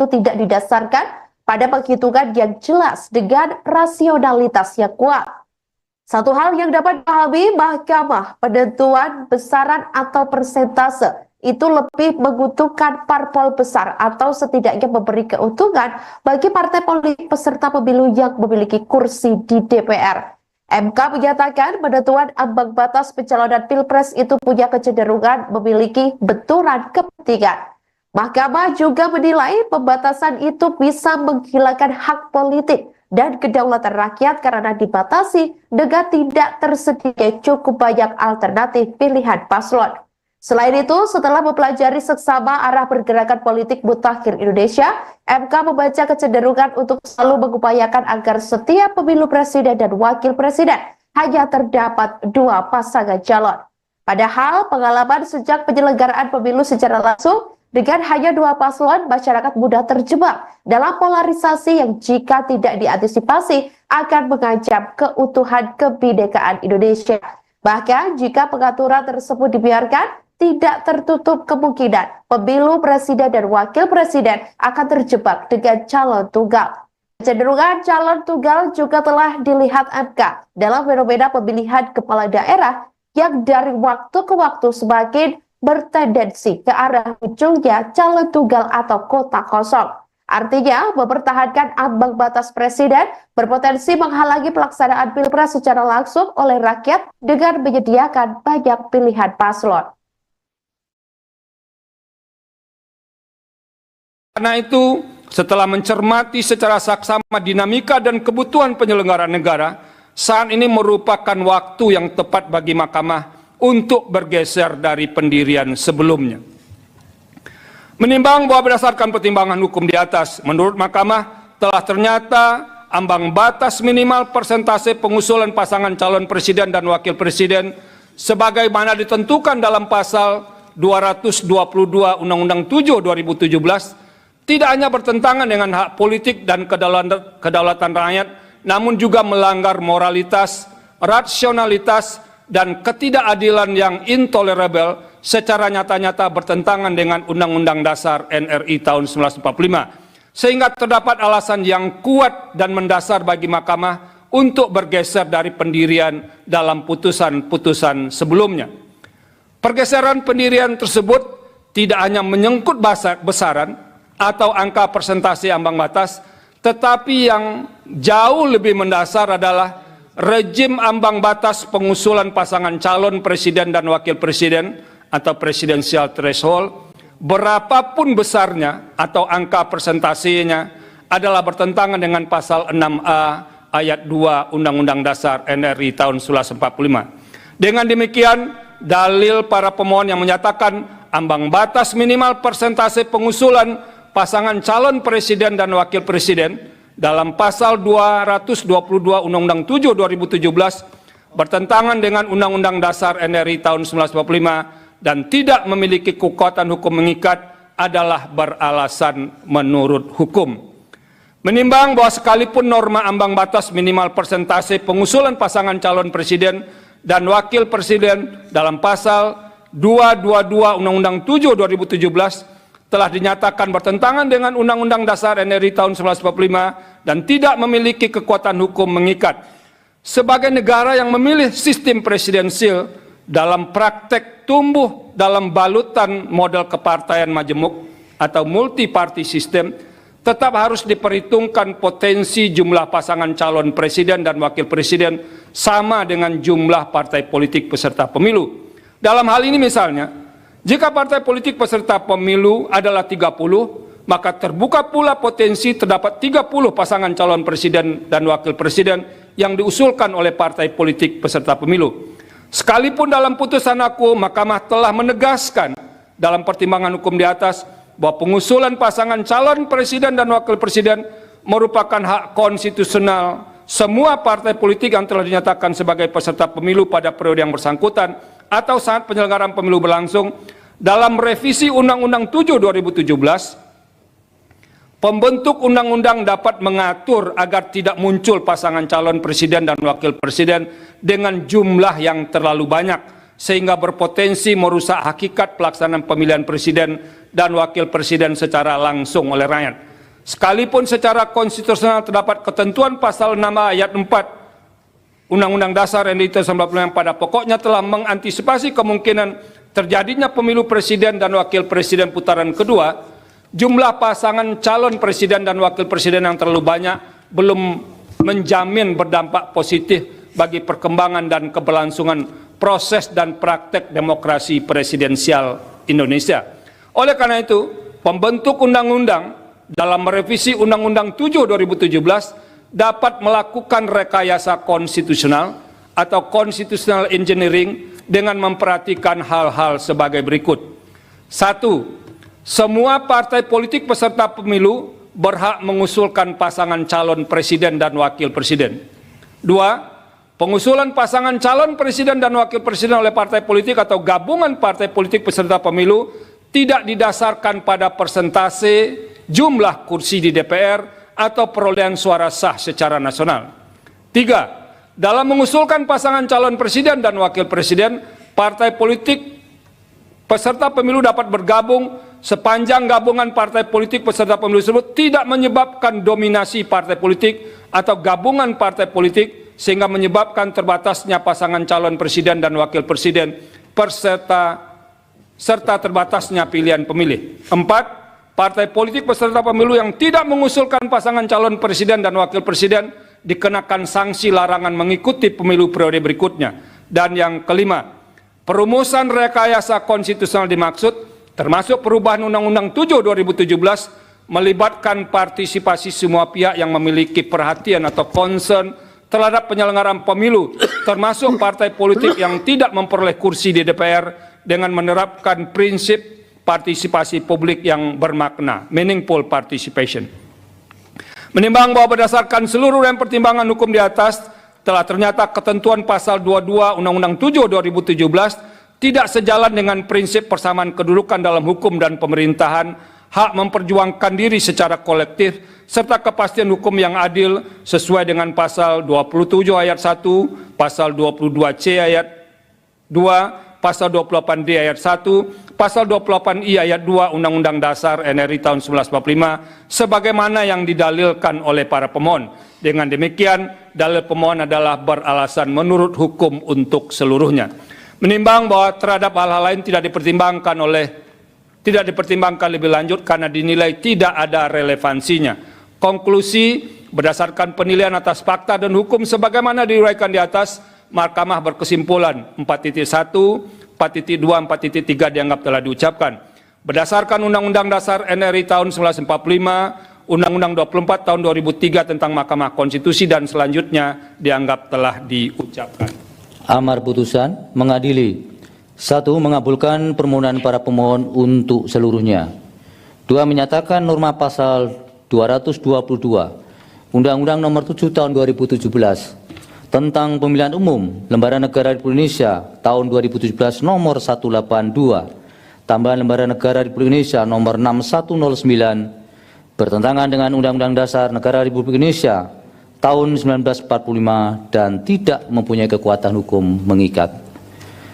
itu tidak didasarkan pada penghitungan yang jelas dengan rasionalitas yang kuat. Satu hal yang dapat dipahami, Mahkamah penentuan besaran atau persentase itu lebih menguntungkan parpol besar atau setidaknya memberi keuntungan bagi partai politik peserta pemilu yang memiliki kursi di DPR. MK menyatakan penentuan ambang batas pencalonan Pilpres itu punya kecenderungan memiliki benturan kepentingan. Mahkamah juga menilai pembatasan itu bisa menghilangkan hak politik dan kedaulatan rakyat karena dibatasi dengan tidak tersedia cukup banyak alternatif pilihan paslon. Selain itu, setelah mempelajari seksama arah pergerakan politik mutakhir Indonesia, MK membaca kecenderungan untuk selalu mengupayakan agar setiap pemilu presiden dan wakil presiden hanya terdapat 2 pasangan calon. Padahal pengalaman sejak penyelenggaraan pemilu secara langsung dengan hanya 2 paslon, masyarakat mudah terjebak dalam polarisasi yang jika tidak diantisipasi akan mengancam keutuhan kebinekaan Indonesia. Bahkan jika pengaturan tersebut dibiarkan, tidak tertutup kemungkinan pemilu presiden dan wakil presiden akan terjebak dengan calon tunggal. Kecenderungan calon tunggal juga telah dilihat MK dalam fenomena pemilihan kepala daerah yang dari waktu ke waktu semakin bertendensi ke arah munculnya calon tunggal atau kota kosong. Artinya, mempertahankan ambang batas presiden berpotensi menghalangi pelaksanaan Pilpres secara langsung oleh rakyat dengan menyediakan banyak pilihan paslon. Karena itu, setelah mencermati secara saksama dinamika dan kebutuhan penyelenggaraan negara, saat ini merupakan waktu yang tepat bagi Mahkamah untuk bergeser dari pendirian sebelumnya. Menimbang bahwa berdasarkan pertimbangan hukum di atas, menurut Mahkamah telah ternyata ambang batas minimal persentase pengusulan pasangan calon presiden dan wakil presiden sebagaimana ditentukan dalam pasal 222 Undang-Undang 7 2017 tidak hanya bertentangan dengan hak politik dan kedaulatan rakyat, namun juga melanggar moralitas, rasionalitas, dan ketidakadilan yang intolerable secara nyata-nyata bertentangan dengan Undang-Undang Dasar NRI tahun 1945. Sehingga terdapat alasan yang kuat dan mendasar bagi Mahkamah untuk bergeser dari pendirian dalam putusan-putusan sebelumnya. Pergeseran pendirian tersebut tidak hanya menyangkut besaran atau angka persentase ambang batas, tetapi yang jauh lebih mendasar adalah rejim ambang batas pengusulan pasangan calon presiden dan wakil presiden atau presidensial threshold, berapapun besarnya atau angka persentasenya adalah bertentangan dengan pasal 6A ayat 2 Undang-Undang Dasar NRI tahun 1945. Dengan demikian, dalil para pemohon yang menyatakan ambang batas minimal persentase pengusulan pasangan calon presiden dan wakil presiden dalam pasal 222 Undang-Undang 7 2017 bertentangan dengan Undang-Undang Dasar NRI tahun 1945 dan tidak memiliki kekuatan hukum mengikat adalah beralasan menurut hukum. Menimbang bahwa sekalipun norma ambang batas minimal persentase pengusulan pasangan calon presiden dan wakil presiden dalam pasal 222 Undang-Undang 7 2017 telah dinyatakan bertentangan dengan Undang-Undang Dasar NRI tahun 1945 dan tidak memiliki kekuatan hukum mengikat. Sebagai negara yang memilih sistem presidensil dalam praktek tumbuh dalam balutan model kepartaian majemuk atau multi-party system, tetap harus diperhitungkan potensi jumlah pasangan calon presiden dan wakil presiden sama dengan jumlah partai politik peserta pemilu. Dalam hal ini misalnya, jika partai politik peserta pemilu adalah 30, maka terbuka pula potensi terdapat 30 pasangan calon presiden dan wakil presiden yang diusulkan oleh partai politik peserta pemilu. Sekalipun dalam putusan aku, Mahkamah telah menegaskan dalam pertimbangan hukum di atas bahwa pengusulan pasangan calon presiden dan wakil presiden merupakan hak konstitusional semua partai politik yang telah dinyatakan sebagai peserta pemilu pada periode yang bersangkutan atau saat penyelenggaraan pemilu berlangsung. Dalam revisi Undang-Undang 7 2017, pembentuk undang-undang dapat mengatur agar tidak muncul pasangan calon presiden dan wakil presiden dengan jumlah yang terlalu banyak, sehingga berpotensi merusak hakikat pelaksanaan pemilihan presiden dan wakil presiden secara langsung oleh rakyat. Sekalipun secara konstitusional terdapat ketentuan pasal 6 ayat 4 Undang-Undang Dasar RI tahun 1945 yang pada pokoknya telah mengantisipasi kemungkinan terjadinya pemilu presiden dan wakil presiden putaran kedua, jumlah pasangan calon presiden dan wakil presiden yang terlalu banyak belum menjamin berdampak positif bagi perkembangan dan keberlangsungan proses dan praktek demokrasi presidensial Indonesia. Oleh karena itu, pembentuk undang-undang dalam merevisi Undang-Undang 7 2017 dapat melakukan rekayasa konstitusional atau constitutional engineering dengan memperhatikan hal-hal sebagai berikut. 1. Semua partai politik peserta pemilu berhak mengusulkan pasangan calon presiden dan wakil presiden. 2. Pengusulan pasangan calon presiden dan wakil presiden oleh partai politik atau gabungan partai politik peserta pemilu tidak didasarkan pada persentase jumlah kursi di DPR atau perolehan suara sah secara nasional. 3. Dalam mengusulkan pasangan calon presiden dan wakil presiden, partai politik peserta pemilu dapat bergabung sepanjang gabungan partai politik peserta pemilu tersebut tidak menyebabkan dominasi partai politik atau gabungan partai politik sehingga menyebabkan terbatasnya pasangan calon presiden dan wakil presiden serta terbatasnya pilihan pemilih. 4. Partai politik peserta pemilu yang tidak mengusulkan pasangan calon presiden dan wakil presiden dikenakan sanksi larangan mengikuti pemilu periode berikutnya. Dan yang kelima, perumusan rekayasa konstitusional dimaksud, termasuk perubahan Undang-Undang 7 2017, melibatkan partisipasi semua pihak yang memiliki perhatian atau concern terhadap penyelenggaraan pemilu, termasuk partai politik yang tidak memperoleh kursi di DPR dengan menerapkan prinsip partisipasi publik yang bermakna, meaningful participation. Menimbang bahwa berdasarkan seluruh pertimbangan hukum di atas, telah ternyata ketentuan pasal 22 Undang-Undang 7 2017 tidak sejalan dengan prinsip persamaan kedudukan dalam hukum dan pemerintahan, hak memperjuangkan diri secara kolektif, serta kepastian hukum yang adil sesuai dengan pasal 27 ayat 1, pasal 22C ayat 2, pasal 28D ayat 1, pasal 28I ayat 2 Undang-Undang Dasar RI tahun 1945 sebagaimana yang didalilkan oleh para pemohon. Dengan demikian, dalil pemohon adalah beralasan menurut hukum untuk seluruhnya. Menimbang bahwa terhadap hal-hal lain tidak dipertimbangkan lebih lanjut karena dinilai tidak ada relevansinya. Konklusi, berdasarkan penilaian atas fakta dan hukum sebagaimana diuraikan di atas, Mahkamah berkesimpulan 4.1, 4.2, 4.3 dianggap telah diucapkan. Berdasarkan Undang-Undang Dasar RI tahun 1945, Undang-Undang 24 tahun 2003 tentang Mahkamah Konstitusi dan selanjutnya dianggap telah diucapkan. Amar putusan mengadili. 1. Mengabulkan permohonan para pemohon untuk seluruhnya. 2. Menyatakan norma pasal 222 Undang-Undang Nomor 7 Tahun 2017 tentang Pemilihan Umum Lembaran Negara Republik Indonesia tahun 2017 nomor 182 tambahan Lembaran Negara Republik Indonesia nomor 6109 bertentangan dengan Undang-Undang Dasar Negara Republik Indonesia tahun 1945 dan tidak mempunyai kekuatan hukum mengikat.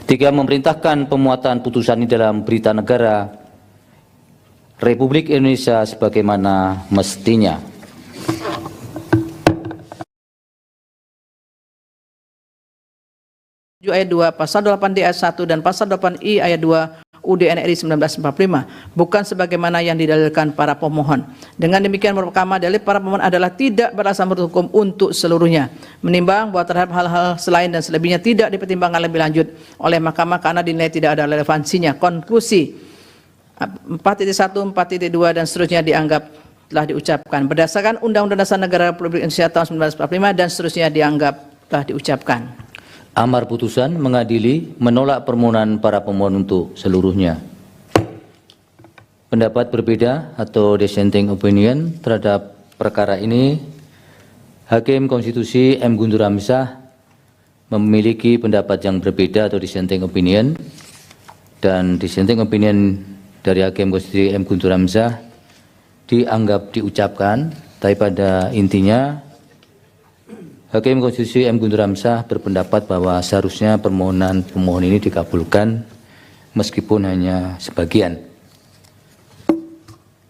3. Memerintahkan pemuatan putusan ini dalam Berita Negara Republik Indonesia sebagaimana mestinya. Ayat 2, pasal 8D ayat 1 dan pasal 8I ayat 2 UUD NRI 1945 bukan sebagaimana yang didalilkan para pemohon. Dengan demikian pertama dalil para pemohon adalah tidak beralasan menurut hukum untuk seluruhnya. Menimbang bahwa terhadap hal-hal selain dan selebihnya tidak dipertimbangkan lebih lanjut oleh Mahkamah karena dinilai tidak ada relevansinya. Konklusi 4.1, 4.2 dan seterusnya dianggap telah diucapkan. Berdasarkan Undang-Undang Dasar Negara Republik Indonesia tahun 1945 dan seterusnya dianggap telah diucapkan. Amar putusan mengadili menolak permohonan para pemohon untuk seluruhnya. Pendapat berbeda atau dissenting opinion terhadap perkara ini, Hakim Konstitusi M. Guntur Hamzah memiliki pendapat yang berbeda atau dissenting opinion, dan dissenting opinion dari Hakim Konstitusi M. Guntur Hamzah dianggap diucapkan, tapi pada intinya Hakim Konstitusi M. Guntur Hamzah berpendapat bahwa seharusnya permohonan pemohon ini dikabulkan meskipun hanya sebagian.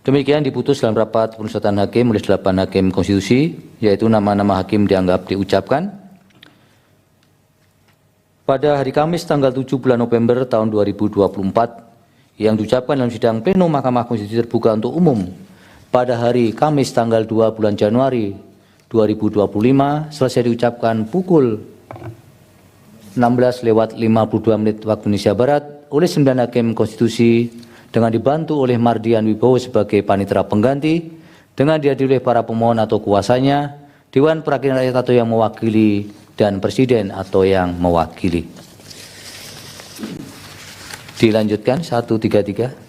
Demikian diputus dalam rapat pemusatan hakim oleh 8 hakim konstitusi, yaitu nama-nama hakim dianggap diucapkan. Pada hari Kamis tanggal 7 bulan November tahun 2024 yang diucapkan dalam sidang pleno Mahkamah Konstitusi terbuka untuk umum pada hari Kamis tanggal 2 bulan Januari 2025 selesai diucapkan pukul 16:52 waktu Indonesia Barat oleh 9 hakim konstitusi dengan dibantu oleh Mardian Wibowo sebagai panitera pengganti, dengan dihadiri oleh para pemohon atau kuasanya, Dewan Perwakilan Rakyat atau yang mewakili, dan Presiden atau yang mewakili. Dilanjutkan 133.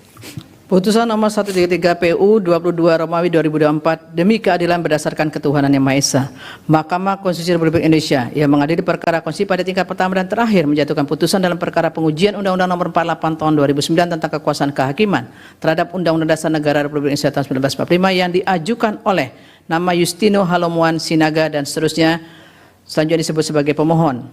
Putusan nomor 133 PU 22 Romawi 2024 demi keadilan berdasarkan ketuhanan yang Maha Esa. Mahkamah Konstitusi Republik Indonesia yang mengadili perkara konstitusi pada tingkat pertama dan terakhir menjatuhkan putusan dalam perkara pengujian Undang-Undang Nomor 48 Tahun 2009 tentang kekuasaan kehakiman terhadap Undang-Undang Dasar Negara Republik Indonesia tahun 1945 yang diajukan oleh nama Yustino Halomuan Sinaga dan seterusnya, selanjutnya disebut sebagai pemohon.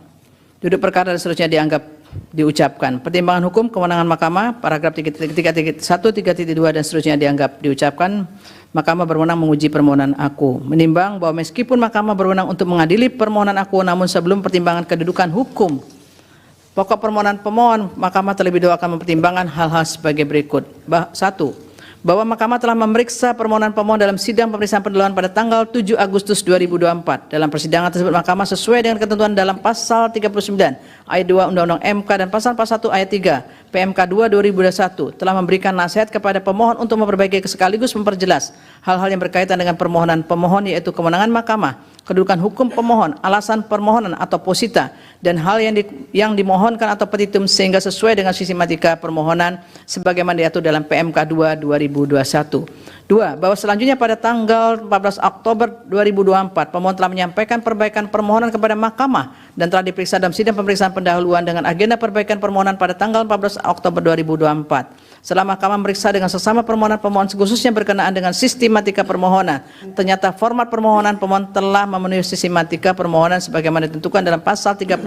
Duduk perkara dan seterusnya dianggap diucapkan. Pertimbangan hukum kewenangan Mahkamah paragraf 1, 3.2 dan seterusnya dianggap diucapkan. Mahkamah berwenang menguji permohonan aku. Menimbang bahwa meskipun Mahkamah berwenang untuk mengadili permohonan aku, namun sebelum pertimbangan kedudukan hukum pokok permohonan pemohon, Mahkamah terlebih dahulu akan mempertimbangkan hal-hal sebagai berikut. 1. Bahwa Mahkamah telah memeriksa permohonan pemohon dalam sidang pemeriksaan pendahuluan pada tanggal 7 Agustus 2024. Dalam persidangan tersebut Mahkamah sesuai dengan ketentuan dalam pasal 39 ayat 2 Undang-Undang MK dan pasal 41 ayat 3 PMK 2 2021 telah memberikan nasihat kepada pemohon untuk memperbaiki sekaligus memperjelas hal-hal yang berkaitan dengan permohonan pemohon, yaitu kewenangan Mahkamah, kedudukan hukum pemohon, alasan permohonan atau posita, dan hal yang dimohonkan atau petitum sehingga sesuai dengan sistematika permohonan sebagaimana diatur dalam PMK 2 2021. 2. Bahwa selanjutnya pada tanggal 14 Oktober 2024 pemohon telah menyampaikan perbaikan permohonan kepada Mahkamah dan telah diperiksa dalam sidang pemeriksaan pendahuluan dengan agenda perbaikan permohonan pada tanggal 14 Oktober 2024. Setelah Mahkamah memeriksa dengan sesama permohonan pemohon khususnya berkenaan dengan sistematika permohonan, ternyata format permohonan pemohon telah memenuhi sistematika permohonan sebagaimana ditentukan dalam pasal 31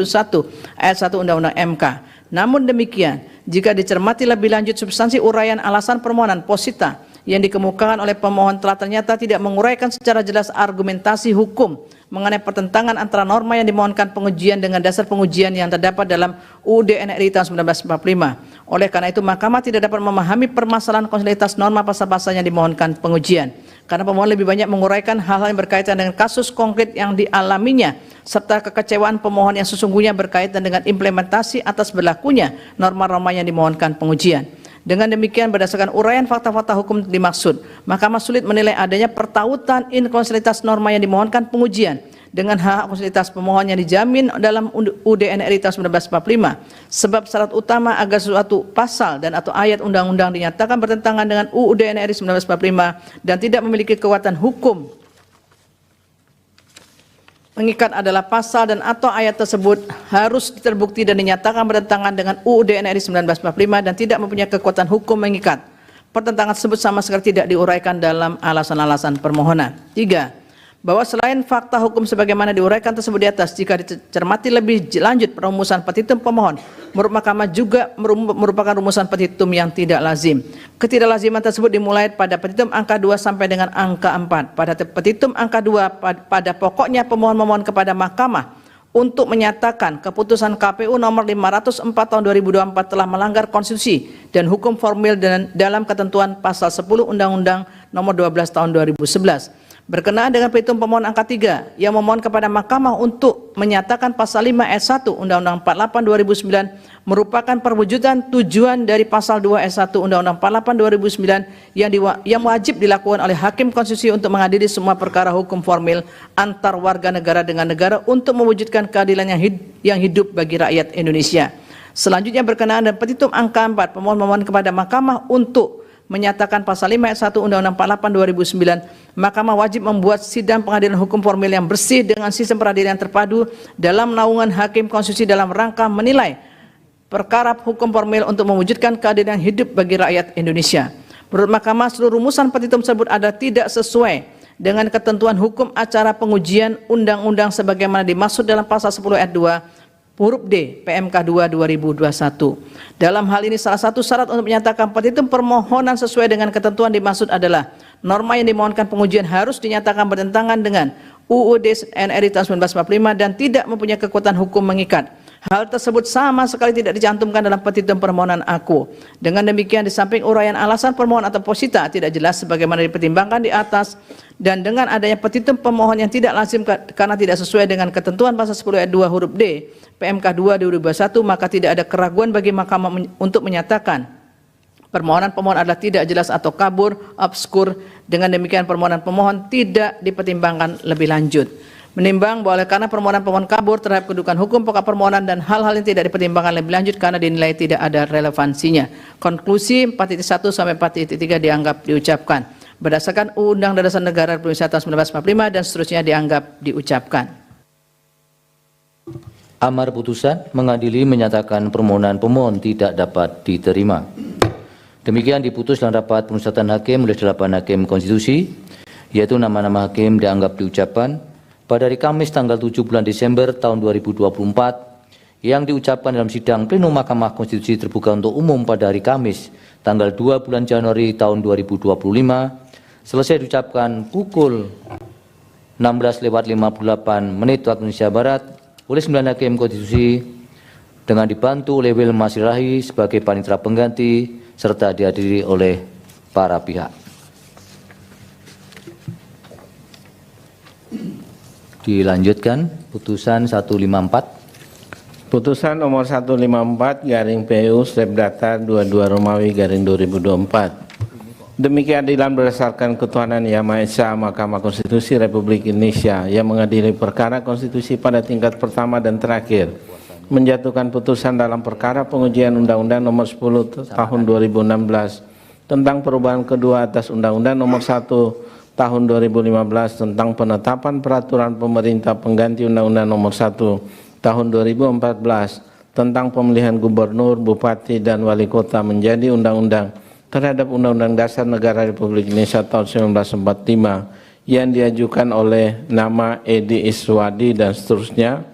ayat 1 Undang-Undang MK. Namun demikian, jika dicermati lebih lanjut substansi uraian alasan permohonan posita yang dikemukakan oleh pemohon telah ternyata tidak menguraikan secara jelas argumentasi hukum mengenai pertentangan antara norma yang dimohonkan pengujian dengan dasar pengujian yang terdapat dalam UUD NRI tahun 1945. Oleh karena itu Mahkamah tidak dapat memahami permasalahan konstitusionalitas norma pasal-pasal yang dimohonkan pengujian, karena pemohon lebih banyak menguraikan hal-hal yang berkaitan dengan kasus konkret yang dialaminya serta kekecewaan pemohon yang sesungguhnya berkaitan dengan implementasi atas berlakunya norma-norma yang dimohonkan pengujian. Dengan demikian, berdasarkan uraian fakta-fakta hukum dimaksud, Mahkamah sulit menilai adanya pertautan inkonstitusionalitas norma yang dimohonkan pengujian dengan hak konstitusionalitas pemohon yang dijamin dalam UUD NRI tahun 1945. Sebab syarat utama agar suatu pasal dan atau ayat undang-undang dinyatakan bertentangan dengan UUD NRI 1945 dan tidak memiliki kekuatan hukum mengikat adalah pasal dan atau ayat tersebut harus terbukti dan dinyatakan bertentangan dengan UUD NRI 1945 dan tidak mempunyai kekuatan hukum mengikat. Pertentangan tersebut sama sekali tidak diuraikan dalam alasan-alasan permohonan. 3. Bahwa selain fakta hukum sebagaimana diuraikan tersebut di atas, jika dicermati lebih lanjut perumusan petitum pemohon, menurut Mahkamah juga merupakan rumusan petitum yang tidak lazim. Ketidaklaziman tersebut dimulai pada petitum angka 2 sampai dengan angka 4. Pada petitum angka 2 pada pokoknya pemohon memohon kepada Mahkamah untuk menyatakan keputusan KPU nomor 504 tahun 2024 telah melanggar konstitusi dan hukum formil dan dalam ketentuan pasal 10 Undang-Undang nomor 12 tahun 2011. Berkenaan dengan petitum pemohon angka 3 yang memohon kepada Mahkamah untuk menyatakan pasal 5 ayat 1 Undang-Undang 48 2009 merupakan perwujudan tujuan dari pasal 2 ayat 1 Undang-Undang 48 2009 yang wajib dilakukan oleh hakim konstitusi untuk mengadili semua perkara hukum formil antar warga negara dengan negara untuk mewujudkan keadilan yang hidup bagi rakyat Indonesia. Selanjutnya berkenaan dengan petitum angka 4 pemohon memohon kepada Mahkamah untuk menyatakan pasal 5 ayat 1 Undang-Undang 48 2009, Mahkamah wajib membuat sidang pengadilan hukum formil yang bersih dengan sistem peradilan terpadu dalam naungan hakim konstitusi dalam rangka menilai perkara hukum formil untuk mewujudkan keadilan hidup bagi rakyat Indonesia. Menurut Mahkamah, seluruh rumusan petitum tersebut ada tidak sesuai dengan ketentuan hukum acara pengujian undang-undang sebagaimana dimaksud dalam pasal 10 ayat 2 huruf D PMK 2 2021. Dalam hal ini salah satu syarat untuk menyatakan petitum permohonan sesuai dengan ketentuan dimaksud adalah norma yang dimohonkan pengujian harus dinyatakan bertentangan dengan UUD NRI tahun 1945 dan tidak mempunyai kekuatan hukum mengikat. Hal tersebut sama sekali tidak dicantumkan dalam petitum permohonan aku. Dengan demikian, di samping uraian alasan permohonan atau posita tidak jelas sebagaimana dipertimbangkan di atas, dan dengan adanya petitum pemohon yang tidak lazim karena tidak sesuai dengan ketentuan pasal 10 ayat 2 huruf D PMK 2 2021, maka tidak ada keraguan bagi Mahkamah untuk menyatakan permohonan pemohon adalah tidak jelas atau kabur, obskur. Dengan demikian permohonan pemohon tidak dipertimbangkan lebih lanjut. Menimbang bahwa oleh karena permohonan pemohon kabur terhadap kedudukan hukum pokok permohonan dan hal-hal yang tidak dipertimbangkan lebih lanjut karena dinilai tidak ada relevansinya. Konklusi 4.1 sampai 4.3 dianggap diucapkan. Berdasarkan Undang-Undang Dasar Negara Republik Indonesia tahun 1945 dan seterusnya dianggap diucapkan. Amar putusan mengadili menyatakan permohonan pemohon tidak dapat diterima. Demikian diputus dalam rapat pemusatan hakim oleh 8 hakim konstitusi, yaitu nama-nama hakim dianggap diucapkan pada hari Kamis tanggal 7 bulan Desember tahun 2024 yang diucapkan dalam sidang plenum Mahkamah Konstitusi terbuka untuk umum pada hari Kamis tanggal 2 bulan Januari tahun 2025 selesai diucapkan pukul 16:58 waktu Indonesia Barat oleh 9 hakim konstitusi dengan dibantu oleh Wilma Sirahi sebagai panitera pengganti serta dihadiri oleh para pihak. Dilanjutkan putusan 154. Putusan nomor 154 garing PU Strep Data 22 Romawi garing 2024. Demi keadilan berdasarkan ketuhanan Yang Maha Esa, Mahkamah Konstitusi Republik Indonesia yang mengadili perkara konstitusi pada tingkat pertama dan terakhir menjatuhkan putusan dalam perkara pengujian Undang-Undang Nomor 10 Tahun 2016 tentang perubahan kedua atas Undang-Undang Nomor 1 Tahun 2015 tentang penetapan peraturan pemerintah pengganti Undang-Undang Nomor 1 Tahun 2014 tentang pemilihan gubernur, bupati, dan wali kota menjadi undang-undang terhadap Undang-Undang Dasar Negara Republik Indonesia tahun 1945 yang diajukan oleh nama Edi Iswadi dan seterusnya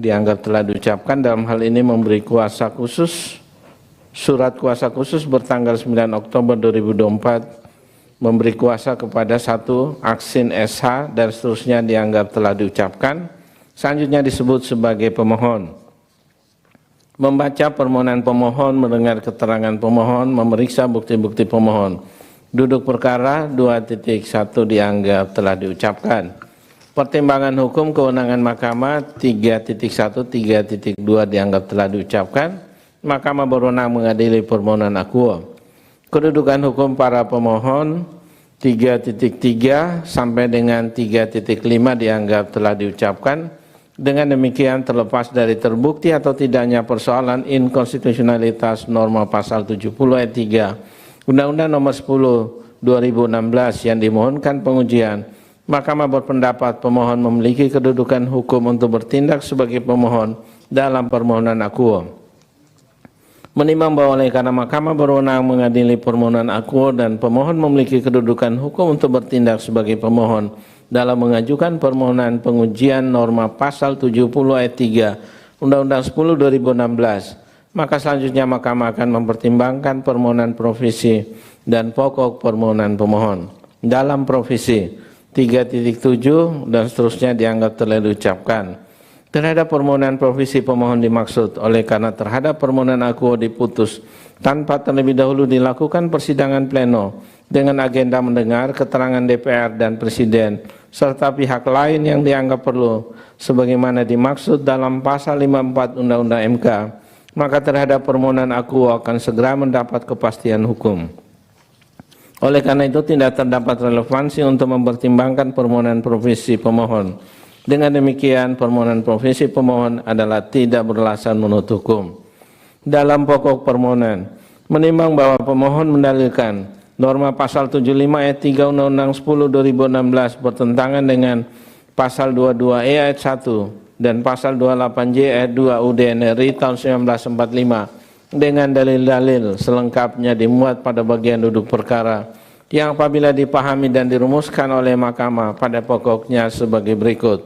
dianggap telah diucapkan. Dalam hal ini memberi kuasa khusus, surat kuasa khusus bertanggal 9 Oktober 2024 memberi kuasa kepada 1 Aksin SH dan seterusnya dianggap telah diucapkan. Selanjutnya disebut sebagai pemohon. Membaca permohonan pemohon, mendengar keterangan pemohon, memeriksa bukti-bukti pemohon. Duduk perkara 2.1 dianggap telah diucapkan. Pertimbangan hukum kewenangan Mahkamah 3.1, 3.2 dianggap telah diucapkan. Mahkamah berwenang mengadili permohonan akuo. Kedudukan hukum para pemohon 3.3 sampai dengan 3.5 dianggap telah diucapkan. Dengan demikian terlepas dari terbukti atau tidaknya persoalan inkonstitusionalitas norma pasal 70 ayat 3 Undang-Undang Nomor 10 2016 yang dimohonkan pengujian, Mahkamah berpendapat pemohon memiliki kedudukan hukum untuk bertindak sebagai pemohon dalam permohonan akuo. Menimbang bahwa oleh karena Mahkamah berwenang mengadili permohonan akuo dan pemohon memiliki kedudukan hukum untuk bertindak sebagai pemohon dalam mengajukan permohonan pengujian norma pasal 70 ayat 3 Undang-Undang 10 2016, maka selanjutnya Mahkamah akan mempertimbangkan permohonan provisi dan pokok permohonan pemohon. Dalam provisi 3.7 dan seterusnya dianggap telah diucapkan. Terhadap permohonan provisi pemohon dimaksud oleh karena terhadap permohonan akuo diputus tanpa terlebih dahulu dilakukan persidangan pleno dengan agenda mendengar keterangan DPR dan Presiden serta pihak lain yang dianggap perlu sebagaimana dimaksud dalam pasal 54 Undang-Undang MK, maka terhadap permohonan akuo akan segera mendapat kepastian hukum. Oleh karena itu tidak terdapat relevansi untuk mempertimbangkan permohonan provisi pemohon. Dengan demikian permohonan provisi pemohon adalah tidak beralasan menurut hukum. Dalam pokok permohonan, menimbang bahwa pemohon mendalilkan norma pasal 75 ayat 3 Undang-Undang 10 2016 bertentangan dengan pasal 22E ayat 1 dan pasal 28J ayat 2 UUD NRI tahun 1945 dengan dalil-dalil selengkapnya dimuat pada bagian duduk perkara yang apabila dipahami dan dirumuskan oleh Mahkamah pada pokoknya sebagai berikut.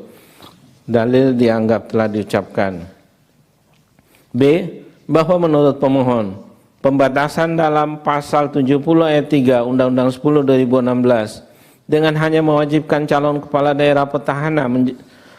Dalil dianggap telah diucapkan. B. Bahwa menurut pemohon, pembatasan dalam pasal 70 ayat 3 Undang-Undang 10 2016 dengan hanya mewajibkan calon kepala daerah petahana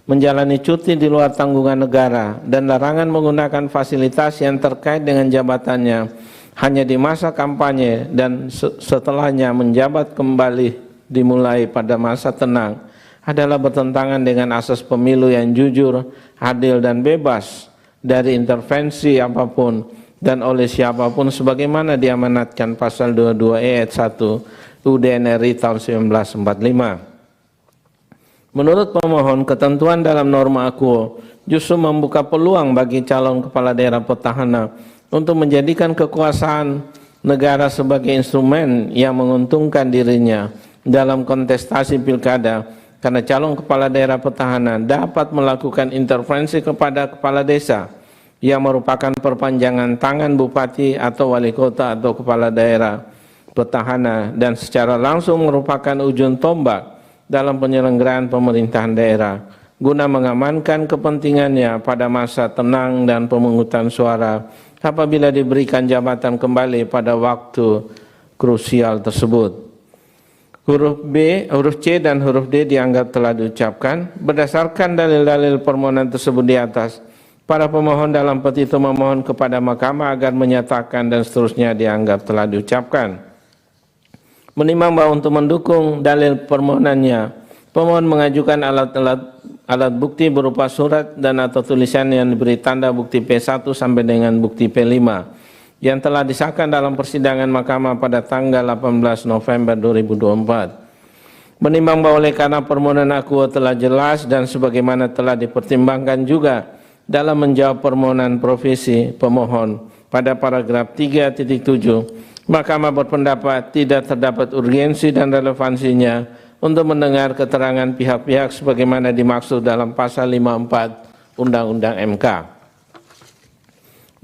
menjalani cuti di luar tanggungan negara dan larangan menggunakan fasilitas yang terkait dengan jabatannya hanya di masa kampanye dan setelahnya menjabat kembali dimulai pada masa tenang adalah bertentangan dengan asas pemilu yang jujur, adil dan bebas dari intervensi apapun dan oleh siapapun sebagaimana diamanatkan pasal 22 ayat 1 UUD RI tahun 1945. Menurut pemohon, ketentuan dalam norma akuo justru membuka peluang bagi calon kepala daerah petahana untuk menjadikan kekuasaan negara sebagai instrumen yang menguntungkan dirinya dalam kontestasi pilkada, karena calon kepala daerah petahana dapat melakukan intervensi kepada kepala desa yang merupakan perpanjangan tangan bupati atau wali kota atau kepala daerah petahana dan secara langsung merupakan ujung tombak dalam penyelenggaraan pemerintahan daerah guna mengamankan kepentingannya pada masa tenang dan pemungutan suara apabila diberikan jabatan kembali pada waktu krusial tersebut. Huruf B, huruf C dan huruf D dianggap telah diucapkan. Berdasarkan dalil-dalil permohonan tersebut di atas, para pemohon dalam petitum memohon kepada mahkamah agar menyatakan dan seterusnya dianggap telah diucapkan. Menimbang bahwa untuk mendukung dalil permohonannya, pemohon mengajukan alat bukti berupa surat dan atau tulisan yang diberi tanda bukti P1 sampai dengan bukti P5 yang telah disahkan dalam persidangan mahkamah pada tanggal 18 November 2024. Menimbang bahwa oleh karena permohonan akuo telah jelas dan sebagaimana telah dipertimbangkan juga dalam menjawab permohonan profesi pemohon pada paragraf 3.7, mahkamah berpendapat tidak terdapat urgensi dan relevansinya untuk mendengar keterangan pihak-pihak sebagaimana dimaksud dalam pasal 54 Undang-Undang MK.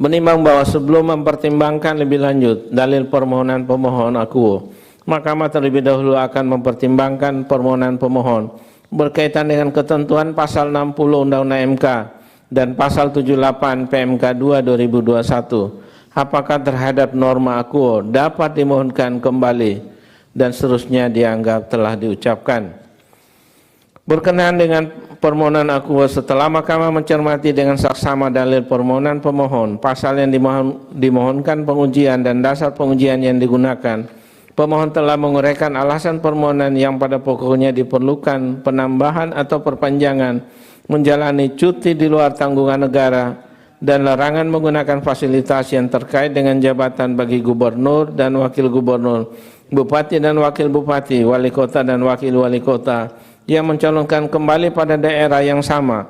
Menimbang bahwa sebelum mempertimbangkan lebih lanjut dalil permohonan pemohon akuo, mahkamah terlebih dahulu akan mempertimbangkan permohonan pemohon berkaitan dengan ketentuan pasal 60 Undang-Undang MK dan pasal 78 PMK 2 2021. Apakah terhadap norma akuo dapat dimohonkan kembali dan seterusnya dianggap telah diucapkan. Berkenaan dengan permohonan akuo, setelah mahkamah mencermati dengan saksama dalil permohonan pemohon, pasal yang dimohonkan pengujian dan dasar pengujian yang digunakan, pemohon telah menguraikan alasan permohonan yang pada pokoknya diperlukan penambahan atau perpanjangan menjalani cuti di luar tanggungan negara dan larangan menggunakan fasilitas yang terkait dengan jabatan bagi gubernur dan wakil gubernur, bupati dan wakil bupati, wali kota dan wakil wali kota yang mencalonkan kembali pada daerah yang sama,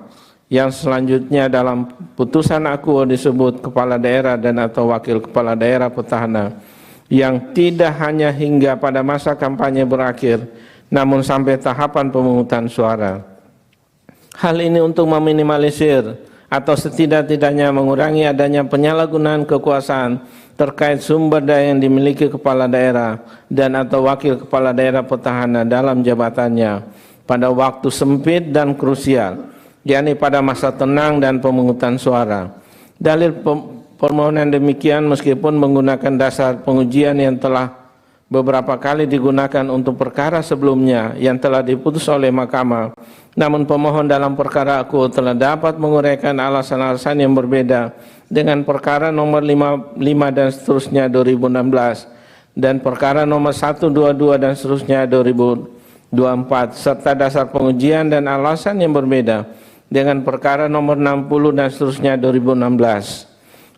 yang selanjutnya dalam putusan akuo disebut kepala daerah dan atau wakil kepala daerah petahana, yang tidak hanya hingga pada masa kampanye berakhir, namun sampai tahapan pemungutan suara. Hal ini untuk meminimalisir atau setidak-tidaknya mengurangi adanya penyalahgunaan kekuasaan terkait sumber daya yang dimiliki kepala daerah dan atau wakil kepala daerah petahana dalam jabatannya pada waktu sempit dan krusial, yakni pada masa tenang dan pemungutan suara. Dalil permohonan demikian meskipun menggunakan dasar pengujian yang telah beberapa kali digunakan untuk perkara sebelumnya yang telah diputus oleh mahkamah, namun pemohon dalam perkara akuo telah dapat menguraikan alasan-alasan yang berbeda dengan perkara nomor 55 dan seterusnya 2016 dan perkara nomor 122 dan seterusnya 2024 serta dasar pengujian dan alasan yang berbeda dengan perkara nomor 60 dan seterusnya 2016.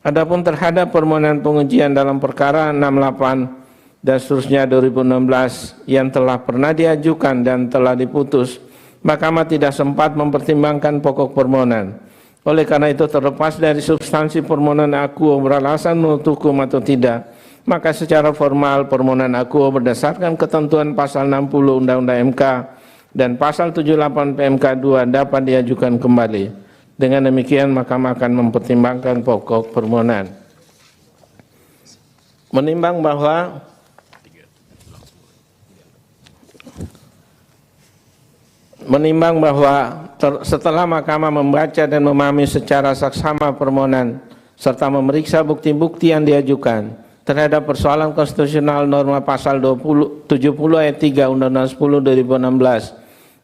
Adapun terhadap permohonan pengujian dalam perkara 68 dan seterusnya 2016 yang telah pernah diajukan dan telah diputus, mahkamah tidak sempat mempertimbangkan pokok permohonan. Oleh karena itu, terlepas dari substansi permohonan akuo beralasan menurut hukum atau tidak, maka secara formal permohonan akuo berdasarkan ketentuan pasal 60 Undang-Undang MK dan pasal 78 PMK 2 dapat diajukan kembali. Dengan demikian mahkamah akan mempertimbangkan pokok permohonan. Menimbang bahwa setelah mahkamah membaca dan memahami secara saksama permohonan serta memeriksa bukti-bukti yang diajukan terhadap persoalan konstitusional norma pasal 70 ayat 3 Undang-Undang 10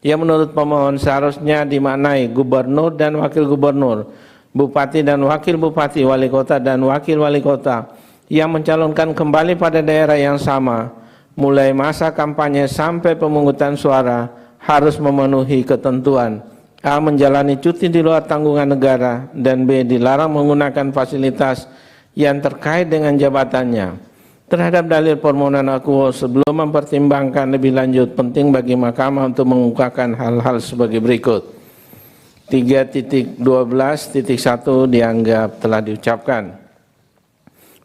2016 yang menurut pemohon seharusnya dimaknai gubernur dan wakil gubernur, bupati dan wakil bupati, wali kota dan wakil wali kota yang mencalonkan kembali pada daerah yang sama mulai masa kampanye sampai pemungutan suara harus memenuhi ketentuan: A. Menjalani cuti di luar tanggungan negara, dan B. Dilarang menggunakan fasilitas yang terkait dengan jabatannya. Terhadap dalil permohonan akuo sebelum mempertimbangkan lebih lanjut, penting bagi mahkamah untuk mengungkapkan hal-hal sebagai berikut. 3.12.1 dianggap telah diucapkan.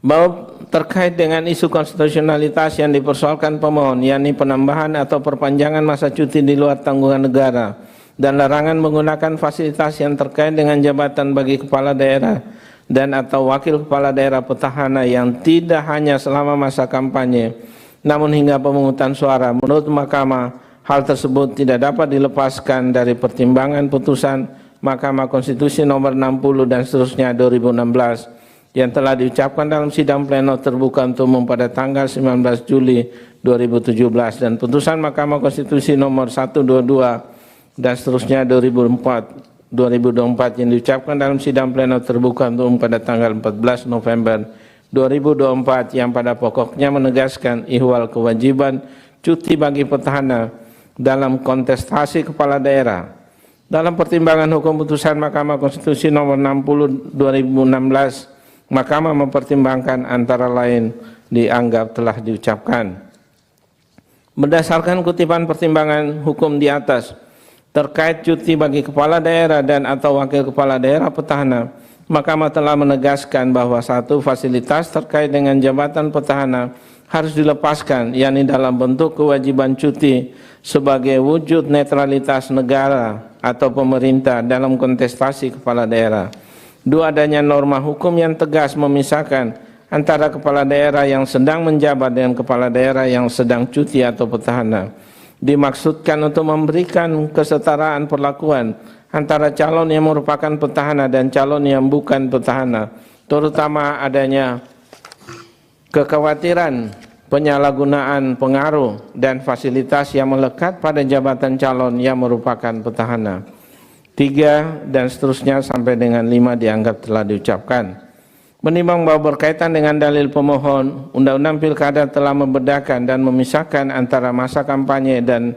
Bahwa terkait dengan isu konstitusionalitas yang dipersoalkan pemohon, yakni penambahan atau perpanjangan masa cuti di luar tanggungan negara dan larangan menggunakan fasilitas yang terkait dengan jabatan bagi kepala daerah dan atau wakil kepala daerah petahana yang tidak hanya selama masa kampanye namun hingga pemungutan suara, menurut mahkamah hal tersebut tidak dapat dilepaskan dari pertimbangan putusan Mahkamah Konstitusi nomor 60 dan seterusnya 2016 yang telah diucapkan dalam sidang pleno terbuka untuk umum pada tanggal 19 Juli 2017 dan putusan Mahkamah Konstitusi nomor 122 dan seterusnya 2024 yang diucapkan dalam sidang pleno terbuka untuk umum pada tanggal 14 November 2024 yang pada pokoknya menegaskan ihwal kewajiban cuti bagi petahana dalam kontestasi kepala daerah. Dalam pertimbangan hukum putusan Mahkamah Konstitusi nomor 60 2016, Mahkamah mempertimbangkan antara lain dianggap telah diucapkan. Berdasarkan kutipan pertimbangan hukum di atas, terkait cuti bagi kepala daerah dan atau wakil kepala daerah petahana, Mahkamah telah menegaskan bahwa satu fasilitas terkait dengan jabatan petahana harus dilepaskan, yakni dalam bentuk kewajiban cuti sebagai wujud netralitas negara atau pemerintah dalam kontestasi kepala daerah. Dua, adanya norma hukum yang tegas memisahkan antara kepala daerah yang sedang menjabat dengan kepala daerah yang sedang cuti atau petahana. Dimaksudkan untuk memberikan kesetaraan perlakuan antara calon yang merupakan petahana dan calon yang bukan petahana, terutama adanya kekhawatiran penyalahgunaan pengaruh dan fasilitas yang melekat pada jabatan calon yang merupakan petahana. 3 dan seterusnya sampai dengan 5 dianggap telah diucapkan. Menimbang bahwa berkaitan dengan dalil pemohon, Undang-Undang Pilkada telah membedakan dan memisahkan antara masa kampanye dan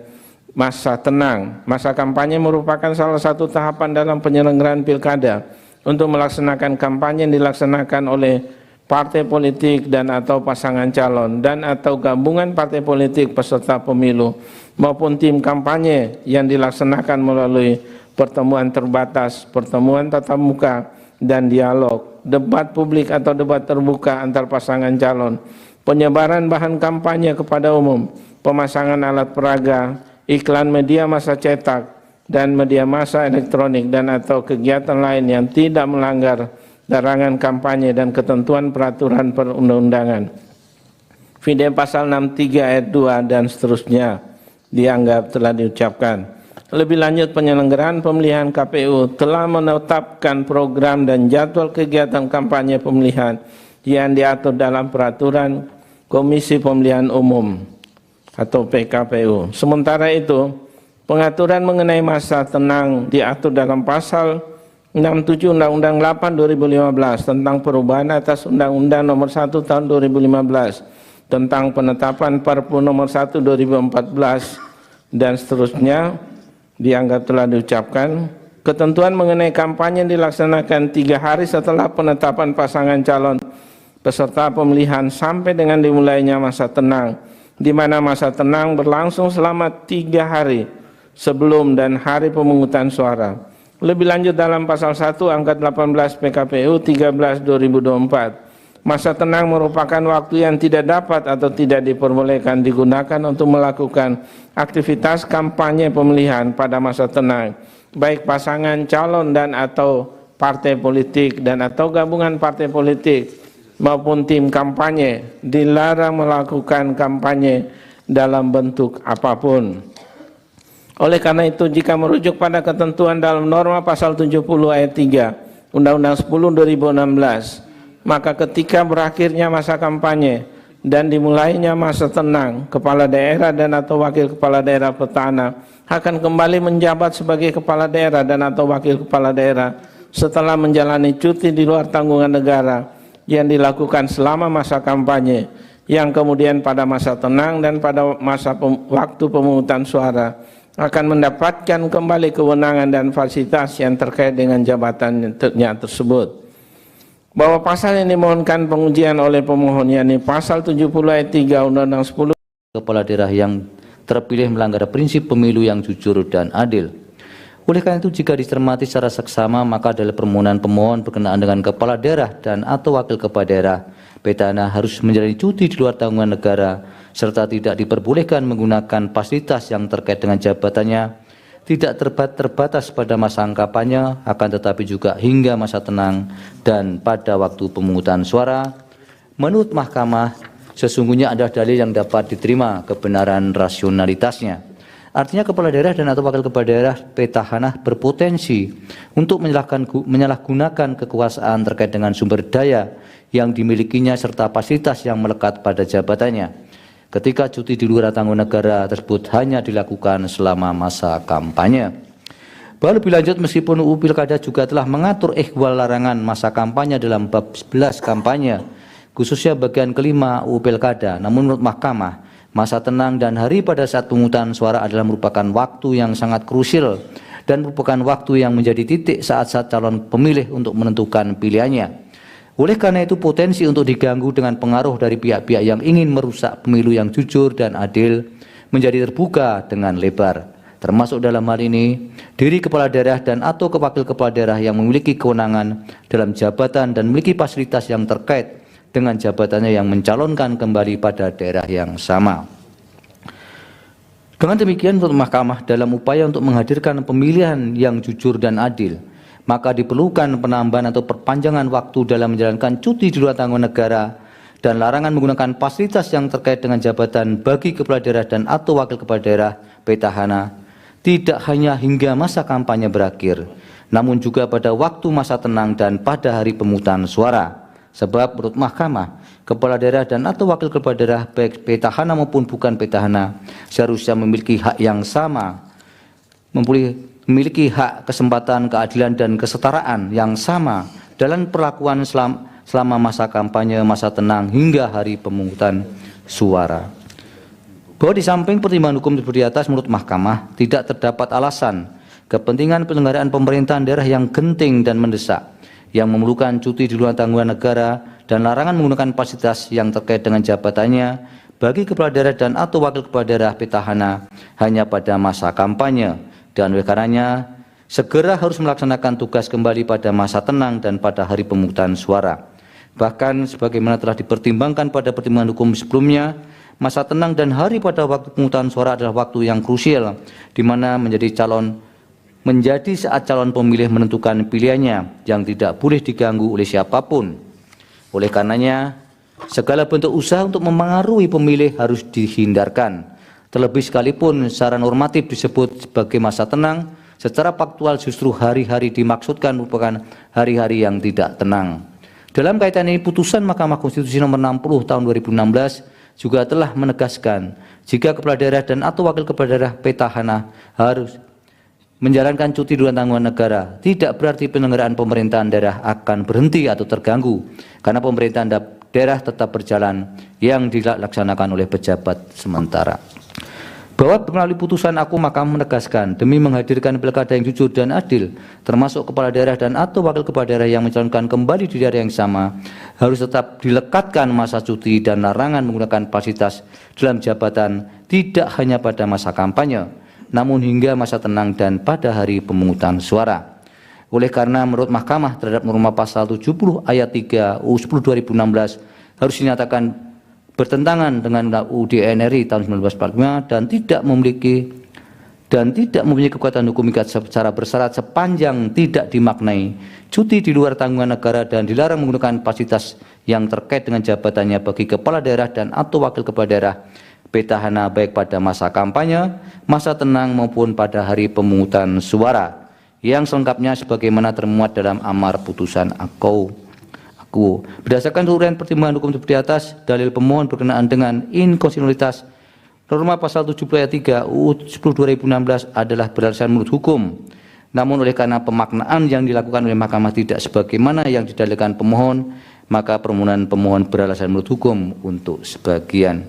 masa tenang. Masa kampanye merupakan salah satu tahapan dalam penyelenggaraan pilkada untuk melaksanakan kampanye yang dilaksanakan oleh partai politik dan atau pasangan calon dan atau gabungan partai politik peserta pemilu maupun tim kampanye yang dilaksanakan melalui pertemuan terbatas, pertemuan tatap muka, dan dialog, debat publik atau debat terbuka antar pasangan calon, penyebaran bahan kampanye kepada umum, pemasangan alat peraga, iklan media massa cetak dan media massa elektronik dan atau kegiatan lain yang tidak melanggar larangan kampanye dan ketentuan peraturan perundang-undangan. Video pasal 63 ayat 2 dan seterusnya dianggap telah diucapkan. Lebih lanjut, penyelenggaraan pemilihan KPU telah menetapkan program dan jadwal kegiatan kampanye pemilihan yang diatur dalam peraturan Komisi Pemilihan Umum atau PKPU. Sementara itu, pengaturan mengenai masa tenang diatur dalam pasal 67 Undang-Undang 8 2015 tentang perubahan atas Undang-Undang Nomor 1 Tahun 2015 tentang penetapan Perpu Nomor 1 2014 dan seterusnya dianggap telah diucapkan. Ketentuan mengenai kampanye dilaksanakan 3 hari setelah penetapan pasangan calon peserta pemilihan sampai dengan dimulainya masa tenang, di mana masa tenang berlangsung selama 3 hari sebelum dan hari pemungutan suara. Lebih lanjut dalam pasal 1 angka 18 PKPU 13/2024, masa tenang merupakan waktu yang tidak dapat atau tidak diperbolehkan digunakan untuk melakukan aktivitas kampanye pemilihan pada masa tenang, baik pasangan calon dan atau partai politik dan atau gabungan partai politik maupun tim kampanye dilarang melakukan kampanye dalam bentuk apapun. Oleh karena itu, jika merujuk pada ketentuan dalam norma pasal 70 ayat 3 Undang-Undang 10 2016 maka ketika berakhirnya masa kampanye dan dimulainya masa tenang, kepala daerah dan atau wakil kepala daerah petahana akan kembali menjabat sebagai kepala daerah dan atau wakil kepala daerah setelah menjalani cuti di luar tanggungan negara yang dilakukan selama masa kampanye, yang kemudian pada masa tenang dan pada masa waktu pemungutan suara akan mendapatkan kembali kewenangan dan fasilitas yang terkait dengan jabatannya tersebut. Bahwa pasal yang dimohonkan pengujian oleh pemohon, yakni pasal 70 ayat 3 Undang-Undang 10 kepala daerah yang terpilih melanggar prinsip pemilu yang jujur dan adil. Oleh karena itu, jika dicermati secara seksama, maka dalam permohonan pemohon berkenaan dengan kepala daerah dan atau wakil kepala daerah petahana harus menjalani cuti di luar tanggungan negara serta tidak diperbolehkan menggunakan fasilitas yang terkait dengan jabatannya, tidak terbatas pada masa kampanye, akan tetapi juga hingga masa tenang dan pada waktu pemungutan suara. Menurut Mahkamah, sesungguhnya ada dalil yang dapat diterima kebenaran rasionalitasnya. Artinya kepala daerah dan atau wakil kepala daerah petahana berpotensi untuk menyalahgunakan kekuasaan terkait dengan sumber daya yang dimilikinya serta fasilitas yang melekat pada jabatannya ketika cuti di luar tanggungan negara tersebut hanya dilakukan selama masa kampanye. Bahwa lebih lanjut, meskipun UU Pilkada juga telah mengatur ihwal larangan masa kampanye dalam bab 11 kampanye, khususnya bagian kelima UU Pilkada, namun menurut Mahkamah, masa tenang dan hari pada saat pemungutan suara adalah merupakan waktu yang sangat krusial dan merupakan waktu yang menjadi titik saat-saat calon pemilih untuk menentukan pilihannya. Oleh karena itu, potensi untuk diganggu dengan pengaruh dari pihak-pihak yang ingin merusak pemilu yang jujur dan adil menjadi terbuka dengan lebar. Termasuk dalam hal ini, diri kepala daerah dan atau wakil kepala daerah yang memiliki kewenangan dalam jabatan dan memiliki fasilitas yang terkait dengan jabatannya yang mencalonkan kembali pada daerah yang sama. Dengan demikian, menurut Mahkamah, dalam upaya untuk menghadirkan pemilihan yang jujur dan adil, maka diperlukan penambahan atau perpanjangan waktu dalam menjalankan cuti di luar tanggungan negara dan larangan menggunakan fasilitas yang terkait dengan jabatan bagi kepala daerah dan atau wakil kepala daerah petahana tidak hanya hingga masa kampanye berakhir, namun juga pada waktu masa tenang dan pada hari pemungutan suara. Sebab menurut Mahkamah, kepala daerah dan atau wakil kepala daerah baik petahana maupun bukan petahana seharusnya memiliki hak yang sama, memiliki hak kesempatan keadilan dan kesetaraan yang sama dalam perlakuan selama masa kampanye, masa tenang hingga hari pemungutan suara. Bahwa di samping pertimbangan hukum seperti atas, menurut Mahkamah tidak terdapat alasan kepentingan penyelenggaraan pemerintahan daerah yang genting dan mendesak yang memerlukan cuti di luar tanggungan negara dan larangan menggunakan fasilitas yang terkait dengan jabatannya bagi kepala daerah dan atau wakil kepala daerah petahana hanya pada masa kampanye. Dan oleh karenanya segera harus melaksanakan tugas kembali pada masa tenang dan pada hari pemungutan suara. Bahkan sebagaimana telah dipertimbangkan pada pertimbangan hukum sebelumnya, masa tenang dan hari pada waktu pemungutan suara adalah waktu yang krusial, di mana menjadi saat calon pemilih menentukan pilihannya yang tidak boleh diganggu oleh siapapun. Oleh karenanya, segala bentuk usaha untuk memengaruhi pemilih harus dihindarkan. Terlebih sekalipun secara normatif disebut sebagai masa tenang, secara faktual justru hari-hari dimaksudkan merupakan hari-hari yang tidak tenang. Dalam kaitan ini, putusan Mahkamah Konstitusi nomor 60 tahun 2016 juga telah menegaskan jika kepala daerah dan atau wakil kepala daerah petahana harus menjalankan cuti di luar tanggungan negara, tidak berarti penyelenggaraan pemerintahan daerah akan berhenti atau terganggu, karena pemerintahan daerah tetap berjalan yang dilaksanakan oleh pejabat sementara. Bahwa melalui putusan aku, Mahkamah menegaskan demi menghadirkan pilkada yang jujur dan adil, termasuk kepala daerah dan atau wakil kepala daerah yang mencalonkan kembali di daerah yang sama, harus tetap dilekatkan masa cuti dan larangan menggunakan fasilitas dalam jabatan tidak hanya pada masa kampanye, namun hingga masa tenang dan pada hari pemungutan suara. Oleh karena menurut Mahkamah terhadap norma pasal 70 ayat 3 UU 10 2016 harus dinyatakan bertentangan dengan UUD NRI tahun 1945 dan tidak mempunyai kekuatan hukum secara bersyarat sepanjang tidak dimaknai cuti di luar tanggungan negara dan dilarang menggunakan fasilitas yang terkait dengan jabatannya bagi kepala daerah dan atau wakil kepala daerah petahana baik pada masa kampanye, masa tenang maupun pada hari pemungutan suara, yang selengkapnya sebagaimana termuat dalam amar putusan aku akuo. Berdasarkan uraian pertimbangan hukum seperti atas, dalil pemohon berkenaan dengan inkonstitusionalitas norma pasal 70 ayat 3 UU 10/2016 adalah beralasan menurut hukum. Namun oleh karena pemaknaan yang dilakukan oleh Mahkamah tidak sebagaimana yang didalilkan pemohon, maka permohonan pemohon beralasan menurut hukum untuk sebagian.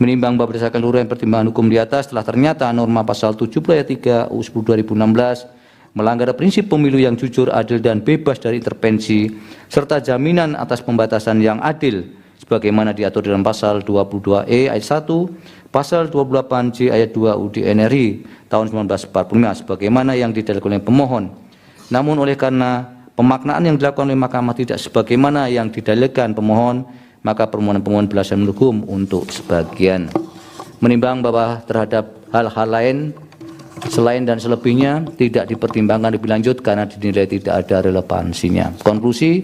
Menimbang bahwa berdasarkan uraian pertimbangan hukum di atas telah ternyata norma pasal 70 ayat 3 UU 10/2016 melanggar prinsip pemilu yang jujur, adil dan bebas dari intervensi serta jaminan atas pembatasan yang adil sebagaimana diatur dalam pasal 22E ayat 1, pasal 28C ayat 2 UUD NRI tahun 1945 sebagaimana yang didalilkan oleh pemohon. Namun oleh karena pemaknaan yang dilakukan oleh Mahkamah tidak sebagaimana yang didalilkan pemohon, maka permohonan pemohon beralasan menurut hukum untuk sebagian. Menimbang bahwa terhadap hal-hal lain selain dan selebihnya tidak dipertimbangkan lebih lanjut karena dinilai tidak ada relevansinya. Konklusi,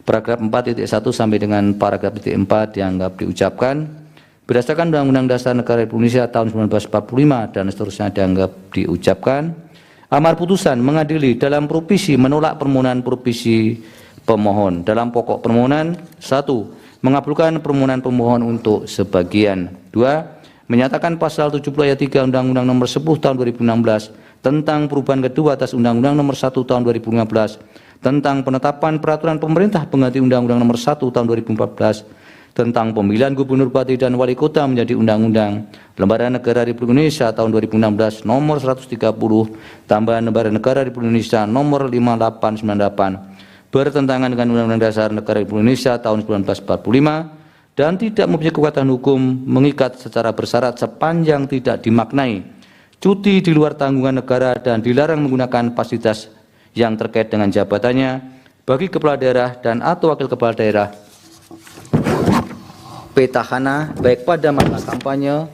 paragraf 4.1 sampai dengan paragraf 4 dianggap diucapkan berdasarkan Undang-Undang Dasar Negara Republik Indonesia tahun 1945 dan seterusnya dianggap diucapkan. Amar putusan mengadili dalam provisi menolak permohonan provisi pemohon. Dalam pokok permohonan, 1. Mengabulkan permohonan pemohon untuk sebagian. 2. Menyatakan pasal 70 ayat 3 Undang-Undang Nomor 10 Tahun 2016 tentang perubahan kedua atas Undang-Undang Nomor 1 Tahun 2015 tentang penetapan peraturan pemerintah pengganti Undang-Undang Nomor 1 Tahun 2014 tentang pemilihan gubernur, bupati dan wali kota menjadi Undang-Undang Lembaga Negara Republik Indonesia Tahun 2016 Nomor 130 tambahan Lembaga Negara Republik Indonesia Nomor 5898 bertentangan dengan Undang-Undang Dasar Negara Republik Indonesia Tahun 1945 dan tidak mempunyai kekuatan hukum mengikat secara bersyarat sepanjang tidak dimaknai cuti di luar tanggungan negara dan dilarang menggunakan fasilitas yang terkait dengan jabatannya bagi kepala daerah dan atau wakil kepala daerah petahana baik pada masa kampanye,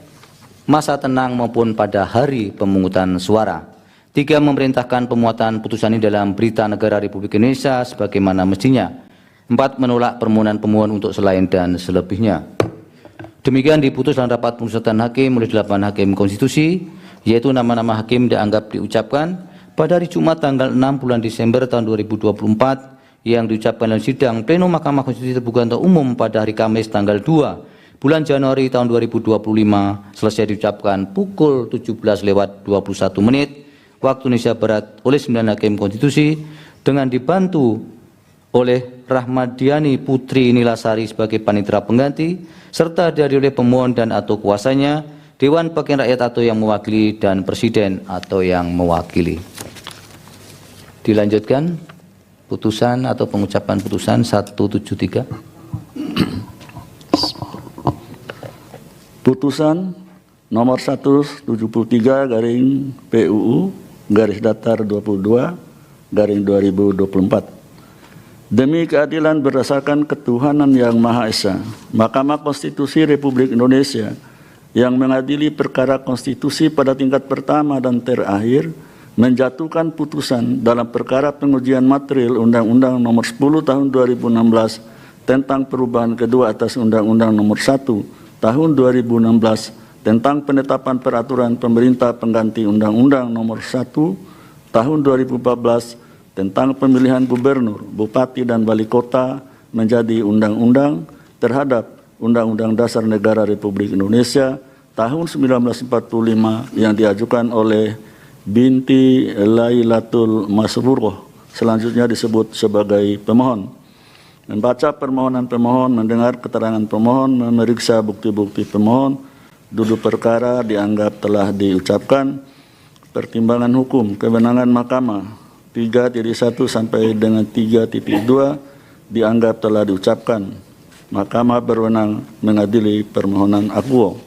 masa tenang maupun pada hari pemungutan suara. 3. Memerintahkan pemuatan putusan ini dalam Berita Negara Republik Indonesia sebagaimana mestinya. 4. Menolak permohonan pemohon untuk selain dan selebihnya. Demikian diputus dalam rapat pemusatan hakim oleh 8 hakim konstitusi, yaitu nama-nama hakim dianggap diucapkan pada hari Jumat tanggal 6 bulan Desember tahun 2024 yang diucapkan dalam sidang Pleno Mahkamah Konstitusi terbuka untuk umum pada hari Kamis tanggal 2 bulan Januari tahun 2025 selesai diucapkan pukul 17:21 waktu Indonesia Barat oleh 9 hakim konstitusi dengan dibantu oleh Rahmadiani Putri Nilasari sebagai panitera pengganti serta dihadiri oleh pemohon dan atau kuasanya, Dewan Perwakilan Rakyat atau yang mewakili dan Presiden atau yang mewakili. Dilanjutkan putusan atau pengucapan putusan 173. Putusan nomor 173 PUU garis datar 22 2024. Demi keadilan berdasarkan ketuhanan yang Maha Esa, Mahkamah Konstitusi Republik Indonesia yang mengadili perkara konstitusi pada tingkat pertama dan terakhir menjatuhkan putusan dalam perkara pengujian material Undang-Undang Nomor 10 Tahun 2016 tentang perubahan kedua atas Undang-Undang Nomor 1 Tahun 2016 tentang penetapan peraturan pemerintah pengganti Undang-Undang Nomor 1 Tahun 2014 tentang pemilihan gubernur, bupati dan wali kota menjadi undang-undang terhadap Undang-Undang Dasar Negara Republik Indonesia tahun 1945 yang diajukan oleh binti Lailatul Masruroh, selanjutnya disebut sebagai pemohon. Membaca permohonan pemohon, mendengar keterangan pemohon, memeriksa bukti-bukti pemohon, duduk perkara dianggap telah diucapkan. Pertimbangan hukum, kewenangan Mahkamah 3.1 sampai dengan 3.2 dianggap telah diucapkan. Mahkamah berwenang mengadili permohonan akuo.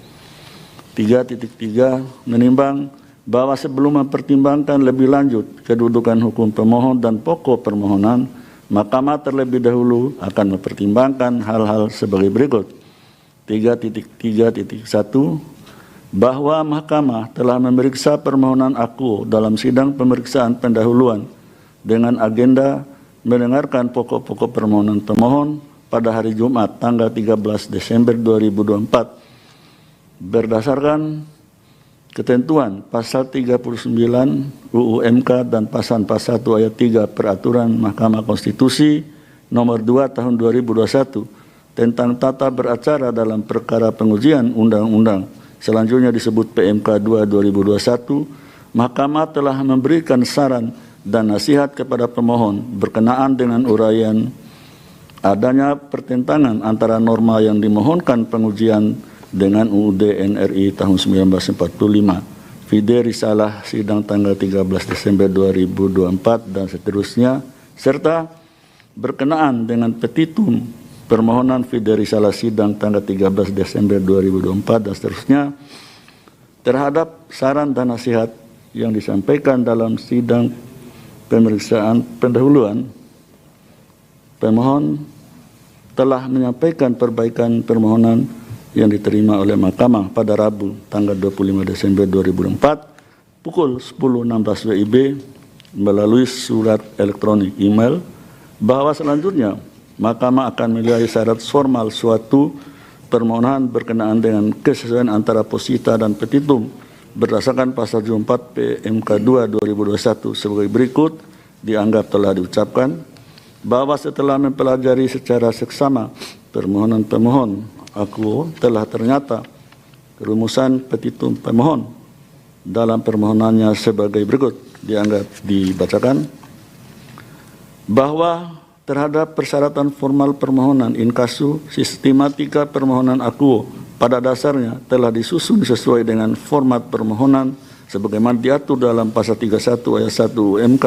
3.3 menimbang bahwa sebelum mempertimbangkan lebih lanjut kedudukan hukum pemohon dan pokok permohonan, Mahkamah terlebih dahulu akan mempertimbangkan hal-hal sebagai berikut. 3.3.1 bahwa Mahkamah telah memeriksa permohonan akuo dalam sidang pemeriksaan pendahuluan dengan agenda mendengarkan pokok-pokok permohonan pemohon pada hari Jumat tanggal 13 Desember 2024 berdasarkan ketentuan pasal 39 UU MK dan pasal 1 ayat 3 Peraturan Mahkamah Konstitusi Nomor 2 Tahun 2021 tentang tata beracara dalam perkara pengujian undang-undang, selanjutnya disebut PMK 2 2021, Mahkamah telah memberikan saran dan nasihat kepada pemohon berkenaan dengan uraian adanya pertentangan antara norma yang dimohonkan pengujian dengan UUD NRI tahun 1945, Fide Risalah sidang tanggal 13 Desember 2024 dan seterusnya, serta berkenaan dengan petitum permohonan Fide Risalah sidang tanggal 13 Desember 2024 dan seterusnya terhadap saran dan nasihat yang disampaikan dalam sidang pemeriksaan pendahuluan. Pemohon telah menyampaikan perbaikan permohonan yang diterima oleh Mahkamah pada Rabu tanggal 25 Desember 2004 pukul 10.16 WIB melalui surat elektronik email bahwa selanjutnya Mahkamah akan menilai syarat formal suatu permohonan berkenaan dengan kesesuaian antara posita dan petitum berdasarkan pasal 74 PMK 2 2021 sebagai berikut. Dianggap telah diucapkan bahwa setelah mempelajari secara seksama permohonan pemohon, aku telah ternyata rumusan petitum pemohon dalam permohonannya sebagai berikut. Dianggap dibacakan bahwa terhadap persyaratan formal permohonan inkasu, sistematika permohonan akuo pada dasarnya telah disusun sesuai dengan format permohonan sebagaimana diatur dalam pasal 31 ayat 1 UMK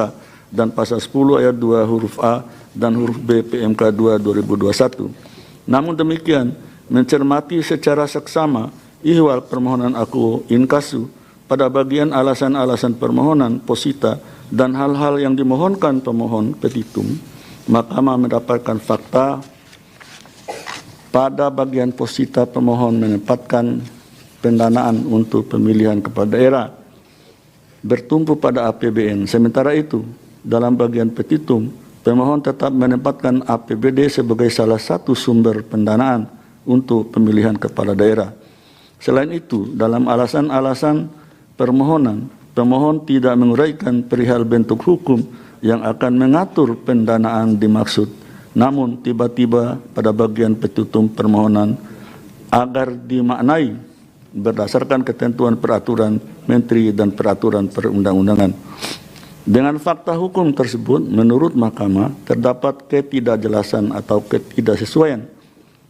dan pasal 10 ayat 2 huruf A dan huruf B PMK 2 2021. Namun demikian, mencermati secara seksama ihwal permohonan akuo inkasu pada bagian alasan-alasan permohonan posita dan hal-hal yang dimohonkan pemohon petitum, Mahkamah mendapatkan fakta pada bagian posita pemohon menempatkan pendanaan untuk pemilihan kepala daerah bertumpu pada APBN. Sementara itu, dalam bagian petitum, pemohon tetap menempatkan APBD sebagai salah satu sumber pendanaan untuk pemilihan kepala daerah. Selain itu, dalam alasan-alasan permohonan, pemohon tidak menguraikan perihal bentuk hukum yang akan mengatur pendanaan dimaksud, namun tiba-tiba pada bagian petitum permohonan agar dimaknai berdasarkan ketentuan peraturan menteri dan peraturan perundang-undangan. Dengan fakta hukum tersebut, menurut Mahkamah terdapat ketidakjelasan atau ketidaksesuaian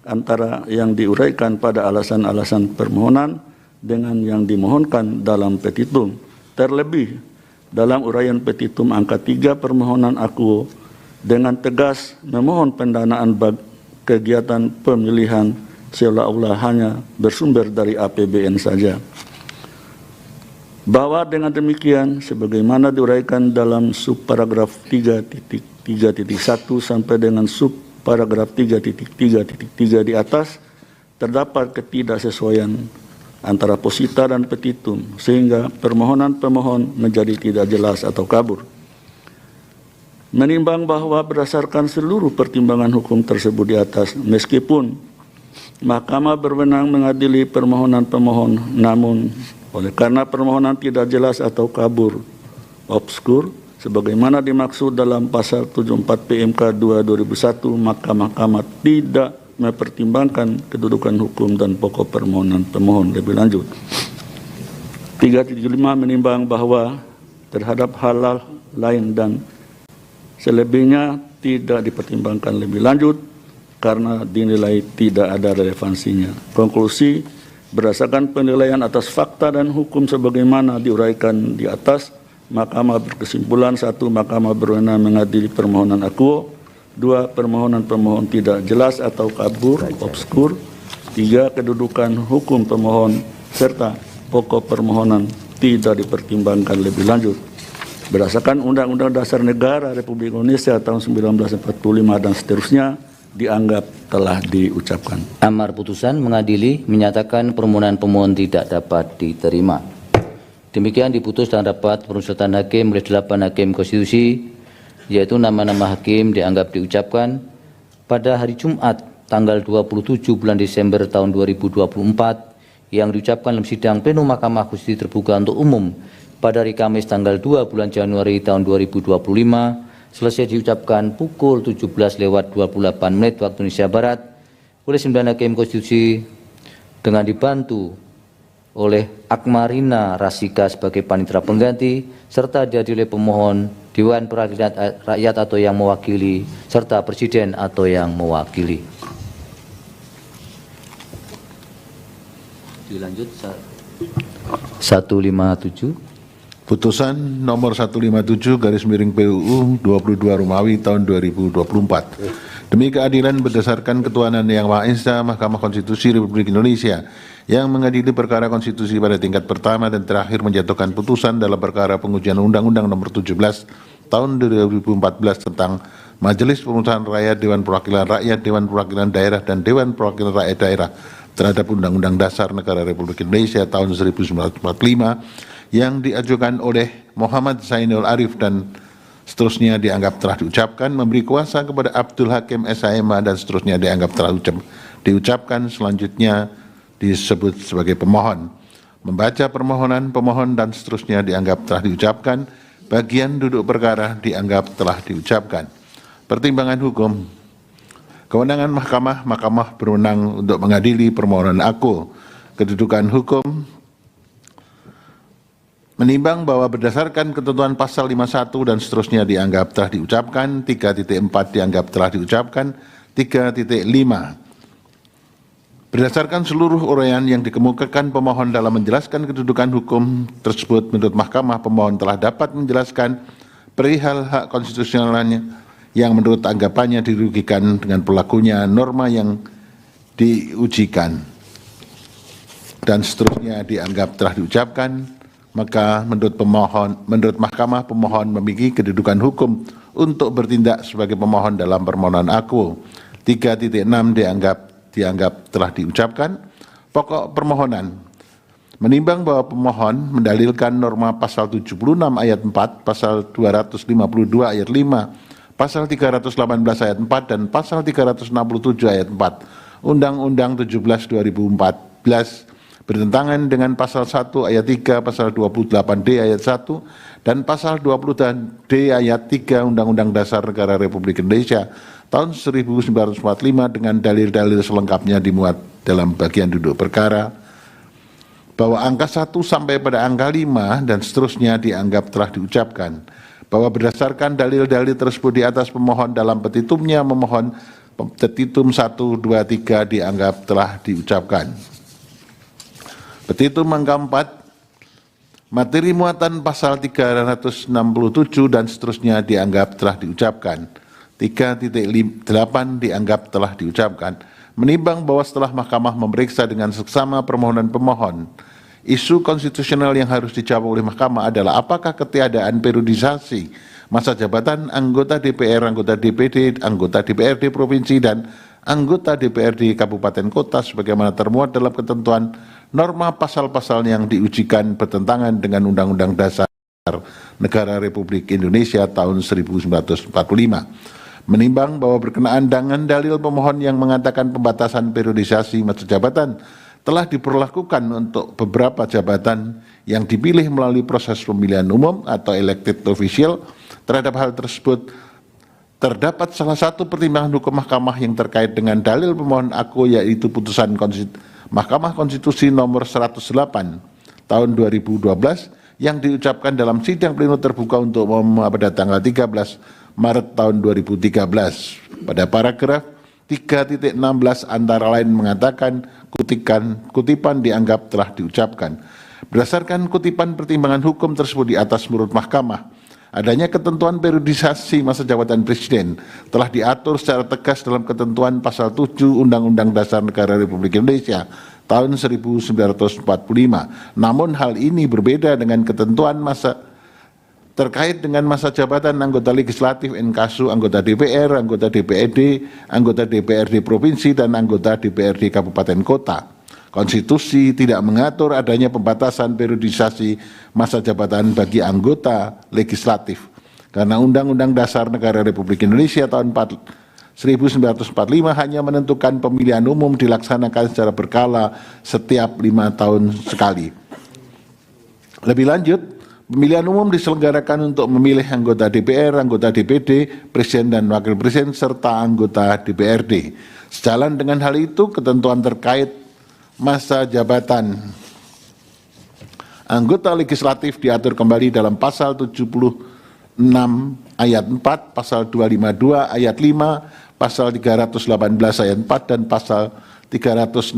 antara yang diuraikan pada alasan-alasan permohonan dengan yang dimohonkan dalam petitum. Terlebih, dalam uraian petitum angka 3 permohonan akuo dengan tegas memohon pendanaan kegiatan pemilihan seolah-olah hanya bersumber dari APBN saja. Bahwa dengan demikian, sebagaimana diuraikan dalam subparagraf 3.3.1 sampai dengan subparagraf 3.3.3 di atas, terdapat ketidaksesuaian antara posita dan petitum, sehingga permohonan pemohon menjadi tidak jelas atau kabur. Menimbang bahwa berdasarkan seluruh pertimbangan hukum tersebut di atas, meskipun Mahkamah berwenang mengadili permohonan pemohon, namun oleh karena permohonan tidak jelas atau kabur, obskur, sebagaimana dimaksud dalam pasal 74 PMK 2 2001, maka Mahkamah tidak mempertimbangkan kedudukan hukum dan pokok permohonan pemohon lebih lanjut. 3.5 menimbang bahwa terhadap hal lain dan selebihnya tidak dipertimbangkan lebih lanjut karena dinilai tidak ada relevansinya. Konklusi, berdasarkan penilaian atas fakta dan hukum sebagaimana diuraikan di atas, Mahkamah berkesimpulan: 1. Mahkamah berwenang mengadili permohonan akuo. 2. Permohonan pemohon tidak jelas atau kabur, obskur. 3. Kedudukan hukum pemohon serta pokok permohonan tidak dipertimbangkan lebih lanjut. Berdasarkan Undang-Undang Dasar Negara Republik Indonesia tahun 1945 dan seterusnya, dianggap telah diucapkan. Amar putusan mengadili menyatakan permohonan pemohon tidak dapat diterima. Demikian diputus dan dapat pemusatan hakim oleh 8 hakim konstitusi, yaitu nama-nama hakim dianggap diucapkan pada hari Jumat tanggal 27 bulan Desember tahun 2024 yang diucapkan dalam sidang pleno Mahkamah Konstitusi terbuka untuk umum pada hari Kamis tanggal 2 bulan Januari tahun 2025 selesai diucapkan pukul 17:28 waktu Indonesia Barat oleh 9 Hakim Konstitusi dengan dibantu oleh Akmarina Rasika sebagai panitera pengganti serta dihadiri oleh pemohon, Dewan Perwakilan Rakyat atau yang mewakili, serta Presiden atau yang mewakili. Dilanjut 157. Putusan nomor 157 garis miring PUU 22 Romawi tahun 2024. Demi keadilan berdasarkan ketuhanan yang Maha Esa, Mahkamah Konstitusi Republik Indonesia yang mengadili perkara konstitusi pada tingkat pertama dan terakhir menjatuhkan putusan dalam perkara pengujian Undang-Undang Nomor 17 Tahun 2014 tentang Majelis Pemusyawaratan Rakyat, Dewan Perwakilan Rakyat, Dewan Perwakilan Daerah, dan Dewan Perwakilan Rakyat Daerah terhadap Undang-Undang Dasar Negara Republik Indonesia tahun 1945 yang diajukan oleh Muhammad Zainul Arif dan seterusnya dianggap telah diucapkan, memberi kuasa kepada Abdul Hakim SHMA dan seterusnya dianggap telah diucapkan, selanjutnya disebut sebagai pemohon. Membaca permohonan pemohon dan seterusnya dianggap telah diucapkan, bagian duduk perkara dianggap telah diucapkan. Pertimbangan hukum. Kewenangan mahkamah berwenang untuk mengadili permohonan aku. Kedudukan hukum. Menimbang bahwa berdasarkan ketentuan pasal 51 dan seterusnya dianggap telah diucapkan, 3.4 dianggap telah diucapkan, 3.5 berdasarkan seluruh uraian yang dikemukakan pemohon dalam menjelaskan kedudukan hukum tersebut, menurut mahkamah pemohon telah dapat menjelaskan perihal hak konstitusionalnya yang menurut anggapannya dirugikan dengan berlakunya norma yang diujikan dan seterusnya dianggap telah diucapkan. Maka menurut mahkamah pemohon memiliki kedudukan hukum untuk bertindak sebagai pemohon dalam permohonan aku. 3.6 dianggap telah diucapkan. Pokok permohonan. Menimbang bahwa pemohon mendalilkan norma pasal 76 ayat 4, pasal 252 ayat 5, pasal 318 ayat 4 dan pasal 367 ayat 4 Undang-Undang 17 2014 bertentangan dengan pasal 1 ayat 3, pasal 28D ayat 1 dan pasal 20D ayat 3 Undang-Undang Dasar Negara Republik Indonesia tahun 1945 dengan dalil-dalil selengkapnya dimuat dalam bagian duduk perkara, bahwa angka 1 sampai pada angka 5 dan seterusnya dianggap telah diucapkan, bahwa berdasarkan dalil-dalil tersebut di atas pemohon dalam petitumnya memohon petitum 1, 2, 3 dianggap telah diucapkan. Petitum angka 4, materi muatan pasal 367 dan seterusnya dianggap telah diucapkan. 3.8 dianggap telah diucapkan. Menimbang bahwa setelah mahkamah memeriksa dengan seksama permohonan pemohon, isu konstitusional yang harus dijawab oleh mahkamah adalah apakah ketiadaan periodisasi masa jabatan anggota DPR, anggota DPD, anggota DPRD provinsi dan anggota DPRD kabupaten kota sebagaimana termuat dalam ketentuan norma pasal-pasal yang diujikan bertentangan dengan Undang-Undang Dasar Negara Republik Indonesia tahun 1945. Menimbang bahwa berkenaan dengan dalil pemohon yang mengatakan pembatasan periodisasi masa jabatan telah diberlakukan untuk beberapa jabatan yang dipilih melalui proses pemilihan umum atau elected official, terhadap hal tersebut terdapat salah satu pertimbangan hukum mahkamah yang terkait dengan dalil pemohon aku, yaitu putusan Mahkamah Konstitusi nomor 108 tahun 2012 yang diucapkan dalam sidang pleno terbuka untuk umum pada tanggal 13 Maret tahun 2013. Pada paragraf 3.16 antara lain mengatakan kutipan dianggap telah diucapkan. Berdasarkan kutipan pertimbangan hukum tersebut di atas menurut mahkamah, adanya ketentuan periodisasi masa jabatan presiden telah diatur secara tegas dalam ketentuan pasal 7 Undang-Undang Dasar Negara Republik Indonesia tahun 1945. Namun hal ini berbeda dengan ketentuan terkait dengan masa jabatan anggota legislatif inkasu, anggota DPR, anggota DPRD, anggota DPRD provinsi dan anggota DPRD kabupaten kota. Konstitusi tidak mengatur adanya pembatasan periodisasi masa jabatan bagi anggota legislatif karena Undang-Undang Dasar Negara Republik Indonesia tahun 1945 hanya menentukan pemilihan umum dilaksanakan secara berkala setiap 5 tahun sekali. Lebih lanjut, Pemilihan umum diselenggarakan untuk memilih anggota DPR, anggota DPD, presiden dan wakil presiden, serta anggota DPRD. Sejalan dengan hal itu, ketentuan terkait masa jabatan anggota legislatif diatur kembali dalam pasal 76 ayat 4, pasal 252 ayat 5, pasal 318 ayat 4, dan pasal 367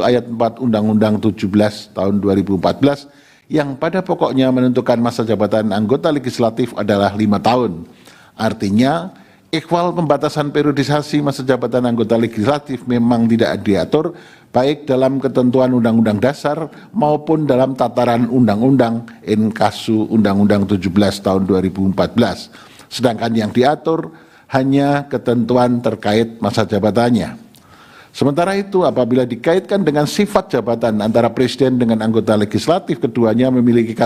ayat 4 Undang-Undang 17 tahun 2014 yang pada pokoknya menentukan masa jabatan anggota legislatif adalah 5 tahun. Artinya, ikhwal pembatasan periodisasi masa jabatan anggota legislatif memang tidak diatur baik dalam ketentuan Undang-Undang Dasar maupun dalam tataran Undang-Undang Inkasu Undang-Undang 17 tahun 2014. Sedangkan yang diatur hanya ketentuan terkait masa jabatannya. Sementara itu, apabila dikaitkan dengan sifat jabatan antara presiden dengan anggota legislatif, keduanya memiliki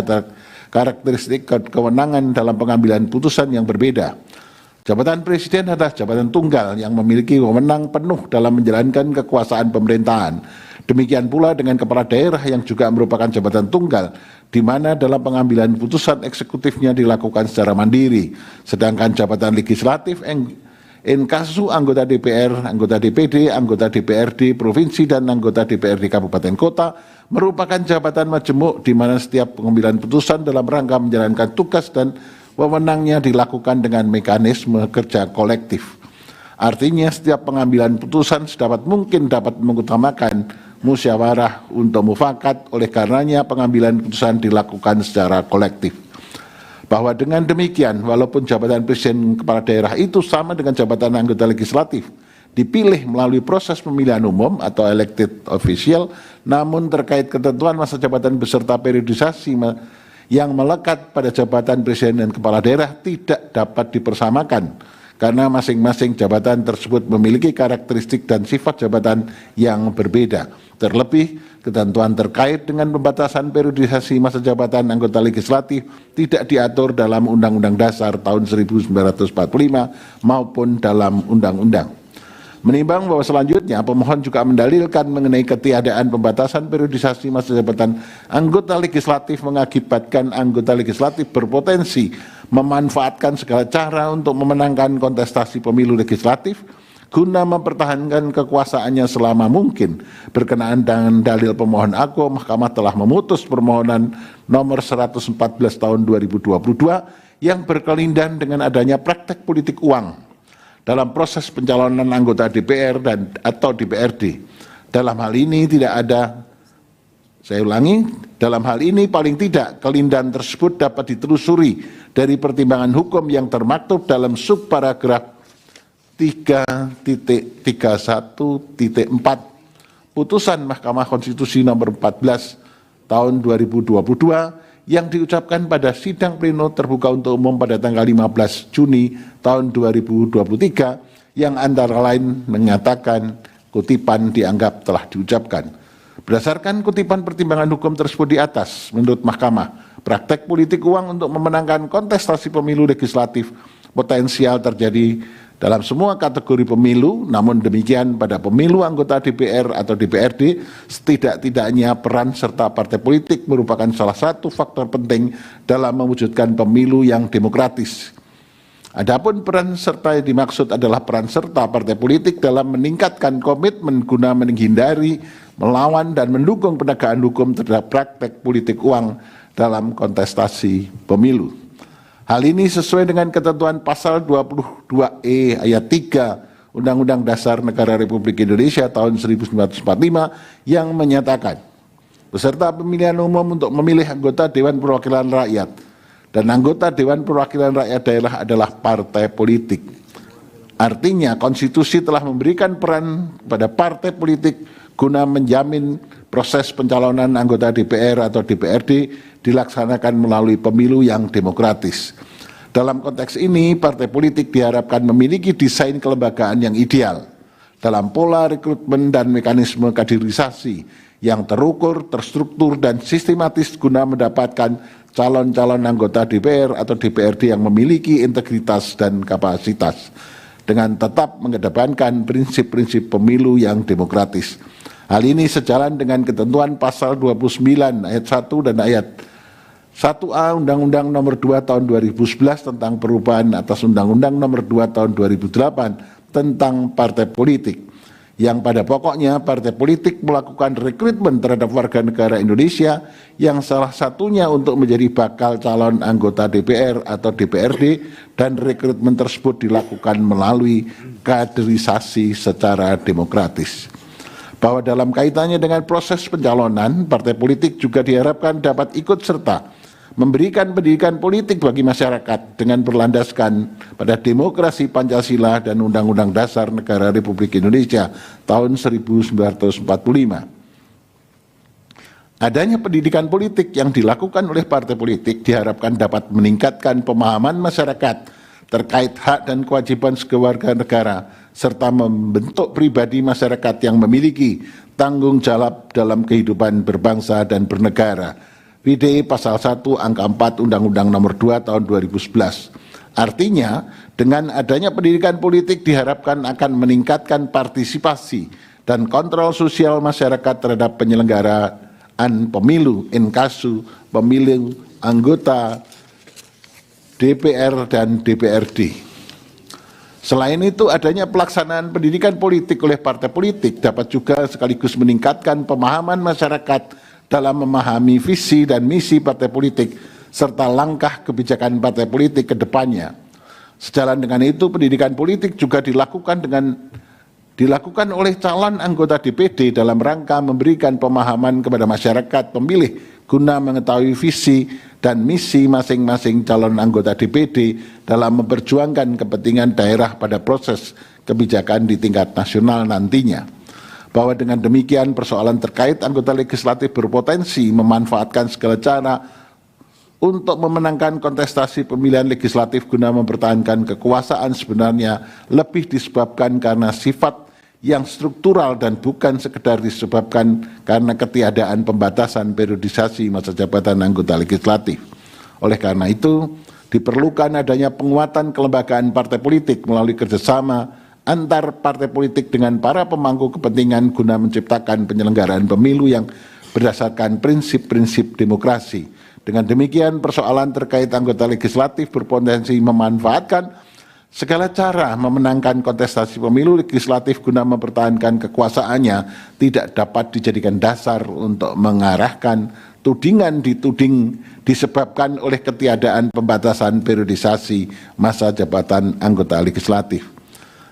karakteristik kewenangan dalam pengambilan putusan yang berbeda. Jabatan presiden adalah jabatan tunggal yang memiliki wewenang penuh dalam menjalankan kekuasaan pemerintahan. Demikian pula dengan kepala daerah yang juga merupakan jabatan tunggal, di mana dalam pengambilan putusan eksekutifnya dilakukan secara mandiri. Sedangkan jabatan legislatif inkasu anggota DPR, anggota DPD, anggota DPRD provinsi, dan anggota DPRD kabupaten kota merupakan jabatan majemuk di mana setiap pengambilan putusan dalam rangka menjalankan tugas dan wewenangnya dilakukan dengan mekanisme kerja kolektif. Artinya setiap pengambilan putusan sedapat mungkin dapat mengutamakan musyawarah untuk mufakat, oleh karenanya pengambilan putusan dilakukan secara kolektif. Bahwa dengan demikian, walaupun jabatan presiden kepala daerah itu sama dengan jabatan anggota legislatif, dipilih melalui proses pemilihan umum atau elected official, namun terkait ketentuan masa jabatan beserta periodisasi yang melekat pada jabatan presiden dan kepala daerah tidak dapat dipersamakan karena masing-masing jabatan tersebut memiliki karakteristik dan sifat jabatan yang berbeda. Terlebih, ketentuan terkait dengan pembatasan periodisasi masa jabatan anggota legislatif tidak diatur dalam Undang-Undang Dasar tahun 1945 maupun dalam undang-undang. Menimbang bahwa selanjutnya pemohon juga mendalilkan mengenai ketiadaan pembatasan periodisasi masa jabatan anggota legislatif mengakibatkan anggota legislatif berpotensi memanfaatkan segala cara untuk memenangkan kontestasi pemilu legislatif guna mempertahankan kekuasaannya selama mungkin. Berkenaan dengan dalil pemohon aku, Mahkamah telah memutus permohonan nomor 114 tahun 2022 yang berkelindan dengan adanya praktek politik uang dalam proses pencalonan anggota DPR dan atau DPRD. Dalam hal ini tidak ada, saya ulangi, dalam hal ini paling tidak kelindahan tersebut dapat ditelusuri dari pertimbangan hukum yang termaktub dalam subparagraf 3.31.4 putusan Mahkamah Konstitusi nomor 14 tahun 2022 yang diucapkan pada sidang pleno terbuka untuk umum pada tanggal 15 Juni tahun 2023 yang antara lain menyatakan kutipan dianggap telah diucapkan. Berdasarkan kutipan pertimbangan hukum tersebut di atas, menurut Mahkamah, praktek politik uang untuk memenangkan kontestasi pemilu legislatif potensial terjadi dalam semua kategori pemilu. Namun demikian, pada pemilu anggota DPR atau DPRD, setidak-tidaknya peran serta partai politik merupakan salah satu faktor penting dalam mewujudkan pemilu yang demokratis. Adapun peran serta yang dimaksud adalah peran serta partai politik dalam meningkatkan komitmen guna menghindari, melawan, dan mendukung penegakan hukum terhadap praktek politik uang dalam kontestasi pemilu. Hal ini sesuai dengan ketentuan pasal 22E ayat 3 Undang-Undang Dasar Negara Republik Indonesia tahun 1945 yang menyatakan peserta pemilihan umum untuk memilih anggota Dewan Perwakilan Rakyat dan anggota Dewan Perwakilan Rakyat Daerah adalah partai politik. Artinya konstitusi telah memberikan peran pada partai politik guna menjamin proses pencalonan anggota DPR atau DPRD dilaksanakan melalui pemilu yang demokratis. Dalam konteks ini, partai politik diharapkan memiliki desain kelembagaan yang ideal dalam pola rekrutmen dan mekanisme kaderisasi yang terukur, terstruktur, dan sistematis guna mendapatkan calon-calon anggota DPR atau DPRD yang memiliki integritas dan kapasitas dengan tetap mengedepankan prinsip-prinsip pemilu yang demokratis. Hal ini sejalan dengan ketentuan pasal 29 ayat 1 dan ayat 1A Undang-Undang Nomor 2 Tahun 2011 tentang perubahan atas Undang-Undang Nomor 2 Tahun 2008 tentang partai politik, yang pada pokoknya partai politik melakukan rekrutmen terhadap warga negara Indonesia yang salah satunya untuk menjadi bakal calon anggota DPR atau DPRD, dan rekrutmen tersebut dilakukan melalui kaderisasi secara demokratis. Bahwa dalam kaitannya dengan proses pencalonan, partai politik juga diharapkan dapat ikut serta memberikan pendidikan politik bagi masyarakat dengan berlandaskan pada demokrasi Pancasila dan Undang-Undang Dasar Negara Republik Indonesia tahun 1945. Adanya pendidikan politik yang dilakukan oleh partai politik diharapkan dapat meningkatkan pemahaman masyarakat terkait hak dan kewajiban sekeluarga negara, serta membentuk pribadi masyarakat yang memiliki tanggung jawab dalam kehidupan berbangsa dan bernegara. PDE Pasal 1 Angka 4 Undang-Undang Nomor 2 Tahun 2011. Artinya, dengan adanya pendidikan politik diharapkan akan meningkatkan partisipasi dan kontrol sosial masyarakat terhadap penyelenggaraan pemilu, inkasu, pemilu anggota DPR dan DPRD. Selain itu, adanya pelaksanaan pendidikan politik oleh partai politik dapat juga sekaligus meningkatkan pemahaman masyarakat dalam memahami visi dan misi partai politik serta langkah kebijakan partai politik ke depannya. Sejalan dengan itu, pendidikan politik juga dilakukan oleh calon anggota DPD dalam rangka memberikan pemahaman kepada masyarakat pemilih guna mengetahui visi dan misi masing-masing calon anggota DPD dalam memperjuangkan kepentingan daerah pada proses kebijakan di tingkat nasional nantinya. Bahwa dengan demikian persoalan terkait anggota legislatif berpotensi memanfaatkan segala cara untuk memenangkan kontestasi pemilihan legislatif guna mempertahankan kekuasaan sebenarnya lebih disebabkan karena sifat yang struktural dan bukan sekedar disebabkan karena ketiadaan pembatasan periodisasi masa jabatan anggota legislatif. Oleh karena itu, diperlukan adanya penguatan kelembagaan partai politik melalui kerjasama antar partai politik dengan para pemangku kepentingan guna menciptakan penyelenggaraan pemilu yang berdasarkan prinsip-prinsip demokrasi. Dengan demikian, persoalan terkait anggota legislatif berpotensi memanfaatkan segala cara memenangkan kontestasi pemilu legislatif guna mempertahankan kekuasaannya tidak dapat dijadikan dasar untuk mengarahkan tudingan dituding disebabkan oleh ketiadaan pembatasan periodisasi masa jabatan anggota legislatif.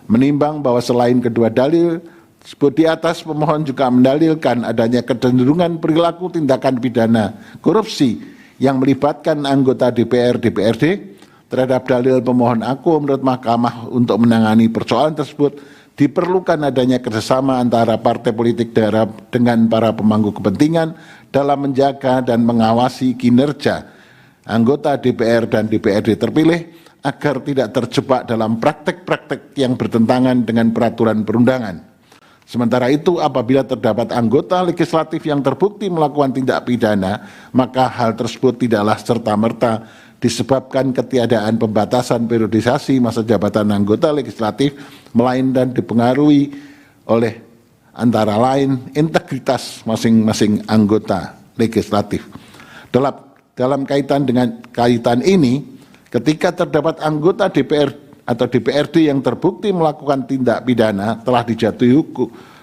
Menimbang bahwa selain kedua dalil sebut di atas, pemohon juga mendalilkan adanya kecenderungan perilaku tindakan pidana korupsi yang melibatkan anggota DPR DPRD. Terhadap dalil pemohon aku menurut Mahkamah untuk menangani persoalan tersebut diperlukan adanya kerjasama antara partai politik daerah dengan para pemangku kepentingan dalam menjaga dan mengawasi kinerja anggota DPR dan DPRD terpilih agar tidak terjebak dalam praktek-praktek yang bertentangan dengan peraturan perundangan. Sementara itu, apabila terdapat anggota legislatif yang terbukti melakukan tindak pidana, maka hal tersebut tidaklah serta-merta disebabkan ketiadaan pembatasan periodisasi masa jabatan anggota legislatif, melainkan dipengaruhi oleh antara lain integritas masing-masing anggota legislatif. Dalam kaitan ini, ketika terdapat anggota DPR atau DPRD yang terbukti melakukan tindak pidana telah dijatuhi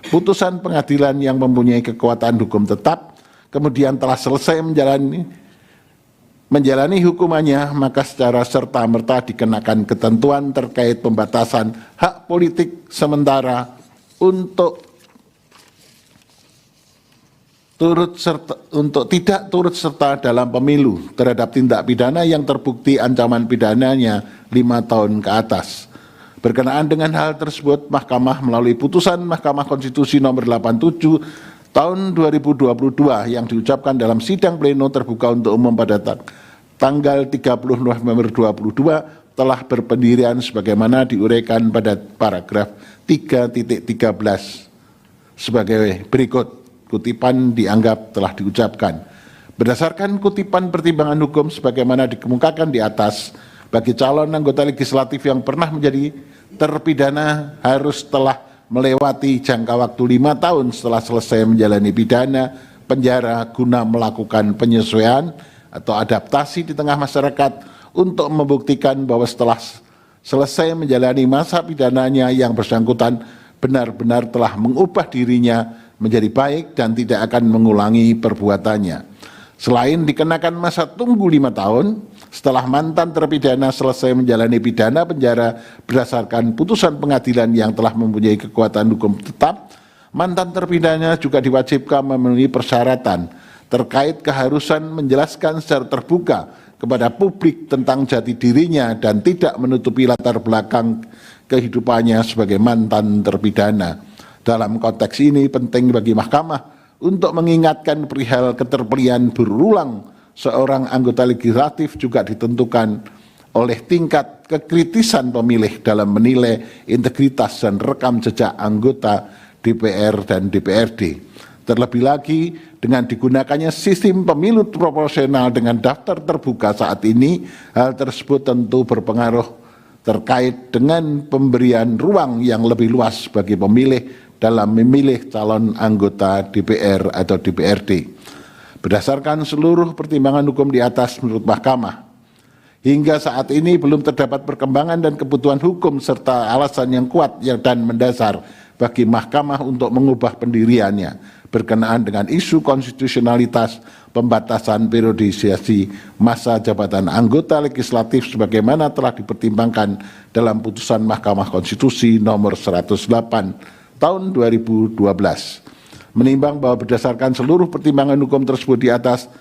putusan pengadilan yang mempunyai kekuatan hukum tetap, kemudian telah selesai menjalani hukumannya, maka secara serta-merta dikenakan ketentuan terkait pembatasan hak politik sementara untuk tidak turut serta dalam pemilu terhadap tindak pidana yang terbukti ancaman pidananya 5 tahun ke atas. Berkenaan dengan hal tersebut, Mahkamah melalui putusan Mahkamah Konstitusi nomor 87 tahun 2022 yang diucapkan dalam sidang pleno terbuka untuk umum pada tanggal 30 November 2022 telah berpendirian sebagaimana diuraikan pada paragraf 3.13 sebagai berikut. Kutipan dianggap telah diucapkan. Berdasarkan kutipan pertimbangan hukum sebagaimana dikemukakan di atas, bagi calon anggota legislatif yang pernah menjadi terpidana harus telah melewati jangka waktu 5 tahun setelah selesai menjalani pidana penjara guna melakukan penyesuaian atau adaptasi di tengah masyarakat untuk membuktikan bahwa setelah selesai menjalani masa pidananya yang bersangkutan benar-benar telah mengubah dirinya menjadi baik dan tidak akan mengulangi perbuatannya. Selain dikenakan masa tunggu 5 tahun, setelah mantan terpidana selesai menjalani pidana penjara berdasarkan putusan pengadilan yang telah mempunyai kekuatan hukum tetap, mantan terpidana juga diwajibkan memenuhi persyaratan terkait keharusan menjelaskan secara terbuka kepada publik tentang jati dirinya dan tidak menutupi latar belakang kehidupannya sebagai mantan terpidana. Dalam konteks ini penting bagi Mahkamah untuk mengingatkan perihal keterpilihan berulang seorang anggota legislatif juga ditentukan oleh tingkat kekritisan pemilih dalam menilai integritas dan rekam jejak anggota DPR dan DPRD. Terlebih lagi dengan digunakannya sistem pemilu proporsional dengan daftar terbuka saat ini, hal tersebut tentu berpengaruh terkait dengan pemberian ruang yang lebih luas bagi pemilih dalam memilih calon anggota DPR atau DPRD. Berdasarkan seluruh pertimbangan hukum di atas menurut Mahkamah, hingga saat ini belum terdapat perkembangan dan kebutuhan hukum serta alasan yang kuat dan mendasar bagi Mahkamah untuk mengubah pendiriannya berkenaan dengan isu konstitusionalitas pembatasan periodisasi masa jabatan anggota legislatif sebagaimana telah dipertimbangkan dalam putusan Mahkamah Konstitusi nomor 108 tahun 2012. Menimbang bahwa berdasarkan seluruh pertimbangan hukum tersebut di atas,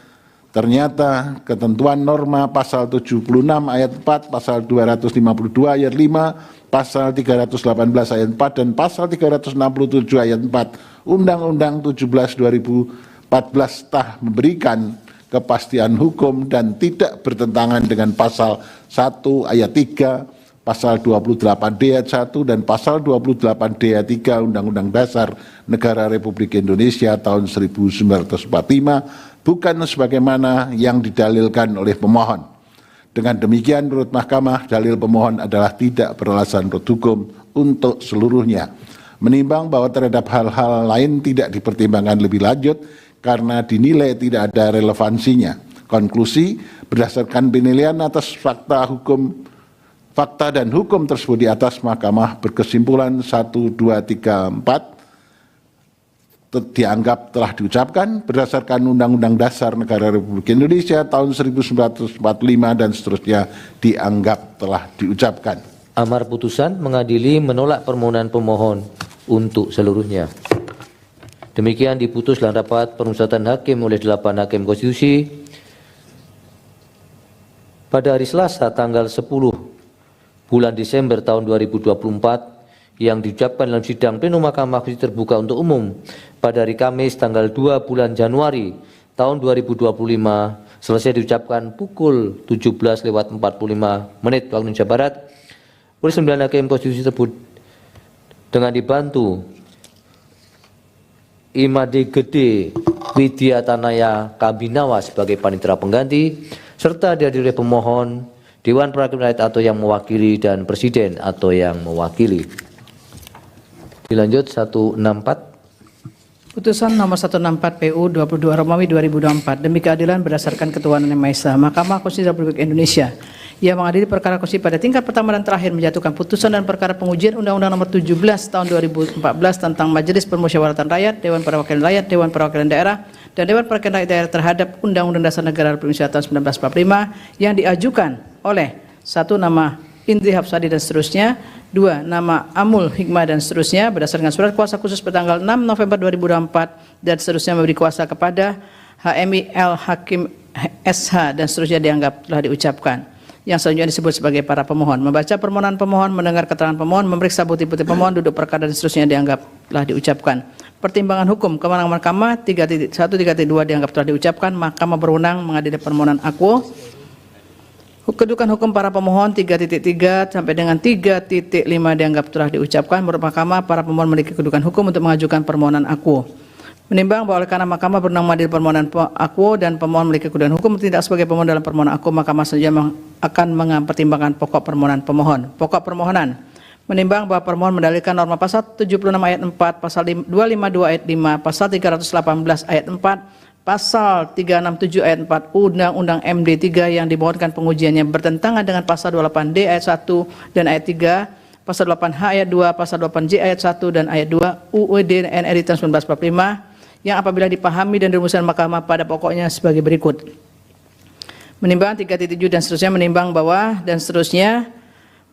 ternyata ketentuan norma pasal 76 ayat 4, pasal 252 ayat 5, pasal 318 ayat 4, dan pasal 367 ayat 4 Undang-Undang 17 2014 telah memberikan kepastian hukum dan tidak bertentangan dengan pasal 1 ayat 3, pasal 28D ayat 1 dan pasal 28D ayat 3 Undang-Undang Dasar Negara Republik Indonesia tahun 1945 bukan sebagaimana yang didalilkan oleh pemohon. Dengan demikian menurut Mahkamah, dalil pemohon adalah tidak beralasan menurut hukum untuk seluruhnya. Menimbang bahwa terhadap hal-hal lain tidak dipertimbangkan lebih lanjut karena dinilai tidak ada relevansinya. Konklusi, berdasarkan penilaian atas fakta dan hukum tersebut di atas, Mahkamah berkesimpulan 1, 2, 3, 4 dianggap telah diucapkan berdasarkan Undang-Undang Dasar Negara Republik Indonesia tahun 1945 dan seterusnya dianggap telah diucapkan. Amar putusan mengadili menolak permohonan pemohon untuk seluruhnya. Demikian diputus dalam rapat permusyawaratan hakim oleh 8 hakim konstitusi pada hari Selasa tanggal 10 bulan Desember tahun 2024 yang diucapkan dalam sidang pleno Mahkamah Konstitusi terbuka untuk umum pada hari Kamis tanggal 2 bulan Januari tahun 2025 selesai diucapkan pukul 17.45 waktu Indonesia Barat oleh 9 hakim konstitusi tersebut dengan dibantu Imade Gede Widya Tanaya Kabinawa sebagai panitera pengganti serta dihadiri oleh pemohon, Dewan Perwakilan Rakyat atau yang mewakili, dan Presiden atau yang mewakili. Dilanjut 164. Putusan nomor 164 PU 22 Romawi 2024 demi keadilan berdasarkan ketuhanan yang Maha Esa, Mahkamah Konstitusi Republik Indonesia yang mengadili perkara konstitusi pada tingkat pertama dan terakhir menjatuhkan putusan dan perkara pengujian Undang-Undang Nomor 17 Tahun 2014 tentang Majelis Permusyawaratan Rakyat, Dewan Perwakilan Rakyat, Dewan Perwakilan Daerah, dan Dewan Perwakilan Rakyat Daerah terhadap Undang-Undang Dasar Negara Republik Indonesia tahun 1945 yang diajukan oleh 1 nama Indri Hapsadi dan seterusnya, 2 nama Amul Hikmah dan seterusnya berdasarkan surat kuasa khusus bertanggal 6 November 2024 dan seterusnya memberi kuasa kepada HMI L Hakim SH dan seterusnya dianggap telah diucapkan. Yang selanjutnya disebut sebagai para pemohon, membaca permohonan pemohon, mendengar keterangan pemohon, memeriksa bukti-bukti pemohon, duduk perkara dan seterusnya dianggap telah diucapkan. Pertimbangan hukum, kewenangan Mahkamah 3.1, 3.2 dianggap telah diucapkan. Mahkamah berwenang mengadili permohonan akuo. Kedudukan hukum para pemohon 3.3 sampai dengan 3.5 dianggap telah diucapkan. Menurut Mahkamah, para pemohon memiliki kedudukan hukum untuk mengajukan permohonan akuo. Menimbang bahwa oleh karena Mahkamah berwenang mengadili permohonan akuo dan pemohon memiliki kedudukan hukum tidak sebagai pemohon dalam permohonan akuo, Mahkamah selanjutnya akan mempertimbangkan pokok permohonan pemohon. Pokok permohonan menimbang bahwa permohon mendalilkan norma pasal 76 ayat 4, pasal 252 ayat 5, pasal 318 ayat 4, pasal 367 ayat 4 Undang-Undang MD 3 yang dimohonkan pengujiannya bertentangan dengan pasal 28D ayat 1 dan ayat 3, pasal 8H ayat 2, pasal 8J ayat 1 dan ayat 2 UUD NRI tahun 1945 yang apabila dipahami dan dirumuskan mahkamah pada pokoknya sebagai berikut. Menimbang 3.7 dan seterusnya, menimbang bahwa dan seterusnya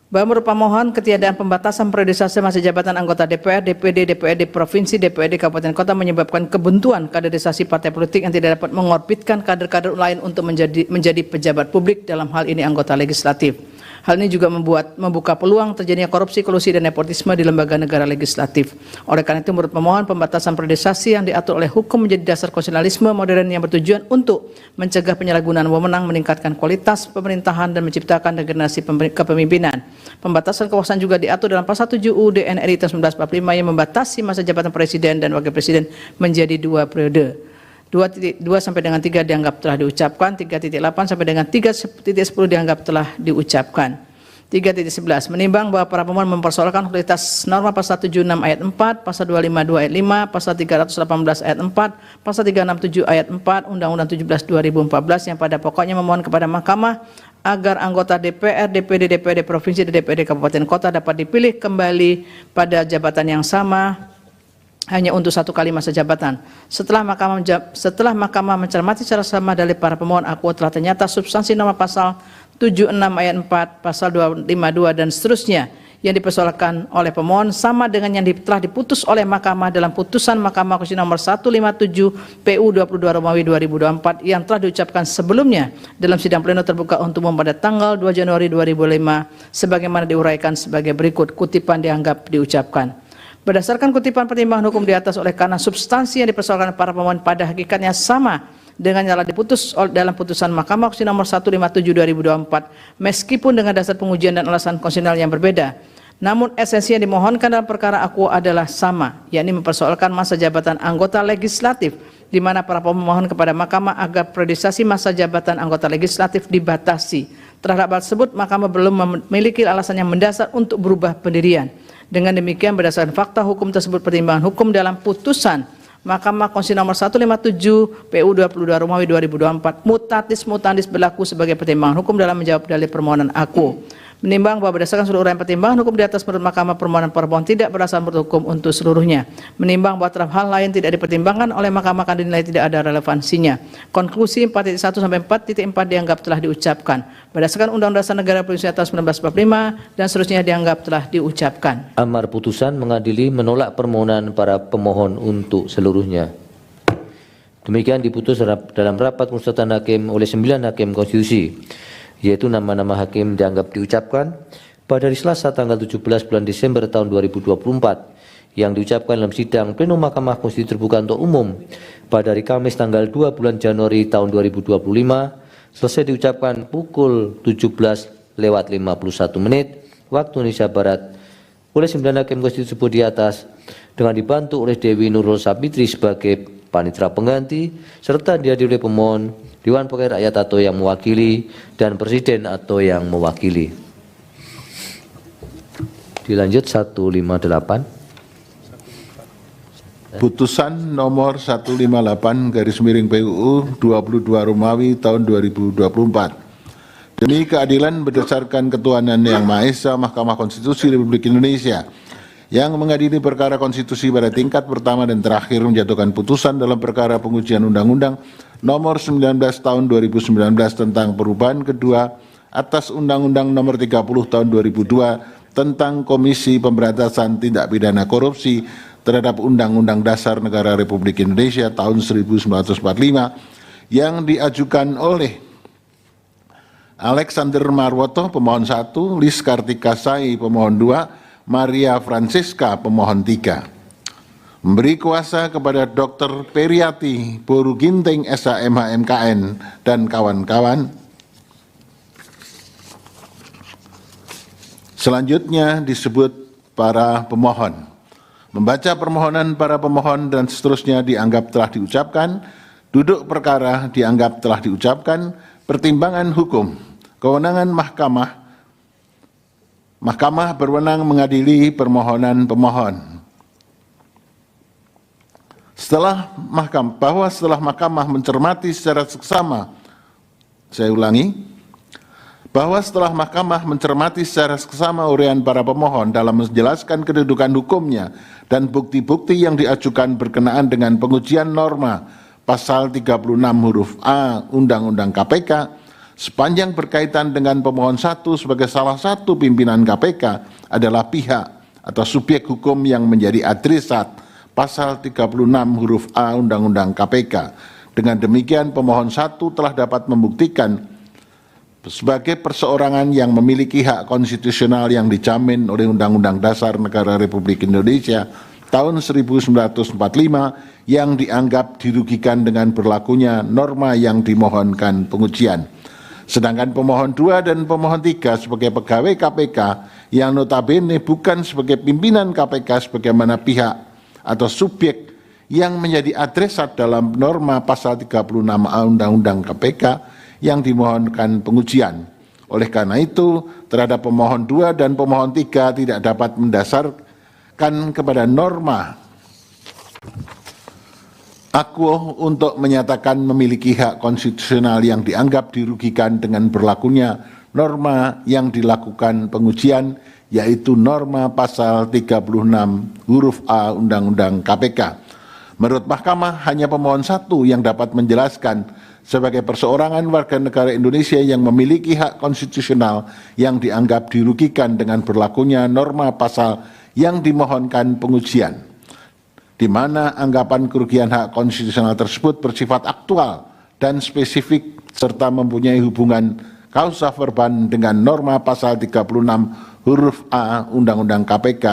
bahwa menurut pemohon ketiadaan pembatasan periodisasi masa jabatan anggota DPR, DPD, DPRD Provinsi, DPRD Kabupaten Kota menyebabkan kebuntuan kaderisasi partai politik yang tidak dapat mengorbitkan kader-kader lain untuk menjadi pejabat publik, dalam hal ini anggota legislatif. Hal ini juga membuka peluang terjadinya korupsi, kolusi, dan nepotisme di lembaga negara legislatif. Oleh karena itu, menurut pemohon, pembatasan periodisasi yang diatur oleh hukum menjadi dasar konstitusionalisme modern yang bertujuan untuk mencegah penyalahgunaan wewenang, meningkatkan kualitas pemerintahan, dan menciptakan regenerasi kepemimpinan. Pembatasan kekuasaan juga diatur dalam pasal 7 UUD NRI tahun 1945 yang membatasi masa jabatan presiden dan wakil presiden menjadi 2 periode. 2.2 sampai dengan 3 dianggap telah diucapkan, 3.8 sampai dengan 3.10 dianggap telah diucapkan. 3.11 menimbang bahwa para pemohon mempersoalkan kualitas norma pasal 76 ayat 4, pasal 252 ayat 5, pasal 318 ayat 4, pasal 367 ayat 4, Undang-Undang 17 2014 yang pada pokoknya memohon kepada mahkamah agar anggota DPR, DPD, DPRD Provinsi, dan DPRD Kabupaten Kota dapat dipilih kembali pada jabatan yang sama hanya untuk 1 kali masa jabatan. Setelah mahkamah mencermati secara sama dalil para pemohon, aku telah ternyata substansi norma pasal 76 ayat 4, pasal 252 dan seterusnya yang dipersoalkan oleh pemohon sama dengan yang telah diputus oleh mahkamah dalam putusan Mahkamah Konstitusi nomor 157 PU 22 Romawi 2024 yang telah diucapkan sebelumnya dalam sidang pleno terbuka untuk umum pada tanggal 2 Januari 2005 sebagaimana diuraikan sebagai berikut. Kutipan dianggap diucapkan. Berdasarkan kutipan pertimbangan hukum di atas, oleh karena substansi yang dipersoalkan para pemohon pada hakikatnya sama dengan yang telah diputus dalam putusan Mahkamah Konstitusi nomor 157 2024 meskipun dengan dasar pengujian dan alasan konstitusional yang berbeda. Namun esensi yang dimohonkan dalam perkara aku adalah sama, yakni mempersoalkan masa jabatan anggota legislatif, di mana para pemohon kepada mahkamah agar periodisasi masa jabatan anggota legislatif dibatasi. Terhadap hal tersebut, mahkamah belum memiliki alasan yang mendasar untuk berubah pendirian. Dengan demikian, berdasarkan fakta hukum tersebut, pertimbangan hukum dalam putusan Mahkamah Konstitusi nomor 157 PU 22 Romawi 2024 mutatis mutandis berlaku sebagai pertimbangan hukum dalam menjawab dalil permohonan aku. Menimbang bahwa berdasarkan seluruh uraian pertimbangan hukum di atas, menurut mahkamah permohonan pemohon tidak berdasar menurut hukum untuk seluruhnya. Menimbang bahwa terhadap hal lain tidak dipertimbangkan oleh mahkamah akan dinilai tidak ada relevansinya. Konklusi 4.1 sampai 4.4 dianggap telah diucapkan. Berdasarkan Undang-Undang Dasar Negara Republik Indonesia tahun 1945 dan seterusnya dianggap telah diucapkan. Amar putusan mengadili menolak permohonan para pemohon untuk seluruhnya. Demikian diputus dalam rapat konsultan hakim oleh 9 hakim konstitusi, yaitu nama-nama hakim dianggap diucapkan pada hari Selasa tanggal 17 bulan Desember tahun 2024 yang diucapkan dalam sidang pleno Mahkamah Konstitusi terbuka untuk umum pada hari Kamis tanggal 2 bulan Januari tahun 2025 selesai diucapkan pukul 17:51 waktu Indonesia Barat oleh 9 hakim konstitusi tersebut di atas dengan dibantu oleh Dewi Nurul Sapitri sebagai panitera pengganti serta dihadiri oleh pemohon, Dewan Perwakilan Rakyat atau yang mewakili, dan Presiden atau yang mewakili. Dilanjut 158. Putusan nomor 158 garis miring PUU 22 Romawi tahun 2024. Demi keadilan berdasarkan ketuhanan yang Maha Esa, Mahkamah Konstitusi Republik Indonesia yang mengadili perkara konstitusi pada tingkat pertama dan terakhir menjatuhkan putusan dalam perkara pengujian Undang-Undang nomor 19 tahun 2019 tentang perubahan kedua atas Undang-Undang nomor 30 tahun 2002 tentang Komisi Pemberantasan Tindak Pidana Korupsi terhadap Undang-Undang Dasar Negara Republik Indonesia tahun 1945 yang diajukan oleh Alexander Marwoto pemohon 1, Lis Kartika Sai pemohon 2, Maria Francisca pemohon 3. Memberi kuasa kepada Dr. Periati Boru Ginting SHMH MKN dan kawan-kawan. Selanjutnya disebut para pemohon. Membaca permohonan para pemohon dan seterusnya dianggap telah diucapkan. Duduk perkara dianggap telah diucapkan. Pertimbangan hukum. Kewenangan mahkamah. Mahkamah berwenang mengadili permohonan pemohon. setelah Mahkamah mencermati secara seksama, saya ulangi, bahwa setelah Mahkamah mencermati secara seksama uraian para pemohon dalam menjelaskan kedudukan hukumnya dan bukti-bukti yang diajukan berkenaan dengan pengujian norma pasal 36 huruf A Undang-Undang KPK, sepanjang berkaitan dengan pemohon 1 sebagai salah satu pimpinan KPK adalah pihak atau subjek hukum yang menjadi adresat pasal 36 huruf A Undang-Undang KPK. Dengan demikian pemohon 1 telah dapat membuktikan sebagai perseorangan yang memiliki hak konstitusional yang dijamin oleh Undang-Undang Dasar Negara Republik Indonesia tahun 1945 yang dianggap dirugikan dengan berlakunya norma yang dimohonkan pengujian. Sedangkan pemohon 2 dan pemohon 3 sebagai pegawai KPK yang notabene bukan sebagai pimpinan KPK sebagaimana pihak atau subjek yang menjadi adresat dalam norma pasal 36A Undang-Undang KPK yang dimohonkan pengujian. Oleh karena itu, terhadap pemohon 2 dan pemohon 3 tidak dapat mendasarkan kepada norma akuo untuk menyatakan memiliki hak konstitusional yang dianggap dirugikan dengan berlakunya norma yang dilakukan pengujian, yaitu norma pasal 36 huruf A Undang-Undang KPK. Menurut Mahkamah, hanya pemohon 1 yang dapat menjelaskan sebagai perseorangan warga negara Indonesia yang memiliki hak konstitusional yang dianggap dirugikan dengan berlakunya norma pasal yang dimohonkan pengujian, di mana anggapan kerugian hak konstitusional tersebut bersifat aktual dan spesifik serta mempunyai hubungan kausa verban dengan norma pasal 36 huruf A Undang-Undang KPK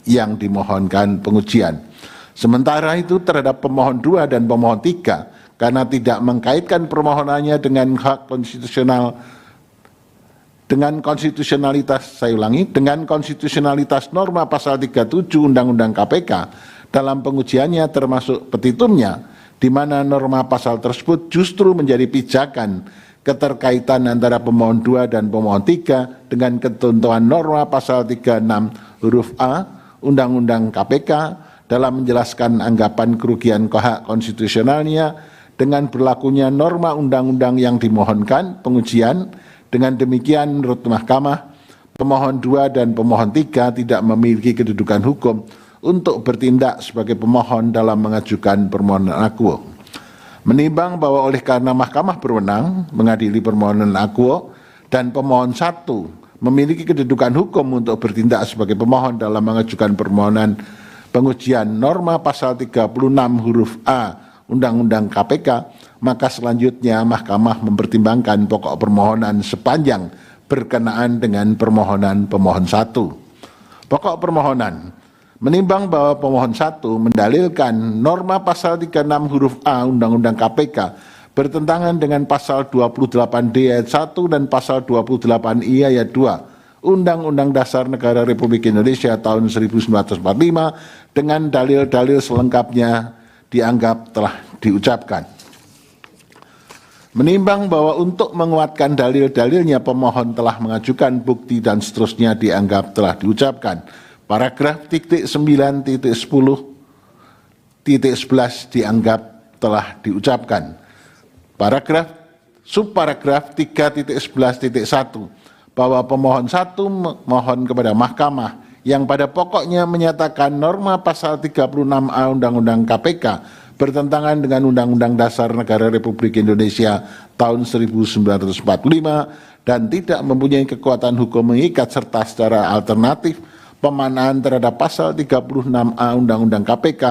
yang dimohonkan pengujian. Sementara itu terhadap pemohon 2 dan pemohon 3 karena tidak mengkaitkan permohonannya dengan hak konstitusional dengan konstitusionalitas norma pasal 37 Undang-Undang KPK dalam pengujiannya termasuk petitumnya, di mana norma pasal tersebut justru menjadi pijakan keterkaitan antara pemohon 2 dan pemohon 3 dengan ketentuan norma pasal 36 huruf A Undang-Undang KPK dalam menjelaskan anggapan kerugian hak konstitusionalnya dengan berlakunya norma undang-undang yang dimohonkan pengujian. Dengan demikian menurut Mahkamah, pemohon 2 dan pemohon 3 tidak memiliki kedudukan hukum untuk bertindak sebagai pemohon dalam mengajukan permohonan akuo. Menimbang bahwa oleh karena Mahkamah berwenang mengadili permohonan akuo dan pemohon 1 memiliki kedudukan hukum untuk bertindak sebagai pemohon dalam mengajukan permohonan pengujian norma pasal 36 huruf A Undang-Undang KPK, maka selanjutnya Mahkamah mempertimbangkan pokok permohonan sepanjang berkenaan dengan permohonan pemohon 1. Pokok permohonan menimbang bahwa pemohon 1 mendalilkan norma pasal 36 huruf A Undang-Undang KPK bertentangan dengan pasal 28D ayat 1 dan pasal 28I ayat 2 Undang-Undang Dasar Negara Republik Indonesia tahun 1945 dengan dalil-dalil selengkapnya dianggap telah diucapkan. Menimbang bahwa untuk menguatkan dalil-dalilnya pemohon telah mengajukan bukti dan seterusnya dianggap telah diucapkan. Paragraf 9.10.11 dianggap telah diucapkan. Subparagraf 3.11.1 bahwa pemohon 1 mohon kepada Mahkamah yang pada pokoknya menyatakan norma pasal 36A Undang-Undang KPK bertentangan dengan Undang-Undang Dasar Negara Republik Indonesia tahun 1945 dan tidak mempunyai kekuatan hukum mengikat serta secara alternatif pemanaan terhadap pasal 36A Undang-Undang KPK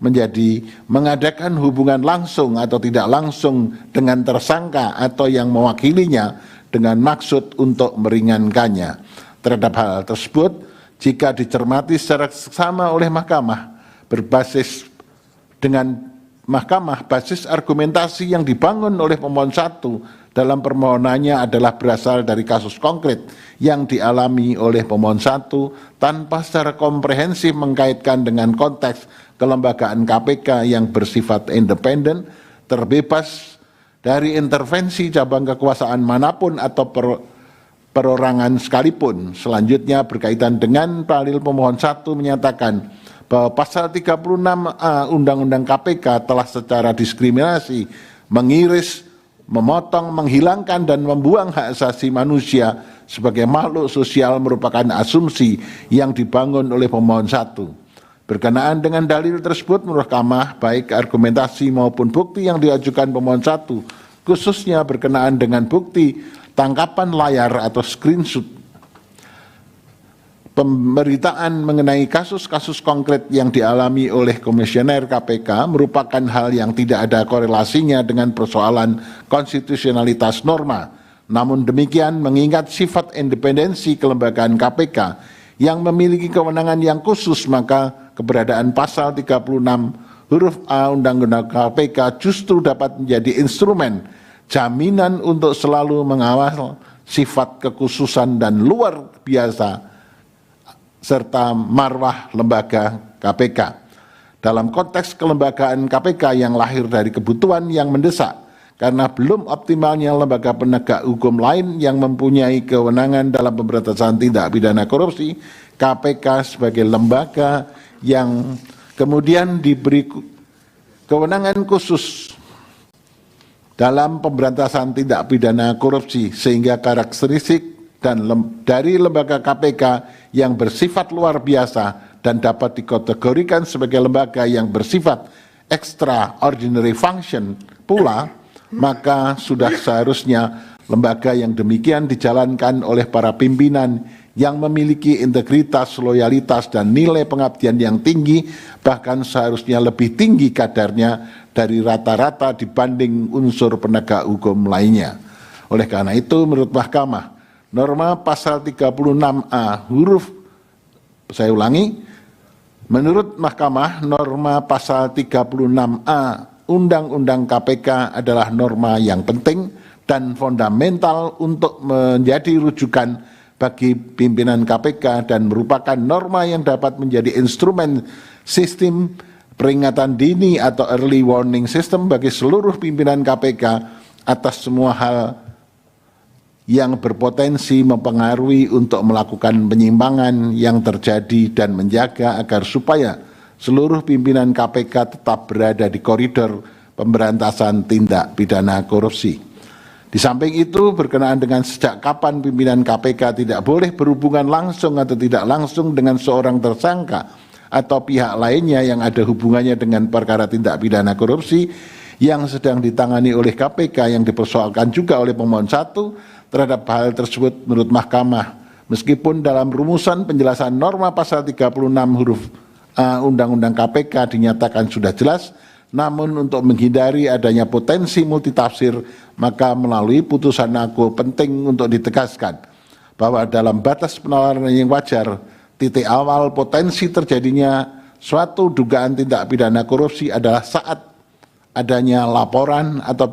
menjadi mengadakan hubungan langsung atau tidak langsung dengan tersangka atau yang mewakilinya dengan maksud untuk meringankannya. Terhadap hal tersebut, jika dicermati secara seksama oleh Mahkamah berbasis dengan Mahkamah, basis argumentasi yang dibangun oleh pemohon 1 dalam permohonannya adalah berasal dari kasus konkret yang dialami oleh pemohon 1 tanpa secara komprehensif mengkaitkan dengan konteks kelembagaan KPK yang bersifat independen, terbebas dari intervensi cabang kekuasaan manapun atau perorangan sekalipun. Selanjutnya berkaitan dengan dalil pemohon 1 menyatakan bahwa pasal 36A Undang-Undang KPK telah secara diskriminasi mengiris, memotong, menghilangkan dan membuang hak asasi manusia sebagai makhluk sosial merupakan asumsi yang dibangun oleh pemohon 1. Berkenaan dengan dalil tersebut menurut Mahkamah, baik argumentasi maupun bukti yang diajukan pemohon 1, khususnya berkenaan dengan bukti tangkapan layar atau screenshot pemberitaan mengenai kasus-kasus konkret yang dialami oleh Komisioner KPK merupakan hal yang tidak ada korelasinya dengan persoalan konstitusionalitas norma. Namun demikian, mengingat sifat independensi kelembagaan KPK yang memiliki kewenangan yang khusus, maka keberadaan pasal 36 huruf A Undang-Undang KPK justru dapat menjadi instrumen jaminan untuk selalu mengawal sifat kekhususan dan luar biasa serta marwah lembaga KPK. Dalam konteks kelembagaan KPK yang lahir dari kebutuhan yang mendesak karena belum optimalnya lembaga penegak hukum lain yang mempunyai kewenangan dalam pemberantasan tindak pidana korupsi, KPK sebagai lembaga yang kemudian diberi kewenangan khusus dalam pemberantasan tindak pidana korupsi, sehingga karakteristik dari lembaga KPK yang bersifat luar biasa dan dapat dikategorikan sebagai lembaga yang bersifat extraordinary function pula, maka sudah seharusnya lembaga yang demikian dijalankan oleh para pimpinan yang memiliki integritas, loyalitas, dan nilai pengabdian yang tinggi, bahkan seharusnya lebih tinggi kadarnya dari rata-rata dibanding unsur penegak hukum lainnya. Oleh karena itu, menurut Mahkamah, norma pasal 36A saya ulangi, menurut Mahkamah, norma pasal 36A Undang-Undang KPK adalah norma yang penting dan fundamental untuk menjadi rujukan bagi pimpinan KPK dan merupakan norma yang dapat menjadi instrumen sistem peringatan dini atau early warning system bagi seluruh pimpinan KPK atas semua hal yang berpotensi mempengaruhi untuk melakukan penyimpangan yang terjadi dan menjaga agar supaya seluruh pimpinan KPK tetap berada di koridor pemberantasan tindak pidana korupsi. Di samping itu, berkenaan dengan sejak kapan pimpinan KPK tidak boleh berhubungan langsung atau tidak langsung dengan seorang tersangka atau pihak lainnya yang ada hubungannya dengan perkara tindak pidana korupsi yang sedang ditangani oleh KPK yang dipersoalkan juga oleh pemohon 1, terhadap hal tersebut menurut Mahkamah, meskipun dalam rumusan penjelasan norma pasal 36 huruf A Undang-Undang KPK dinyatakan sudah jelas, namun untuk menghindari adanya potensi multitafsir, maka melalui putusan aku penting untuk ditegaskan bahwa dalam batas penalaran yang wajar, titik awal potensi terjadinya suatu dugaan tindak pidana korupsi adalah saat adanya laporan atau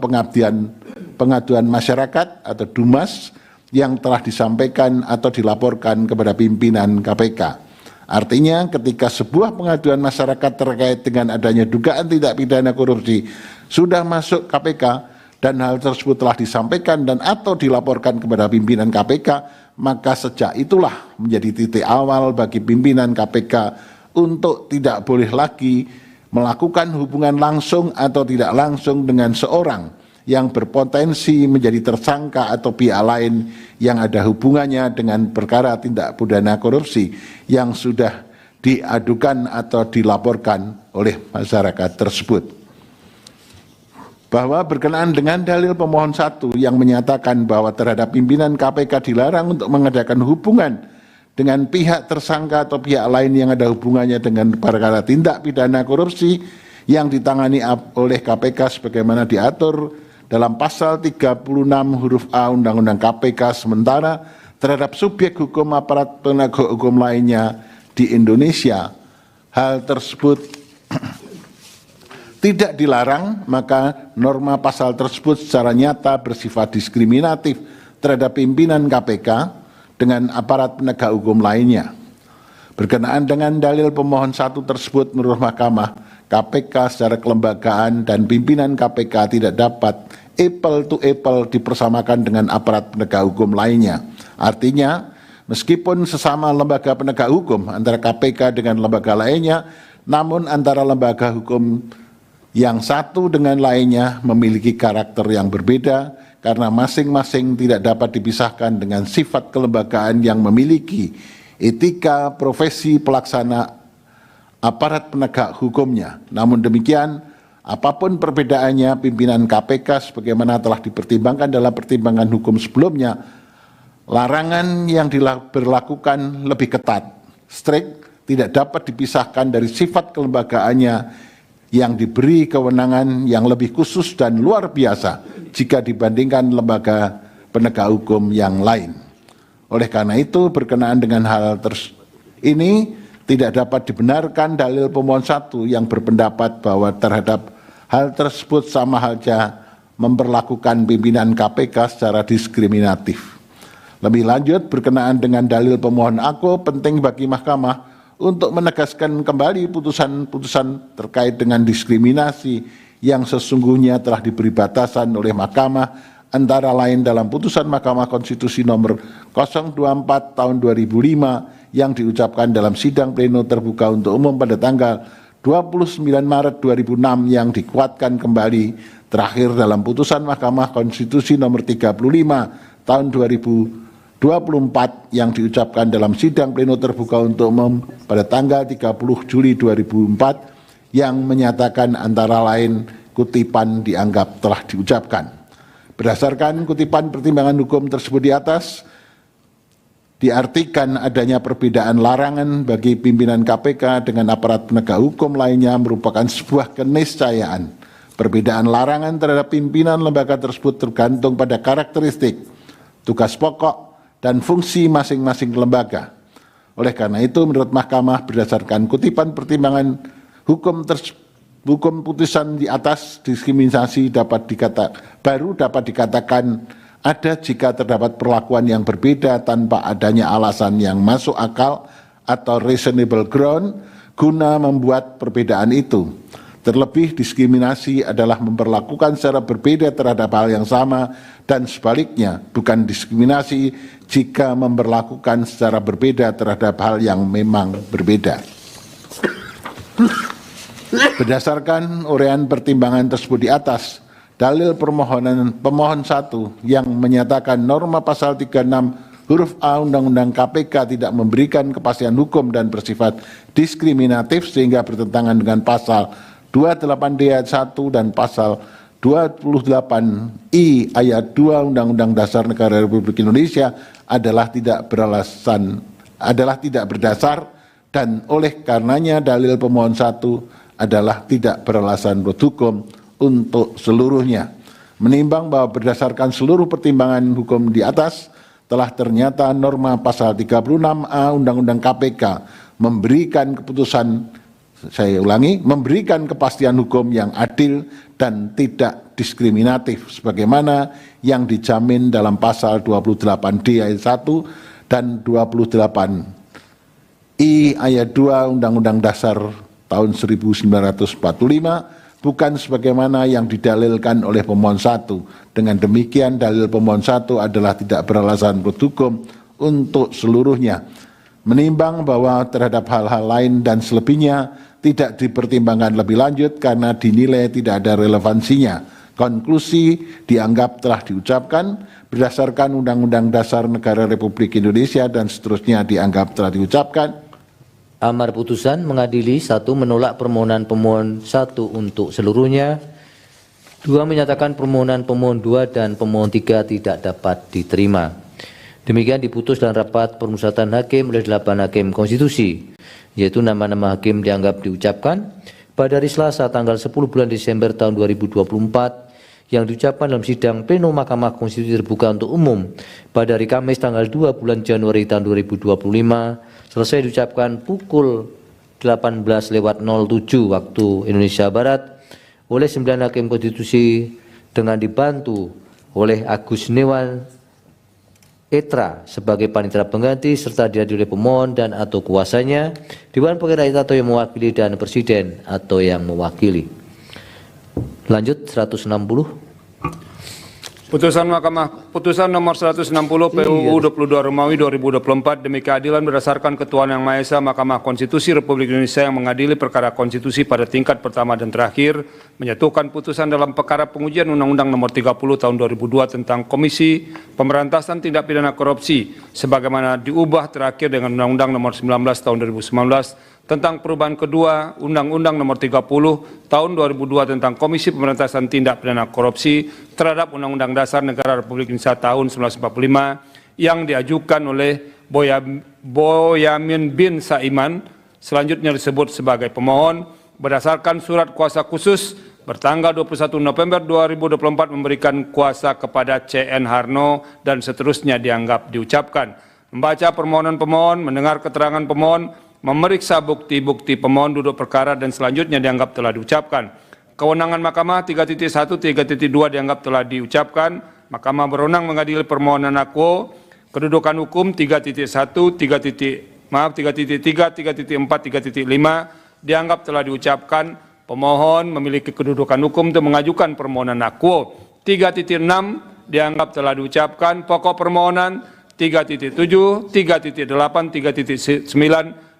pengaduan masyarakat atau DUMAS yang telah disampaikan atau dilaporkan kepada pimpinan KPK. Artinya ketika sebuah pengaduan masyarakat terkait dengan adanya dugaan tindak pidana korupsi sudah masuk KPK dan hal tersebut telah disampaikan dan atau dilaporkan kepada pimpinan KPK, maka sejak itulah menjadi titik awal bagi pimpinan KPK untuk tidak boleh lagi melakukan hubungan langsung atau tidak langsung dengan seorang yang berpotensi menjadi tersangka atau pihak lain yang ada hubungannya dengan perkara tindak pidana korupsi yang sudah diadukan atau dilaporkan oleh masyarakat tersebut. Bahwa berkenaan dengan dalil pemohon 1 yang menyatakan bahwa terhadap pimpinan KPK dilarang untuk mengadakan hubungan dengan pihak tersangka atau pihak lain yang ada hubungannya dengan perkara tindak pidana korupsi yang ditangani oleh KPK sebagaimana diatur dalam pasal 36 huruf A Undang-Undang KPK, sementara terhadap subjek hukum aparat penegak hukum lainnya di Indonesia hal tersebut tidak dilarang, maka norma pasal tersebut secara nyata bersifat diskriminatif terhadap pimpinan KPK dengan aparat penegak hukum lainnya. Berkenaan dengan dalil pemohon 1 tersebut menurut Mahkamah, KPK secara kelembagaan dan pimpinan KPK tidak dapat apple to apple dipersamakan dengan aparat penegak hukum lainnya. Artinya, meskipun sesama lembaga penegak hukum antara KPK dengan lembaga lainnya namun antara lembaga hukum yang satu dengan lainnya memiliki karakter yang berbeda karena masing-masing tidak dapat dipisahkan dengan sifat kelembagaan yang memiliki etika profesi pelaksana aparat penegak hukumnya. Namun demikian, apapun perbedaannya, pimpinan KPK sebagaimana telah dipertimbangkan dalam pertimbangan hukum sebelumnya, larangan yang diberlakukan lebih ketat, strict, tidak dapat dipisahkan dari sifat kelembagaannya yang diberi kewenangan yang lebih khusus dan luar biasa jika dibandingkan lembaga penegak hukum yang lain. Oleh karena itu, berkenaan dengan hal ini, tidak dapat dibenarkan dalil pemohon 1 yang berpendapat bahwa terhadap hal tersebut sama halnya memperlakukan pimpinan KPK secara diskriminatif. Lebih lanjut, berkenaan dengan dalil pemohon aku, penting bagi Mahkamah untuk menegaskan kembali putusan-putusan terkait dengan diskriminasi yang sesungguhnya telah diberi batasan oleh Mahkamah, antara lain dalam putusan Mahkamah Konstitusi nomor 024 tahun 2005 yang diucapkan dalam sidang pleno terbuka untuk umum pada tanggal 29 Maret 2006 yang dikuatkan kembali terakhir dalam putusan Mahkamah Konstitusi nomor 35 tahun 2024 yang diucapkan dalam sidang pleno terbuka untuk umum pada tanggal 30 Juli 2004 yang menyatakan antara lain kutipan dianggap telah diucapkan. Berdasarkan kutipan pertimbangan hukum tersebut di atas, diartikan adanya perbedaan larangan bagi pimpinan KPK dengan aparat penegak hukum lainnya merupakan sebuah keniscayaan. Perbedaan larangan terhadap pimpinan lembaga tersebut tergantung pada karakteristik, tugas pokok, dan fungsi masing-masing lembaga. Oleh karena itu, menurut Mahkamah berdasarkan kutipan pertimbangan hukum putusan di atas, diskriminasi baru dapat dikatakan ada jika terdapat perlakuan yang berbeda tanpa adanya alasan yang masuk akal atau reasonable ground guna membuat perbedaan itu. Terlebih, diskriminasi adalah memperlakukan secara berbeda terhadap hal yang sama dan sebaliknya, bukan diskriminasi jika memperlakukan secara berbeda terhadap hal yang memang berbeda. Berdasarkan uraian pertimbangan tersebut di atas, dalil pemohon 1 yang menyatakan norma pasal 36 huruf A Undang-Undang KPK tidak memberikan kepastian hukum dan bersifat diskriminatif sehingga bertentangan dengan pasal 28D ayat 1 dan pasal 28I ayat 2 Undang-Undang Dasar Negara Republik Indonesia adalah tidak berdasar dan oleh karenanya dalil pemohon 1 adalah tidak beralasan menurut hukum untuk seluruhnya. Menimbang bahwa berdasarkan seluruh pertimbangan hukum di atas, telah ternyata norma pasal 36A Undang-Undang KPK memberikan memberikan kepastian hukum yang adil dan tidak diskriminatif sebagaimana yang dijamin dalam pasal 28D ayat 1 dan 28I ayat 2 Undang-Undang Dasar tahun 1945, bukan sebagaimana yang didalilkan oleh pemohon 1. Dengan demikian, dalil pemohon 1 adalah tidak beralasan menurut hukum untuk seluruhnya. Menimbang bahwa terhadap hal-hal lain dan selebihnya tidak dipertimbangkan lebih lanjut karena dinilai tidak ada relevansinya. Konklusi dianggap telah diucapkan berdasarkan Undang-Undang Dasar Negara Republik Indonesia dan seterusnya dianggap telah diucapkan. Amar putusan mengadili 1. Menolak permohonan pemohon 1 untuk seluruhnya. 2. Menyatakan permohonan pemohon 2 dan pemohon 3 tidak dapat diterima. Demikian diputus dalam rapat permusyawaratan hakim oleh 8 hakim konstitusi, yaitu nama-nama hakim dianggap diucapkan pada hari Selasa tanggal 10 bulan Desember tahun 2024 yang diucapkan dalam sidang pleno Mahkamah Konstitusi terbuka untuk umum pada hari Kamis tanggal 2 bulan Januari tahun 2025 selesai diucapkan pukul 18.07 waktu Indonesia Barat oleh 9 hakim konstitusi dengan dibantu oleh Agus Newan Etra sebagai panitera pengganti serta dihadiri oleh pemohon dan atau kuasanya, Dewan Perkara atau yang mewakili dan Presiden atau yang mewakili. Lanjut 160. Putusan nomor 160 PUU 22 Romawi 2024 demi keadilan berdasarkan Ketuhanan Yang Maha Esa, Mahkamah Konstitusi Republik Indonesia yang mengadili perkara konstitusi pada tingkat pertama dan terakhir menyatukan putusan dalam perkara pengujian Undang-Undang Nomor 30 Tahun 2002 tentang Komisi Pemberantasan Tindak Pidana Korupsi sebagaimana diubah terakhir dengan Undang-Undang Nomor 19 Tahun 2019 tentang perubahan kedua Undang-Undang Nomor 30 Tahun 2002 tentang Komisi Pemberantasan Tindak Pidana Korupsi terhadap Undang-Undang Dasar Negara Republik Indonesia tahun 1945 yang diajukan oleh Boyamin bin Saiman, selanjutnya disebut sebagai pemohon, berdasarkan surat kuasa khusus bertanggal 21 November 2024 memberikan kuasa kepada CN Harno dan seterusnya dianggap diucapkan. Membaca permohonan pemohon, mendengar keterangan pemohon, memeriksa bukti-bukti pemohon duduk perkara dan selanjutnya dianggap telah diucapkan. Kewenangan Mahkamah 3.1, 3.2 dianggap telah diucapkan. Mahkamah berwenang mengadili permohonan akuo. Kedudukan hukum 3.1, 3.3, 3.4, 3.5 dianggap telah diucapkan. Pemohon memiliki kedudukan hukum untuk mengajukan permohonan akuo. 3.6 dianggap telah diucapkan. Pokok permohonan 3.7, 3.8, 3.9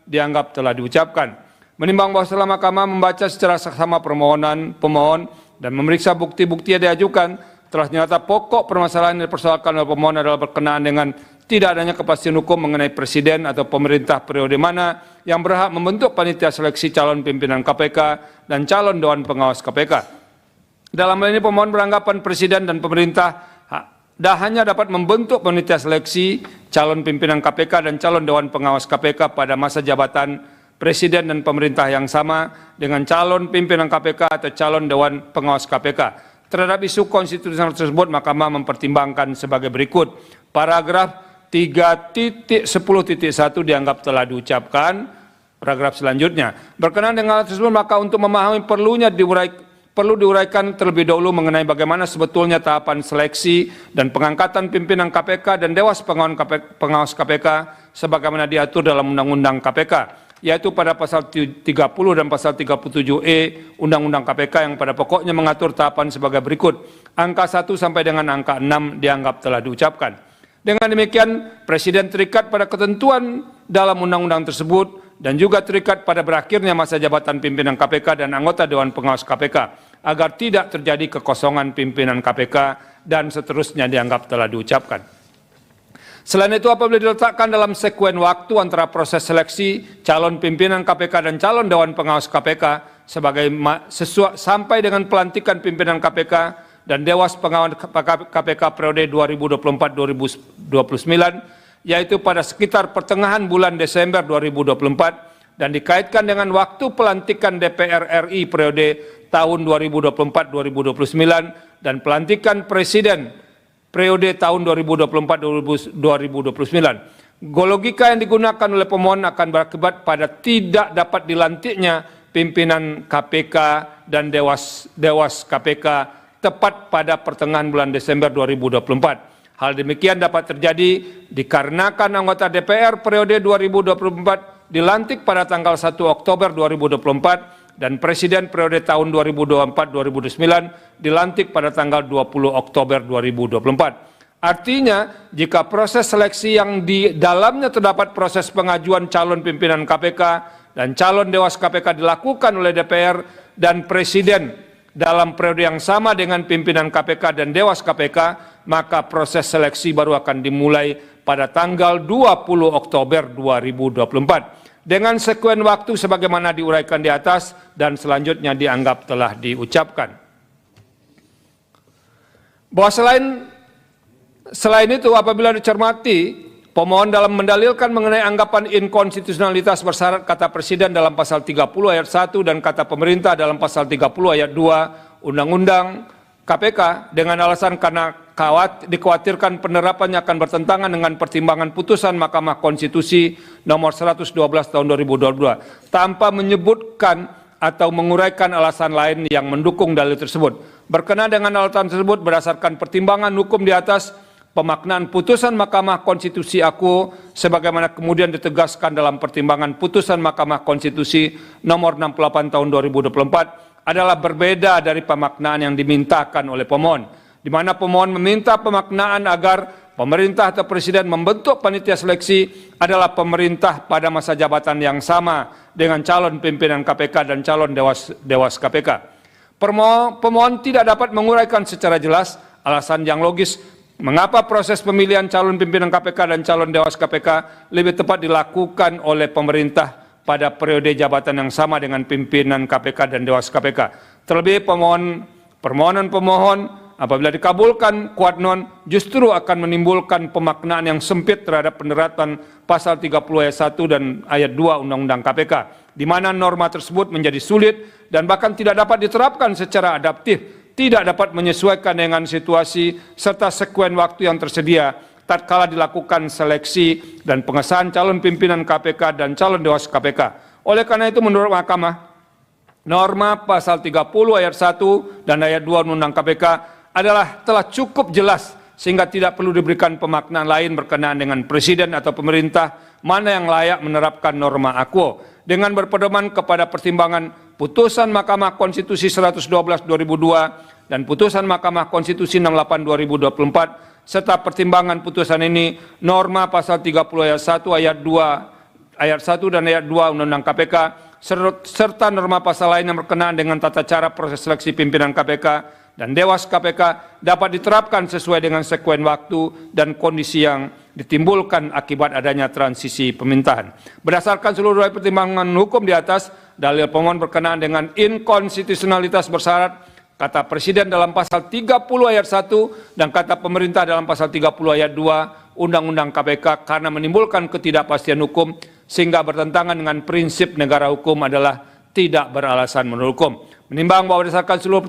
dianggap telah diucapkan. Menimbang bahwa setelah Mahkamah membaca secara saksama permohonan pemohon dan memeriksa bukti-bukti yang diajukan, telah ternyata pokok permasalahan yang dipersoalkan oleh pemohon adalah berkenaan dengan tidak adanya kepastian hukum mengenai presiden atau pemerintah periode mana yang berhak membentuk panitia seleksi calon pimpinan KPK dan calon Dewan Pengawas KPK. Dalam hal ini pemohon beranggapan presiden dan pemerintah hanya dapat membentuk panitia seleksi calon pimpinan KPK dan calon Dewan Pengawas KPK pada masa jabatan presiden dan pemerintah yang sama dengan calon pimpinan KPK atau calon Dewan Pengawas KPK. Terhadap isu konstitusional tersebut, Mahkamah mempertimbangkan sebagai berikut. Paragraf 3.10.1 dianggap telah diucapkan. Paragraf selanjutnya. Berkenaan dengan hal tersebut, maka untuk memahami perlu diuraikan terlebih dahulu mengenai bagaimana sebetulnya tahapan seleksi dan pengangkatan pimpinan KPK dan Dewas Pengawas KPK sebagaimana diatur dalam Undang-Undang KPK, yaitu pada pasal 30 dan pasal 37E Undang-Undang KPK yang pada pokoknya mengatur tahapan sebagai berikut. Angka 1 sampai dengan angka 6 dianggap telah diucapkan. Dengan demikian, Presiden terikat pada ketentuan dalam undang-undang tersebut dan juga terikat pada berakhirnya masa jabatan pimpinan KPK dan anggota Dewan Pengawas KPK agar tidak terjadi kekosongan pimpinan KPK dan seterusnya dianggap telah diucapkan. Selain itu, apabila diletakkan dalam sekuen waktu antara proses seleksi calon pimpinan KPK dan calon Dewan Pengawas KPK sampai dengan pelantikan pimpinan KPK dan Dewas Pengawas KPK periode 2024-2029, yaitu pada sekitar pertengahan bulan Desember 2024 dan dikaitkan dengan waktu pelantikan DPR RI periode tahun 2024-2029 dan pelantikan Presiden periode tahun 2024-2029. Logika yang digunakan oleh pemohon akan berakibat pada tidak dapat dilantiknya pimpinan KPK dan Dewas KPK tepat pada pertengahan bulan Desember 2024. Hal demikian dapat terjadi dikarenakan anggota DPR periode 2024 dilantik pada tanggal 1 Oktober 2024 dan Presiden periode tahun 2024-2029 dilantik pada tanggal 20 Oktober 2024. Artinya, jika proses seleksi yang di dalamnya terdapat proses pengajuan calon pimpinan KPK dan calon Dewas KPK dilakukan oleh DPR dan Presiden dalam periode yang sama dengan pimpinan KPK dan Dewas KPK, maka proses seleksi baru akan dimulai pada tanggal 20 Oktober 2024. Dengan sekuen waktu sebagaimana diuraikan di atas dan selanjutnya dianggap telah diucapkan. Bahwa selain itu, apabila dicermati, pemohon dalam mendalilkan mengenai anggapan inkonstitusionalitas bersyarat kata Presiden dalam pasal 30 ayat 1 dan kata pemerintah dalam pasal 30 ayat 2 Undang-Undang KPK dengan alasan karena dikhawatirkan penerapannya akan bertentangan dengan pertimbangan putusan Mahkamah Konstitusi nomor 112 tahun 2022 tanpa menyebutkan atau menguraikan alasan lain yang mendukung dalil tersebut. Berkenaan dengan alasan tersebut berdasarkan pertimbangan hukum di atas, pemaknaan putusan Mahkamah Konstitusi aku sebagaimana kemudian ditegaskan dalam pertimbangan putusan Mahkamah Konstitusi nomor 68 tahun 2024 adalah berbeda dari pemaknaan yang dimintakan oleh pemohon. di mana pemohon meminta pemaknaan agar pemerintah atau presiden membentuk panitia seleksi adalah pemerintah pada masa jabatan yang sama dengan calon pimpinan KPK dan calon dewas KPK. Pemohon tidak dapat menguraikan secara jelas alasan yang logis mengapa proses pemilihan calon pimpinan KPK dan calon dewas KPK lebih tepat dilakukan oleh pemerintah pada periode jabatan yang sama dengan pimpinan KPK dan dewas KPK. Terlebih permohonan pemohon apabila dikabulkan quod non justru akan menimbulkan pemaknaan yang sempit terhadap penerapan pasal 30 ayat 1 dan ayat 2 Undang-Undang KPK, di mana norma tersebut menjadi sulit dan bahkan tidak dapat diterapkan secara adaptif, tidak dapat menyesuaikan dengan situasi serta sekuen waktu yang tersedia tatkala dilakukan seleksi dan pengesahan calon pimpinan KPK dan calon dewas KPK. Oleh karena itu menurut Mahkamah, norma pasal 30 ayat 1 dan ayat 2 Undang-Undang KPK telah cukup jelas sehingga tidak perlu diberikan pemaknaan lain berkenaan dengan presiden atau pemerintah mana yang layak menerapkan norma aquo. Dengan berpedoman kepada pertimbangan putusan Mahkamah Konstitusi 112/2002 dan putusan Mahkamah Konstitusi 68/2024 serta pertimbangan putusan ini, norma pasal 30 ayat 1 ayat 1 dan ayat 2 Undang-Undang KPK serta norma pasal lain yang berkenaan dengan tata cara proses seleksi pimpinan KPK dan dewas KPK dapat diterapkan sesuai dengan sekuen waktu dan kondisi yang ditimbulkan akibat adanya transisi pemerintahan. Berdasarkan seluruh pertimbangan hukum di atas, dalil pemohon berkenaan dengan inkonstitusionalitas bersyarat kata presiden dalam pasal 30 ayat 1 dan kata pemerintah dalam pasal 30 ayat 2 Undang-Undang KPK karena menimbulkan ketidakpastian hukum sehingga bertentangan dengan prinsip negara hukum adalah tidak beralasan menurut hukum. Menimbang bahwa berdasarkan seluruh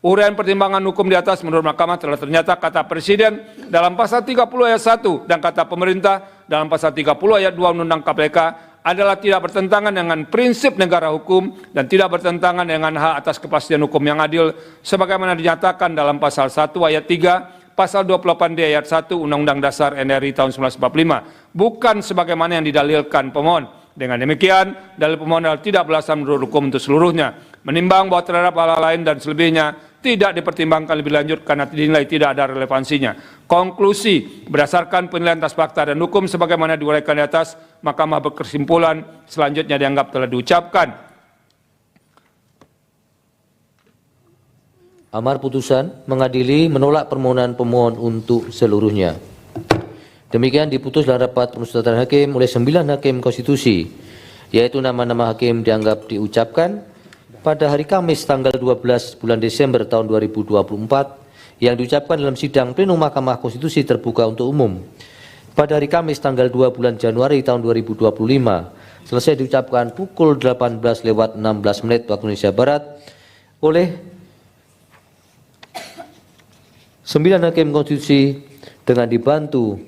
uraian pertimbangan hukum di atas, menurut Mahkamah telah ternyata kata presiden dalam pasal 30 ayat 1 dan kata pemerintah dalam pasal 30 ayat 2 Undang-Undang KPK adalah tidak bertentangan dengan prinsip negara hukum dan tidak bertentangan dengan hak atas kepastian hukum yang adil sebagaimana dinyatakan dalam pasal 1 ayat 3, pasal 28D ayat 1 Undang-Undang Dasar NRI tahun 1945, bukan sebagaimana yang didalilkan pemohon. Dengan demikian, dalil pemohon adalah tidak beralasan menurut hukum untuk seluruhnya. Menimbang bahwa terhadap hal lain dan selebihnya tidak dipertimbangkan lebih lanjut karena dinilai tidak ada relevansinya. Konklusi, berdasarkan penilaian atas fakta dan hukum sebagaimana diuraikan di atas, Mahkamah berkesimpulan selanjutnya dianggap telah diucapkan. Amar putusan mengadili menolak permohonan pemohon untuk seluruhnya. Demikian diputus dalam rapat permusyawaratan hakim oleh 9 hakim konstitusi, yaitu nama-nama hakim dianggap diucapkan pada hari Kamis tanggal 12 bulan Desember tahun 2024 yang diucapkan dalam sidang plenum Mahkamah Konstitusi terbuka untuk umum pada hari Kamis tanggal 2 bulan Januari tahun 2025 selesai diucapkan pukul 18:16 waktu Indonesia Barat oleh 9 hakim konstitusi dengan dibantu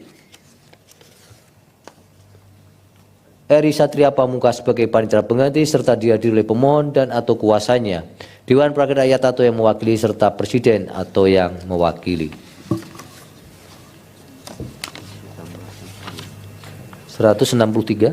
Eri Satria Pamungkas sebagai panitia pengganti serta dihadiri oleh pemohon dan atau kuasanya, Dewan Perwakilan Rakyat atau yang mewakili serta Presiden atau yang mewakili. 163.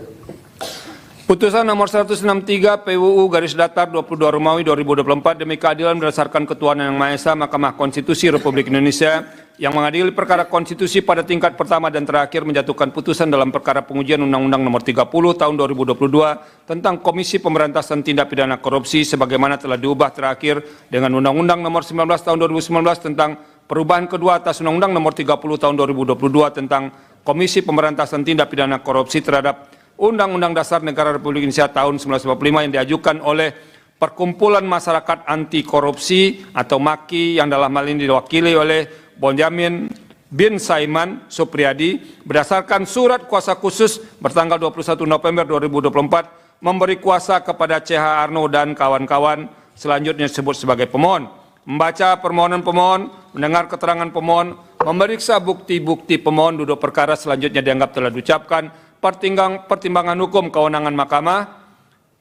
Putusan nomor 163 PUU garis datar 22 Romawi 2024 demi keadilan berdasarkan ketuhanan yang Maha Esa, Mahkamah Konstitusi Republik Indonesia yang mengadili perkara konstitusi pada tingkat pertama dan terakhir menjatuhkan putusan dalam perkara pengujian Undang-Undang Nomor 30 Tahun 2022 tentang Komisi Pemberantasan Tindak Pidana Korupsi sebagaimana telah diubah terakhir dengan Undang-Undang Nomor 19 Tahun 2019 tentang perubahan kedua atas Undang-Undang Nomor 30 Tahun 2022 tentang Komisi Pemberantasan Tindak Pidana Korupsi terhadap Undang-Undang Dasar Negara Republik Indonesia tahun 1945 yang diajukan oleh Perkumpulan Masyarakat Anti Korupsi atau MAKI yang dalam hal ini diwakili oleh Bonjamin bin Saiman Supriyadi berdasarkan surat kuasa khusus bertanggal 21 November 2024 memberi kuasa kepada CH Arno dan kawan-kawan selanjutnya disebut sebagai pemohon, membaca permohonan pemohon, mendengar keterangan pemohon, memeriksa bukti-bukti pemohon, duduk perkara selanjutnya dianggap telah diucapkan. Pertimbangan hukum kewenangan Mahkamah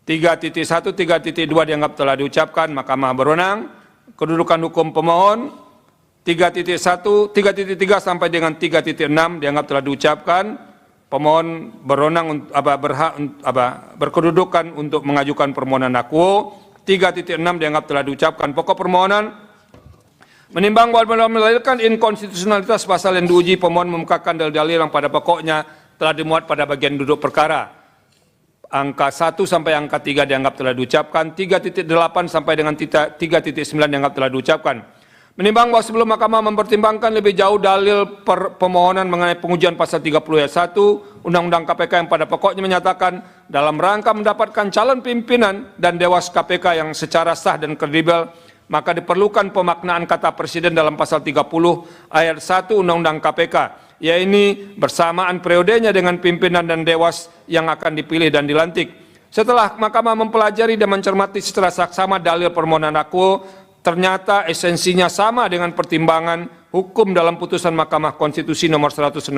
3.1, 3.2 dianggap telah diucapkan, Mahkamah berwenang. Kedudukan hukum pemohon 3.1, 3.3 sampai dengan 3.6 dianggap telah diucapkan. Pemohon berwenang berkedudukan untuk mengajukan permohonan akuo. 3.6 dianggap telah diucapkan. Pokok permohonan Menimbang bahwa mendalilkan inkonstitusionalitas pasal yang diuji, pemohon memukakan dalil-dalil yang pada pokoknya telah dimuat pada bagian duduk perkara. Angka 1 sampai angka 3 dianggap telah diucapkan, 3.8 sampai dengan 3.9 dianggap telah diucapkan. Menimbang bahwa sebelum Mahkamah mempertimbangkan lebih jauh dalil pemohonan mengenai pengujian pasal 30 ayat 1 Undang-Undang KPK yang pada pokoknya menyatakan dalam rangka mendapatkan calon pimpinan dan Dewas KPK yang secara sah dan kredibel, maka diperlukan pemaknaan kata Presiden dalam pasal 30 ayat 1 Undang-Undang KPK, yaitu bersamaan periodenya dengan pimpinan dan Dewas yang akan dipilih dan dilantik. Setelah Mahkamah mempelajari dan mencermati secara saksama dalil permohonan aku, ternyata esensinya sama dengan pertimbangan hukum dalam putusan Mahkamah Konstitusi nomor 160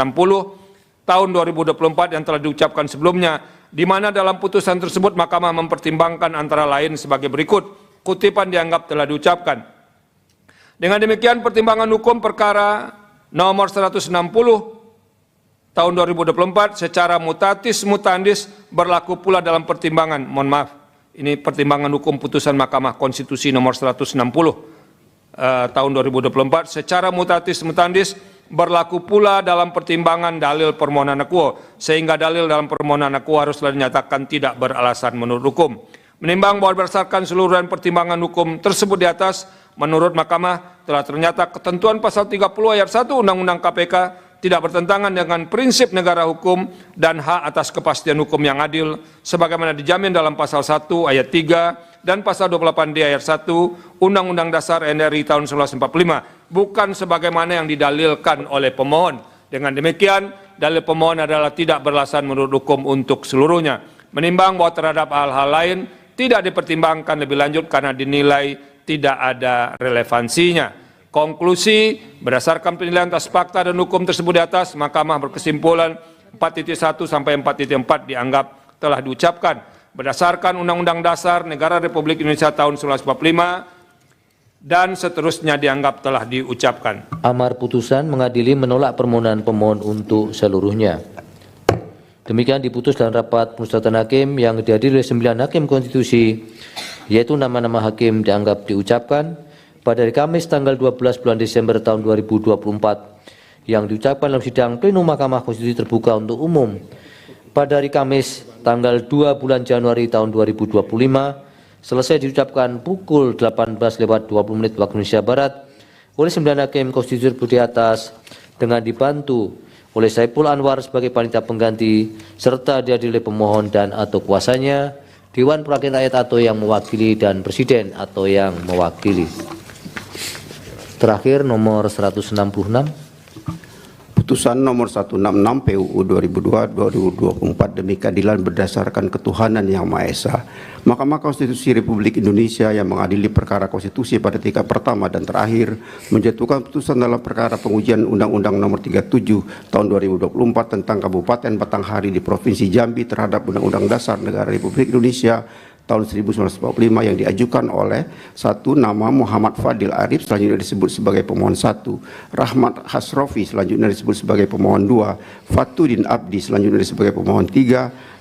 tahun 2024 yang telah diucapkan sebelumnya, di mana dalam putusan tersebut Mahkamah mempertimbangkan antara lain sebagai berikut. Kutipan dianggap telah diucapkan. Dengan demikian pertimbangan hukum perkara nomor 160 tahun 2024 secara mutatis mutandis berlaku pula dalam pertimbangan, mohon maaf, ini pertimbangan hukum putusan Mahkamah Konstitusi nomor 160 tahun 2024 secara mutatis mutandis berlaku pula dalam pertimbangan dalil permohonan akuo, sehingga dalil dalam permohonan akuo haruslah dinyatakan tidak beralasan menurut hukum. Menimbang bahwa berdasarkan seluruh pertimbangan hukum tersebut di atas, menurut Mahkamah telah ternyata ketentuan pasal 30 ayat 1 Undang-Undang KPK tidak bertentangan dengan prinsip negara hukum dan hak atas kepastian hukum yang adil sebagaimana dijamin dalam pasal 1 ayat 3 dan pasal 28D ayat 1 Undang-Undang Dasar NRI tahun 1945, bukan sebagaimana yang didalilkan oleh pemohon. Dengan demikian, dalil pemohon adalah tidak beralasan menurut hukum untuk seluruhnya. Menimbang bahwa terhadap hal-hal lain tidak dipertimbangkan lebih lanjut karena dinilai tidak ada relevansinya. Konklusi, berdasarkan penilaian atas fakta dan hukum tersebut di atas, Mahkamah berkesimpulan 4.1 sampai 4.4 dianggap telah diucapkan berdasarkan Undang-Undang Dasar Negara Republik Indonesia tahun 1945 dan seterusnya dianggap telah diucapkan. Amar putusan mengadili menolak permohonan pemohon untuk seluruhnya. Demikian diputus dalam rapat permusyawaratan hakim yang dihadiri oleh 9 hakim konstitusi, yaitu nama-nama hakim dianggap diucapkan pada hari Kamis tanggal 12 bulan Desember tahun 2024 yang diucapkan dalam sidang plenum Mahkamah Konstitusi terbuka untuk umum pada hari Kamis tanggal 2 bulan Januari tahun 2025 selesai diucapkan pukul 18:20 waktu Indonesia Barat oleh 9 hakim konstitusi di atas dengan dibantu oleh Saiful Anwar sebagai panitia pengganti serta dihadiri oleh pemohon dan atau kuasanya, Dewan Perwakilan Rakyat atau yang mewakili dan Presiden atau yang mewakili. Terakhir nomor 166. Putusan nomor 166 PUU 2002-2024 demi keadilan berdasarkan ketuhanan yang Maha Esa. Mahkamah Konstitusi Republik Indonesia yang mengadili perkara konstitusi pada tingkat pertama dan terakhir menjatuhkan putusan dalam perkara pengujian Undang-Undang nomor 37 tahun 2024 tentang Kabupaten Batanghari di Provinsi Jambi terhadap Undang-Undang Dasar Negara Republik Indonesia tahun 1945 yang diajukan oleh satu nama Muhammad Fadil Arif selanjutnya disebut sebagai pemohon 1, Rahmat Hasrofi selanjutnya disebut sebagai pemohon 2, Fatudin Abdi selanjutnya disebut sebagai pemohon 3,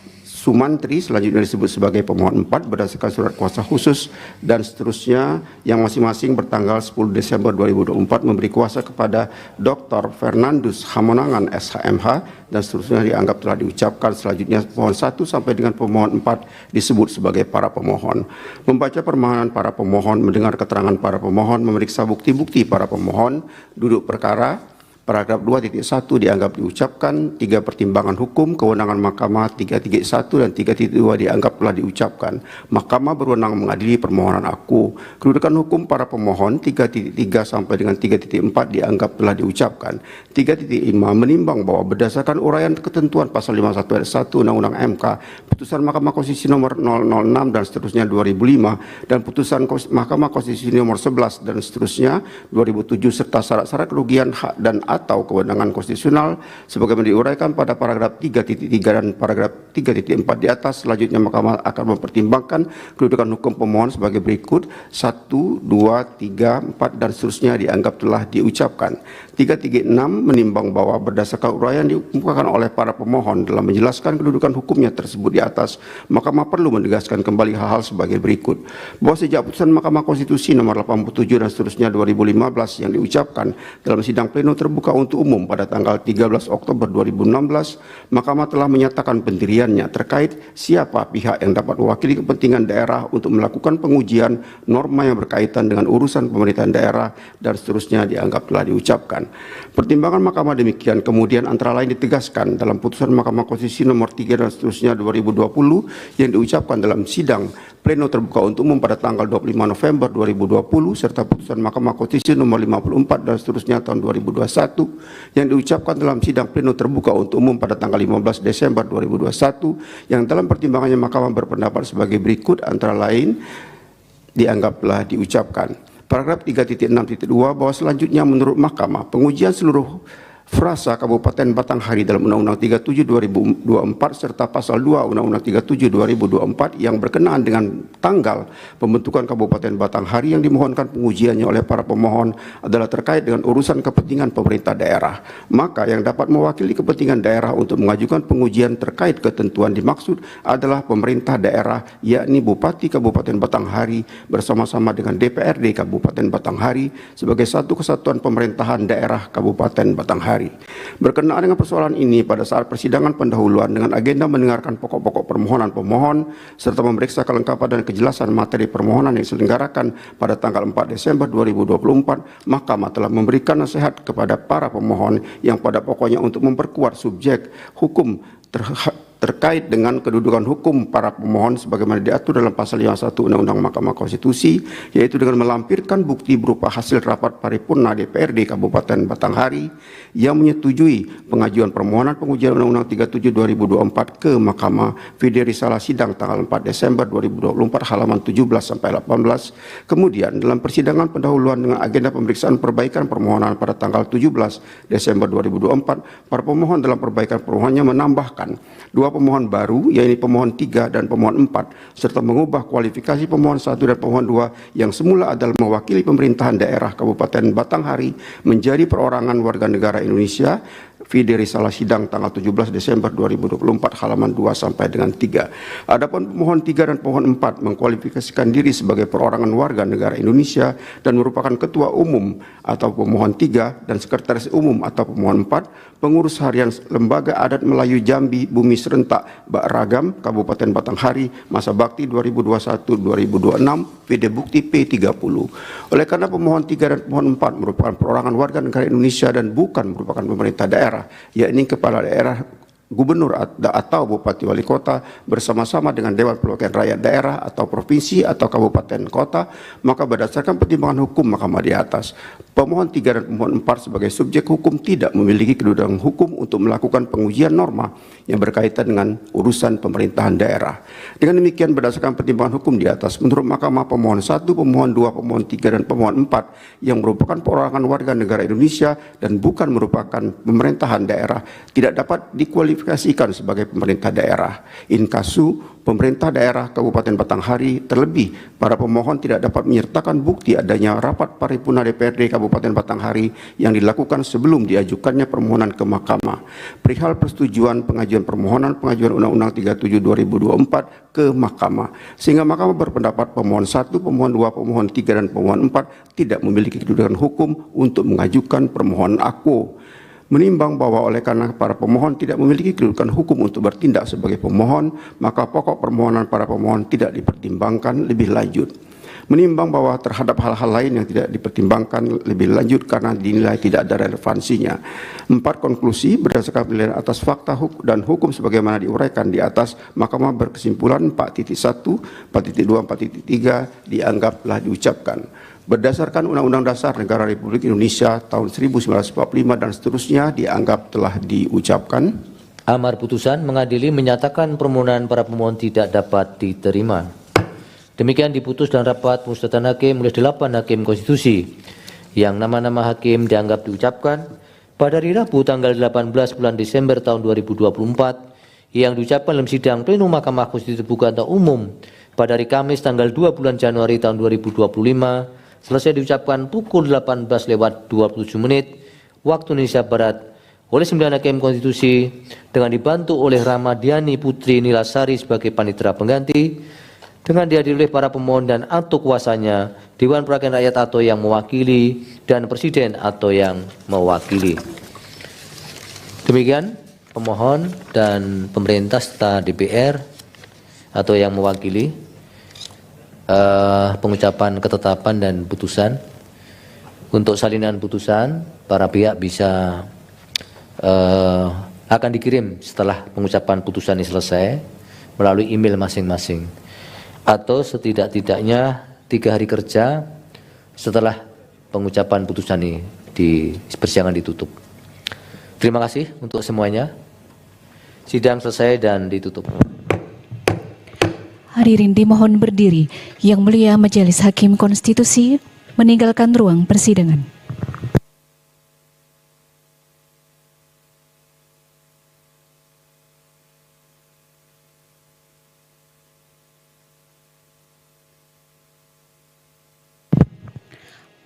Sumantri selanjutnya disebut sebagai pemohon 4 berdasarkan surat kuasa khusus dan seterusnya yang masing-masing bertanggal 10 Desember 2024 memberi kuasa kepada Dr. Fernandus Hamonangan SHMH dan seterusnya dianggap telah diucapkan. Selanjutnya pemohon 1 sampai dengan pemohon 4 disebut sebagai para pemohon. Membaca permohonan para pemohon, mendengar keterangan para pemohon, memeriksa bukti-bukti para pemohon, duduk perkara. Paragraf 2.1 dianggap diucapkan, 3 pertimbangan hukum, kewenangan Mahkamah 3.1 dan 3.2 dianggap telah diucapkan. Mahkamah berwenang mengadili permohonan aku. Kedudukan hukum para pemohon 3.3 sampai dengan 3.4 dianggap telah diucapkan. 3.5 menimbang bahwa berdasarkan uraian ketentuan pasal 51 ayat 1 Undang-Undang MK, putusan Mahkamah Konstitusi nomor 006 dan seterusnya 2005 dan putusan Mahkamah Konstitusi nomor 11 dan seterusnya 2007 serta syarat-syarat kerugian hak dan atau kewenangan konstitusional sebagaimana diuraikan pada paragraf 3.3 dan paragraf 3.4 di atas. Selanjutnya Mahkamah akan mempertimbangkan kedudukan hukum pemohon sebagai berikut: 1, 2, 3, 4 dan seterusnya dianggap telah diucapkan. 3.6 menimbang bahwa berdasarkan uraian dikemukakan oleh para pemohon dalam menjelaskan kedudukan hukumnya tersebut di atas, Mahkamah perlu menegaskan kembali hal-hal sebagai berikut: bahwa sejak putusan Mahkamah Konstitusi nomor 87 dan seterusnya 2015 yang diucapkan dalam sidang pleno terbuka untuk umum pada tanggal 13 Oktober 2016, Mahkamah telah menyatakan pendiriannya terkait siapa pihak yang dapat mewakili kepentingan daerah untuk melakukan pengujian norma yang berkaitan dengan urusan pemerintahan daerah dan seterusnya dianggap telah diucapkan. Pertimbangan Mahkamah demikian kemudian antara lain ditegaskan dalam putusan Mahkamah Konstitusi nomor 3 dan seterusnya 2020 yang diucapkan dalam sidang pleno terbuka untuk umum pada tanggal 25 November 2020 serta putusan Mahkamah Konstitusi nomor 54 dan seterusnya tahun 2021 yang diucapkan dalam sidang pleno terbuka untuk umum pada tanggal 15 Desember 2021 yang dalam pertimbangannya Mahkamah berpendapat sebagai berikut antara lain dianggaplah diucapkan. Paragraf 3.6.2 bahwa selanjutnya menurut Mahkamah pengujian seluruh frasa Kabupaten Batanghari dalam Undang-Undang 37 2024 serta pasal 2 Undang-Undang 37 2024 yang berkenaan dengan tanggal pembentukan Kabupaten Batanghari yang dimohonkan pengujiannya oleh para pemohon adalah terkait dengan urusan kepentingan pemerintah daerah. Maka yang dapat mewakili kepentingan daerah untuk mengajukan pengujian terkait ketentuan dimaksud adalah pemerintah daerah, yakni Bupati Kabupaten Batanghari bersama-sama dengan DPRD Kabupaten Batanghari sebagai satu kesatuan pemerintahan daerah Kabupaten Batanghari. Berkenaan dengan persoalan ini, pada saat persidangan pendahuluan dengan agenda mendengarkan pokok-pokok permohonan pemohon serta memeriksa kelengkapan dan kejelasan materi permohonan yang diselenggarakan pada tanggal 4 Desember 2024, Mahkamah telah memberikan nasihat kepada para pemohon yang pada pokoknya untuk memperkuat subjek hukum terkait dengan kedudukan hukum para pemohon sebagaimana diatur dalam pasal 51 Undang-Undang Mahkamah Konstitusi, yaitu dengan melampirkan bukti berupa hasil rapat paripurna DPRD Kabupaten Batanghari yang menyetujui pengajuan permohonan pengujian Undang-Undang 37 2024 ke Mahkamah Vide Risalah sidang tanggal 4 Desember 2024 halaman 17 sampai 18. Kemudian dalam persidangan pendahuluan dengan agenda pemeriksaan perbaikan permohonan pada tanggal 17 Desember 2024, para pemohon dalam perbaikan permohonannya menambahkan dua pemohon baru, yaitu pemohon 3 dan pemohon 4, serta mengubah kualifikasi pemohon 1 dan pemohon 2 yang semula adalah mewakili pemerintahan daerah Kabupaten Batanghari menjadi perorangan warga negara Indonesia. Vide Risalah sidang tanggal 17 Desember 2024 halaman 2 sampai dengan 3. Adapun pemohon 3 dan pemohon 4 mengkualifikasikan diri sebagai perorangan warga negara Indonesia dan merupakan ketua umum atau pemohon 3 dan sekretaris umum atau pemohon 4, pengurus harian Lembaga Adat Melayu Jambi Bumi Serentak Bak Ragam Kabupaten Batanghari masa bakti 2021-2026 Vide Bukti P30. Oleh karena pemohon 3 dan pemohon 4 merupakan perorangan warga negara Indonesia dan bukan merupakan pemerintah daerah, yakni kepala daerah, gubernur atau bupati wali kota bersama-sama dengan Dewan Perwakilan Rakyat Daerah atau provinsi atau kabupaten kota, maka berdasarkan pertimbangan hukum Mahkamah di atas, pemohon 3 dan pemohon 4 sebagai subjek hukum tidak memiliki kedudukan hukum untuk melakukan pengujian norma yang berkaitan dengan urusan pemerintahan daerah. Dengan demikian, berdasarkan pertimbangan hukum di atas, menurut Mahkamah pemohon 1, pemohon 2, pemohon 3 dan pemohon 4 yang merupakan perorangan warga negara Indonesia dan bukan merupakan pemerintahan daerah tidak dapat dikualifikasikan sebagai pemerintah daerah. In kasu, pemerintah daerah Kabupaten Batanghari, terlebih para pemohon tidak dapat menyertakan bukti adanya rapat paripurna DPRD Kabupaten Batanghari yang dilakukan sebelum diajukannya permohonan ke Mahkamah perihal persetujuan pengajuan permohonan pengajuan Undang-Undang 37 2024 ke Mahkamah, sehingga Mahkamah berpendapat pemohon 1, pemohon 2, pemohon 3 dan pemohon 4 tidak memiliki kedudukan hukum untuk mengajukan permohonan akuo. Menimbang bahwa oleh karena para pemohon tidak memiliki kedudukan hukum untuk bertindak sebagai pemohon, maka pokok permohonan para pemohon tidak dipertimbangkan lebih lanjut. Menimbang bahwa terhadap hal-hal lain yang tidak dipertimbangkan lebih lanjut karena dinilai tidak ada relevansinya. 4. Konklusi berdasarkan penilaian atas fakta dan hukum sebagaimana diuraikan di atas, Mahkamah berkesimpulan 4.1, 4.2, 4.3 dianggap telah diucapkan. Berdasarkan Undang-Undang Dasar Negara Republik Indonesia tahun 1945 dan seterusnya dianggap telah diucapkan. Amar putusan mengadili menyatakan permohonan para pemohon tidak dapat diterima. Demikian diputus dalam rapat Musyawaratan Hakim oleh 8 Hakim Konstitusi yang nama-nama hakim dianggap diucapkan pada hari Rabu tanggal 18 bulan Desember tahun 2024 yang diucapkan dalam sidang plenum Mahkamah Konstitusi terbuka atau umum pada hari Kamis tanggal 2 bulan Januari tahun 2025 selesai diucapkan pukul 18:27 waktu Indonesia Barat oleh 9 hakim konstitusi dengan dibantu oleh Ramadiani Putri Nilasari sebagai panitera pengganti, dengan dihadiri oleh para pemohon dan atau kuasanya, Dewan Perwakilan Rakyat atau yang mewakili, dan Presiden atau yang mewakili. Demikian pemohon dan pemerintah serta DPR atau yang mewakili pengucapan ketetapan dan putusan. Untuk salinan putusan, para pihak bisa akan dikirim setelah pengucapan putusan ini selesai melalui email masing-masing, atau setidak-tidaknya 3 hari kerja setelah pengucapan putusan ini di persidangan ditutup. Terima kasih untuk semuanya. Sidang selesai dan ditutup. Hadirin dimohon berdiri. Yang Mulia Majelis Hakim Konstitusi meninggalkan ruang persidangan.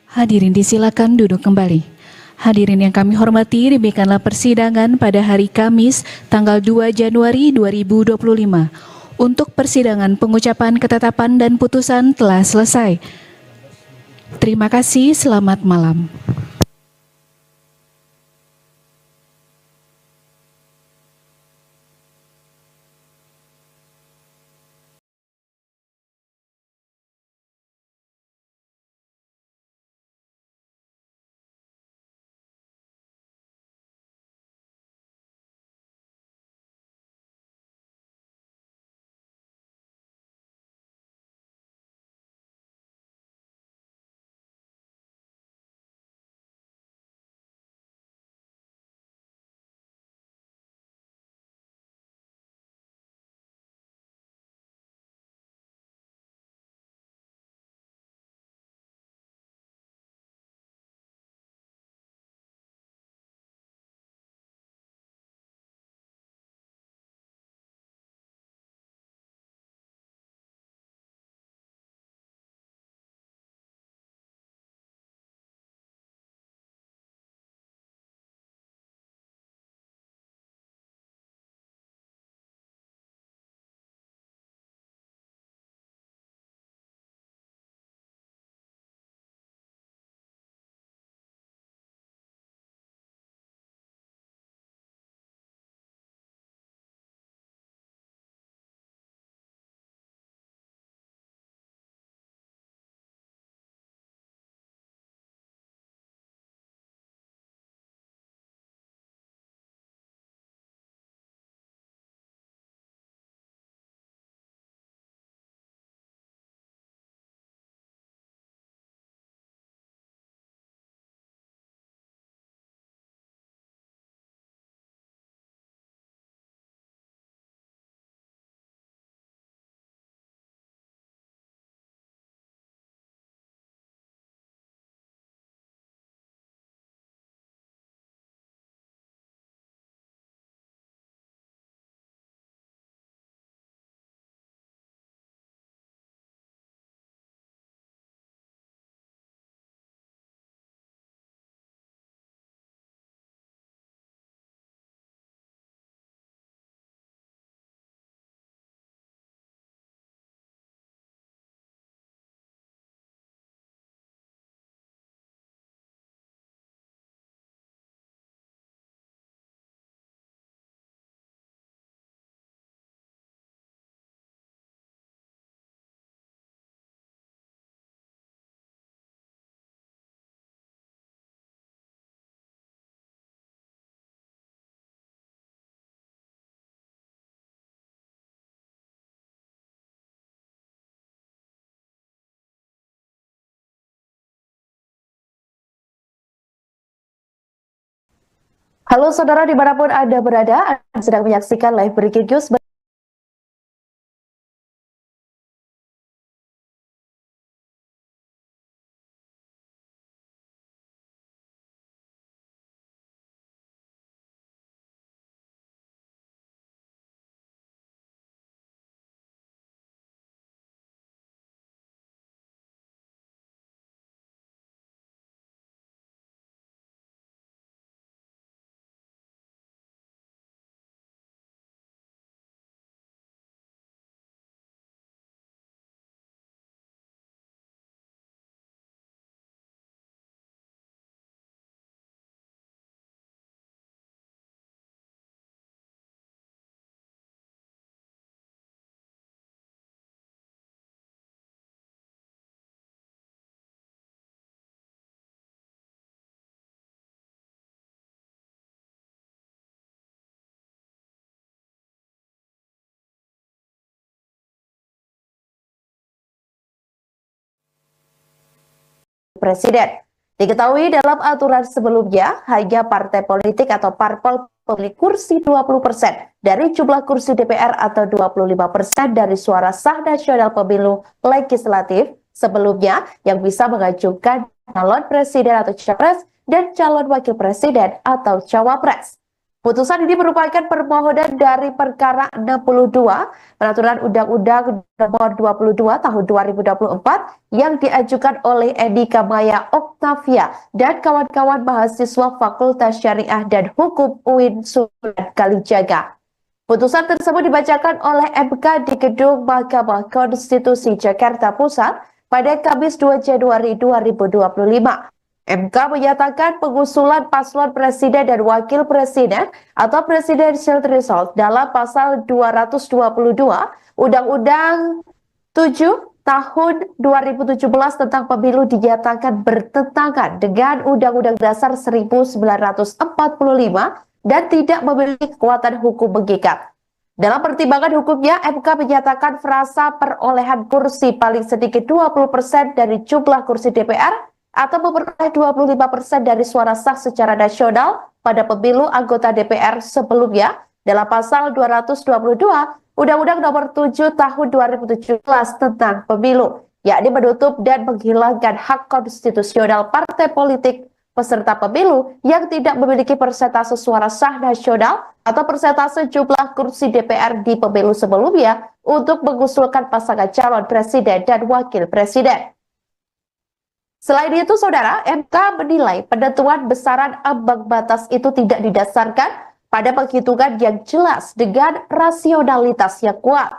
Hadirin disilakan duduk kembali. Hadirin yang kami hormati, demikianlah persidangan pada hari Kamis tanggal 2 Januari 2025. Untuk persidangan pengucapan ketetapan dan putusan telah selesai. Terima kasih, selamat malam. Halo saudara dimanapun Anda berada, Anda sedang menyaksikan live breaking news presiden. Diketahui dalam aturan sebelumnya, hanya partai politik atau parpol memiliki kursi 20% dari jumlah kursi DPR atau 25% dari suara sah nasional pemilu legislatif sebelumnya yang bisa mengajukan calon presiden atau capres dan calon wakil presiden atau cawapres. Putusan ini merupakan permohonan dari perkara 62 Peraturan Undang-Undang Nomor 22 Tahun 2024 yang diajukan oleh Endika Maya Oktavia dan kawan-kawan mahasiswa Fakultas Syariah dan Hukum UIN Sunan Kalijaga. Putusan tersebut dibacakan oleh MK di Gedung Mahkamah Konstitusi Jakarta Pusat pada Kamis 2 Januari 2025. MK menyatakan pengusulan paslon presiden dan wakil presiden atau presidential threshold dalam pasal 222 Undang-Undang 7 tahun 2017 tentang pemilu dinyatakan bertentangan dengan Undang-Undang Dasar 1945 dan tidak memiliki kekuatan hukum mengikat. Dalam pertimbangan hukumnya, MK menyatakan frasa perolehan kursi paling sedikit 20% dari jumlah kursi DPR atau memperoleh 25% dari suara sah secara nasional pada pemilu anggota DPR sebelumnya dalam pasal 222 Undang-Undang Nomor 7 Tahun 2017 tentang pemilu, yakni menutup dan menghilangkan hak konstitusional partai politik peserta pemilu yang tidak memiliki persentase suara sah nasional atau persentase jumlah kursi DPR di pemilu sebelumnya untuk mengusulkan pasangan calon presiden dan wakil presiden. Selain itu, Saudara, MK menilai penentuan besaran ambang batas itu tidak didasarkan pada penghitungan yang jelas dengan rasionalitas yang kuat.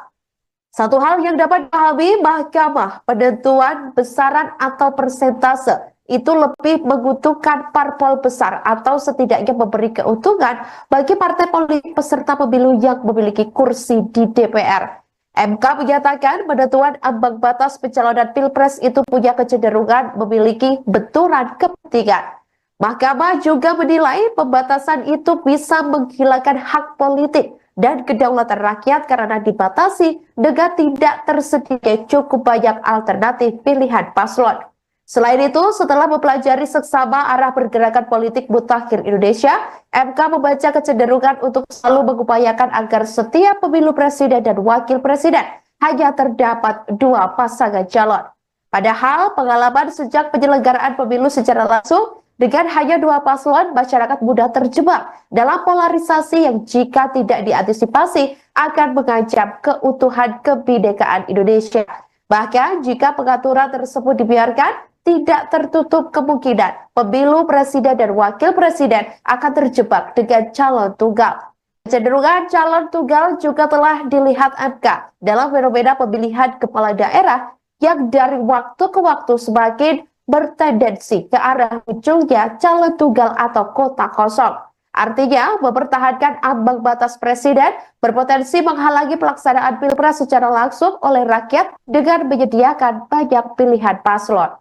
Satu hal yang dapat dipahami, Mahkamah penentuan besaran atau persentase itu lebih menguntungkan parpol besar atau setidaknya memberi keuntungan bagi partai politik peserta pemilu yang memiliki kursi di DPR. MK menyatakan penentuan ambang batas pencalonan Pilpres itu punya kecenderungan memiliki benturan kepentingan. Mahkamah juga menilai pembatasan itu bisa menghilangkan hak politik dan kedaulatan rakyat karena dibatasi dengan tidak tersedia cukup banyak alternatif pilihan paslon. Selain itu, setelah mempelajari seksama arah pergerakan politik mutakhir Indonesia, MK membaca kecenderungan untuk selalu mengupayakan agar setiap pemilu presiden dan wakil presiden hanya terdapat dua pasangan calon. Padahal pengalaman sejak penyelenggaraan pemilu secara langsung dengan hanya dua paslon, masyarakat mudah terjebak dalam polarisasi yang jika tidak diantisipasi akan mengancam keutuhan kebinekaan Indonesia. Bahkan jika pengaturan tersebut dibiarkan, tidak tertutup kemungkinan pemilu presiden dan wakil presiden akan terjebak dengan calon tunggal. Kecenderungan calon tunggal juga telah dilihat MK dalam fenomena pemilihan kepala daerah yang dari waktu ke waktu semakin bertendensi ke arah munculnya calon tunggal atau kota kosong. Artinya, mempertahankan ambang batas presiden berpotensi menghalangi pelaksanaan Pilpres secara langsung oleh rakyat dengan menyediakan banyak pilihan paslon.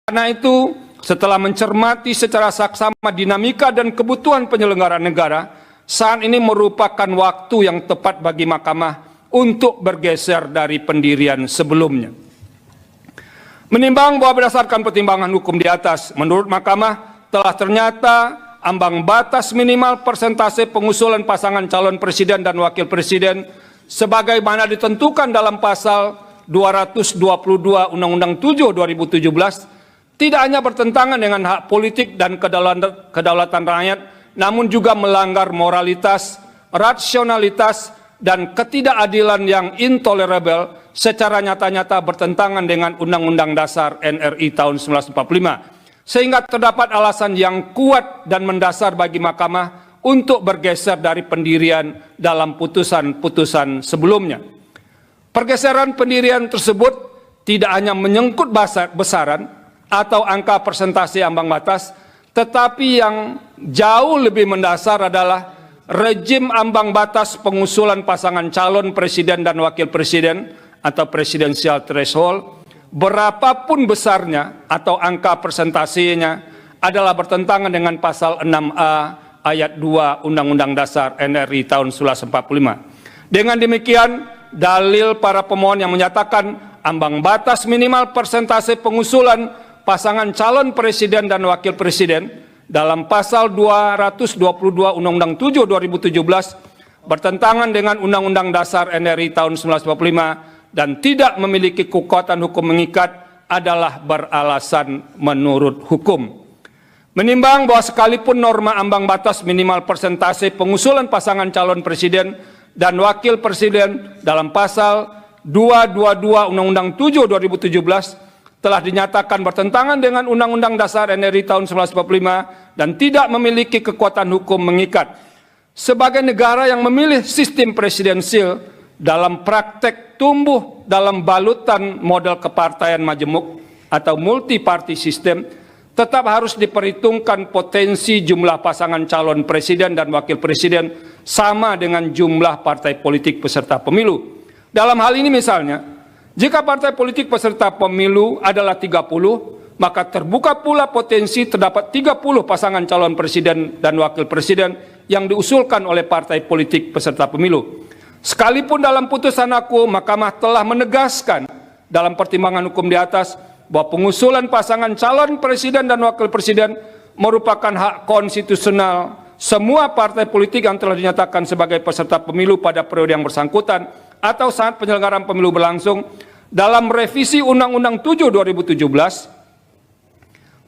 Karena itu, setelah mencermati secara saksama dinamika dan kebutuhan penyelenggara negara, saat ini merupakan waktu yang tepat bagi Mahkamah untuk bergeser dari pendirian sebelumnya. Menimbang bahwa berdasarkan pertimbangan hukum di atas, menurut Mahkamah telah ternyata ambang batas minimal persentase pengusulan pasangan calon presiden dan wakil presiden sebagaimana ditentukan dalam pasal 222 Undang-Undang 7 2017 tidak hanya bertentangan dengan hak politik dan kedaulatan rakyat, namun juga melanggar moralitas, rasionalitas, dan ketidakadilan yang intolerable secara nyata-nyata bertentangan dengan Undang-Undang Dasar NRI tahun 1945. Sehingga terdapat alasan yang kuat dan mendasar bagi Mahkamah untuk bergeser dari pendirian dalam putusan-putusan sebelumnya. Pergeseran pendirian tersebut tidak hanya menyangkut besaran atau angka persentase ambang batas, tetapi yang jauh lebih mendasar adalah rejim ambang batas pengusulan pasangan calon presiden dan wakil presiden atau presidensial threshold, berapapun besarnya atau angka persentasenya adalah bertentangan dengan pasal 6A ayat 2 Undang-Undang Dasar NRI tahun 1945. Dengan demikian, dalil para pemohon yang menyatakan ambang batas minimal persentase pengusulan pasangan calon presiden dan wakil presiden dalam pasal 222 Undang-Undang 7 2017 bertentangan dengan Undang-Undang Dasar RI tahun 1945 dan tidak memiliki kekuatan hukum mengikat adalah beralasan menurut hukum. Menimbang bahwa sekalipun norma ambang batas minimal persentase pengusulan pasangan calon presiden dan wakil presiden dalam pasal 222 Undang-Undang 7 2017 telah dinyatakan bertentangan dengan Undang-Undang Dasar RI tahun 1945 dan tidak memiliki kekuatan hukum mengikat. Sebagai negara yang memilih sistem presidensil dalam praktek tumbuh dalam balutan model kepartaian majemuk atau multi-party system, tetap harus diperhitungkan potensi jumlah pasangan calon presiden dan wakil presiden sama dengan jumlah partai politik peserta pemilu. Dalam hal ini misalnya, jika partai politik peserta pemilu adalah 30, maka terbuka pula potensi terdapat 30 pasangan calon presiden dan wakil presiden yang diusulkan oleh partai politik peserta pemilu. Sekalipun dalam putusan aku, Mahkamah telah menegaskan dalam pertimbangan hukum di atas bahwa pengusulan pasangan calon presiden dan wakil presiden merupakan hak konstitusional semua partai politik yang telah dinyatakan sebagai peserta pemilu pada periode yang bersangkutan atau saat penyelenggaraan pemilu berlangsung. Dalam revisi Undang-Undang 7 2017,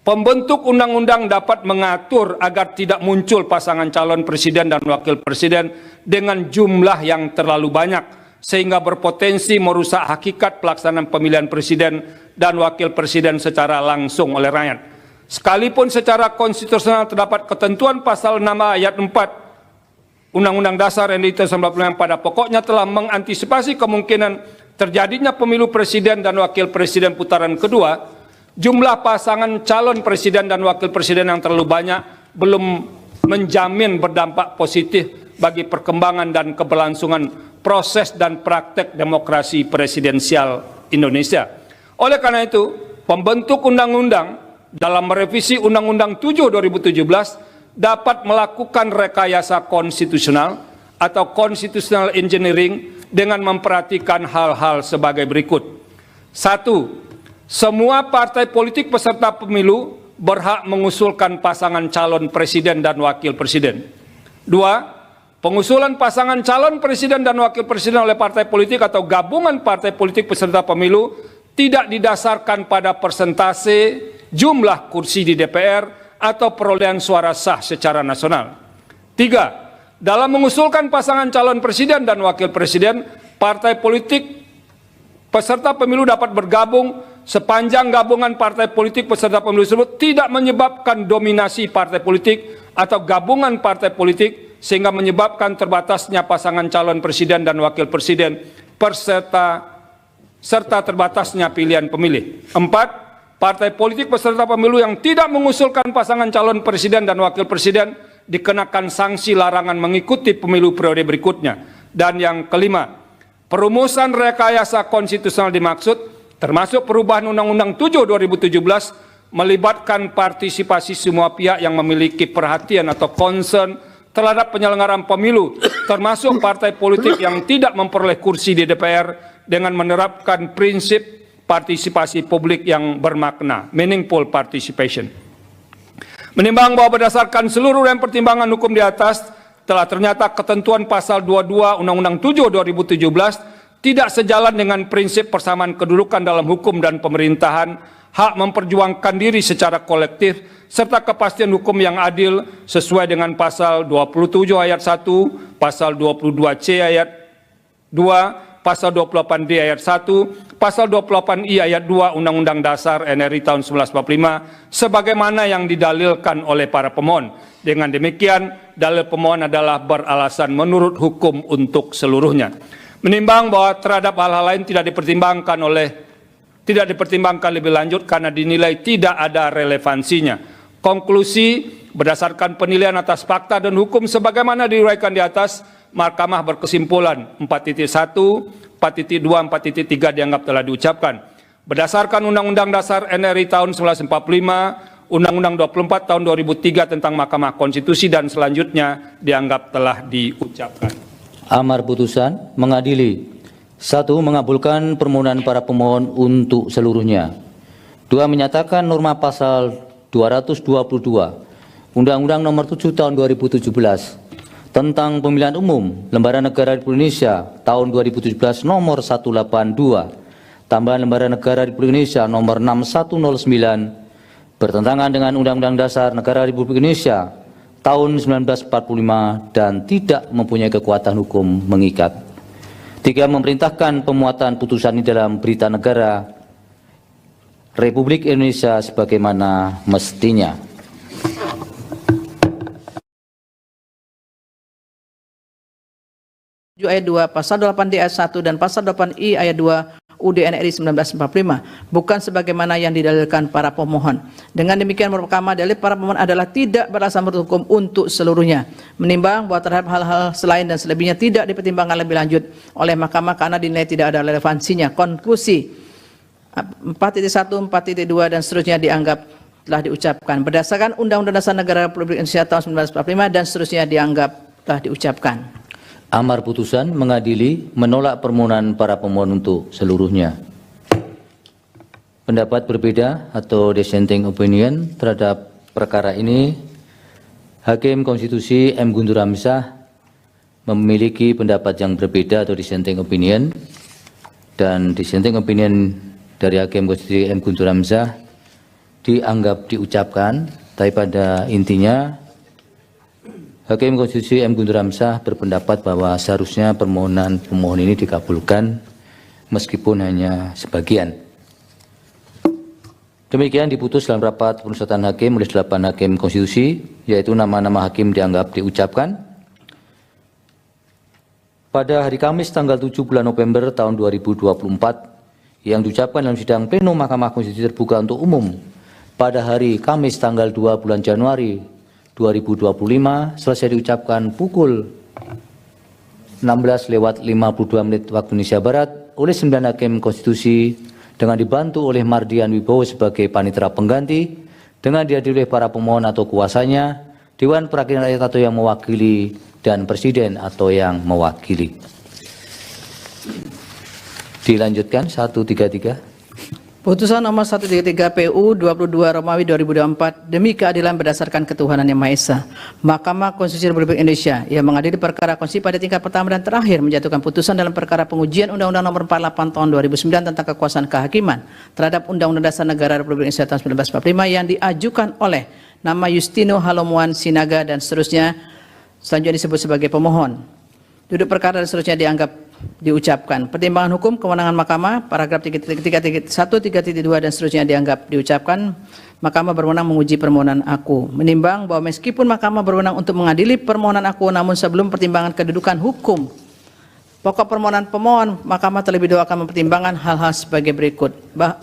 pembentuk undang-undang dapat mengatur agar tidak muncul pasangan calon presiden dan wakil presiden dengan jumlah yang terlalu banyak, sehingga berpotensi merusak hakikat pelaksanaan pemilihan presiden dan wakil presiden secara langsung oleh rakyat. Sekalipun secara konstitusional terdapat ketentuan pasal 6 ayat 4 Undang-Undang Dasar RI tahun 1945 pada pokoknya telah mengantisipasi kemungkinan terjadinya pemilu presiden dan wakil presiden putaran kedua, jumlah pasangan calon presiden dan wakil presiden yang terlalu banyak belum menjamin berdampak positif bagi perkembangan dan keberlangsungan proses dan praktek demokrasi presidensial Indonesia. Oleh karena itu, pembentuk undang-undang dalam merevisi Undang-Undang 7 2017 dapat melakukan rekayasa konstitusional atau constitutional engineering dengan memperhatikan hal-hal sebagai berikut. 1. Semua partai politik peserta pemilu berhak mengusulkan pasangan calon presiden dan wakil presiden. 2. Pengusulan pasangan calon presiden dan wakil presiden oleh partai politik atau gabungan partai politik peserta pemilu tidak didasarkan pada persentase jumlah kursi di DPR atau perolehan suara sah secara nasional. 3. Dalam mengusulkan pasangan calon presiden dan wakil presiden, partai politik peserta pemilu dapat bergabung sepanjang gabungan partai politik peserta pemilu tersebut tidak menyebabkan dominasi partai politik atau gabungan partai politik sehingga menyebabkan terbatasnya pasangan calon presiden dan wakil presiden serta terbatasnya pilihan pemilih. 4. Partai politik peserta pemilu yang tidak mengusulkan pasangan calon presiden dan wakil presiden dikenakan sanksi larangan mengikuti pemilu periode berikutnya. Dan yang kelima, perumusan rekayasa konstitusional dimaksud termasuk perubahan Undang-Undang 7 2017 melibatkan partisipasi semua pihak yang memiliki perhatian atau concern terhadap penyelenggaraan pemilu, termasuk partai politik yang tidak memperoleh kursi di DPR dengan menerapkan prinsip partisipasi publik yang bermakna, meaningful participation. Menimbang bahwa berdasarkan seluruh dan pertimbangan hukum di atas, telah ternyata ketentuan pasal 22 Undang-Undang 7 2017 tidak sejalan dengan prinsip persamaan kedudukan dalam hukum dan pemerintahan, hak memperjuangkan diri secara kolektif, serta kepastian hukum yang adil sesuai dengan pasal 27 ayat 1, pasal 22C ayat 2, pasal 28D ayat 1, pasal 28I ayat 2 Undang-Undang Dasar RI tahun 1945 sebagaimana yang didalilkan oleh para pemohon. Dengan demikian, dalil pemohon adalah beralasan menurut hukum untuk seluruhnya. Menimbang bahwa terhadap hal-hal lain tidak dipertimbangkan lebih lanjut karena dinilai tidak ada relevansinya. Konklusi, berdasarkan penilaian atas fakta dan hukum sebagaimana diuraikan di atas, Mahkamah berkesimpulan 4.1, 4.2, 4.3 dianggap telah diucapkan. Berdasarkan Undang-Undang Dasar RI tahun 1945, Undang-Undang 24 tahun 2003 tentang Mahkamah Konstitusi dan selanjutnya dianggap telah diucapkan. Amar putusan mengadili 1. Mengabulkan permohonan para pemohon untuk seluruhnya. 2. Menyatakan norma pasal 222 Undang-Undang Nomor 7 Tahun 2017 tentang Pemilihan Umum Lembaga Negara Republik Indonesia tahun 2017 Nomor 182 tambahan Lembaga Negara Republik Indonesia Nomor 6109 bertentangan dengan Undang-Undang Dasar Negara Republik Indonesia tahun 1945 dan tidak mempunyai kekuatan hukum mengikat. 3. Memerintahkan pemuatan putusan ini dalam Berita Negara Republik Indonesia sebagaimana mestinya. Ayat 2, pasal 8D ayat 1 dan pasal 8I ayat 2 UUD NRI 1945 bukan sebagaimana yang didalilkan para pemohon. Dengan demikian pertama dalil para pemohon adalah tidak beralasan menurut hukum untuk seluruhnya, menimbang bahwa terhadap hal-hal selain dan selebihnya tidak dipertimbangkan lebih lanjut oleh mahkamah karena dinilai tidak ada relevansinya. Konklusi 4.1, 4.2 dan seterusnya dianggap telah diucapkan berdasarkan Undang-Undang Dasar Negara Republik Indonesia tahun 1945 dan seterusnya dianggap telah diucapkan. Amar putusan mengadili menolak permohonan para pemohon untuk seluruhnya. Pendapat berbeda atau dissenting opinion terhadap perkara ini, Hakim Konstitusi M. Guntur Hamzah memiliki pendapat yang berbeda atau dissenting opinion, dan dissenting opinion dari Hakim Konstitusi M. Guntur Hamzah dianggap diucapkan, tapi pada intinya Hakim Konstitusi M. Guntur Hamzah berpendapat bahwa seharusnya permohonan pemohon ini dikabulkan meskipun hanya sebagian. Demikian diputus dalam rapat pemusatan hakim oleh 8 Hakim Konstitusi, yaitu nama-nama hakim dianggap diucapkan. Pada hari Kamis tanggal 7 bulan November tahun 2024 yang diucapkan dalam sidang pleno Mahkamah Konstitusi terbuka untuk umum pada hari Kamis tanggal 2 bulan Januari 2025 selesai diucapkan pukul 16:52 waktu Indonesia Barat oleh 9 Hakim Konstitusi dengan dibantu oleh Mardian Wibowo sebagai panitera pengganti, dengan dihadiri oleh para pemohon atau kuasanya, Dewan Perwakilan Rakyat atau yang mewakili, dan Presiden atau yang mewakili. Dilanjutkan 133. Putusan nomor 133 PU 22 Romawi 2024 demi keadilan berdasarkan ketuhanan yang Maha Esa. Mahkamah Konstitusi Republik Indonesia yang mengadili perkara konstitusi pada tingkat pertama dan terakhir menjatuhkan putusan dalam perkara pengujian Undang-Undang Nomor 48 Tahun 2009 tentang kekuasaan kehakiman terhadap Undang-Undang Dasar Negara Republik Indonesia tahun 1945 yang diajukan oleh nama Yustino Halomuan Sinaga dan seterusnya selanjutnya disebut sebagai pemohon. Duduk perkara dan seterusnya dianggap diucapkan. Pertimbangan hukum kewenangan Mahkamah paragraf 1, 3.2 dan seterusnya dianggap diucapkan. Mahkamah berwenang menguji permohonan aku. Menimbang bahwa meskipun Mahkamah berwenang untuk mengadili permohonan aku, namun sebelum pertimbangan kedudukan hukum pokok permohonan pemohon, Mahkamah terlebih dahulu akan mempertimbangkan hal-hal sebagai berikut. 1.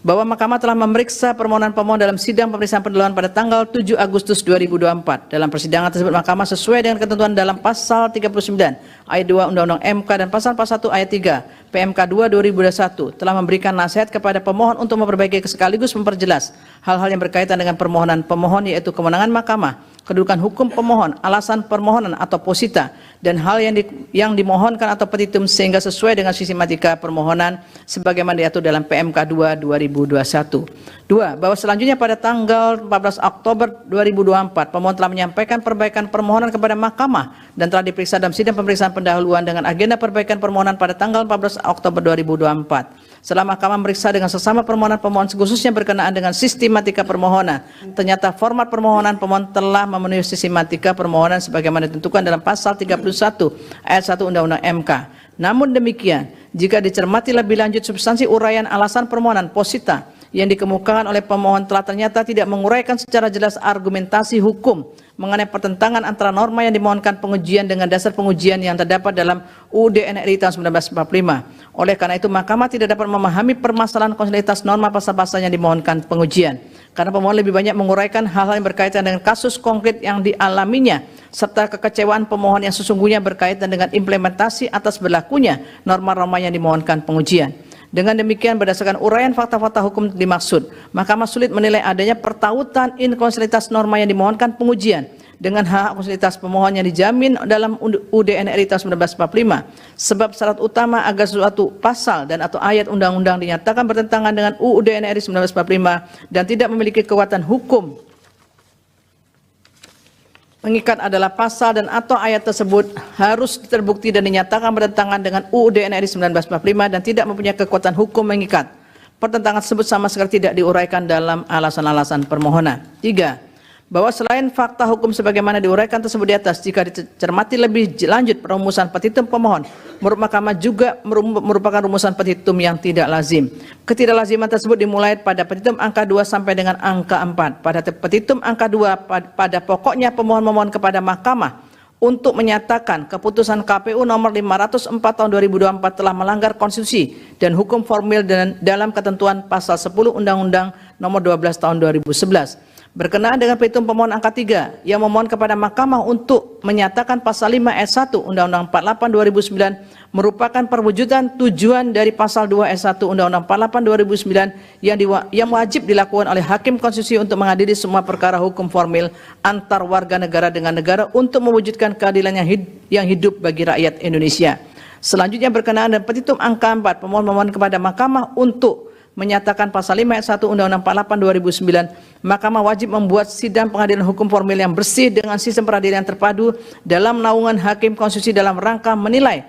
Bahwa Mahkamah telah memeriksa permohonan pemohon dalam sidang pemeriksaan pendahuluan pada tanggal 7 Agustus 2024. Dalam persidangan tersebut Mahkamah sesuai dengan ketentuan dalam pasal 39 ayat 2 Undang-Undang MK dan pasal 1 ayat 3 PMK 2 2021 telah memberikan nasihat kepada pemohon untuk memperbaiki sekaligus memperjelas hal-hal yang berkaitan dengan permohonan pemohon, yaitu kewenangan Mahkamah, kedudukan hukum pemohon, alasan permohonan atau posita, dan hal yang dimohonkan atau petitum sehingga sesuai dengan sistematika permohonan sebagaimana diatur dalam PMK 2 2021. 2. Bahwa selanjutnya pada tanggal 14 Oktober 2024 pemohon telah menyampaikan perbaikan permohonan kepada Mahkamah dan telah diperiksa dalam sidang pemeriksaan pendahuluan dengan agenda perbaikan permohonan pada tanggal 14 Oktober 2024. Setelah Mahkamah memeriksa dengan sesama permohonan pemohon khususnya berkenaan dengan sistematika permohonan, ternyata format permohonan pemohon telah memenuhi sistematika permohonan sebagaimana ditentukan dalam pasal 31 ayat 1 Undang-Undang MK. Namun demikian, jika dicermati lebih lanjut substansi uraian alasan permohonan posita yang dikemukakan oleh pemohon telah ternyata tidak menguraikan secara jelas argumentasi hukum mengenai pertentangan antara norma yang dimohonkan pengujian dengan dasar pengujian yang terdapat dalam UUD NRI tahun 1945. Oleh karena itu Mahkamah tidak dapat memahami permasalahan konstitusionalitas norma pasal-pasal yang dimohonkan pengujian, karena pemohon lebih banyak menguraikan hal-hal yang berkaitan dengan kasus konkret yang dialaminya serta kekecewaan pemohon yang sesungguhnya berkaitan dengan implementasi atas berlakunya norma-norma yang dimohonkan pengujian. Dengan demikian berdasarkan uraian fakta-fakta hukum dimaksud, Mahkamah sulit menilai adanya pertautan inkonstitusionalitas norma yang dimohonkan pengujian dengan hak konstitusionalitas pemohon yang dijamin dalam UUD NRI tahun 1945. Sebab syarat utama agar suatu pasal dan atau ayat undang-undang dinyatakan bertentangan dengan UUD NRI 1945 dan tidak memiliki kekuatan hukum mengikat adalah pasal dan atau ayat tersebut harus terbukti dan dinyatakan bertentangan dengan UUD NRI 1945 dan tidak mempunyai kekuatan hukum mengikat. Pertentangan tersebut sama sekali tidak diuraikan dalam alasan-alasan permohonan. 3. Bahwa selain fakta hukum sebagaimana diuraikan tersebut di atas, jika dicermati lebih lanjut perumusan petitum pemohon, menurut Mahkamah juga merupakan rumusan petitum yang tidak lazim. Ketidaklaziman tersebut dimulai pada petitum angka 2 sampai dengan angka 4. Pada petitum angka 2, pada pokoknya pemohon memohon kepada Mahkamah untuk menyatakan keputusan KPU nomor 504 tahun 2024 telah melanggar konstitusi dan hukum formil dan dalam ketentuan pasal 10 Undang-Undang nomor 12 tahun 2011. Berkenaan dengan petitum pemohon angka 3 yang memohon kepada Mahkamah untuk menyatakan pasal 5 ayat 1 Undang-Undang 48 2009 merupakan perwujudan tujuan dari pasal 2 ayat 1 Undang-Undang 48 2009 yang wajib dilakukan oleh hakim konstitusi untuk mengadili semua perkara hukum formil antar warga negara dengan negara untuk mewujudkan keadilan yang hidup bagi rakyat Indonesia. Selanjutnya berkenaan dengan petitum angka 4 pemohon memohon kepada Mahkamah untuk menyatakan pasal 5 ayat 1 Undang-Undang 48 2009, Mahkamah wajib membuat sidang pengadilan hukum formil yang bersih dengan sistem peradilan terpadu dalam naungan hakim konstitusi dalam rangka menilai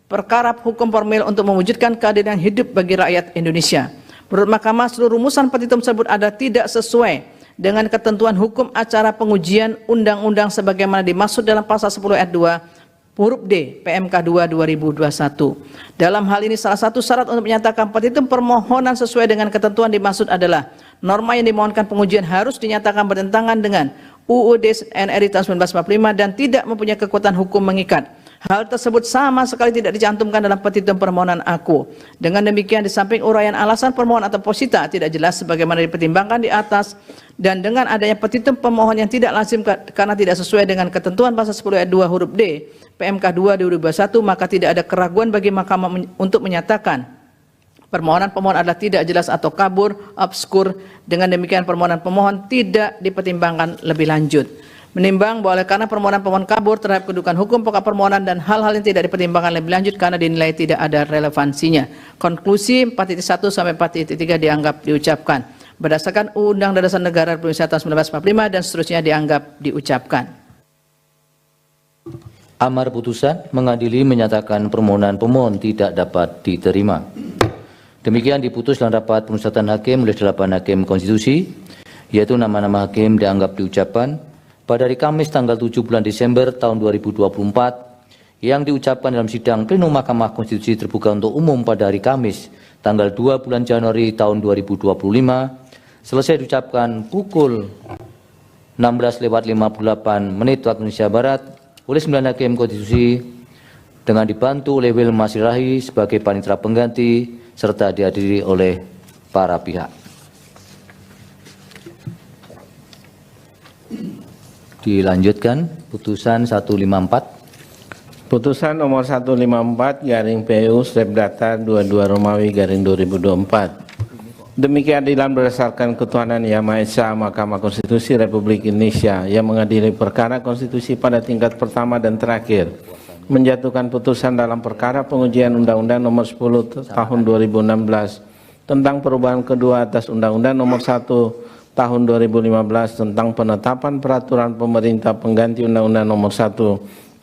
perkara hukum formil untuk mewujudkan keadilan hidup bagi rakyat Indonesia. Menurut Mahkamah, seluruh rumusan petitum tersebut ada tidak sesuai dengan ketentuan hukum acara pengujian undang-undang sebagaimana dimaksud dalam pasal 10 ayat 2 huruf D PMK 2 2021. Dalam hal ini salah satu syarat untuk menyatakan petitum permohonan sesuai dengan ketentuan dimaksud adalah norma yang dimohonkan pengujian harus dinyatakan bertentangan dengan UUD NRI tahun 1945 dan tidak mempunyai kekuatan hukum mengikat. Hal tersebut sama sekali tidak dicantumkan dalam petitum permohonan aku. Dengan demikian, di samping uraian alasan permohonan atau posita tidak jelas sebagaimana dipertimbangkan di atas, dan dengan adanya petitum pemohon yang tidak lazim karena tidak sesuai dengan ketentuan pasal 10 ayat 2 huruf D PMK 2 2021, maka tidak ada keraguan bagi Mahkamah untuk menyatakan permohonan pemohon adalah tidak jelas atau kabur, obskur. Dengan demikian permohonan pemohon tidak dipertimbangkan lebih lanjut. Menimbang bahwa oleh karena permohonan pemohon kabur terhadap kedudukan hukum pokok permohonan dan hal-hal yang tidak dipertimbangkan lebih lanjut karena dinilai tidak ada relevansinya. Konklusi 4.1 sampai 4.3 dianggap diucapkan. Berdasarkan Undang-Undang Dasar Negara Republik Indonesia tahun 1945 dan seterusnya dianggap diucapkan. Amar putusan mengadili menyatakan permohonan pemohon tidak dapat diterima. Demikian diputus dalam rapat pemusatan hakim oleh 8 hakim konstitusi, yaitu nama-nama hakim dianggap diucapkan pada hari Kamis tanggal 7 bulan Desember tahun 2024 yang diucapkan dalam sidang plenum Mahkamah Konstitusi terbuka untuk umum pada hari Kamis tanggal 2 bulan Januari tahun 2025 selesai diucapkan pukul 16:58 waktu Indonesia Barat oleh 9 hakim konstitusi dengan dibantu oleh Wilma Sirahi sebagai panitera pengganti serta dihadiri oleh para pihak. Dilanjutkan putusan 154. Putusan nomor 154 garing PU Stepdata 22 Romawi garing 2024. Demi keadilan berdasarkan ketuhanan Yang Maha Esa, Mahkamah Konstitusi Republik Indonesia yang mengadili perkara konstitusi pada tingkat pertama dan terakhir menjatuhkan putusan dalam perkara pengujian Undang-Undang nomor 10 tahun 2016 tentang perubahan kedua atas Undang-Undang nomor 1 tahun 2015 tentang penetapan peraturan pemerintah pengganti Undang-Undang nomor 1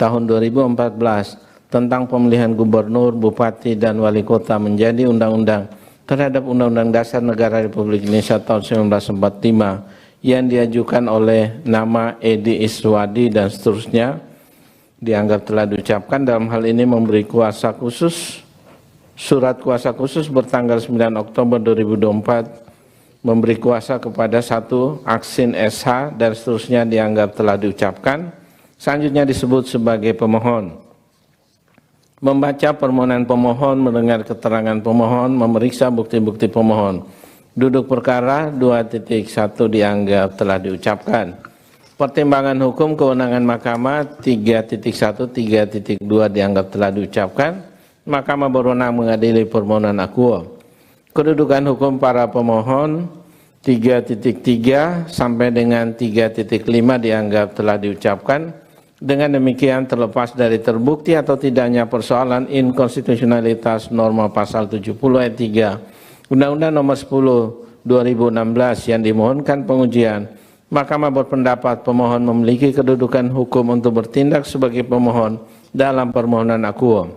tahun 2014 tentang pemilihan gubernur, bupati, dan wali kota menjadi undang-undang terhadap Undang-Undang Dasar Negara Republik Indonesia tahun 1945 yang diajukan oleh nama Edi Iswadi dan seterusnya dianggap telah diucapkan. Dalam hal ini memberi kuasa khusus, surat kuasa khusus bertanggal 9 Oktober 2024 memberi kuasa kepada 1 Aksin SH dan seterusnya dianggap telah diucapkan. Selanjutnya disebut sebagai pemohon. Membaca permohonan pemohon, mendengar keterangan pemohon, memeriksa bukti-bukti pemohon. Duduk perkara 2.1 dianggap telah diucapkan. Pertimbangan hukum kewenangan Mahkamah 3.1, 3.2 dianggap telah diucapkan. Mahkamah berwenang mengadili permohonan akuo. Kedudukan hukum para pemohon 3.3 sampai dengan 3.5 dianggap telah diucapkan. Dengan demikian terlepas dari terbukti atau tidaknya persoalan inkonstitusionalitas norma pasal 70 ayat 3 Undang-Undang Nomor 10 2016 yang dimohonkan pengujian, Mahkamah berpendapat pemohon memiliki kedudukan hukum untuk bertindak sebagai pemohon dalam permohonan akuo.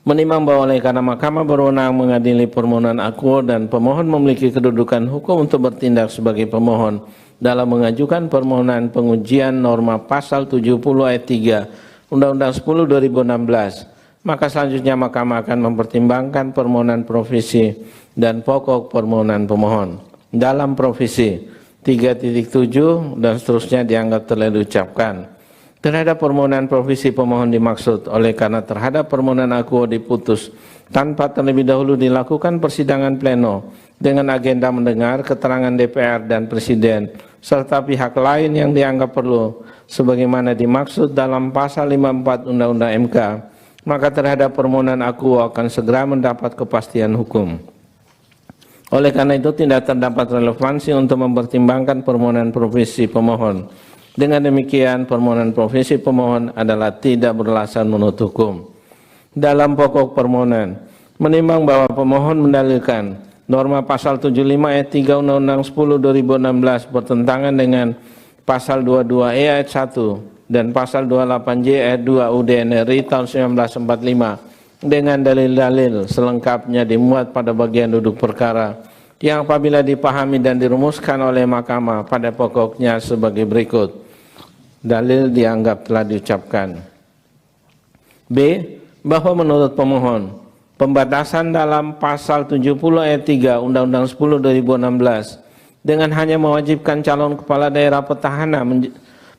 Menimbang bahwa oleh karena Mahkamah berwenang mengadili permohonan akuo dan pemohon memiliki kedudukan hukum untuk bertindak sebagai pemohon dalam mengajukan permohonan pengujian norma pasal 70 ayat 3 Undang-Undang 10 2016, maka selanjutnya Mahkamah akan mempertimbangkan permohonan provisi dan pokok permohonan pemohon. Dalam provisi 3.7 dan seterusnya dianggap telah diucapkan. Terhadap permohonan provisi pemohon dimaksud oleh karena terhadap permohonan akuo diputus tanpa terlebih dahulu dilakukan persidangan pleno dengan agenda mendengar keterangan DPR dan Presiden serta pihak lain yang dianggap perlu sebagaimana dimaksud dalam pasal 54 Undang-Undang MK, maka terhadap permohonan akuo akan segera mendapat kepastian hukum. Oleh karena itu tidak terdapat relevansi untuk mempertimbangkan permohonan provisi pemohon. Dengan demikian permohonan provisi pemohon adalah tidak beralasan menurut hukum. Dalam pokok permohonan, menimbang bahwa pemohon mendalilkan norma pasal 75 ayat 3 Undang-Undang 10 2016 bertentangan dengan pasal 22E ayat 1 dan pasal 28J ayat 2 UDNRI tahun 1945 dengan dalil-dalil selengkapnya dimuat pada bagian duduk perkara yang apabila dipahami dan dirumuskan oleh Mahkamah pada pokoknya sebagai berikut. Dalil dianggap telah diucapkan. B. Bahwa menurut pemohon, pembatasan dalam pasal 70 ayat 3 Undang-Undang 10 2016 dengan hanya mewajibkan calon kepala daerah petahana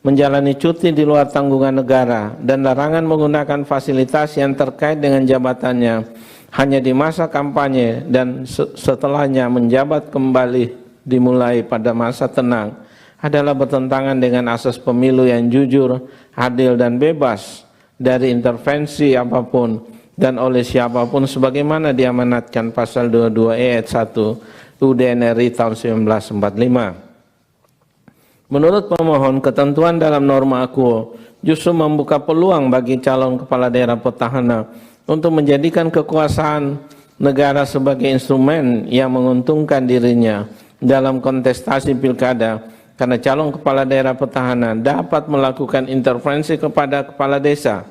menjalani cuti di luar tanggungan negara dan larangan menggunakan fasilitas yang terkait dengan jabatannya hanya di masa kampanye dan setelahnya menjabat kembali dimulai pada masa tenang adalah bertentangan dengan asas pemilu yang jujur, adil dan bebas dari intervensi apapun dan oleh siapapun sebagaimana diamanatkan pasal 22 ayat 1 UDNRI tahun 1945. Menurut pemohon, ketentuan dalam norma akuo justru membuka peluang bagi calon kepala daerah petahana untuk menjadikan kekuasaan negara sebagai instrumen yang menguntungkan dirinya dalam kontestasi pilkada, karena calon kepala daerah petahana dapat melakukan intervensi kepada kepala desa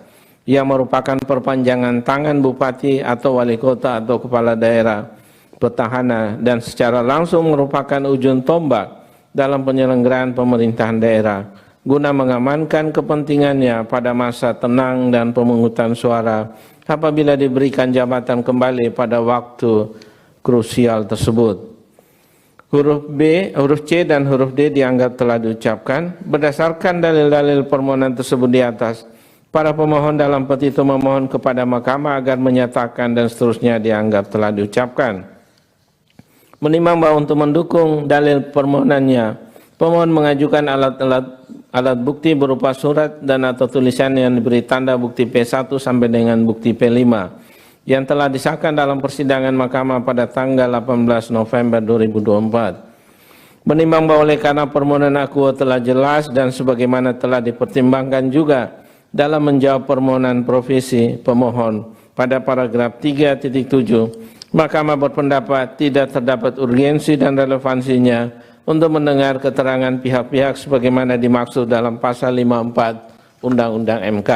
yang merupakan perpanjangan tangan bupati atau wali kota atau kepala daerah petahana dan secara langsung merupakan ujung tombak dalam penyelenggaraan pemerintahan daerah guna mengamankan kepentingannya pada masa tenang dan pemungutan suara apabila diberikan jabatan kembali pada waktu krusial tersebut. Huruf B, huruf C dan huruf D dianggap telah diucapkan. Berdasarkan dalil-dalil permohonan tersebut di atas, para pemohon dalam petitum memohon kepada Mahkamah agar menyatakan dan seterusnya dianggap telah diucapkan. Menimbang bahwa untuk mendukung dalil permohonannya, pemohon mengajukan alat bukti berupa surat dan atau tulisan yang diberi tanda bukti P1 sampai dengan bukti P5 yang telah disahkan dalam persidangan Mahkamah pada tanggal 18 November 2024. Menimbang bahwa oleh karena permohonan akuo telah jelas dan sebagaimana telah dipertimbangkan juga dalam menjawab permohonan provisi pemohon pada paragraf 3.7, Mahkamah berpendapat tidak terdapat urgensi dan relevansinya untuk mendengar keterangan pihak-pihak sebagaimana dimaksud dalam pasal 54 Undang-Undang MK.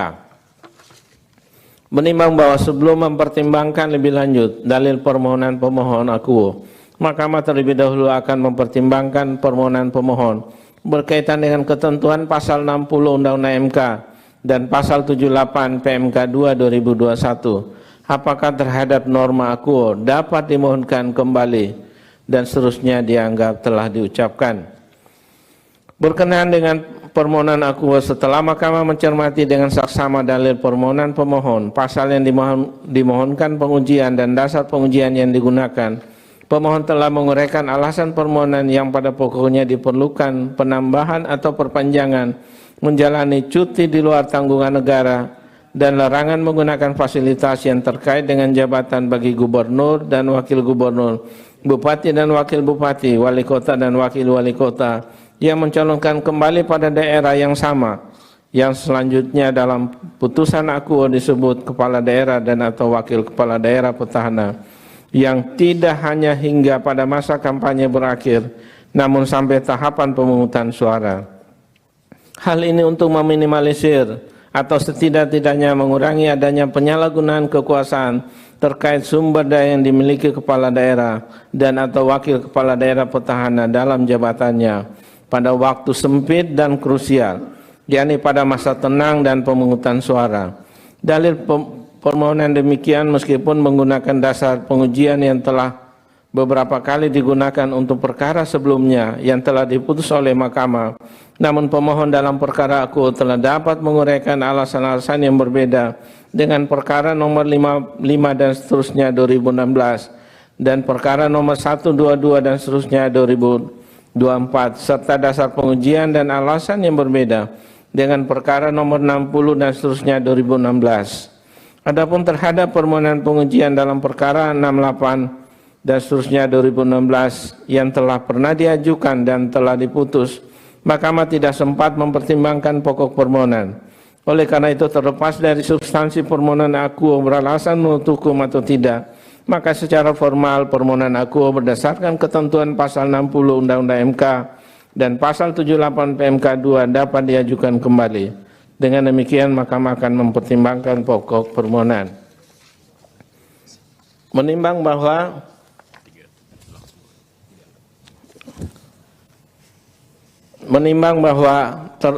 Menimbang bahwa sebelum mempertimbangkan lebih lanjut dalil permohonan pemohon akuo, Mahkamah terlebih dahulu akan mempertimbangkan permohonan pemohon berkaitan dengan ketentuan pasal 60 Undang-Undang MK dan pasal 78 PMK 2 2021, apakah terhadap norma akuo dapat dimohonkan kembali dan seterusnya dianggap telah diucapkan. Berkenaan dengan permohonan akuo, setelah Mahkamah mencermati dengan saksama dalil permohonan pemohon, pasal yang dimohonkan pengujian dan dasar pengujian yang digunakan, pemohon telah menguraikan alasan permohonan yang pada pokoknya diperlukan penambahan atau perpanjangan menjalani cuti di luar tanggungan negara dan larangan menggunakan fasilitas yang terkait dengan jabatan bagi gubernur dan wakil gubernur bupati dan wakil bupati, wali kota dan wakil wali kota yang mencalonkan kembali pada daerah yang sama, yang selanjutnya dalam putusan akuo disebut kepala daerah dan atau wakil kepala daerah petahana, yang tidak hanya hingga pada masa kampanye berakhir, namun sampai tahapan pemungutan suara. Hal ini untuk meminimalisir atau setidak-tidaknya mengurangi adanya penyalahgunaan kekuasaan terkait sumber daya yang dimiliki kepala daerah dan atau wakil kepala daerah petahana dalam jabatannya pada waktu sempit dan krusial, yakni pada masa tenang dan pemungutan suara. Dalil permohonan demikian meskipun menggunakan dasar pengujian yang telah beberapa kali digunakan untuk perkara sebelumnya yang telah diputus oleh mahkamah, namun pemohon dalam perkara akuo telah dapat menguraikan alasan-alasan yang berbeda dengan perkara nomor 55 dan seterusnya 2016 dan perkara nomor 122 dan seterusnya 2024 serta dasar pengujian dan alasan yang berbeda dengan perkara nomor 60 dan seterusnya 2016. Adapun terhadap permohonan pengujian dalam perkara 68 dan seterusnya 2016 yang telah pernah diajukan dan telah diputus, mahkamah tidak sempat mempertimbangkan pokok permohonan. Oleh karena itu, terlepas dari substansi permohonan akuo beralasan menurut hukum atau tidak, maka secara formal permohonan akuo berdasarkan ketentuan pasal 60 Undang-Undang MK dan pasal 78 PMK 2 dapat diajukan kembali. Dengan demikian, mahkamah akan mempertimbangkan pokok permohonan. Menimbang bahwa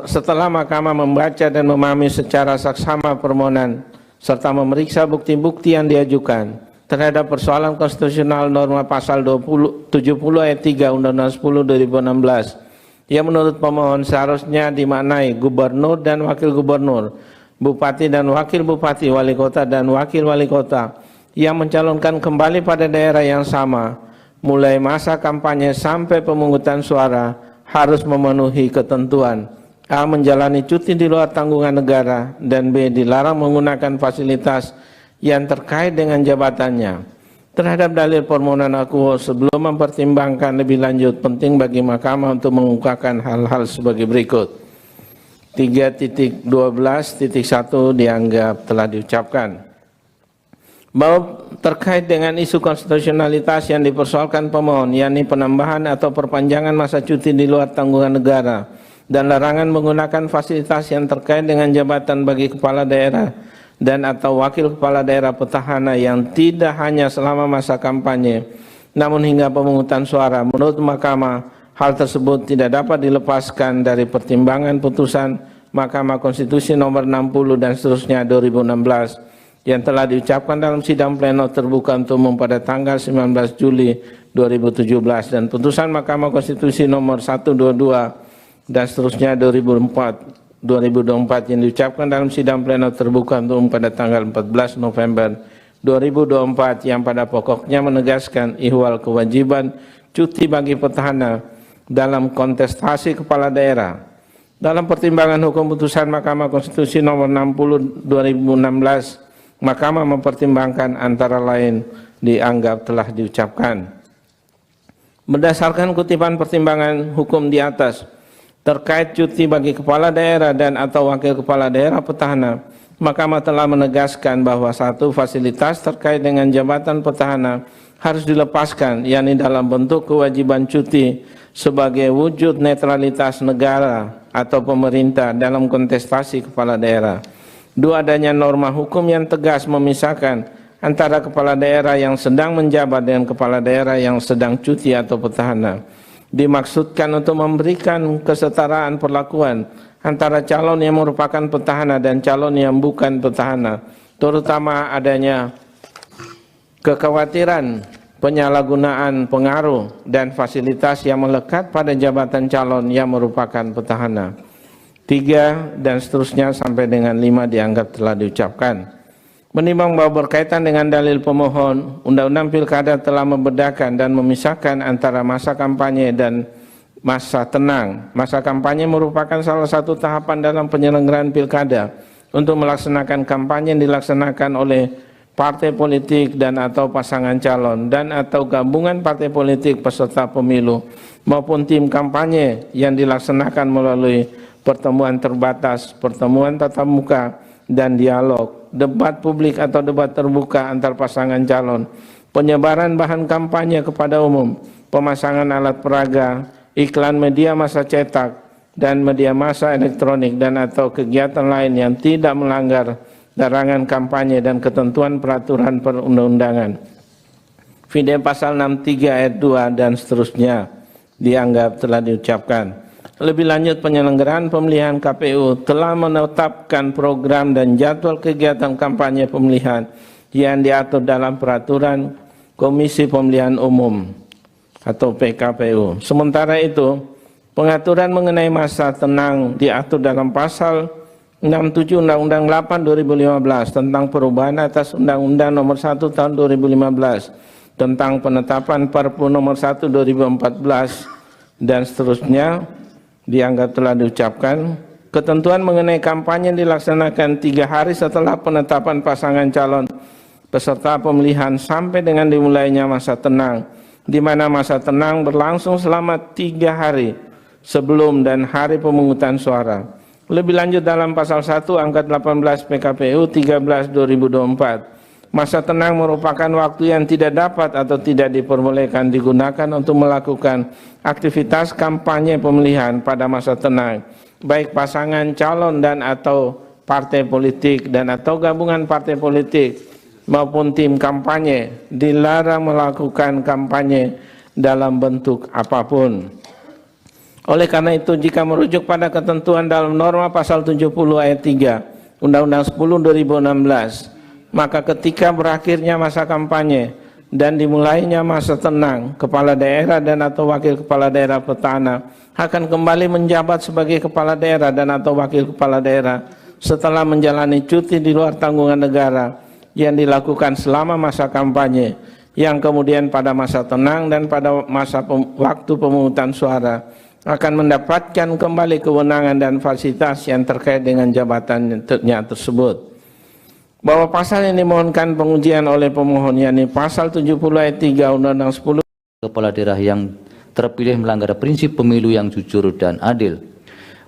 setelah mahkamah membaca dan memahami secara saksama permohonan serta memeriksa bukti-bukti yang diajukan terhadap persoalan konstitusional norma pasal 70 ayat 3 Undang-Undang 10 2016 yang menurut pemohon seharusnya dimaknai gubernur dan wakil gubernur, bupati dan wakil bupati, wali kota dan wakil wali kota yang mencalonkan kembali pada daerah yang sama mulai masa kampanye sampai pemungutan suara harus memenuhi ketentuan A. Menjalani cuti di luar tanggungan negara, dan B. Dilarang menggunakan fasilitas yang terkait dengan jabatannya. Terhadap dalil permohonan akuo sebelum mempertimbangkan lebih lanjut, penting bagi mahkamah untuk mengungkapkan hal-hal sebagai berikut. 3.12.1 dianggap telah diucapkan. Bahwa terkait dengan isu konstitusionalitas yang dipersoalkan pemohon, yakni penambahan atau perpanjangan masa cuti di luar tanggungan negara dan larangan menggunakan fasilitas yang terkait dengan jabatan bagi kepala daerah dan atau wakil kepala daerah petahana yang tidak hanya selama masa kampanye, namun hingga pemungutan suara, menurut mahkamah hal tersebut tidak dapat dilepaskan dari pertimbangan putusan Mahkamah Konstitusi nomor 60 dan seterusnya 2016 yang telah diucapkan dalam sidang pleno terbuka untuk umum pada tanggal 19 Juli 2017 dan putusan Mahkamah Konstitusi nomor 122 dan seterusnya 2024 yang diucapkan dalam sidang pleno terbuka untuk umum pada tanggal 14 November 2024 yang pada pokoknya menegaskan ihwal kewajiban cuti bagi petahana dalam kontestasi kepala daerah. Dalam pertimbangan hukum putusan Mahkamah Konstitusi nomor 60 2016, mahkamah mempertimbangkan antara lain dianggap telah diucapkan. Berdasarkan kutipan pertimbangan hukum di atas terkait cuti bagi kepala daerah dan atau wakil kepala daerah petahana, mahkamah telah menegaskan bahwa satu fasilitas terkait dengan jabatan petahana harus dilepaskan, yakni dalam bentuk kewajiban cuti sebagai wujud netralitas negara atau pemerintah dalam kontestasi kepala daerah. Dua, adanya norma hukum yang tegas memisahkan antara kepala daerah yang sedang menjabat dengan kepala daerah yang sedang cuti atau petahana. Dimaksudkan untuk memberikan kesetaraan perlakuan antara calon yang merupakan petahana dan calon yang bukan petahana, terutama adanya kekhawatiran penyalahgunaan pengaruh dan fasilitas yang melekat pada jabatan calon yang merupakan petahana. 3 dan seterusnya sampai dengan 5 dianggap telah diucapkan. Menimbang bahwa berkaitan dengan dalil pemohon, Undang-Undang Pilkada telah membedakan dan memisahkan antara masa kampanye dan masa tenang. Masa kampanye merupakan salah satu tahapan dalam penyelenggaraan pilkada untuk melaksanakan kampanye yang dilaksanakan oleh partai politik dan atau pasangan calon dan atau gabungan partai politik peserta pemilu maupun tim kampanye yang dilaksanakan melalui pertemuan terbatas, pertemuan tatap muka dan dialog, debat publik atau debat terbuka antar pasangan calon, penyebaran bahan kampanye kepada umum, pemasangan alat peraga, iklan media massa cetak dan media massa elektronik dan atau kegiatan lain yang tidak melanggar larangan kampanye dan ketentuan peraturan perundang-undangan. Video pasal 63 ayat 2 dan seterusnya dianggap telah diucapkan. Lebih lanjut, penyelenggaraan pemilihan KPU telah menetapkan program dan jadwal kegiatan kampanye pemilihan yang diatur dalam peraturan Komisi Pemilihan Umum atau PKPU. Sementara itu, pengaturan mengenai masa tenang diatur dalam pasal 67 Undang-Undang 8 2015 tentang perubahan atas Undang-Undang Nomor 1 Tahun 2015 tentang penetapan Perpu Nomor 1 2014 dan seterusnya dianggap telah diucapkan. Ketentuan mengenai kampanye dilaksanakan 3 hari setelah penetapan pasangan calon peserta pemilihan sampai dengan dimulainya masa tenang, di mana masa tenang berlangsung selama 3 hari sebelum dan hari pemungutan suara. Lebih lanjut dalam pasal 1 angka 18 PKPU 13/2024, masa tenang merupakan waktu yang tidak dapat atau tidak diperbolehkan digunakan untuk melakukan aktivitas kampanye pemilihan pada masa tenang, baik pasangan calon dan atau partai politik dan atau gabungan partai politik maupun tim kampanye dilarang melakukan kampanye dalam bentuk apapun. Oleh karena itu, jika merujuk pada ketentuan dalam norma pasal 70 ayat 3 Undang-Undang 10 2016, maka ketika berakhirnya masa kampanye dan dimulainya masa tenang, kepala daerah dan atau wakil kepala daerah petahana akan kembali menjabat sebagai kepala daerah dan atau wakil kepala daerah setelah menjalani cuti di luar tanggungan negara yang dilakukan selama masa kampanye, yang kemudian pada masa tenang dan pada masa waktu pemungutan suara akan mendapatkan kembali kewenangan dan fasilitas yang terkait dengan jabatannya tersebut. Bahwa pasal yang dimohonkan pengujian oleh pemohon, yakni pasal 70 ayat 3 Undang-Undang 10, kepala daerah yang terpilih melanggar prinsip pemilu yang jujur dan adil.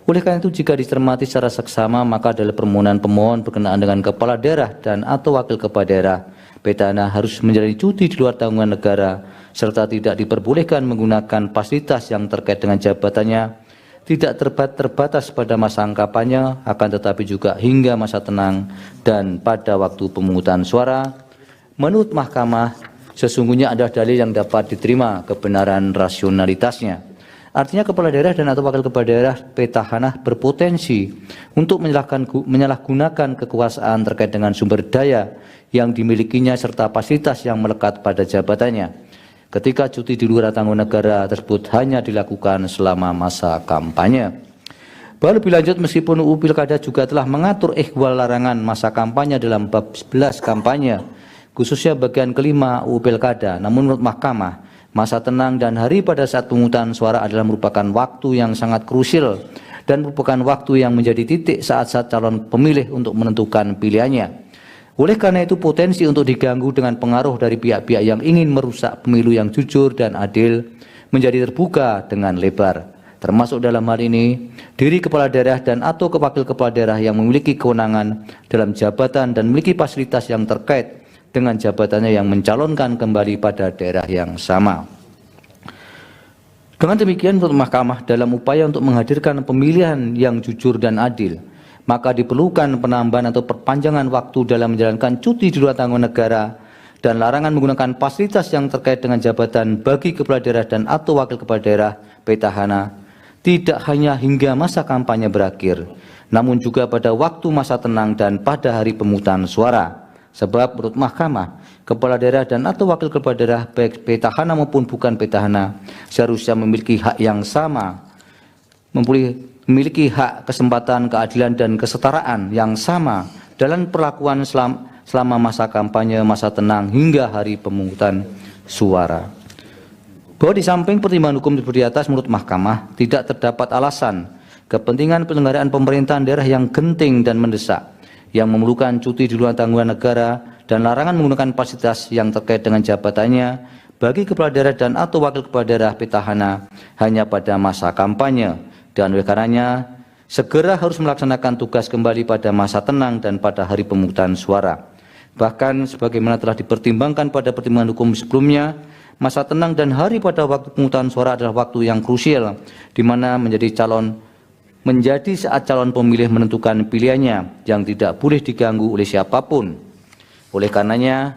Oleh karena itu, jika dicermati secara seksama, maka dalam permohonan pemohon berkenaan dengan kepala daerah dan atau wakil kepala daerah, petahana harus menjalani cuti di luar tanggungan negara serta tidak diperbolehkan menggunakan fasilitas yang terkait dengan jabatannya, tidak terbatas pada masa kampanye, akan tetapi juga hingga masa tenang dan pada waktu pemungutan suara. Menurut Mahkamah, sesungguhnya ada dalil yang dapat diterima kebenaran rasionalitasnya. Artinya kepala daerah dan atau wakil kepala daerah petahana berpotensi untuk menyalahgunakan kekuasaan terkait dengan sumber daya yang dimilikinya serta fasilitas yang melekat pada jabatannya ketika cuti di luar tanggungan negara tersebut hanya dilakukan selama masa kampanye. Bahwa lebih lanjut, meskipun UU Pilkada juga telah mengatur ihwal larangan masa kampanye dalam bab 11 kampanye, khususnya bagian kelima UU Pilkada, namun menurut Mahkamah, masa tenang dan hari pada saat pemungutan suara adalah merupakan waktu yang sangat krusial dan merupakan waktu yang menjadi titik saat-saat calon pemilih untuk menentukan pilihannya. Oleh karena itu, potensi untuk diganggu dengan pengaruh dari pihak-pihak yang ingin merusak pemilu yang jujur dan adil menjadi terbuka dengan lebar. Termasuk dalam hal ini, diri kepala daerah dan atau wakil kepala daerah yang memiliki kewenangan dalam jabatan dan memiliki fasilitas yang terkait dengan jabatannya yang mencalonkan kembali pada daerah yang sama. Dengan demikian, menurut Mahkamah, dalam upaya untuk menghadirkan pemilihan yang jujur dan adil, maka diperlukan penambahan atau perpanjangan waktu dalam menjalankan cuti di luar tanggungan negara dan larangan menggunakan fasilitas yang terkait dengan jabatan bagi kepala daerah dan atau wakil kepala daerah petahana tidak hanya hingga masa kampanye berakhir, namun juga pada waktu masa tenang dan pada hari pemungutan suara. Sebab menurut Mahkamah, kepala daerah dan atau wakil kepala daerah baik petahana maupun bukan petahana seharusnya memiliki hak yang sama, memiliki hak kesempatan keadilan dan kesetaraan yang sama dalam perlakuan selama masa kampanye, masa tenang hingga hari pemungutan suara. Bahwa di samping pertimbangan hukum seperti atas, menurut Mahkamah tidak terdapat alasan kepentingan penyelenggaraan pemerintahan daerah yang genting dan mendesak yang memerlukan cuti di luar tanggungan negara dan larangan menggunakan fasilitas yang terkait dengan jabatannya bagi kepala daerah dan atau wakil kepala daerah petahana hanya pada masa kampanye, dan oleh karenanya segera harus melaksanakan tugas kembali pada masa tenang dan pada hari pemungutan suara. Bahkan sebagaimana telah dipertimbangkan pada pertimbangan hukum sebelumnya, masa tenang dan hari pada waktu pemungutan suara adalah waktu yang krusial, di mana menjadi saat calon pemilih menentukan pilihannya yang tidak boleh diganggu oleh siapapun. Oleh karenanya,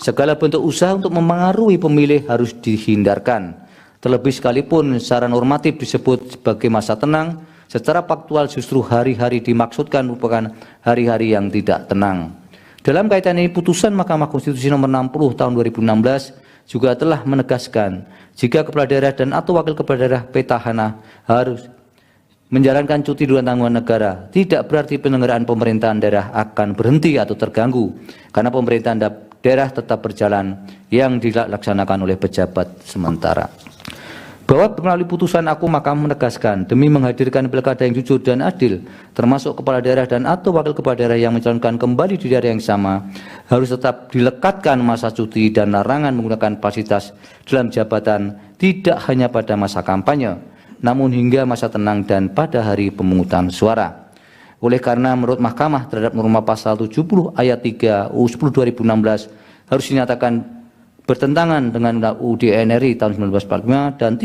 segala bentuk usaha untuk memengaruhi pemilih harus dihindarkan. Terlebih sekalipun secara normatif disebut sebagai masa tenang, secara faktual justru hari-hari dimaksudkan merupakan hari-hari yang tidak tenang. Dalam kaitan ini, putusan Mahkamah Konstitusi nomor 60 tahun 2016 juga telah menegaskan jika kepala daerah dan atau wakil kepala daerah petahana harus menjalankan cuti di luar tanggungan negara, tidak berarti penyelenggaraan pemerintahan daerah akan berhenti atau terganggu, karena pemerintahan daerah tetap berjalan yang dilaksanakan oleh pejabat sementara. Bahwa melalui putusan aku Mahkamah menegaskan demi menghadirkan pilkada yang jujur dan adil, termasuk kepala daerah dan atau wakil kepala daerah yang mencalonkan kembali di daerah yang sama, harus tetap dilekatkan masa cuti dan larangan menggunakan fasilitas dalam jabatan tidak hanya pada masa kampanye, namun hingga masa tenang dan pada hari pemungutan suara. Oleh karena menurut Mahkamah terhadap norma pasal 70 ayat 3 UU 10 2016 harus dinyatakan bertentangan dengan UUD NRI tahun 1945 dan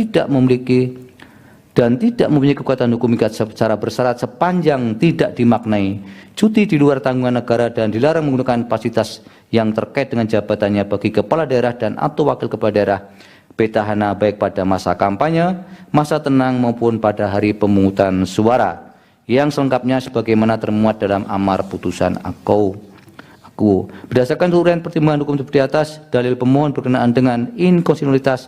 tidak mempunyai kekuatan hukum ikat secara bersyarat sepanjang tidak dimaknai cuti di luar tanggungan negara dan dilarang menggunakan fasilitas yang terkait dengan jabatannya bagi kepala daerah dan atau wakil kepala daerah petahana baik pada masa kampanye, masa tenang maupun pada hari pemungutan suara, yang selengkapnya sebagaimana termuat dalam amar putusan aku. Berdasarkan uraian pertimbangan hukum seperti atas, dalil pemohon berkenaan dengan inkonstitusionalitas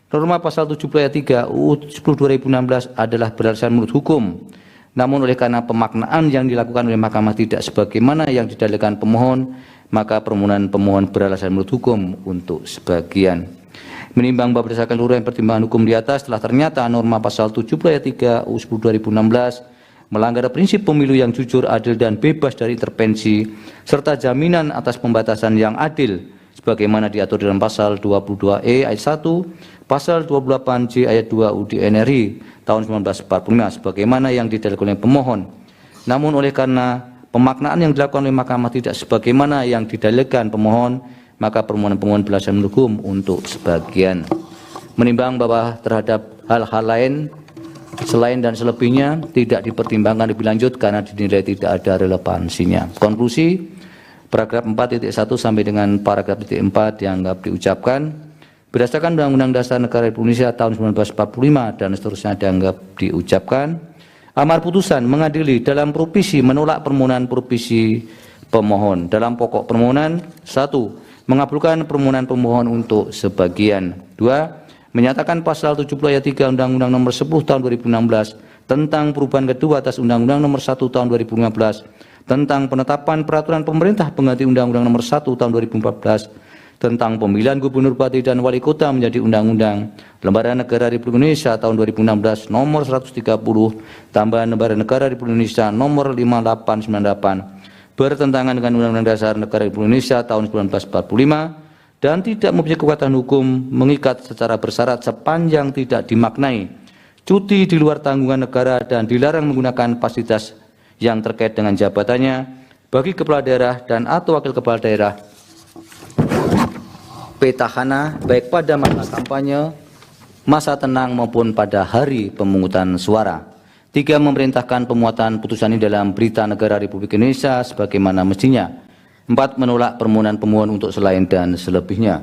norma pasal 70 ayat 3 UU 10 2016 adalah berdasarkan menurut hukum. Namun oleh karena pemaknaan yang dilakukan oleh Mahkamah tidak sebagaimana yang didalilkan pemohon, maka permohonan pemohon beralasan menurut hukum untuk sebagian. Menimbang bahwa berdasarkan uraian pertimbangan hukum di atas telah ternyata norma pasal 70 ayat 3 UU 10 2016 melanggar prinsip pemilu yang jujur, adil, dan bebas dari intervensi, serta jaminan atas pembatasan yang adil, sebagaimana diatur dalam pasal 22E ayat 1, pasal 28J ayat 2 UUD NRI tahun 1945, sebagaimana yang didalilkan oleh pemohon. Namun oleh karena pemaknaan yang dilakukan oleh Mahkamah tidak sebagaimana yang didalilkan pemohon, maka permohonan pemohon beralasan menurut hukum untuk sebagian. Menimbang bahwa terhadap hal-hal lain selain dan selebihnya tidak dipertimbangkan lebih lanjut karena dinilai tidak ada relevansinya. Konklusi, paragraf 4.1 sampai dengan paragraf 4 dianggap diucapkan berdasarkan Undang-Undang Dasar Negara Republik Indonesia tahun 1945 dan seterusnya dianggap diucapkan. Amar putusan mengadili dalam provisi menolak permohonan provisi pemohon. Dalam pokok permohonan, 1. Mengabulkan permohonan pemohon untuk sebagian. 2. Menyatakan pasal 70 ayat 3 Undang-Undang nomor 10 tahun 2016 tentang perubahan kedua atas Undang-Undang nomor 1 tahun 2015 tentang penetapan peraturan pemerintah pengganti Undang-Undang nomor 1 tahun 2014 tentang pemilihan gubernur, bupati, dan wali kota menjadi Undang-Undang Lembaga Negara Republik Indonesia tahun 2016 nomor 130 tambahan Lembaga Negara Republik Indonesia nomor 5898 bertentangan dengan Undang-Undang Dasar Negara Republik Indonesia tahun 1945 dan tidak mempunyai kekuatan hukum mengikat secara bersyarat sepanjang tidak dimaknai cuti di luar tanggungan negara dan dilarang menggunakan fasilitas yang terkait dengan jabatannya bagi kepala daerah dan atau wakil kepala daerah petahana baik pada masa kampanye, masa tenang maupun pada hari pemungutan suara. 3. Memerintahkan pemuatan putusan ini dalam Berita Negara Republik Indonesia sebagaimana mestinya. 4. Menolak permohonan pemohon untuk selain dan selebihnya.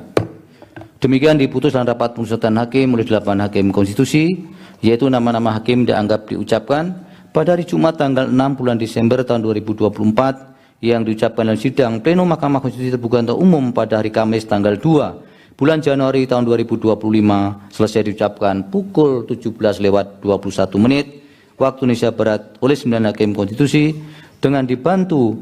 Demikian diputus dalam rapat pemusatan hakim oleh 8 hakim konstitusi, yaitu nama-nama hakim dianggap diucapkan pada hari Jumat tanggal 6 bulan Desember tahun 2024 yang diucapkan dalam sidang pleno Mahkamah Konstitusi terbuka untuk umum pada hari Kamis tanggal 2 bulan Januari tahun 2025 selesai diucapkan pukul 17:21 waktu Indonesia Barat oleh 9 hakim konstitusi dengan dibantu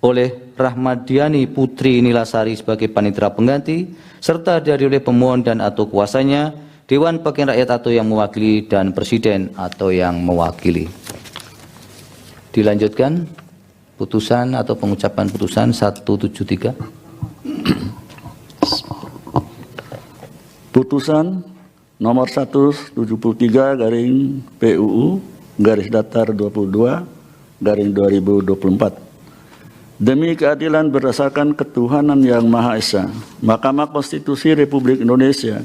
oleh Rahmadiani Putri Nilasari sebagai panitera pengganti, serta dihadiri oleh pemohon dan atau kuasanya, Dewan Perwakilan Rakyat atau yang mewakili, dan Presiden atau yang mewakili. Dilanjutkan putusan atau pengucapan putusan 173. Putusan nomor 173 garing PUU garis datar 22 garing 2024. Demi keadilan berdasarkan ketuhanan yang Maha Esa, Mahkamah Konstitusi Republik Indonesia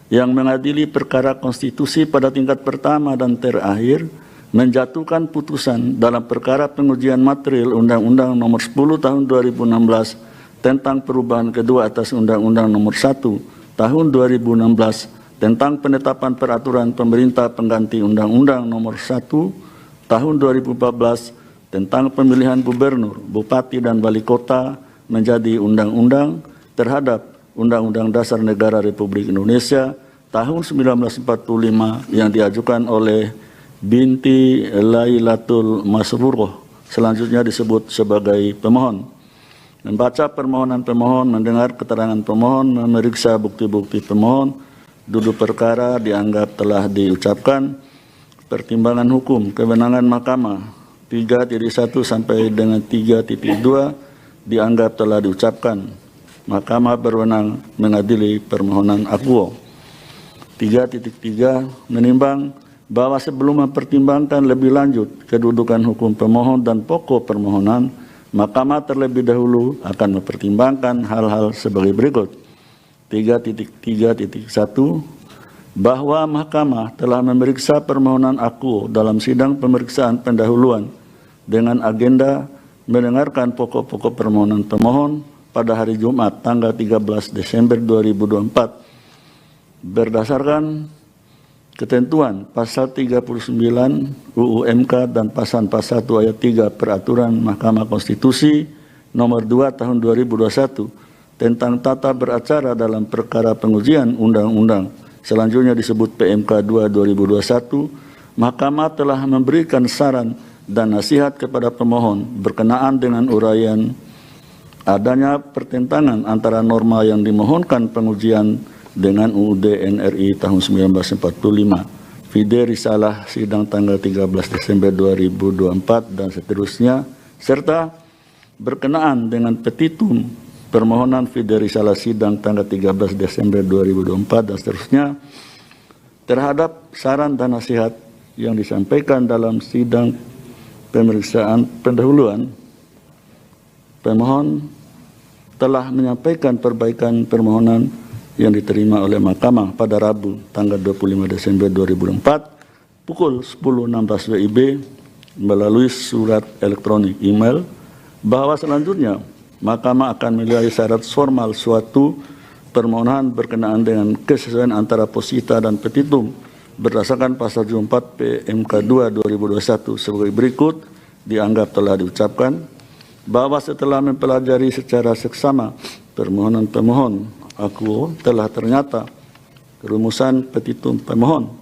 yang mengadili perkara konstitusi pada tingkat pertama dan terakhir menjatuhkan putusan dalam perkara pengujian material Undang-Undang Nomor 10 Tahun 2016 tentang perubahan kedua atas Undang-Undang Nomor 1 Tahun 2016 tentang penetapan peraturan pemerintah pengganti Undang-Undang Nomor 1 Tahun 2014 tentang pemilihan gubernur, bupati, dan wali kota menjadi undang-undang terhadap Undang-Undang Dasar Negara Republik Indonesia tahun 1945 yang diajukan oleh binti Lailatul Masruroh, selanjutnya disebut sebagai pemohon. Membaca permohonan pemohon, mendengar keterangan pemohon, memeriksa bukti-bukti pemohon, duduk perkara dianggap telah diucapkan, pertimbangan hukum, kewenangan mahkamah, 3.1 sampai dengan 3.2 dianggap telah diucapkan. Mahkamah berwenang mengadili permohonan akuo. 3.3 menimbang bahwa sebelum mempertimbangkan lebih lanjut kedudukan hukum pemohon dan pokok permohonan, Mahkamah terlebih dahulu akan mempertimbangkan hal-hal sebagai berikut. 3.3.1 bahwa Mahkamah telah memeriksa permohonan akuo dalam sidang pemeriksaan pendahuluan dengan agenda mendengarkan pokok-pokok permohonan pemohon pada hari Jumat tanggal 13 Desember 2024 berdasarkan ketentuan pasal 39 UU MK dan pasal 1 ayat 3 Peraturan Mahkamah Konstitusi nomor 2 tahun 2021 tentang tata beracara dalam perkara pengujian undang-undang, selanjutnya disebut PMK 2 2021, Mahkamah telah memberikan saran dan nasihat kepada pemohon berkenaan dengan uraian adanya pertentangan antara norma yang dimohonkan pengujian dengan UUD NRI tahun 1945, Fide Risalah sidang tanggal 13 Desember 2024 dan seterusnya, serta berkenaan dengan petitum permohonan Fide Risalah sidang tanggal 13 Desember 2024 dan seterusnya terhadap saran dan nasihat yang disampaikan dalam sidang pemeriksaan pendahuluan. Pemohon telah menyampaikan perbaikan permohonan yang diterima oleh Mahkamah pada Rabu tanggal 25 Desember 2024 pukul 10.16 WIB melalui surat elektronik email bahwa selanjutnya Mahkamah akan menilai syarat formal suatu permohonan berkenaan dengan kesesuaian antara posita dan petitum berdasarkan pasal 4 PMK 2 2021 sebagai berikut dianggap telah diucapkan bahwa setelah mempelajari secara seksama permohonan pemohon akuo telah ternyata rumusan petitum pemohon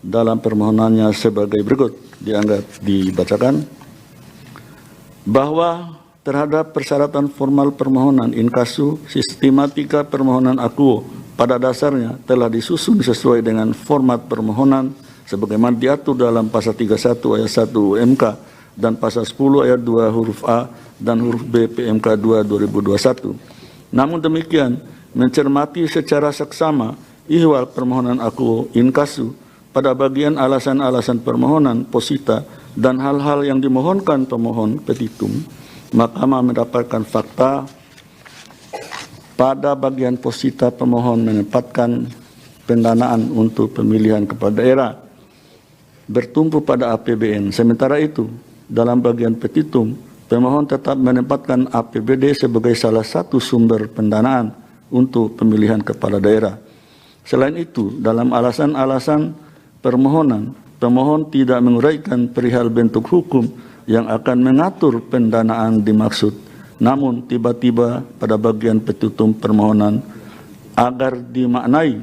dalam permohonannya sebagai berikut dianggap dibacakan bahwa terhadap persyaratan formal permohonan inkasu sistematika permohonan akuo pada dasarnya telah disusun sesuai dengan format permohonan sebagaimana diatur dalam pasal 31 ayat 1 UMK dan pasal 10 ayat 2 huruf A dan huruf B PMK 2 2021. Namun demikian, mencermati secara seksama ihwal permohonan akuo inkasu pada bagian alasan-alasan permohonan posita dan hal-hal yang dimohonkan pemohon petitum, Mahkamah mendapatkan fakta pada bagian posita pemohon menempatkan pendanaan untuk pemilihan kepala daerah bertumpu pada APBN. Sementara itu, dalam bagian petitum, pemohon tetap menempatkan APBD sebagai salah satu sumber pendanaan untuk pemilihan kepala daerah. Selain itu, dalam alasan-alasan permohonan, pemohon tidak menguraikan perihal bentuk hukum yang akan mengatur pendanaan dimaksud. Namun tiba-tiba pada bagian petitum permohonan agar dimaknai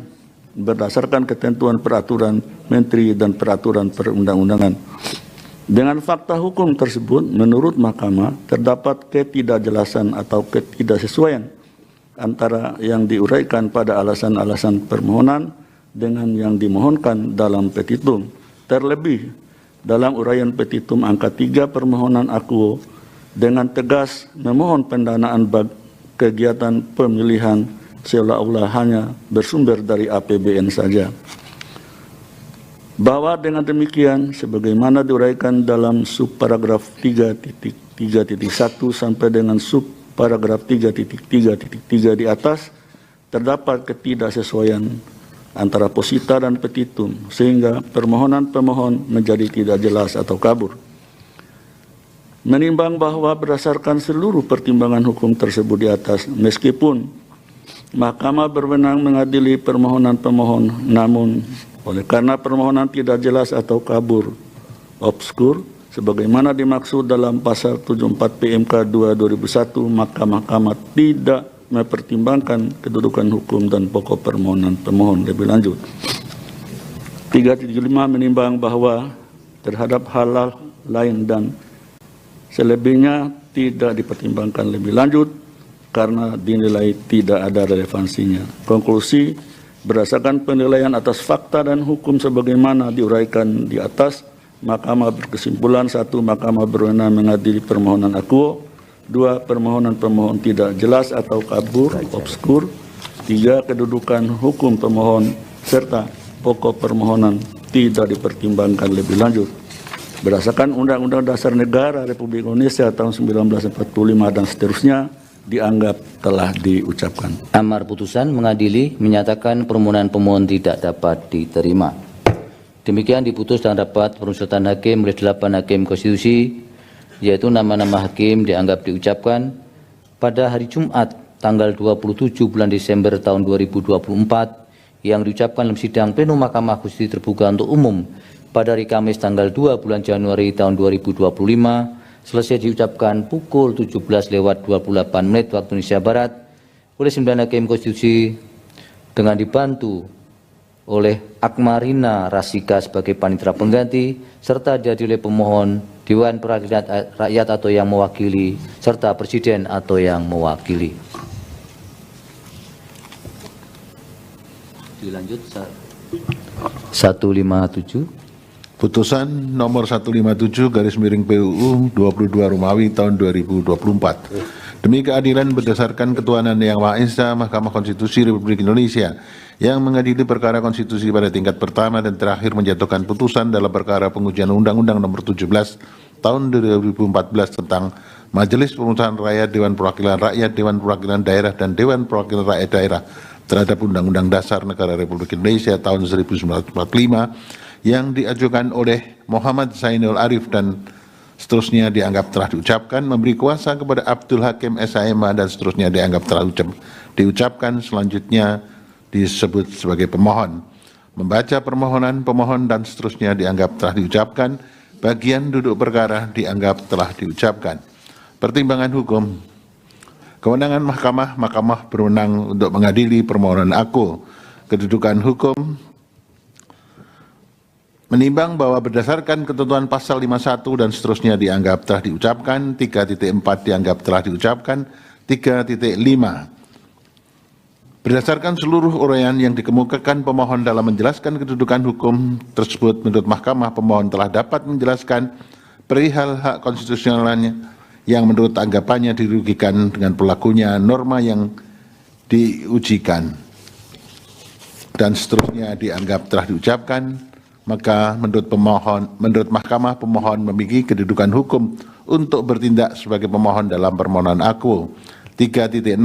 berdasarkan ketentuan peraturan menteri dan peraturan perundang-undangan. Dengan fakta hukum tersebut, menurut Mahkamah terdapat ketidakjelasan atau ketidaksesuaian antara yang diuraikan pada alasan-alasan permohonan dengan yang dimohonkan dalam petitum. Terlebih, dalam uraian petitum angka 3 permohonan akuo dengan tegas memohon pendanaan kegiatan pemilihan seolah-olah hanya bersumber dari APBN saja. Bahwa dengan demikian, sebagaimana diuraikan dalam subparagraf 3.3.1 sampai dengan subparagraf 3.3.3 di atas, terdapat ketidaksesuaian antara posita dan petitum, sehingga permohonan pemohon menjadi tidak jelas atau kabur. Menimbang bahwa berdasarkan seluruh pertimbangan hukum tersebut di atas, meskipun Mahkamah berwenang mengadili permohonan pemohon, namun oleh karena permohonan tidak jelas atau kabur, obskur, sebagaimana dimaksud dalam pasal 74 PMK 2/2001, maka Mahkamah tidak mempertimbangkan kedudukan hukum dan pokok permohonan pemohon lebih lanjut. 3.5 menimbang bahwa terhadap hal lain dan selebihnya tidak dipertimbangkan lebih lanjut karena dinilai tidak ada relevansinya. Konklusi, berdasarkan penilaian atas fakta dan hukum sebagaimana diuraikan di atas, Mahkamah berkesimpulan: 1. Mahkamah berwenang mengadili permohonan akuo. 2. Permohonan pemohon tidak jelas atau kabur, obskur. 3. Kedudukan hukum pemohon serta pokok permohonan tidak dipertimbangkan lebih lanjut. Berdasarkan Undang-Undang Dasar Negara Republik Indonesia tahun 1945 dan seterusnya, dianggap telah diucapkan. Amar putusan mengadili menyatakan permohonan pemohon tidak dapat diterima. Demikian diputus dalam rapat permusyawaratan hakim oleh 8 hakim konstitusi, yaitu nama-nama hakim dianggap diucapkan pada hari Jumat tanggal 27 bulan Desember tahun 2024 yang diucapkan dalam sidang plenum Mahkamah Konstitusi terbuka untuk umum pada hari Kamis tanggal 2 bulan Januari tahun 2025 selesai diucapkan pukul 17:28 waktu Indonesia Barat oleh 9 hakim konstitusi dengan dibantu oleh Akmarina Rasika sebagai panitera pengganti serta dihadiri oleh pemohon, Dewan Perwakilan Rakyat atau yang mewakili, serta Presiden atau yang mewakili. Dilanjut 157. Putusan nomor 157/PUU 22 Romawi tahun 2024. Demi keadilan berdasarkan ketuhanan yang Maha Esa, Mahkamah Konstitusi Republik Indonesia yang mengadili perkara konstitusi pada tingkat pertama dan terakhir menjatuhkan putusan dalam perkara pengujian Undang-Undang Nomor 17 Tahun 2014 tentang Majelis Pemusyawaratan Rakyat, Dewan Perwakilan Rakyat, Dewan Perwakilan Daerah, dan Dewan Perwakilan Rakyat Daerah terhadap Undang-Undang Dasar Negara Republik Indonesia tahun 1945 yang diajukan oleh Muhammad Zainul Arif dan seterusnya dianggap telah diucapkan, memberi kuasa kepada Abdul Hakim SHMA dan seterusnya dianggap telah diucapkan, selanjutnya disebut sebagai pemohon. Membaca permohonan pemohon dan seterusnya dianggap telah diucapkan, bagian duduk perkara dianggap telah diucapkan. Pertimbangan hukum. Kewenangan Mahkamah berwenang untuk mengadili permohonan aku. Kedudukan hukum. Menimbang bahwa berdasarkan ketentuan pasal 51 dan seterusnya dianggap telah diucapkan, 3.4 dianggap telah diucapkan, 3.5. Berdasarkan seluruh uraian yang dikemukakan pemohon dalam menjelaskan kedudukan hukum tersebut, menurut Mahkamah pemohon telah dapat menjelaskan perihal hak konstitusionalnya yang menurut anggapannya dirugikan dengan berlakunya norma yang diujikan dan seterusnya dianggap telah diucapkan. Maka menurut Mahkamah pemohon memiliki kedudukan hukum untuk bertindak sebagai pemohon dalam permohonan aku. 3.6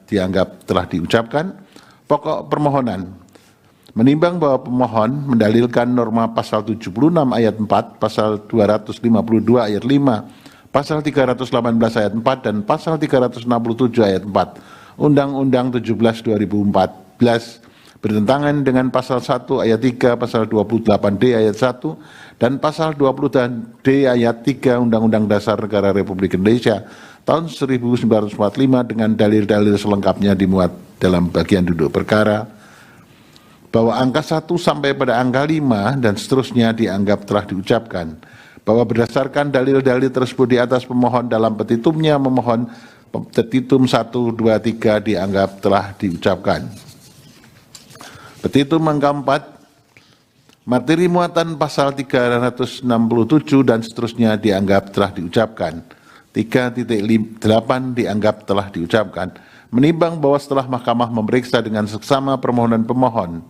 dianggap telah diucapkan. Pokok permohonan. Menimbang bahwa pemohon mendalilkan norma pasal 76 ayat 4, pasal 252 ayat 5, pasal 318 ayat 4 dan pasal 367 ayat 4 Undang-Undang 17 2014 bertentangan dengan pasal 1 ayat 3, pasal 28D ayat 1, dan pasal 20D ayat 3 Undang-Undang Dasar Negara Republik Indonesia tahun 1945 dengan dalil-dalil selengkapnya dimuat dalam bagian duduk perkara, bahwa angka 1 sampai pada angka 5 dan seterusnya dianggap telah diucapkan, bahwa berdasarkan dalil-dalil tersebut di atas pemohon dalam petitumnya memohon petitum 1, 2, 3 dianggap telah diucapkan. Petitum angka 4, materi muatan pasal 367 dan seterusnya dianggap telah diucapkan. 3.8 dianggap telah diucapkan. Menimbang bahwa setelah Mahkamah memeriksa dengan seksama permohonan pemohon,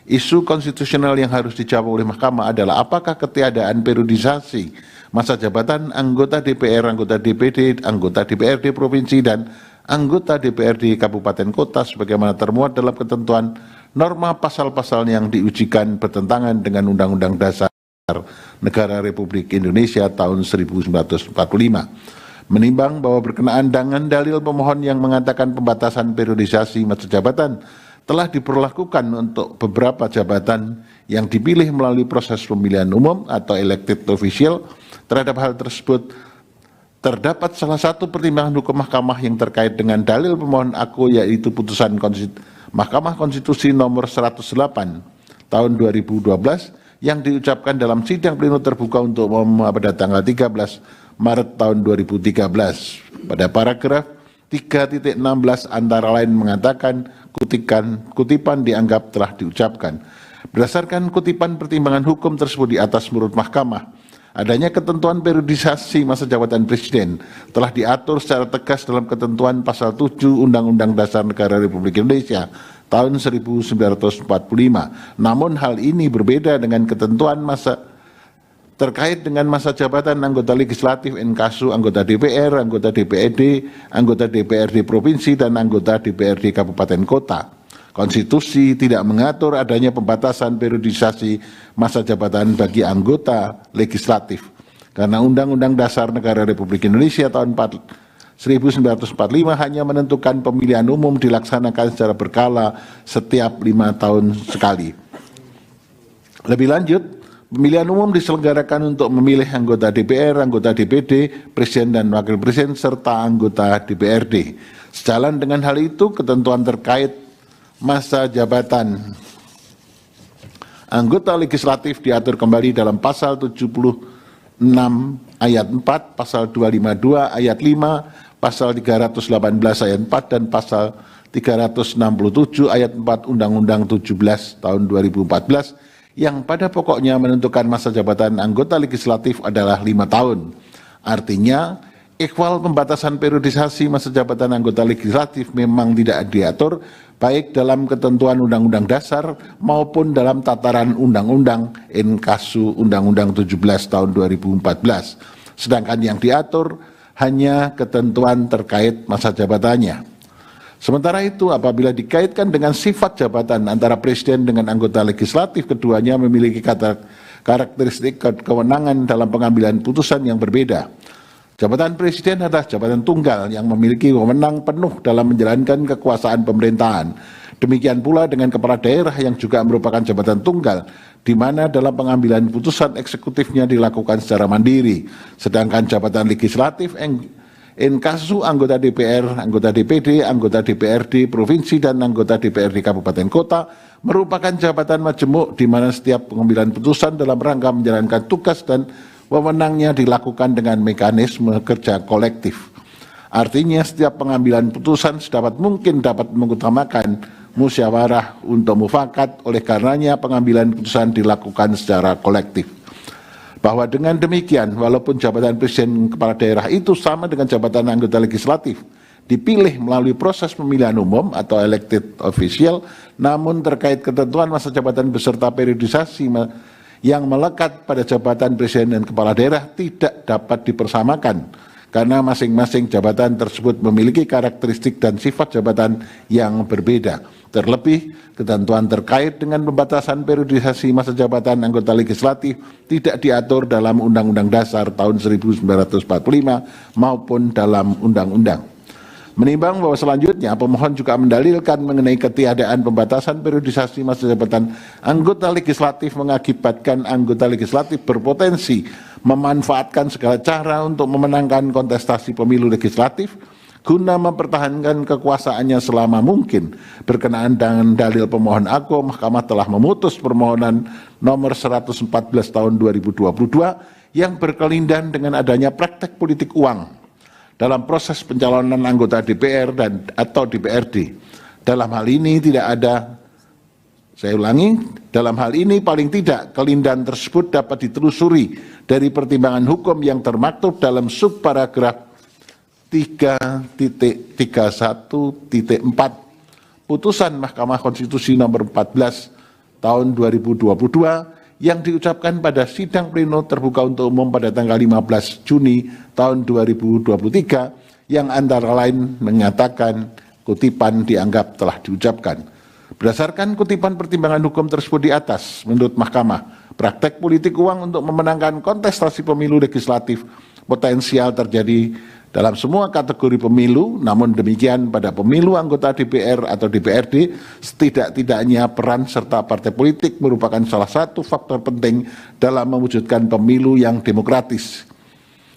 isu konstitusional yang harus dijawab oleh Mahkamah adalah apakah ketiadaan periodisasi masa jabatan anggota DPR, anggota DPD, anggota DPRD provinsi, dan anggota DPRD kabupaten kota sebagaimana termuat dalam ketentuan norma pasal-pasal yang diujikan bertentangan dengan Undang-Undang Dasar Negara Republik Indonesia tahun 1945. Menimbang bahwa berkenaan dengan dalil pemohon yang mengatakan pembatasan periodisasi masa jabatan telah diberlakukan untuk beberapa jabatan yang dipilih melalui proses pemilihan umum atau elected official, terhadap hal tersebut terdapat salah satu pertimbangan hukum Mahkamah yang terkait dengan dalil pemohon aku, yaitu putusan Mahkamah Konstitusi nomor 108 tahun 2012 yang diucapkan dalam sidang pleno terbuka untuk umum pada tanggal 13 Maret tahun 2013. Pada paragraf 3.16 antara lain mengatakan kutipan dianggap telah diucapkan. Berdasarkan kutipan pertimbangan hukum tersebut di atas menurut Mahkamah, adanya ketentuan periodisasi masa jabatan presiden telah diatur secara tegas dalam ketentuan pasal 7 Undang-Undang Dasar Negara Republik Indonesia tahun 1945. Namun hal ini berbeda dengan ketentuan masa terkait dengan masa jabatan anggota legislatif, Inkasu, anggota DPR, anggota DPRD, anggota DPRD provinsi, dan anggota DPRD kabupaten kota. Konstitusi tidak mengatur adanya pembatasan periodisasi masa jabatan bagi anggota legislatif. Karena Undang-Undang Dasar Negara Republik Indonesia tahun 1945 hanya menentukan pemilihan umum dilaksanakan secara berkala setiap 5 tahun sekali. Lebih lanjut, pemilihan umum diselenggarakan untuk memilih anggota DPR, anggota DPD, presiden dan wakil presiden, serta anggota DPRD. Sejalan dengan hal itu, ketentuan terkait masa jabatan anggota legislatif diatur kembali dalam pasal 76 ayat 4, pasal 252 ayat 5, pasal 318 ayat 4, dan pasal 367 ayat 4 Undang-Undang 17 tahun 2014 yang pada pokoknya menentukan masa jabatan anggota legislatif adalah 5 tahun. Artinya, ikhwal pembatasan periodisasi masa jabatan anggota legislatif memang tidak diatur baik dalam ketentuan Undang-Undang Dasar maupun dalam tataran Undang-Undang Inkasu Undang-Undang 17 tahun 2014. Sedangkan yang diatur hanya ketentuan terkait masa jabatannya. Sementara itu, apabila dikaitkan dengan sifat jabatan antara presiden dengan anggota legislatif, keduanya memiliki karakteristik kewenangan dalam pengambilan putusan yang berbeda. Jabatan presiden adalah jabatan tunggal yang memiliki wewenang penuh dalam menjalankan kekuasaan pemerintahan. Demikian pula dengan kepala daerah yang juga merupakan jabatan tunggal, di mana dalam pengambilan putusan eksekutifnya dilakukan secara mandiri. Sedangkan jabatan legislatif Inkasu anggota DPR, anggota DPD, anggota DPRD provinsi, dan anggota DPRD kabupaten kota merupakan jabatan majemuk di mana setiap pengambilan putusan dalam rangka menjalankan tugas dan wewenangnya dilakukan dengan mekanisme kerja kolektif. Artinya setiap pengambilan putusan sedapat mungkin dapat mengutamakan musyawarah untuk mufakat, oleh karenanya pengambilan putusan dilakukan secara kolektif. Bahwa dengan demikian, walaupun jabatan presiden kepala daerah itu sama dengan jabatan anggota legislatif, dipilih melalui proses pemilihan umum atau elected official, namun terkait ketentuan masa jabatan beserta periodisasi yang melekat pada jabatan presiden dan kepala daerah tidak dapat dipersamakan, karena masing-masing jabatan tersebut memiliki karakteristik dan sifat jabatan yang berbeda. Terlebih, ketentuan terkait dengan pembatasan periodisasi masa jabatan anggota legislatif tidak diatur dalam Undang-Undang Dasar tahun 1945 maupun dalam undang-undang. Menimbang bahwa selanjutnya pemohon juga mendalilkan mengenai ketiadaan pembatasan periodisasi masa jabatan anggota legislatif mengakibatkan anggota legislatif berpotensi memanfaatkan segala cara untuk memenangkan kontestasi pemilu legislatif guna mempertahankan kekuasaannya selama mungkin. Berkenaan dengan dalil pemohon aku, Mahkamah telah memutus permohonan nomor 114 tahun 2022 yang berkelindahan dengan adanya praktek politik uang dalam proses pencalonan anggota DPR dan atau DPRD. Dalam hal ini tidak ada, saya ulangi, dalam hal ini paling tidak kelindahan tersebut dapat ditelusuri dari pertimbangan hukum yang termaktub dalam subparagraf 3.31.4 Putusan Mahkamah Konstitusi nomor 14 tahun 2022 yang diucapkan pada sidang pleno terbuka untuk umum pada tanggal 15 Juni tahun 2023 yang antara lain menyatakan kutipan dianggap telah diucapkan. Berdasarkan kutipan pertimbangan hukum tersebut di atas, menurut Mahkamah, praktek politik uang untuk memenangkan kontestasi pemilu legislatif potensial terjadi dalam semua kategori pemilu, namun demikian pada pemilu anggota DPR atau DPRD, setidak-tidaknya peran serta partai politik merupakan salah satu faktor penting dalam mewujudkan pemilu yang demokratis.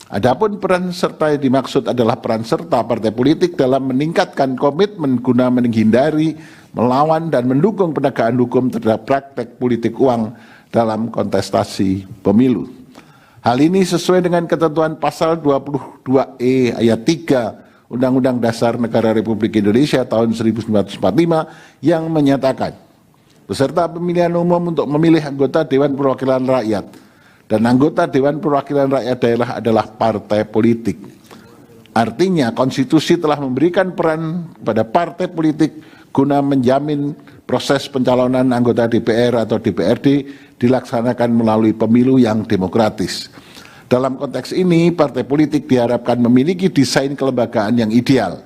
Adapun peran serta yang dimaksud adalah peran serta partai politik dalam meningkatkan komitmen guna menghindari, melawan, dan mendukung penegakan hukum terhadap praktek politik uang dalam kontestasi pemilu. Hal ini sesuai dengan ketentuan pasal 22E ayat 3 Undang-Undang Dasar Negara Republik Indonesia tahun 1945 yang menyatakan peserta pemilihan umum untuk memilih anggota Dewan Perwakilan Rakyat dan anggota Dewan Perwakilan Rakyat Daerah adalah partai politik. Artinya konstitusi telah memberikan peran pada partai politik guna menjamin proses pencalonan anggota DPR atau DPRD dilaksanakan melalui pemilu yang demokratis. Dalam konteks ini, partai politik diharapkan memiliki desain kelembagaan yang ideal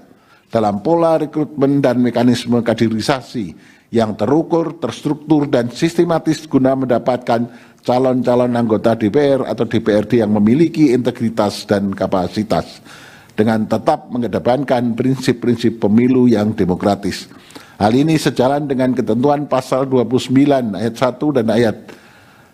dalam pola rekrutmen dan mekanisme kaderisasi yang terukur, terstruktur, dan sistematis guna mendapatkan calon-calon anggota DPR atau DPRD yang memiliki integritas dan kapasitas dengan tetap mengedepankan prinsip-prinsip pemilu yang demokratis. Hal ini sejalan dengan ketentuan pasal 29 ayat 1 dan ayat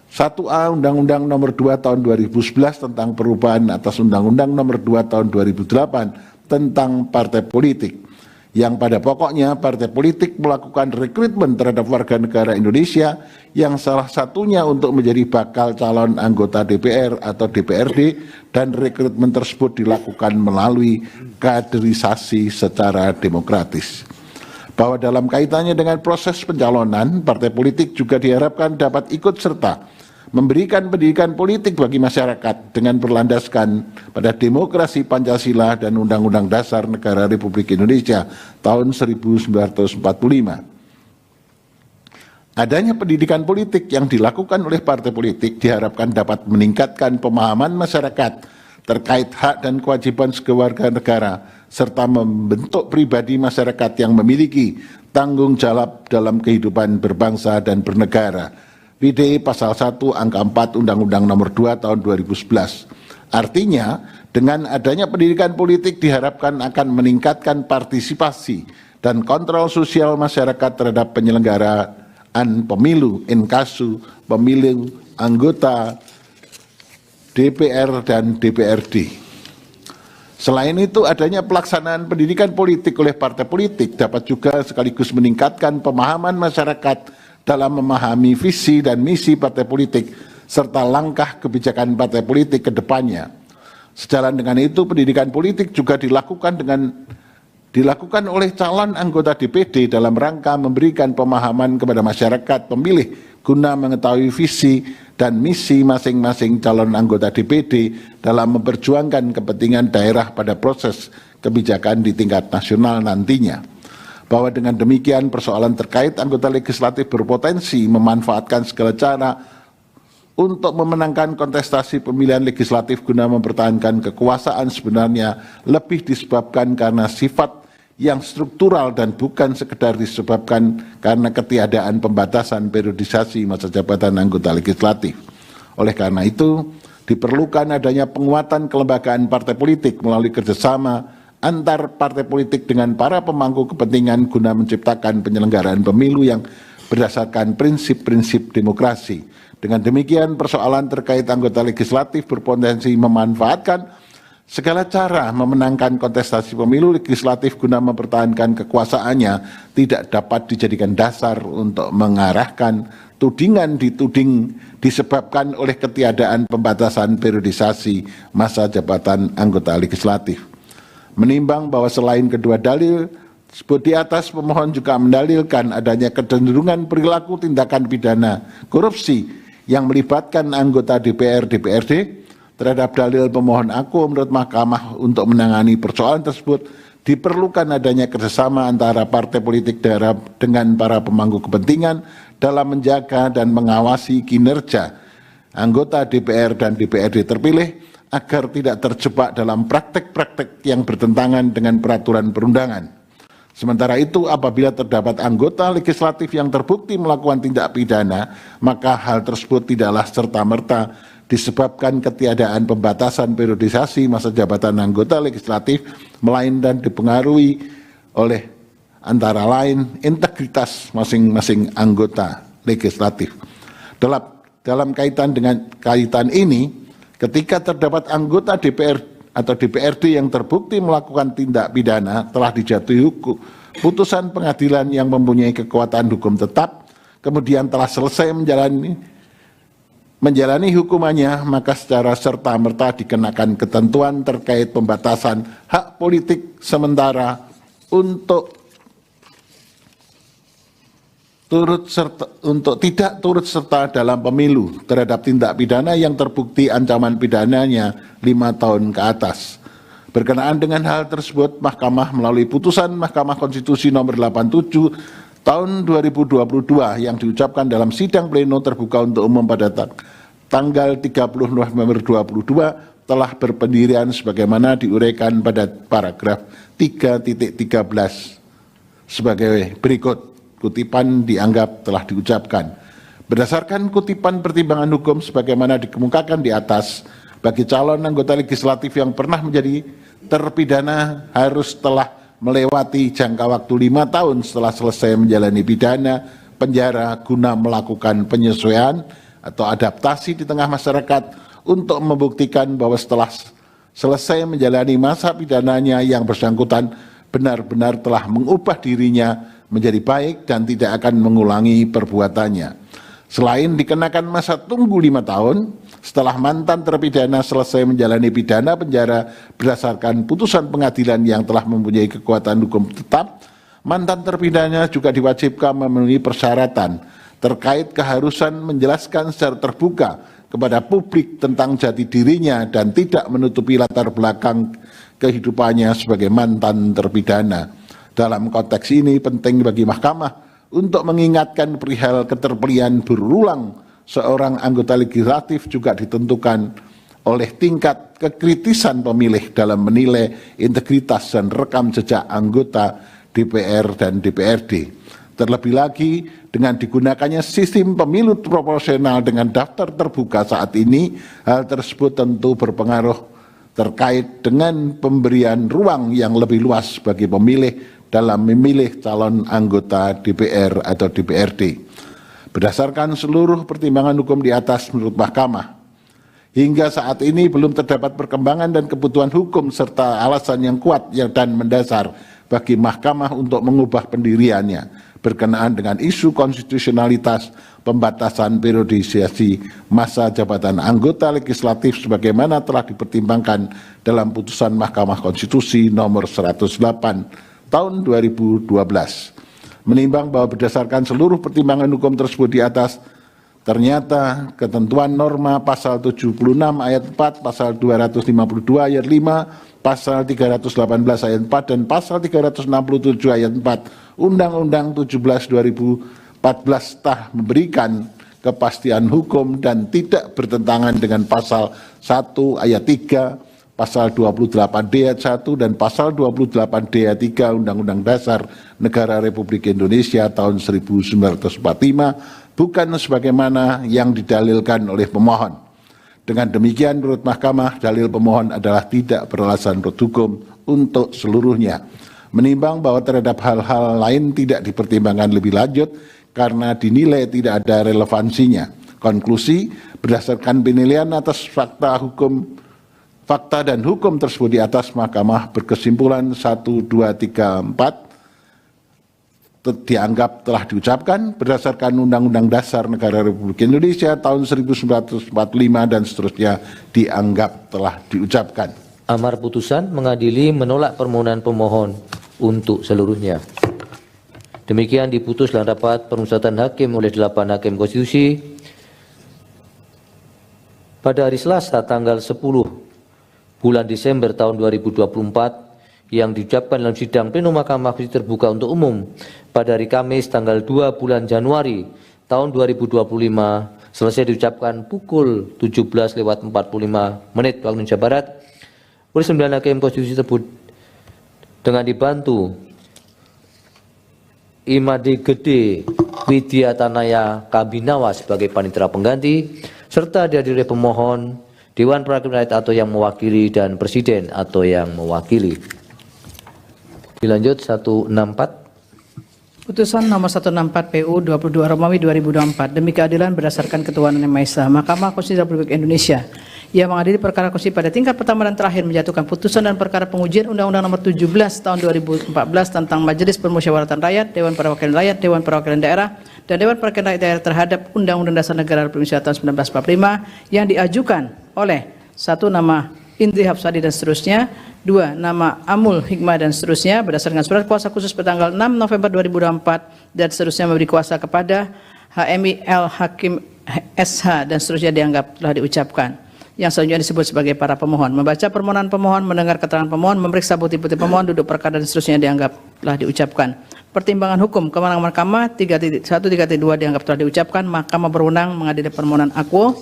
1A Undang-Undang Nomor 2 Tahun 2011 tentang perubahan atas Undang-Undang Nomor 2 Tahun 2008 tentang partai politik, yang pada pokoknya partai politik melakukan rekrutmen terhadap warga negara Indonesia yang salah satunya untuk menjadi bakal calon anggota DPR atau DPRD, dan rekrutmen tersebut dilakukan melalui kaderisasi secara demokratis. Bahwa dalam kaitannya dengan proses pencalonan, partai politik juga diharapkan dapat ikut serta memberikan pendidikan politik bagi masyarakat dengan berlandaskan pada demokrasi Pancasila dan Undang-Undang Dasar Negara Republik Indonesia tahun 1945. Adanya pendidikan politik yang dilakukan oleh partai politik diharapkan dapat meningkatkan pemahaman masyarakat terkait hak dan kewajiban sekeluarga negara, serta membentuk pribadi masyarakat yang memiliki tanggung jawab dalam kehidupan berbangsa dan bernegara. PD Pasal 1 Angka 4 Undang-Undang Nomor 2 Tahun 2011. Artinya, dengan adanya pendidikan politik diharapkan akan meningkatkan partisipasi dan kontrol sosial masyarakat terhadap penyelenggaraan pemilu, inkasu, pemilu anggota DPR dan DPRD. Selain itu, adanya pelaksanaan pendidikan politik oleh partai politik dapat juga sekaligus meningkatkan pemahaman masyarakat dalam memahami visi dan misi partai politik serta langkah kebijakan partai politik ke depannya. Sejalan dengan itu, pendidikan politik juga dilakukan oleh calon anggota DPD dalam rangka memberikan pemahaman kepada masyarakat pemilih guna mengetahui visi dan misi masing-masing calon anggota DPD dalam memperjuangkan kepentingan daerah pada proses kebijakan di tingkat nasional nantinya. Bahwa dengan demikian persoalan terkait anggota legislatif berpotensi memanfaatkan segala cara untuk memenangkan kontestasi pemilihan legislatif guna mempertahankan kekuasaan sebenarnya lebih disebabkan karena sifat yang struktural dan bukan sekedar disebabkan karena ketiadaan pembatasan periodisasi masa jabatan anggota legislatif. Oleh karena itu, diperlukan adanya penguatan kelembagaan partai politik melalui kerjasama antar partai politik dengan para pemangku kepentingan guna menciptakan penyelenggaraan pemilu yang berdasarkan prinsip-prinsip demokrasi. Dengan demikian, persoalan terkait anggota legislatif berpotensi memanfaatkan segala cara memenangkan kontestasi pemilu legislatif guna mempertahankan kekuasaannya tidak dapat dijadikan dasar untuk mengarahkan tudingan dituding disebabkan oleh ketiadaan pembatasan periodisasi masa jabatan anggota legislatif. Menimbang bahwa selain kedua dalil sebut di atas, pemohon juga mendalilkan adanya kecenderungan perilaku tindakan pidana korupsi yang melibatkan anggota DPR, DPRD, terhadap dalil pemohon aku menurut Mahkamah untuk menangani persoalan tersebut diperlukan adanya kerjasama antara partai politik daerah dengan para pemangku kepentingan dalam menjaga dan mengawasi kinerja anggota DPR dan DPRD terpilih agar tidak terjebak dalam praktek-praktek yang bertentangan dengan peraturan perundangan. Sementara itu, apabila terdapat anggota legislatif yang terbukti melakukan tindak pidana, maka hal tersebut tidaklah serta-merta disebabkan ketiadaan pembatasan periodisasi masa jabatan anggota legislatif, melainkan dipengaruhi oleh antara lain integritas masing-masing anggota legislatif. Dalam kaitan ini, ketika terdapat anggota DPR atau DPRD yang terbukti melakukan tindak pidana telah dijatuhi putusan pengadilan yang mempunyai kekuatan hukum tetap, kemudian telah selesai menjalani hukumannya, maka secara serta-merta dikenakan ketentuan terkait pembatasan hak politik sementara untuk tidak turut serta dalam pemilu terhadap tindak pidana yang terbukti ancaman pidananya 5 tahun ke atas. Berkenaan dengan hal tersebut, Mahkamah melalui putusan Mahkamah Konstitusi nomor 87 tahun 2022 yang diucapkan dalam sidang pleno terbuka untuk umum pada tanggal 30 November 2022 telah berpendirian sebagaimana diuraikan pada paragraf 3.13 sebagai berikut. Kutipan dianggap telah diucapkan. Berdasarkan kutipan pertimbangan hukum sebagaimana dikemukakan di atas, bagi calon anggota legislatif yang pernah menjadi terpidana harus telah melewati jangka waktu 5 tahun setelah selesai menjalani pidana penjara guna melakukan penyesuaian atau adaptasi di tengah masyarakat untuk membuktikan bahwa setelah selesai menjalani masa pidananya yang bersangkutan benar-benar telah mengubah dirinya menjadi baik dan tidak akan mengulangi perbuatannya. Selain dikenakan masa tunggu 5 tahun, setelah mantan terpidana selesai menjalani pidana penjara berdasarkan putusan pengadilan yang telah mempunyai kekuatan hukum tetap, mantan terpidana juga diwajibkan memenuhi persyaratan terkait keharusan menjelaskan secara terbuka kepada publik tentang jati dirinya dan tidak menutupi latar belakang kehidupannya sebagai mantan terpidana. Dalam konteks ini penting bagi Mahkamah untuk mengingatkan perihal keterpilihan berulang seorang anggota legislatif juga ditentukan oleh tingkat kekritisan pemilih dalam menilai integritas dan rekam jejak anggota DPR dan DPRD. Terlebih lagi dengan digunakannya sistem pemilu proporsional dengan daftar terbuka saat ini, hal tersebut tentu berpengaruh terkait dengan pemberian ruang yang lebih luas bagi pemilih dalam memilih calon anggota DPR atau DPRD. Berdasarkan seluruh pertimbangan hukum di atas menurut Mahkamah, hingga saat ini belum terdapat perkembangan dan kebutuhan hukum serta alasan yang kuat dan mendasar bagi Mahkamah untuk mengubah pendiriannya berkenaan dengan isu konstitusionalitas pembatasan periodisasi masa jabatan anggota legislatif sebagaimana telah dipertimbangkan dalam putusan Mahkamah Konstitusi nomor 108 tahun 2012. Menimbang bahwa berdasarkan seluruh pertimbangan hukum tersebut di atas, ternyata ketentuan norma pasal 76 ayat 4, pasal 252 ayat 5, pasal 318 ayat 4, dan pasal 367 ayat 4 Undang-Undang 17 2014 telah memberikan kepastian hukum dan tidak bertentangan dengan pasal 1 ayat 3, pasal 28D ayat 1 dan pasal 28D ayat 3 Undang-Undang Dasar Negara Republik Indonesia tahun 1945 bukan sebagaimana yang didalilkan oleh pemohon. Dengan demikian menurut Mahkamah, dalil pemohon adalah tidak beralasan menurut hukum untuk seluruhnya. Menimbang bahwa terhadap hal-hal lain tidak dipertimbangkan lebih lanjut karena dinilai tidak ada relevansinya. Konklusi, berdasarkan penilaian atas fakta dan hukum tersebut di atas, Mahkamah berkesimpulan 1, 2, 3, 4 dianggap telah diucapkan berdasarkan Undang-Undang Dasar Negara Republik Indonesia tahun 1945 dan seterusnya dianggap telah diucapkan. Amar putusan mengadili menolak permohonan pemohon untuk seluruhnya. Demikian diputus dalam rapat permusyawaratan hakim oleh 8 hakim konstitusi pada hari Selasa tanggal 10 bulan Desember tahun 2024 yang diucapkan dalam sidang pleno Mahkamah Konstitusi terbuka untuk umum pada hari Kamis tanggal 2 bulan Januari tahun 2025 selesai diucapkan pukul 17.45 waktu Indonesia Barat oleh 9 hakim konstitusi tersebut dengan dibantu Imade Gede Widya Tanaya Kabinawa sebagai panitera pengganti serta dihadiri pemohon, Dewan Perwakilan Rakyat atau yang mewakili, dan Presiden atau yang mewakili. Dilanjut 164. Putusan nomor 164 PU 22 Romawi 2024 demi keadilan berdasarkan ketuhanan yang Maha Esa, Mahkamah Konstitusi Republik Indonesia yang mengadili perkara konstitusi pada tingkat pertama dan terakhir menjatuhkan putusan dan perkara pengujian Undang-Undang Nomor 17 Tahun 2014 tentang Majelis Permusyawaratan Rakyat, Dewan Perwakilan Rakyat, Dewan Perwakilan Daerah, dan Dewan Perwakilan Rakyat Daerah terhadap Undang-Undang Dasar Negara Republik Indonesia tahun 1945 yang diajukan oleh 1. Nama Indri Hapsari dan seterusnya, 2. Nama Amul Hikmah dan seterusnya berdasarkan surat kuasa khusus bertanggal 6 November 2024 dan seterusnya memberi kuasa kepada HMI L Hakim SH dan seterusnya dianggap telah diucapkan. Yang selanjutnya disebut sebagai para pemohon. Membaca permohonan pemohon, mendengar keterangan pemohon, memeriksa bukti-bukti pemohon, duduk perkara dan seterusnya dianggap telah diucapkan. Pertimbangan hukum kewenangan Mahkamah 3.1 3.2 dianggap telah diucapkan. Mahkamah berwenang mengadili permohonan akuo.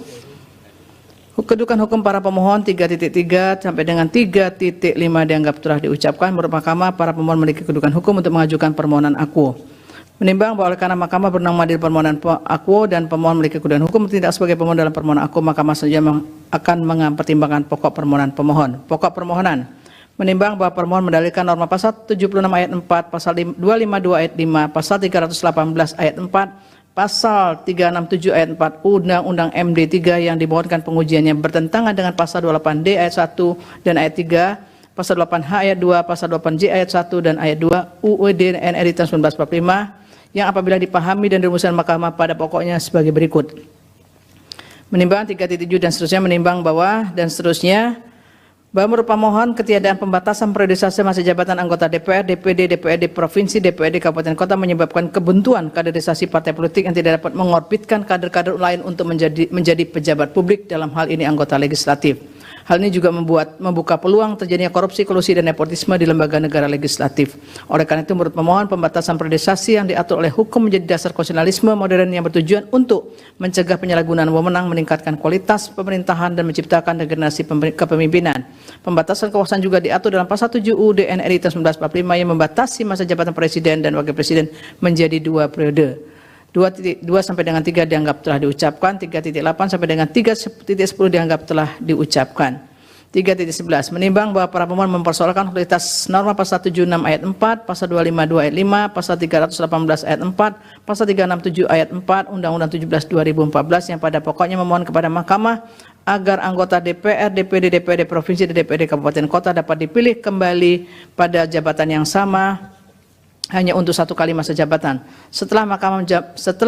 Kedudukan hukum para pemohon 3.3 sampai dengan 3.5 dianggap telah diucapkan. Menurut Mahkamah, para pemohon memiliki kedudukan hukum untuk mengajukan permohonan akuo. Menimbang bahwa oleh karena Mahkamah berwenang mengadili permohonan akuo dan pemohon memiliki kedudukan hukum tidak sebagai pemohon dalam permohonan akuo, Mahkamah saja akan mempertimbangkan pokok permohonan pemohon. Pokok permohonan menimbang bahwa permohon mendalilkan norma pasal 76 ayat 4, pasal 252 ayat 5, pasal 318 ayat 4, pasal 367 ayat 4 Undang-Undang MD 3 yang dimohonkan pengujiannya bertentangan dengan pasal 28D ayat 1 dan ayat 3, pasal 8H ayat 2, pasal 8J ayat 1 dan ayat 2 UUD NRI tahun 1945 yang apabila dipahami dan dirumuskan Mahkamah pada pokoknya sebagai berikut. Menimbang 3.7 dan seterusnya menimbang bahwa dan seterusnya bahwa menurut pemohon ketiadaan pembatasan periodisasi masa jabatan anggota DPR, DPD, DPRD Provinsi, DPRD Kabupaten Kota menyebabkan kebuntuan kaderisasi partai politik yang tidak dapat mengorbitkan kader-kader lain untuk menjadi pejabat publik, dalam hal ini anggota legislatif. Hal ini juga membuka peluang terjadinya korupsi, kolusi, dan nepotisme di lembaga negara legislatif. Oleh karena itu, menurut pemohon, pembatasan periodisasi yang diatur oleh hukum menjadi dasar konstitusionalisme modern yang bertujuan untuk mencegah penyalahgunaan wewenang, meningkatkan kualitas pemerintahan, dan menciptakan regenerasi kepemimpinan. Pembatasan kekuasaan juga diatur dalam pasal 7 UUD NRI tahun 1945 yang membatasi masa jabatan presiden dan wakil presiden menjadi 2 periode. 2.2 sampai dengan 3 dianggap telah diucapkan, 3.8 sampai dengan 3.10 dianggap telah diucapkan. 3.11 menimbang bahwa para pemohon mempersoalkan kualitas norma pasal 76 ayat 4, pasal 252 ayat 5, pasal 318 ayat 4, pasal 367 ayat 4, Undang-Undang 17 2014 yang pada pokoknya memohon kepada Mahkamah agar anggota DPR, DPD, DPRD Provinsi, dan DPRD Kabupaten Kota dapat dipilih kembali pada jabatan yang sama hanya untuk 1 kali masa jabatan. Setelah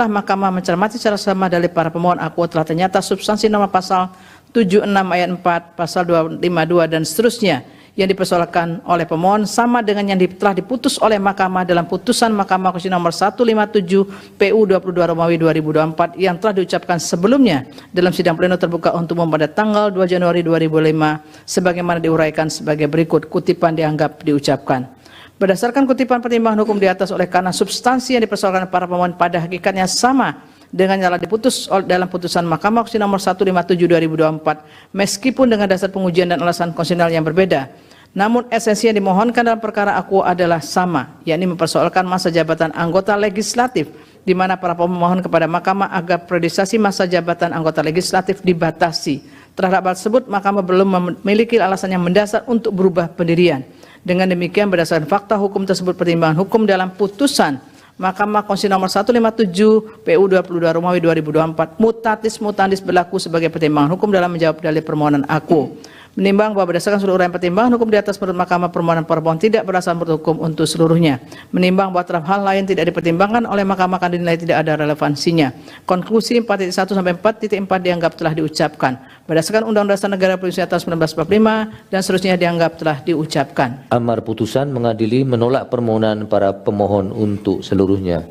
Mahkamah mencermati secara sama dalil para pemohon akuo, telah ternyata substansi norma pasal 76 ayat 4, pasal 252 dan seterusnya yang dipersoalkan oleh pemohon sama dengan yang telah diputus oleh Mahkamah dalam putusan Mahkamah Konstitusi nomor 157 PU 22 Romawi 2024 yang telah diucapkan sebelumnya dalam sidang pleno terbuka untuk umum pada tanggal 2 Januari 2005 sebagaimana diuraikan sebagai berikut. Kutipan dianggap diucapkan. Berdasarkan kutipan pertimbangan hukum di atas, oleh karena substansi yang dipersoalkan para pemohon pada hakikatnya sama dengan yang telah diputus dalam putusan Mahkamah Konstitusi nomor 157 2024 meskipun dengan dasar pengujian dan alasan konstitusional yang berbeda, namun esensi yang dimohonkan dalam perkara akuo adalah sama, yakni mempersoalkan masa jabatan anggota legislatif, di mana para pemohon kepada Mahkamah agar periodisasi masa jabatan anggota legislatif dibatasi. Terhadap hal tersebut, Mahkamah belum memiliki alasan yang mendasar untuk berubah pendirian. Dengan demikian, berdasarkan fakta hukum tersebut, pertimbangan hukum dalam putusan Mahkamah Konstitusi nomor 157 PU 22 Romawi 2024 mutatis mutandis berlaku sebagai pertimbangan hukum dalam menjawab dalil permohonan akuo. Menimbang bahwa berdasarkan seluruh uraian pertimbangan hukum di atas, menurut Mahkamah permohonan pemohon tidak berdasarkan menurut hukum untuk seluruhnya. Menimbang bahwa terhadap hal lain tidak dipertimbangkan oleh Mahkamah akan dinilai tidak ada relevansinya. Konklusi 4.1 sampai 4.4 dianggap telah diucapkan. Berdasarkan Undang-Undang Dasar Negara Republik Indonesia tahun 1945 dan seterusnya dianggap telah diucapkan. Amar putusan mengadili menolak permohonan para pemohon untuk seluruhnya.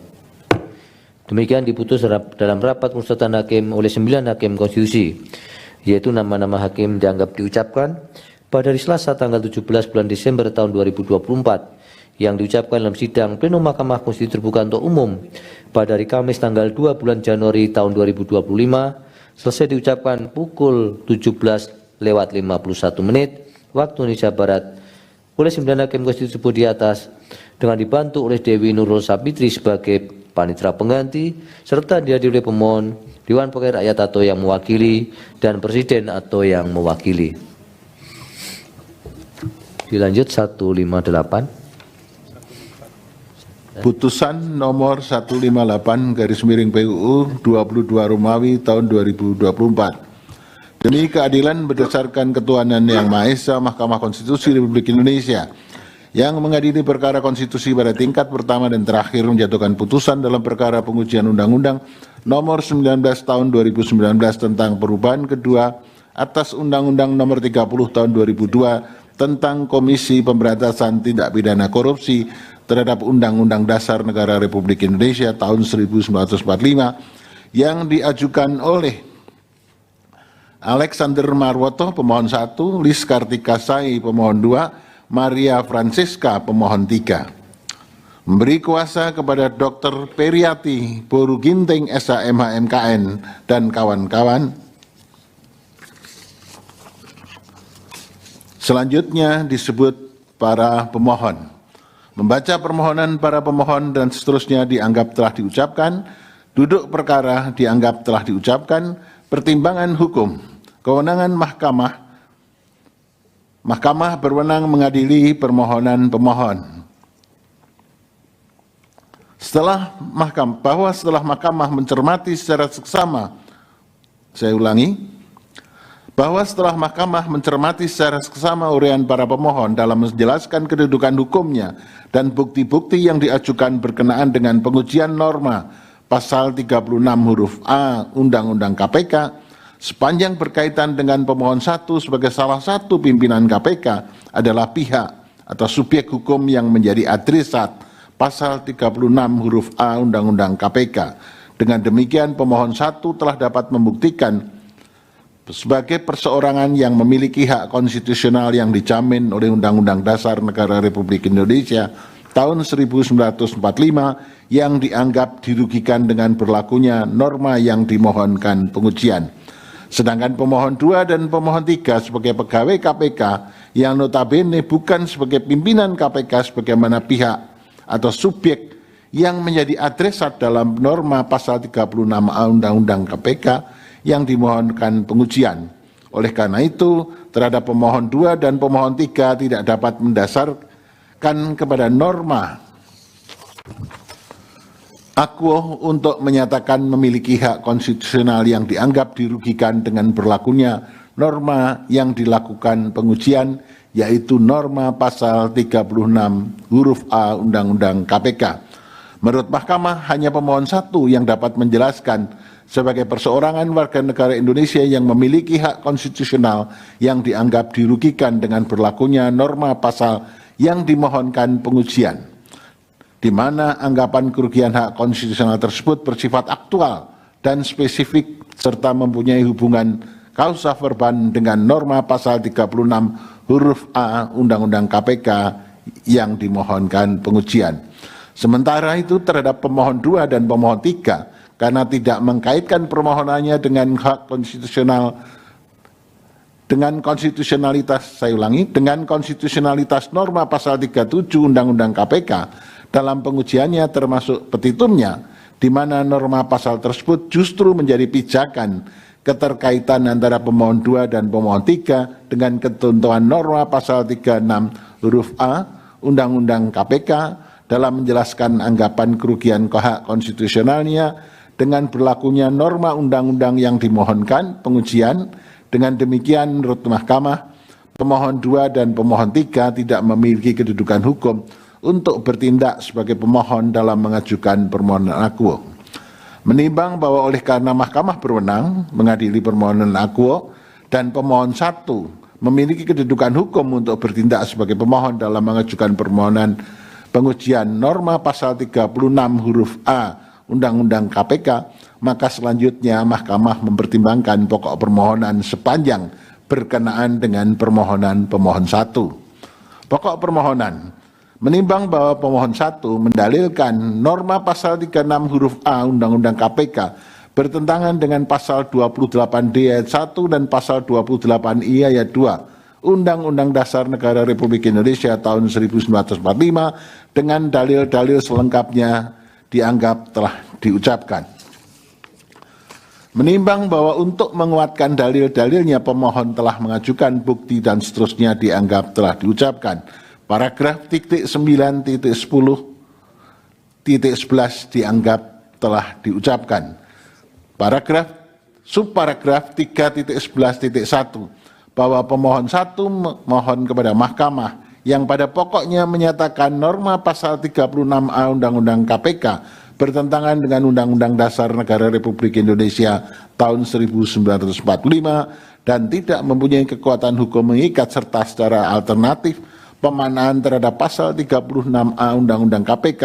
Demikian diputus dalam rapat musyawaratan hakim oleh 9 hakim konstitusi yaitu nama-nama hakim dianggap diucapkan pada hari Selasa tanggal 17 bulan Desember tahun 2024 yang diucapkan dalam sidang Pleno Mahkamah Konstitusi terbuka untuk umum pada hari Kamis tanggal 2 bulan Januari tahun 2025 selesai diucapkan pukul 17:51 waktu Indonesia Barat oleh 9 hakim konstitusi di atas dengan dibantu oleh Dewi Nurul Sapitri sebagai panitera pengganti serta dihadiri oleh pemohon, Dewan Perwakilan Rakyat atau yang mewakili, dan Presiden atau yang mewakili. Dilanjut 158. Putusan nomor 158/PUU 22 Romawi tahun 2024. Demi keadilan berdasarkan ketuhanan yang Maha Esa, Mahkamah Konstitusi Republik Indonesia yang mengadili perkara konstitusi pada tingkat pertama dan terakhir menjatuhkan putusan dalam perkara pengujian Undang-Undang nomor 19 tahun 2019 tentang perubahan kedua atas Undang-Undang nomor 30 tahun 2002 tentang Komisi Pemberantasan Tindak Pidana Korupsi terhadap Undang-Undang Dasar Negara Republik Indonesia tahun 1945 yang diajukan oleh Alexander Marwoto pemohon 1, Lis Kartika Sai pemohon 2, Maria Francisca pemohon 3. Memberi kuasa kepada Dr. Periati Boru Ginting SHMH MKN dan kawan-kawan. Selanjutnya disebut para pemohon. Membaca permohonan para pemohon dan seterusnya dianggap telah diucapkan, duduk perkara dianggap telah diucapkan, pertimbangan hukum, kewenangan Mahkamah berwenang mengadili permohonan pemohon. Setelah Mahkamah mencermati secara seksama, setelah Mahkamah mencermati secara seksama uraian para pemohon dalam menjelaskan kedudukan hukumnya dan bukti-bukti yang diajukan berkenaan dengan pengujian norma pasal 36 huruf A Undang-Undang KPK, sepanjang berkaitan dengan pemohon 1 sebagai salah satu pimpinan KPK adalah pihak atau subjek hukum yang menjadi adresat pasal 36 huruf A Undang-Undang KPK. Dengan demikian pemohon 1 telah dapat membuktikan sebagai perseorangan yang memiliki hak konstitusional yang dijamin oleh Undang-Undang Dasar Negara Republik Indonesia tahun 1945 yang dianggap dirugikan dengan berlakunya norma yang dimohonkan pengujian. Sedangkan pemohon 2 dan pemohon 3 sebagai pegawai KPK yang notabene bukan sebagai pimpinan KPK sebagaimana pihak atau subjek yang menjadi adresat dalam norma pasal 36 Undang-Undang KPK yang dimohonkan pengujian. Oleh karena itu, terhadap pemohon 2 dan pemohon 3 tidak dapat mendasarkan kepada norma akuo untuk menyatakan memiliki hak konstitusional yang dianggap dirugikan dengan berlakunya norma yang dilakukan pengujian, yaitu norma pasal 36 huruf A Undang-Undang KPK. Menurut Mahkamah, hanya pemohon 1 yang dapat menjelaskan sebagai perseorangan warga negara Indonesia yang memiliki hak konstitusional yang dianggap dirugikan dengan berlakunya norma pasal yang dimohonkan pengujian, di mana anggapan kerugian hak konstitusional tersebut bersifat aktual dan spesifik serta mempunyai hubungan kausa verban dengan norma pasal 36 huruf A Undang-Undang KPK yang dimohonkan pengujian. Sementara itu terhadap pemohon 2 dan pemohon 3 karena tidak mengkaitkan permohonannya dengan hak konstitusional dengan konstitusionalitas norma pasal 37 Undang-Undang KPK dalam pengujiannya termasuk petitumnya, di mana norma pasal tersebut justru menjadi pijakan keterkaitan antara pemohon 2 dan pemohon 3 dengan ketentuan norma pasal 36 huruf A Undang-Undang KPK dalam menjelaskan anggapan kerugian hak konstitusionalnya dengan berlakunya norma undang-undang yang dimohonkan pengujian. Dengan demikian menurut Mahkamah, pemohon 2 dan pemohon 3 tidak memiliki kedudukan hukum untuk bertindak sebagai pemohon dalam mengajukan permohonan akuo. Menimbang bahwa oleh karena Mahkamah berwenang mengadili permohonan akuo dan pemohon 1 memiliki kedudukan hukum untuk bertindak sebagai pemohon dalam mengajukan permohonan pengujian norma pasal 36 huruf A Undang-Undang KPK, maka selanjutnya Mahkamah mempertimbangkan pokok permohonan sepanjang berkenaan dengan permohonan pemohon 1. Pokok permohonan menimbang bahwa pemohon 1 mendalilkan norma pasal 36 huruf A Undang-Undang KPK bertentangan dengan pasal 28D ayat 1 dan pasal 28I ayat 2 Undang-Undang Dasar Negara Republik Indonesia tahun 1945 dengan dalil-dalil selengkapnya dianggap telah diucapkan. Menimbang bahwa untuk menguatkan dalil-dalilnya pemohon telah mengajukan bukti dan seterusnya dianggap telah diucapkan. Paragraf 9.10.11 dianggap telah diucapkan. Subparagraf 3.11.1 bahwa pemohon 1 mohon kepada Mahkamah yang pada pokoknya menyatakan norma pasal 36A Undang-Undang KPK bertentangan dengan Undang-Undang Dasar Negara Republik Indonesia tahun 1945 dan tidak mempunyai kekuatan hukum mengikat serta secara alternatif pemanahan terhadap pasal 36A Undang-Undang KPK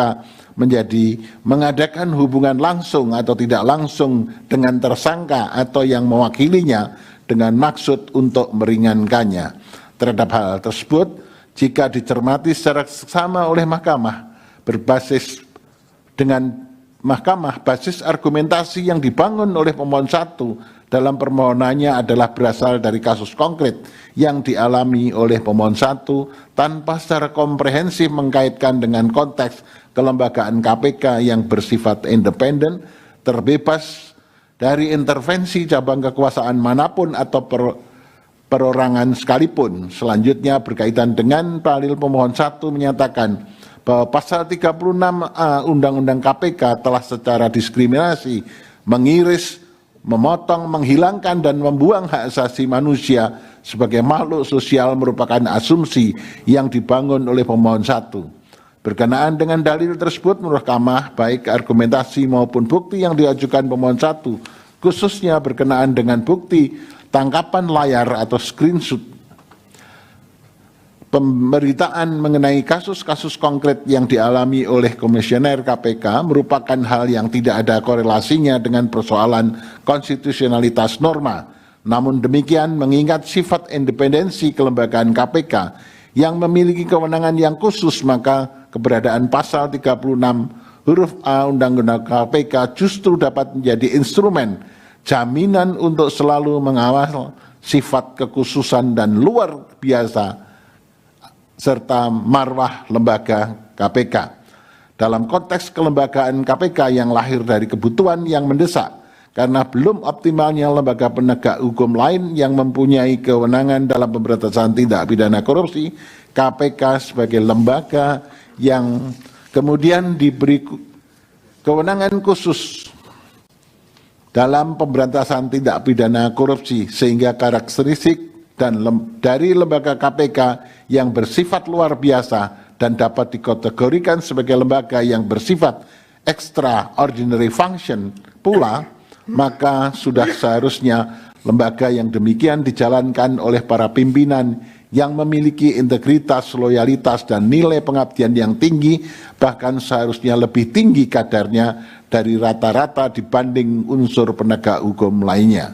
menjadi mengadakan hubungan langsung atau tidak langsung dengan tersangka atau yang mewakilinya dengan maksud untuk meringankannya. Terhadap hal tersebut, jika dicermati secara seksama oleh Mahkamah berbasis dengan Mahkamah, basis argumentasi yang dibangun oleh pemohon 1 dalam permohonannya adalah berasal dari kasus konkret yang dialami oleh pemohon 1 tanpa secara komprehensif mengkaitkan dengan konteks kelembagaan KPK yang bersifat independen, terbebas dari intervensi cabang kekuasaan manapun atau perorangan sekalipun. Selanjutnya berkaitan dengan dalil pemohon 1 menyatakan bahwa pasal 36A Undang-Undang KPK telah secara diskriminasi mengiris, memotong, menghilangkan dan membuang hak asasi manusia sebagai makhluk sosial merupakan asumsi yang dibangun oleh pemohon 1. Berkenaan dengan dalil tersebut menurut Mahkamah baik argumentasi maupun bukti yang diajukan pemohon 1 khususnya berkenaan dengan bukti tangkapan layar atau screenshot pemberitaan mengenai kasus-kasus konkret yang dialami oleh Komisioner KPK merupakan hal yang tidak ada korelasinya dengan persoalan konstitusionalitas norma. Namun demikian mengingat sifat independensi kelembagaan KPK yang memiliki kewenangan yang khusus, maka keberadaan pasal 36 huruf A Undang-Undang KPK justru dapat menjadi instrumen jaminan untuk selalu mengawal sifat kekhususan dan luar biasa serta marwah lembaga KPK. Dalam konteks kelembagaan KPK yang lahir dari kebutuhan yang mendesak karena belum optimalnya lembaga penegak hukum lain yang mempunyai kewenangan dalam pemberantasan tindak pidana korupsi, KPK sebagai lembaga yang kemudian diberi kewenangan khusus dalam pemberantasan tindak pidana korupsi sehingga karakteristik dari lembaga KPK yang bersifat luar biasa dan dapat dikategorikan sebagai lembaga yang bersifat extraordinary function pula, maka sudah seharusnya lembaga yang demikian dijalankan oleh para pimpinan yang memiliki integritas, loyalitas, dan nilai pengabdian yang tinggi, bahkan seharusnya lebih tinggi kadarnya dari rata-rata dibanding unsur penegak hukum lainnya.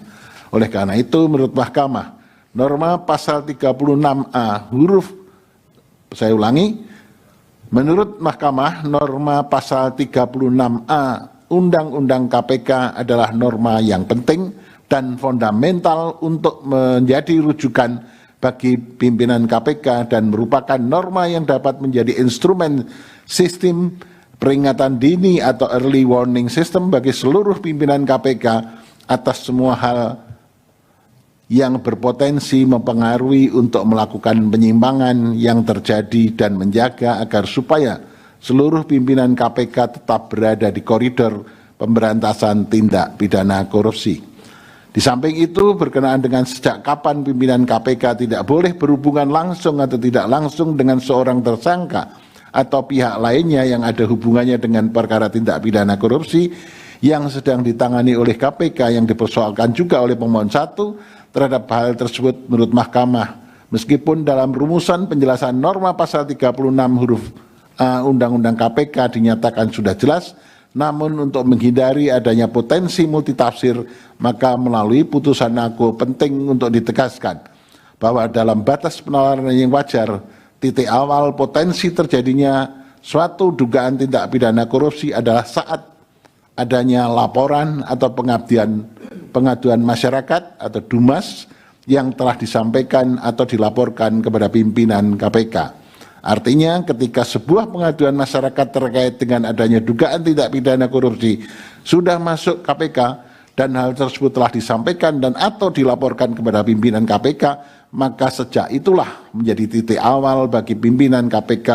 Oleh karena itu, menurut Mahkamah, norma pasal 36A huruf, saya ulangi, menurut Mahkamah, norma pasal 36A Undang-Undang KPK adalah norma yang penting dan fundamental untuk menjadi rujukan bagi pimpinan KPK dan merupakan norma yang dapat menjadi instrumen sistem peringatan dini atau early warning system bagi seluruh pimpinan KPK atas semua hal yang berpotensi mempengaruhi untuk melakukan penyimpangan yang terjadi dan menjaga agar supaya seluruh pimpinan KPK tetap berada di koridor pemberantasan tindak pidana korupsi. Di samping itu, berkenaan dengan sejak kapan pimpinan KPK tidak boleh berhubungan langsung atau tidak langsung dengan seorang tersangka atau pihak lainnya yang ada hubungannya dengan perkara tindak pidana korupsi yang sedang ditangani oleh KPK yang dipersoalkan juga oleh pemohon 1 terhadap hal tersebut menurut Mahkamah. Meskipun dalam rumusan penjelasan norma pasal 36 huruf A Undang-Undang KPK dinyatakan sudah jelas, Namun untuk menghindari adanya potensi multitafsir, maka melalui putusan aku penting untuk ditegaskan bahwa dalam batas penalaran yang wajar, titik awal potensi terjadinya suatu dugaan tindak pidana korupsi adalah saat adanya laporan atau pengaduan masyarakat atau DUMAS yang telah disampaikan atau dilaporkan kepada pimpinan KPK. Artinya ketika sebuah pengaduan masyarakat terkait dengan adanya dugaan tindak pidana korupsi sudah masuk KPK dan hal tersebut telah disampaikan dan atau dilaporkan kepada pimpinan KPK, maka sejak itulah menjadi titik awal bagi pimpinan KPK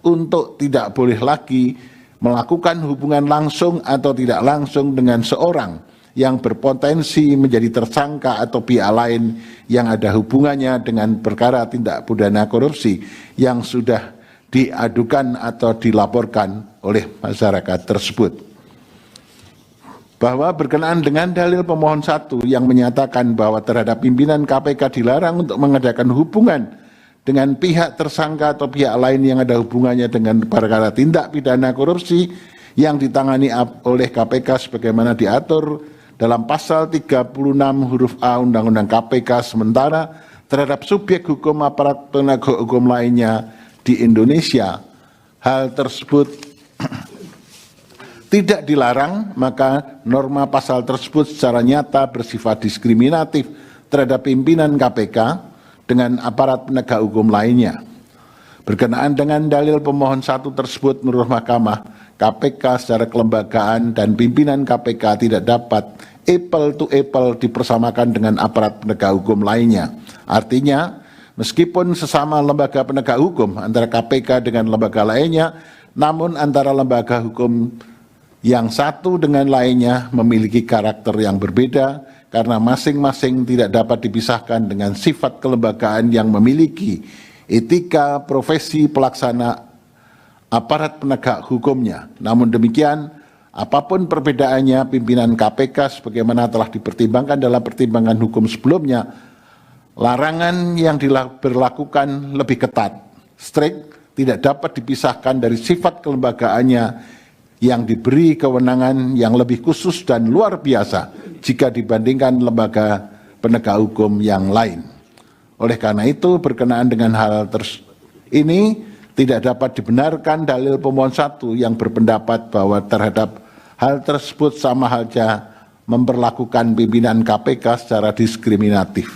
untuk tidak boleh lagi melakukan hubungan langsung atau tidak langsung dengan seorang yang berpotensi menjadi tersangka atau pihak lain yang ada hubungannya dengan perkara tindak pidana korupsi yang sudah diadukan atau dilaporkan oleh masyarakat tersebut. Bahwa berkenaan dengan dalil pemohon 1 yang menyatakan bahwa terhadap pimpinan KPK dilarang untuk mengadakan hubungan dengan pihak tersangka atau pihak lain yang ada hubungannya dengan perkara tindak pidana korupsi yang ditangani oleh KPK sebagaimana diatur dalam pasal 36 huruf A Undang-Undang KPK, sementara terhadap subjek hukum aparat penegak hukum lainnya di Indonesia hal tersebut tidak dilarang, maka norma pasal tersebut secara nyata bersifat diskriminatif terhadap pimpinan KPK dengan aparat penegak hukum lainnya. Berkenaan dengan dalil pemohon 1 tersebut menurut Mahkamah, KPK secara kelembagaan dan pimpinan KPK tidak dapat apple to apple dipersamakan dengan aparat penegak hukum lainnya. Artinya, meskipun sesama lembaga penegak hukum antara KPK dengan lembaga lainnya, namun antara lembaga hukum yang satu dengan lainnya memiliki karakter yang berbeda karena masing-masing tidak dapat dipisahkan dengan sifat kelembagaan yang memiliki etika profesi pelaksana aparat penegak hukumnya. Namun demikian, apapun perbedaannya, pimpinan KPK sebagaimana telah dipertimbangkan dalam pertimbangan hukum sebelumnya, larangan yang diberlakukan lebih ketat, strict, tidak dapat dipisahkan dari sifat kelembagaannya yang diberi kewenangan yang lebih khusus dan luar biasa jika dibandingkan lembaga penegak hukum yang lain. Oleh karena itu, berkenaan dengan hal ini, tidak dapat dibenarkan dalil pemohon 1 yang berpendapat bahwa terhadap hal tersebut sama halnya memperlakukan pimpinan KPK secara diskriminatif.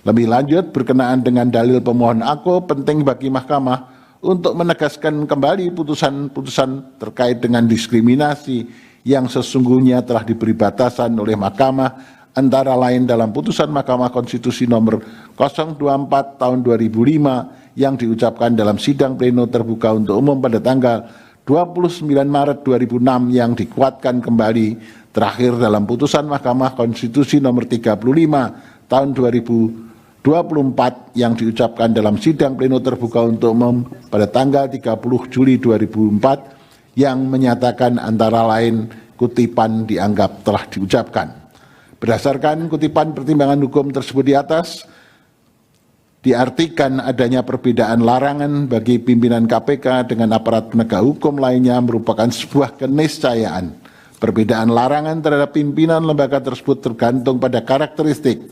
Lebih lanjut, berkenaan dengan dalil pemohon aku, penting bagi Mahkamah untuk menegaskan kembali putusan-putusan terkait dengan diskriminasi yang sesungguhnya telah diberi batasan oleh Mahkamah, antara lain dalam putusan Mahkamah Konstitusi nomor 024 tahun 2005 yang diucapkan dalam sidang pleno terbuka untuk umum pada tanggal 29 Maret 2006 yang dikuatkan kembali terakhir dalam putusan Mahkamah Konstitusi nomor 35 tahun 2024 yang diucapkan dalam sidang pleno terbuka untuk umum pada tanggal 30 Juli 2004 yang menyatakan antara lain kutipan dianggap telah diucapkan. Berdasarkan kutipan pertimbangan hukum tersebut di atas, diartikan adanya perbedaan larangan bagi pimpinan KPK dengan aparat penegak hukum lainnya merupakan sebuah keniscayaan. Perbedaan larangan terhadap pimpinan lembaga tersebut tergantung pada karakteristik,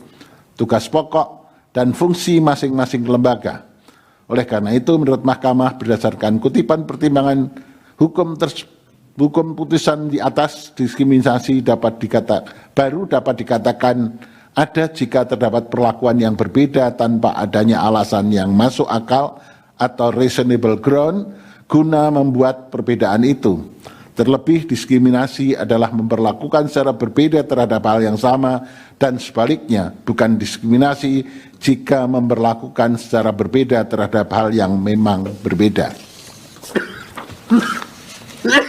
tugas pokok, dan fungsi masing-masing lembaga. Oleh karena itu, menurut Mahkamah berdasarkan kutipan pertimbangan hukum putusan di atas, diskriminasi baru dapat dikatakan ada jika terdapat perlakuan yang berbeda tanpa adanya alasan yang masuk akal atau reasonable ground guna membuat perbedaan itu. Terlebih diskriminasi adalah memperlakukan secara berbeda terhadap hal yang sama dan sebaliknya, bukan diskriminasi jika memperlakukan secara berbeda terhadap hal yang memang berbeda.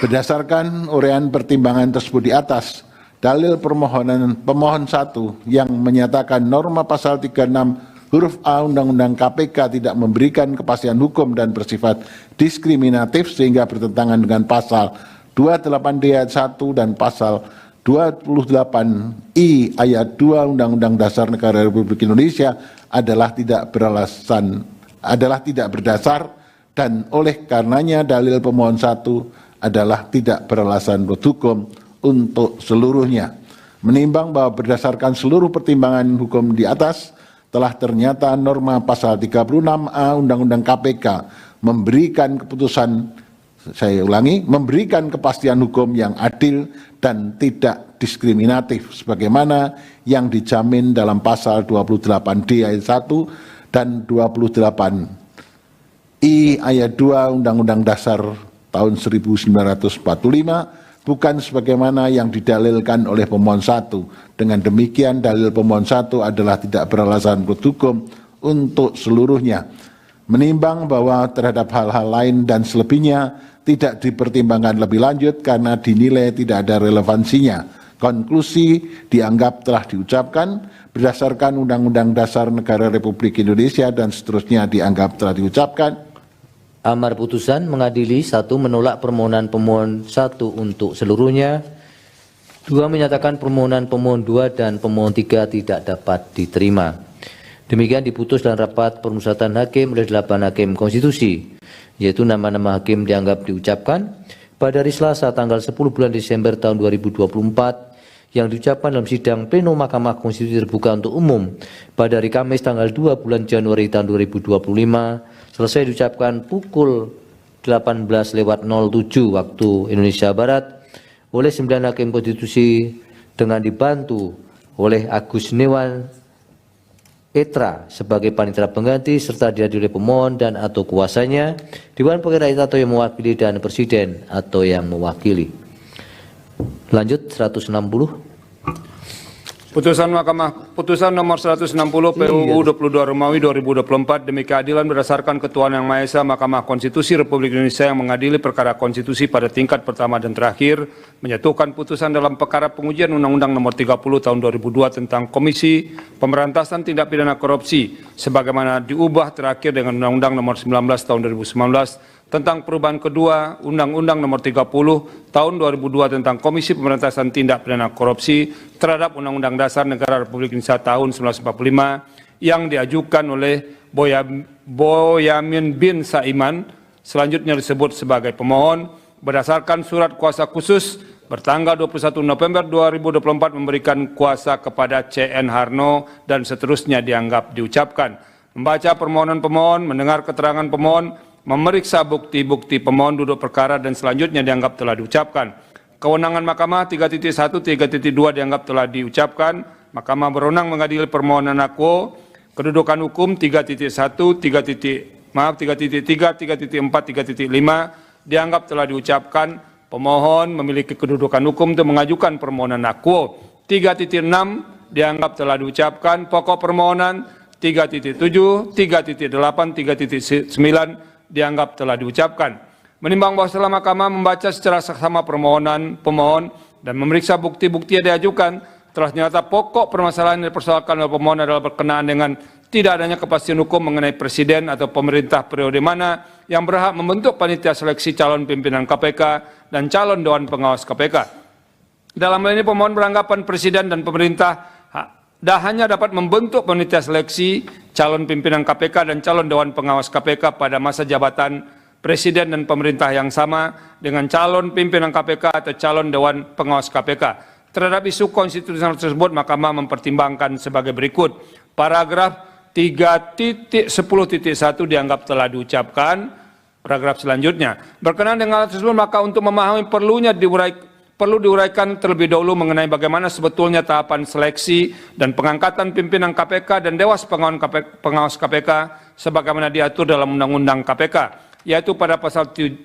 Berdasarkan uraian pertimbangan tersebut di atas, dalil pemohon 1 yang menyatakan norma pasal 36 huruf A Undang-Undang KPK tidak memberikan kepastian hukum dan bersifat diskriminatif sehingga bertentangan dengan pasal 28D ayat 1 dan pasal 28I ayat 2 Undang-Undang Dasar Negara Republik Indonesia adalah tidak berdasar, dan oleh karenanya dalil pemohon 1 adalah tidak beralasan menurut hukum untuk seluruhnya. Menimbang bahwa berdasarkan seluruh pertimbangan hukum di atas, telah ternyata norma pasal 36A Undang-Undang KPK memberikan memberikan kepastian hukum yang adil dan tidak diskriminatif sebagaimana yang dijamin dalam pasal 28D ayat 1 dan 28I ayat 2 Undang-Undang Dasar tahun 1945, bukan sebagaimana yang didalilkan oleh pemohon 1. Dengan demikian dalil pemohon 1 adalah tidak beralasan menurut hukum untuk seluruhnya. Menimbang bahwa terhadap hal-hal lain dan selebihnya tidak dipertimbangkan lebih lanjut karena dinilai tidak ada relevansinya. Konklusi dianggap telah diucapkan berdasarkan Undang-Undang Dasar Negara Republik Indonesia dan seterusnya dianggap telah diucapkan. Amar putusan mengadili: 1. Menolak permohonan pemohon 1 untuk seluruhnya. 2. Menyatakan permohonan pemohon 2 dan pemohon 3 tidak dapat diterima. Demikian diputus dalam rapat permusyawaratan hakim oleh 8 hakim konstitusi, yaitu nama-nama hakim dianggap diucapkan pada hari Selasa tanggal 10 bulan Desember tahun 2024 yang diucapkan dalam sidang pleno Mahkamah Konstitusi terbuka untuk umum pada hari Kamis tanggal 2 bulan Januari tahun 2025 selesai diucapkan pukul 18:07 waktu Indonesia Barat oleh 9 hakim konstitusi dengan dibantu oleh Agus Newan Etra sebagai panitera pengganti serta dihadiri oleh pemohon dan atau kuasanya, Dewan Perwakilan Rakyat atau yang mewakili, dan Presiden atau yang mewakili. Lanjut 160. Putusan nomor 160 PUU 22 Romawi 2024 demi keadilan berdasarkan Ketuhanan Yang Maha Esa, Mahkamah Konstitusi Republik Indonesia yang mengadili perkara konstitusi pada tingkat pertama dan terakhir menyatukan putusan dalam perkara pengujian Undang-Undang Nomor 30 Tahun 2002 tentang Komisi Pemberantasan Tindak Pidana Korupsi sebagaimana diubah terakhir dengan Undang-Undang Nomor 19 Tahun 2019 tentang perubahan kedua Undang-Undang Nomor 30 Tahun 2002 tentang Komisi Pemberantasan Tindak Pidana Korupsi terhadap Undang-Undang Dasar Negara Republik Indonesia tahun 1945 yang diajukan oleh Boyamin bin Saiman, selanjutnya disebut sebagai pemohon, berdasarkan surat kuasa khusus bertanggal 21 November 2024 memberikan kuasa kepada CN Harno dan seterusnya dianggap diucapkan. Membaca permohonan pemohon, mendengar keterangan pemohon, memeriksa bukti-bukti pemohon duduk perkara dan selanjutnya dianggap telah diucapkan. Kewenangan Mahkamah 3.1, 3.2 dianggap telah diucapkan. Mahkamah berwenang mengadili permohonan akuo. Kedudukan hukum 3.1, 3.3, 3.4, 3.5 dianggap telah diucapkan. Pemohon memiliki kedudukan hukum untuk mengajukan permohonan akuo. 3.6 dianggap telah diucapkan. Pokok permohonan 3.7, 3.8, 3.9 dianggap telah diucapkan. Menimbang bahwa setelah Mahkamah membaca secara saksama permohonan pemohon dan memeriksa bukti-bukti yang diajukan, telah ternyata pokok permasalahan yang dipersoalkan oleh pemohon adalah berkenaan dengan tidak adanya kepastian hukum mengenai presiden atau pemerintah periode mana yang berhak membentuk panitia seleksi calon pimpinan KPK dan calon Dewan Pengawas KPK. Dalam hal ini pemohon beranggapan presiden dan pemerintah hanya dapat membentuk panitia seleksi calon pimpinan KPK dan calon Dewan Pengawas KPK pada masa jabatan presiden dan pemerintah yang sama dengan calon pimpinan KPK atau calon Dewan Pengawas KPK. Terhadap isu konstitusional tersebut, Mahkamah mempertimbangkan sebagai berikut. Paragraf 3.10.1 dianggap telah diucapkan. Paragraf selanjutnya. Berkenaan dengan hal tersebut, maka untuk memahami perlu diuraikan terlebih dahulu mengenai bagaimana sebetulnya tahapan seleksi dan pengangkatan pimpinan KPK dan Dewas Pengawas KPK sebagaimana diatur dalam Undang-Undang KPK, yaitu pada pasal 30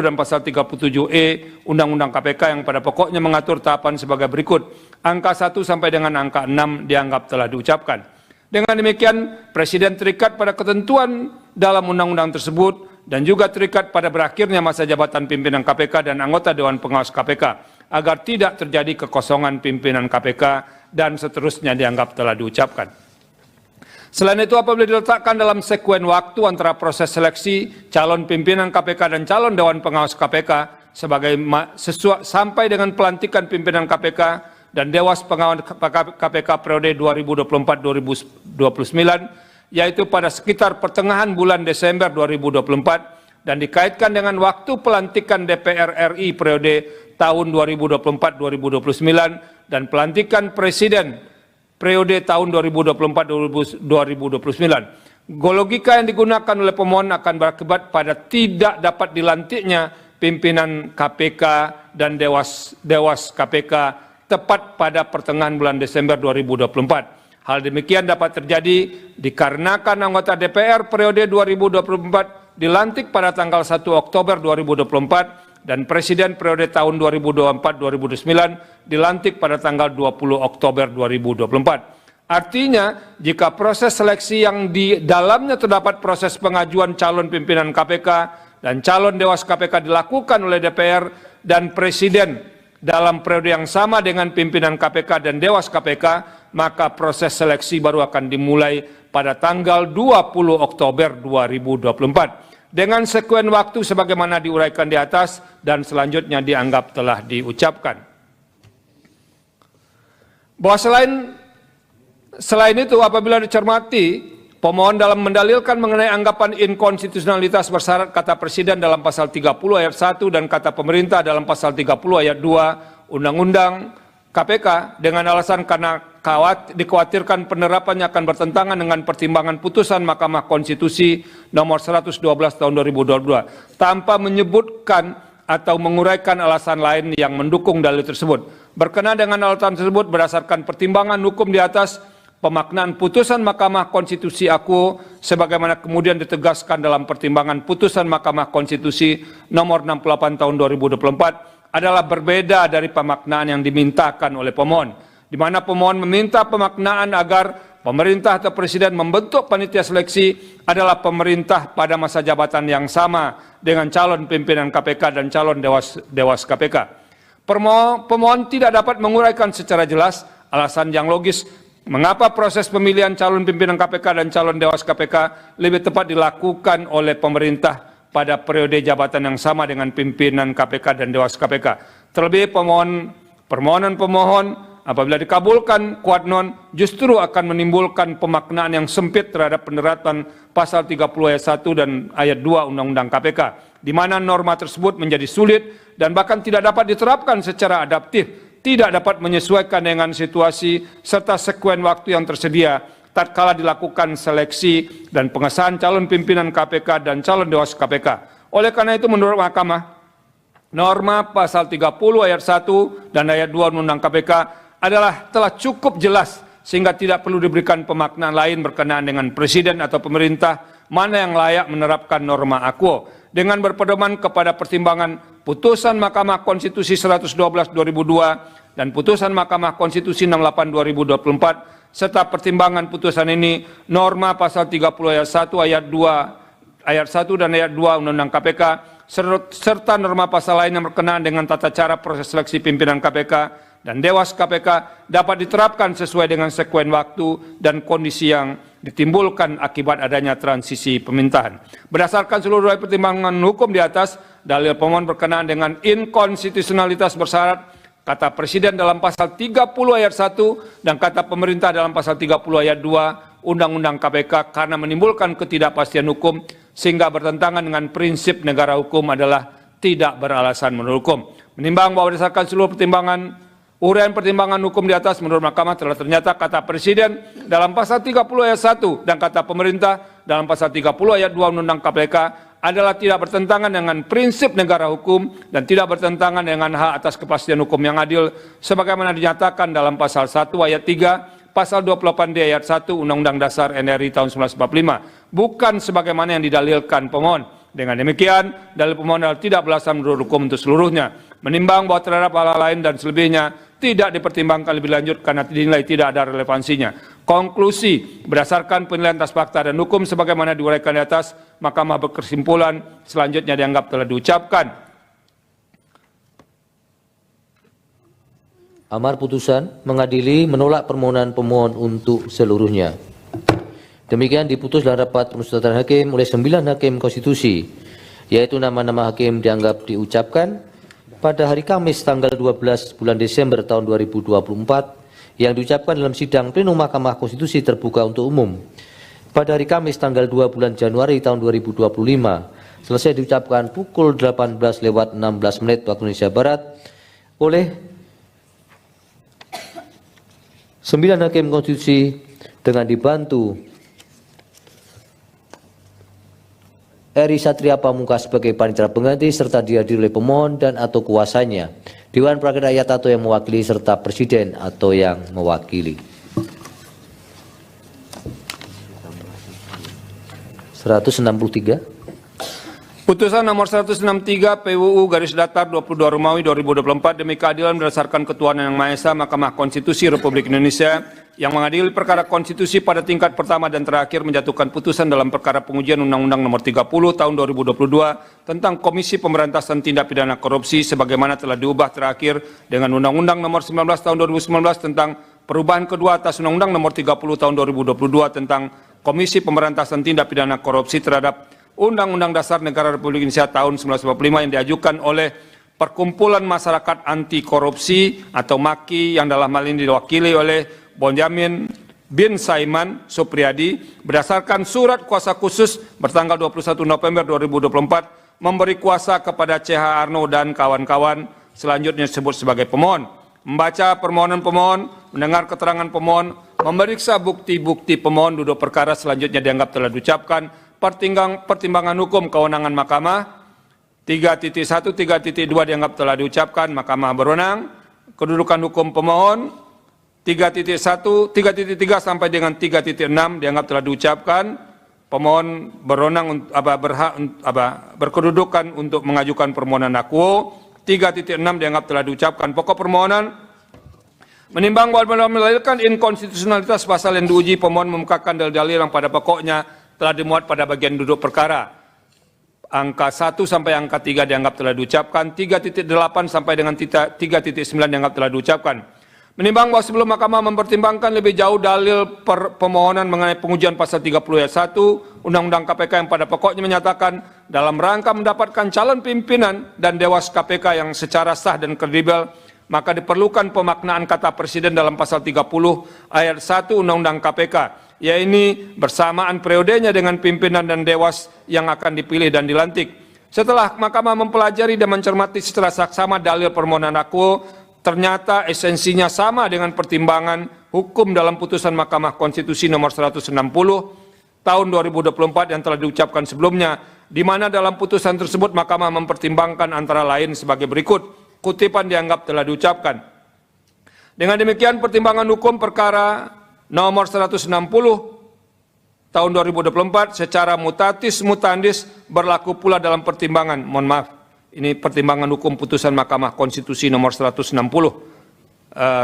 dan pasal 37E Undang-Undang KPK yang pada pokoknya mengatur tahapan sebagai berikut. Angka 1 sampai dengan angka 6 dianggap telah diucapkan. Dengan demikian, Presiden terikat pada ketentuan dalam undang-undang tersebut dan juga terikat pada berakhirnya masa jabatan pimpinan KPK dan anggota Dewan Pengawas KPK agar tidak terjadi kekosongan pimpinan KPK dan seterusnya dianggap telah diucapkan. Selain itu, apabila diletakkan dalam sekuen waktu antara proses seleksi calon pimpinan KPK dan calon Dewan Pengawas KPK sampai dengan pelantikan pimpinan KPK dan Dewas Pengawas KPK periode 2024-2029, yaitu pada sekitar pertengahan bulan Desember 2024, dan dikaitkan dengan waktu pelantikan DPR RI periode tahun 2024-2029 dan pelantikan Presiden periode tahun 2024-2029. Logika yang digunakan oleh pemohon akan berakibat pada tidak dapat dilantiknya pimpinan KPK dan Dewas KPK tepat pada pertengahan bulan Desember 2024. Hal demikian dapat terjadi dikarenakan anggota DPR periode 2024 dilantik pada tanggal 1 Oktober 2024 dan Presiden periode tahun 2024-2029 dilantik pada tanggal 20 Oktober 2024. Artinya, jika proses seleksi yang di dalamnya terdapat proses pengajuan calon pimpinan KPK dan calon Dewas KPK dilakukan oleh DPR dan Presiden dalam periode yang sama dengan pimpinan KPK dan Dewas KPK, maka proses seleksi baru akan dimulai pada tanggal 20 Oktober 2024. Dengan sekuen waktu sebagaimana diuraikan di atas dan selanjutnya dianggap telah diucapkan. Bahwa selain itu apabila dicermati, pemohon dalam mendalilkan mengenai anggapan inkonstitusionalitas bersyarat kata Presiden dalam pasal 30 ayat 1 dan kata pemerintah dalam pasal 30 ayat 2 Undang-Undang KPK dengan alasan karena dikhawatirkan penerapannya akan bertentangan dengan pertimbangan putusan Mahkamah Konstitusi nomor 112 tahun 2022 tanpa menyebutkan atau menguraikan alasan lain yang mendukung dalil tersebut. Berkenaan dengan alasan tersebut berdasarkan pertimbangan hukum di atas, pemaknaan putusan Mahkamah Konstitusi aku sebagaimana kemudian ditegaskan dalam pertimbangan putusan Mahkamah Konstitusi nomor 68 tahun 2024 adalah berbeda dari pemaknaan yang dimintakan oleh pemohon, di mana pemohon meminta pemaknaan agar pemerintah atau Presiden membentuk panitia seleksi adalah pemerintah pada masa jabatan yang sama dengan calon pimpinan KPK dan calon Dewas KPK. Pemohon tidak dapat menguraikan secara jelas alasan yang logis mengapa proses pemilihan calon pimpinan KPK dan calon Dewas KPK lebih tepat dilakukan oleh pemerintah pada periode jabatan yang sama dengan pimpinan KPK dan Dewas KPK. Terlebih permohonan pemohon apabila dikabulkan quod non justru akan menimbulkan pemaknaan yang sempit terhadap penerapan pasal 30 ayat 1 dan ayat 2 Undang-Undang KPK, di mana norma tersebut menjadi sulit dan bahkan tidak dapat diterapkan secara adaptif, tidak dapat menyesuaikan dengan situasi serta sekuen waktu yang tersedia tatkala dilakukan seleksi dan pengesahan calon pimpinan KPK dan calon Dewas KPK. Oleh karena itu menurut Mahkamah, norma pasal 30 ayat 1 dan ayat 2 Undang-Undang KPK telah cukup jelas sehingga tidak perlu diberikan pemaknaan lain berkenaan dengan Presiden atau pemerintah mana yang layak menerapkan norma aquo. Dengan berpedoman kepada pertimbangan putusan Mahkamah Konstitusi 112/2002 dan putusan Mahkamah Konstitusi 68 2024 serta pertimbangan putusan ini, norma pasal 30 ayat 1 ayat 1 dan ayat 2 Undang-Undang KPK serta norma pasal lain yang berkenaan dengan tata cara proses seleksi pimpinan KPK dan Dewas KPK dapat diterapkan sesuai dengan sekuen waktu dan kondisi yang ditimbulkan akibat adanya transisi pemerintahan. Berdasarkan seluruh pertimbangan hukum di atas, dalil pemohon berkenaan dengan inkonstitusionalitas bersyarat kata Presiden dalam pasal 30 ayat 1 dan kata pemerintah dalam pasal 30 ayat 2 Undang-Undang KPK karena menimbulkan ketidakpastian hukum sehingga bertentangan dengan prinsip negara hukum adalah tidak beralasan menurut hukum. Menimbang bahwa berdasarkan seluruh uraian pertimbangan hukum di atas, menurut Mahkamah telah ternyata kata Presiden dalam pasal 30 ayat 1 dan kata pemerintah dalam pasal 30 ayat 2 Undang-Undang KPK adalah tidak bertentangan dengan prinsip negara hukum dan tidak bertentangan dengan hak atas kepastian hukum yang adil sebagaimana dinyatakan dalam pasal 1 ayat 3, pasal 28D ayat 1 Undang-Undang Dasar NRI tahun 1945, bukan sebagaimana yang didalilkan pemohon. Dengan demikian, dalil pemohon tidak beralasan menurut hukum untuk seluruhnya. Menimbang bahwa terhadap hal lain dan selebihnya tidak dipertimbangkan lebih lanjut karena dinilai tidak ada relevansinya. Konklusi, berdasarkan penilaian atas fakta dan hukum sebagaimana diuraikan di atas, Mahkamah berkesimpulan selanjutnya dianggap telah diucapkan. Amar putusan mengadili menolak permohonan pemohon untuk seluruhnya. Demikian diputus dalam rapat permusyawaratan hakim oleh 9 hakim konstitusi, yaitu nama-nama hakim dianggap diucapkan pada hari Kamis tanggal 12 bulan Desember tahun 2024 yang diucapkan dalam sidang plenum Mahkamah Konstitusi terbuka untuk umum pada hari Kamis tanggal 2 bulan Januari tahun 2025 selesai diucapkan pukul 18:16 waktu Indonesia Barat oleh 9 hakim konstitusi dengan dibantu Eri Satria Pamungkas sebagai panitia pengganti serta dihadiri oleh pemohon dan atau kuasanya, Dewan Perwakilan Rakyat atau yang mewakili serta Presiden atau yang mewakili. 163. Putusan nomor 163 PUU garis datar 22 Romawi 2024 demi keadilan berdasarkan ketuhanan yang Maha Esa, Mahkamah Konstitusi Republik Indonesia yang mengadili perkara konstitusi pada tingkat pertama dan terakhir menjatuhkan putusan dalam perkara pengujian Undang-Undang Nomor 30 Tahun 2022 tentang Komisi Pemberantasan Tindak Pidana Korupsi sebagaimana telah diubah terakhir dengan Undang-Undang Nomor 19 Tahun 2019 tentang perubahan kedua atas Undang-Undang Nomor 30 Tahun 2022 tentang Komisi Pemberantasan Tindak Pidana Korupsi terhadap Undang-Undang Dasar Negara Republik Indonesia tahun 1945 yang diajukan oleh Perkumpulan Masyarakat Anti Korupsi atau MAKI yang dalam hal ini diwakili oleh Bonjamin bin Saiman Supriyadi berdasarkan surat kuasa khusus bertanggal 21 November 2024 memberi kuasa kepada CH Arno dan kawan-kawan selanjutnya disebut sebagai pemohon, membaca permohonan pemohon, mendengar keterangan pemohon, memeriksa bukti-bukti pemohon, duduk perkara selanjutnya dianggap telah diucapkan, pertimbangan hukum kewenangan Mahkamah 3.1, 3.2 dianggap telah diucapkan, Mahkamah berwenang, kedudukan hukum pemohon 3.1, 3.3 sampai dengan 3.6 dianggap telah diucapkan, pemohon berwenang berkedudukan untuk mengajukan permohonan akuo, 3.6 dianggap telah diucapkan. Pokok permohonan menimbang bahwa mendalilkan inkonstitusionalitas pasal yang diuji, pemohon memukakan dalil-dalil yang pada pokoknya telah dimuat pada bagian duduk perkara. Angka 1 sampai angka 3 dianggap telah diucapkan, 3.8 sampai dengan 3.9 dianggap telah diucapkan. Menimbang bahwa sebelum Mahkamah mempertimbangkan lebih jauh dalil permohonan mengenai pengujian pasal 30 ayat 1 Undang-Undang KPK yang pada pokoknya menyatakan dalam rangka mendapatkan calon pimpinan dan Dewas KPK yang secara sah dan kredibel, maka diperlukan pemaknaan kata Presiden dalam pasal 30 ayat 1 Undang-Undang KPK, yaitu bersamaan periodenya dengan pimpinan dan Dewas yang akan dipilih dan dilantik. Setelah Mahkamah mempelajari dan mencermati secara saksama dalil permohonan akuo, ternyata esensinya sama dengan pertimbangan hukum dalam putusan Mahkamah Konstitusi nomor 160 tahun 2024 yang telah diucapkan sebelumnya, di mana dalam putusan tersebut Mahkamah mempertimbangkan antara lain sebagai berikut. Kutipan dianggap telah diucapkan. Dengan demikian pertimbangan hukum perkara nomor 160 tahun 2024 secara mutatis mutandis berlaku pula dalam pertimbangan, mohon maaf, ini pertimbangan hukum putusan Mahkamah Konstitusi nomor 160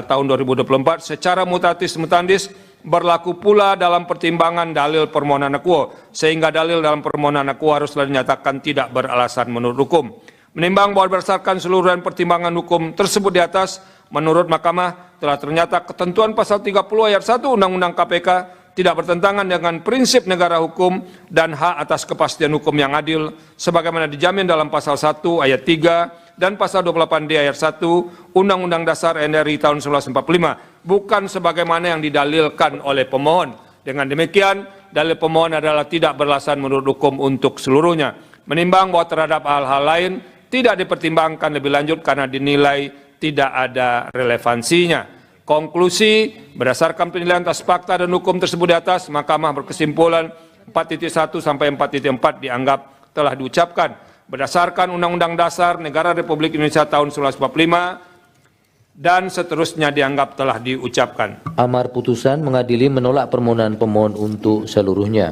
tahun 2024 secara mutatis mutandis berlaku pula dalam pertimbangan dalil permohonan akuo, sehingga dalil dalam permohonan akuo haruslah dinyatakan tidak beralasan menurut hukum. Menimbang bahwa berdasarkan seluruh pertimbangan hukum tersebut di atas, menurut Mahkamah telah ternyata ketentuan pasal 30 ayat 1 Undang-Undang KPK tidak bertentangan dengan prinsip negara hukum dan hak atas kepastian hukum yang adil sebagaimana dijamin dalam pasal 1 ayat 3 dan pasal 28D ayat 1 Undang-Undang Dasar NRI tahun 1945, bukan sebagaimana yang didalilkan oleh pemohon. Dengan demikian, dalil pemohon adalah tidak beralasan menurut hukum untuk seluruhnya. Menimbang bahwa terhadap hal-hal lain tidak dipertimbangkan lebih lanjut karena dinilai tidak ada relevansinya. Konklusi, berdasarkan penilaian atas fakta dan hukum tersebut di atas, Mahkamah berkesimpulan 4.1 sampai 4.4 dianggap telah diucapkan berdasarkan Undang-Undang Dasar Negara Republik Indonesia tahun 1945 dan seterusnya dianggap telah diucapkan. Amar putusan mengadili menolak permohonan pemohon untuk seluruhnya.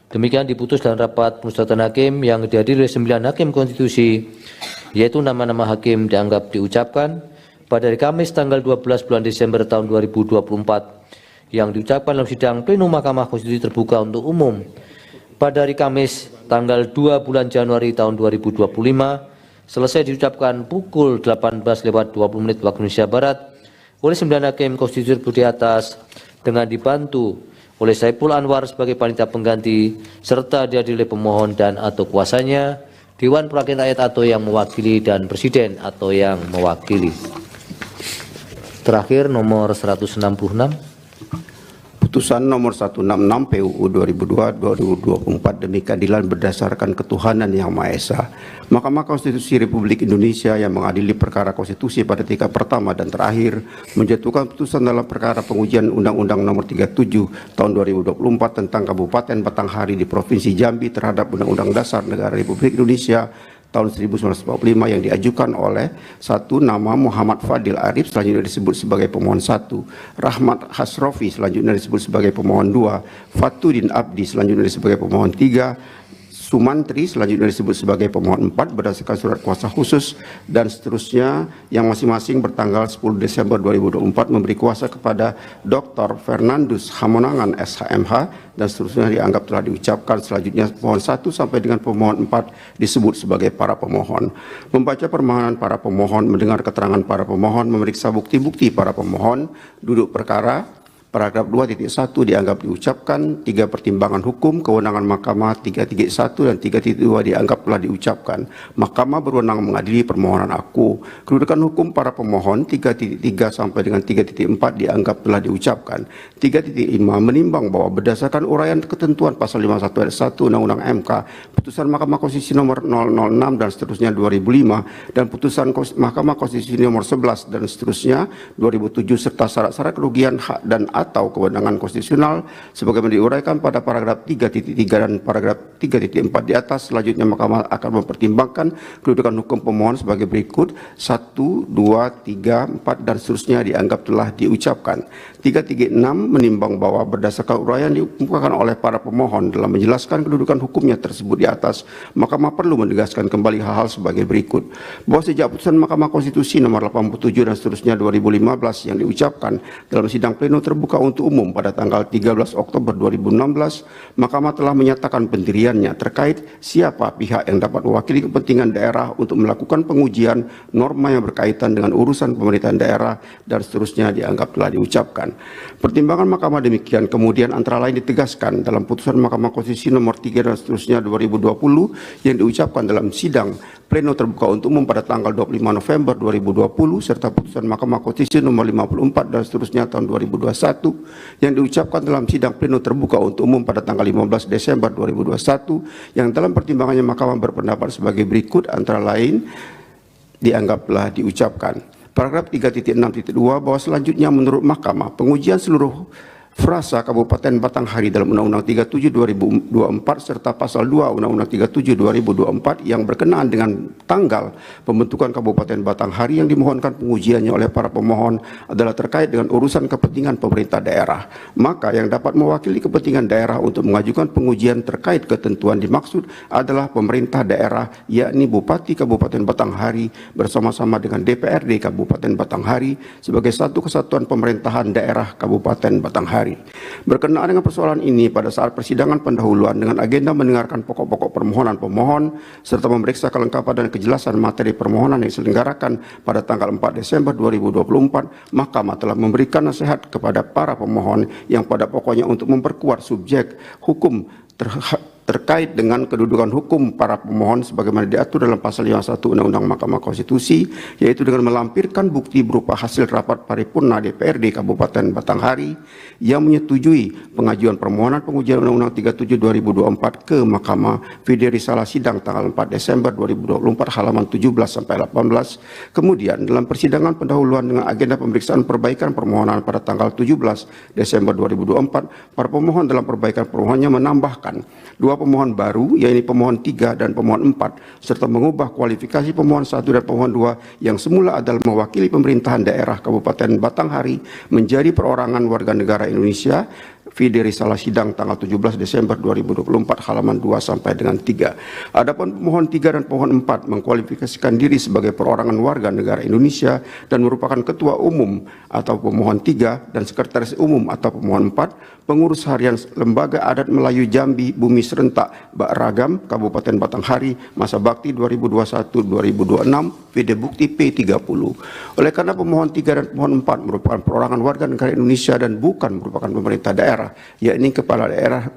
Demikian diputus dalam rapat pemusyawaratan hakim yang dihadiri oleh 9 hakim konstitusi, yaitu nama-nama hakim dianggap diucapkan pada hari Kamis tanggal 12 bulan Desember tahun 2024 yang diucapkan dalam sidang plenum Mahkamah Konstitusi terbuka untuk umum pada hari Kamis tanggal 2 bulan Januari tahun 2025 selesai diucapkan pukul 18:20 waktu Indonesia Barat oleh 9 hakim konstitusi di atas dengan dibantu oleh Saiful Anwar sebagai panitia pengganti serta dihadiri oleh pemohon dan atau kuasanya, Dewan Perwakilan Rakyat atau yang mewakili dan Presiden atau yang mewakili. Terakhir nomor 166. Putusan nomor 166 PUU 2002-2024 demi keadilan berdasarkan ketuhanan yang Maha Esa. Mahkamah Konstitusi Republik Indonesia yang mengadili perkara konstitusi pada tingkat pertama dan terakhir menjatuhkan putusan dalam perkara pengujian Undang-Undang Nomor 37 Tahun 2024 tentang Kabupaten Batanghari di Provinsi Jambi terhadap Undang-Undang Dasar Negara Republik Indonesia tahun 1945 yang diajukan oleh satu nama Muhammad Fadil Arif selanjutnya disebut sebagai pemohon 1, Rahmat Hasrofi selanjutnya disebut sebagai pemohon 2, Fatudin Abdi selanjutnya disebut sebagai pemohon 3, Sumantri selanjutnya disebut sebagai pemohon 4 berdasarkan surat kuasa khusus dan seterusnya yang masing-masing bertanggal 10 Desember 2024 memberi kuasa kepada Dr. Fernandus Hamonangan SHMH dan seterusnya dianggap telah diucapkan. Selanjutnya pemohon 1 sampai dengan pemohon 4 disebut sebagai para pemohon. Membaca permohonan para pemohon, mendengar keterangan para pemohon, memeriksa bukti-bukti para pemohon, duduk perkara. Paragraf 2.1 dianggap diucapkan, 3 pertimbangan hukum, kewenangan Mahkamah 3.1 dan 3.2 dianggap telah diucapkan. Mahkamah berwenang mengadili permohonan aku. Kedudukan hukum para pemohon 3.3 sampai dengan 3.4 dianggap telah diucapkan. 3.5 menimbang bahwa berdasarkan uraian ketentuan pasal 51 ayat 1 Undang-Undang MK, putusan Mahkamah Konstitusi nomor 006 dan seterusnya 2005 dan putusan Mahkamah Konstitusi nomor 11 dan seterusnya 2007 serta syarat-syarat kerugian hak dan atau kewenangan konstitusional sebagaimana diuraikan pada paragraf 3.3 dan paragraf 3.4 di atas. Selanjutnya Mahkamah akan mempertimbangkan kedudukan hukum pemohon sebagai berikut: 1, 2, 3, 4 dan seterusnya dianggap telah diucapkan. 3.6 menimbang bahwa berdasarkan uraian dikemukakan oleh para pemohon dalam menjelaskan kedudukan hukumnya tersebut di atas, Mahkamah perlu menegaskan kembali hal-hal sebagai berikut: bahwa sejak putusan Mahkamah Konstitusi nomor 87 dan seterusnya 2015 yang diucapkan dalam sidang pleno terbuka untuk umum pada tanggal 13 Oktober 2016, Mahkamah telah menyatakan pendiriannya terkait siapa pihak yang dapat mewakili kepentingan daerah untuk melakukan pengujian norma yang berkaitan dengan urusan pemerintahan daerah dan seterusnya dianggap telah diucapkan. Pertimbangan Mahkamah demikian kemudian antara lain ditegaskan dalam putusan Mahkamah Konstitusi nomor 3 dan seterusnya 2020 yang diucapkan dalam sidang pleno terbuka untuk umum pada tanggal 25 November 2020 serta putusan Mahkamah Konstitusi nomor 54 dan seterusnya tahun 2021 yang diucapkan dalam sidang pleno terbuka untuk umum pada tanggal 15 Desember 2021 yang dalam pertimbangannya Mahkamah berpendapat sebagai berikut antara lain dianggap telah diucapkan. Paragraf 3.6.2 bahwa selanjutnya menurut Mahkamah pengujian seluruh frasa Kabupaten Batanghari dalam Undang-Undang 37 2024 serta pasal 2 Undang-Undang 37 2024 yang berkenaan dengan tanggal pembentukan Kabupaten Batanghari yang dimohonkan pengujiannya oleh para pemohon adalah terkait dengan urusan kepentingan pemerintah daerah. Maka yang dapat mewakili kepentingan daerah untuk mengajukan pengujian terkait ketentuan dimaksud adalah pemerintah daerah, yakni Bupati Kabupaten Batanghari bersama-sama dengan DPRD Kabupaten Batanghari sebagai satu kesatuan pemerintahan daerah Kabupaten Batanghari. Berkenaan dengan persoalan ini pada saat persidangan pendahuluan dengan agenda mendengarkan pokok-pokok permohonan pemohon serta memeriksa kelengkapan dan kejelasan materi permohonan yang diselenggarakan pada tanggal 4 Desember 2024, Mahkamah telah memberikan nasihat kepada para pemohon yang pada pokoknya untuk memperkuat subjek hukum terkait dengan kedudukan hukum para pemohon sebagaimana diatur dalam pasal 51 Undang-Undang Mahkamah Konstitusi, yaitu dengan melampirkan bukti berupa hasil rapat paripurna DPRD Kabupaten Batanghari yang menyetujui pengajuan permohonan pengujian Undang-Undang 37 2024 ke Mahkamah video risalah sidang tanggal 4 Desember 2024 halaman 17 sampai 18. Kemudian dalam persidangan pendahuluan dengan agenda pemeriksaan perbaikan permohonan pada tanggal 17 Desember 2024, para pemohon dalam perbaikan permohonannya menambahkan 2 pemohon baru, yaitu pemohon 3 dan pemohon 4, serta mengubah kualifikasi pemohon 1 dan pemohon 2 yang semula adalah mewakili pemerintahan daerah Kabupaten Batanghari menjadi perorangan warga negara Indonesia. Video risalah sidang tanggal 17 Desember 2024 halaman 2 sampai dengan 3. Adapun pemohon 3 dan pemohon 4 mengkualifikasikan diri sebagai perorangan warga negara Indonesia dan merupakan ketua umum atau pemohon 3 dan sekretaris umum atau pemohon 4, pengurus harian Lembaga Adat Melayu Jambi Bumi Serentak Bak Ragam Kabupaten Batanghari masa bakti 2021-2026, video bukti P30. Oleh karena pemohon 3 dan pemohon 4 merupakan perorangan warga negara Indonesia dan bukan merupakan pemerintah daerah, yakni kepala daerah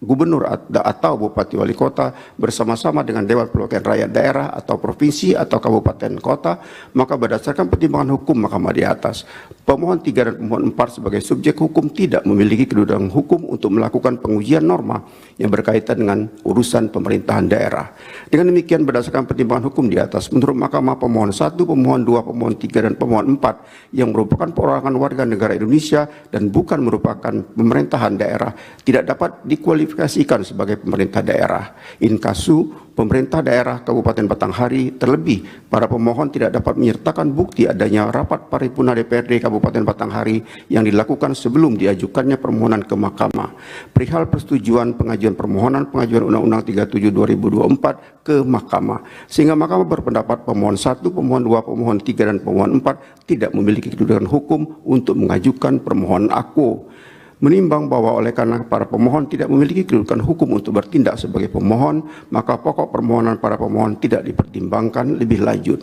gubernur atau bupati wali kota bersama-sama dengan Dewan Perwakilan Rakyat Daerah atau provinsi atau kabupaten kota, maka berdasarkan pertimbangan hukum mahkamah di atas, pemohon 3 dan pemohon 4 sebagai subjek hukum tidak memiliki kedudukan hukum untuk melakukan pengujian norma yang berkaitan dengan urusan pemerintahan daerah. Dengan demikian, berdasarkan pertimbangan hukum di atas, menurut mahkamah, pemohon 1, pemohon 2, pemohon 3, dan pemohon 4 yang merupakan perorangan warga negara Indonesia dan bukan merupakan pemerintahan daerah tidak dapat dikualifikasikan sebagai pemerintah daerah. In kasu, pemerintah daerah Kabupaten Batanghari, terlebih para pemohon tidak dapat menyertakan bukti adanya rapat paripurna DPRD Kabupaten Batanghari yang dilakukan sebelum diajukannya permohonan ke mahkamah. Perihal persetujuan pengajuan permohonan pengajuan Undang-Undang 37 2024 ke mahkamah, sehingga mahkamah berpendapat pemohon 1, pemohon 2, pemohon 3, dan pemohon 4 tidak memiliki kedudukan hukum untuk mengajukan permohonan aku. Menimbang bahwa oleh karena para pemohon tidak memiliki kedudukan hukum untuk bertindak sebagai pemohon, maka pokok permohonan para pemohon tidak dipertimbangkan lebih lanjut.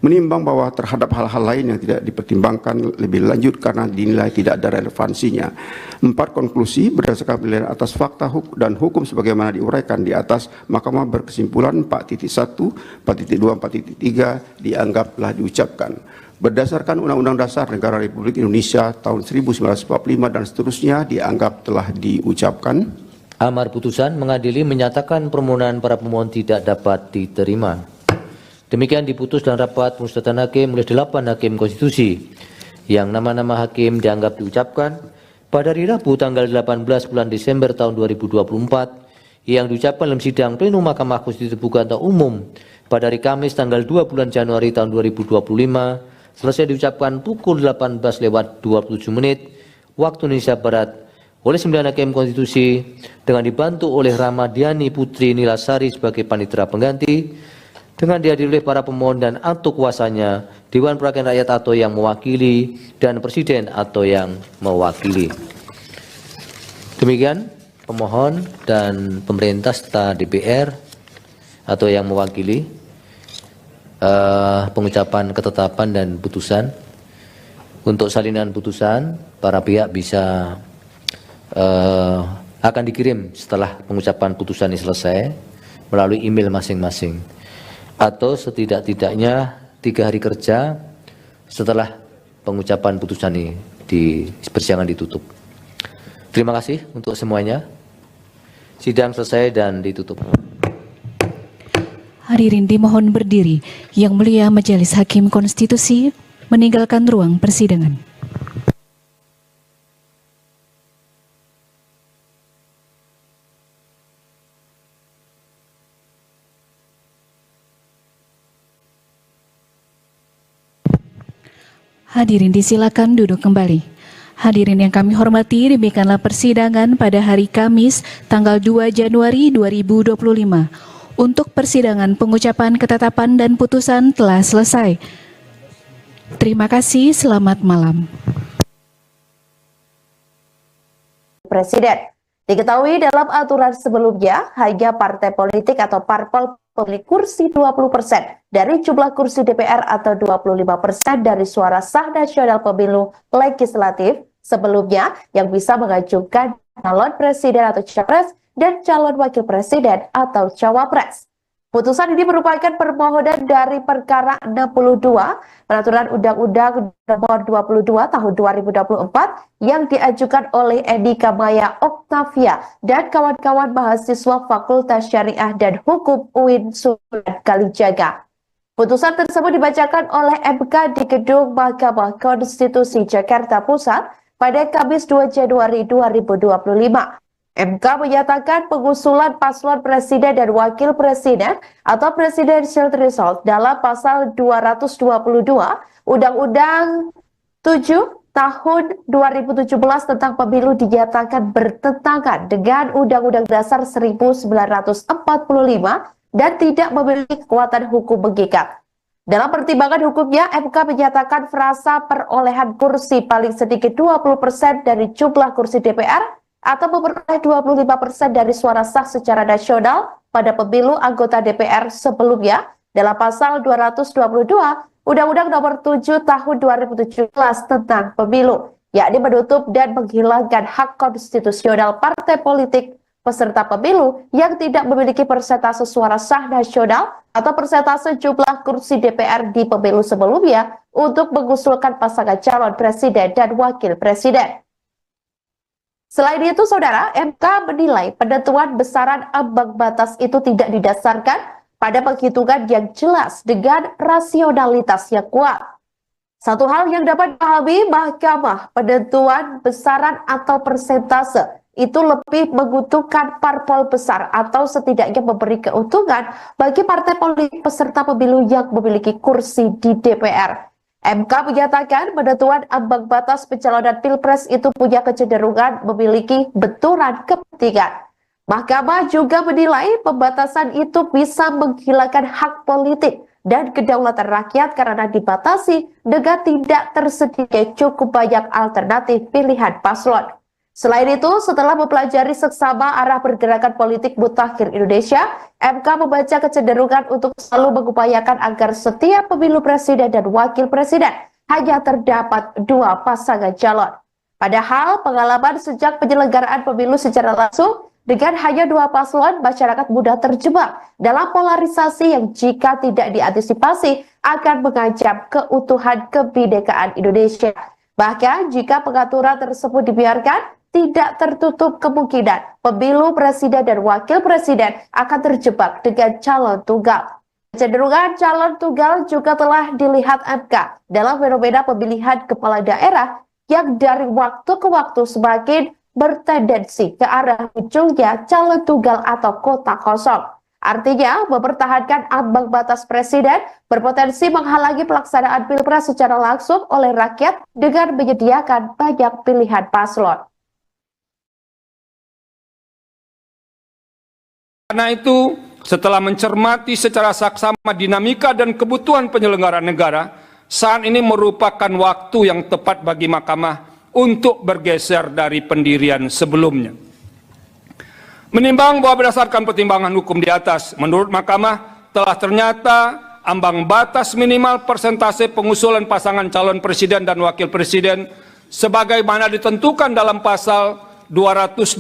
Menimbang bahwa terhadap hal-hal lain yang tidak dipertimbangkan lebih lanjut karena dinilai tidak ada relevansinya. 4. Konklusi berdasarkan penilaian atas fakta dan hukum sebagaimana diuraikan di atas, mahkamah berkesimpulan 4.1, 4.2, 4.3 dianggap telah diucapkan. Berdasarkan Undang-Undang Dasar Negara Republik Indonesia tahun 1945 dan seterusnya dianggap telah diucapkan. Amar putusan mengadili menyatakan permohonan para pemohon tidak dapat diterima. Demikian diputus dalam rapat musyawaratan hakim oleh 8 hakim konstitusi yang nama-nama hakim dianggap diucapkan pada hari Rabu tanggal 18 bulan Desember tahun 2024 yang diucapkan dalam sidang plenum Mahkamah Konstitusi terbuka atau umum pada hari Kamis tanggal 2 bulan Januari tahun 2025 selesai diucapkan pukul 18:27 waktu Indonesia Barat oleh 9 hakim konstitusi dengan dibantu oleh Ramadiani Putri Nilasari sebagai panitera pengganti, dengan dihadiri oleh para pemohon dan atau kuasanya, Dewan Perwakilan Rakyat atau yang mewakili, dan Presiden atau yang mewakili. Demikian pemohon dan pemerintah serta DPR atau yang mewakili pengucapan ketetapan dan putusan. Untuk salinan putusan, para pihak bisa akan dikirim setelah pengucapan putusan ini selesai melalui email masing-masing atau setidak-tidaknya 3 hari kerja setelah pengucapan putusan ini di persidangan ditutup. Terima kasih untuk semuanya. Sidang selesai dan ditutup. Hadirin dimohon berdiri. Yang Mulia Majelis Hakim Konstitusi meninggalkan ruang persidangan. Hadirin disilakan duduk kembali. Hadirin yang kami hormati, demikianlah persidangan pada hari Kamis tanggal 2 Januari 2025. Untuk persidangan pengucapan ketetapan dan putusan telah selesai. Terima kasih, selamat malam. Presiden. Diketahui dalam aturan sebelumnya, hanya partai politik atau parpol memiliki kursi 20% dari jumlah kursi DPR atau 25% dari suara sah nasional pemilu legislatif sebelumnya yang bisa mengajukan calon presiden atau capres dan calon wakil presiden atau cawapres. Putusan ini merupakan permohonan dari perkara 62 Peraturan Undang-Undang Nomor 22 Tahun 2024 yang diajukan oleh Endika Maya Oktavia dan kawan-kawan mahasiswa Fakultas Syariah dan Hukum UIN Sunan Kalijaga. Putusan tersebut dibacakan oleh MK di Gedung Mahkamah Konstitusi Jakarta Pusat pada Kamis 2 Januari 2025. MK menyatakan pengusulan paslon presiden dan wakil presiden atau presidential threshold dalam pasal 222 Undang-Undang 7 tahun 2017 tentang pemilu dinyatakan bertentangan dengan Undang-Undang Dasar 1945 dan tidak memiliki kekuatan hukum mengikat. Dalam pertimbangan hukumnya, MK menyatakan frasa perolehan kursi paling sedikit 20% dari jumlah kursi DPR atau memperoleh 25% dari suara sah secara nasional pada pemilu anggota DPR sebelumnya dalam pasal 222 Undang-Undang Nomor 7 Tahun 2017 tentang Pemilu, yakni menutup dan menghilangkan hak konstitusional partai politik peserta pemilu yang tidak memiliki persentase suara sah nasional atau persentase jumlah kursi DPR di pemilu sebelumnya untuk mengusulkan pasangan calon presiden dan wakil presiden. Selain itu, Saudara, MK menilai penentuan besaran ambang batas itu tidak didasarkan pada penghitungan yang jelas dengan rasionalitas yang kuat. Satu hal yang dapat dipahami, Mahkamah penentuan besaran atau persentase itu lebih menguntungkan parpol besar atau setidaknya memberi keuntungan bagi partai politik peserta pemilu yang memiliki kursi di DPR. MK menyatakan penentuan ambang batas pencalonan Pilpres itu punya kecenderungan memiliki benturan kepentingan. Mahkamah juga menilai pembatasan itu bisa menghilangkan hak politik dan kedaulatan rakyat karena dibatasi dengan tidak tersedia cukup banyak alternatif pilihan paslon. Selain itu, setelah mempelajari seksama arah pergerakan politik mutakhir Indonesia, MK membaca kecenderungan untuk selalu mengupayakan agar setiap pemilu presiden dan wakil presiden hanya terdapat 2 pasangan calon. Padahal pengalaman sejak penyelenggaraan pemilu secara langsung dengan hanya 2 paslon, masyarakat mudah terjebak dalam polarisasi yang jika tidak diantisipasi akan mengancam keutuhan kebinekaan Indonesia. Bahkan jika pengaturan tersebut dibiarkan, tidak tertutup kemungkinan pemilu presiden dan wakil presiden akan terjebak dengan calon tunggal. Kecenderungan calon tunggal juga telah dilihat MK dalam fenomena pemilihan kepala daerah yang dari waktu ke waktu semakin bertendensi ke arah munculnya calon tunggal atau kota kosong. Artinya, mempertahankan ambang batas presiden berpotensi menghalangi pelaksanaan Pilpres secara langsung oleh rakyat dengan menyediakan banyak pilihan paslon. Karena itu, setelah mencermati secara saksama dinamika dan kebutuhan penyelenggara negara, saat ini merupakan waktu yang tepat bagi Mahkamah untuk bergeser dari pendirian sebelumnya. Menimbang bahwa berdasarkan pertimbangan hukum di atas, menurut Mahkamah telah ternyata ambang batas minimal persentase pengusulan pasangan calon presiden dan wakil presiden sebagaimana ditentukan dalam pasal 222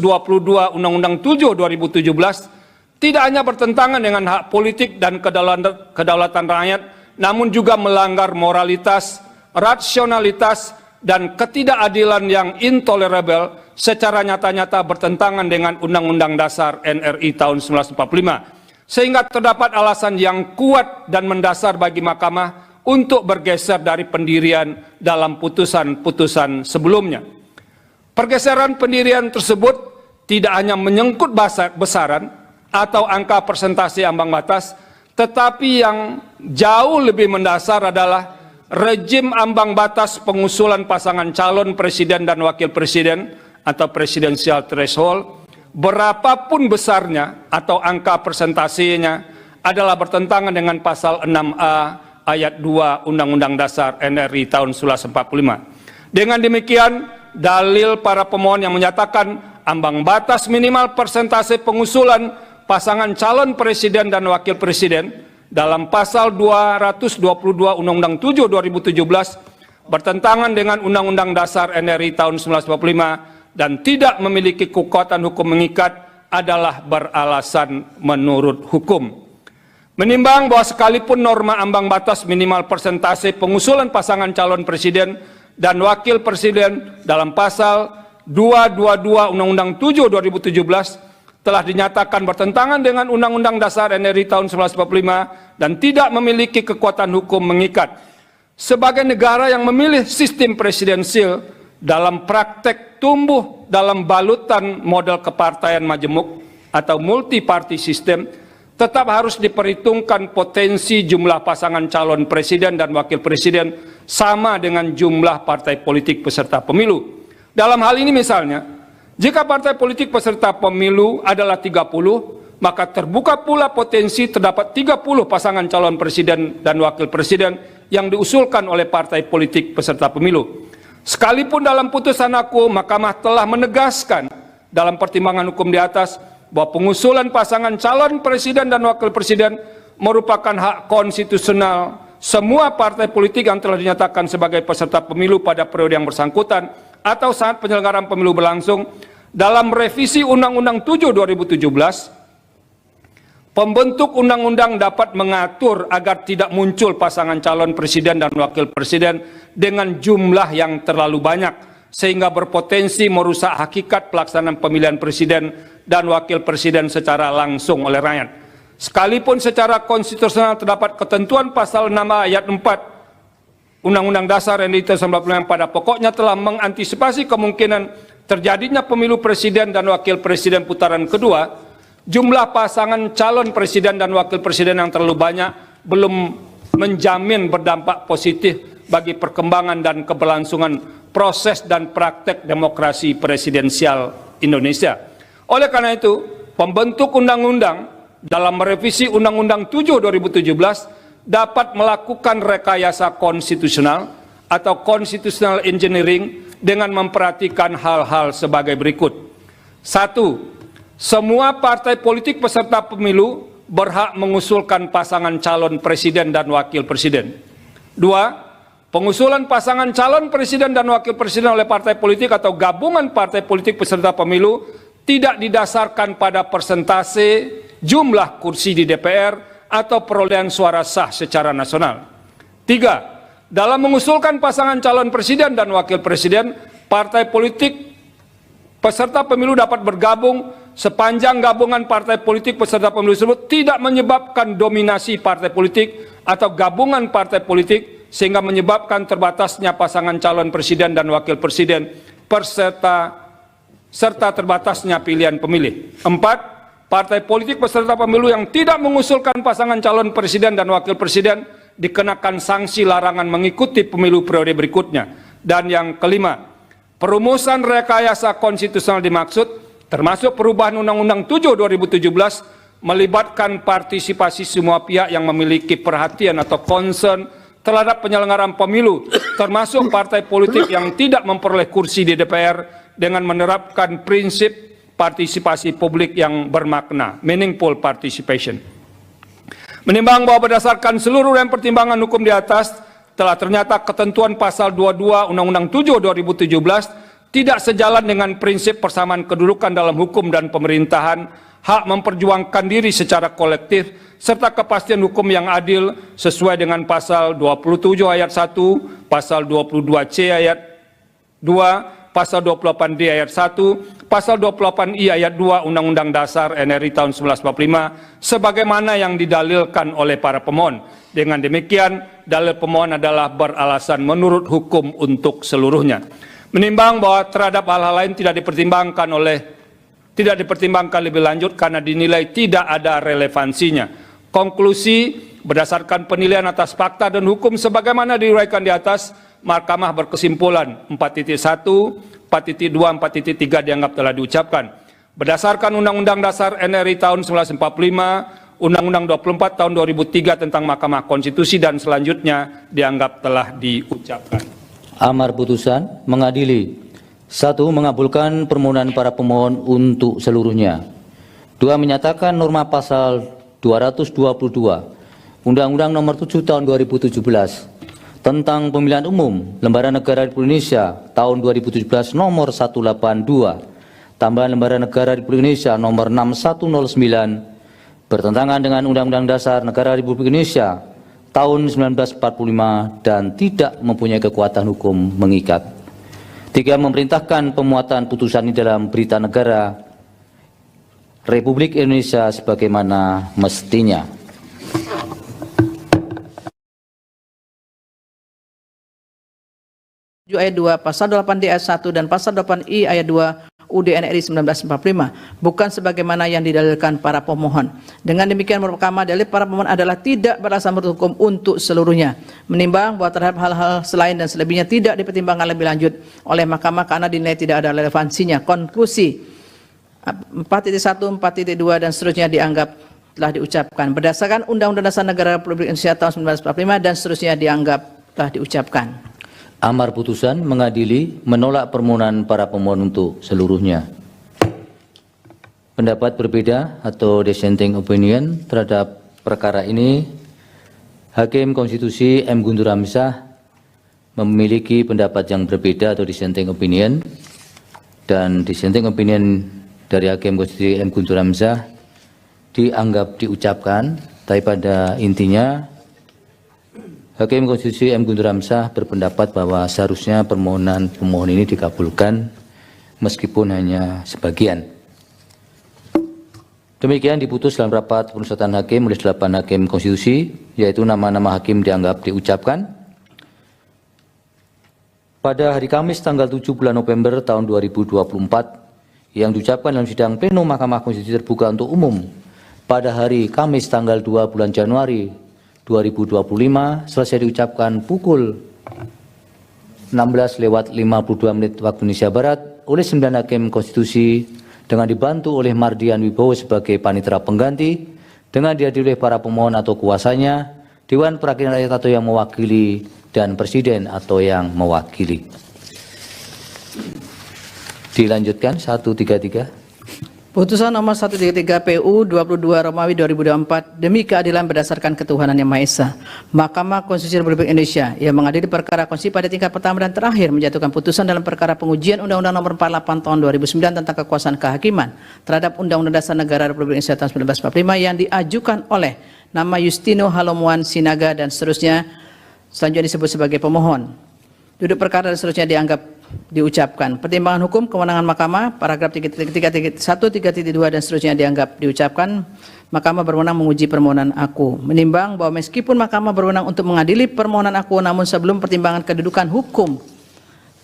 Undang-Undang 7 2017 tidak hanya bertentangan dengan hak politik dan kedaulatan rakyat, namun juga melanggar moralitas, rasionalitas, dan ketidakadilan yang intolerable secara nyata-nyata bertentangan dengan Undang-Undang Dasar NRI tahun 1945. Sehingga terdapat alasan yang kuat dan mendasar bagi Mahkamah untuk bergeser dari pendirian dalam putusan-putusan sebelumnya. Pergeseran pendirian tersebut tidak hanya menyangkut besaran atau angka persentase ambang batas, tetapi yang jauh lebih mendasar adalah rejim ambang batas pengusulan pasangan calon presiden dan wakil presiden atau presidensial threshold, berapapun besarnya atau angka persentasenya adalah bertentangan dengan pasal 6A ayat 2 Undang-Undang Dasar NRI tahun 1945. Dengan demikian, dalil para pemohon yang menyatakan ambang batas minimal persentase pengusulan pasangan calon presiden dan wakil presiden dalam pasal 222 Undang-Undang 7 2017 bertentangan dengan Undang-Undang Dasar NRI tahun 1945 dan tidak memiliki kekuatan hukum mengikat adalah beralasan menurut hukum. Menimbang bahwa sekalipun norma ambang batas minimal persentase pengusulan pasangan calon presiden dan wakil presiden dalam pasal 222 Undang-Undang 7 2017 telah dinyatakan bertentangan dengan Undang-Undang Dasar NRI tahun 1945 dan tidak memiliki kekuatan hukum mengikat. Sebagai negara yang memilih sistem presidensil dalam praktek tumbuh dalam balutan model kepartaian majemuk atau multi-party system, tetap harus diperhitungkan potensi jumlah pasangan calon presiden dan wakil presiden sama dengan jumlah partai politik peserta pemilu. Dalam hal ini misalnya, jika partai politik peserta pemilu adalah 30, maka terbuka pula potensi terdapat 30 pasangan calon presiden dan wakil presiden yang diusulkan oleh partai politik peserta pemilu. Sekalipun dalam putusan aku, Mahkamah telah menegaskan dalam pertimbangan hukum di atas bahwa pengusulan pasangan calon presiden dan wakil presiden merupakan hak konstitusional semua partai politik yang telah dinyatakan sebagai peserta pemilu pada periode yang bersangkutan atau saat penyelenggaraan pemilu berlangsung, dalam revisi Undang-Undang 7 2017, pembentuk undang-undang dapat mengatur agar tidak muncul pasangan calon presiden dan wakil presiden dengan jumlah yang terlalu banyak, sehingga berpotensi merusak hakikat pelaksanaan pemilihan presiden dan wakil presiden secara langsung oleh rakyat. Sekalipun secara konstitusional terdapat ketentuan pasal 6 ayat 4 Undang-Undang Dasar RI tahun 1945 yang pada pokoknya telah mengantisipasi kemungkinan terjadinya pemilu presiden dan wakil presiden putaran kedua, jumlah pasangan calon presiden dan wakil presiden yang terlalu banyak belum menjamin berdampak positif bagi perkembangan dan keberlangsungan proses dan praktek demokrasi presidensial Indonesia. Oleh karena itu, pembentuk undang-undang dalam merevisi Undang-Undang 7 2017 dapat melakukan rekayasa konstitusional atau constitutional engineering dengan memperhatikan hal-hal sebagai berikut. 1. Semua partai politik peserta pemilu berhak mengusulkan pasangan calon presiden dan wakil presiden. 2. Pengusulan pasangan calon presiden dan wakil presiden oleh partai politik atau gabungan partai politik peserta pemilu tidak didasarkan pada persentase jumlah kursi di DPR atau perolehan suara sah secara nasional. 3. Dalam mengusulkan pasangan calon presiden dan wakil presiden, partai politik peserta pemilu dapat bergabung sepanjang gabungan partai politik peserta pemilu tersebut tidak menyebabkan dominasi partai politik atau gabungan partai politik sehingga menyebabkan terbatasnya pasangan calon presiden dan wakil presiden serta terbatasnya pilihan pemilih. 4. Partai politik peserta pemilu yang tidak mengusulkan pasangan calon presiden dan wakil presiden dikenakan sanksi larangan mengikuti pemilu periode berikutnya. Dan yang kelima, perumusan rekayasa konstitusional dimaksud, termasuk perubahan Undang-Undang 7 2017, melibatkan partisipasi semua pihak yang memiliki perhatian atau concern terhadap penyelenggaraan pemilu, termasuk partai politik yang tidak memperoleh kursi di DPR dengan menerapkan prinsip partisipasi publik yang bermakna, meaningful participation. Menimbang bahwa berdasarkan seluruh rangkaian pertimbangan hukum di atas, telah ternyata ketentuan pasal 22 Undang-Undang 7 2017 tidak sejalan dengan prinsip persamaan kedudukan dalam hukum dan pemerintahan, hak memperjuangkan diri secara kolektif, serta kepastian hukum yang adil sesuai dengan pasal 27 ayat 1, pasal 22C ayat 2, pasal 28D ayat 1, pasal 28I ayat 2 Undang-Undang Dasar RI tahun 1945 sebagaimana yang didalilkan oleh para pemohon. Dengan demikian, dalil pemohon adalah beralasan menurut hukum untuk seluruhnya. Menimbang bahwa terhadap hal-hal lain tidak dipertimbangkan lebih lanjut karena dinilai tidak ada relevansinya. Konklusi, berdasarkan penilaian atas fakta dan hukum sebagaimana diuraikan di atas, Mahkamah berkesimpulan 4.1, 4.2, 4.3 dianggap telah diucapkan. Berdasarkan Undang-Undang Dasar RI tahun 1945, Undang-Undang 24 tahun 2003 tentang Mahkamah Konstitusi dan selanjutnya dianggap telah diucapkan. Amar putusan mengadili: 1. Mengabulkan permohonan para pemohon untuk seluruhnya. 2. Menyatakan norma pasal 222 Undang-Undang Nomor 7 Tahun 2017 tentang Pemilihan Umum Lembaga Negara Republik Indonesia tahun 2017 nomor 182 tambahan Lembaga Negara Republik Indonesia nomor 6109 bertentangan dengan Undang-Undang Dasar Negara Republik Indonesia tahun 1945 dan tidak mempunyai kekuatan hukum mengikat. 3. Memerintahkan pemuatan putusan ini dalam Berita Negara Republik Indonesia sebagaimana mestinya. Ayat 2, pasal 8D ayat 1 dan pasal 8I ayat 2 UUD NRI 1945 bukan sebagaimana yang didalilkan para pemohon. Dengan demikian pertama dalil para pemohon adalah tidak beralasan menurut hukum untuk seluruhnya. Menimbang bahwa terhadap hal-hal selain dan selebihnya tidak dipertimbangkan lebih lanjut oleh Mahkamah karena dinilai tidak ada relevansinya. Konklusi 4.1, 4.2 dan seterusnya dianggap telah diucapkan. Berdasarkan Undang-Undang Dasar Negara Republik Indonesia tahun 1945 dan seterusnya dianggap telah diucapkan. Amar putusan mengadili menolak permohonan para pemohon untuk seluruhnya. Pendapat berbeda atau dissenting opinion terhadap perkara ini, Hakim Konstitusi M. Guntur Hamzah memiliki pendapat yang berbeda atau dissenting opinion. dan dissenting opinion dari Hakim Konstitusi M. Guntur Hamzah dianggap diucapkan, tapi pada intinya Hakim Konstitusi M. Guntur Hamzah berpendapat bahwa seharusnya permohonan pemohon ini dikabulkan meskipun hanya sebagian. Demikian diputus dalam rapat pemusatan hakim oleh 8 hakim konstitusi, yaitu nama-nama hakim dianggap diucapkan. Pada hari Kamis tanggal 7 bulan November tahun 2024 yang diucapkan dalam sidang pleno Mahkamah Konstitusi terbuka untuk umum pada hari Kamis tanggal 2 bulan Januari 2025 selesai diucapkan pukul 16:52 waktu Indonesia Barat oleh 9 hakim konstitusi dengan dibantu oleh Mardian Wibowo sebagai panitera pengganti, dengan dihadiri oleh para pemohon atau kuasanya, Dewan Perwakilan Rakyat atau yang mewakili, dan Presiden atau yang mewakili. Dilanjutkan 133. Putusan nomor 133 PU 22 Romawi 2024 demi keadilan berdasarkan ketuhanan yang Maha Esa. Mahkamah Konstitusi Republik Indonesia yang mengadili perkara konstitusi pada tingkat pertama dan terakhir menjatuhkan putusan dalam perkara pengujian Undang-Undang Nomor 48 Tahun 2009 tentang kekuasaan kehakiman terhadap Undang-Undang Dasar Negara Republik Indonesia tahun 1945 yang diajukan oleh nama Yustino Halomuan Sinaga dan seterusnya, selanjutnya disebut sebagai pemohon. Duduk perkara dan seterusnya dianggap diucapkan. Pertimbangan hukum kewenangan Mahkamah paragraf 1, 3.2 dan seterusnya dianggap diucapkan. Mahkamah berwenang menguji permohonan aku. Menimbang bahwa meskipun Mahkamah berwenang untuk mengadili permohonan aku, namun sebelum pertimbangan kedudukan hukum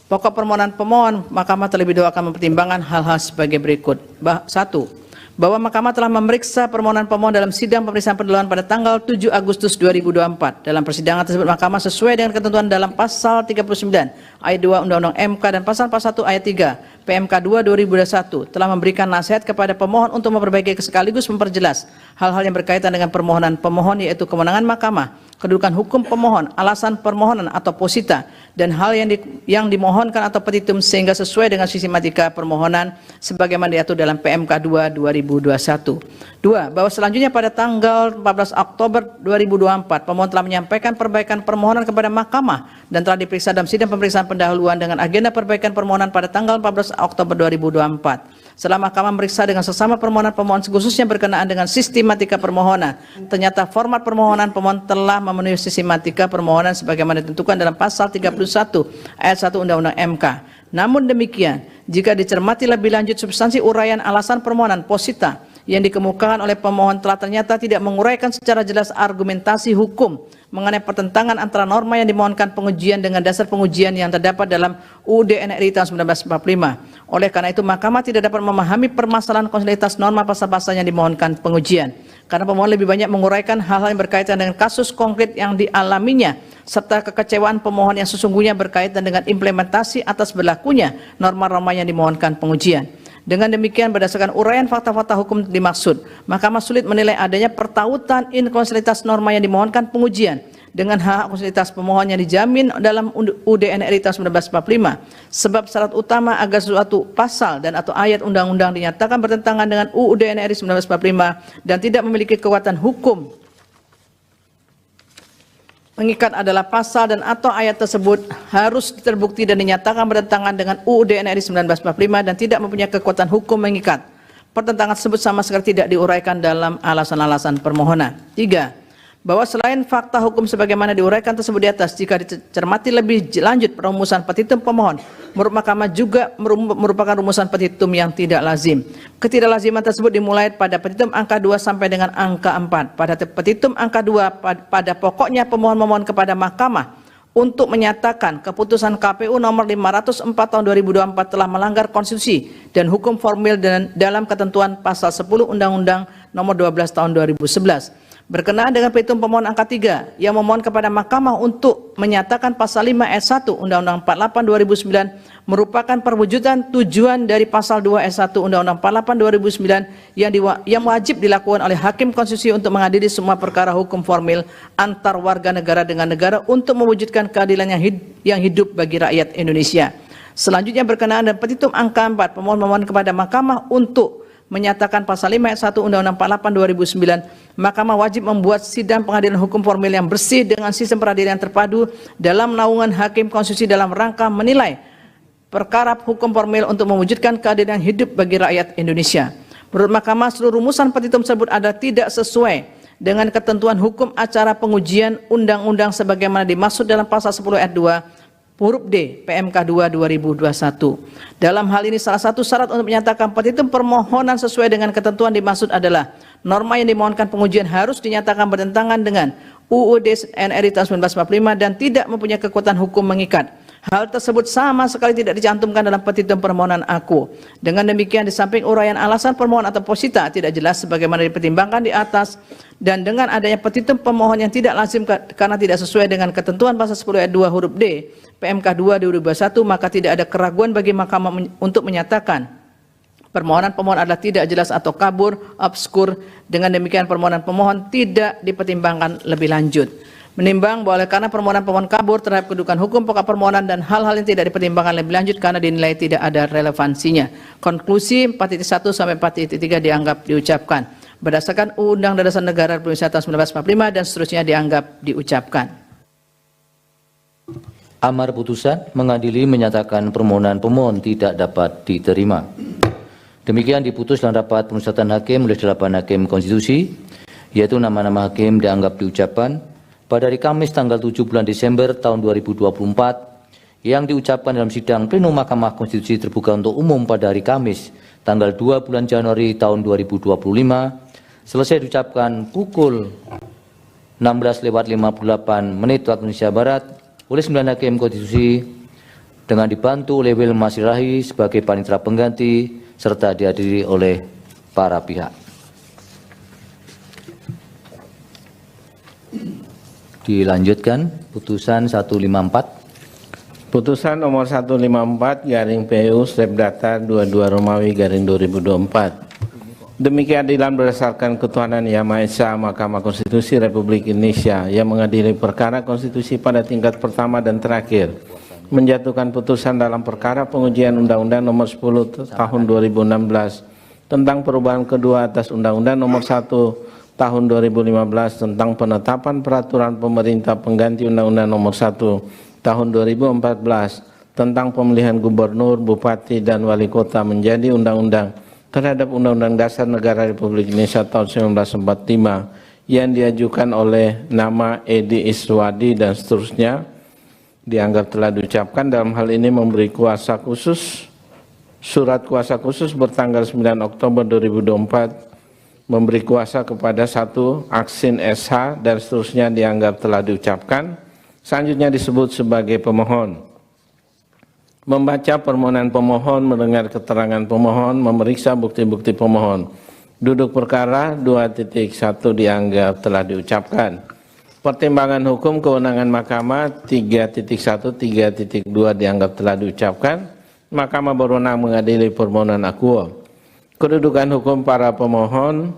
pokok permohonan pemohon, Mahkamah terlebih dahulu akan mempertimbangkan hal-hal sebagai berikut. 1. Bahwa Mahkamah telah memeriksa permohonan pemohon dalam sidang pemeriksaan pendahuluan pada tanggal 7 Agustus 2024. Dalam persidangan tersebut Mahkamah sesuai dengan ketentuan dalam pasal 39 ayat 2 Undang-Undang MK dan pasal 41 ayat 3 PMK 2 2021 telah memberikan nasihat kepada pemohon untuk memperbaiki sekaligus memperjelas hal-hal yang berkaitan dengan permohonan pemohon, yaitu kewenangan Mahkamah, kedudukan hukum pemohon, alasan permohonan atau posita, dan hal yang dimohonkan atau petitum sehingga sesuai dengan sistematika permohonan sebagaimana diatur dalam PMK 2 2021. 2. Bahwa selanjutnya pada tanggal 14 Oktober 2024 pemohon telah menyampaikan perbaikan permohonan kepada Mahkamah dan telah diperiksa dalam sidang pemeriksaan pendahuluan dengan agenda perbaikan permohonan pada tanggal 14 Oktober 2024. Setelah Mahkamah memeriksa dengan sesama permohonan pemohon khususnya berkenaan dengan sistematika permohonan, ternyata format permohonan pemohon telah memenuhi sistematika permohonan sebagaimana ditentukan dalam pasal 31 ayat 1 Undang-Undang MK. Namun demikian, jika dicermati lebih lanjut substansi uraian alasan permohonan posita yang dikemukakan oleh pemohon telah ternyata tidak menguraikan secara jelas argumentasi hukum mengenai pertentangan antara norma yang dimohonkan pengujian dengan dasar pengujian yang terdapat dalam UUD NRI tahun 1945. Oleh karena itu, Mahkamah tidak dapat memahami permasalahan konstitusionalitas norma pasal-pasal yang dimohonkan pengujian. Karena pemohon lebih banyak menguraikan hal-hal yang berkaitan dengan kasus konkret yang dialaminya, serta kekecewaan pemohon yang sesungguhnya berkaitan dengan implementasi atas berlakunya norma-norma yang dimohonkan pengujian. Dengan demikian, berdasarkan uraian fakta-fakta hukum dimaksud, Mahkamah sulit menilai adanya pertautan inkonstitusionalitas norma yang dimohonkan pengujian dengan hak konstitusionalitas pemohon yang dijamin dalam UUD NRI tahun 1945. Sebab syarat utama agar suatu pasal dan atau ayat undang-undang dinyatakan bertentangan dengan UUD NRI 1945 dan tidak memiliki kekuatan hukum mengikat adalah pasal dan atau ayat tersebut harus terbukti dan dinyatakan bertentangan dengan UUD NRI 1945 dan tidak mempunyai kekuatan hukum mengikat. Pertentangan tersebut sama sekali tidak diuraikan dalam alasan-alasan permohonan. 3. Bahwa selain fakta hukum sebagaimana diuraikan tersebut di atas, jika dicermati lebih lanjut perumusan petitum pemohon, menurut Mahkamah juga merupakan rumusan petitum yang tidak lazim. Ketidaklaziman tersebut dimulai pada petitum angka 2 sampai dengan angka 4. Pada petitum angka 2, pada pokoknya pemohon memohon kepada Mahkamah untuk menyatakan keputusan KPU nomor 504 tahun 2024 telah melanggar konstitusi dan hukum formil dalam ketentuan pasal 10 Undang-Undang nomor 12 tahun 2011. Berkenaan dengan petitum pemohon angka 3 yang memohon kepada Mahkamah untuk menyatakan pasal 5 ayat 1 Undang-Undang 48 2009 merupakan perwujudan tujuan dari pasal 2 ayat 1 Undang-Undang 48 2009 yang wajib dilakukan oleh Hakim Konstitusi untuk mengadili semua perkara hukum formil antar warga negara dengan negara untuk mewujudkan keadilan yang hidup bagi rakyat Indonesia. Selanjutnya berkenaan dengan petitum angka 4 pemohon memohon kepada Mahkamah untuk menyatakan pasal 5 ayat 1 Undang-Undang 48 2009, Mahkamah wajib membuat sidang pengadilan hukum formil yang bersih dengan sistem peradilan yang terpadu dalam naungan Hakim Konstitusi dalam rangka menilai perkara hukum formil untuk mewujudkan keadilan hidup bagi rakyat Indonesia. Menurut Mahkamah, seluruh rumusan petitum tersebut ada tidak sesuai dengan ketentuan hukum acara pengujian undang-undang sebagaimana dimaksud dalam pasal 10 ayat 2 huruf D PMK 2 2021. Dalam hal ini salah satu syarat untuk menyatakan petitum permohonan sesuai dengan ketentuan dimaksud adalah norma yang dimohonkan pengujian harus dinyatakan bertentangan dengan UUD NRI tahun 1945 dan tidak mempunyai kekuatan hukum mengikat. Hal tersebut sama sekali tidak dicantumkan dalam petitum permohonan aku. Dengan demikian, di samping uraian alasan permohonan atau posita tidak jelas sebagaimana dipertimbangkan di atas, dan dengan adanya petitum pemohon yang tidak lazim karena tidak sesuai dengan ketentuan pasal 10 ayat 2 huruf D PMK 2 2021, maka tidak ada keraguan bagi Mahkamah untuk menyatakan permohonan pemohon adalah tidak jelas atau kabur, obskur. Dengan demikian, permohonan pemohon tidak dipertimbangkan lebih lanjut. Menimbang bahwa oleh karena permohonan pemohon kabur terhadap kedudukan hukum pokok permohonan dan hal-hal yang tidak dipertimbangkan lebih lanjut karena dinilai tidak ada relevansinya. Konklusi 4.1 sampai 4.3 dianggap diucapkan. Berdasarkan Undang-Undang Dasar Negara Republik Indonesia tahun 1945 dan seterusnya dianggap diucapkan. Amar putusan mengadili menyatakan permohonan pemohon tidak dapat diterima. Demikian diputus dalam rapat pemusatan hakim oleh 8 hakim konstitusi, yaitu nama-nama hakim dianggap diucapkan pada hari Kamis tanggal 7 bulan Desember tahun 2024 yang diucapkan dalam sidang pleno Mahkamah Konstitusi terbuka untuk umum pada hari Kamis tanggal 2 bulan Januari tahun 2025 selesai diucapkan pukul 16:58 waktu Indonesia Barat oleh 9 hakim konstitusi dengan dibantu oleh Wilma Sirahi sebagai panitera pengganti serta dihadiri oleh para pihak. Dilanjutkan putusan 154. Putusan nomor 154 garing PU Stepdata 22 Romawi garing 2024. Demi keadilan berdasarkan ketuhanan Yang Maha Esa, Mahkamah Konstitusi Republik Indonesia yang mengadili perkara konstitusi pada tingkat pertama dan terakhir menjatuhkan putusan dalam perkara pengujian Undang-Undang nomor 10 tahun 2016 tentang perubahan kedua atas Undang-Undang nomor 1 tahun 2015 tentang penetapan peraturan pemerintah pengganti Undang-Undang nomor 1 tahun 2014 tentang pemilihan gubernur, bupati, dan wali kota menjadi undang-undang terhadap Undang-Undang Dasar Negara Republik Indonesia tahun 1945 yang diajukan oleh nama Edi Iswadi dan seterusnya dianggap telah diucapkan. Dalam hal ini memberi kuasa khusus, surat kuasa khusus bertanggal 9 Oktober 2024 memberi kuasa kepada 1 Aksin SH dan seterusnya dianggap telah diucapkan. Selanjutnya disebut sebagai pemohon. Membaca permohonan pemohon, mendengar keterangan pemohon, memeriksa bukti-bukti pemohon. Duduk perkara 2.1 dianggap telah diucapkan. Pertimbangan hukum kewenangan Mahkamah 3.1, 3.2 dianggap telah diucapkan. Mahkamah berwenang mengadili permohonan akuo. Kedudukan hukum para pemohon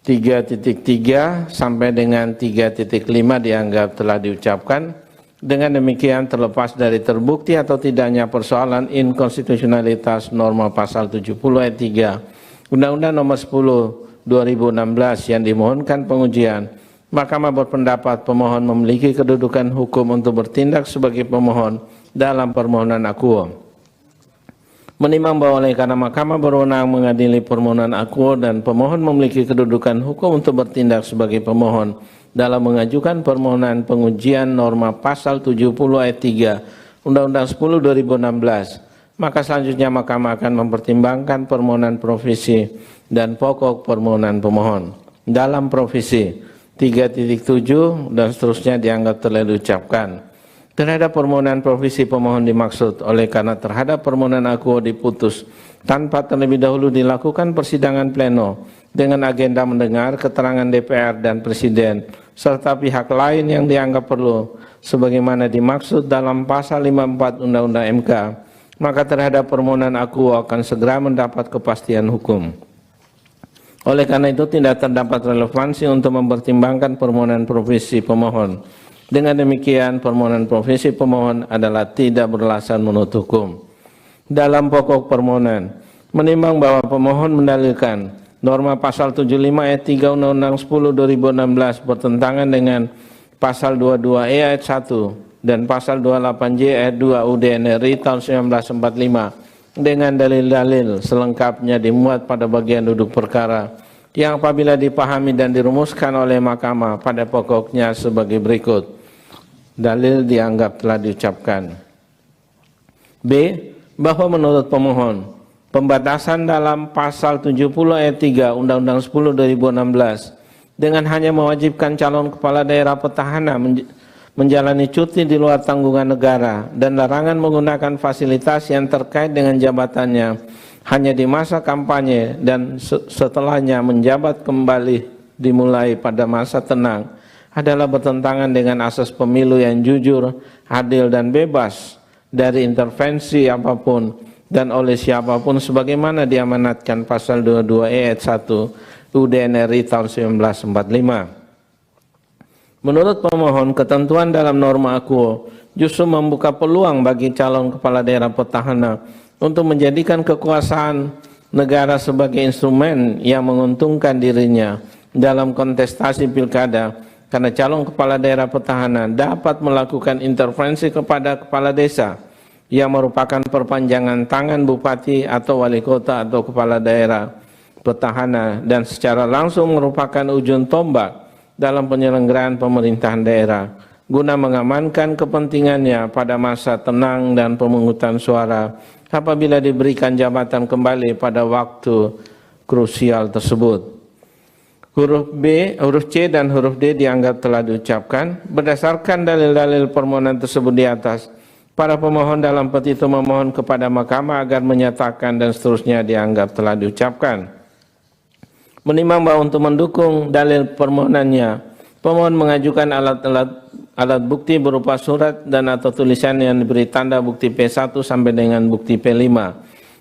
3.3 sampai dengan 3.5 dianggap telah diucapkan. Dengan demikian terlepas dari terbukti atau tidaknya persoalan inkonstitusionalitas norma pasal 70 ayat 3 Undang-Undang nomor 10 2016 yang dimohonkan pengujian, Mahkamah berpendapat pemohon memiliki kedudukan hukum untuk bertindak sebagai pemohon dalam permohonan akuo. Menimbang bahwa oleh karena Mahkamah berwenang mengadili permohonan akuo dan pemohon memiliki kedudukan hukum untuk bertindak sebagai pemohon dalam mengajukan permohonan pengujian norma pasal 70 ayat 3 Undang-Undang 10 2016, maka selanjutnya Mahkamah akan mempertimbangkan permohonan provisi dan pokok permohonan pemohon. Dalam provisi 3.7 dan seterusnya dianggap telah diucapkan. Terhadap permohonan provisi pemohon dimaksud oleh karena terhadap permohonan akuo diputus tanpa terlebih dahulu dilakukan persidangan pleno dengan agenda mendengar keterangan DPR dan Presiden serta pihak lain yang dianggap perlu sebagaimana dimaksud dalam pasal 54 Undang-Undang MK, maka terhadap permohonan akuo akan segera mendapat kepastian hukum. Oleh karena itu tidak terdapat relevansi untuk mempertimbangkan permohonan provisi pemohon. Dengan demikian, permohonan provisi pemohon adalah tidak beralasan menurut hukum. Dalam pokok permohonan, menimbang bahwa pemohon mendalilkan norma pasal 75 ayat 3 Undang-Undang 10 2016 bertentangan dengan pasal 22E ayat 1 dan pasal 28J ayat 2 UUD NRI tahun 1945 dengan dalil-dalil selengkapnya dimuat pada bagian duduk perkara yang apabila dipahami dan dirumuskan oleh Mahkamah pada pokoknya sebagai berikut. Dalil dianggap telah diucapkan. B. Bahwa menurut pemohon, pembatasan dalam pasal 70 ayat 3 Undang-Undang 10 2016 dengan hanya mewajibkan calon kepala daerah petahana menjalani cuti di luar tanggungan negara dan larangan menggunakan fasilitas yang terkait dengan jabatannya hanya di masa kampanye dan setelahnya menjabat kembali dimulai pada masa tenang adalah bertentangan dengan asas pemilu yang jujur, adil dan bebas dari intervensi apapun dan oleh siapapun sebagaimana diamanatkan pasal 22 ayat 1 UUD NRI tahun 1945. Menurut pemohon, ketentuan dalam norma akuo justru membuka peluang bagi calon kepala daerah petahana untuk menjadikan kekuasaan negara sebagai instrumen yang menguntungkan dirinya dalam kontestasi pilkada, karena calon kepala daerah petahana dapat melakukan intervensi kepada kepala desa yang merupakan perpanjangan tangan bupati atau wali kota atau kepala daerah petahana dan secara langsung merupakan ujung tombak dalam penyelenggaraan pemerintahan daerah guna mengamankan kepentingannya pada masa tenang dan pemungutan suara apabila diberikan jabatan kembali pada waktu krusial tersebut. Huruf B, huruf C dan huruf D dianggap telah diucapkan. Berdasarkan dalil-dalil permohonan tersebut di atas, para pemohon dalam petitum memohon kepada Mahkamah agar menyatakan dan seterusnya dianggap telah diucapkan. Menimbang bahwa untuk mendukung dalil permohonannya, pemohon mengajukan alat bukti berupa surat dan atau tulisan yang diberi tanda bukti P1 sampai dengan bukti P5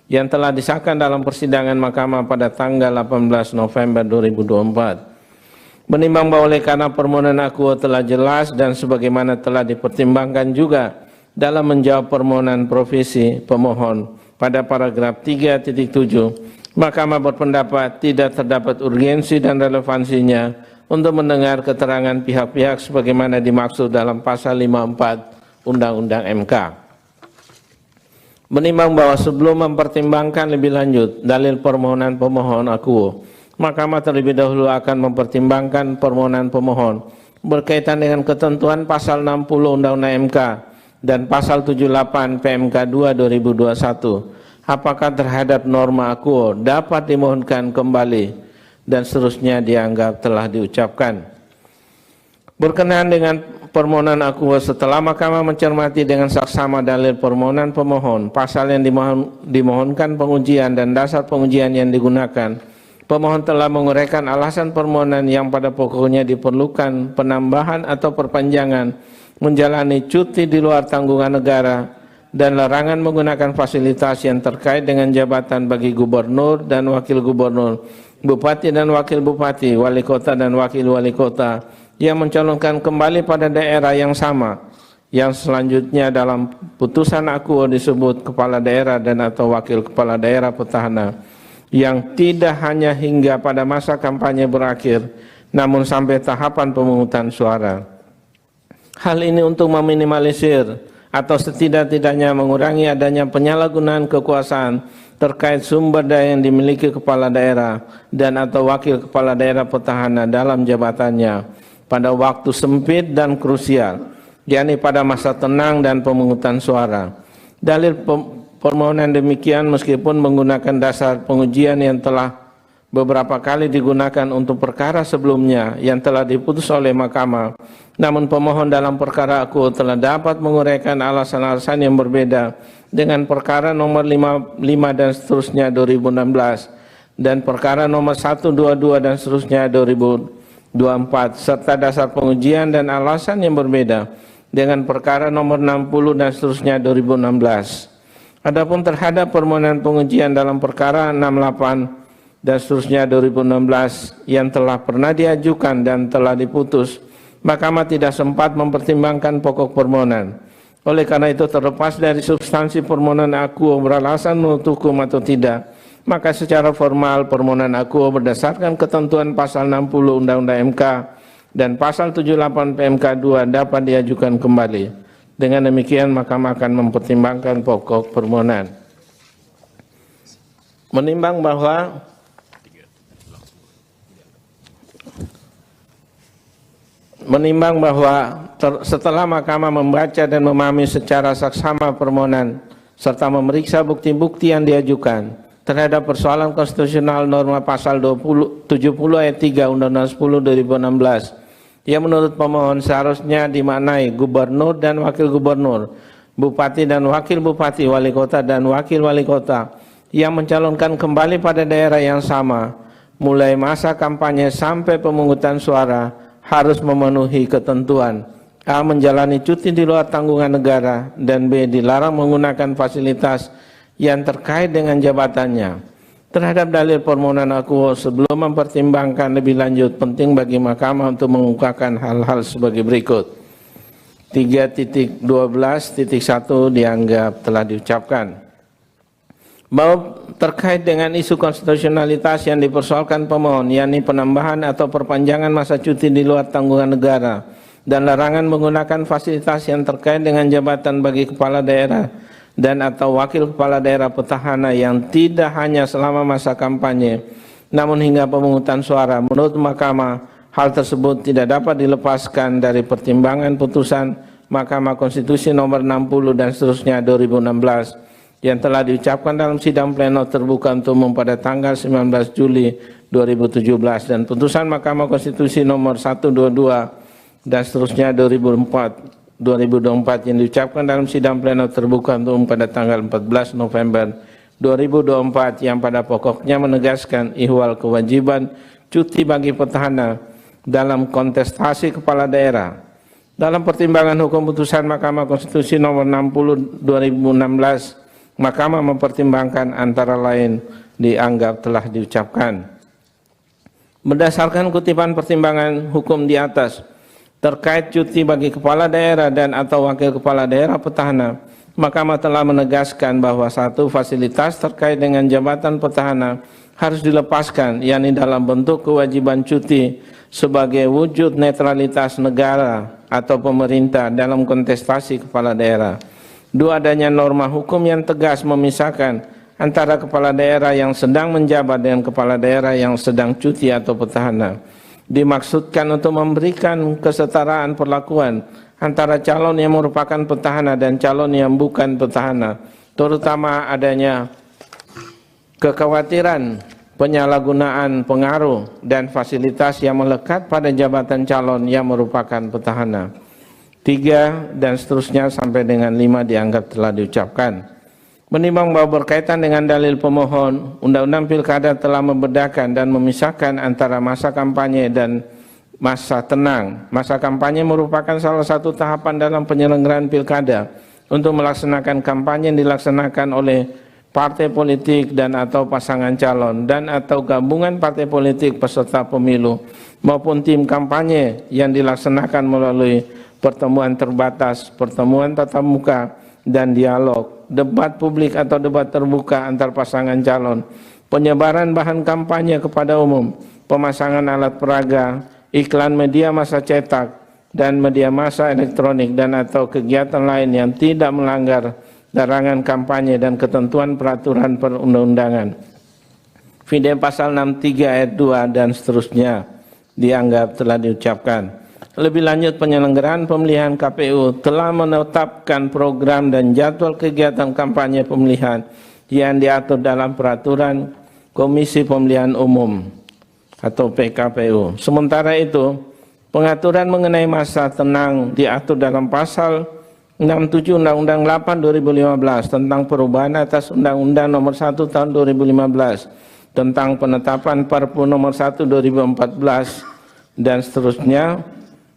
yang telah disahkan dalam persidangan Mahkamah pada tanggal 18 November 2024. Menimbang bahwa oleh karena permohonan akuo telah jelas dan sebagaimana telah dipertimbangkan juga dalam menjawab permohonan profesi pemohon pada paragraf 3.7, Mahkamah berpendapat tidak terdapat urgensi dan relevansinya untuk mendengar keterangan pihak-pihak sebagaimana dimaksud dalam pasal 54 Undang-Undang MK. Menimbang bahwa sebelum mempertimbangkan lebih lanjut dalil permohonan pemohon akuo, Mahkamah terlebih dahulu akan mempertimbangkan permohonan pemohon berkaitan dengan ketentuan pasal 60 Undang-Undang MK dan pasal 78 PMK 2 2021. Apakah terhadap norma akuo dapat dimohonkan kembali dan seterusnya dianggap telah diucapkan. Berkenaan dengan permohonan akuo setelah Mahkamah mencermati dengan saksama dalil permohonan pemohon, pasal yang dimohonkan pengujian dan dasar pengujian yang digunakan, pemohon telah menguraikan alasan permohonan yang pada pokoknya diperlukan penambahan atau perpanjangan menjalani cuti di luar tanggungan negara dan larangan menggunakan fasilitas yang terkait dengan jabatan bagi gubernur dan wakil gubernur, bupati dan wakil bupati, wali kota dan wakil wali kota yang mencalonkan kembali pada daerah yang sama, yang selanjutnya dalam putusan akuo disebut kepala daerah dan atau wakil kepala daerah petahana, yang tidak hanya hingga pada masa kampanye berakhir, namun sampai tahapan pemungutan suara. Hal ini untuk meminimalisir atau setidak-tidaknya mengurangi adanya penyalahgunaan kekuasaan terkait sumber daya yang dimiliki kepala daerah dan atau wakil kepala daerah petahana dalam jabatannya pada waktu sempit dan krusial, yakni pada masa tenang dan pemungutan suara. Dalil permohonan demikian meskipun menggunakan dasar pengujian yang telah beberapa kali digunakan untuk perkara sebelumnya yang telah diputus oleh Mahkamah, namun pemohon dalam perkara akuo telah dapat menguraikan alasan-alasan yang berbeda dengan perkara nomor 55 dan seterusnya 2016 dan perkara nomor 122 dan seterusnya 2024 serta dasar pengujian dan alasan yang berbeda dengan perkara nomor 60 dan seterusnya 2016. Adapun terhadap permohonan pengujian dalam perkara 68 dan seterusnya 2016 yang telah pernah diajukan dan telah diputus, Mahkamah tidak sempat mempertimbangkan pokok permohonan. Oleh karena itu, terlepas dari substansi permohonan akuo beralasan menurut hukum atau tidak, maka secara formal permohonan akuo berdasarkan ketentuan pasal 60 Undang-Undang MK dan pasal 78 PMK 2 dapat diajukan kembali. Dengan demikian, Mahkamah akan mempertimbangkan pokok permohonan. Menimbang bahwa setelah Mahkamah membaca dan memahami secara saksama permohonan serta memeriksa bukti-bukti yang diajukan terhadap persoalan konstitusional norma pasal 70 ayat 3 Undang-Undang 10 2016 yang menurut pemohon seharusnya dimaknai gubernur dan wakil gubernur, bupati dan wakil bupati, wali kota dan wakil wali kota yang mencalonkan kembali pada daerah yang sama mulai masa kampanye sampai pemungutan suara harus memenuhi ketentuan A. Menjalani cuti di luar tanggungan negara, dan B. Dilarang menggunakan fasilitas yang terkait dengan jabatannya. Terhadap dalil permohonan akuo, sebelum mempertimbangkan lebih lanjut, penting bagi Mahkamah untuk mengungkapkan hal-hal sebagai berikut. 3.12.1 dianggap telah diucapkan. Bahwa terkait dengan isu konstitusionalitas yang dipersoalkan pemohon, yakni penambahan atau perpanjangan masa cuti di luar tanggungan negara dan larangan menggunakan fasilitas yang terkait dengan jabatan bagi kepala daerah dan atau wakil kepala daerah petahana yang tidak hanya selama masa kampanye, namun hingga pemungutan suara. Menurut Mahkamah, hal tersebut tidak dapat dilepaskan dari pertimbangan putusan Mahkamah Konstitusi nomor 60 dan seterusnya 2016 yang telah diucapkan dalam sidang pleno terbuka untuk umum pada tanggal 19 Juli 2017 dan putusan Mahkamah Konstitusi nomor 122 dan seterusnya 2024 yang diucapkan dalam sidang pleno terbuka untuk umum pada tanggal 14 November 2024 yang pada pokoknya menegaskan ihwal kewajiban cuti bagi petahana dalam kontestasi kepala daerah. Dalam pertimbangan hukum putusan Mahkamah Konstitusi nomor 60 2016, Mahkamah mempertimbangkan antara lain dianggap telah diucapkan. Berdasarkan kutipan pertimbangan hukum di atas, terkait cuti bagi kepala daerah dan atau wakil kepala daerah petahana, Mahkamah telah menegaskan bahwa satu fasilitas terkait dengan jabatan petahana harus dilepaskan, yakni dalam bentuk kewajiban cuti sebagai wujud netralitas negara atau pemerintah dalam kontestasi kepala daerah. Dua, adanya norma hukum yang tegas memisahkan antara kepala daerah yang sedang menjabat dengan kepala daerah yang sedang cuti atau petahana. Dimaksudkan untuk memberikan kesetaraan perlakuan antara calon yang merupakan petahana dan calon yang bukan petahana, terutama adanya kekhawatiran penyalahgunaan pengaruh dan fasilitas yang melekat pada jabatan calon yang merupakan petahana. 3 dan seterusnya sampai dengan 5 dianggap telah diucapkan. Menimbang bahwa berkaitan dengan dalil pemohon, Undang-Undang Pilkada telah membedakan dan memisahkan antara masa kampanye dan masa tenang. Masa kampanye merupakan salah satu tahapan dalam penyelenggaraan pilkada untuk melaksanakan kampanye yang dilaksanakan oleh partai politik dan atau pasangan calon dan atau gabungan partai politik peserta pemilu maupun tim kampanye yang dilaksanakan melalui pertemuan terbatas, pertemuan tatap muka, dan dialog, debat publik atau debat terbuka antar pasangan calon, penyebaran bahan kampanye kepada umum, pemasangan alat peraga, iklan media massa cetak, dan media massa elektronik, dan atau kegiatan lain yang tidak melanggar larangan kampanye dan ketentuan peraturan perundang-undangan. Video pasal 63 ayat 2 dan seterusnya dianggap telah diucapkan. Lebih lanjut, penyelenggaraan pemilihan KPU telah menetapkan program dan jadwal kegiatan kampanye pemilihan yang diatur dalam peraturan Komisi Pemilihan Umum atau PKPU. Sementara itu, pengaturan mengenai masa tenang diatur dalam pasal 67 Undang-Undang 8 2015 tentang perubahan atas Undang-Undang Nomor 1 Tahun 2015 tentang penetapan Perpu Nomor 1 2014 dan seterusnya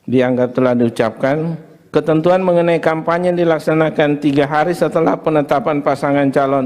dianggap telah diucapkan. Ketentuan mengenai kampanye dilaksanakan 3 hari setelah penetapan pasangan calon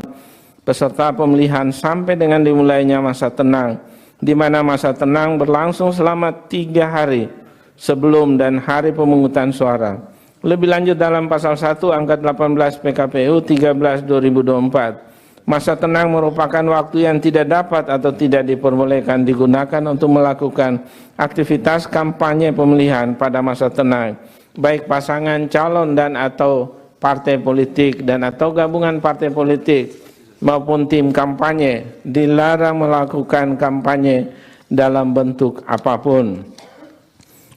peserta pemilihan sampai dengan dimulainya masa tenang, di mana masa tenang berlangsung selama 3 hari sebelum dan hari pemungutan suara. Lebih lanjut dalam pasal 1 angka 18 PKPU 13/2024, masa tenang merupakan waktu yang tidak dapat atau tidak diperbolehkan digunakan untuk melakukan aktivitas kampanye pemilihan pada masa tenang baik pasangan calon dan atau partai politik dan atau gabungan partai politik maupun tim kampanye dilarang melakukan kampanye dalam bentuk apapun.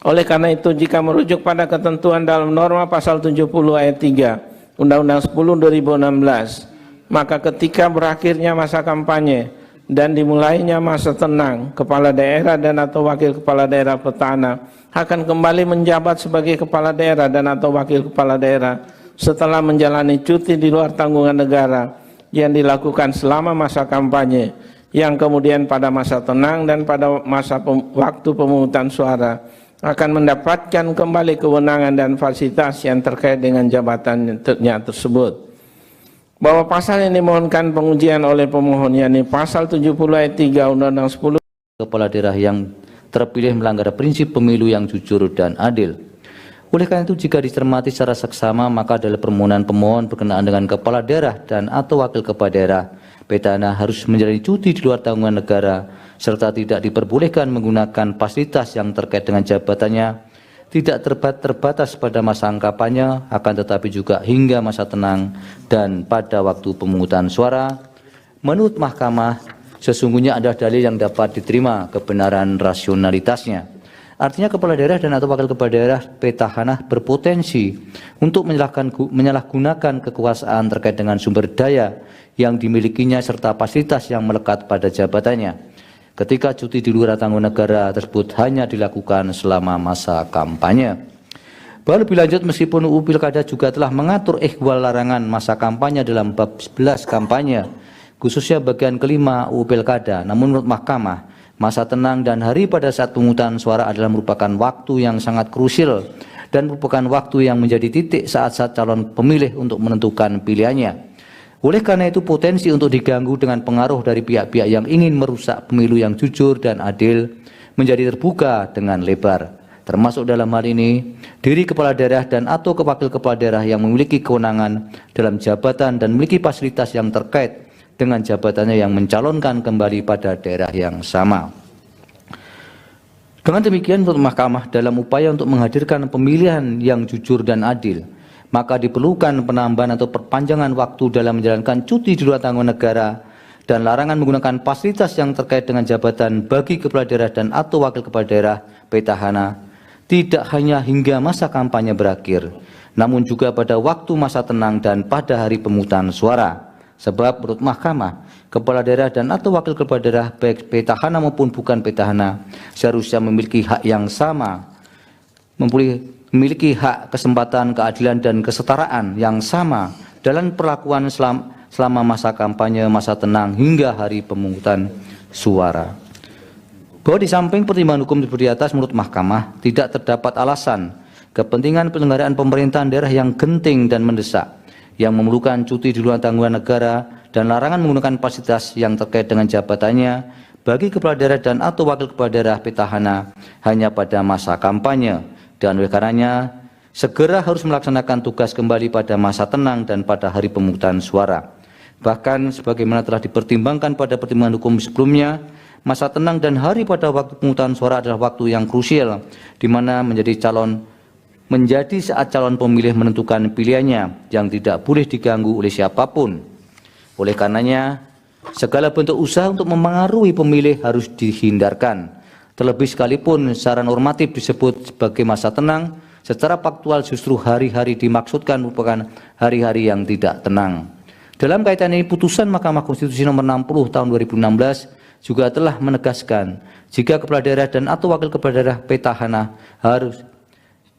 Oleh karena itu, jika merujuk pada ketentuan dalam norma pasal 70 ayat 3 Undang-Undang 10 2016, maka ketika berakhirnya masa kampanye dan dimulainya masa tenang, kepala daerah dan atau wakil kepala daerah petahana akan kembali menjabat sebagai kepala daerah dan atau wakil kepala daerah setelah menjalani cuti di luar tanggungan negara yang dilakukan selama masa kampanye, yang kemudian pada masa tenang dan pada masa waktu pemungutan suara akan mendapatkan kembali kewenangan dan fasilitas yang terkait dengan jabatannya tersebut. Bahwa pasal yang dimohonkan pengujian oleh pemohon, yakni pasal 70 ayat 3 Undang-Undang 10 kepala daerah yang terpilih melanggar prinsip pemilu yang jujur dan adil. Oleh karena itu, jika dicermati secara seksama, maka dalam permohonan pemohon berkenaan dengan kepala daerah dan atau wakil kepala daerah, petahana harus menjalani cuti di luar tanggungan negara, serta tidak diperbolehkan menggunakan fasilitas yang terkait dengan jabatannya, tidak terbatas pada masa kampanye, akan tetapi juga hingga masa tenang dan pada waktu pemungutan suara. Menurut Mahkamah, sesungguhnya adalah dalil yang dapat diterima kebenaran rasionalitasnya. Artinya kepala daerah dan atau wakil kepala daerah petahana berpotensi untuk menyalahgunakan kekuasaan terkait dengan sumber daya yang dimilikinya serta fasilitas yang melekat pada jabatannya ketika cuti di luar tanggungan negara tersebut hanya dilakukan selama masa kampanye. Bahwa lebih lanjut, meskipun UU Pilkada juga telah mengatur ihwal larangan masa kampanye dalam bab 11 kampanye, khususnya bagian kelima UU Pilkada, namun menurut Mahkamah, masa tenang dan hari pada saat pemungutan suara adalah merupakan waktu yang sangat krusial dan merupakan waktu yang menjadi titik saat-saat calon pemilih untuk menentukan pilihannya. Oleh karena itu, potensi untuk diganggu dengan pengaruh dari pihak-pihak yang ingin merusak pemilu yang jujur dan adil menjadi terbuka dengan lebar. Termasuk dalam hal ini, diri kepala daerah dan atau wakil kepala daerah yang memiliki kewenangan dalam jabatan dan memiliki fasilitas yang terkait dengan jabatannya yang mencalonkan kembali pada daerah yang sama. Dengan demikian, menurut Mahkamah, dalam upaya untuk menghadirkan pemilihan yang jujur dan adil, maka diperlukan penambahan atau perpanjangan waktu dalam menjalankan cuti di luar tanggungan negara dan larangan menggunakan fasilitas yang terkait dengan jabatan bagi kepala daerah dan atau wakil kepala daerah petahana tidak hanya hingga masa kampanye berakhir, namun juga pada waktu masa tenang dan pada hari pemungutan suara. Sebab menurut Mahkamah, kepala daerah dan atau wakil kepala daerah baik petahana maupun bukan petahana seharusnya memiliki hak yang sama, memiliki hak kesempatan keadilan dan kesetaraan yang sama dalam perlakuan selama masa kampanye, masa tenang hingga hari pemungutan suara. Bahwa di samping pertimbangan hukum seperti atas, menurut Mahkamah tidak terdapat alasan kepentingan penyelenggaraan pemerintahan daerah yang genting dan mendesak yang memerlukan cuti di luar tanggungan negara dan larangan menggunakan fasilitas yang terkait dengan jabatannya bagi kepala daerah dan atau wakil kepala daerah petahana hanya pada masa kampanye, dan oleh karenanya segera harus melaksanakan tugas kembali pada masa tenang dan pada hari pemungutan suara. Bahkan sebagaimana telah dipertimbangkan pada pertimbangan hukum sebelumnya, masa tenang dan hari pada waktu pemungutan suara adalah waktu yang krusial, di mana menjadi saat calon pemilih menentukan pilihannya yang tidak boleh diganggu oleh siapapun. Oleh karenanya, segala bentuk usaha untuk memengaruhi pemilih harus dihindarkan. Terlebih sekalipun secara normatif disebut sebagai masa tenang, secara faktual justru hari-hari dimaksudkan merupakan hari-hari yang tidak tenang. Dalam kaitan ini, putusan Mahkamah Konstitusi nomor 60 tahun 2016 juga telah menegaskan jika kepala daerah dan atau wakil kepala daerah petahana harus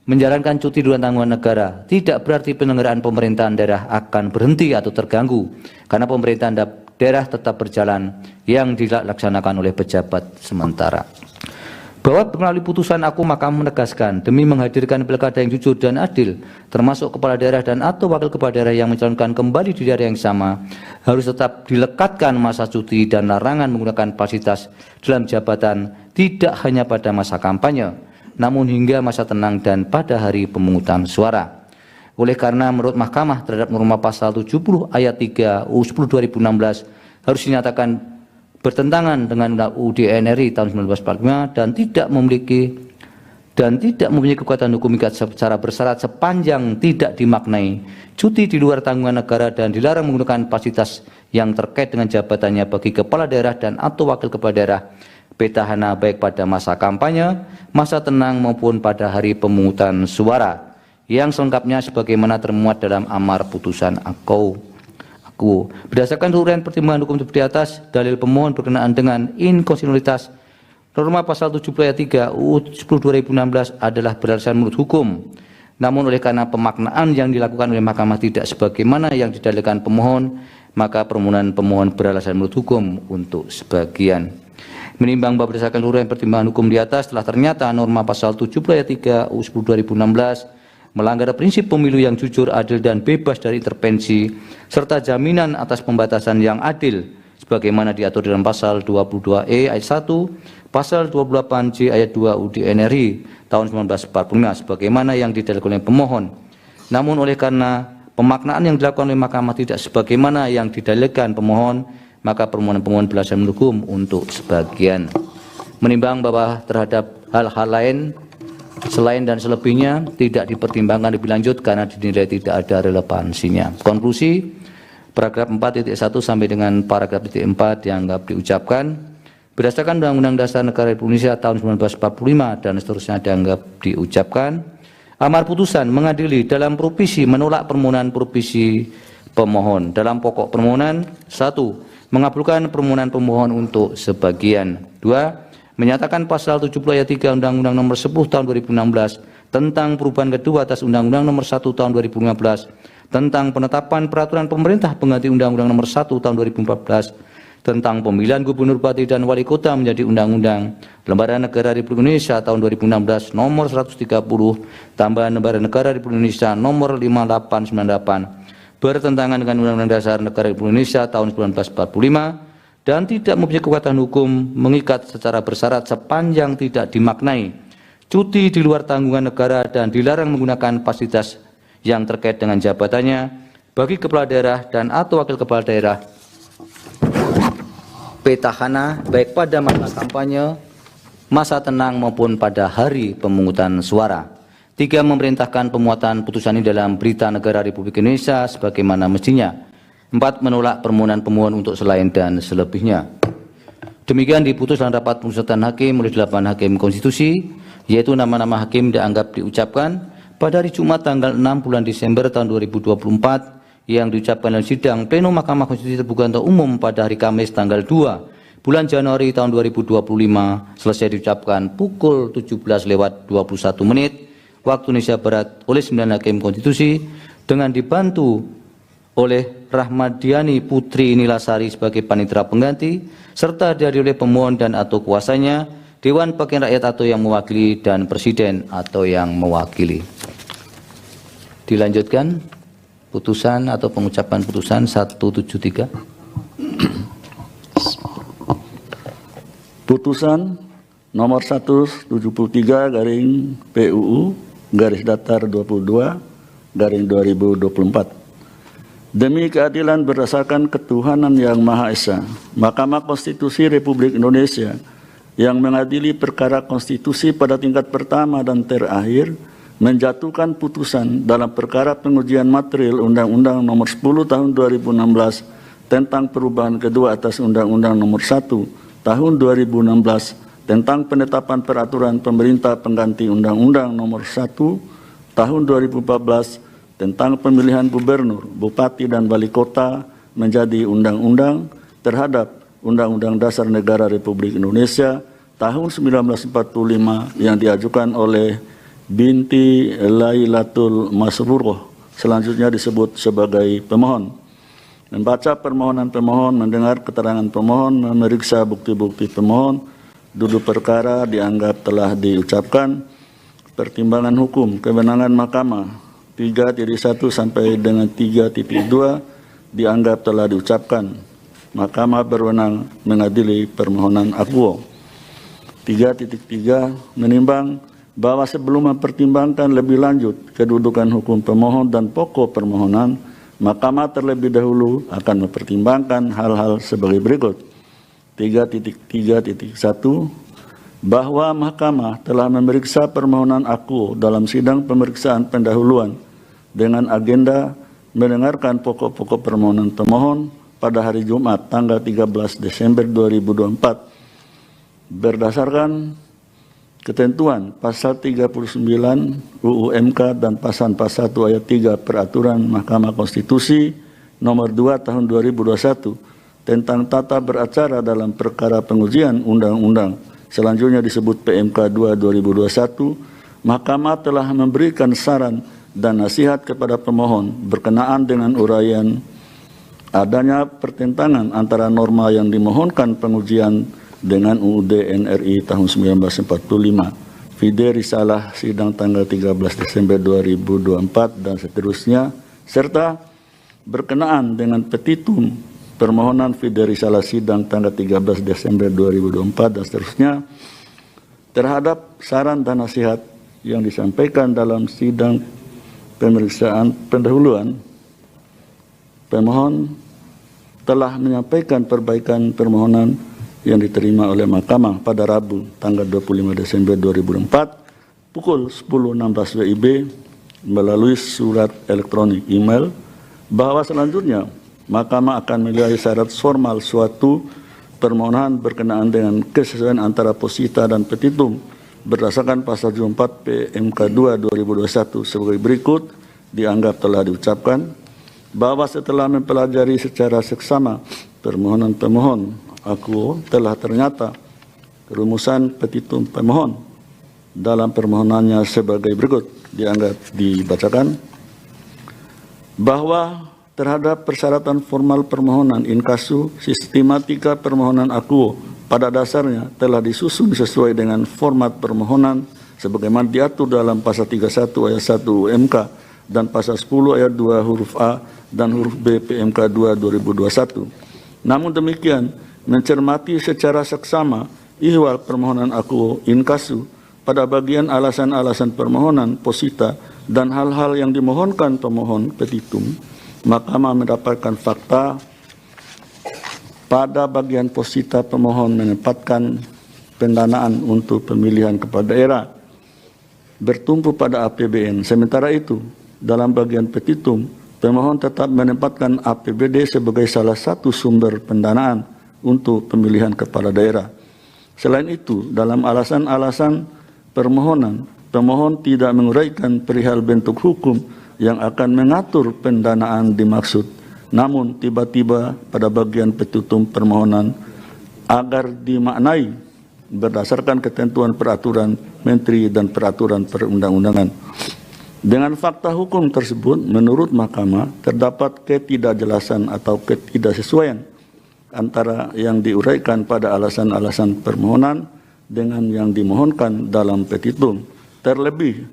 menjalankan cuti di luar tanggungan negara, tidak berarti penyelenggaraan pemerintahan daerah akan berhenti atau terganggu, karena pemerintahan daerah tetap berjalan yang dilaksanakan oleh pejabat sementara. Bahwa melalui putusan aku, Mahkamah menegaskan demi menghadirkan pilkada yang jujur dan adil, termasuk kepala daerah dan atau wakil kepala daerah yang mencalonkan kembali di daerah yang sama, harus tetap dilekatkan masa cuti dan larangan menggunakan fasilitas dalam jabatan tidak hanya pada masa kampanye, namun hingga masa tenang dan pada hari pemungutan suara. Oleh karena menurut Mahkamah terhadap norma pasal 70 ayat 3 UU 10 2016 harus dinyatakan bertentangan dengan UUD NRI tahun 1945 dan tidak memiliki dan tidak mempunyai kekuatan hukum ikat secara bersyarat sepanjang tidak dimaknai cuti di luar tanggungan negara dan dilarang menggunakan fasilitas yang terkait dengan jabatannya bagi kepala daerah dan atau wakil kepala daerah petahana baik pada masa kampanye, masa tenang maupun pada hari pemungutan suara, yang selengkapnya sebagaimana termuat dalam amar putusan aku. Berdasarkan uraian pertimbangan hukum seperti atas, dalil pemohon berkenaan dengan inkonstitusionalitas norma pasal 70 ayat 3 UU 10/2016 adalah beralasan menurut hukum. Namun oleh karena pemaknaan yang dilakukan oleh Mahkamah tidak sebagaimana yang didalilkan pemohon, maka permohonan pemohon beralasan menurut hukum untuk sebagian. Menimbang bahwa berdasarkan uraian pertimbangan hukum di atas telah ternyata norma pasal 70 ayat 3 UU 10/2016 melanggar prinsip pemilu yang jujur, adil dan bebas dari intervensi serta jaminan atas pembatasan yang adil sebagaimana diatur dalam pasal 22E ayat 1, pasal 28J ayat 2 UUD NRI tahun 1945 sebagaimana yang didalilkan oleh pemohon. Namun oleh karena pemaknaan yang dilakukan oleh Mahkamah tidak sebagaimana yang didalilkan pemohon, maka permohonan pemohon beralasan mendukung untuk sebagian. Menimbang bahwa terhadap hal-hal lain selain dan selebihnya tidak dipertimbangkan lebih lanjut karena dinilai tidak ada relevansinya. Konklusi, paragraf 4.1 sampai dengan paragraf 4 dianggap diucapkan berdasarkan Undang-Undang Dasar Negara Republik Indonesia tahun 1945 dan seterusnya dianggap diucapkan. Amar putusan mengadili dalam provisi menolak permohonan provisi pemohon. Dalam pokok permohonan, 1. Mengabulkan permohonan pemohon untuk sebagian. 2. Menyatakan pasal 70 ayat 3 Undang-Undang Nomor 10 Tahun 2016 tentang perubahan kedua atas Undang-Undang Nomor 1 Tahun 2015 tentang penetapan peraturan pemerintah pengganti Undang-Undang Nomor 1 Tahun 2014 tentang pemilihan gubernur, bupati dan wali kota menjadi Undang-Undang Lembaga Negara Republik Indonesia Tahun 2016 Nomor 130 tambahan Lembaga Negara Republik Indonesia Nomor 5898 bertentangan dengan Undang-Undang Dasar Negara Republik Indonesia Tahun 1945 dan tidak mempunyai kekuatan hukum mengikat secara bersyarat sepanjang tidak dimaknai cuti di luar tanggungan negara dan dilarang menggunakan fasilitas yang terkait dengan jabatannya bagi kepala daerah dan atau wakil kepala daerah petahana baik pada masa kampanye, masa tenang maupun pada hari pemungutan suara. 3. Memerintahkan pemuatan putusan ini dalam Berita Negara Republik Indonesia sebagaimana mestinya. 4. Menolak permohonan pemohon untuk selain dan selebihnya. Demikian diputus dalam rapat pemusatan hakim oleh 8 hakim konstitusi, yaitu nama-nama hakim dianggap diucapkan pada hari Jumat tanggal 6 bulan Desember tahun 2024 yang diucapkan dalam sidang pleno Mahkamah Konstitusi terbuka untuk umum pada hari Kamis tanggal 2 bulan Januari tahun 2025 selesai diucapkan pukul 17:21 waktu Indonesia Barat oleh 9 hakim konstitusi dengan dibantu oleh Rahmadiani Putri Nilasari sebagai panitera pengganti serta dihadiri oleh pemohon dan atau kuasanya, Dewan Perwakilan Rakyat atau yang mewakili dan Presiden atau yang mewakili. Dilanjutkan putusan atau pengucapan putusan 173. Putusan nomor 173 garing PUU garis datar 22 garing 2024. Demi keadilan berdasarkan ketuhanan yang Maha Esa, Mahkamah Konstitusi Republik Indonesia yang mengadili perkara konstitusi pada tingkat pertama dan terakhir menjatuhkan putusan dalam perkara pengujian material Undang-Undang Nomor 10 Tahun 2016 tentang perubahan kedua atas Undang-Undang Nomor 1 Tahun 2016 tentang penetapan peraturan pemerintah pengganti Undang-Undang Nomor 1 Tahun 2014 tentang pemilihan gubernur, bupati dan wali kota menjadi undang-undang terhadap Undang-Undang Dasar Negara Republik Indonesia tahun 1945 yang diajukan oleh binti Lailatul Masruroh, selanjutnya disebut sebagai pemohon. Membaca permohonan pemohon, mendengar keterangan pemohon, memeriksa bukti-bukti pemohon, duduk perkara dianggap telah diucapkan. Pertimbangan hukum, kewenangan Mahkamah 3.1 sampai dengan 3.2 dianggap telah diucapkan. Mahkamah berwenang mengadili permohonan akuo. 3.3 menimbang bahwa sebelum mempertimbangkan lebih lanjut kedudukan hukum pemohon dan pokok permohonan, Mahkamah terlebih dahulu akan mempertimbangkan hal-hal sebagai berikut. 3.3.1 bahwa Mahkamah telah memeriksa permohonan akuo dalam sidang pemeriksaan pendahuluan dengan agenda mendengarkan pokok-pokok permohonan pemohon pada hari Jumat tanggal 13 Desember 2024 berdasarkan ketentuan pasal 39 UU MK dan pasal 1 ayat 3 Peraturan Mahkamah Konstitusi nomor 2 tahun 2021 tentang tata beracara dalam perkara pengujian undang-undang, selanjutnya disebut PMK 2 2021, Mahkamah telah memberikan saran dan nasihat kepada pemohon berkenaan dengan uraian adanya pertentangan antara norma yang dimohonkan pengujian dengan UUD NRI tahun 1945, Fide Risalah sidang tanggal 13 Desember 2024 dan seterusnya, serta berkenaan dengan petitum permohonan Fide Risalah sidang tanggal 13 Desember 2024 dan seterusnya terhadap saran dan nasihat yang disampaikan dalam sidang pemeriksaan pendahuluan. Pemohon telah menyampaikan perbaikan permohonan yang diterima oleh Mahkamah pada Rabu tanggal 25 Desember 2004 pukul 10.16 WIB melalui surat elektronik email bahwa selanjutnya Mahkamah akan menilai syarat formal suatu permohonan berkenaan dengan kesesuaian antara posita dan petitum berdasarkan pasal 74 PMK 2 2021 sebagai berikut dianggap telah diucapkan bahwa setelah mempelajari secara seksama permohonan pemohon akuo telah ternyata rumusan petitum pemohon dalam permohonannya sebagai berikut dianggap dibacakan bahwa terhadap persyaratan formal permohonan inkasu, sistematika permohonan akuo pada dasarnya telah disusun sesuai dengan format permohonan sebagaimana diatur dalam pasal 31 ayat 1 UMK dan pasal 10 ayat 2 huruf A dan huruf B PMK 2 2021. Namun demikian, mencermati secara seksama ihwal permohonan akuo inkasu pada bagian alasan-alasan permohonan posita dan hal-hal yang dimohonkan pemohon petitum, Mahkamah mendapatkan fakta pada bagian posita pemohon menempatkan pendanaan untuk pemilihan kepala daerah bertumpu pada APBN. Sementara itu, dalam bagian petitum, pemohon tetap menempatkan APBD sebagai salah satu sumber pendanaan untuk pemilihan kepala daerah. Selain itu, dalam alasan-alasan permohonan, pemohon tidak menguraikan perihal bentuk hukum yang akan mengatur pendanaan dimaksud, namun tiba-tiba pada bagian petitum permohonan agar dimaknai berdasarkan ketentuan peraturan menteri dan peraturan perundang-undangan. Dengan fakta hukum tersebut, menurut Mahkamah terdapat ketidakjelasan atau ketidaksesuaian antara yang diuraikan pada alasan-alasan permohonan dengan yang dimohonkan dalam petitum. Terlebih,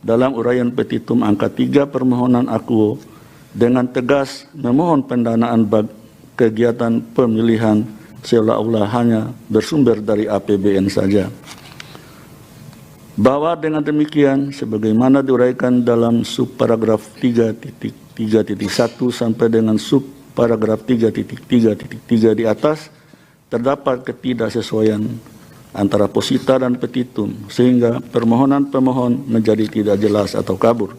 dalam uraian petitum angka 3 permohonan akuo dengan tegas memohon pendanaan kegiatan pemilihan seolah-olah hanya bersumber dari APBN saja. Bahwa dengan demikian, sebagaimana diuraikan dalam subparagraf 3.3.1 sampai dengan subparagraf 3.3.3 di atas, terdapat ketidaksesuaian antara posita dan petitum, sehingga permohonan pemohon menjadi tidak jelas atau kabur.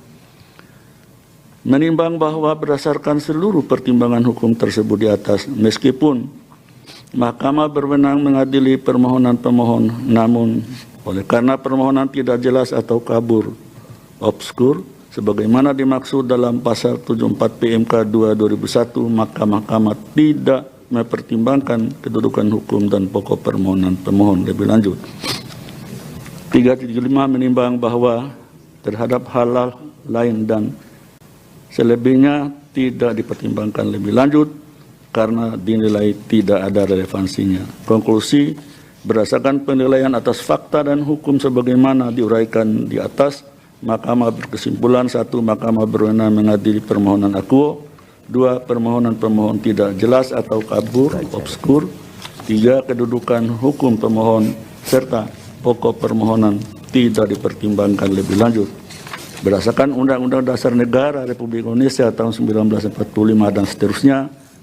Menimbang bahwa berdasarkan seluruh pertimbangan hukum tersebut di atas, meskipun Mahkamah berwenang mengadili permohonan pemohon, namun oleh karena permohonan tidak jelas atau kabur, obskur, sebagaimana dimaksud dalam pasal 74 PMK 2 2001, maka Mahkamah tidak mempertimbangkan kedudukan hukum dan pokok permohonan pemohon lebih lanjut. 3.5 menimbang bahwa terhadap hal lain dan selebihnya tidak dipertimbangkan lebih lanjut karena dinilai tidak ada relevansinya. Konklusi, berdasarkan penilaian atas fakta dan hukum sebagaimana diuraikan di atas, Mahkamah berkesimpulan: 1. Mahkamah berwenang mengadili permohonan akuo. 2. Permohonan pemohon tidak jelas atau kabur, obskur. 3. Kedudukan hukum pemohon serta pokok permohonan tidak dipertimbangkan lebih lanjut. Berdasarkan Undang-Undang Dasar Negara Republik Indonesia tahun 1945 dan seterusnya,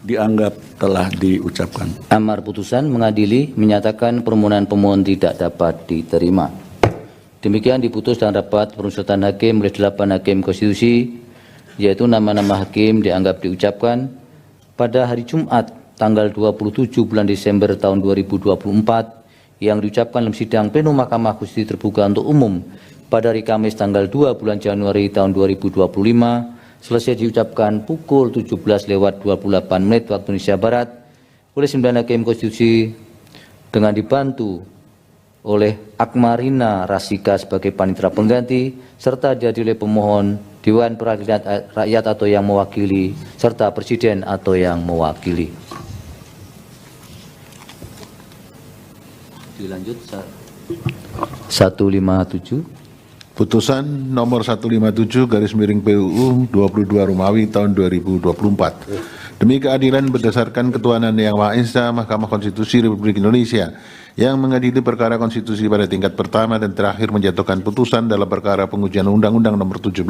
dianggap telah diucapkan. Amar putusan mengadili menyatakan permohonan pemohon tidak dapat diterima. Demikian diputus dalam rapat permusyawaratan hakim oleh 8 hakim konstitusi, yaitu nama-nama hakim dianggap diucapkan pada hari Jumat tanggal 27 bulan Desember tahun 2024 yang diucapkan dalam sidang pleno Mahkamah Konstitusi terbuka untuk umum pada hari Kamis tanggal 2 bulan Januari tahun 2025 selesai diucapkan pukul 17:28 waktu Indonesia Barat oleh 9 hakim konstitusi dengan dibantu oleh Akmarina Rasika sebagai panitera pengganti serta dihadiri oleh pemohon, Dewan Perwakilan Rakyat atau yang mewakili serta Presiden atau yang mewakili. Dilanjut 157. Putusan nomor 157 garis miring PUU 22 Romawi tahun 2024. Demi keadilan berdasarkan ketuhanan yang Maha Esa, Mahkamah Konstitusi Republik Indonesia yang mengadili perkara konstitusi pada tingkat pertama dan terakhir menjatuhkan putusan dalam perkara pengujian Undang-Undang nomor 17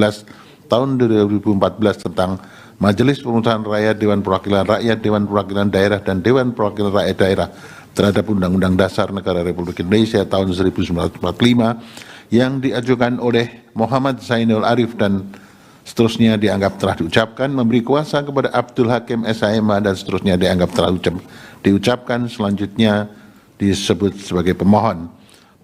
tahun 2014 tentang Majelis Pemusyawaratan Rakyat, Dewan Perwakilan Rakyat, Dewan Perwakilan Daerah, dan Dewan Perwakilan Rakyat Daerah terhadap Undang-Undang Dasar Negara Republik Indonesia tahun 1945 yang diajukan oleh Muhammad Zainul Arif dan seterusnya dianggap telah diucapkan, memberi kuasa kepada Abdul Hakim SHMH dan seterusnya dianggap telah diucapkan, selanjutnya disebut sebagai pemohon.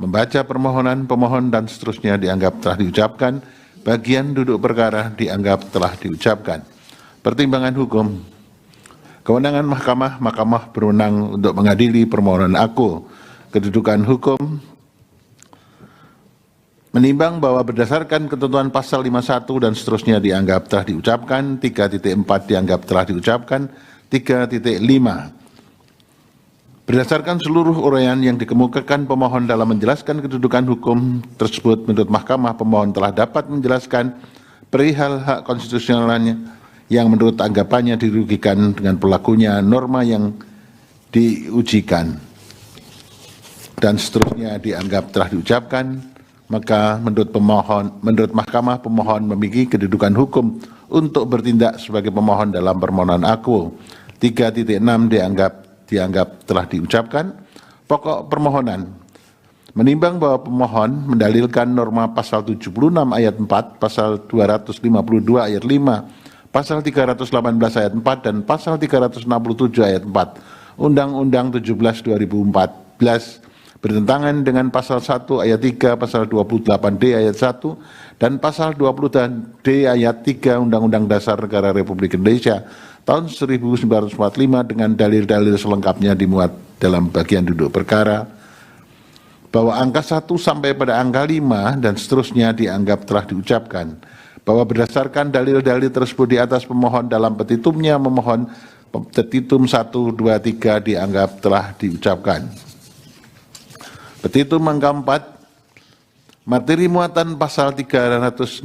Membaca permohonan pemohon dan seterusnya dianggap telah diucapkan, bagian duduk perkara dianggap telah diucapkan. Pertimbangan hukum. Kewenangan mahkamah berwenang untuk mengadili permohonan aku. Kedudukan hukum. Menimbang bahwa berdasarkan ketentuan pasal 51 dan seterusnya dianggap telah diucapkan, 3.4 dianggap telah diucapkan, 3.5. Berdasarkan seluruh uraian yang dikemukakan pemohon dalam menjelaskan kedudukan hukum tersebut, menurut mahkamah pemohon telah dapat menjelaskan perihal hak konstitusionalnya yang menurut anggapannya dirugikan dengan berlakunya norma yang diujikan dan seterusnya dianggap telah diucapkan. Maka menurut mahkamah pemohon memiliki kedudukan hukum untuk bertindak sebagai pemohon dalam permohonan aku. 3.6 dianggap telah diucapkan. Pokok permohonan. Menimbang bahwa pemohon mendalilkan norma pasal 76 ayat 4, pasal 252 ayat 5, pasal 318 ayat 4 dan pasal 367 ayat 4 Undang-Undang 17 2014 bertentangan dengan pasal 1 ayat 3, pasal 28D ayat 1, dan pasal 20D ayat 3 Undang-Undang Dasar Negara Republik Indonesia tahun 1945 dengan dalil-dalil selengkapnya dimuat dalam bagian duduk perkara, bahwa angka 1 sampai pada angka 5 dan seterusnya dianggap telah diucapkan, bahwa berdasarkan dalil-dalil tersebut di atas pemohon dalam petitumnya memohon petitum 1, 2, 3 dianggap telah diucapkan. Petitum angka 4, materi muatan pasal 367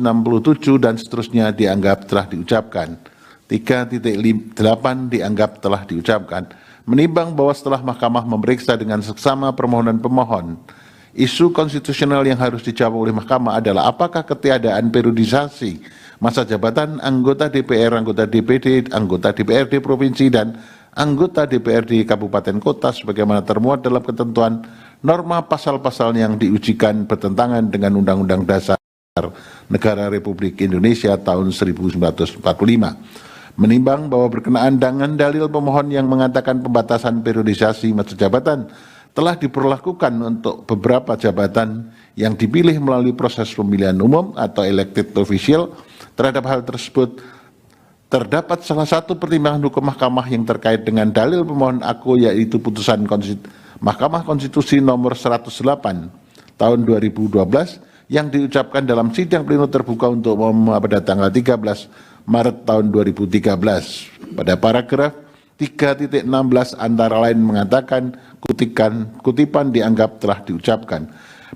dan seterusnya dianggap telah diucapkan. 3.8 dianggap telah diucapkan. Menimbang bahwa setelah mahkamah memeriksa dengan seksama permohonan pemohon, isu konstitusional yang harus dijawab oleh mahkamah adalah apakah ketiadaan periodisasi masa jabatan anggota DPR, anggota DPD, anggota DPRD provinsi, dan anggota DPRD kabupaten kota sebagaimana termuat dalam ketentuan norma pasal-pasal yang diujikan bertentangan dengan Undang-Undang Dasar Negara Republik Indonesia tahun 1945. Menimbang bahwa berkenaan dengan dalil pemohon yang mengatakan pembatasan periodisasi masa jabatan telah diberlakukan untuk beberapa jabatan yang dipilih melalui proses pemilihan umum atau elected official, terhadap hal tersebut terdapat salah satu pertimbangan hukum mahkamah yang terkait dengan dalil pemohon aku, yaitu putusan Mahkamah Konstitusi nomor 108 tahun 2012 yang diucapkan dalam sidang pleno terbuka untuk umum pada tanggal 13 Maret tahun 2013. Pada paragraf 3.16 antara lain mengatakan kutipan dianggap telah diucapkan.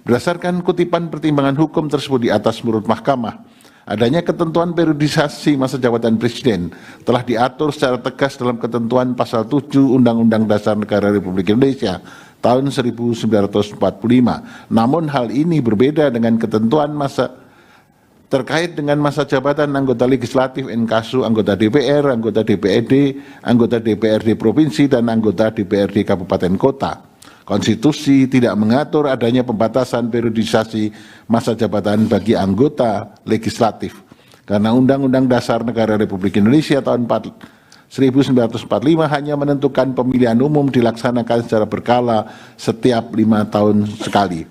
Berdasarkan kutipan pertimbangan hukum tersebut di atas menurut mahkamah, adanya ketentuan periodisasi masa jabatan presiden telah diatur secara tegas dalam ketentuan pasal 7 Undang-Undang Dasar Negara Republik Indonesia tahun 1945. Namun hal ini berbeda dengan ketentuan masa terkait dengan masa jabatan anggota legislatif inkasu anggota DPR, anggota DPRD, anggota DPRD provinsi, dan anggota DPRD kabupaten kota. Konstitusi tidak mengatur adanya pembatasan periodisasi masa jabatan bagi anggota legislatif. Karena Undang-Undang Dasar Negara Republik Indonesia tahun 1945 hanya menentukan pemilihan umum dilaksanakan secara berkala setiap 5 tahun sekali.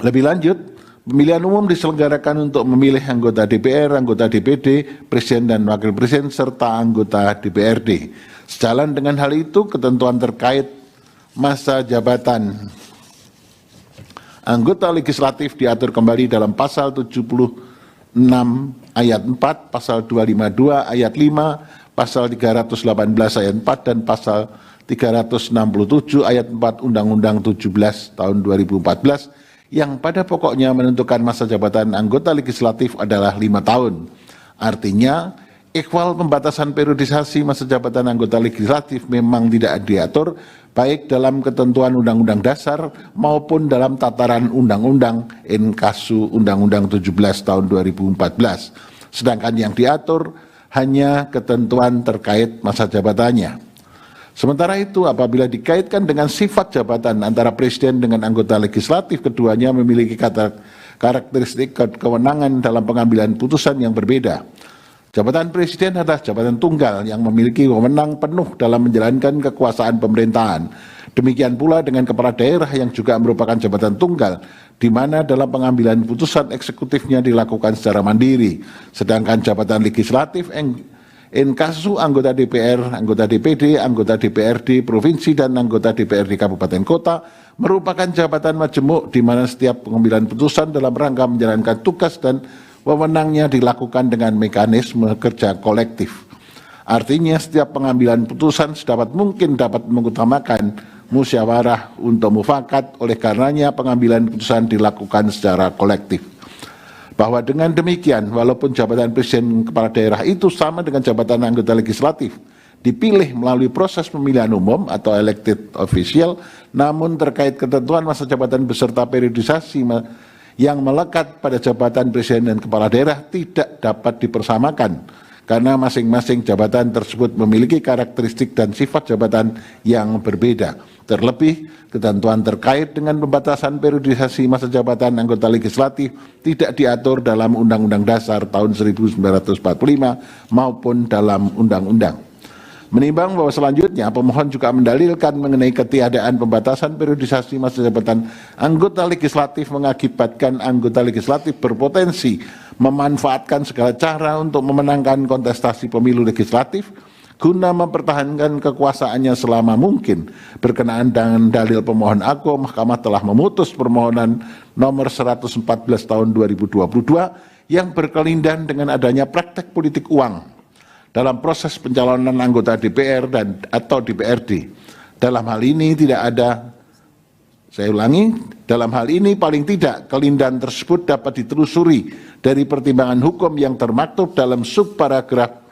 Lebih lanjut, pemilihan umum diselenggarakan untuk memilih anggota DPR, anggota DPD, presiden dan wakil presiden, serta anggota DPRD. Sejalan dengan hal itu, ketentuan terkait masa jabatan anggota legislatif diatur kembali dalam pasal 76 ayat 4, pasal 252 ayat 5, pasal 318 ayat 4, dan pasal 367 ayat 4 Undang-Undang 17 tahun 2014 yang pada pokoknya menentukan masa jabatan anggota legislatif adalah 5 tahun. Artinya, ikhwal pembatasan periodisasi masa jabatan anggota legislatif memang tidak diatur baik dalam ketentuan Undang-Undang Dasar maupun dalam tataran Undang-Undang inkasu Undang-Undang 17 tahun 2014. Sedangkan yang diatur hanya ketentuan terkait masa jabatannya. Sementara itu, apabila dikaitkan dengan sifat jabatan antara presiden dengan anggota legislatif, keduanya memiliki karakteristik kewenangan dalam pengambilan putusan yang berbeda. Jabatan presiden adalah jabatan tunggal yang memiliki wewenang penuh dalam menjalankan kekuasaan pemerintahan. Demikian pula dengan kepala daerah yang juga merupakan jabatan tunggal, di mana dalam pengambilan putusan eksekutifnya dilakukan secara mandiri. Sedangkan jabatan legislatif inkasu anggota DPR, anggota DPD, anggota DPRD provinsi, dan anggota DPRD kabupaten kota merupakan jabatan majemuk di mana setiap pengambilan putusan dalam rangka menjalankan tugas dan wewenangnya dilakukan dengan mekanisme kerja kolektif. Artinya setiap pengambilan putusan sedapat mungkin dapat mengutamakan musyawarah untuk mufakat, oleh karenanya pengambilan putusan dilakukan secara kolektif. Bahwa dengan demikian, walaupun jabatan presiden kepala daerah itu sama dengan jabatan anggota legislatif, dipilih melalui proses pemilihan umum atau elected official, namun terkait ketentuan masa jabatan beserta periodisasi yang melekat pada jabatan presiden dan kepala daerah tidak dapat dipersamakan, karena masing-masing jabatan tersebut memiliki karakteristik dan sifat jabatan yang berbeda. Terlebih, ketentuan terkait dengan pembatasan periodisasi masa jabatan anggota legislatif tidak diatur dalam Undang-Undang Dasar tahun 1945 maupun dalam undang-undang. Menimbang bahwa selanjutnya pemohon juga mendalilkan mengenai ketiadaan pembatasan periodisasi masa jabatan anggota legislatif mengakibatkan anggota legislatif berpotensi memanfaatkan segala cara untuk memenangkan kontestasi pemilu legislatif guna mempertahankan kekuasaannya selama mungkin. Berkenaan dengan dalil pemohon aku, Mahkamah telah memutus permohonan nomor 114 tahun 2022 yang berkelindahan dengan adanya praktek politik uang dalam proses pencalonan anggota DPR dan atau DPRD. Dalam hal ini tidak ada, saya ulangi, dalam hal ini paling tidak kelindahan tersebut dapat ditelusuri dari pertimbangan hukum yang termaktub dalam subparagraf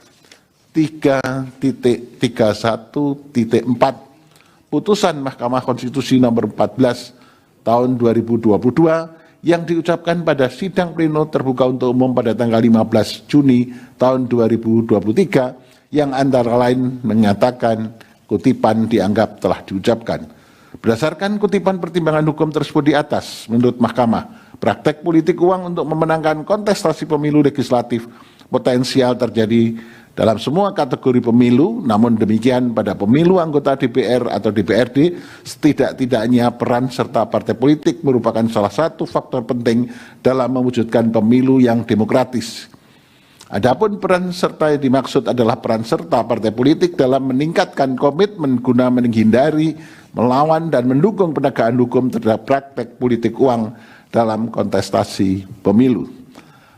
3.31.4 putusan Mahkamah Konstitusi nomor 14 tahun 2022 yang diucapkan pada sidang pleno terbuka untuk umum pada tanggal 15 Juni tahun 2023 yang antara lain menyatakan kutipan dianggap telah diucapkan. Berdasarkan kutipan pertimbangan hukum tersebut di atas, menurut Mahkamah, praktek politik uang untuk memenangkan kontestasi pemilu legislatif potensial terjadi dalam semua kategori pemilu. Namun demikian, pada pemilu anggota DPR atau DPRD, setidak-tidaknya peran serta partai politik merupakan salah satu faktor penting dalam mewujudkan pemilu yang demokratis. Adapun peran serta yang dimaksud adalah peran serta partai politik dalam meningkatkan komitmen guna menghindari, melawan, dan mendukung penegakan hukum terhadap praktek politik uang dalam kontestasi pemilu.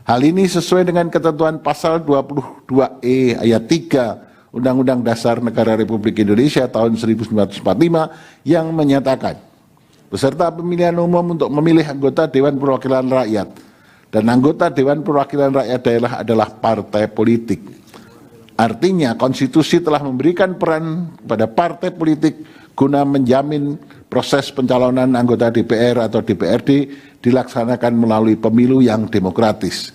Hal ini sesuai dengan ketentuan pasal 22E ayat 3 Undang-Undang Dasar Negara Republik Indonesia tahun 1945 yang menyatakan peserta pemilihan umum untuk memilih anggota Dewan Perwakilan Rakyat dan anggota Dewan Perwakilan Rakyat Daerah adalah partai politik. Artinya konstitusi telah memberikan peran kepada partai politik guna menjamin proses pencalonan anggota DPR atau DPRD dilaksanakan melalui pemilu yang demokratis.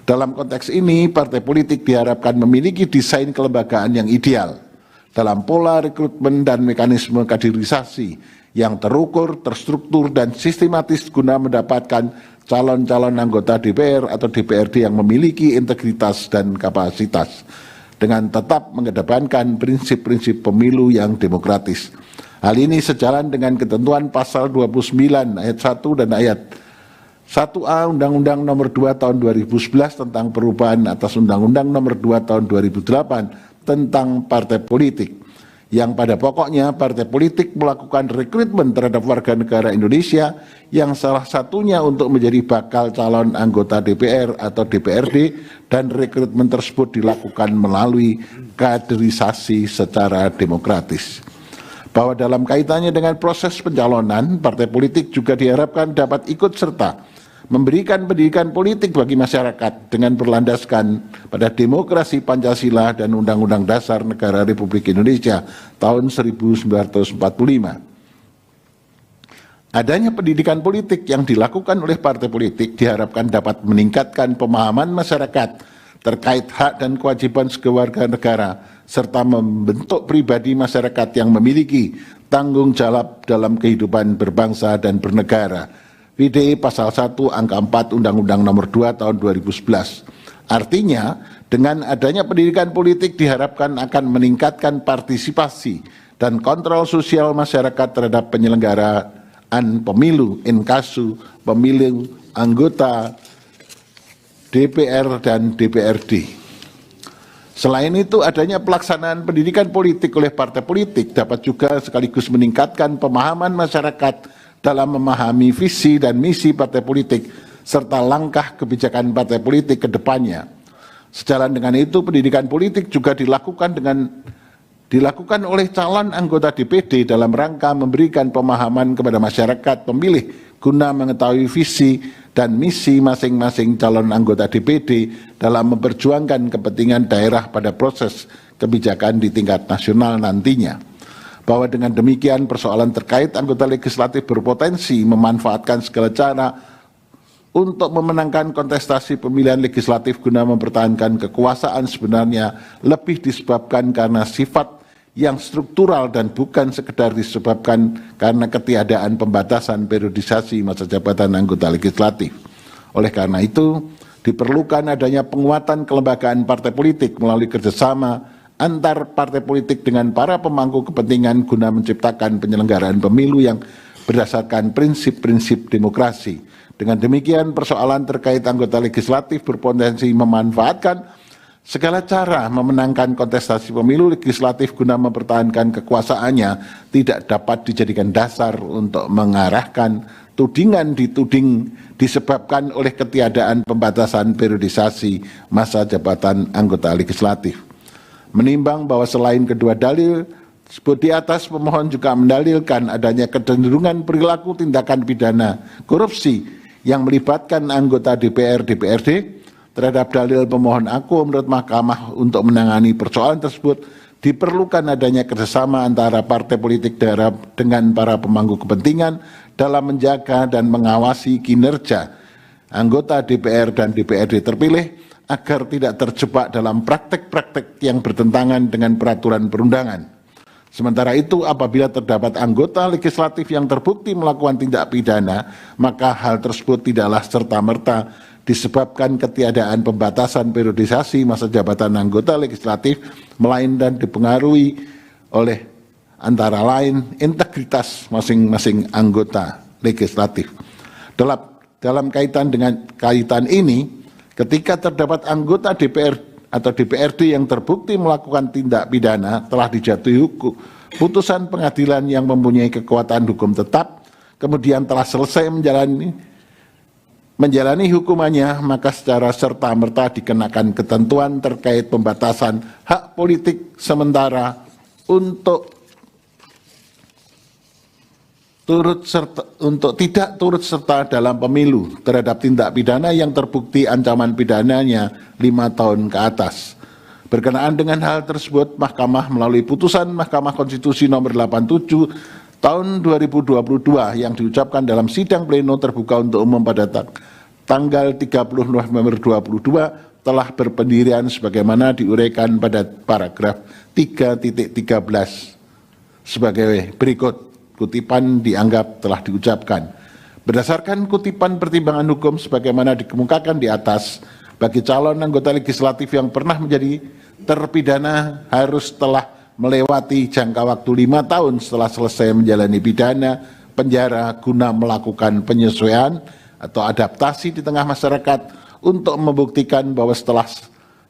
Dalam konteks ini, partai politik diharapkan memiliki desain kelembagaan yang ideal dalam pola rekrutmen dan mekanisme kaderisasi yang terukur, terstruktur, dan sistematis guna mendapatkan calon-calon anggota DPR atau DPRD yang memiliki integritas dan kapasitas dengan tetap mengedepankan prinsip-prinsip pemilu yang demokratis. Hal ini sejalan dengan ketentuan pasal 29 ayat 1 dan ayat 1A Undang-Undang Nomor 2 Tahun 2011 tentang perubahan atas Undang-Undang Nomor 2 Tahun 2008 tentang partai politik, yang pada pokoknya partai politik melakukan rekrutmen terhadap warga negara Indonesia yang salah satunya untuk menjadi bakal calon anggota DPR atau DPRD, dan rekrutmen tersebut dilakukan melalui kaderisasi secara demokratis. Bahwa dalam kaitannya dengan proses pencalonan, partai politik juga diharapkan dapat ikut serta memberikan pendidikan politik bagi masyarakat dengan berlandaskan pada demokrasi Pancasila dan Undang-Undang Dasar Negara Republik Indonesia tahun 1945. Adanya pendidikan politik yang dilakukan oleh partai politik diharapkan dapat meningkatkan pemahaman masyarakat terkait hak dan kewajiban sekeluarga negara, serta membentuk pribadi masyarakat yang memiliki tanggung jawab dalam kehidupan berbangsa dan bernegara. VDE Pasal 1 Angka 4 Undang-Undang Nomor 2 Tahun 2011. Artinya, dengan adanya pendidikan politik diharapkan akan meningkatkan partisipasi dan kontrol sosial masyarakat terhadap penyelenggaraan pemilu, inkasu, pemilu anggota DPR dan DPRD. Selain itu, adanya pelaksanaan pendidikan politik oleh partai politik dapat juga sekaligus meningkatkan pemahaman masyarakat dalam memahami visi dan misi partai politik serta langkah kebijakan partai politik ke depannya. Sejalan dengan itu, pendidikan politik juga dilakukan oleh calon anggota DPD dalam rangka memberikan pemahaman kepada masyarakat pemilih guna mengetahui visi dan misi masing-masing calon anggota DPD dalam memperjuangkan kepentingan daerah pada proses kebijakan di tingkat nasional nantinya. Bahwa dengan demikian persoalan terkait anggota legislatif berpotensi memanfaatkan segala cara untuk memenangkan kontestasi pemilihan legislatif guna mempertahankan kekuasaan sebenarnya lebih disebabkan karena sifat yang struktural dan bukan sekedar disebabkan karena ketiadaan pembatasan periodisasi masa jabatan anggota legislatif. Oleh karena itu, diperlukan adanya penguatan kelembagaan partai politik melalui kerjasama antar partai politik dengan para pemangku kepentingan guna menciptakan penyelenggaraan pemilu yang berdasarkan prinsip-prinsip demokrasi. Dengan demikian, persoalan terkait anggota legislatif berpotensi memanfaatkan segala cara memenangkan kontestasi pemilu legislatif guna mempertahankan kekuasaannya tidak dapat dijadikan dasar untuk mengarahkan tudingan dituding disebabkan oleh ketiadaan pembatasan periodisasi masa jabatan anggota legislatif. Menimbang bahwa selain kedua dalil sebut di atas, pemohon juga mendalilkan adanya kecenderungan perilaku tindakan pidana korupsi yang melibatkan anggota DPR DPRD. Terhadap dalil pemohon aku menurut Mahkamah untuk menangani persoalan tersebut diperlukan adanya kerjasama antara partai politik daerah dengan para pemangku kepentingan dalam menjaga dan mengawasi kinerja anggota DPR dan DPRD terpilih agar tidak terjebak dalam praktek-praktek yang bertentangan dengan peraturan perundangan. Sementara itu, apabila terdapat anggota legislatif yang terbukti melakukan tindak pidana, maka hal tersebut tidaklah serta-merta disebabkan ketiadaan pembatasan periodisasi masa jabatan anggota legislatif, melainkan dipengaruhi oleh antara lain integritas masing-masing anggota legislatif. Dalam kaitan ini, ketika terdapat anggota DPR atau DPRD yang terbukti melakukan tindak pidana telah dijatuhi putusan pengadilan yang mempunyai kekuatan hukum tetap, kemudian telah selesai menjalani hukumannya, maka secara serta-merta dikenakan ketentuan terkait pembatasan hak politik sementara untuk tidak turut serta dalam pemilu terhadap tindak pidana yang terbukti ancaman pidananya 5 tahun ke atas. Berkenaan dengan hal tersebut, Mahkamah melalui putusan Mahkamah Konstitusi nomor 87 tahun 2022 yang diucapkan dalam sidang pleno terbuka untuk umum pada tanggal 30 November 2022 telah berpendirian sebagaimana diuraikan pada paragraf 3.13 sebagai berikut. Kutipan dianggap telah diucapkan. Berdasarkan kutipan pertimbangan hukum sebagaimana dikemukakan di atas, bagi calon anggota legislatif yang pernah menjadi terpidana harus telah melewati jangka waktu 5 tahun setelah selesai menjalani pidana penjara guna melakukan penyesuaian atau adaptasi di tengah masyarakat untuk membuktikan bahwa setelah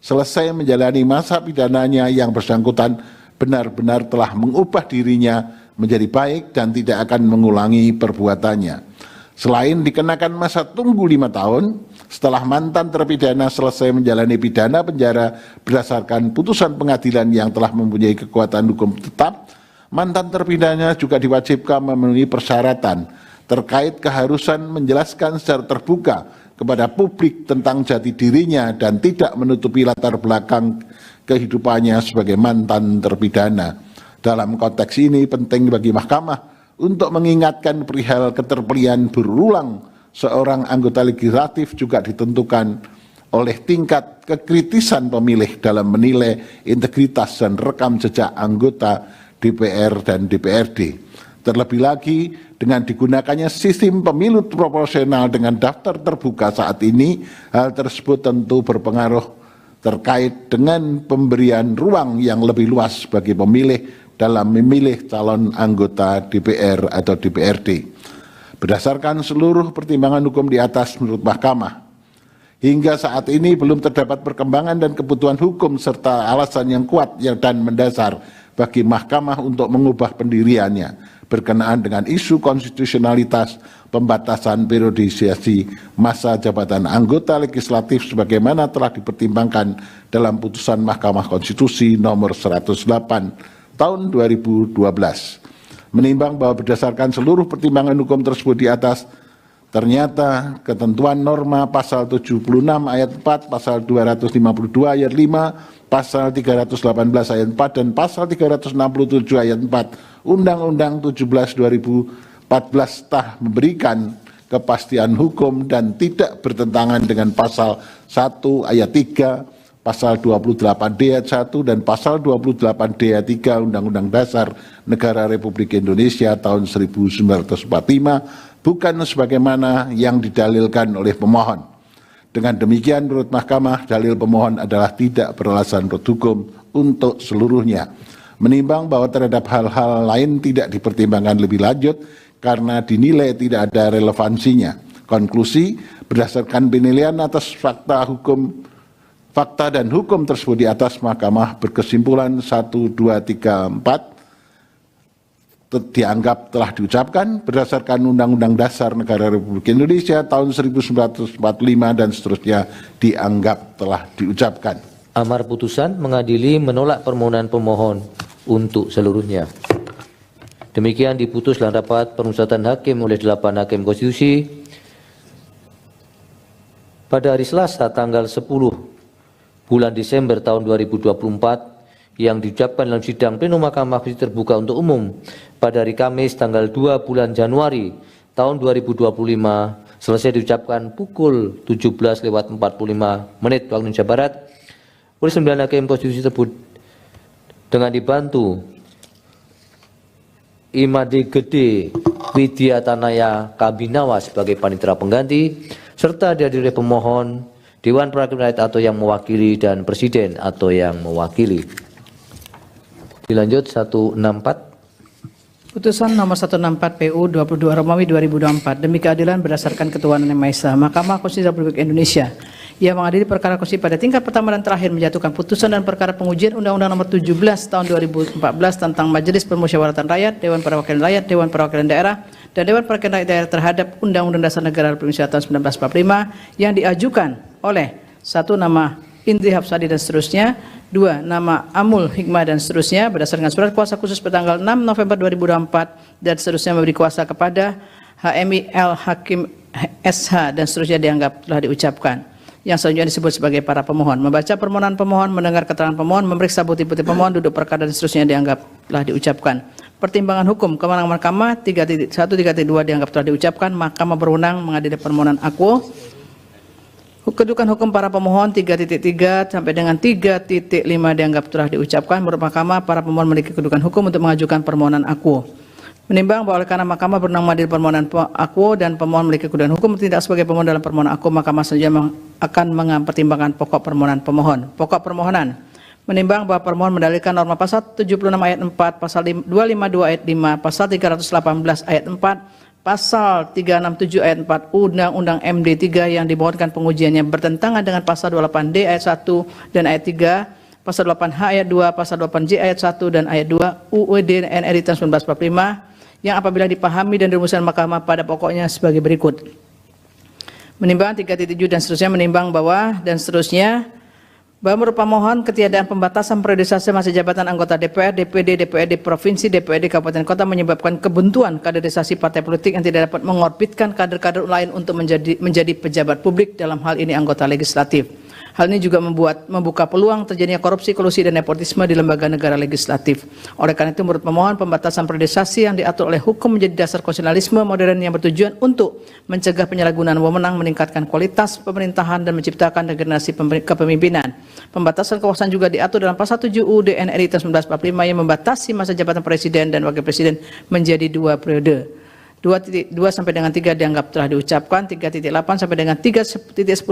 selesai menjalani masa pidananya yang bersangkutan benar-benar telah mengubah dirinya menjadi baik dan tidak akan mengulangi perbuatannya. Selain dikenakan masa tunggu 5 tahun, setelah mantan terpidana selesai menjalani pidana penjara berdasarkan putusan pengadilan yang telah mempunyai kekuatan hukum tetap, mantan terpidana juga diwajibkan memenuhi persyaratan terkait keharusan menjelaskan secara terbuka kepada publik tentang jati dirinya dan tidak menutupi latar belakang kehidupannya sebagai mantan terpidana. Dalam konteks ini penting bagi Mahkamah untuk mengingatkan perihal keterpilihan berulang seorang anggota legislatif juga ditentukan oleh tingkat kekritisan pemilih dalam menilai integritas dan rekam jejak anggota DPR dan DPRD. Terlebih lagi dengan digunakannya sistem pemilu proporsional dengan daftar terbuka saat ini, hal tersebut tentu berpengaruh terkait dengan pemberian ruang yang lebih luas bagi pemilih dalam memilih calon anggota DPR atau DPRD. Berdasarkan seluruh pertimbangan hukum di atas menurut Mahkamah, hingga saat ini belum terdapat perkembangan dan kebutuhan hukum serta alasan yang kuat dan mendasar bagi Mahkamah untuk mengubah pendiriannya berkenaan dengan isu konstitusionalitas pembatasan periodisasi masa jabatan anggota legislatif sebagaimana telah dipertimbangkan dalam putusan Mahkamah Konstitusi nomor 108 tahun 2012. Menimbang bahwa berdasarkan seluruh pertimbangan hukum tersebut di atas, ternyata ketentuan norma pasal 76 ayat 4, pasal 252 ayat 5, pasal 318 ayat 4, dan pasal 367 ayat 4 Undang-Undang 17 2014 telah memberikan kepastian hukum dan tidak bertentangan dengan pasal 1 ayat 3, pasal 28D ayat 1 dan pasal 28D ayat 3 Undang-Undang Dasar Negara Republik Indonesia tahun 1945 bukan sebagaimana yang didalilkan oleh pemohon. Dengan demikian menurut Mahkamah, dalil pemohon adalah tidak beralasan menurut hukum untuk seluruhnya. Menimbang bahwa terhadap hal-hal lain tidak dipertimbangkan lebih lanjut karena dinilai tidak ada relevansinya. Konklusi, berdasarkan penilaian atas fakta dan hukum tersebut di atas, Mahkamah berkesimpulan 1, 2, 3, 4 dianggap telah diucapkan berdasarkan Undang-Undang Dasar Negara Republik Indonesia tahun 1945 dan seterusnya dianggap telah diucapkan. Amar putusan mengadili menolak permohonan pemohon untuk seluruhnya. Demikian diputus dalam rapat permusyawaratan hakim oleh 8 hakim konstitusi pada hari Selasa tanggal 10 bulan Desember tahun 2024 yang diucapkan dalam sidang pleno Mahkamah Konstitusi terbuka untuk umum pada hari Kamis tanggal 2 bulan Januari tahun 2025 selesai diucapkan pukul 17.45 waktu Indonesia Barat oleh 9 hakim konstitusi tersebut dengan dibantu Imade Gede Widiatanaya Kabinawa sebagai panitera pengganti serta dihadiri oleh pemohon, Dewan Perwakilan Rakyat atau yang mewakili, dan Presiden atau yang mewakili. Dilanjut 164. Putusan nomor 164 PU 22 Romawi 2024 demi keadilan berdasarkan ketuhanan yang Maha Esa, Mahkamah Konstitusi Republik Indonesia yang mengadili perkara konstitusi pada tingkat pertama dan terakhir menjatuhkan putusan dan perkara pengujian Undang-Undang Nomor 17 Tahun 2014 tentang Majelis Permusyawaratan Rakyat, Dewan Perwakilan Rakyat, Dewan Perwakilan Daerah, dan Dewan Perwakilan Rakyat terhadap Undang-Undang Dasar Negara Republik Indonesia tahun 1945 yang diajukan oleh 1. Nama Indri Hapsari dan seterusnya, 2. Nama Amul Hikmah dan seterusnya berdasarkan surat kuasa khusus bertanggal 6 November 2024 dan seterusnya memberi kuasa kepada HMI L Hakim SH dan seterusnya dianggap telah diucapkan. Yang selanjutnya disebut sebagai para pemohon. Membaca permohonan pemohon, mendengar keterangan pemohon, memeriksa bukti-bukti pemohon, duduk perkara dan seterusnya dianggap telah diucapkan. pertimbangan hukum, kewenangan Mahkamah 3.1 3.2 dianggap telah diucapkan. Mahkamah berwenang mengadili permohonan akuo. Kedudukan hukum para pemohon 3.3 sampai dengan 3.5 dianggap telah diucapkan. Menurut Mahkamah, para pemohon memiliki kedudukan hukum untuk mengajukan permohonan akuo. Menimbang bahwa oleh karena Mahkamah berwenang mengadili permohonan akuo dan pemohon memiliki kedudukan hukum tidak sebagai pemohon dalam permohonan akuo, Mahkamah selanjutnya akan mempertimbangkan pokok permohonan pemohon. Pokok permohonan menimbang bahwa permohon mendalilkan norma pasal 76 ayat 4, pasal 252 ayat 5, pasal 318 ayat 4, pasal 367 ayat 4 Undang-Undang MD 3 yang dimohonkan pengujiannya bertentangan dengan pasal 28D ayat 1 dan ayat 3, pasal 8H ayat 2, pasal 8J ayat 1 dan ayat 2 UUD NRI tahun 1945 yang apabila dipahami dan dirumuskan Mahkamah pada pokoknya sebagai berikut. Menimbang 3.7 dan seterusnya menimbang bahwa dan seterusnya bahwa menurut pemohon ketiadaan pembatasan periodisasi masa jabatan anggota DPR, DPD, DPRD Provinsi, DPRD Kabupaten Kota menyebabkan kebuntuan kaderisasi partai politik yang tidak dapat mengorbitkan kader-kader lain untuk menjadi pejabat publik, dalam hal ini anggota legislatif. Hal ini juga membuka peluang terjadinya korupsi, kolusi, dan nepotisme di lembaga negara legislatif. Oleh karena itu, menurut pemohon, pembatasan periodisasi yang diatur oleh hukum menjadi dasar konstitusionalisme modern yang bertujuan untuk mencegah penyalahgunaan wewenang, meningkatkan kualitas pemerintahan, dan menciptakan regenerasi kepemimpinan. Pembatasan kekuasaan juga diatur dalam pasal 7 UUD NRI tahun 1945 yang membatasi masa jabatan presiden dan wakil presiden menjadi 2 periode. 2.2 sampai dengan 3 dianggap telah diucapkan, 3.8 sampai dengan 3.10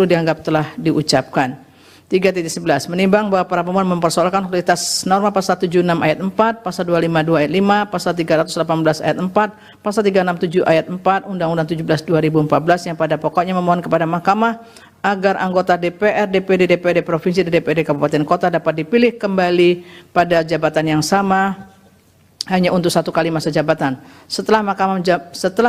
dianggap telah diucapkan. 3.11 menimbang bahwa para pemohon mempersoalkan kualitas norma pasal 76 ayat 4, pasal 252 ayat 5, pasal 318 ayat 4, pasal 367 ayat 4 Undang-Undang 17 2014 yang pada pokoknya memohon kepada Mahkamah agar anggota DPR, DPD, DPRD Provinsi, dan DPRD Kabupaten Kota dapat dipilih kembali pada jabatan yang sama hanya untuk 1 kali masa jabatan. Setelah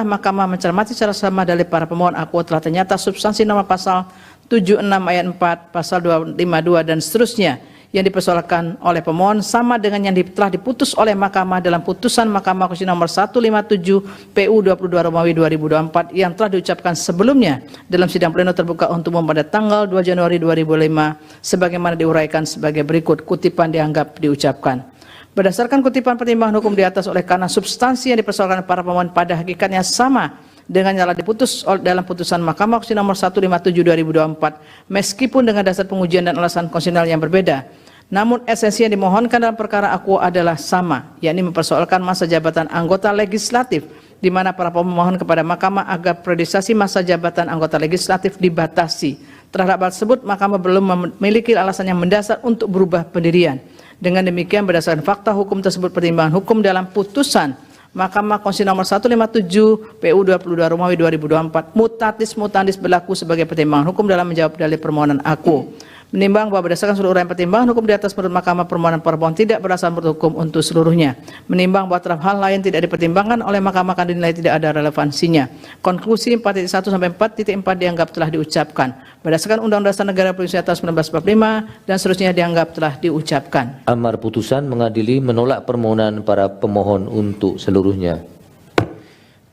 Mahkamah mencermati secara sama dalil para pemohon akuo, telah ternyata substansi norma pasal 76 ayat 4, pasal 252 dan seterusnya yang dipersoalkan oleh pemohon sama dengan yang telah diputus oleh Mahkamah dalam putusan Mahkamah Konstitusi nomor 157 PU 22 Romawi 2024 yang telah diucapkan sebelumnya dalam sidang pleno terbuka untuk umum pada tanggal 2 Januari 2005 sebagaimana diuraikan sebagai berikut. Kutipan dianggap diucapkan. Berdasarkan kutipan pertimbangan hukum di atas, oleh karena substansi yang dipersoalkan para pemohon pada hakikatnya sama dengan yang telah diputus dalam putusan Mahkamah Konstitusi nomor 157 2024 meskipun dengan dasar pengujian dan alasan konstitusional yang berbeda, namun esensi yang dimohonkan dalam perkara akuo adalah sama, yakni mempersoalkan masa jabatan anggota legislatif, di mana para pemohon kepada Mahkamah agar periodisasi masa jabatan anggota legislatif dibatasi. Terhadap hal tersebut, Mahkamah belum memiliki alasan yang mendasar untuk berubah pendirian. Dengan demikian, berdasarkan fakta hukum tersebut, pertimbangan hukum dalam putusan Mahkamah Konstitusi nomor 157 PU 22 Romawi 2024 mutatis mutandis berlaku sebagai pertimbangan hukum dalam menjawab dalil permohonan akuo. Menimbang bahwa berdasarkan seluruh uraian pertimbangan hukum di atas, menurut Mahkamah permohonan permohon tidak berdasar menurut hukum untuk seluruhnya. Menimbang bahwa terhadap hal lain tidak dipertimbangkan oleh Mahkamah akan dinilai tidak ada relevansinya. Konklusi 4.1 sampai 4.4 dianggap telah diucapkan. Berdasarkan Undang-Undang Dasar Negara Republik Indonesia tahun 1945 dan seterusnya dianggap telah diucapkan. Amar putusan mengadili menolak permohonan para pemohon untuk seluruhnya.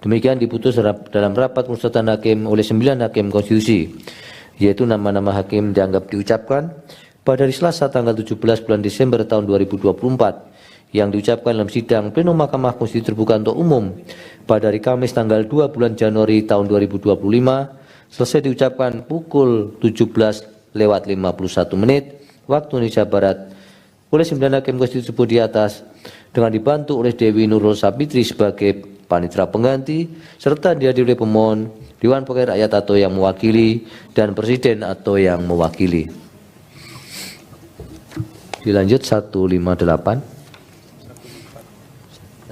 Demikian diputus dalam rapat konsultan hakim oleh 9 hakim konstitusi, yaitu nama-nama hakim dianggap diucapkan pada hari Selasa tanggal 17 bulan Desember tahun 2024 yang diucapkan dalam sidang pleno Mahkamah Konstitusi terbuka untuk umum pada hari Kamis tanggal 2 bulan Januari tahun 2025 selesai diucapkan pukul 17:51 waktu Indonesia Barat oleh 9 hakim konstitusi tersebut di atas dengan dibantu oleh Dewi Nurul Sapitri sebagai panitera pengganti serta dihadiri oleh pemohon, Dewan Perwakilan Rakyat atau yang mewakili, dan Presiden atau yang mewakili. Dilanjut 158.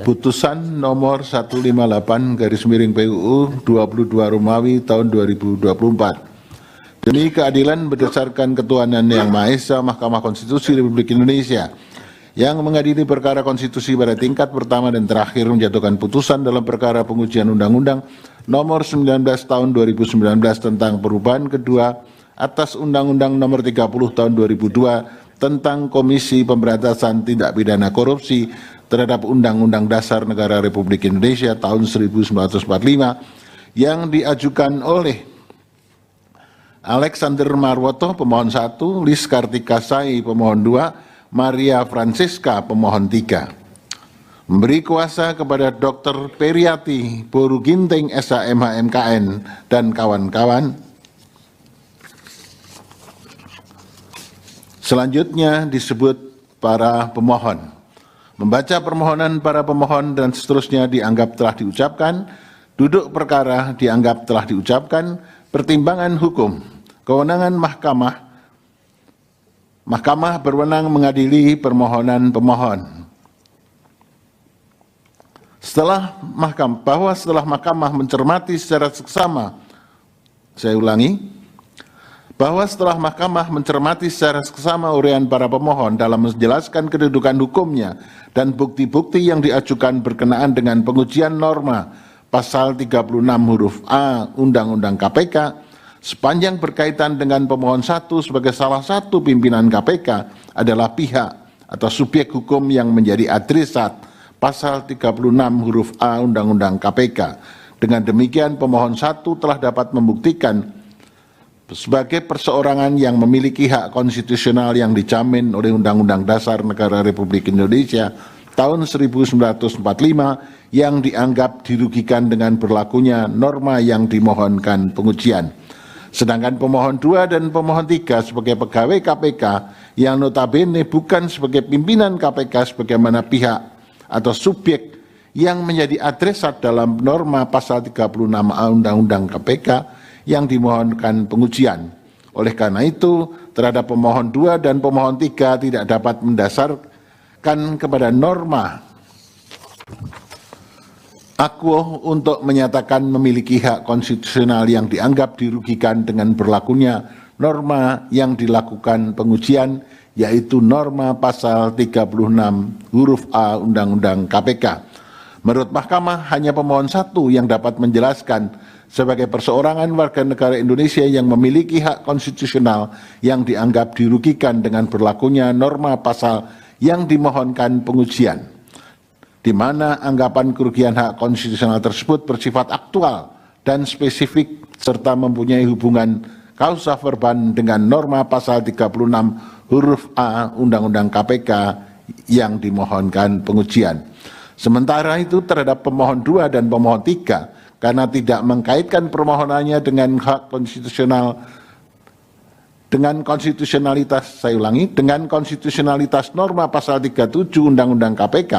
Putusan nomor 158 garis miring PUU 22 Romawi tahun 2024. Demi keadilan berdasarkan ketuhanan yang Maha Esa, Mahkamah Konstitusi Republik Indonesia yang mengadili perkara konstitusi pada tingkat pertama dan terakhir menjatuhkan putusan dalam perkara pengujian Undang-Undang nomor 19 tahun 2019 tentang perubahan kedua atas Undang-Undang nomor 30 tahun 2002 tentang Komisi Pemberantasan Tindak Pidana Korupsi terhadap Undang-Undang Dasar Negara Republik Indonesia tahun 1945 yang diajukan oleh Alexander Marwoto pemohon 1, Lis Kartika Sai pemohon 2, Maria Francisca pemohon 3. memberi kuasa kepada Dr. Periati Boru Ginting SHMH MKN dan kawan-kawan. Selanjutnya disebut para pemohon. Membaca permohonan para pemohon dan seterusnya dianggap telah diucapkan, duduk perkara dianggap telah diucapkan, pertimbangan hukum, kewenangan Mahkamah berwenang mengadili permohonan pemohon. Setelah Mahkamah mencermati secara seksama, saya ulangi, bahwa setelah Mahkamah mencermati secara seksama uraian para pemohon dalam menjelaskan kedudukan hukumnya dan bukti-bukti yang diajukan berkenaan dengan pengujian norma pasal 36 huruf A Undang-Undang KPK, sepanjang berkaitan dengan pemohon 1 sebagai salah satu pimpinan KPK adalah pihak atau subjek hukum yang menjadi adresat pasal 36 huruf A Undang-Undang KPK. Dengan demikian pemohon 1 telah dapat membuktikan sebagai perseorangan yang memiliki hak konstitusional yang dijamin oleh Undang-Undang Dasar Negara Republik Indonesia tahun 1945 yang dianggap dirugikan dengan berlakunya norma yang dimohonkan pengujian. Sedangkan pemohon 2 dan pemohon 3 sebagai pegawai KPK yang notabene bukan sebagai pimpinan KPK sebagaimana pihak atau subjek yang menjadi adresat dalam norma pasal 36A Undang-Undang KPK yang dimohonkan pengujian. Oleh karena itu, terhadap pemohon 2 dan pemohon 3 tidak dapat mendasarkan kepada norma akuo untuk menyatakan memiliki hak konstitusional yang dianggap dirugikan dengan berlakunya norma yang dilakukan pengujian, yaitu norma pasal 36 huruf A Undang-Undang KPK. Menurut Mahkamah, hanya pemohon 1 yang dapat menjelaskan sebagai perseorangan warga negara Indonesia yang memiliki hak konstitusional yang dianggap dirugikan dengan berlakunya norma pasal yang dimohonkan pengujian, di mana anggapan kerugian hak konstitusional tersebut bersifat aktual dan spesifik serta mempunyai hubungan kausa verban dengan norma pasal 36 huruf A Undang-Undang KPK yang dimohonkan pengujian. Sementara itu terhadap pemohon 2 dan pemohon 3 karena tidak mengkaitkan permohonannya dengan hak konstitusional dengan konstitusionalitas norma pasal 37 Undang-Undang KPK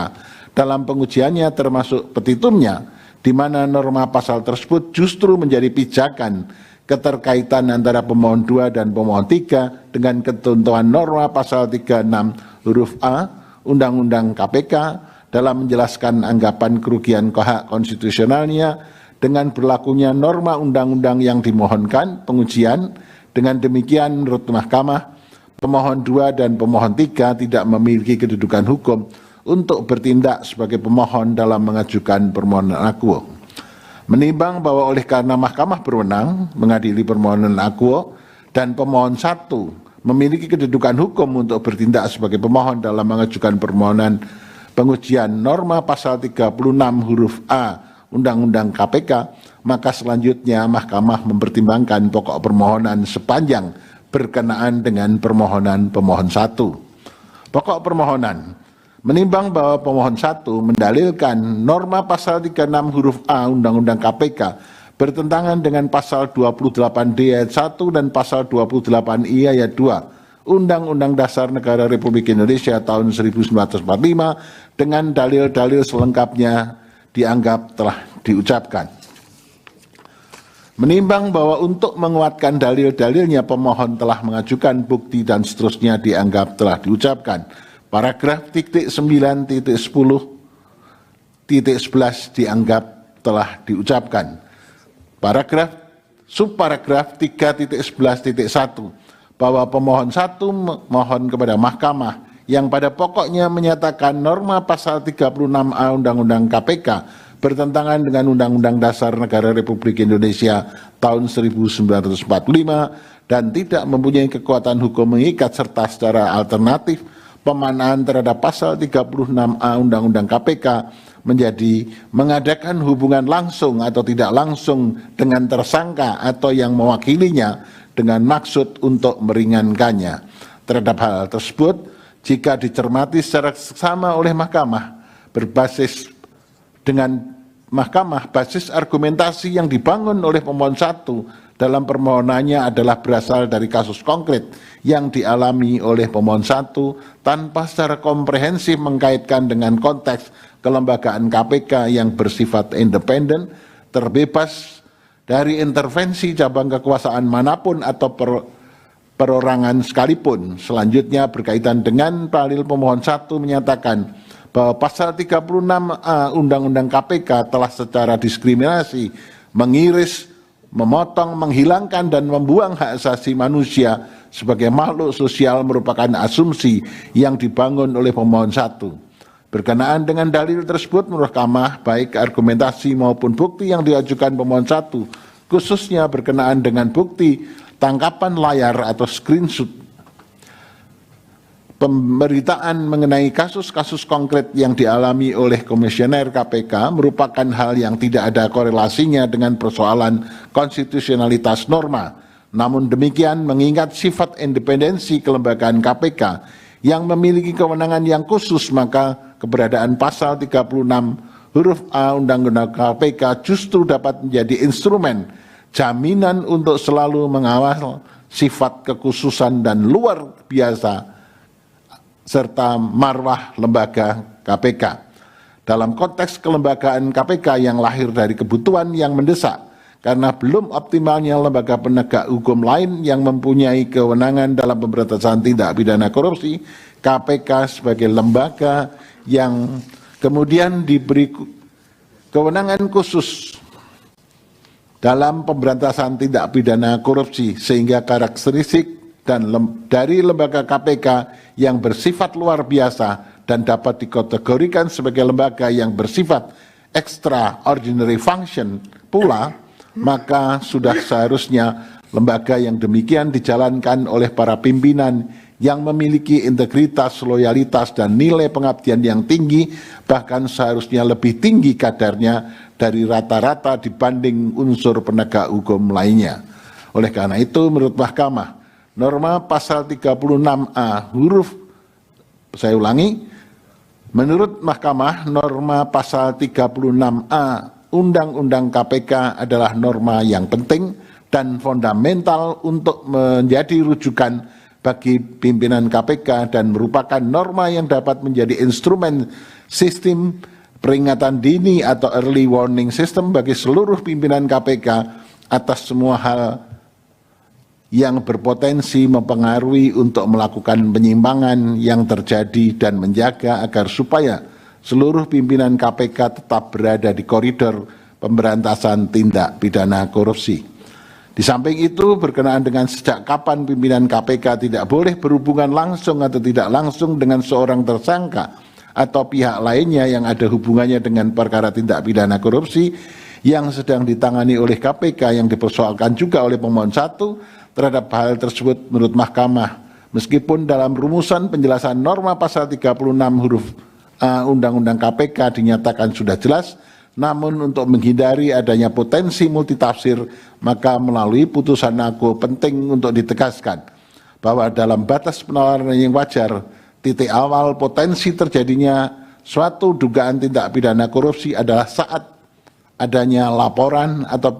dalam pengujiannya termasuk petitumnya, di mana norma pasal tersebut justru menjadi pijakan keterkaitan antara pemohon 2 dan pemohon 3 dengan ketentuan norma pasal 36 huruf A Undang-Undang KPK dalam menjelaskan anggapan kerugian hak konstitusionalnya dengan berlakunya norma undang-undang yang dimohonkan pengujian. Dengan demikian menurut Mahkamah, pemohon 2 dan pemohon 3 tidak memiliki kedudukan hukum untuk bertindak sebagai pemohon dalam mengajukan permohonan akuo. Menimbang bahwa oleh karena Mahkamah berwenang mengadili permohonan akuo dan pemohon 1 memiliki kedudukan hukum untuk bertindak sebagai pemohon dalam mengajukan permohonan pengujian norma pasal 36 huruf A Undang-Undang KPK, maka selanjutnya Mahkamah mempertimbangkan pokok permohonan sepanjang berkenaan dengan permohonan pemohon 1. Pokok permohonan menimbang bahwa pemohon 1 mendalilkan norma pasal 36 huruf A Undang-Undang KPK bertentangan dengan pasal 28D ayat 1 dan pasal 28I ayat 2 Undang-Undang Dasar Negara Republik Indonesia tahun 1945 dengan dalil-dalil selengkapnya dianggap telah diucapkan. Menimbang bahwa untuk menguatkan dalil-dalilnya pemohon telah mengajukan bukti dan seterusnya dianggap telah diucapkan. Paragraf 9.10.11 dianggap telah diucapkan. Subparagraf 3.11.1 bahwa pemohon 1 mohon kepada Mahkamah yang pada pokoknya menyatakan norma pasal 36A Undang-Undang KPK bertentangan dengan Undang-Undang Dasar Negara Republik Indonesia tahun 1945 dan tidak mempunyai kekuatan hukum mengikat serta secara alternatif pemanaan terhadap pasal 36A Undang-Undang KPK menjadi mengadakan hubungan langsung atau tidak langsung dengan tersangka atau yang mewakilinya dengan maksud untuk meringankannya. Terhadap hal tersebut, jika dicermati secara seksama oleh Mahkamah, berbasis dengan Mahkamah, basis argumentasi yang dibangun oleh pemohon 1 dalam permohonannya adalah berasal dari kasus konkret yang dialami oleh pemohon 1 tanpa secara komprehensif mengkaitkan dengan konteks kelembagaan KPK yang bersifat independen, terbebas dari intervensi cabang kekuasaan manapun atau perorangan sekalipun. Selanjutnya berkaitan dengan dalil pemohon 1 menyatakan bahwa pasal 36A Undang-Undang KPK telah secara diskriminasi mengiris, memotong, menghilangkan dan membuang hak asasi manusia sebagai makhluk sosial merupakan asumsi yang dibangun oleh pemohon 1. Berkenaan dengan dalil tersebut menurut Mahkamah, baik argumentasi maupun bukti yang diajukan pemohon 1, khususnya berkenaan dengan bukti tangkapan layar atau screenshot pemberitaan mengenai kasus-kasus konkret yang dialami oleh Komisioner KPK merupakan hal yang tidak ada korelasinya dengan persoalan konstitusionalitas norma. Namun demikian, mengingat sifat independensi kelembagaan KPK yang memiliki kewenangan yang khusus, maka keberadaan pasal 36 huruf A Undang-Undang KPK justru dapat menjadi instrumen jaminan untuk selalu mengawal sifat kekhususan dan luar biasa serta marwah lembaga KPK. Dalam konteks kelembagaan KPK yang lahir dari kebutuhan yang mendesak karena belum optimalnya lembaga penegak hukum lain yang mempunyai kewenangan dalam pemberantasan tindak pidana korupsi, KPK sebagai lembaga yang kemudian diberi kewenangan khusus dalam pemberantasan tindak pidana korupsi, sehingga karakteristik dari lembaga KPK yang bersifat luar biasa dan dapat dikategorikan sebagai lembaga yang bersifat extraordinary function pula, maka sudah seharusnya lembaga yang demikian dijalankan oleh para pimpinan yang memiliki integritas, loyalitas, dan nilai pengabdian yang tinggi, bahkan seharusnya lebih tinggi kadarnya dari rata-rata dibanding unsur penegak hukum lainnya. Oleh karena itu, menurut Mahkamah, norma pasal 36A huruf, saya ulangi, menurut Mahkamah, norma pasal 36A Undang-Undang KPK adalah norma yang penting dan fundamental untuk menjadi rujukan bagi pimpinan KPK dan merupakan norma yang dapat menjadi instrumen sistem peringatan dini atau early warning system bagi seluruh pimpinan KPK atas semua hal yang berpotensi mempengaruhi untuk melakukan penyimpangan yang terjadi dan menjaga agar supaya seluruh pimpinan KPK tetap berada di koridor pemberantasan tindak pidana korupsi. Di samping itu, berkenaan dengan sejak kapan pimpinan KPK tidak boleh berhubungan langsung atau tidak langsung dengan seorang tersangka atau pihak lainnya yang ada hubungannya dengan perkara tindak pidana korupsi yang sedang ditangani oleh KPK yang dipersoalkan juga oleh pemohon 1 terhadap hal tersebut menurut Mahkamah. Meskipun dalam rumusan penjelasan norma pasal 36 huruf A Undang-Undang KPK dinyatakan sudah jelas, namun untuk menghindari adanya potensi multitafsir, maka melalui putusan aku penting untuk ditegaskan bahwa dalam batas penalaran yang wajar, titik awal potensi terjadinya suatu dugaan tindak pidana korupsi adalah saat adanya laporan atau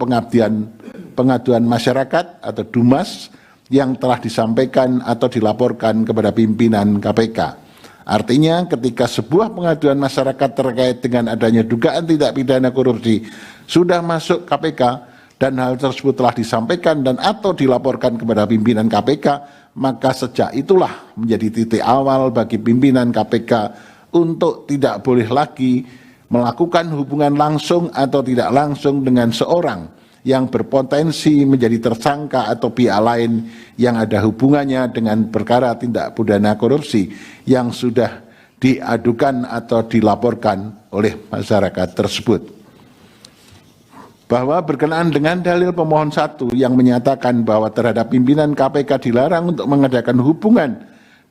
pengaduan masyarakat atau DUMAS yang telah disampaikan atau dilaporkan kepada pimpinan KPK. Artinya ketika sebuah pengaduan masyarakat terkait dengan adanya dugaan tindak pidana korupsi sudah masuk KPK dan hal tersebut telah disampaikan dan atau dilaporkan kepada pimpinan KPK, maka sejak itulah menjadi titik awal bagi pimpinan KPK untuk tidak boleh lagi melakukan hubungan langsung atau tidak langsung dengan seorang yang berpotensi menjadi tersangka atau pihak lain yang ada hubungannya dengan perkara tindak pidana korupsi yang sudah diadukan atau dilaporkan oleh masyarakat tersebut. Bahwa berkenaan dengan dalil pemohon 1 yang menyatakan bahwa terhadap pimpinan KPK dilarang untuk mengadakan hubungan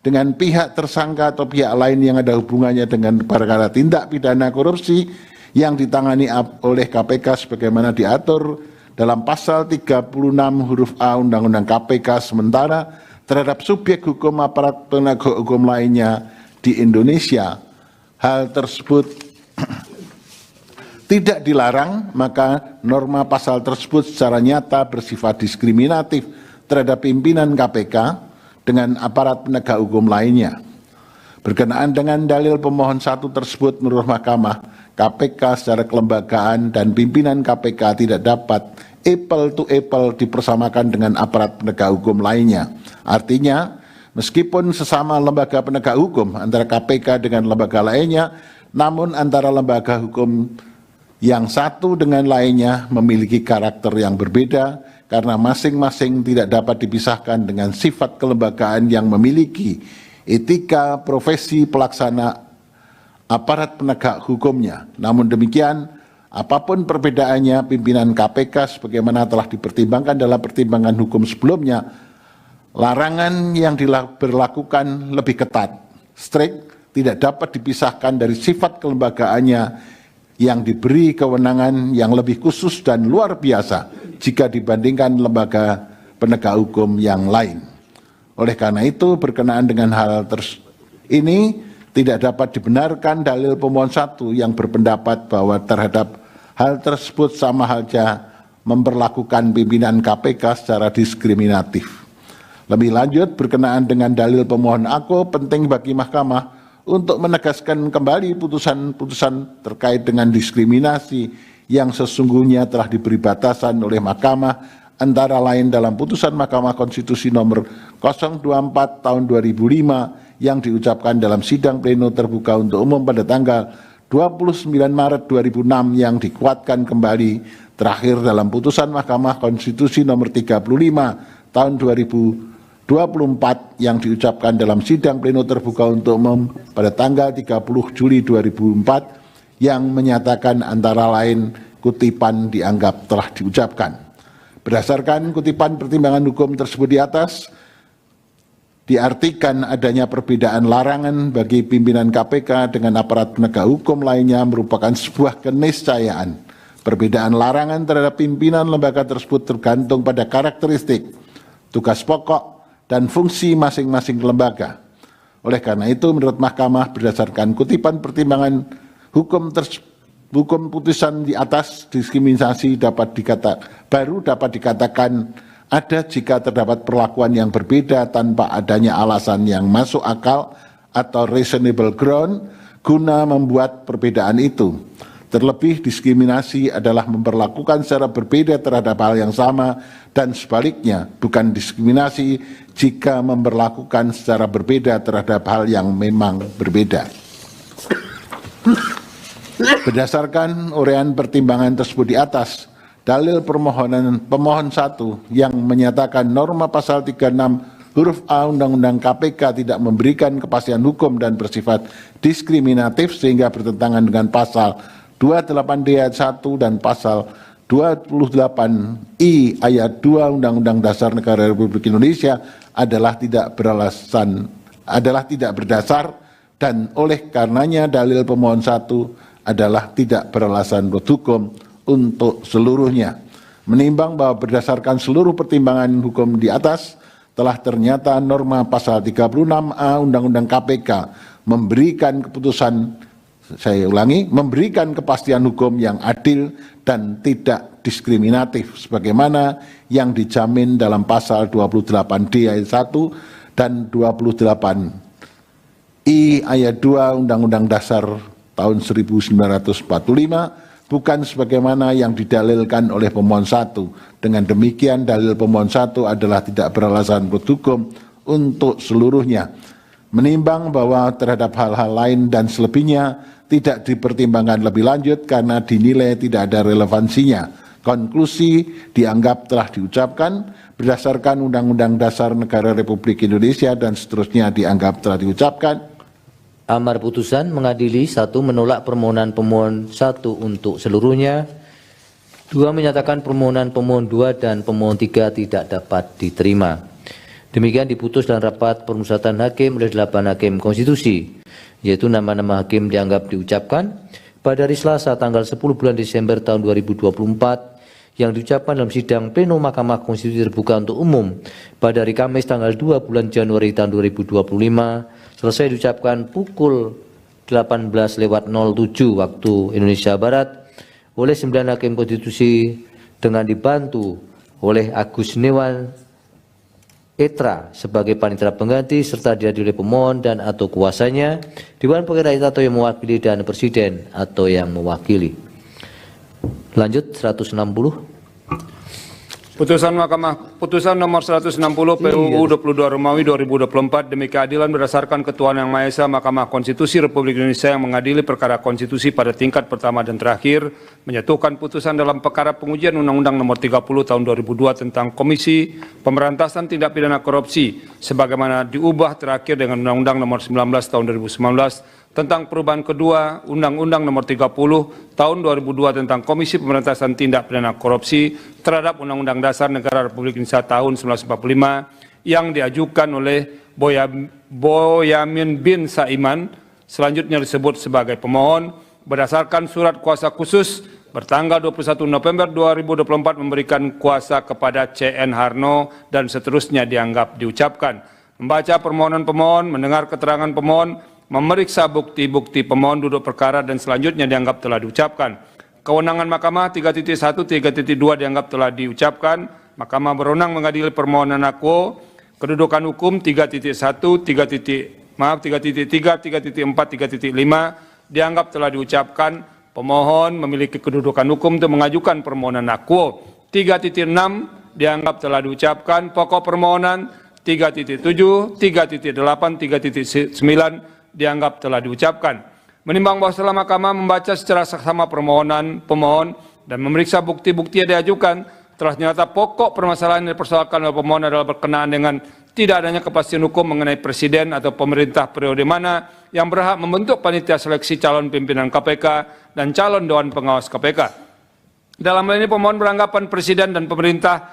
dengan pihak tersangka atau pihak lain yang ada hubungannya dengan perkara tindak pidana korupsi yang ditangani oleh KPK sebagaimana diatur dalam pasal 36 huruf A Undang-Undang KPK, sementara terhadap subjek hukum aparat penegak hukum lainnya di Indonesia, hal tersebut tidak dilarang, maka norma pasal tersebut secara nyata bersifat diskriminatif terhadap pimpinan KPK dengan aparat penegak hukum lainnya. Berkenaan dengan dalil pemohon 1 tersebut, menurut Mahkamah, KPK secara kelembagaan dan pimpinan KPK tidak dapat apple to apple dipersamakan dengan aparat penegak hukum lainnya. Artinya, meskipun sesama lembaga penegak hukum antara KPK dengan lembaga lainnya, namun antara lembaga hukum yang satu dengan lainnya memiliki karakter yang berbeda karena masing-masing tidak dapat dipisahkan dengan sifat kelembagaan yang memiliki etika profesi pelaksana aparat penegak hukumnya. Namun demikian, apapun perbedaannya, pimpinan KPK sebagaimana telah dipertimbangkan dalam pertimbangan hukum sebelumnya, larangan yang diberlakukan lebih ketat, strict, tidak dapat dipisahkan dari sifat kelembagaannya yang diberi kewenangan yang lebih khusus dan luar biasa jika dibandingkan lembaga penegak hukum yang lain. Oleh karena itu, berkenaan dengan hal ini tidak dapat dibenarkan dalil pemohon 1 yang berpendapat bahwa terhadap hal tersebut sama halnya memperlakukan pimpinan KPK secara diskriminatif. Lebih lanjut, berkenaan dengan dalil pemohon aku, penting bagi Mahkamah untuk menegaskan kembali putusan-putusan terkait dengan diskriminasi yang sesungguhnya telah diberi batasan oleh Mahkamah, antara lain dalam putusan Mahkamah Konstitusi nomor 024 tahun 2005 yang diucapkan dalam sidang pleno terbuka untuk umum pada tanggal 29 Maret 2006 yang dikuatkan kembali terakhir dalam putusan Mahkamah Konstitusi nomor 35 tahun 2024 yang diucapkan dalam sidang pleno terbuka untuk umum pada tanggal 30 Juli 2004 yang menyatakan antara lain kutipan dianggap telah diucapkan. Berdasarkan kutipan pertimbangan hukum tersebut di atas, diartikan adanya perbedaan larangan bagi pimpinan KPK dengan aparat penegak hukum lainnya merupakan sebuah keniscayaan. Perbedaan larangan terhadap pimpinan lembaga tersebut tergantung pada karakteristik, tugas pokok, dan fungsi masing-masing lembaga. Oleh karena itu, menurut Mahkamah, berdasarkan kutipan pertimbangan hukum putusan di atas, diskriminasi baru dapat dikatakan ada jika terdapat perlakuan yang berbeda tanpa adanya alasan yang masuk akal atau reasonable ground guna membuat perbedaan itu. Terlebih, diskriminasi adalah memperlakukan secara berbeda terhadap hal yang sama dan sebaliknya, bukan diskriminasi jika memperlakukan secara berbeda terhadap hal yang memang berbeda. Berdasarkan uraian pertimbangan tersebut di atas, dalil pemohon 1 yang menyatakan norma pasal 36 huruf A Undang-Undang KPK tidak memberikan kepastian hukum dan bersifat diskriminatif sehingga bertentangan dengan pasal 28D ayat 1 dan pasal 28I ayat 2 Undang-Undang Dasar Negara Republik Indonesia adalah tidak berdasar dan oleh karenanya dalil pemohon 1 adalah tidak beralasan menurut hukum untuk seluruhnya. Menimbang bahwa berdasarkan seluruh pertimbangan hukum di atas, telah ternyata norma pasal 36A Undang-Undang KPK memberikan memberikan kepastian hukum yang adil dan tidak diskriminatif sebagaimana yang dijamin dalam pasal 28D ayat 1 dan 28I ayat 2 Undang-Undang Dasar tahun 1945, bukan sebagaimana yang didalilkan oleh pemohon 1. Dengan demikian, dalil pemohon 1 adalah tidak beralasan menurut hukum untuk seluruhnya. Menimbang bahwa terhadap hal-hal lain dan selebihnya tidak dipertimbangkan lebih lanjut karena dinilai tidak ada relevansinya. Konklusi dianggap telah diucapkan berdasarkan Undang-Undang Dasar Negara Republik Indonesia dan seterusnya dianggap telah diucapkan. Amar putusan mengadili 1. Menolak permohonan pemohon 1 untuk seluruhnya. 2. Menyatakan permohonan pemohon 2 dan pemohon 3 tidak dapat diterima. Demikian diputus dalam rapat permusyawaratan hakim oleh 8 hakim konstitusi, yaitu nama-nama hakim dianggap diucapkan pada hari Selasa tanggal 10 bulan Desember tahun 2024 yang diucapkan dalam sidang pleno Mahkamah Konstitusi terbuka untuk umum pada hari Kamis tanggal 2 bulan Januari tahun 2025 selesai diucapkan pukul 18:07 waktu Indonesia Barat oleh 9 hakim konstitusi dengan dibantu oleh Agus Newan Etra sebagai panitera pengganti serta dihadiri oleh pemohon dan atau kuasanya, Dewan Perwakilan Rakyat atau yang mewakili, dan Presiden atau yang mewakili. Lanjut 160. Putusan Mahkamah, putusan nomor 160 PUU 22 Romawi 2024 demi keadilan berdasarkan Ketuhanan Yang Maha Esa, Mahkamah Konstitusi Republik Indonesia yang mengadili perkara konstitusi pada tingkat pertama dan terakhir menyatukan putusan dalam perkara pengujian Undang-Undang Nomor 30 Tahun 2002 tentang Komisi Pemberantasan Tindak Pidana Korupsi sebagaimana diubah terakhir dengan Undang-Undang Nomor 19 Tahun 2019 tentang perubahan kedua Undang-Undang Nomor 30 Tahun 2002 tentang Komisi Pemberantasan Tindak Pidana Korupsi terhadap Undang-Undang Dasar Negara Republik Indonesia tahun 1945 yang diajukan oleh Boyamin bin Saiman, selanjutnya disebut sebagai pemohon, berdasarkan surat kuasa khusus bertanggal 21 November 2024 memberikan kuasa kepada CN Harno dan seterusnya dianggap diucapkan. Membaca permohonan pemohon, mendengar keterangan pemohon, memeriksa bukti-bukti pemohon duduk perkara dan selanjutnya dianggap telah diucapkan. Kewenangan Mahkamah 3.1, 3.2 dianggap telah diucapkan. Mahkamah berwenang mengadili permohonan akuo. Kedudukan hukum 3.1, 3.3, 3.4, 3.5 dianggap telah diucapkan. Pemohon memiliki kedudukan hukum untuk mengajukan permohonan akuo. 3.6 dianggap telah diucapkan. Pokok permohonan 3.7, 3.8, 3.9 dianggap telah diucapkan. Menimbang bahwa setelah Mahkamah membaca secara saksama permohonan pemohon dan memeriksa bukti-bukti yang diajukan, telah nyata pokok permasalahan yang dipersoalkan oleh pemohon adalah berkenaan dengan tidak adanya kepastian hukum mengenai presiden atau pemerintah periode mana yang berhak membentuk panitia seleksi calon pimpinan KPK dan calon Dewan Pengawas KPK. Dalam hal ini pemohon beranggapan presiden dan pemerintah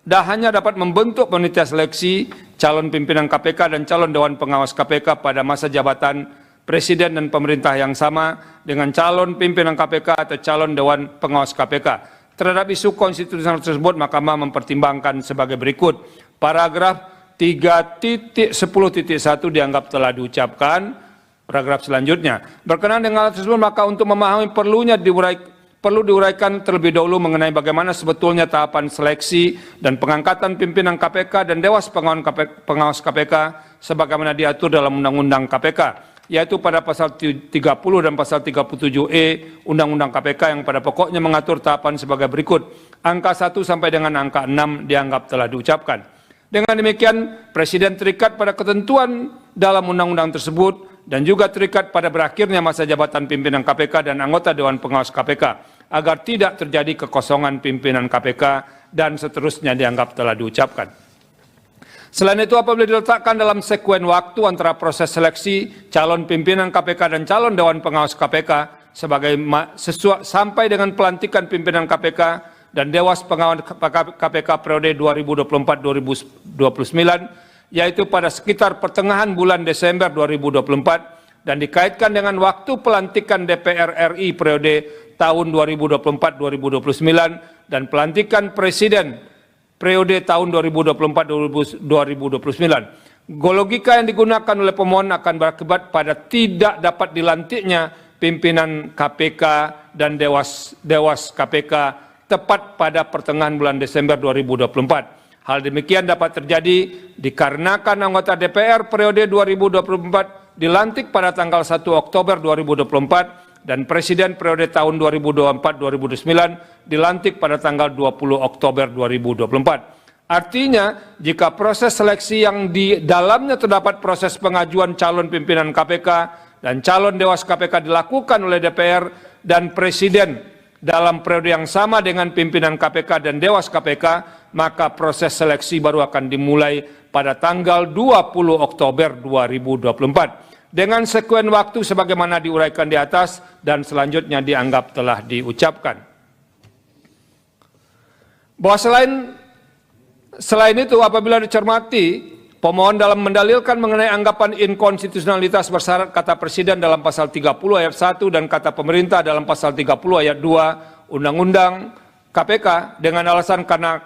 hanya dapat membentuk panitia seleksi calon pimpinan KPK dan calon Dewan Pengawas KPK pada masa jabatan presiden dan pemerintah yang sama dengan calon pimpinan KPK atau calon Dewan Pengawas KPK. Terhadap isu konstitusional tersebut, Mahkamah mempertimbangkan sebagai berikut. Paragraf 3.10.1 dianggap telah diucapkan. Paragraf selanjutnya. Berkenaan dengan hal tersebut, maka untuk memahami perlu diuraikan terlebih dahulu mengenai bagaimana sebetulnya tahapan seleksi dan pengangkatan pimpinan KPK dan Dewas Pengawas KPK sebagaimana diatur dalam Undang-Undang KPK, yaitu pada pasal 30 dan pasal 37E Undang-Undang KPK yang pada pokoknya mengatur tahapan sebagai berikut. Angka 1 sampai dengan angka 6 dianggap telah diucapkan. Dengan demikian, Presiden terikat pada ketentuan dalam undang-undang tersebut dan juga terikat pada berakhirnya masa jabatan pimpinan KPK dan anggota Dewan Pengawas KPK agar tidak terjadi kekosongan pimpinan KPK dan seterusnya dianggap telah diucapkan. Selain itu, apabila diletakkan dalam sekuen waktu antara proses seleksi calon pimpinan KPK dan calon Dewan Pengawas KPK sampai dengan pelantikan pimpinan KPK dan Dewas Pengawas KPK periode 2024-2029, yaitu pada sekitar pertengahan bulan Desember 2024 dan dikaitkan dengan waktu pelantikan DPR RI periode tahun 2024-2029 dan pelantikan Presiden periode tahun 2024-2029. Logika yang digunakan oleh pemohon akan berakibat pada tidak dapat dilantiknya pimpinan KPK dan Dewas KPK tepat pada pertengahan bulan Desember 2024. Hal demikian dapat terjadi dikarenakan anggota DPR periode 2024 dilantik pada tanggal 1 Oktober 2024 dan Presiden periode tahun 2024-2029 dilantik pada tanggal 20 Oktober 2024. Artinya, jika proses seleksi yang di dalamnya terdapat proses pengajuan calon pimpinan KPK dan calon Dewas KPK dilakukan oleh DPR dan Presiden dalam periode yang sama dengan pimpinan KPK dan Dewas KPK, maka proses seleksi baru akan dimulai pada tanggal 20 Oktober 2024. Dengan sekuen waktu sebagaimana diuraikan di atas dan selanjutnya dianggap telah diucapkan. Bahwa selain itu, apabila dicermati, pemohon dalam mendalilkan mengenai anggapan inkonstitusionalitas bersyarat kata Presiden dalam pasal 30 ayat 1 dan kata pemerintah dalam pasal 30 ayat 2 Undang-Undang KPK dengan alasan karena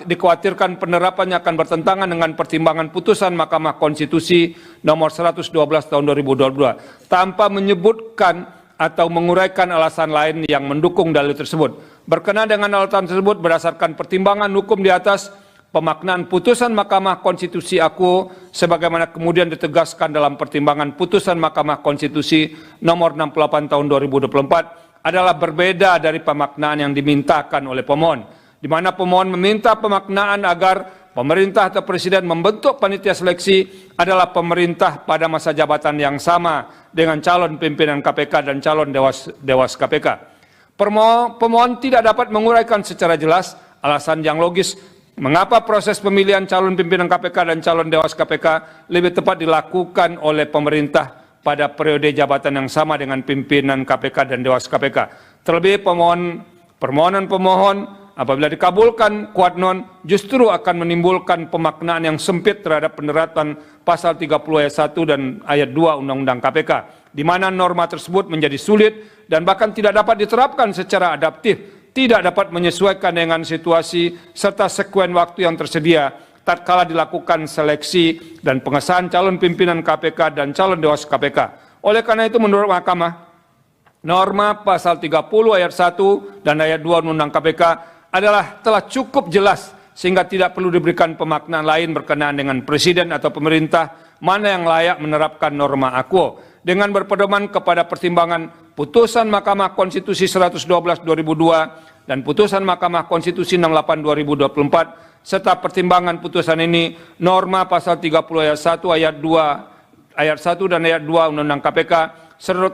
dikhawatirkan penerapannya akan bertentangan dengan pertimbangan putusan Mahkamah Konstitusi nomor 112 tahun 2022 tanpa menyebutkan atau menguraikan alasan lain yang mendukung dalil tersebut. Berkenaan dengan alasan tersebut berdasarkan pertimbangan hukum di atas, pemaknaan putusan Mahkamah Konstitusi aku sebagaimana kemudian ditegaskan dalam pertimbangan putusan Mahkamah Konstitusi nomor 68 tahun 2024 adalah berbeda dari pemaknaan yang dimintakan oleh pemohon, di mana pemohon meminta pemaknaan agar pemerintah atau presiden membentuk panitia seleksi adalah pemerintah pada masa jabatan yang sama dengan calon pimpinan KPK dan calon dewas KPK. Pemohon tidak dapat menguraikan secara jelas alasan yang logis mengapa proses pemilihan calon pimpinan KPK dan calon dewas KPK lebih tepat dilakukan oleh pemerintah pada periode jabatan yang sama dengan pimpinan KPK dan dewas KPK. Terlebih permohonan pemohon apabila dikabulkan quod non justru akan menimbulkan pemaknaan yang sempit terhadap penerapan pasal 30 ayat 1 dan ayat 2 Undang-Undang KPK, di mana norma tersebut menjadi sulit dan bahkan tidak dapat diterapkan secara adaptif, tidak dapat menyesuaikan dengan situasi serta sekuen waktu yang tersedia tatkala dilakukan seleksi dan pengesahan calon pimpinan KPK dan calon dewas KPK. Oleh karena itu menurut Mahkamah, norma pasal 30 ayat 1 dan ayat 2 Undang-Undang KPK telah cukup jelas sehingga tidak perlu diberikan pemaknaan lain berkenaan dengan presiden atau pemerintah mana yang layak menerapkan norma aquo. Dengan berpedoman kepada pertimbangan putusan Mahkamah Konstitusi 112/2002 dan putusan Mahkamah Konstitusi 68 2024 serta pertimbangan putusan ini, norma pasal 30 ayat 1 ayat 1 dan ayat 2 Undang-Undang KPK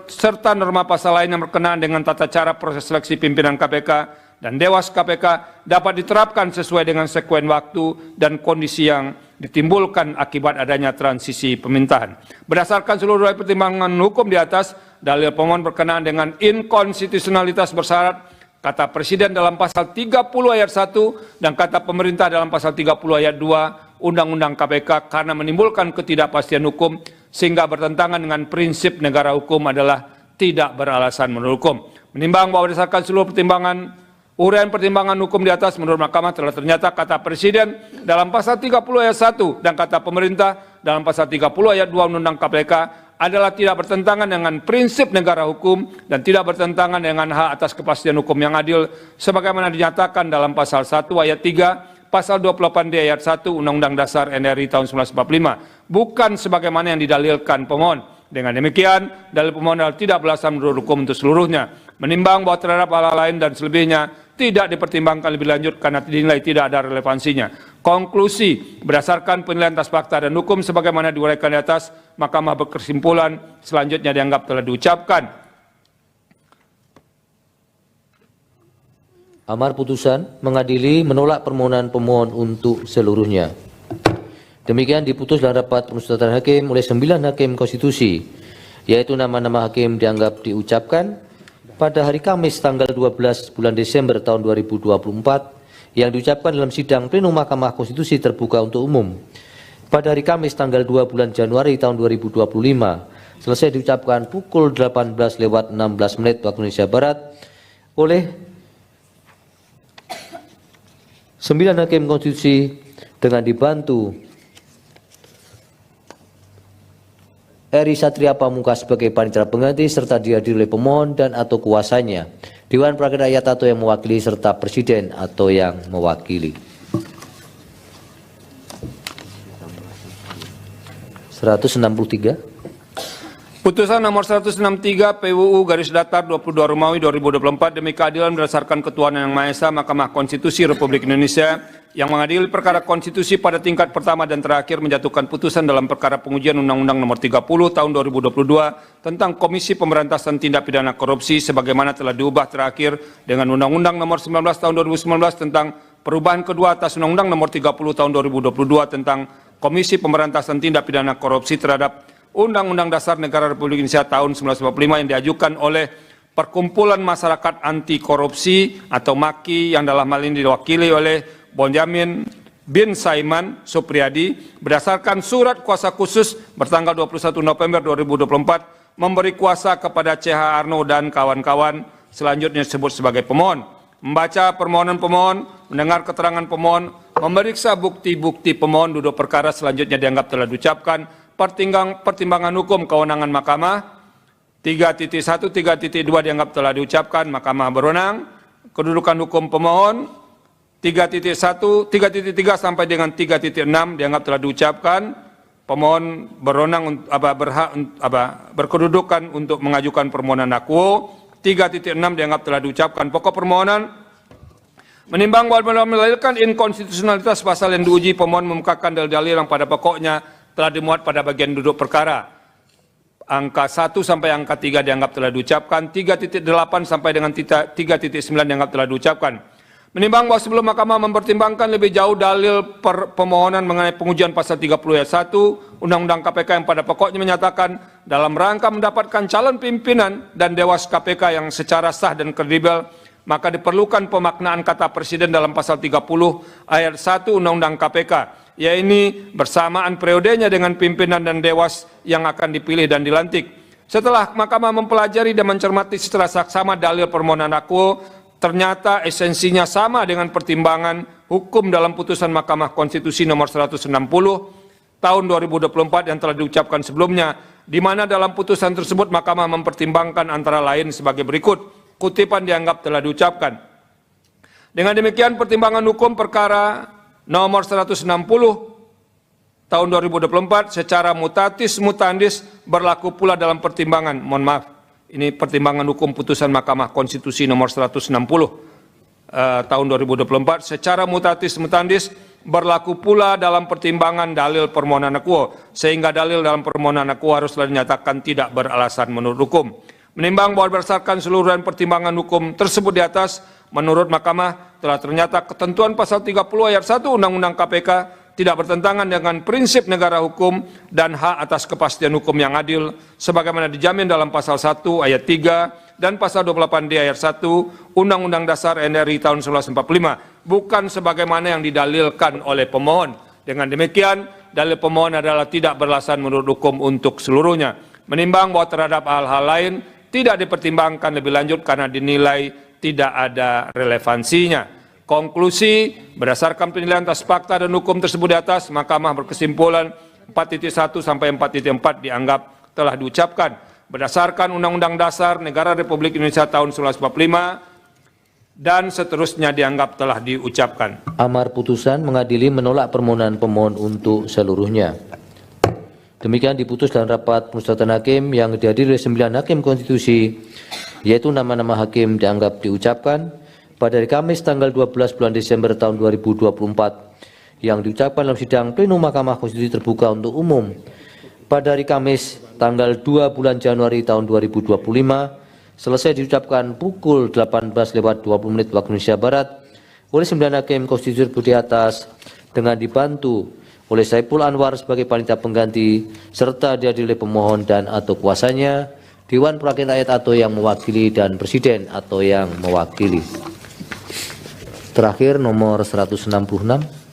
serta norma pasal lain yang berkenaan dengan tata cara proses seleksi pimpinan KPK dan dewas KPK dapat diterapkan sesuai dengan sekuen waktu dan kondisi yang ditimbulkan akibat adanya transisi pemerintahan. Berdasarkan seluruh pertimbangan hukum di atas, dalil pemohon berkenaan dengan inkonstitusionalitas bersyarat kata presiden dalam pasal 30 ayat 1 dan kata pemerintah dalam pasal 30 ayat 2 Undang-Undang KPK karena menimbulkan ketidakpastian hukum sehingga bertentangan dengan prinsip negara hukum adalah tidak beralasan menurut hukum. Menimbang bahwa berdasarkan seluruh uraian pertimbangan hukum di atas, menurut Mahkamah telah ternyata kata presiden dalam pasal 30 ayat 1 dan kata pemerintah dalam pasal 30 ayat 2 Undang-Undang KPK adalah tidak bertentangan dengan prinsip negara hukum dan tidak bertentangan dengan hak atas kepastian hukum yang adil sebagaimana dinyatakan dalam pasal 1 ayat 3, pasal 28D ayat 1 Undang-Undang Dasar NRI tahun 1945, bukan sebagaimana yang didalilkan pemohon. Dengan demikian, dalil pemohon tidak beralasan menurut hukum untuk seluruhnya. Menimbang bahwa terhadap hal lain dan selebihnya tidak dipertimbangkan lebih lanjut karena dinilai tidak ada relevansinya. Konklusi, berdasarkan penilaian atas fakta dan hukum sebagaimana diuraikan di atas, Mahkamah berkesimpulan selanjutnya dianggap telah diucapkan. Amar putusan mengadili menolak permohonan pemohon untuk seluruhnya. Demikian diputus dalam rapat permusyawaratan hakim oleh 9 hakim konstitusi, yaitu nama-nama hakim dianggap diucapkan pada hari Kamis tanggal 12 bulan Desember tahun 2024 yang diucapkan dalam sidang plenum Mahkamah Konstitusi terbuka untuk umum pada hari Kamis tanggal 2 bulan Januari tahun 2025 selesai diucapkan pukul 18:16 waktu Indonesia Barat oleh 9 hakim konstitusi dengan dibantu Eri Satria Pamungkas sebagai panitia pengganti serta dihadiri oleh pemohon dan atau kuasanya, Dewan Perwakilan Rakyat atau yang mewakili serta Presiden atau yang mewakili. 163. Putusan nomor 163 PUU garis datar 22 Romawi 2024 demi keadilan berdasarkan ketuhanan yang Maha Esa, Mahkamah Konstitusi Republik Indonesia yang mengadili perkara konstitusi pada tingkat pertama dan terakhir menjatuhkan putusan dalam perkara pengujian Undang-Undang Nomor 30 Tahun 2022 tentang Komisi Pemberantasan Tindak Pidana Korupsi sebagaimana telah diubah terakhir dengan Undang-Undang Nomor 19 Tahun 2019 tentang perubahan kedua atas Undang-Undang Nomor 30 Tahun 2022 tentang Komisi Pemberantasan Tindak Pidana Korupsi terhadap Undang-Undang Dasar Negara Republik Indonesia tahun 1945 yang diajukan oleh Perkumpulan Masyarakat Anti Korupsi atau MAKI yang dalam hal ini diwakili oleh Bonjamin bin Saiman Supriyadi berdasarkan surat kuasa khusus bertanggal 21 November 2024 memberi kuasa kepada CH Arno dan kawan-kawan selanjutnya disebut sebagai pemohon, membaca permohonan pemohon, mendengar keterangan pemohon, memeriksa bukti-bukti pemohon, duduk perkara selanjutnya dianggap telah diucapkan, pertimbangan hukum kewenangan Mahkamah, 3.1, 3.2 dianggap telah diucapkan, Mahkamah berwenang. Kedudukan hukum pemohon 3.1, 3.3 sampai dengan 3.6 dianggap telah diucapkan. Pemohon berwenang berkedudukan untuk mengajukan permohonan akuo. 3.6 dianggap telah diucapkan. Pokok permohonan menimbang bahwa mendalilkan inkonstitusionalitas pasal yang diuji, pemohon mengemukakan dalil-dalil yang pada pokoknya telah dimuat pada bagian duduk perkara. Angka 1 sampai angka 3 dianggap telah diucapkan. 3.8 sampai dengan 3.9 dianggap telah diucapkan. Menimbang bahwa sebelum Mahkamah mempertimbangkan lebih jauh dalil pemohonan mengenai pengujian pasal 30 ayat 1 Undang-Undang KPK yang pada pokoknya menyatakan dalam rangka mendapatkan calon pimpinan dan Dewas KPK yang secara sah dan kredibel, maka diperlukan pemaknaan kata Presiden dalam pasal 30 ayat 1 Undang-Undang KPK, yaitu bersamaan periodenya dengan pimpinan dan Dewas yang akan dipilih dan dilantik. Setelah Mahkamah mempelajari dan mencermati secara saksama dalil permohonan akuo, ternyata esensinya sama dengan pertimbangan hukum dalam putusan Mahkamah Konstitusi nomor 160 tahun 2024 yang telah diucapkan sebelumnya, di mana dalam putusan tersebut Mahkamah mempertimbangkan antara lain sebagai berikut. Kutipan dianggap telah diucapkan. Dengan demikian pertimbangan hukum perkara nomor 160 tahun 2024 secara mutatis mutandis berlaku pula dalam pertimbangan, mohon maaf, ini pertimbangan hukum putusan Mahkamah Konstitusi nomor 160 tahun 2024 secara mutatis mutandis berlaku pula dalam pertimbangan dalil permohonan akuo, sehingga dalil dalam permohonan akuo haruslah dinyatakan tidak beralasan menurut hukum. Menimbang bahwa berdasarkan seluruh pertimbangan hukum tersebut di atas, menurut Mahkamah telah ternyata ketentuan pasal 30 ayat 1 Undang-Undang KPK tidak bertentangan dengan prinsip negara hukum dan hak atas kepastian hukum yang adil sebagaimana dijamin dalam pasal 1 ayat 3 dan pasal 28D ayat 1 Undang-Undang Dasar NRI tahun 1945, bukan sebagaimana yang didalilkan oleh pemohon. Dengan demikian, dalil pemohon adalah tidak beralasan menurut hukum untuk seluruhnya. Menimbang bahwa terhadap hal-hal lain tidak dipertimbangkan lebih lanjut karena dinilai tidak ada relevansinya. Konklusi, berdasarkan penilaian atas fakta dan hukum tersebut di atas, Mahkamah berkesimpulan 4.1 sampai 4.4 dianggap telah diucapkan berdasarkan Undang-Undang Dasar Negara Republik Indonesia tahun 1945 dan seterusnya dianggap telah diucapkan. Amar putusan mengadili menolak permohonan pemohon untuk seluruhnya. Demikian diputus dalam rapat pemusyawaratan hakim yang dihadiri oleh 9 hakim konstitusi, yaitu nama-nama hakim dianggap diucapkan pada hari Kamis tanggal 12 bulan Desember tahun 2024 yang diucapkan dalam sidang plenum Mahkamah Konstitusi terbuka untuk umum pada hari Kamis tanggal 2 bulan Januari tahun 2025 selesai diucapkan pukul 18:20 waktu Indonesia Barat oleh 9 hakim konstitusi di atas dengan dibantu oleh Saiful Anwar sebagai panitia pengganti serta dihadiri oleh pemohon dan atau kuasanya, Dewan Perwakilan Rakyat atau yang mewakili dan Presiden atau yang mewakili. Terakhir nomor 166.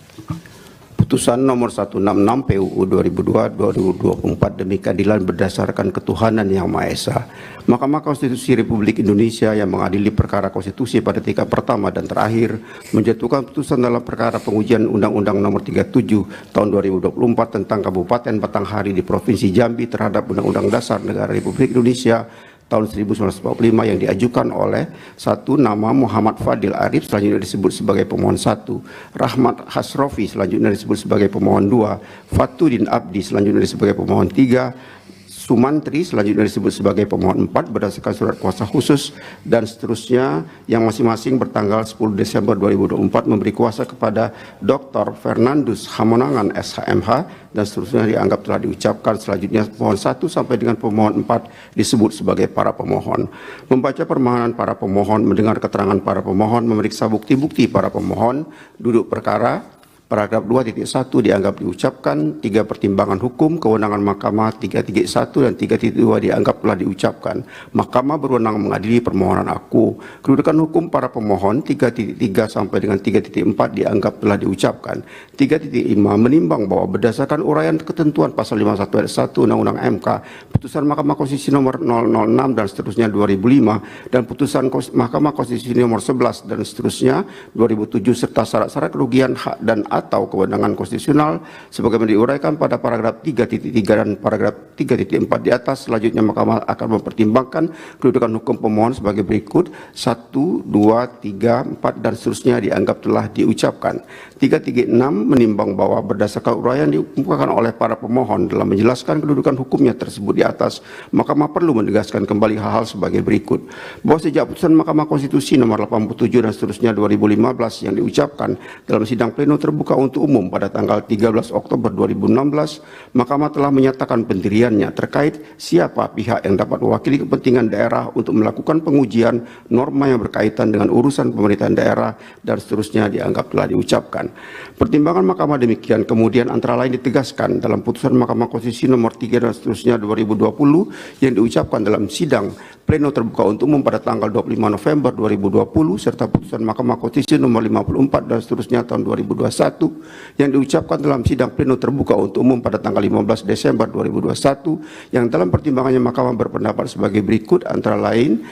Putusan nomor 166 PUU 2002-2024 demi keadilan berdasarkan ketuhanan yang Maha Esa. Mahkamah Konstitusi Republik Indonesia yang mengadili perkara konstitusi pada tingkat pertama dan terakhir menjatuhkan putusan dalam perkara pengujian Undang-Undang Nomor 37 Tahun 2024 tentang Kabupaten Batanghari di Provinsi Jambi terhadap Undang-Undang Dasar Negara Republik Indonesia tahun 1945 yang diajukan oleh satu nama Muhammad Fadil Arif selanjutnya disebut sebagai pemohon 1, Rahmat Hasrofi selanjutnya disebut sebagai pemohon 2, Fatudin Abdi selanjutnya disebut sebagai pemohon 3, Sumantri selanjutnya disebut sebagai pemohon 4 berdasarkan surat kuasa khusus dan seterusnya yang masing-masing bertanggal 10 Desember 2024 memberi kuasa kepada Dr. Fernandus Hamonangan SHMH dan seterusnya dianggap telah diucapkan. Selanjutnya pemohon 1 sampai dengan pemohon 4 disebut sebagai para pemohon. Membaca permohonan para pemohon, mendengar keterangan para pemohon, memeriksa bukti-bukti para pemohon, duduk perkara. Paragraf 2.1 dianggap diucapkan, 3 pertimbangan hukum, kewenangan Mahkamah 3.1 dan 3.2 dianggap telah diucapkan. Mahkamah berwenang mengadili permohonan aku. Kedudukan hukum para pemohon 3.3 sampai dengan 3.4 dianggap telah diucapkan. 3.5 menimbang bahwa berdasarkan uraian ketentuan pasal 51 ayat 1 Undang-Undang MK, putusan Mahkamah Konstitusi nomor 006 dan seterusnya 2005 dan putusan Mahkamah Konstitusi nomor 11 dan seterusnya 2007 serta syarat-syarat kerugian hak dan atau kewenangan konstitusional sebagaimana diuraikan pada paragraf 3.3 dan paragraf 3.4 di atas. Selanjutnya Mahkamah akan mempertimbangkan kedudukan hukum pemohon sebagai berikut: 1, 2, 3, 4 dan seterusnya dianggap telah diucapkan. 336 menimbang bahwa berdasarkan uraian dikemukakan oleh para pemohon dalam menjelaskan kedudukan hukumnya tersebut di atas, Mahkamah perlu menegaskan kembali hal-hal sebagai berikut: bahwa sejak putusan Mahkamah Konstitusi nomor 87 dan seterusnya 2015 yang diucapkan dalam sidang pleno terbuka untuk umum pada tanggal 13 Oktober 2016, Mahkamah telah menyatakan pendiriannya terkait siapa pihak yang dapat mewakili kepentingan daerah untuk melakukan pengujian norma yang berkaitan dengan urusan pemerintahan daerah dan seterusnya dianggap telah diucapkan. Pertimbangan Mahkamah demikian kemudian antara lain ditegaskan dalam putusan Mahkamah Konstitusi nomor 3 dan seterusnya 2020 yang diucapkan dalam sidang pleno terbuka untuk umum pada tanggal 25 November 2020 serta putusan Mahkamah Konstitusi nomor 54 dan seterusnya tahun 2021 yang diucapkan dalam sidang pleno terbuka untuk umum pada tanggal 15 Desember 2021 yang dalam pertimbangannya Mahkamah berpendapat sebagai berikut antara lain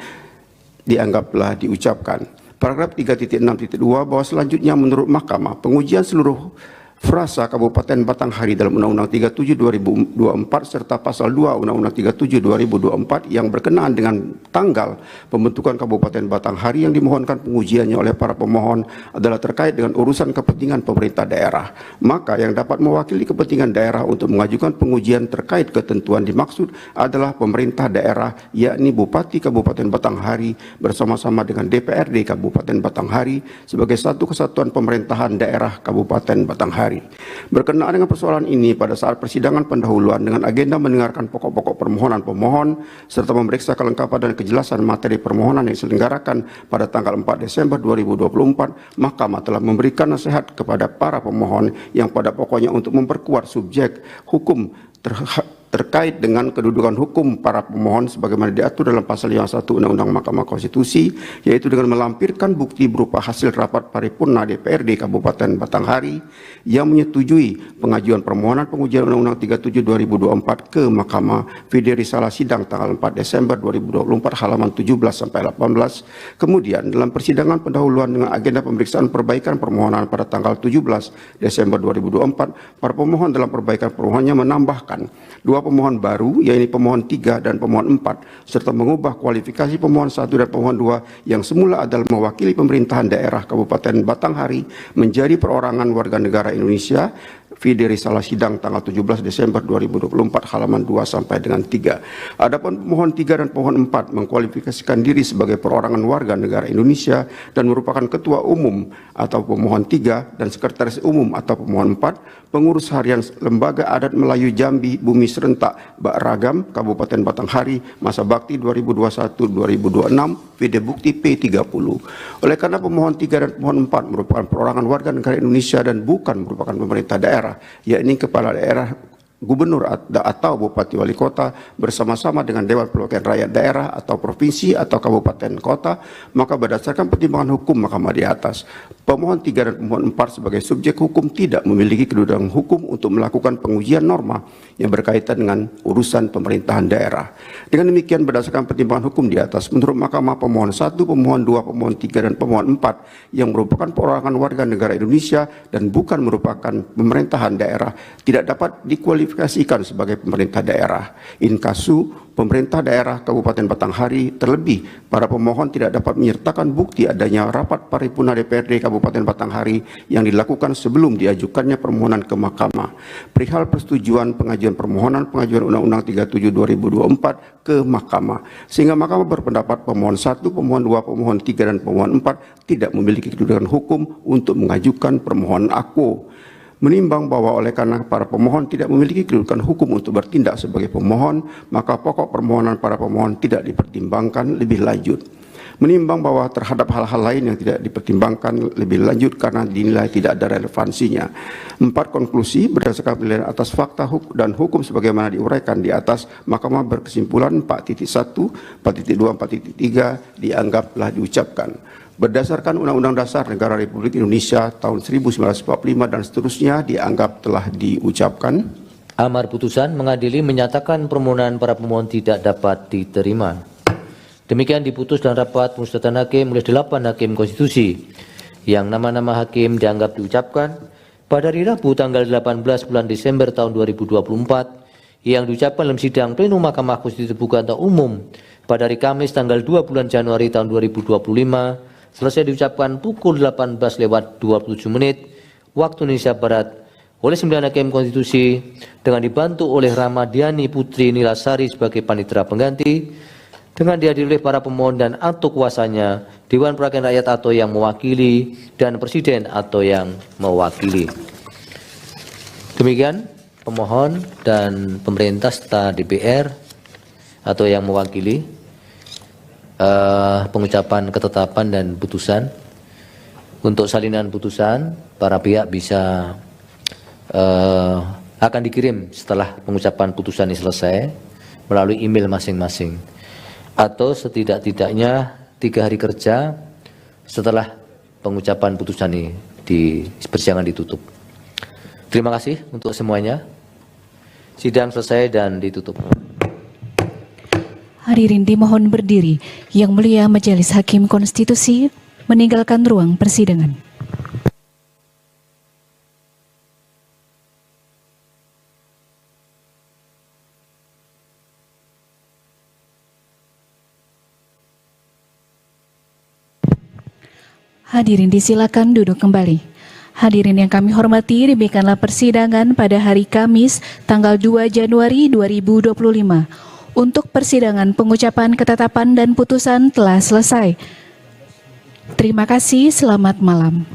dianggap telah diucapkan. Paragraf 3.6.2 bahwa selanjutnya menurut Mahkamah pengujian seluruh frasa Kabupaten Batanghari dalam Undang-Undang 37 2024 serta pasal 2 Undang-Undang 37 2024 yang berkenaan dengan tanggal pembentukan Kabupaten Batanghari yang dimohonkan pengujiannya oleh para pemohon adalah terkait dengan urusan kepentingan pemerintah daerah. Maka yang dapat mewakili kepentingan daerah untuk mengajukan pengujian terkait ketentuan dimaksud adalah pemerintah daerah, yakni Bupati Kabupaten Batanghari bersama-sama dengan DPRD Kabupaten Batanghari sebagai satu kesatuan pemerintahan daerah Kabupaten Batanghari. Berkenaan dengan persoalan ini, pada saat persidangan pendahuluan dengan agenda mendengarkan pokok-pokok permohonan pemohon serta memeriksa kelengkapan dan kejelasan materi permohonan yang diselenggarakan pada tanggal 4 Desember 2024, Mahkamah telah memberikan nasihat kepada para pemohon yang pada pokoknya untuk memperkuat subjek hukum terkait dengan kedudukan hukum para pemohon sebagaimana diatur dalam pasal 51 Undang-Undang Mahkamah Konstitusi, yaitu dengan melampirkan bukti berupa hasil rapat paripurna DPRD Kabupaten Batanghari yang menyetujui pengajuan permohonan pengujian Undang-Undang 37 2024 ke Mahkamah Vide Risalah sidang tanggal 4 Desember 2024 halaman 17 sampai 18. Kemudian dalam persidangan pendahuluan dengan agenda pemeriksaan perbaikan permohonan pada tanggal 17 Desember 2024, para pemohon dalam perbaikan permohonannya menambahkan dua pemohon baru, yaitu pemohon 3 dan pemohon 4, serta mengubah kualifikasi pemohon 1 dan pemohon 2 yang semula adalah mewakili pemerintahan daerah Kabupaten Batanghari menjadi perorangan warga negara Indonesia. Vide Risalah sidang tanggal 17 Desember 2024 halaman 2 sampai dengan 3. Adapun pemohon 3 dan pemohon 4 mengkualifikasikan diri sebagai perorangan warga negara Indonesia dan merupakan ketua umum atau pemohon 3 dan sekretaris umum atau pemohon 4, pengurus harian Lembaga Adat Melayu Jambi Bumi Serentak Bak Ragam Kabupaten Batanghari masa bakti 2021-2026 Vide Bukti P30. Oleh karena pemohon 3 dan pemohon 4 merupakan perorangan warga negara Indonesia dan bukan merupakan pemerintah daerah, yakni kepala daerah, gubernur atau bupati wali kota bersama-sama dengan Dewan Perwakilan Rakyat Daerah atau provinsi atau kabupaten kota, maka berdasarkan pertimbangan hukum Mahkamah di atas, pemohon 3 dan pemohon 4 sebagai subjek hukum tidak memiliki kedudukan hukum untuk melakukan pengujian norma yang berkaitan dengan urusan pemerintahan daerah. Dengan demikian berdasarkan pertimbangan hukum di atas, menurut Mahkamah pemohon 1, pemohon 2, pemohon 3 dan pemohon 4 yang merupakan perorangan warga negara Indonesia dan bukan merupakan pemerintahan daerah tidak dapat dikualifikasikan sebagai pemerintah daerah. In kasu, pemerintah daerah Kabupaten Batanghari, terlebih para pemohon tidak dapat menyertakan bukti adanya rapat paripurna DPRD Kabupaten Batanghari yang dilakukan sebelum diajukannya permohonan ke Mahkamah perihal persetujuan pengajuan permohonan pengajuan Undang-Undang 37 2024 ke Mahkamah, sehingga Mahkamah berpendapat pemohon 1, pemohon 2, pemohon 3 dan pemohon 4 tidak memiliki kedudukan hukum untuk mengajukan permohonan aku. Menimbang bahwa oleh karena para pemohon tidak memiliki kedudukan hukum untuk bertindak sebagai pemohon, maka pokok permohonan para pemohon tidak dipertimbangkan lebih lanjut. Menimbang bahwa terhadap hal-hal lain yang tidak dipertimbangkan lebih lanjut karena dinilai tidak ada relevansinya. 4. Konklusi berdasarkan penilaian atas fakta dan hukum sebagaimana diuraikan di atas, Mahkamah berkesimpulan 4.1, 4.2, 4.3 dianggap telah diucapkan. Berdasarkan Undang-Undang Dasar Negara Republik Indonesia tahun 1945 dan seterusnya dianggap telah diucapkan. Amar putusan mengadili menyatakan permohonan para pemohon tidak dapat diterima. Demikian diputus dalam rapat musyawaratan hakim oleh 8 hakim konstitusi yang nama-nama hakim dianggap diucapkan pada hari Rabu tanggal 18 bulan Desember tahun 2024 yang diucapkan dalam sidang plenum Mahkamah Konstitusi terbuka atau umum pada hari Kamis tanggal 2 bulan Januari tahun 2025 selesai diucapkan pukul 18:27 waktu Indonesia Barat oleh 9 hakim konstitusi dengan dibantu oleh Ramadhani Putri Nilasari sebagai panitera pengganti, dengan dihadiri oleh para pemohon dan atau kuasanya, Dewan Perwakilan Rakyat atau yang mewakili, dan Presiden atau yang mewakili. Demikian pemohon dan pemerintah serta DPR atau yang mewakili pengucapan ketetapan dan putusan. Untuk salinan putusan, para pihak bisa akan dikirim setelah pengucapan putusan ini selesai melalui email masing-masing atau setidak-tidaknya 3 hari kerja setelah pengucapan putusan ini di persidangan ditutup. Terima kasih untuk semuanya. Sidang selesai dan ditutup. Hadirin dimohon berdiri. Yang Mulia Majelis Hakim Konstitusi meninggalkan ruang persidangan. Hadirin disilakan duduk kembali. Hadirin yang kami hormati, demikianlah persidangan pada hari Kamis tanggal 2 Januari 2025. Untuk persidangan pengucapan ketetapan dan putusan telah selesai. Terima kasih, selamat malam.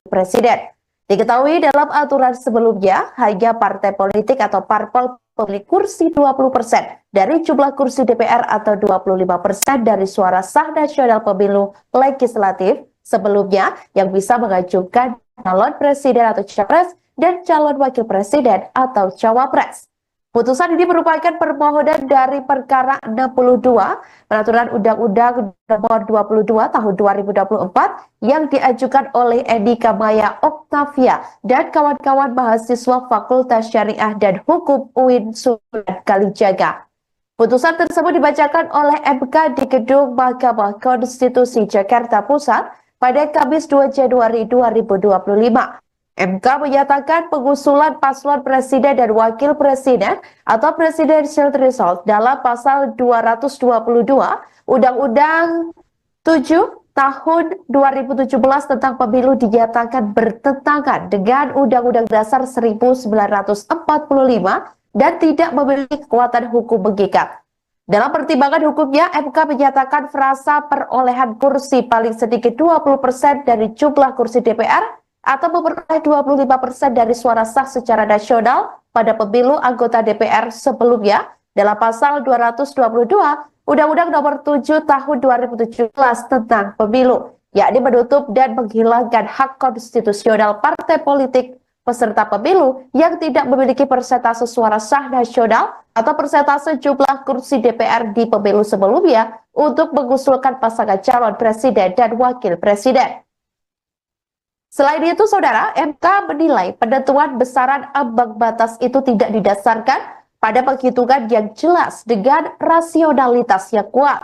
Presiden. Diketahui dalam aturan sebelumnya, hanya partai politik atau parpol memiliki kursi 20% dari jumlah kursi DPR atau 25% dari suara sah nasional pemilu legislatif sebelumnya yang bisa mengajukan calon presiden atau capres dan calon wakil presiden atau cawapres. Putusan ini merupakan permohonan dari perkara 62 Peraturan Undang-Undang Nomor 22 Tahun 2024 yang diajukan oleh Endika Maya Oktavia dan kawan-kawan mahasiswa Fakultas Syariah dan Hukum UIN Sunan Kalijaga. Putusan tersebut dibacakan oleh MK di Gedung Mahkamah Konstitusi Jakarta Pusat pada Kamis 2 Januari 2025. MK menyatakan pengusulan paslon presiden dan wakil presiden atau presidential threshold dalam pasal 222 Undang-Undang 7 tahun 2017 tentang pemilu dinyatakan bertentangan dengan Undang-Undang Dasar 1945 dan tidak memiliki kekuatan hukum mengikat. Dalam pertimbangan hukumnya, MK menyatakan frasa perolehan kursi paling sedikit 20% dari jumlah kursi DPR atau memperoleh 25% dari suara sah secara nasional pada pemilu anggota DPR sebelumnya dalam pasal 222 Undang-Undang Nomor 7 Tahun 2017 tentang pemilu, yakni menutup dan menghilangkan hak konstitusional partai politik peserta pemilu yang tidak memiliki persentase suara sah nasional atau persentase jumlah kursi DPR di pemilu sebelumnya untuk mengusulkan pasangan calon presiden dan wakil presiden. Selain itu, Saudara, MK menilai penentuan besaran ambang batas itu tidak didasarkan pada penghitungan yang jelas dengan rasionalitas yang kuat.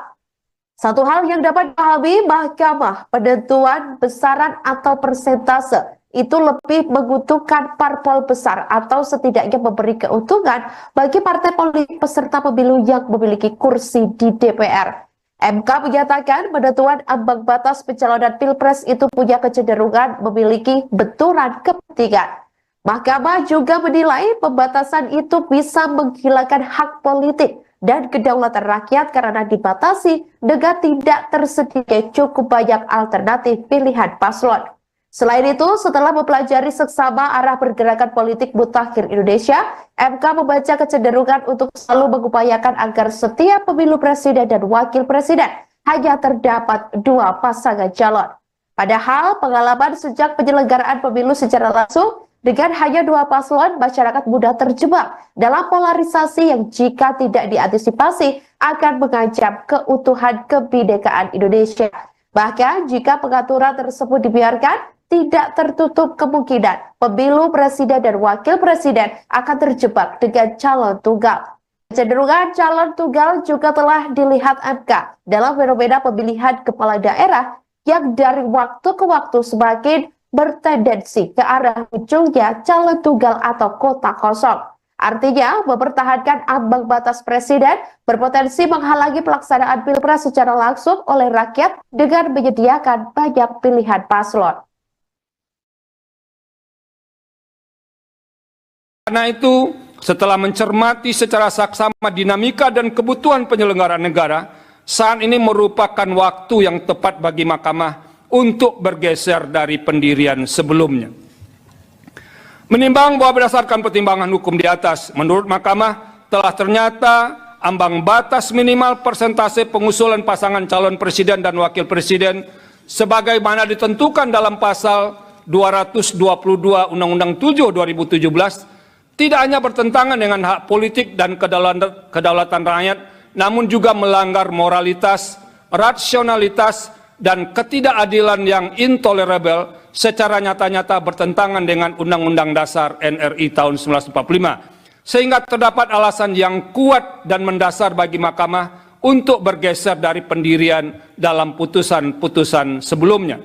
Satu hal yang dapat dipahami, Mahkamah penentuan besaran atau persentase itu lebih menguntungkan parpol besar atau setidaknya memberi keuntungan bagi partai politik peserta pemilu yang memiliki kursi di DPR. MK menyatakan penentuan ambang batas pencalonan Pilpres itu punya kecenderungan memiliki benturan kepentingan. Mahkamah juga menilai pembatasan itu bisa menghilangkan hak politik dan kedaulatan rakyat karena dibatasi dengan tidak tersedia cukup banyak alternatif pilihan paslon. Selain itu, setelah mempelajari seksama arah pergerakan politik mutakhir Indonesia, MK membaca kecenderungan untuk selalu mengupayakan agar setiap pemilu presiden dan wakil presiden hanya terdapat 2 pasangan calon. Padahal pengalaman sejak penyelenggaraan pemilu secara langsung dengan hanya 2 paslon, masyarakat mudah terjebak dalam polarisasi yang jika tidak diantisipasi akan mengancam keutuhan kebinekaan Indonesia. Bahkan jika pengaturan tersebut dibiarkan, tidak tertutup kemungkinan pemilu presiden dan wakil presiden akan terjebak dengan calon tunggal. Kecenderungan calon tunggal juga telah dilihat MK dalam fenomena pemilihan kepala daerah yang dari waktu ke waktu semakin bertendensi ke arah munculnya calon tunggal atau kota kosong. Artinya, mempertahankan ambang batas presiden berpotensi menghalangi pelaksanaan pilpres secara langsung oleh rakyat dengan menyediakan banyak pilihan paslon. Karena itu, setelah mencermati secara saksama dinamika dan kebutuhan penyelenggara negara, saat ini merupakan waktu yang tepat bagi Mahkamah untuk bergeser dari pendirian sebelumnya. Menimbang bahwa berdasarkan pertimbangan hukum di atas, menurut Mahkamah telah ternyata ambang batas minimal persentase pengusulan pasangan calon presiden dan wakil presiden sebagaimana ditentukan dalam pasal 222 Undang-Undang 7 2017 tidak hanya bertentangan dengan hak politik dan kedaulatan rakyat, namun juga melanggar moralitas, rasionalitas, dan ketidakadilan yang intolerable secara nyata-nyata bertentangan dengan Undang-Undang Dasar NRI tahun 1945. Sehingga terdapat alasan yang kuat dan mendasar bagi Mahkamah untuk bergeser dari pendirian dalam putusan-putusan sebelumnya.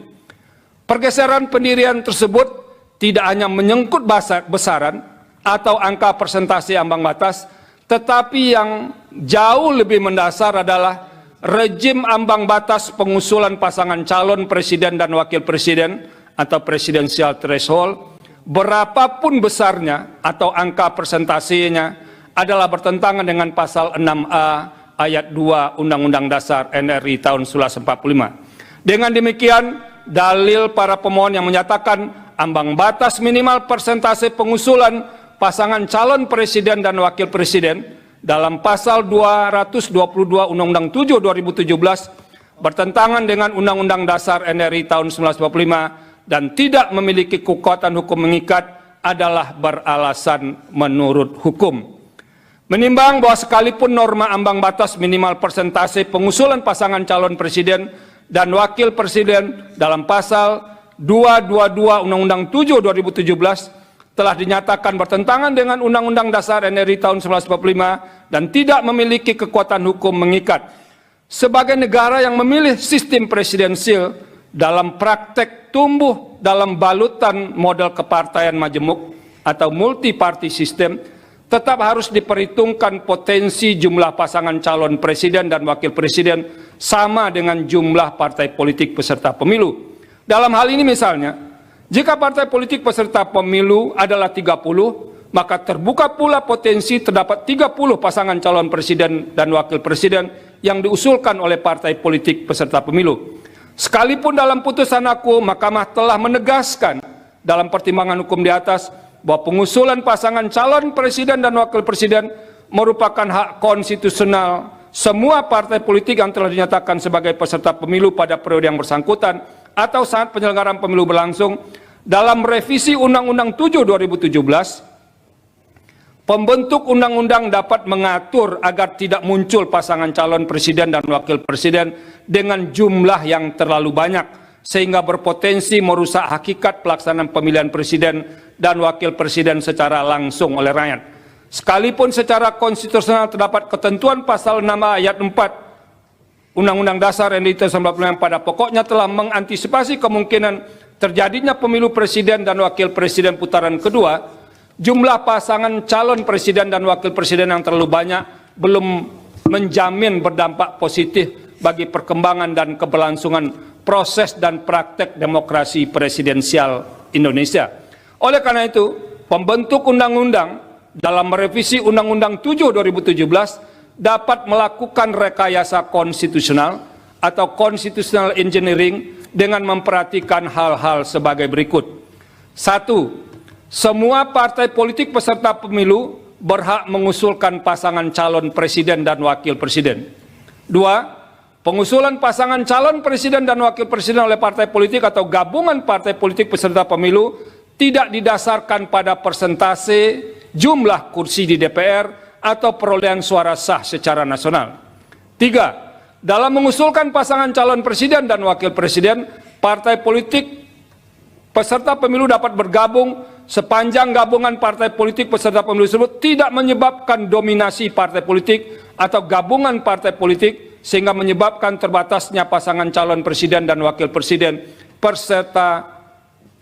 Pergeseran pendirian tersebut tidak hanya menyangkut besaran atau angka persentase ambang batas, tetapi yang jauh lebih mendasar adalah rejim ambang batas pengusulan pasangan calon presiden dan wakil presiden atau presidensial threshold, berapapun besarnya atau angka persentasenya adalah bertentangan dengan pasal 6A ayat 2 Undang-Undang Dasar NRI tahun 1945. Dengan demikian, dalil para pemohon yang menyatakan ambang batas minimal persentase pengusulan pasangan calon presiden dan wakil presiden dalam pasal 222 Undang-Undang 7 2017 bertentangan dengan Undang-Undang Dasar NRI tahun 1945 dan tidak memiliki kekuatan hukum mengikat adalah beralasan menurut hukum. Menimbang bahwa sekalipun norma ambang batas minimal persentase pengusulan pasangan calon presiden dan wakil presiden dalam pasal 222 Undang-Undang 7 2017 telah dinyatakan bertentangan dengan Undang-Undang Dasar NRI tahun 1945 dan tidak memiliki kekuatan hukum mengikat. Sebagai negara yang memilih sistem presidensil dalam praktek tumbuh dalam balutan model kepartaian majemuk atau multi-party system, tetap harus diperhitungkan potensi jumlah pasangan calon presiden dan wakil presiden sama dengan jumlah partai politik peserta pemilu. Dalam hal ini misalnya, jika partai politik peserta pemilu adalah 30, maka terbuka pula potensi terdapat 30 pasangan calon presiden dan wakil presiden yang diusulkan oleh partai politik peserta pemilu. Sekalipun dalam putusan aku, Mahkamah telah menegaskan dalam pertimbangan hukum di atas bahwa pengusulan pasangan calon presiden dan wakil presiden merupakan hak konstitusional semua partai politik yang telah dinyatakan sebagai peserta pemilu pada periode yang bersangkutan atau saat penyelenggaraan pemilu berlangsung. Dalam revisi Undang-Undang 7 2017, pembentuk undang-undang dapat mengatur agar tidak muncul pasangan calon presiden dan wakil presiden dengan jumlah yang terlalu banyak, sehingga berpotensi merusak hakikat pelaksanaan pemilihan presiden dan wakil presiden secara langsung oleh rakyat. Sekalipun secara konstitusional terdapat ketentuan pasal 6 ayat 4 Undang-Undang Dasar NRI tahun 1945 yang pada pokoknya telah mengantisipasi kemungkinan terjadinya pemilu presiden dan wakil presiden putaran kedua, jumlah pasangan calon presiden dan wakil presiden yang terlalu banyak belum menjamin berdampak positif bagi perkembangan dan keberlangsungan proses dan praktek demokrasi presidensial Indonesia. Oleh karena itu, pembentuk undang-undang dalam merevisi Undang-Undang 7 2017 dapat melakukan rekayasa konstitusional atau constitutional engineering dengan memperhatikan hal-hal sebagai berikut. 1. Semua partai politik peserta pemilu berhak mengusulkan pasangan calon presiden dan wakil presiden. 2. Pengusulan pasangan calon presiden dan wakil presiden oleh partai politik atau gabungan partai politik peserta pemilu tidak didasarkan pada persentase jumlah kursi di DPR atau perolehan suara sah secara nasional. 3. Dalam mengusulkan pasangan calon presiden dan wakil presiden, partai politik peserta pemilu dapat bergabung sepanjang gabungan partai politik peserta pemilu tersebut tidak menyebabkan dominasi partai politik atau gabungan partai politik sehingga menyebabkan terbatasnya pasangan calon presiden dan wakil presiden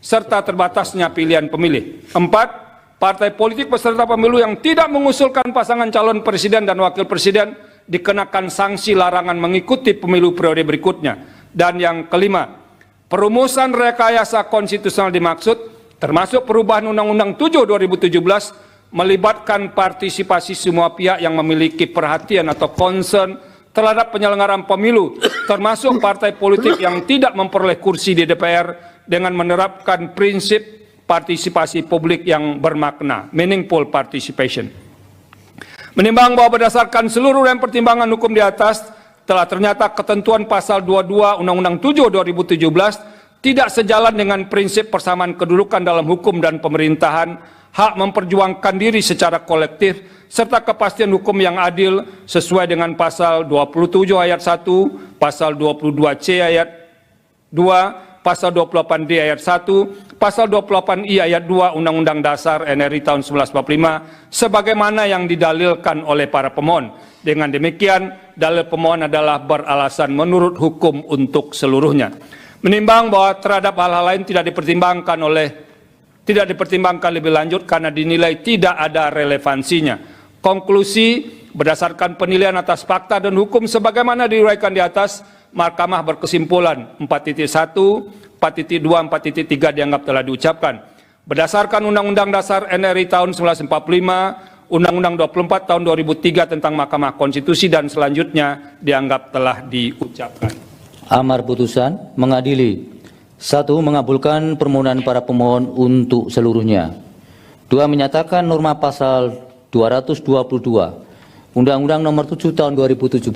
serta terbatasnya pilihan pemilih. 4. Partai politik peserta pemilu yang tidak mengusulkan pasangan calon presiden dan wakil presiden dikenakan sanksi larangan mengikuti pemilu periode berikutnya. Dan yang kelima, perumusan rekayasa konstitusional dimaksud, termasuk perubahan Undang-Undang 7 2017, melibatkan partisipasi semua pihak yang memiliki perhatian atau concern terhadap penyelenggaraan pemilu, termasuk partai politik yang tidak memperoleh kursi di DPR dengan menerapkan prinsip partisipasi publik yang bermakna, meaningful participation. Menimbang bahwa berdasarkan seluruh dan pertimbangan hukum di atas, telah ternyata ketentuan pasal 22 Undang-Undang 7 2017 tidak sejalan dengan prinsip persamaan kedudukan dalam hukum dan pemerintahan, hak memperjuangkan diri secara kolektif, serta kepastian hukum yang adil sesuai dengan pasal 27 ayat 1, pasal 22C ayat 2, pasal 28D ayat 1, pasal 28I ayat 2 Undang-Undang Dasar NRI tahun 1945, sebagaimana yang didalilkan oleh para pemohon. Dengan demikian, dalil pemohon adalah beralasan menurut hukum untuk seluruhnya. Menimbang bahwa terhadap hal-hal lain tidak dipertimbangkan lebih lanjut karena dinilai tidak ada relevansinya. Konklusi, berdasarkan penilaian atas fakta dan hukum sebagaimana diuraikan di atas, Mahkamah berkesimpulan 4.1, 4.2, 4.3 dianggap telah diucapkan. Berdasarkan Undang-Undang Dasar NRI tahun 1945, Undang-Undang 24 tahun 2003 tentang Mahkamah Konstitusi dan selanjutnya dianggap telah diucapkan. Amar putusan mengadili: 1. Mengabulkan permohonan para pemohon untuk seluruhnya. 2. Menyatakan norma pasal 222 Undang-Undang Nomor 7 Tahun 2017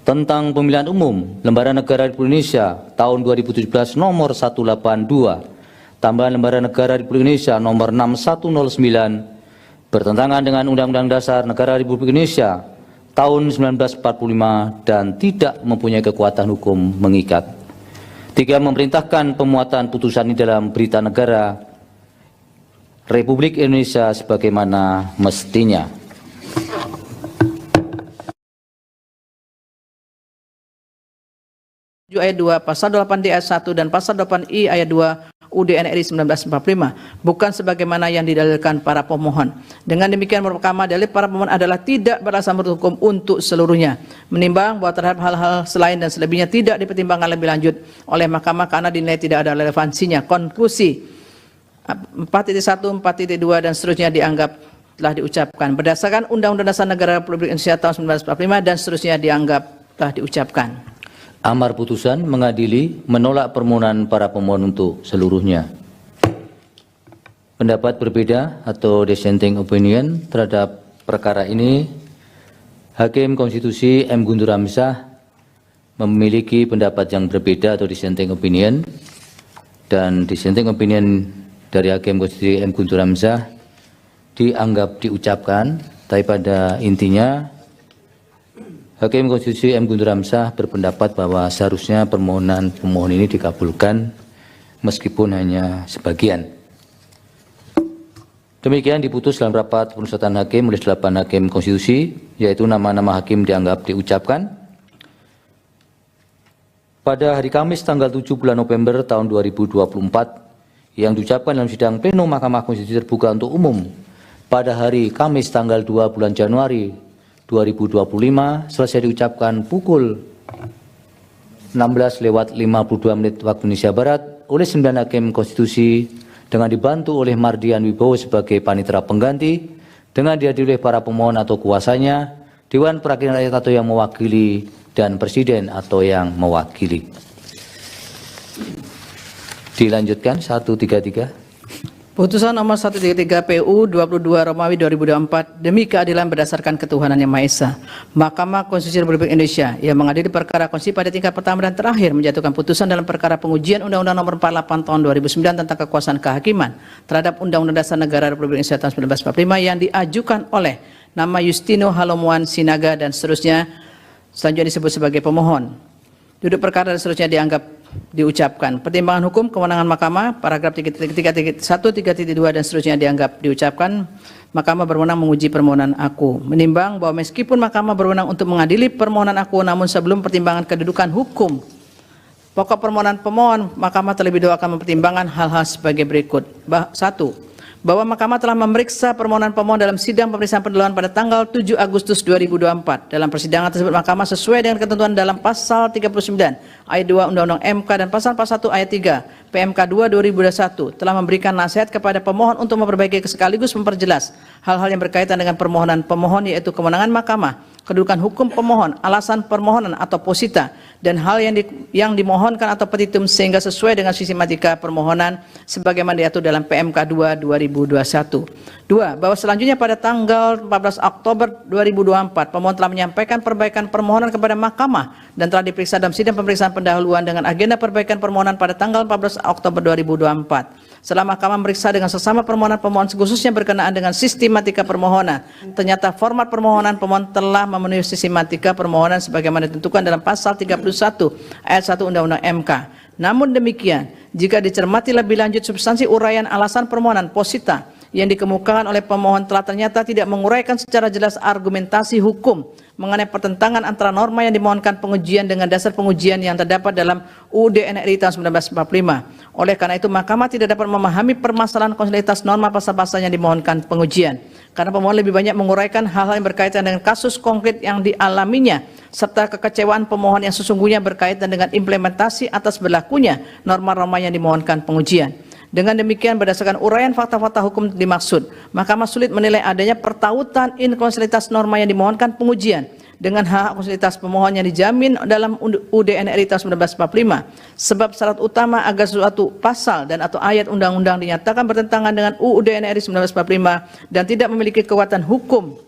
tentang Pemilihan Umum Lembaran Negara Republik Indonesia tahun 2017 Nomor 182 tambahan Lembaran Negara Republik Indonesia Nomor 6109 bertentangan dengan Undang-Undang Dasar Negara Republik Indonesia tahun 1945 dan tidak mempunyai kekuatan hukum mengikat. 3. Memerintahkan pemuatan putusan ini dalam Berita Negara Republik Indonesia sebagaimana mestinya. Ayat 2, pasal 8D ayat 1 dan pasal 8I ayat 2 UUD NRI 1945 bukan sebagaimana yang didalilkan para pemohon. Dengan demikian pertama dalil para pemohon adalah tidak beralasan menurut hukum untuk seluruhnya. Menimbang bahwa terhadap hal-hal selain dan selebihnya tidak dipertimbangkan lebih lanjut oleh Mahkamah karena dinilai tidak ada relevansinya. Konklusi 4.1, 4.2 dan seterusnya dianggap telah diucapkan berdasarkan Undang-Undang Dasar Negara Republik Indonesia tahun 1945 dan seterusnya dianggap telah diucapkan. Amar putusan mengadili menolak permohonan para pemohon untuk seluruhnya. Pendapat berbeda atau dissenting opinion terhadap perkara ini, Hakim Konstitusi M. Guntur Hamzah memiliki pendapat yang berbeda atau dissenting opinion, dan dissenting opinion dari Hakim Konstitusi M. Guntur Hamzah dianggap diucapkan, tapi pada intinya Hakim Konstitusi M. Guntur Hamzah berpendapat bahwa seharusnya permohonan pemohon ini dikabulkan meskipun hanya sebagian. Demikian diputus dalam rapat pemusatan hakim oleh 8 Hakim Konstitusi, yaitu nama-nama hakim dianggap diucapkan. Pada hari Kamis tanggal 7 bulan November tahun 2024 yang diucapkan dalam sidang pleno Mahkamah Konstitusi terbuka untuk umum pada hari Kamis tanggal 2 bulan Januari 2025 selesai diucapkan pukul 16:52 waktu Indonesia Barat oleh 9 Hakim Konstitusi dengan dibantu oleh Mardian Wibowo sebagai panitera pengganti, dengan dihadiri oleh para pemohon atau kuasanya, Dewan Perwakilan Rakyat atau yang mewakili, dan Presiden atau yang mewakili. Dilanjutkan 133. Putusan nomor 133 PU 22 Romawi 2024 demi keadilan berdasarkan ketuhanan yang Maha Esa. Mahkamah Konstitusi Republik Indonesia yang mengadili perkara konstitusi pada tingkat pertama dan terakhir menjatuhkan putusan dalam perkara pengujian Undang-Undang Nomor 48 Tahun 2009 tentang kekuasaan kehakiman terhadap Undang-Undang Dasar Negara Republik Indonesia tahun 1945 yang diajukan oleh nama Yustino Halomuan Sinaga dan seterusnya selanjutnya disebut sebagai pemohon. Duduk perkara dan seterusnya dianggap diucapkan. Pertimbangan hukum kewenangan Mahkamah, paragraf 3.1, 3.2 dan seterusnya dianggap diucapkan. Mahkamah berwenang menguji permohonan aku. Menimbang bahwa meskipun Mahkamah berwenang untuk mengadili permohonan aku, namun sebelum pertimbangan kedudukan hukum pokok permohonan pemohon, Mahkamah terlebih dahulu akan mempertimbangkan hal-hal sebagai berikut. 1. Bahwa Mahkamah telah memeriksa permohonan pemohon dalam sidang pemeriksaan pendahuluan pada tanggal 7 Agustus 2024. Dalam persidangan tersebut Mahkamah sesuai dengan ketentuan dalam pasal 39 ayat 2 Undang-Undang MK dan pasal 1 ayat 3 PMK 2 2021 telah memberikan nasihat kepada pemohon untuk memperbaiki sekaligus memperjelas hal-hal yang berkaitan dengan permohonan pemohon, yaitu kewenangan Mahkamah, kedudukan hukum pemohon, alasan permohonan atau posita, dan hal yang dimohonkan atau petitum sehingga sesuai dengan sistematika permohonan sebagaimana diatur dalam PMK 2 2021. 2. Bahwa selanjutnya pada tanggal 14 Oktober 2024 pemohon telah menyampaikan perbaikan permohonan kepada Mahkamah dan telah diperiksa dalam sidang pemeriksaan pendahuluan dengan agenda perbaikan permohonan pada tanggal 14 Oktober 2024. Setelah Mahkamah memeriksa dengan sesama permohonan pemohon khususnya berkenaan dengan sistematika permohonan, ternyata format permohonan pemohon telah memenuhi sistematika permohonan sebagaimana ditentukan dalam pasal 31 ayat 1 Undang-Undang MK. Namun demikian, jika dicermati lebih lanjut substansi uraian alasan permohonan posita yang dikemukakan oleh pemohon telah ternyata tidak menguraikan secara jelas argumentasi hukum mengenai pertentangan antara norma yang dimohonkan pengujian dengan dasar pengujian yang terdapat dalam UUD NRI tahun 1945. Oleh karena itu Mahkamah tidak dapat memahami permasalahan konstitusionalitas norma pasal-pasal yang dimohonkan pengujian, karena pemohon lebih banyak menguraikan hal-hal yang berkaitan dengan kasus konkret yang dialaminya serta kekecewaan pemohon yang sesungguhnya berkaitan dengan implementasi atas berlakunya norma-norma yang dimohonkan pengujian. Dengan demikian, berdasarkan uraian fakta-fakta hukum dimaksud, Mahkamah sulit menilai adanya pertautan inkonstitusionalitas norma yang dimohonkan pengujian dengan hak konstitusionalitas pemohon yang dijamin dalam UUD NRI tahun 1945. Sebab syarat utama agar suatu pasal dan atau ayat undang-undang dinyatakan bertentangan dengan UUD NRI 1945 dan tidak memiliki kekuatan hukum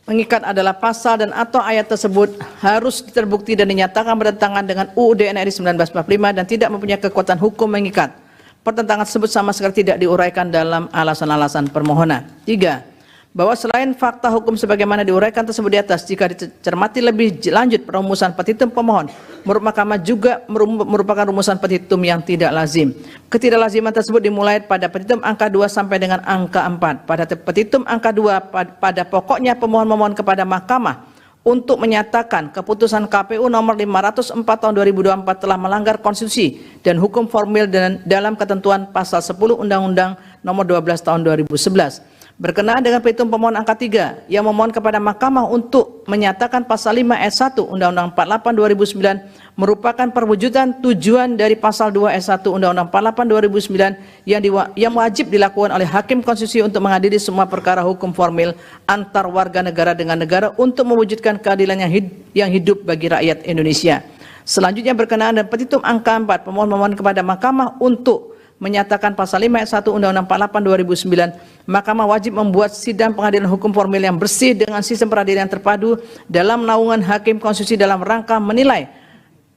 mengikat adalah pasal dan atau ayat tersebut harus terbukti dan dinyatakan bertentangan dengan UUD NRI 1945 dan tidak mempunyai kekuatan hukum mengikat. Pertentangan tersebut sama sekali tidak diuraikan dalam alasan-alasan permohonan. 3. Bahwa selain fakta hukum sebagaimana diuraikan tersebut di atas, jika dicermati lebih lanjut perumusan petitum pemohon, menurut Mahkamah juga merupakan rumusan petitum yang tidak lazim. Ketidaklaziman tersebut dimulai pada petitum angka 2 sampai dengan angka 4. Pada petitum angka 2 pada pokoknya pemohon memohon kepada Mahkamah untuk menyatakan keputusan KPU nomor 504 tahun 2024 telah melanggar konstitusi dan hukum formil dan dalam ketentuan pasal 10 Undang-Undang nomor 12 tahun 2011. Berkenaan dengan petitum pemohon angka 3 yang memohon kepada Mahkamah untuk menyatakan pasal 5 ayat 1 Undang-Undang 48 2009 merupakan perwujudan tujuan dari pasal 2 ayat 1 Undang-Undang 48 2009 yang wajib dilakukan oleh hakim konstitusi untuk mengadili semua perkara hukum formil antar warga negara dengan negara untuk mewujudkan keadilan yang hidup bagi rakyat Indonesia. Selanjutnya berkenaan dengan petitum angka 4 pemohon memohon kepada Mahkamah untuk menyatakan pasal 5 ayat 1 Undang-Undang 48 2009, Mahkamah wajib membuat sidang pengadilan hukum formil yang bersih dengan sistem peradilan yang terpadu dalam naungan hakim konstitusi dalam rangka menilai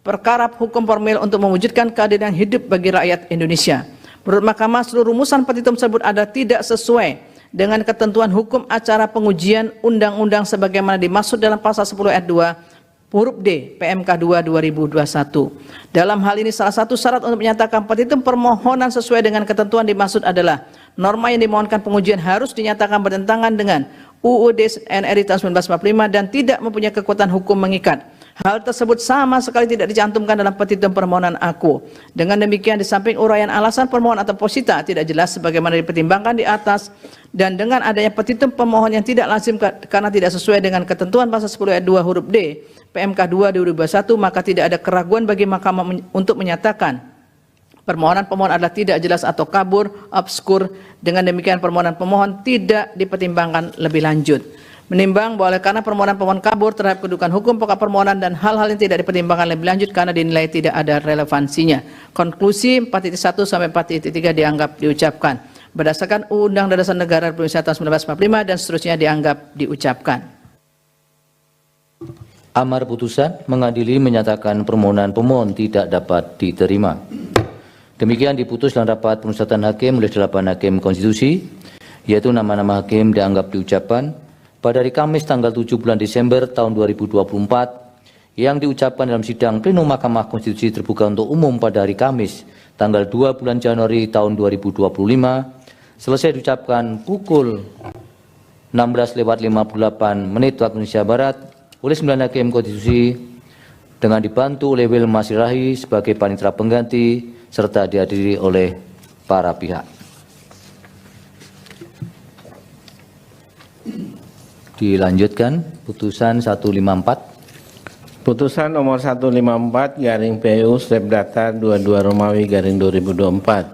perkara hukum formil untuk mewujudkan keadilan hidup bagi rakyat Indonesia. Menurut Mahkamah, seluruh rumusan petitum tersebut ada tidak sesuai dengan ketentuan hukum acara pengujian undang-undang sebagaimana dimaksud dalam pasal 10 ayat 2 huruf D PMK 2 2021. Dalam hal ini salah satu syarat untuk menyatakan petitum permohonan sesuai dengan ketentuan dimaksud adalah norma yang dimohonkan pengujian harus dinyatakan bertentangan dengan UUD NRI tahun 1945 dan tidak mempunyai kekuatan hukum mengikat. Hal tersebut sama sekali tidak dicantumkan dalam petitum permohonan aku. Dengan demikian, di samping uraian alasan permohonan atau posita tidak jelas sebagaimana dipertimbangkan di atas, dan dengan adanya petitum pemohon yang tidak lazim karena tidak sesuai dengan ketentuan pasal 10 ayat 2 huruf D PMK 2 2021, maka tidak ada keraguan bagi Mahkamah untuk menyatakan permohonan pemohon adalah tidak jelas atau kabur, obskur. Dengan demikian permohonan pemohon tidak dipertimbangkan lebih lanjut. Menimbang bahwa oleh karena permohonan pemohon kabur terhadap kedudukan hukum pokok permohonan dan hal-hal yang tidak dipertimbangkan lebih lanjut karena dinilai tidak ada relevansinya. Konklusi 4.1 sampai 4.3 dianggap diucapkan. Berdasarkan Undang-Undang Dasar Negara Republik Indonesia tahun 1945 dan seterusnya dianggap diucapkan. Amar putusan mengadili menyatakan permohonan pemohon tidak dapat diterima. Demikian diputus dalam rapat pemusatan hakim oleh 8 hakim konstitusi, yaitu nama-nama hakim dianggap diucapkan pada hari Kamis tanggal 7 bulan Desember tahun 2024, yang diucapkan dalam sidang pleno Mahkamah Konstitusi terbuka untuk umum pada hari Kamis tanggal 2 bulan Januari tahun 2025 selesai diucapkan pukul 16:58 waktu Indonesia Barat oleh 9 hakim konstitusi dengan dibantu oleh Wilma Sirahi sebagai panitera pengganti serta dihadiri oleh para pihak. Dilanjutkan putusan 154. Putusan nomor 154/PU/Data 22/2024.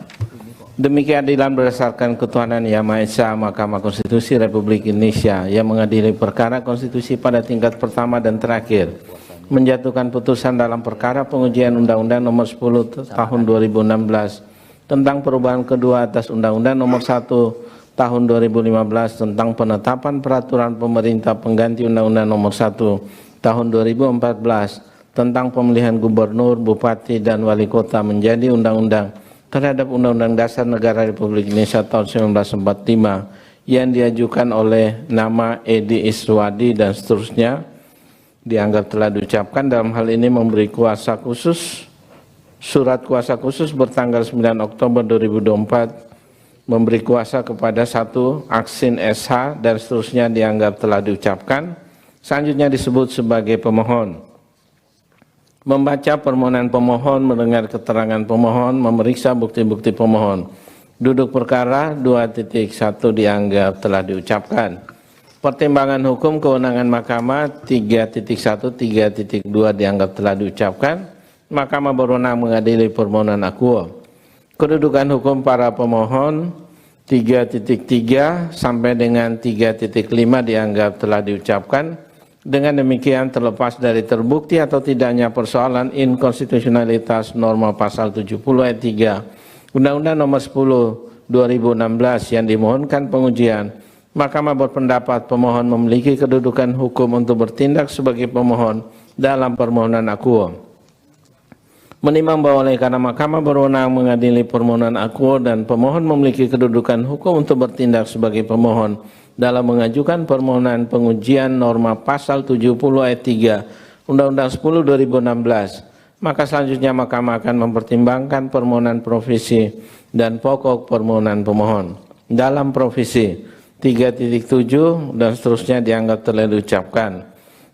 Demi keadilan berdasarkan ketuhanan Yang Maha Esa, Mahkamah Konstitusi Republik Indonesia yang mengadili perkara konstitusi pada tingkat pertama dan terakhir menjatuhkan putusan dalam perkara pengujian Undang-Undang Nomor 10 Tahun 2016 tentang perubahan kedua atas Undang-Undang Nomor 1 Tahun 2015 tentang penetapan peraturan pemerintah pengganti Undang-Undang Nomor 1 Tahun 2014 tentang pemilihan gubernur, bupati, dan wali kota menjadi undang-undang terhadap Undang-Undang Dasar Negara Republik Indonesia tahun 1945 yang diajukan oleh nama Edi Iswadi dan seterusnya dianggap telah diucapkan. Dalam hal ini memberi kuasa khusus, surat kuasa khusus bertanggal 9 Oktober 2024 memberi kuasa kepada 1 Aksin SH dan seterusnya dianggap telah diucapkan. Selanjutnya disebut sebagai pemohon. Membaca permohonan pemohon, mendengar keterangan pemohon, memeriksa bukti-bukti pemohon. Duduk perkara 2.1 dianggap telah diucapkan. Pertimbangan hukum kewenangan Mahkamah 3.1, 3.2 dianggap telah diucapkan. Mahkamah berwenang mengadili permohonan akuo. Kedudukan hukum para pemohon 3.3 sampai dengan 3.5 dianggap telah diucapkan. Dengan demikian terlepas dari terbukti atau tidaknya persoalan inkonstitusionalitas norma pasal 70 ayat 3 Undang-Undang Nomor 10 2016 yang dimohonkan pengujian, Mahkamah berpendapat pemohon memiliki kedudukan hukum untuk bertindak sebagai pemohon dalam permohonan akuo. Menimbang bahwa oleh karena Mahkamah berwenang mengadili permohonan akuo dan pemohon memiliki kedudukan hukum untuk bertindak sebagai pemohon dalam mengajukan permohonan pengujian norma pasal 70 ayat 3 Undang-Undang 10 2016, maka selanjutnya Mahkamah akan mempertimbangkan permohonan provisi dan pokok permohonan pemohon. Dalam provisi 3.7 dan seterusnya dianggap telah diucapkan.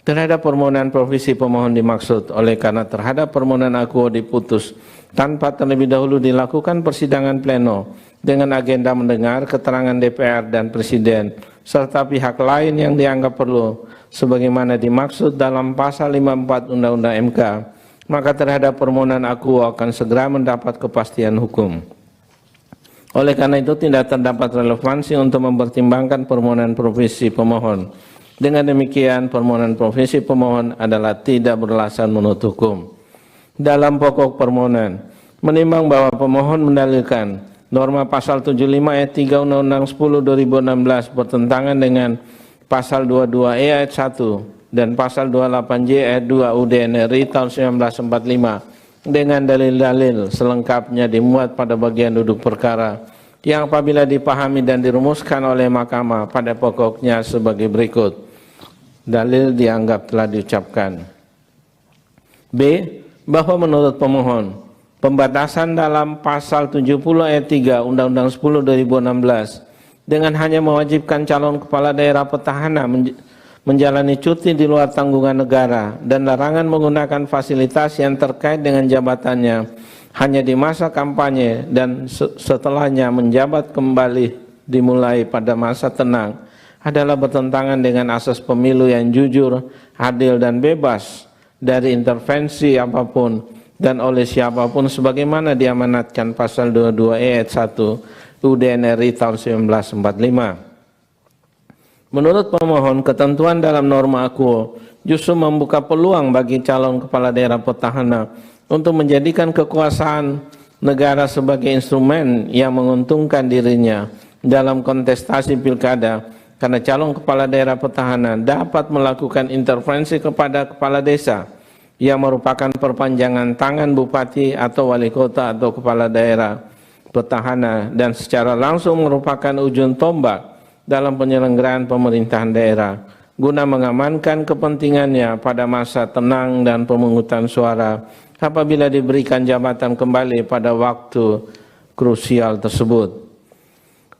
Terhadap permohonan provisi pemohon dimaksud oleh karena terhadap permohonan akuo diputus tanpa terlebih dahulu dilakukan persidangan pleno dengan agenda mendengar keterangan DPR dan Presiden serta pihak lain yang dianggap perlu sebagaimana dimaksud dalam pasal 54 Undang-Undang MK, maka terhadap permohonan akuo akan segera mendapat kepastian hukum. Oleh karena itu tidak terdapat relevansi untuk mempertimbangkan permohonan provisi pemohon. Dengan demikian permohonan provisi pemohon adalah tidak beralasan menurut hukum. Dalam pokok permohonan, menimbang bahwa pemohon mendalilkan norma pasal 75 ayat 3 Undang-Undang 10 2016 bertentangan dengan pasal 22E ayat 1 dan pasal 28J ayat 2 UUD NRI tahun 1945 dengan dalil-dalil selengkapnya dimuat pada bagian duduk perkara yang apabila dipahami dan dirumuskan oleh Mahkamah pada pokoknya sebagai berikut. Dalil dianggap telah diucapkan. B. Bahwa menurut pemohon, pembatasan dalam pasal 70 ayat 3 Undang-Undang 10 2016 dengan hanya mewajibkan calon kepala daerah petahana menjalani cuti di luar tanggungan negara dan larangan menggunakan fasilitas yang terkait dengan jabatannya hanya di masa kampanye dan setelahnya menjabat kembali dimulai pada masa tenang adalah bertentangan dengan asas pemilu yang jujur, adil dan bebas dari intervensi apapun dan oleh siapapun sebagaimana diamanatkan pasal 22 ayat 1 UUD NRI tahun 1945. Menurut pemohon, ketentuan dalam norma akuo justru membuka peluang bagi calon kepala daerah petahana untuk menjadikan kekuasaan negara sebagai instrumen yang menguntungkan dirinya dalam kontestasi pilkada, karena calon kepala daerah petahana dapat melakukan intervensi kepada kepala desa yang merupakan perpanjangan tangan bupati atau wali kota atau kepala daerah petahana dan secara langsung merupakan ujung tombak dalam penyelenggaraan pemerintahan daerah guna mengamankan kepentingannya pada masa tenang dan pemungutan suara apabila diberikan jabatan kembali pada waktu krusial tersebut.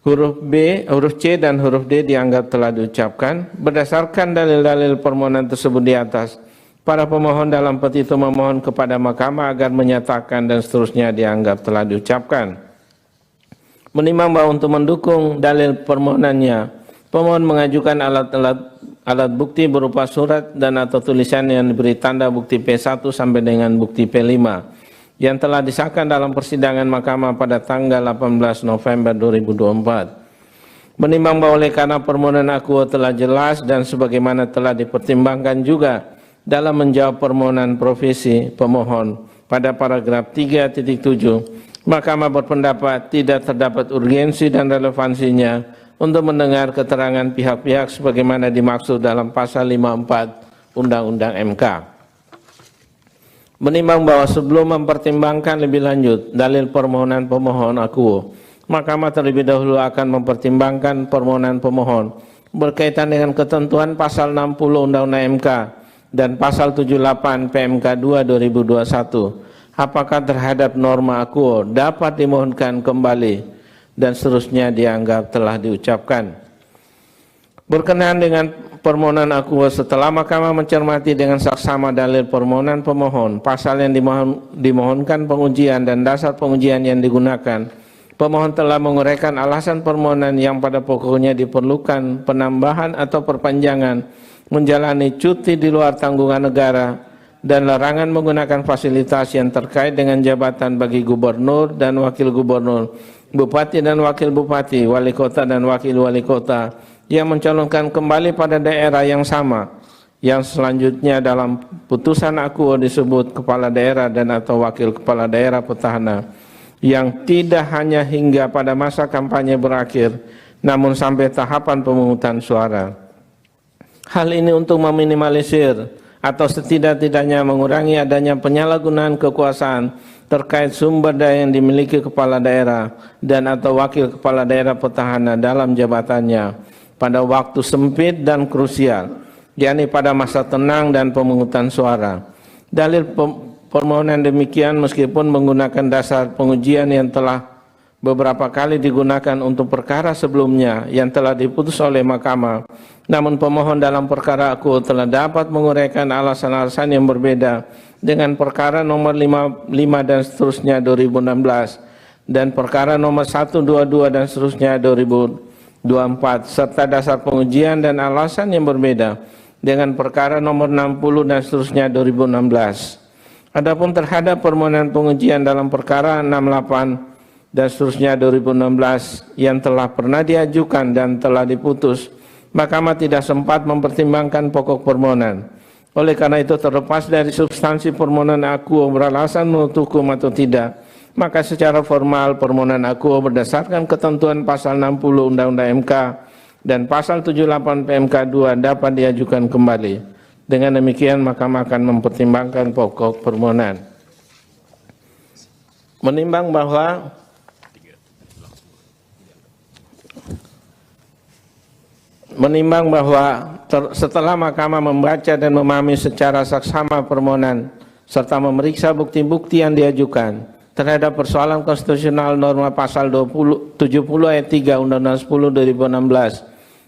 Huruf C dan huruf D dianggap telah diucapkan. Berdasarkan dalil-dalil permohonan tersebut di atas, para pemohon dalam petitum memohon kepada Mahkamah agar menyatakan dan seterusnya dianggap telah diucapkan. Menimbang bahwa untuk mendukung dalil permohonannya, pemohon mengajukan alat bukti berupa surat dan atau tulisan yang diberi tanda bukti P1 sampai dengan bukti P5 yang telah disahkan dalam persidangan Mahkamah pada tanggal 18 November 2024. Menimbang bahwa oleh karena permohonan akuo telah jelas dan sebagaimana telah dipertimbangkan juga dalam menjawab permohonan profesi pemohon pada paragraf 3.7, Mahkamah berpendapat tidak terdapat urgensi dan relevansinya untuk mendengar keterangan pihak-pihak sebagaimana dimaksud dalam pasal 54 Undang-Undang MK. Menimbang bahwa sebelum mempertimbangkan lebih lanjut dalil permohonan pemohon akuo, Mahkamah terlebih dahulu akan mempertimbangkan permohonan pemohon berkaitan dengan ketentuan pasal 60 Undang-Undang MK dan pasal 78 PMK 2 2021. Apakah terhadap norma akuo dapat dimohonkan kembali dan seterusnya dianggap telah diucapkan. Berkenaan dengan permohonan akuo, setelah Mahkamah mencermati dengan saksama dalil permohonan pemohon, pasal yang dimohonkan pengujian dan dasar pengujian yang digunakan, pemohon telah menguraikan alasan permohonan yang pada pokoknya diperlukan penambahan atau perpanjangan menjalani cuti di luar tanggungan negara dan larangan menggunakan fasilitas yang terkait dengan jabatan bagi gubernur dan wakil gubernur, bupati dan wakil bupati, wali kota dan wakil wali kota yang mencalonkan kembali pada daerah yang sama, yang selanjutnya dalam putusan akuo disebut kepala daerah dan atau wakil kepala daerah petahana, yang tidak hanya hingga pada masa kampanye berakhir, namun sampai tahapan pemungutan suara. Hal ini untuk meminimalisir atau setidak-tidaknya mengurangi adanya penyalahgunaan kekuasaan terkait sumber daya yang dimiliki kepala daerah dan atau wakil kepala daerah petahana dalam jabatannya pada waktu sempit dan krusial, yakni pada masa tenang dan pemungutan suara. Dalil permohonan demikian meskipun menggunakan dasar pengujian yang telah beberapa kali digunakan untuk perkara sebelumnya yang telah diputus oleh Mahkamah, namun pemohon dalam perkara akuo telah dapat menguraikan alasan-alasan yang berbeda dengan perkara nomor 55 dan seterusnya 2016 dan perkara nomor 122 dan seterusnya 2024 serta dasar pengujian dan alasan yang berbeda dengan perkara nomor 60 dan seterusnya 2016. Adapun terhadap permohonan pengujian dalam perkara 68 dan seterusnya 2016 yang telah pernah diajukan dan telah diputus, Mahkamah tidak sempat mempertimbangkan pokok permohonan. Oleh karena itu, terlepas dari substansi permohonan akuo beralasan menurut hukum atau tidak, maka secara formal permohonan akuo berdasarkan ketentuan pasal 60 Undang-Undang MK dan pasal 78 PMK 2 dapat diajukan kembali. Dengan demikian, Mahkamah akan mempertimbangkan pokok permohonan. Menimbang bahwa setelah Mahkamah membaca dan memahami secara saksama permohonan serta memeriksa bukti-bukti yang diajukan terhadap persoalan konstitusional norma pasal 70 ayat 3 Undang-Undang 10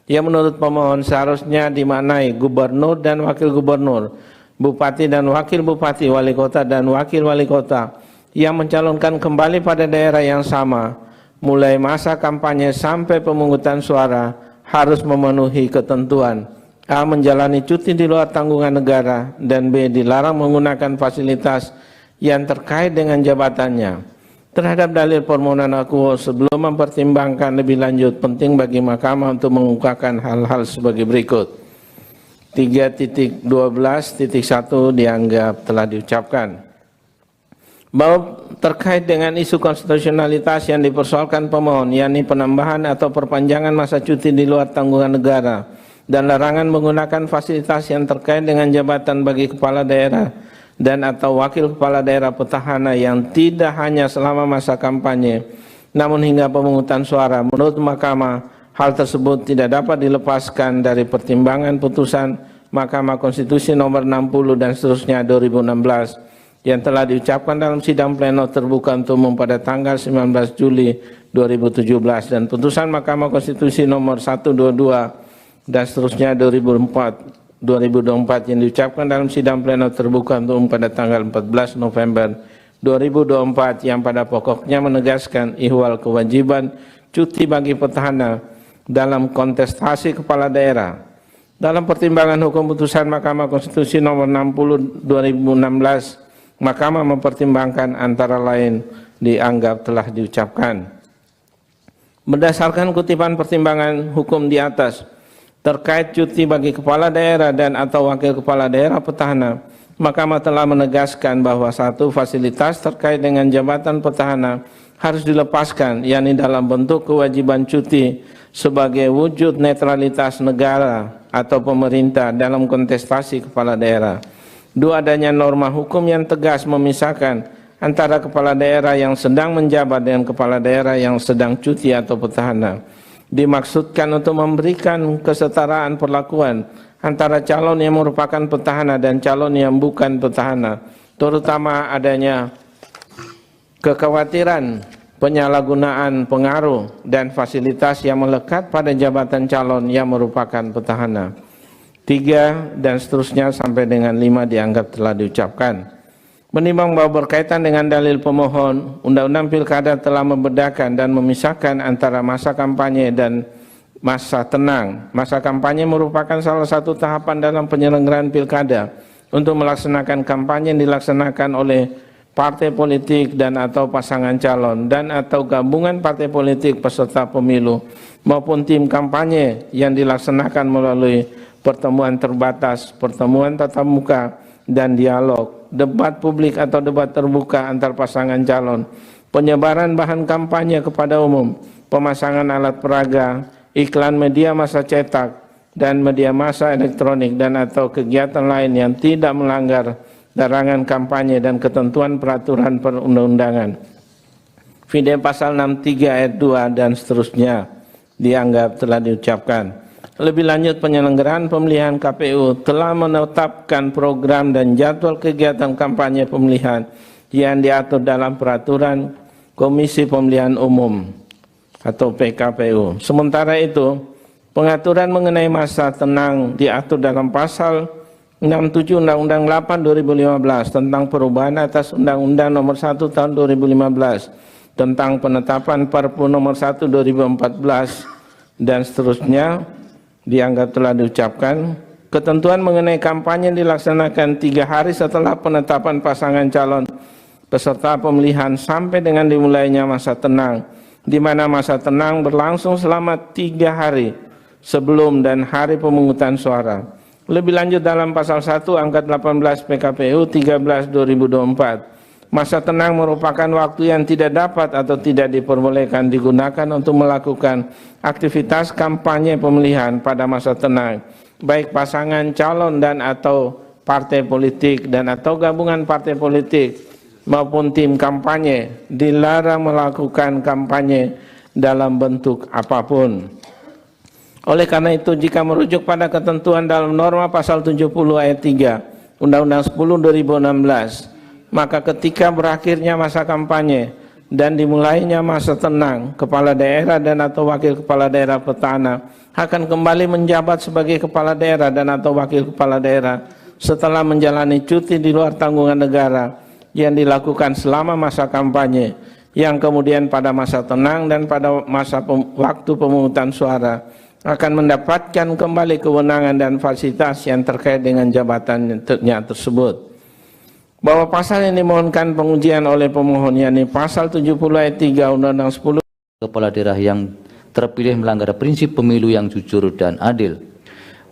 2016 yang menurut pemohon seharusnya dimaknai gubernur dan wakil gubernur, bupati dan wakil bupati, wali kota dan wakil wali kota yang mencalonkan kembali pada daerah yang sama mulai masa kampanye sampai pemungutan suara harus memenuhi ketentuan A. Menjalani cuti di luar tanggungan negara dan B. Dilarang menggunakan fasilitas yang terkait dengan jabatannya. Terhadap dalil permohonan akuo sebelum mempertimbangkan lebih lanjut, penting bagi Mahkamah untuk mengungkapkan hal-hal sebagai berikut. 3.12.1 dianggap telah diucapkan. Bahwa terkait dengan isu konstitusionalitas yang dipersoalkan pemohon, yakni penambahan atau perpanjangan masa cuti di luar tanggungan negara dan larangan menggunakan fasilitas yang terkait dengan jabatan bagi kepala daerah dan atau wakil kepala daerah petahana yang tidak hanya selama masa kampanye, namun hingga pemungutan suara, menurut Mahkamah Hal tersebut tidak dapat dilepaskan dari pertimbangan putusan Mahkamah Konstitusi nomor 60 dan seterusnya 2016 yang telah diucapkan dalam sidang pleno terbuka untuk umum pada tanggal 19 Juli 2017 dan putusan Mahkamah Konstitusi nomor 122 dan seterusnya 2024 yang diucapkan dalam sidang pleno terbuka untuk umum pada tanggal 14 November 2024 yang pada pokoknya menegaskan ihwal kewajiban cuti bagi petahana dalam kontestasi kepala daerah. Dalam pertimbangan hukum putusan Mahkamah Konstitusi nomor 60 2016, Mahkamah mempertimbangkan antara lain dianggap telah diucapkan. Berdasarkan kutipan pertimbangan hukum di atas terkait cuti bagi kepala daerah dan atau wakil kepala daerah petahana, Mahkamah telah menegaskan bahwa satu fasilitas terkait dengan jabatan petahana harus dilepaskan, yakni dalam bentuk kewajiban cuti sebagai wujud netralitas negara atau pemerintah dalam kontestasi kepala daerah. Dua, adanya norma hukum yang tegas memisahkan antara kepala daerah yang sedang menjabat dengan kepala daerah yang sedang cuti atau petahana. Dimaksudkan untuk memberikan kesetaraan perlakuan antara calon yang merupakan petahana dan calon yang bukan petahana, terutama adanya kekhawatiran penyalahgunaan pengaruh dan fasilitas yang melekat pada jabatan calon yang merupakan petahana. 3 dan seterusnya sampai dengan 5 dianggap telah diucapkan. Menimbang bahwa berkaitan dengan dalil pemohon, Undang-Undang Pilkada telah membedakan dan memisahkan antara masa kampanye dan masa tenang. Masa kampanye merupakan salah satu tahapan dalam penyelenggaraan pilkada untuk melaksanakan kampanye yang dilaksanakan oleh partai politik dan atau pasangan calon dan atau gabungan partai politik peserta pemilu maupun tim kampanye yang dilaksanakan melalui pertemuan terbatas, pertemuan tatap muka dan dialog, debat publik atau debat terbuka antar pasangan calon, penyebaran bahan kampanye kepada umum, pemasangan alat peraga, iklan media massa cetak dan media massa elektronik dan atau kegiatan lain yang tidak melanggar larangan kampanye dan ketentuan peraturan perundang-undangan. Video pasal 63 ayat 2 dan seterusnya dianggap telah diucapkan. Lebih lanjut, penyelenggaraan pemilihan KPU telah menetapkan program dan jadwal kegiatan kampanye pemilihan yang diatur dalam peraturan Komisi Pemilihan Umum atau PKPU. Sementara itu, pengaturan mengenai masa tenang diatur dalam pasal 67 Undang-Undang 8 2015 tentang perubahan atas Undang-Undang Nomor 1 Tahun 2015 tentang penetapan Perpu Nomor 1 2014 dan seterusnya dianggap telah diucapkan. Ketentuan mengenai kampanye dilaksanakan 3 hari setelah penetapan pasangan calon peserta pemilihan sampai dengan dimulainya masa tenang, di mana masa tenang berlangsung selama 3 hari sebelum dan hari pemungutan suara. Lebih lanjut dalam pasal 1 angka 18 PKPU 13 2024, masa tenang merupakan waktu yang tidak dapat atau tidak diperbolehkan digunakan untuk melakukan aktivitas kampanye pemilihan pada masa tenang, baik pasangan calon dan atau partai politik dan atau gabungan partai politik maupun tim kampanye dilarang melakukan kampanye dalam bentuk apapun. Oleh karena itu, jika merujuk pada ketentuan dalam norma pasal 70 ayat 3 Undang-Undang 10 2016, maka ketika berakhirnya masa kampanye dan dimulainya masa tenang, kepala daerah dan atau wakil kepala daerah petahana akan kembali menjabat sebagai kepala daerah dan atau wakil kepala daerah setelah menjalani cuti di luar tanggungan negara yang dilakukan selama masa kampanye, yang kemudian pada masa tenang dan pada masa waktu pemungutan suara akan mendapatkan kembali kewenangan dan fasilitas yang terkait dengan jabatannya tersebut. Bahwa pasal yang dimohonkan pengujian oleh pemohon, yakni pasal 70 ayat 3 Undang-Undang 10 kepala daerah yang terpilih melanggar prinsip pemilu yang jujur dan adil.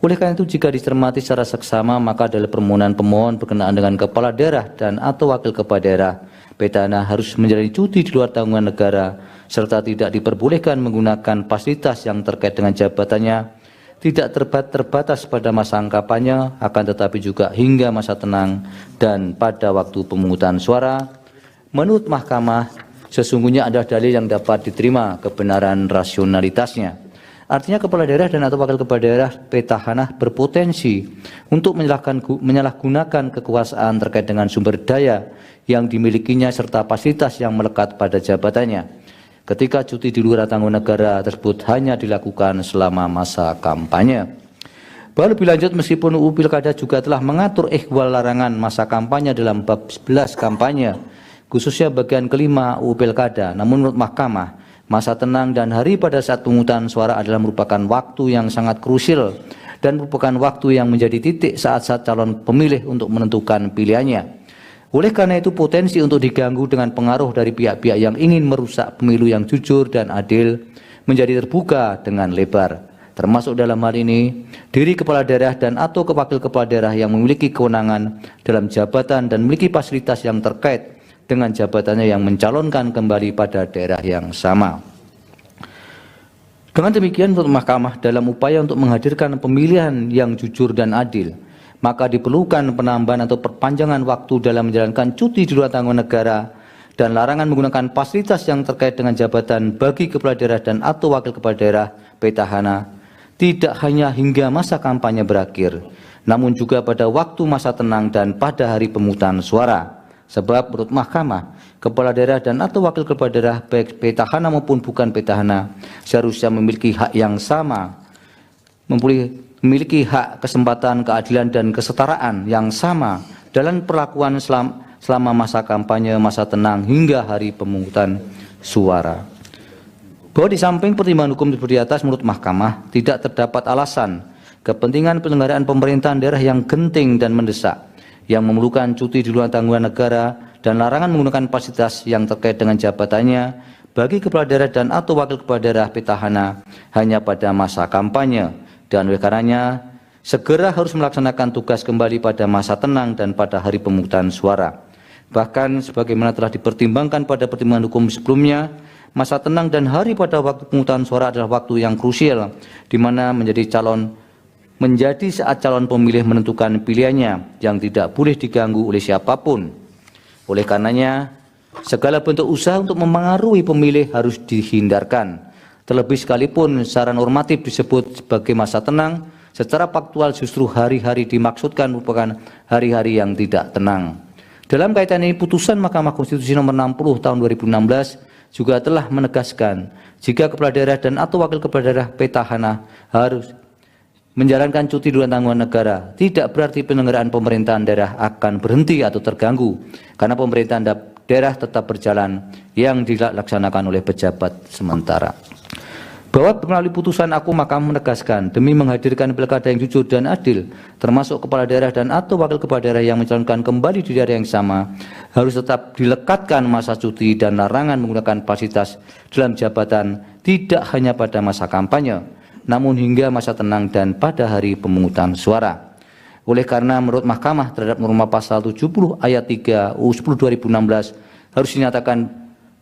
Oleh karena itu, jika dicermati secara seksama, maka dalam permohonan pemohon berkenaan dengan kepala daerah dan atau wakil kepala daerah, petahana harus menjalani cuti di luar tanggungan negara serta tidak diperbolehkan menggunakan fasilitas yang terkait dengan jabatannya, tidak terbatas pada masa kampanye, akan tetapi juga hingga masa tenang dan pada waktu pemungutan suara. Menurut Mahkamah, sesungguhnya ada dalil yang dapat diterima kebenaran rasionalitasnya. Artinya kepala daerah dan atau wakil kepala daerah petahana berpotensi untuk menyalahgunakan kekuasaan terkait dengan sumber daya yang dimilikinya serta fasilitas yang melekat pada jabatannya ketika cuti di luar tanggungan negara tersebut hanya dilakukan selama masa kampanye. Bahwa lebih lanjut, meskipun UU Pilkada juga telah mengatur ihwal larangan masa kampanye dalam bab 11 kampanye, khususnya bagian kelima UU Pilkada, namun menurut Mahkamah, masa tenang dan hari pada saat pemungutan suara adalah merupakan waktu yang sangat krusial dan merupakan waktu yang menjadi titik saat-saat calon pemilih untuk menentukan pilihannya. Oleh karena itu, potensi untuk diganggu dengan pengaruh dari pihak-pihak yang ingin merusak pemilu yang jujur dan adil menjadi terbuka dengan lebar. Termasuk dalam hal ini, diri kepala daerah dan atau wakil kepala daerah yang memiliki kewenangan dalam jabatan dan memiliki fasilitas yang terkait dengan jabatannya yang mencalonkan kembali pada daerah yang sama. Dengan demikian, menurut Mahkamah, dalam upaya untuk menghadirkan pemilihan yang jujur dan adil, maka diperlukan penambahan atau perpanjangan waktu dalam menjalankan cuti di luar tanggungan negara dan larangan menggunakan fasilitas yang terkait dengan jabatan bagi kepala daerah dan atau wakil kepala daerah petahana tidak hanya hingga masa kampanye berakhir, namun juga pada waktu masa tenang dan pada hari pemungutan suara. Sebab menurut Mahkamah, kepala daerah dan atau wakil kepala daerah baik petahana maupun bukan petahana seharusnya memiliki hak yang sama, memiliki hak kesempatan keadilan dan kesetaraan yang sama dalam perlakuan selama masa kampanye, masa tenang hingga hari pemungutan suara. Bahwa di samping pertimbangan hukum seperti atas, menurut Mahkamah tidak terdapat alasan kepentingan penyelenggaraan pemerintahan daerah yang genting dan mendesak yang memerlukan cuti di luar tanggungan negara dan larangan menggunakan fasilitas yang terkait dengan jabatannya bagi kepala daerah dan atau wakil kepala daerah petahana hanya pada masa kampanye, dan oleh karenanya segera harus melaksanakan tugas kembali pada masa tenang dan pada hari pemungutan suara. Bahkan sebagaimana telah dipertimbangkan pada pertimbangan hukum sebelumnya, masa tenang dan hari pada waktu pemungutan suara adalah waktu yang krusial di mana menjadi saat calon pemilih menentukan pilihannya yang tidak boleh diganggu oleh siapapun. Oleh karenanya, segala bentuk usaha untuk memengaruhi pemilih harus dihindarkan. Terlebih sekalipun secara normatif disebut sebagai masa tenang, secara faktual justru hari-hari dimaksudkan merupakan hari-hari yang tidak tenang. Dalam kaitan ini, putusan Mahkamah Konstitusi nomor 60 tahun 2016 juga telah menegaskan jika kepala daerah dan atau wakil kepala daerah petahana harus menjalankan cuti di luar tanggungan negara, tidak berarti penyelenggaraan pemerintahan daerah akan berhenti atau terganggu, karena pemerintahan daerah tetap berjalan yang dilaksanakan oleh pejabat sementara. Bahwa melalui putusan aku, Mahkamah menegaskan demi menghadirkan pilkada yang jujur dan adil, termasuk kepala daerah dan atau wakil kepala daerah yang mencalonkan kembali di daerah yang sama, harus tetap dilekatkan masa cuti dan larangan menggunakan fasilitas dalam jabatan tidak hanya pada masa kampanye, namun hingga masa tenang dan pada hari pemungutan suara. Oleh karena menurut Mahkamah terhadap norma pasal 70 ayat 3 UU 10 2016 harus dinyatakan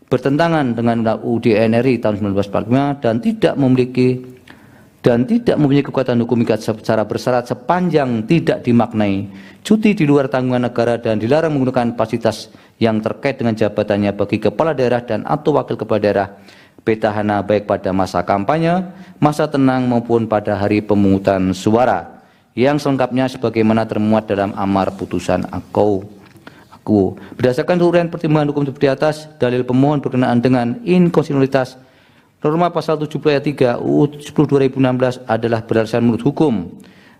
bertentangan dengan UUD NRI tahun 1945 dan tidak mempunyai kekuatan hukum ikat secara bersyarat sepanjang tidak dimaknai cuti di luar tanggungan negara dan dilarang menggunakan fasilitas yang terkait dengan jabatannya bagi kepala daerah dan atau wakil kepala daerah petahana baik pada masa kampanye, masa tenang maupun pada hari pemungutan suara, yang selengkapnya sebagaimana termuat dalam amar putusan aku. Berdasarkan uraian pertimbangan hukum seperti atas, dalil pemohon berkenaan dengan inkonstitusionalitas norma pasal 70 ayat 3 UU 10 2016 adalah berdasarkan menurut hukum.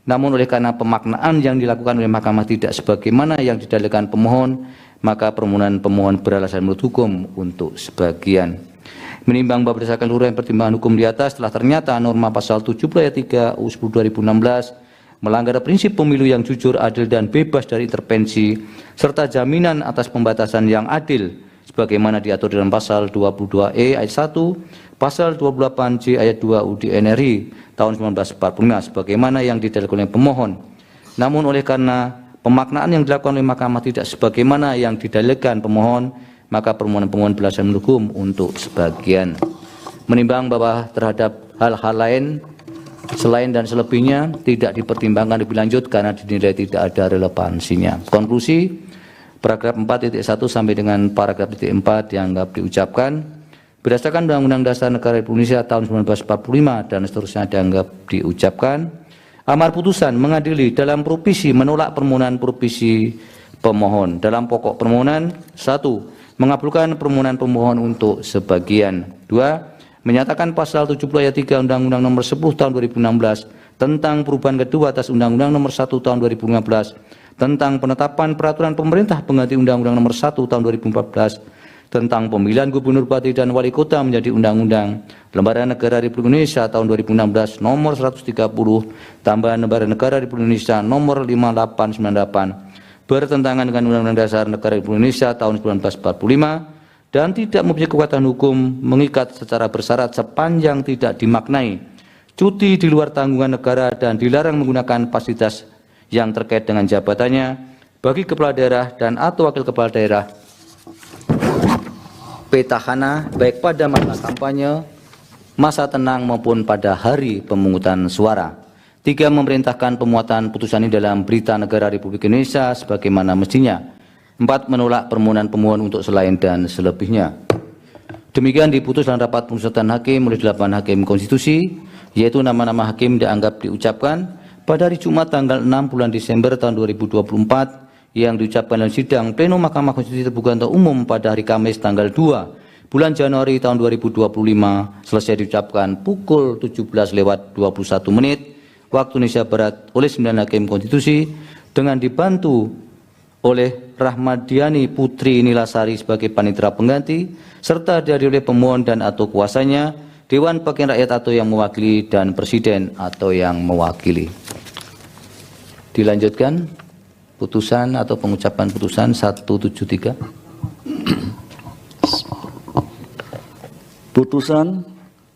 Namun oleh karena pemaknaan yang dilakukan oleh Mahkamah tidak sebagaimana yang didalilkan pemohon, maka permohonan pemohon beralasan menurut hukum untuk sebagian. Menimbang bahwa berdasarkan uraian pertimbangan hukum di atas telah ternyata norma pasal 70 ayat 3 UU 10 2016 melanggar prinsip pemilu yang jujur, adil dan bebas dari intervensi serta jaminan atas pembatasan yang adil sebagaimana diatur dalam pasal 22E ayat 1, pasal 28C ayat 2 UUD NRI tahun 1945 sebagaimana yang didalilkan oleh pemohon. Namun oleh karena pemaknaan yang dilakukan oleh Mahkamah tidak sebagaimana yang didalilkan pemohon, maka permohonan pemohon beralasan menurut hukum untuk sebagian. Menimbang bahwa terhadap hal-hal lain selain dan selebihnya tidak dipertimbangkan lebih lanjut karena dinilai tidak ada relevansinya. Konklusi, paragraf 4.1 sampai dengan paragraf 4 dianggap diucapkan. berdasarkan Undang-Undang Dasar Negara Republik Indonesia tahun 1945 dan seterusnya dianggap diucapkan. Amar putusan mengadili dalam provisi menolak permohonan provisi pemohon. Dalam pokok permohonan, 1. Mengabulkan permohonan pemohon untuk sebagian. 2. Menyatakan pasal 70 ayat 3 Undang-Undang Nomor 10 Tahun 2016 tentang perubahan kedua atas Undang-Undang Nomor 1 Tahun 2015 tentang penetapan peraturan pemerintah pengganti Undang-Undang Nomor 1 Tahun 2014 tentang pemilihan gubernur, bupati, dan wali kota menjadi Undang-Undang Lembaga Negara Republik Indonesia tahun 2016 nomor 130 tambahan Lembaga Negara Republik Indonesia nomor 5898 bertentangan dengan Undang-Undang Dasar Negara Republik Indonesia tahun 1945 dan tidak mempunyai kekuatan hukum mengikat secara bersyarat sepanjang tidak dimaknai cuti di luar tanggungan negara dan dilarang menggunakan fasilitas yang terkait dengan jabatannya bagi kepala daerah dan atau wakil kepala daerah petahana baik pada masa kampanye, masa tenang maupun pada hari pemungutan suara. 3. Memerintahkan pemuatan putusan ini dalam Berita Negara Republik Indonesia sebagaimana mestinya. 4. Menolak permohonan pemohon untuk selain dan selebihnya. Demikian diputus dalam rapat pemusatan hakim oleh 8 hakim konstitusi, yaitu nama-nama hakim dianggap diucapkan pada hari Jumat tanggal 6 bulan Desember tahun 2024 yang diucapkan dalam sidang Pleno Mahkamah Konstitusi terbuka untuk umum pada hari Kamis tanggal 2 bulan Januari tahun 2025 selesai diucapkan pukul 17:21 waktu Indonesia Barat oleh 9 hakim konstitusi dengan dibantu oleh Rahmadiani Putri Nilasari sebagai panitera pengganti serta dihadiri oleh pemohon dan atau kuasanya, Dewan Perwakilan Rakyat atau yang mewakili, dan Presiden atau yang mewakili. Dilanjutkan putusan atau pengucapan putusan 173. Putusan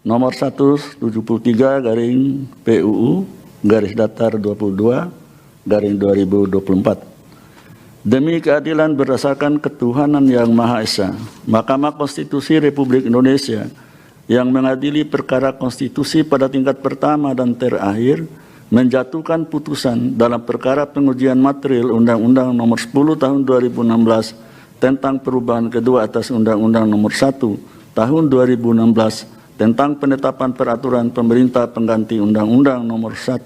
nomor 173 garing PUU garis datar 22 garing 2024. Demi keadilan berdasarkan ketuhanan yang Maha Esa, Mahkamah Konstitusi Republik Indonesia yang mengadili perkara konstitusi pada tingkat pertama dan terakhir menjatuhkan putusan dalam perkara pengujian material Undang-Undang Nomor 10 Tahun 2016 tentang perubahan kedua atas Undang-Undang Nomor 1 Tahun 2016 tentang penetapan peraturan pemerintah pengganti Undang-Undang Nomor 1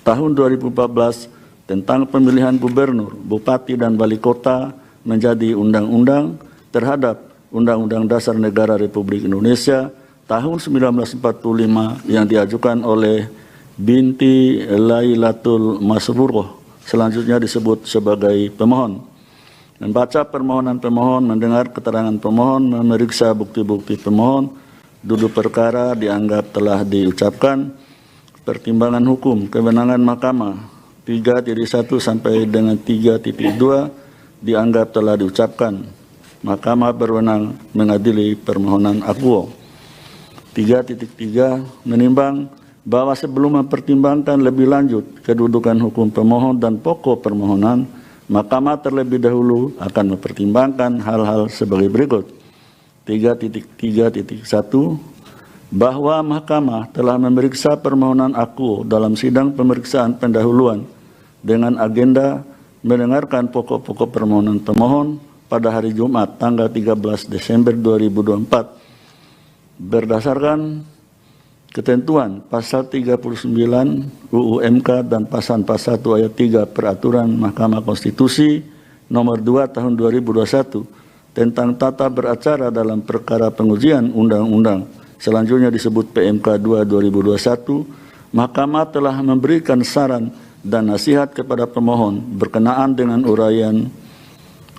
Tahun 2014 tentang pemilihan gubernur, bupati, dan wali kota menjadi undang-undang terhadap Undang-Undang Dasar Negara Republik Indonesia tahun 1945 yang diajukan oleh binti Lailatul Masruroh, selanjutnya disebut sebagai pemohon. Membaca permohonan pemohon, mendengar keterangan pemohon, memeriksa bukti-bukti pemohon, duduk perkara dianggap telah diucapkan. Pertimbangan hukum, kewenangan mahkamah 3.1 sampai dengan 3.2 dianggap telah diucapkan. Mahkamah berwenang mengadili permohonan akuo. 3.3 menimbang bahwa sebelum mempertimbangkan lebih lanjut kedudukan hukum pemohon dan pokok permohonan, mahkamah terlebih dahulu akan mempertimbangkan hal-hal sebagai berikut. 3.3.1 bahwa mahkamah telah memeriksa permohonan akuo dalam sidang pemeriksaan pendahuluan dengan agenda mendengarkan pokok-pokok permohonan pemohon pada hari Jumat tanggal 13 Desember 2024 berdasarkan ketentuan pasal 39 UU MK dan pasal 1 ayat 3 Peraturan Mahkamah Konstitusi nomor 2 tahun 2021 tentang tata beracara dalam perkara pengujian undang-undang, selanjutnya disebut PMK 2 2021, Mahkamah telah memberikan saran dan nasihat kepada pemohon berkenaan dengan uraian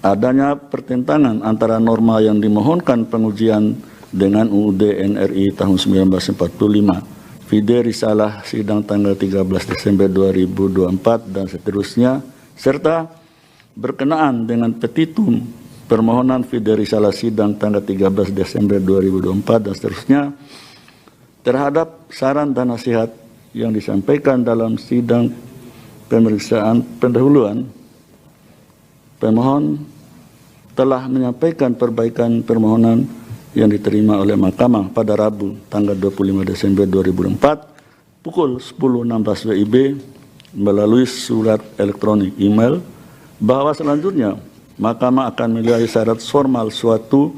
adanya pertentangan antara norma yang dimohonkan pengujian dengan UUD NRI tahun 1945, Fide Risalah sidang tanggal 13 Desember 2024 dan seterusnya, serta berkenaan dengan petitum permohonan Fide Risalah sidang tanggal 13 Desember 2024 dan seterusnya terhadap saran dan nasihat yang disampaikan dalam sidang pemeriksaan pendahuluan. Pemohon telah menyampaikan perbaikan permohonan yang diterima oleh mahkamah pada Rabu tanggal 25 Desember 2004 pukul 10.16 WIB melalui surat elektronik email bahwa selanjutnya mahkamah akan menilai syarat formal suatu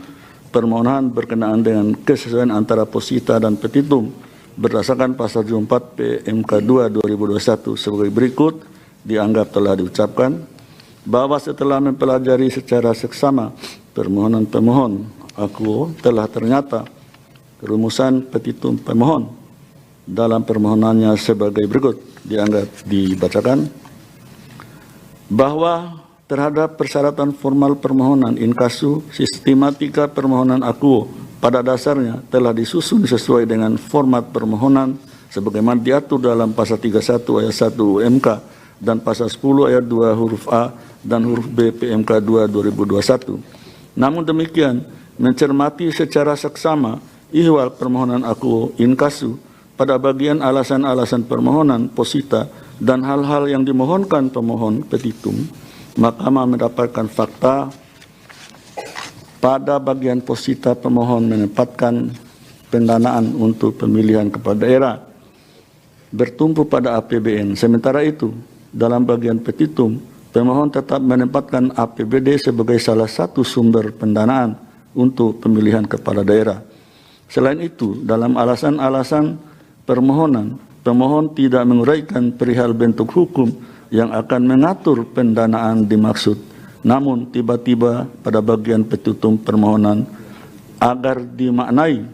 permohonan berkenaan dengan kesesuaian antara posita dan petitum berdasarkan pasal 74 PMK 2 2021 sebagai berikut dianggap telah diucapkan, bahwa setelah mempelajari secara seksama permohonan pemohon, akuo telah ternyata rumusan petitum pemohon dalam permohonannya sebagai berikut dianggap dibacakan, bahwa terhadap persyaratan formal permohonan inkasu, sistematika permohonan akuo pada dasarnya telah disusun sesuai dengan format permohonan sebagaimana diatur dalam pasal 31 ayat 1 UMK dan pasal 10 ayat 2 huruf A dan huruf B PMK 2 2021. Namun demikian, mencermati secara seksama ihwal permohonan akuo inkasu pada bagian alasan-alasan permohonan posita dan hal-hal yang dimohonkan pemohon petitum, Mahkamah mendapatkan fakta pada bagian posita pemohon menempatkan pendanaan untuk pemilihan kepala daerah bertumpu pada APBN. Sementara itu, dalam bagian petitum, pemohon tetap menempatkan APBD sebagai salah satu sumber pendanaan untuk pemilihan kepala daerah. Selain itu, dalam alasan-alasan permohonan, pemohon tidak menguraikan perihal bentuk hukum yang akan mengatur pendanaan dimaksud. Namun tiba-tiba pada bagian petitum permohonan agar dimaknai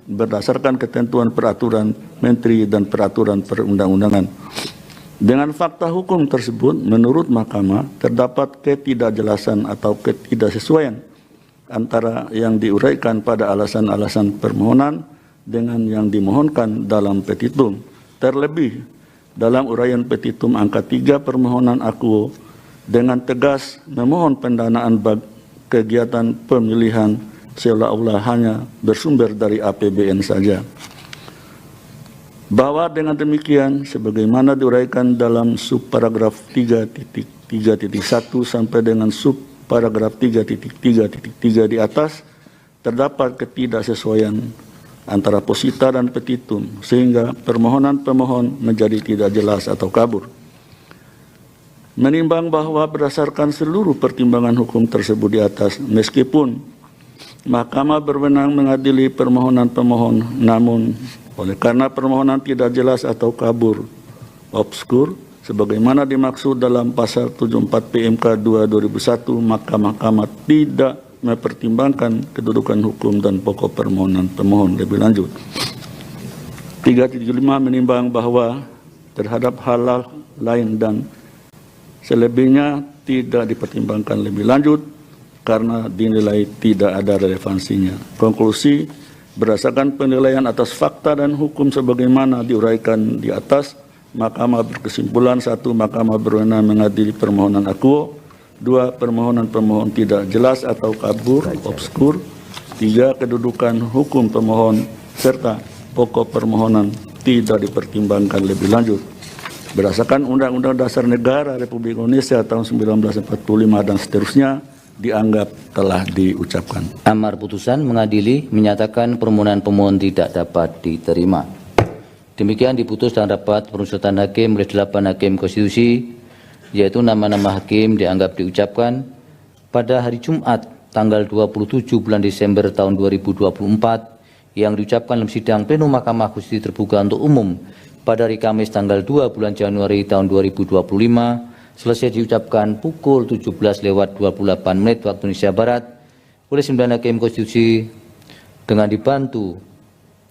berdasarkan ketentuan peraturan menteri dan peraturan perundang-undangan. Dengan fakta hukum tersebut, menurut Mahkamah terdapat ketidakjelasan atau ketidaksesuaian antara yang diuraikan pada alasan-alasan permohonan dengan yang dimohonkan dalam petitum. Terlebih, dalam uraian petitum angka 3 permohonan akuo dengan tegas memohon pendanaan kegiatan pemilihan seolah-olah hanya bersumber dari APBN saja. Bahwa dengan demikian, sebagaimana diuraikan dalam subparagraf 3.3.1 sampai dengan subparagraf 3.3.3 di atas, terdapat ketidaksesuaian antara posita dan petitum, sehingga permohonan pemohon menjadi tidak jelas atau kabur. Menimbang bahwa berdasarkan seluruh pertimbangan hukum tersebut di atas, meskipun Mahkamah berwenang mengadili permohonan pemohon, namun oleh karena permohonan tidak jelas atau kabur, obskur, sebagaimana dimaksud dalam pasal 74 PMK 2 2001, maka Mahkamah tidak mempertimbangkan kedudukan hukum dan pokok permohonan pemohon lebih lanjut. 3.5 menimbang bahwa terhadap hal lain dan selebihnya tidak dipertimbangkan lebih lanjut karena dinilai tidak ada relevansinya. Konklusi, berdasarkan penilaian atas fakta dan hukum sebagaimana diuraikan di atas, Mahkamah berkesimpulan: 1. Mahkamah berwenang mengadili permohonan akuo. 2. Permohonan pemohon tidak jelas atau kabur, obskur. 3. Kedudukan hukum pemohon serta pokok permohonan tidak dipertimbangkan lebih lanjut. Berdasarkan Undang-Undang Dasar Negara Republik Indonesia tahun 1945 dan seterusnya, dianggap telah diucapkan. Amar putusan mengadili menyatakan permohonan pemohon tidak dapat diterima. Demikian diputus dalam rapat permusyawaratan hakim oleh 8 hakim konstitusi, yaitu nama-nama hakim dianggap diucapkan pada hari Jumat tanggal 27 bulan Desember tahun 2024 yang diucapkan dalam sidang plenum Mahkamah Konstitusi terbuka untuk umum pada hari Kamis tanggal 2 bulan Januari tahun 2025 selesai diucapkan pukul 17:28 waktu Indonesia Barat oleh 9 hakim konstitusi dengan dibantu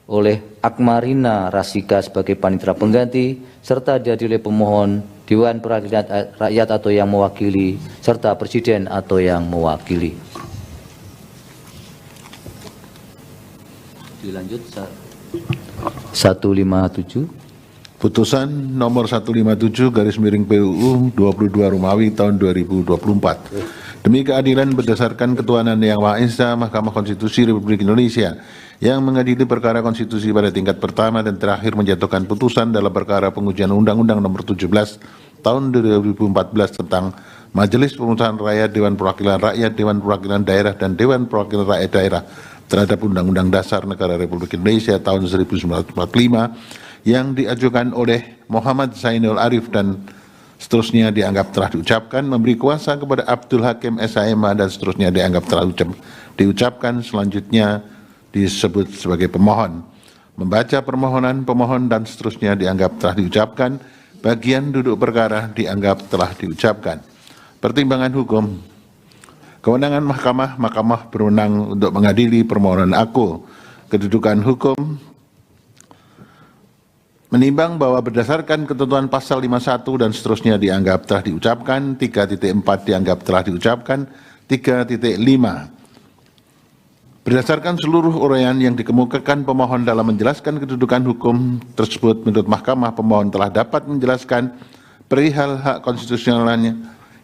oleh Akmarina Rasika sebagai panitera pengganti serta dihadiri oleh pemohon, Dewan Perwakilan Rakyat atau yang mewakili, serta Presiden atau yang mewakili. Dilanjut 157. Putusan nomor 157 garis miring PUU 22 Romawi tahun 2024. Demi keadilan berdasarkan ketuhanan yang Maha Esa, Mahkamah Konstitusi Republik Indonesia yang mengadili perkara konstitusi pada tingkat pertama dan terakhir menjatuhkan putusan dalam perkara pengujian Undang-Undang Nomor 17 Tahun 2014 tentang Majelis Pemusyawaratan Rakyat, Dewan Perwakilan Rakyat, Dewan Perwakilan Daerah, dan Dewan Perwakilan Rakyat Daerah terhadap Undang-Undang Dasar Negara Republik Indonesia tahun 1945 yang diajukan oleh Muhammad Zainul Arif dan seterusnya dianggap telah diucapkan, memberi kuasa kepada Abdul Hakim SHMH dan seterusnya dianggap telah diucapkan, selanjutnya disebut sebagai pemohon. Membaca permohonan pemohon dan seterusnya dianggap telah diucapkan, bagian duduk perkara dianggap telah diucapkan. Pertimbangan hukum. Kewenangan mahkamah berwenang untuk mengadili permohonan aku. Kedudukan hukum. Menimbang bahwa berdasarkan ketentuan pasal 51 dan seterusnya dianggap telah diucapkan, 3.4 dianggap telah diucapkan, 3.5. Berdasarkan seluruh uraian yang dikemukakan pemohon dalam menjelaskan kedudukan hukum tersebut, menurut mahkamah pemohon telah dapat menjelaskan perihal hak konstitusionalnya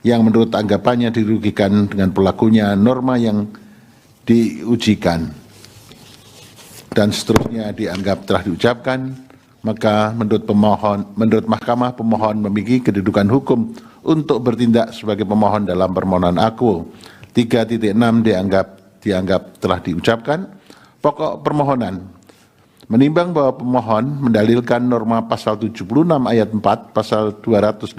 yang menurut anggapannya dirugikan dengan berlakunya norma yang diujikan dan seterusnya dianggap telah diucapkan, maka menurut mahkamah pemohon memiliki kedudukan hukum untuk bertindak sebagai pemohon dalam permohonan aku. 3.6 dianggap telah diucapkan. Pokok permohonan. Menimbang bahwa pemohon mendalilkan norma pasal 76 ayat 4, pasal 252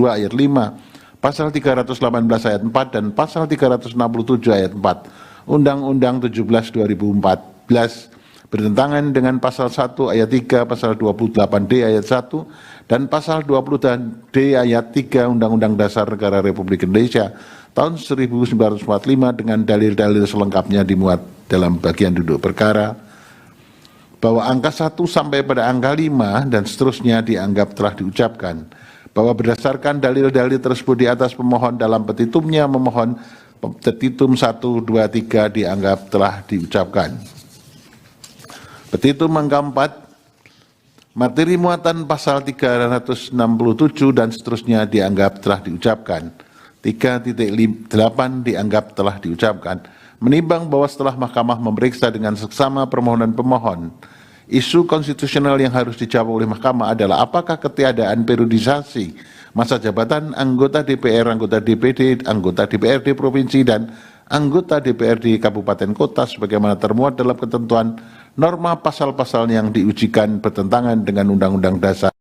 ayat 5, pasal 318 ayat 4, dan pasal 367 ayat 4, Undang-Undang 17 2014 bertentangan dengan pasal 1 ayat 3, pasal 28D ayat 1, dan pasal 20D ayat 3 Undang-Undang Dasar Negara Republik Indonesia tahun 1945 dengan dalil-dalil selengkapnya dimuat dalam bagian duduk perkara, bahwa angka 1 sampai pada angka 5 dan seterusnya dianggap telah diucapkan, bahwa berdasarkan dalil-dalil tersebut di atas pemohon dalam petitumnya memohon petitum 1, 2, 3 dianggap telah diucapkan. Petitum angka 4, materi muatan pasal 367 dan seterusnya dianggap telah diucapkan. 3.8 dianggap telah diucapkan. Menimbang bahwa setelah mahkamah memeriksa dengan seksama permohonan pemohon, isu konstitusional yang harus dijawab oleh mahkamah adalah apakah ketiadaan periodisasi masa jabatan anggota DPR, anggota DPD, anggota DPRD provinsi, dan anggota DPRD kabupaten kota sebagaimana termuat dalam ketentuan norma pasal-pasal yang diujikan bertentangan dengan Undang-Undang Dasar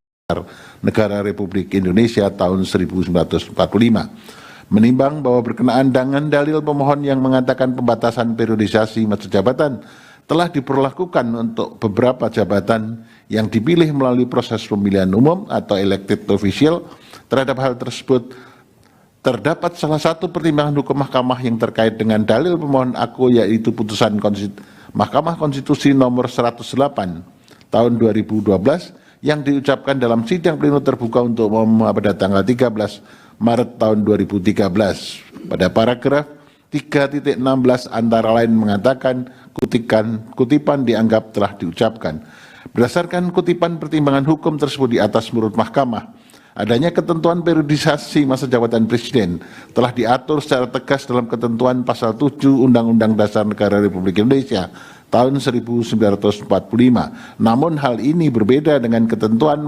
Negara Republik Indonesia tahun 1945. Menimbang bahwa berkenaan dengan dalil pemohon yang mengatakan pembatasan periodisasi masa jabatan telah diperlakukan untuk beberapa jabatan yang dipilih melalui proses pemilihan umum atau elected official, terhadap hal tersebut terdapat salah satu pertimbangan hukum mahkamah yang terkait dengan dalil pemohon aku, yaitu putusan Mahkamah Konstitusi nomor 108 tahun 2012 yang diucapkan dalam sidang pleno terbuka untuk umum pada tanggal 13 Maret tahun 2013. Pada paragraf 3.16 antara lain mengatakan kutipan dianggap telah diucapkan. Berdasarkan kutipan pertimbangan hukum tersebut di atas menurut mahkamah, adanya ketentuan periodisasi masa jabatan presiden telah diatur secara tegas dalam ketentuan pasal 7 Undang-Undang Dasar Negara Republik Indonesia tahun 1945. Namun hal ini berbeda dengan ketentuan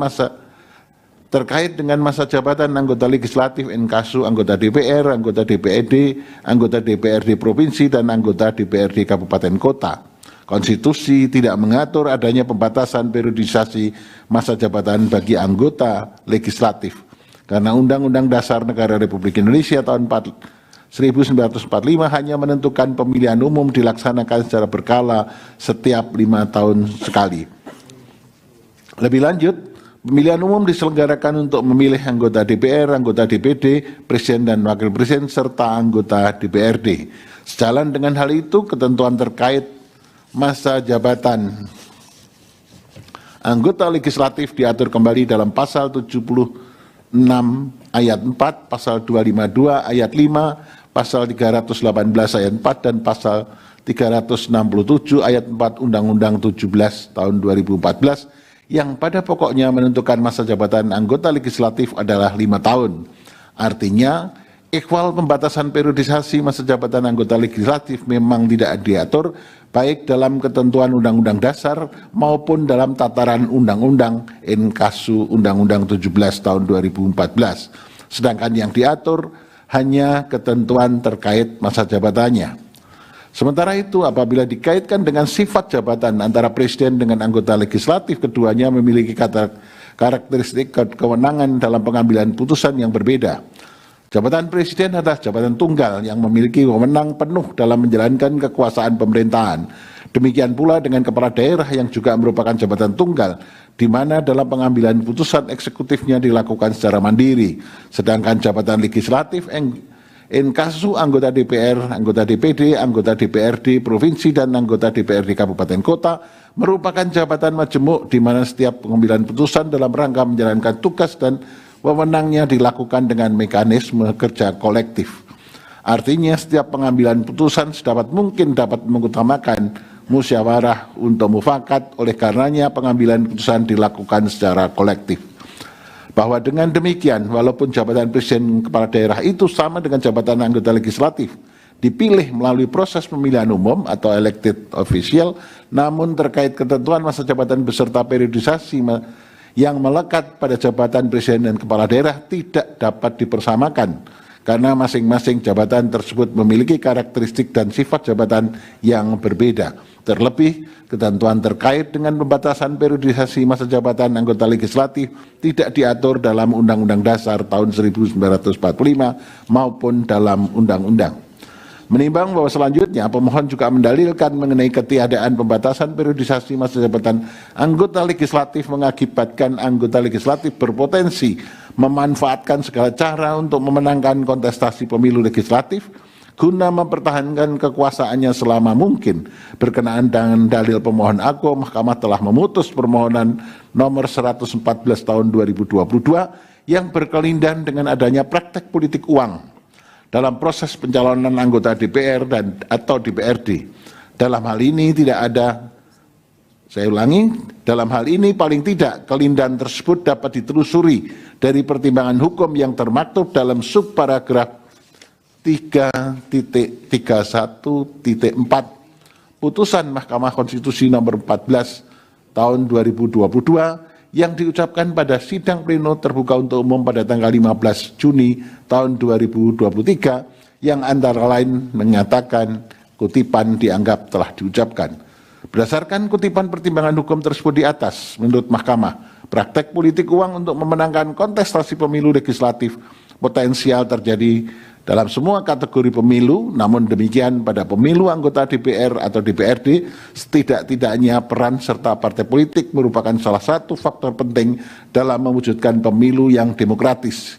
terkait dengan masa jabatan anggota legislatif inkasu, anggota DPR, anggota DPRD, anggota DPRD provinsi, dan anggota DPRD kabupaten kota. Konstitusi tidak mengatur adanya pembatasan periodisasi masa jabatan bagi anggota legislatif, karena Undang-Undang Dasar Negara Republik Indonesia tahun 1945 hanya menentukan pemilihan umum dilaksanakan secara berkala setiap 5 tahun sekali. Lebih lanjut, pemilihan umum diselenggarakan untuk memilih anggota DPR, anggota DPD, presiden dan wakil presiden, serta anggota DPRD. Sejalan dengan hal itu, ketentuan terkait masa jabatan anggota legislatif diatur kembali dalam pasal 76 ayat 4, pasal 252 ayat 5, pasal 318 ayat 4, dan pasal 367 ayat 4 Undang-Undang 17 tahun 2014 yang pada pokoknya menentukan masa jabatan anggota legislatif adalah 5 tahun. Artinya, ikhwal pembatasan periodisasi masa jabatan anggota legislatif memang tidak diatur baik dalam ketentuan Undang-Undang Dasar maupun dalam tataran Undang-Undang Inkasu Undang-Undang 17 tahun 2014. Sedangkan yang diatur hanya ketentuan terkait masa jabatannya. Sementara itu, apabila dikaitkan dengan sifat jabatan antara presiden dengan anggota legislatif, keduanya memiliki karakteristik kewenangan dalam pengambilan putusan yang berbeda. Jabatan presiden adalah jabatan tunggal yang memiliki wewenang penuh dalam menjalankan kekuasaan pemerintahan. Demikian pula dengan kepala daerah yang juga merupakan jabatan tunggal, di mana dalam pengambilan putusan eksekutifnya dilakukan secara mandiri. Sedangkan jabatan legislatif inkasu anggota DPR, anggota DPD, anggota DPRD provinsi, dan anggota DPRD kabupaten kota merupakan jabatan majemuk di mana setiap pengambilan putusan dalam rangka menjalankan tugas dan wewenangnya dilakukan dengan mekanisme kerja kolektif. Artinya setiap pengambilan putusan sedapat mungkin dapat mengutamakan musyawarah untuk mufakat, oleh karenanya pengambilan putusan dilakukan secara kolektif. Bahwa dengan demikian, walaupun jabatan presiden kepala daerah itu sama dengan jabatan anggota legislatif, dipilih melalui proses pemilihan umum atau elected official, namun terkait ketentuan masa jabatan beserta periodisasi yang melekat pada jabatan presiden dan kepala daerah tidak dapat dipersamakan, karena masing-masing jabatan tersebut memiliki karakteristik dan sifat jabatan yang berbeda. Terlebih, ketentuan terkait dengan pembatasan periodisasi masa jabatan anggota legislatif tidak diatur dalam Undang-Undang Dasar tahun 1945 maupun dalam undang-undang. Menimbang bahwa selanjutnya pemohon juga mendalilkan mengenai ketiadaan pembatasan periodisasi masa jabatan anggota legislatif mengakibatkan anggota legislatif berpotensi memanfaatkan segala cara untuk memenangkan kontestasi pemilu legislatif guna mempertahankan kekuasaannya selama mungkin. Berkenaan dengan dalil pemohon aku, Mahkamah telah memutus permohonan nomor 114 tahun 2022 yang berkelindan dengan adanya praktek politik uang dalam proses pencalonan anggota DPR dan atau DPRD. Dalam hal ini tidak ada, saya ulangi, dalam hal ini paling tidak kelindahan tersebut dapat ditelusuri dari pertimbangan hukum yang termaktub dalam subparagraf 3.31.4 putusan Mahkamah Konstitusi nomor 14 tahun 2022 yang diucapkan pada sidang pleno terbuka untuk umum pada tanggal 15 Juni tahun 2023 yang antara lain menyatakan kutipan dianggap telah diucapkan. Berdasarkan kutipan pertimbangan hukum tersebut di atas, menurut Mahkamah, praktek politik uang untuk memenangkan kontestasi pemilu legislatif potensial terjadi dalam semua kategori pemilu, namun demikian pada pemilu anggota DPR atau DPRD, setidak-tidaknya peran serta partai politik merupakan salah satu faktor penting dalam mewujudkan pemilu yang demokratis.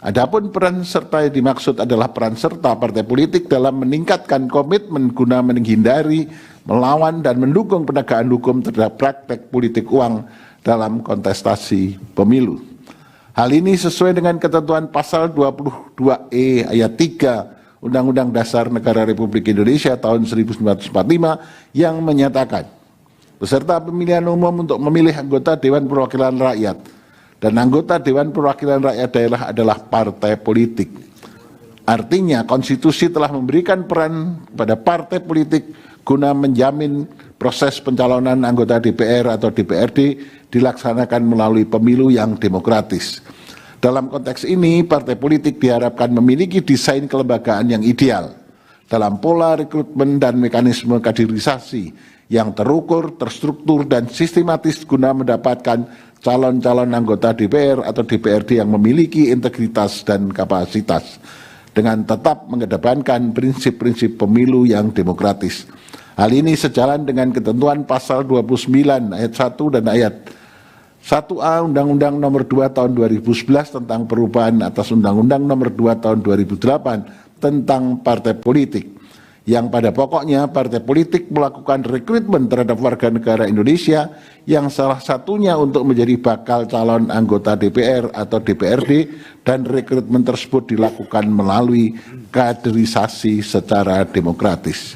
Adapun peran serta yang dimaksud adalah peran serta partai politik dalam meningkatkan komitmen guna menghindari, melawan, dan mendukung penegakan hukum terhadap praktek politik uang dalam kontestasi pemilu. Hal ini sesuai dengan ketentuan pasal 22E ayat 3 Undang-Undang Dasar Negara Republik Indonesia tahun 1945 yang menyatakan peserta pemilihan umum untuk memilih anggota Dewan Perwakilan Rakyat dan anggota Dewan Perwakilan Rakyat Daerah adalah partai politik. Artinya konstitusi telah memberikan peran pada partai politik guna menjamin proses pencalonan anggota DPR atau DPRD dilaksanakan melalui pemilu yang demokratis. Dalam konteks ini, partai politik diharapkan memiliki desain kelembagaan yang ideal dalam pola rekrutmen dan mekanisme kaderisasi yang terukur, terstruktur, dan sistematis guna mendapatkan calon-calon anggota DPR atau DPRD yang memiliki integritas dan kapasitas dengan tetap mengedepankan prinsip-prinsip pemilu yang demokratis. Hal ini sejalan dengan ketentuan pasal 29 ayat 1 dan ayat 1A Undang-Undang nomor 2 tahun 2011 tentang perubahan atas Undang-Undang nomor 2 tahun 2008 tentang partai politik, yang pada pokoknya partai politik melakukan rekrutmen terhadap warga negara Indonesia yang salah satunya untuk menjadi bakal calon anggota DPR atau DPRD, dan rekrutmen tersebut dilakukan melalui kaderisasi secara demokratis.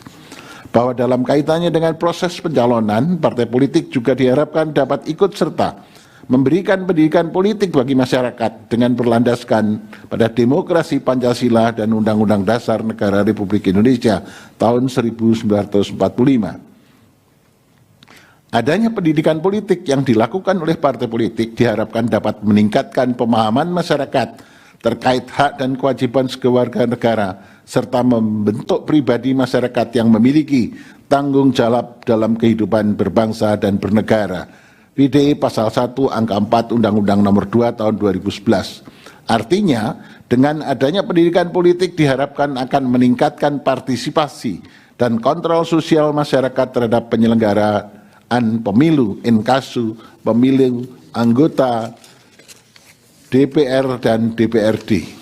Bahwa dalam kaitannya dengan proses pencalonan, partai politik juga diharapkan dapat ikut serta memberikan pendidikan politik bagi masyarakat dengan berlandaskan pada demokrasi Pancasila dan Undang-Undang Dasar Negara Republik Indonesia tahun 1945. Adanya pendidikan politik yang dilakukan oleh partai politik diharapkan dapat meningkatkan pemahaman masyarakat terkait hak dan kewajiban sekeluarga negara, serta membentuk pribadi masyarakat yang memiliki tanggung jawab dalam kehidupan berbangsa dan bernegara. PDE pasal 1 angka 4 Undang-Undang Nomor 2 tahun 2011. Artinya, dengan adanya pendidikan politik diharapkan akan meningkatkan partisipasi dan kontrol sosial masyarakat terhadap penyelenggaraan pemilu, inkasu, pemilu anggota DPR dan DPRD.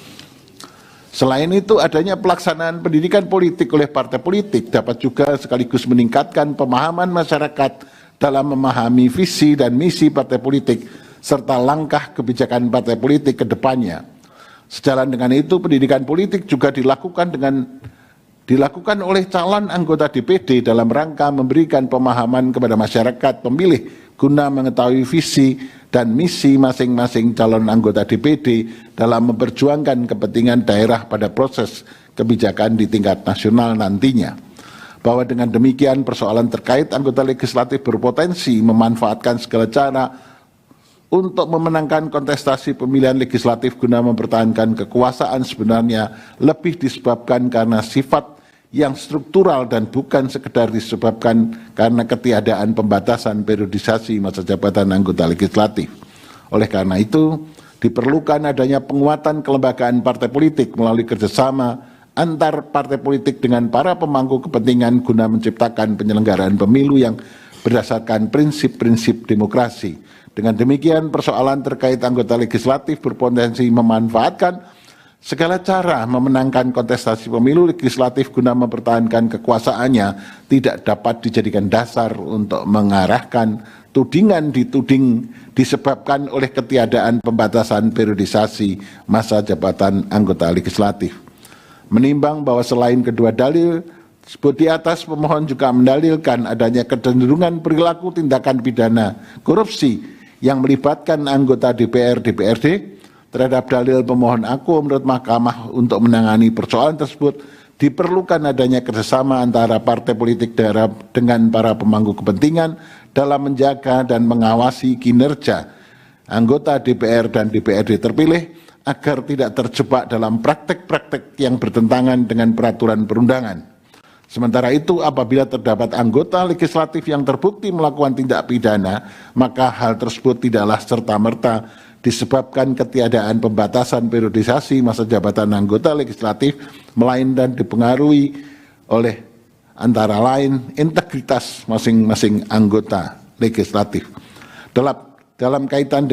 Selain itu, adanya pelaksanaan pendidikan politik oleh partai politik dapat juga sekaligus meningkatkan pemahaman masyarakat dalam memahami visi dan misi partai politik serta langkah kebijakan partai politik ke depannya. Sejalan dengan itu, pendidikan politik juga dilakukan oleh calon anggota DPD dalam rangka memberikan pemahaman kepada masyarakat pemilih guna mengetahui visi dan misi masing-masing calon anggota DPD dalam memperjuangkan kepentingan daerah pada proses kebijakan di tingkat nasional nantinya. Bahwa dengan demikian persoalan terkait anggota legislatif berpotensi memanfaatkan segala cara untuk memenangkan kontestasi pemilihan legislatif guna mempertahankan kekuasaan sebenarnya lebih disebabkan karena sifat yang struktural dan bukan sekedar disebabkan karena ketiadaan pembatasan periodisasi masa jabatan anggota legislatif. Oleh karena itu, diperlukan adanya penguatan kelembagaan partai politik melalui kerjasama antar partai politik dengan para pemangku kepentingan guna menciptakan penyelenggaraan pemilu yang berdasarkan prinsip-prinsip demokrasi. Dengan demikian, persoalan terkait anggota legislatif berpotensi memanfaatkan segala cara memenangkan kontestasi pemilu legislatif guna mempertahankan kekuasaannya tidak dapat dijadikan dasar untuk mengarahkan tudingan dituding disebabkan oleh ketiadaan pembatasan periodisasi masa jabatan anggota legislatif. Menimbang bahwa selain kedua dalil sebut di atas, pemohon juga mendalilkan adanya kecenderungan perilaku tindakan pidana korupsi yang melibatkan anggota DPR DPRD. Terhadap dalil pemohon aku, menurut Mahkamah untuk menangani persoalan tersebut diperlukan adanya kerjasama antara partai politik daerah dengan para pemangku kepentingan dalam menjaga dan mengawasi kinerja anggota DPR dan DPRD terpilih agar tidak terjebak dalam praktek-praktek yang bertentangan dengan peraturan perundangan. Sementara itu, apabila terdapat anggota legislatif yang terbukti melakukan tindak pidana, maka hal tersebut tidaklah serta-merta disebabkan ketiadaan pembatasan periodisasi masa jabatan anggota legislatif, melainkan dipengaruhi oleh antara lain integritas masing-masing anggota legislatif. Dalam kaitan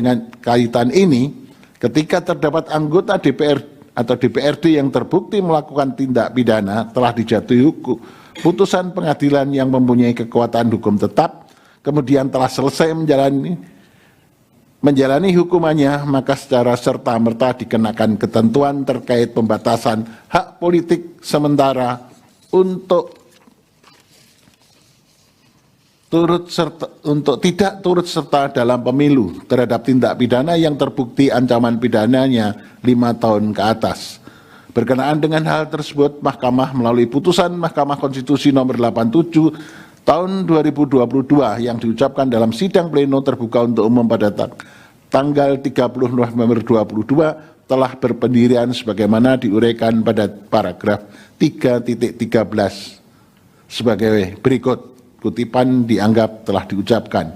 ini, ketika terdapat anggota DPR atau DPRD yang terbukti melakukan tindak pidana telah dijatuhi putusan pengadilan yang mempunyai kekuatan hukum tetap, kemudian telah selesai menjalani hukumannya, maka secara serta-merta dikenakan ketentuan terkait pembatasan hak politik sementara untuk tidak turut serta dalam pemilu terhadap tindak pidana yang terbukti ancaman pidananya 5 tahun ke atas. Berkenaan dengan hal tersebut, Mahkamah melalui putusan Mahkamah Konstitusi nomor 87 tahun 2022 yang diucapkan dalam sidang pleno terbuka untuk umum pada tanggal 30 November 2022 telah berpendirian sebagaimana diuraikan pada paragraf 3.13 sebagai berikut. Kutipan dianggap telah diucapkan.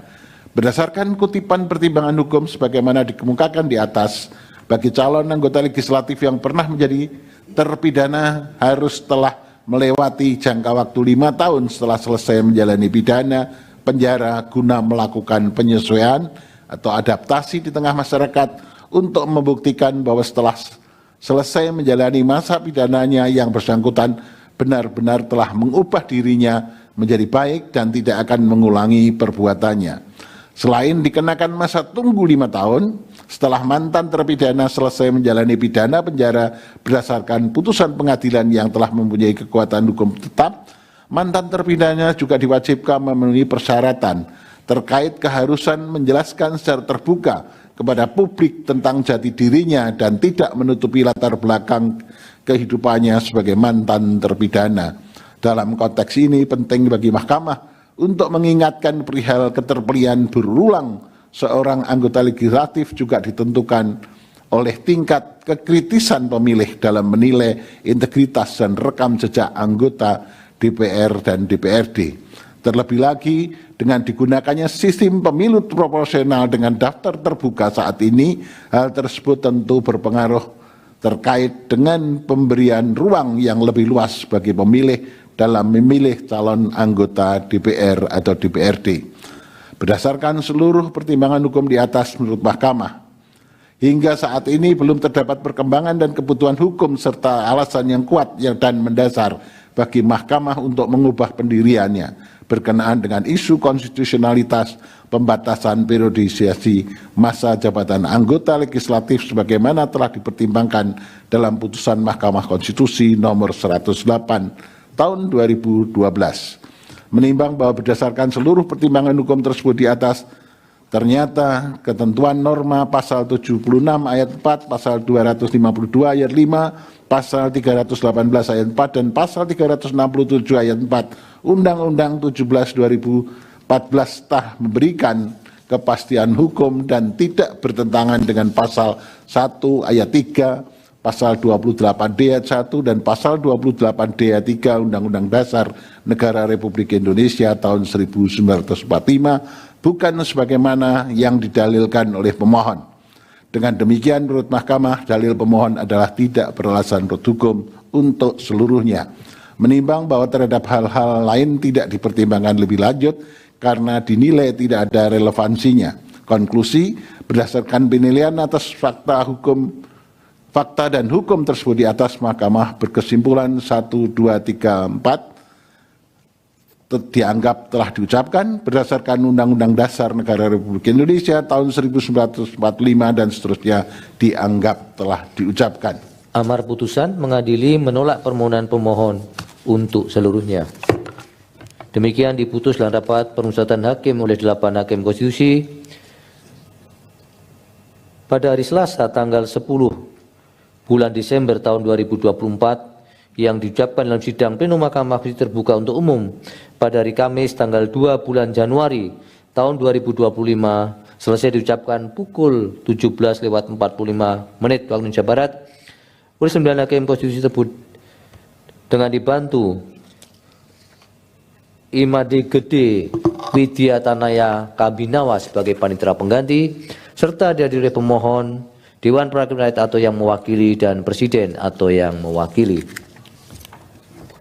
Berdasarkan kutipan pertimbangan hukum sebagaimana dikemukakan di atas, bagi calon anggota legislatif yang pernah menjadi terpidana harus telah melewati jangka waktu 5 tahun setelah selesai menjalani pidana penjara guna melakukan penyesuaian atau adaptasi di tengah masyarakat untuk membuktikan bahwa setelah selesai menjalani masa pidananya yang bersangkutan benar-benar telah mengubah dirinya menjadi baik dan tidak akan mengulangi perbuatannya. Selain dikenakan masa tunggu 5 tahun, setelah mantan terpidana selesai menjalani pidana penjara berdasarkan putusan pengadilan yang telah mempunyai kekuatan hukum tetap, mantan terpidana juga diwajibkan memenuhi persyaratan terkait keharusan menjelaskan secara terbuka kepada publik tentang jati dirinya dan tidak menutupi latar belakang kehidupannya sebagai mantan terpidana. Dalam konteks ini penting bagi Mahkamah untuk mengingatkan perihal keterpilihan berulang seorang anggota legislatif juga ditentukan oleh tingkat kekritisan pemilih dalam menilai integritas dan rekam jejak anggota DPR dan DPRD. Terlebih lagi, dengan digunakannya sistem pemilu proporsional dengan daftar terbuka saat ini, hal tersebut tentu berpengaruh terkait dengan pemberian ruang yang lebih luas bagi pemilih dalam memilih calon anggota DPR atau DPRD. Berdasarkan seluruh pertimbangan hukum di atas menurut Mahkamah, hingga saat ini belum terdapat perkembangan dan kebutuhan hukum serta alasan yang kuat dan mendasar bagi Mahkamah untuk mengubah pendiriannya berkenaan dengan isu konstitusionalitas pembatasan periodisasi masa jabatan anggota legislatif sebagaimana telah dipertimbangkan dalam putusan Mahkamah Konstitusi nomor 108 tahun 2012. Menimbang bahwa berdasarkan seluruh pertimbangan hukum tersebut di atas, ternyata ketentuan norma pasal 76 ayat 4, pasal 252 ayat 5, pasal 318 ayat 4, dan pasal 367 ayat 4 Undang-Undang 17 2014 telah memberikan kepastian hukum dan tidak bertentangan dengan pasal 1 ayat 3, pasal 28D ayat 1, dan pasal 28D ayat 3 Undang-Undang Dasar Negara Republik Indonesia tahun 1945, bukan sebagaimana yang didalilkan oleh pemohon. Dengan demikian, menurut Mahkamah, dalil pemohon adalah tidak beralasan menurut hukum untuk seluruhnya. Menimbang bahwa terhadap hal-hal lain tidak dipertimbangkan lebih lanjut karena dinilai tidak ada relevansinya. Konklusi, berdasarkan penilaian atas fakta dan hukum tersebut di atas, Mahkamah berkesimpulan 1, 2, 3, 4 dianggap telah diucapkan berdasarkan Undang-Undang Dasar Negara Republik Indonesia tahun 1945 dan seterusnya dianggap telah diucapkan. Amar putusan mengadili menolak permohonan pemohon untuk seluruhnya. Demikian diputus dalam rapat permusyawaratan hakim oleh 8 hakim konstitusi pada hari Selasa tanggal 10 bulan Desember tahun 2024 yang diucapkan dalam sidang pleno Mahkamah Konstitusi terbuka untuk umum pada hari Kamis tanggal 2 bulan Januari tahun 2025 selesai diucapkan pukul 17.45 waktu Indonesia Barat oleh 9 hakim konstitusi tersebut dengan dibantu Imade Gede Widya Tanaya Kabinawa sebagai panitera pengganti serta dihadiri pemohon, Dewan Perwakilan Rakyat atau yang mewakili, dan Presiden atau yang mewakili.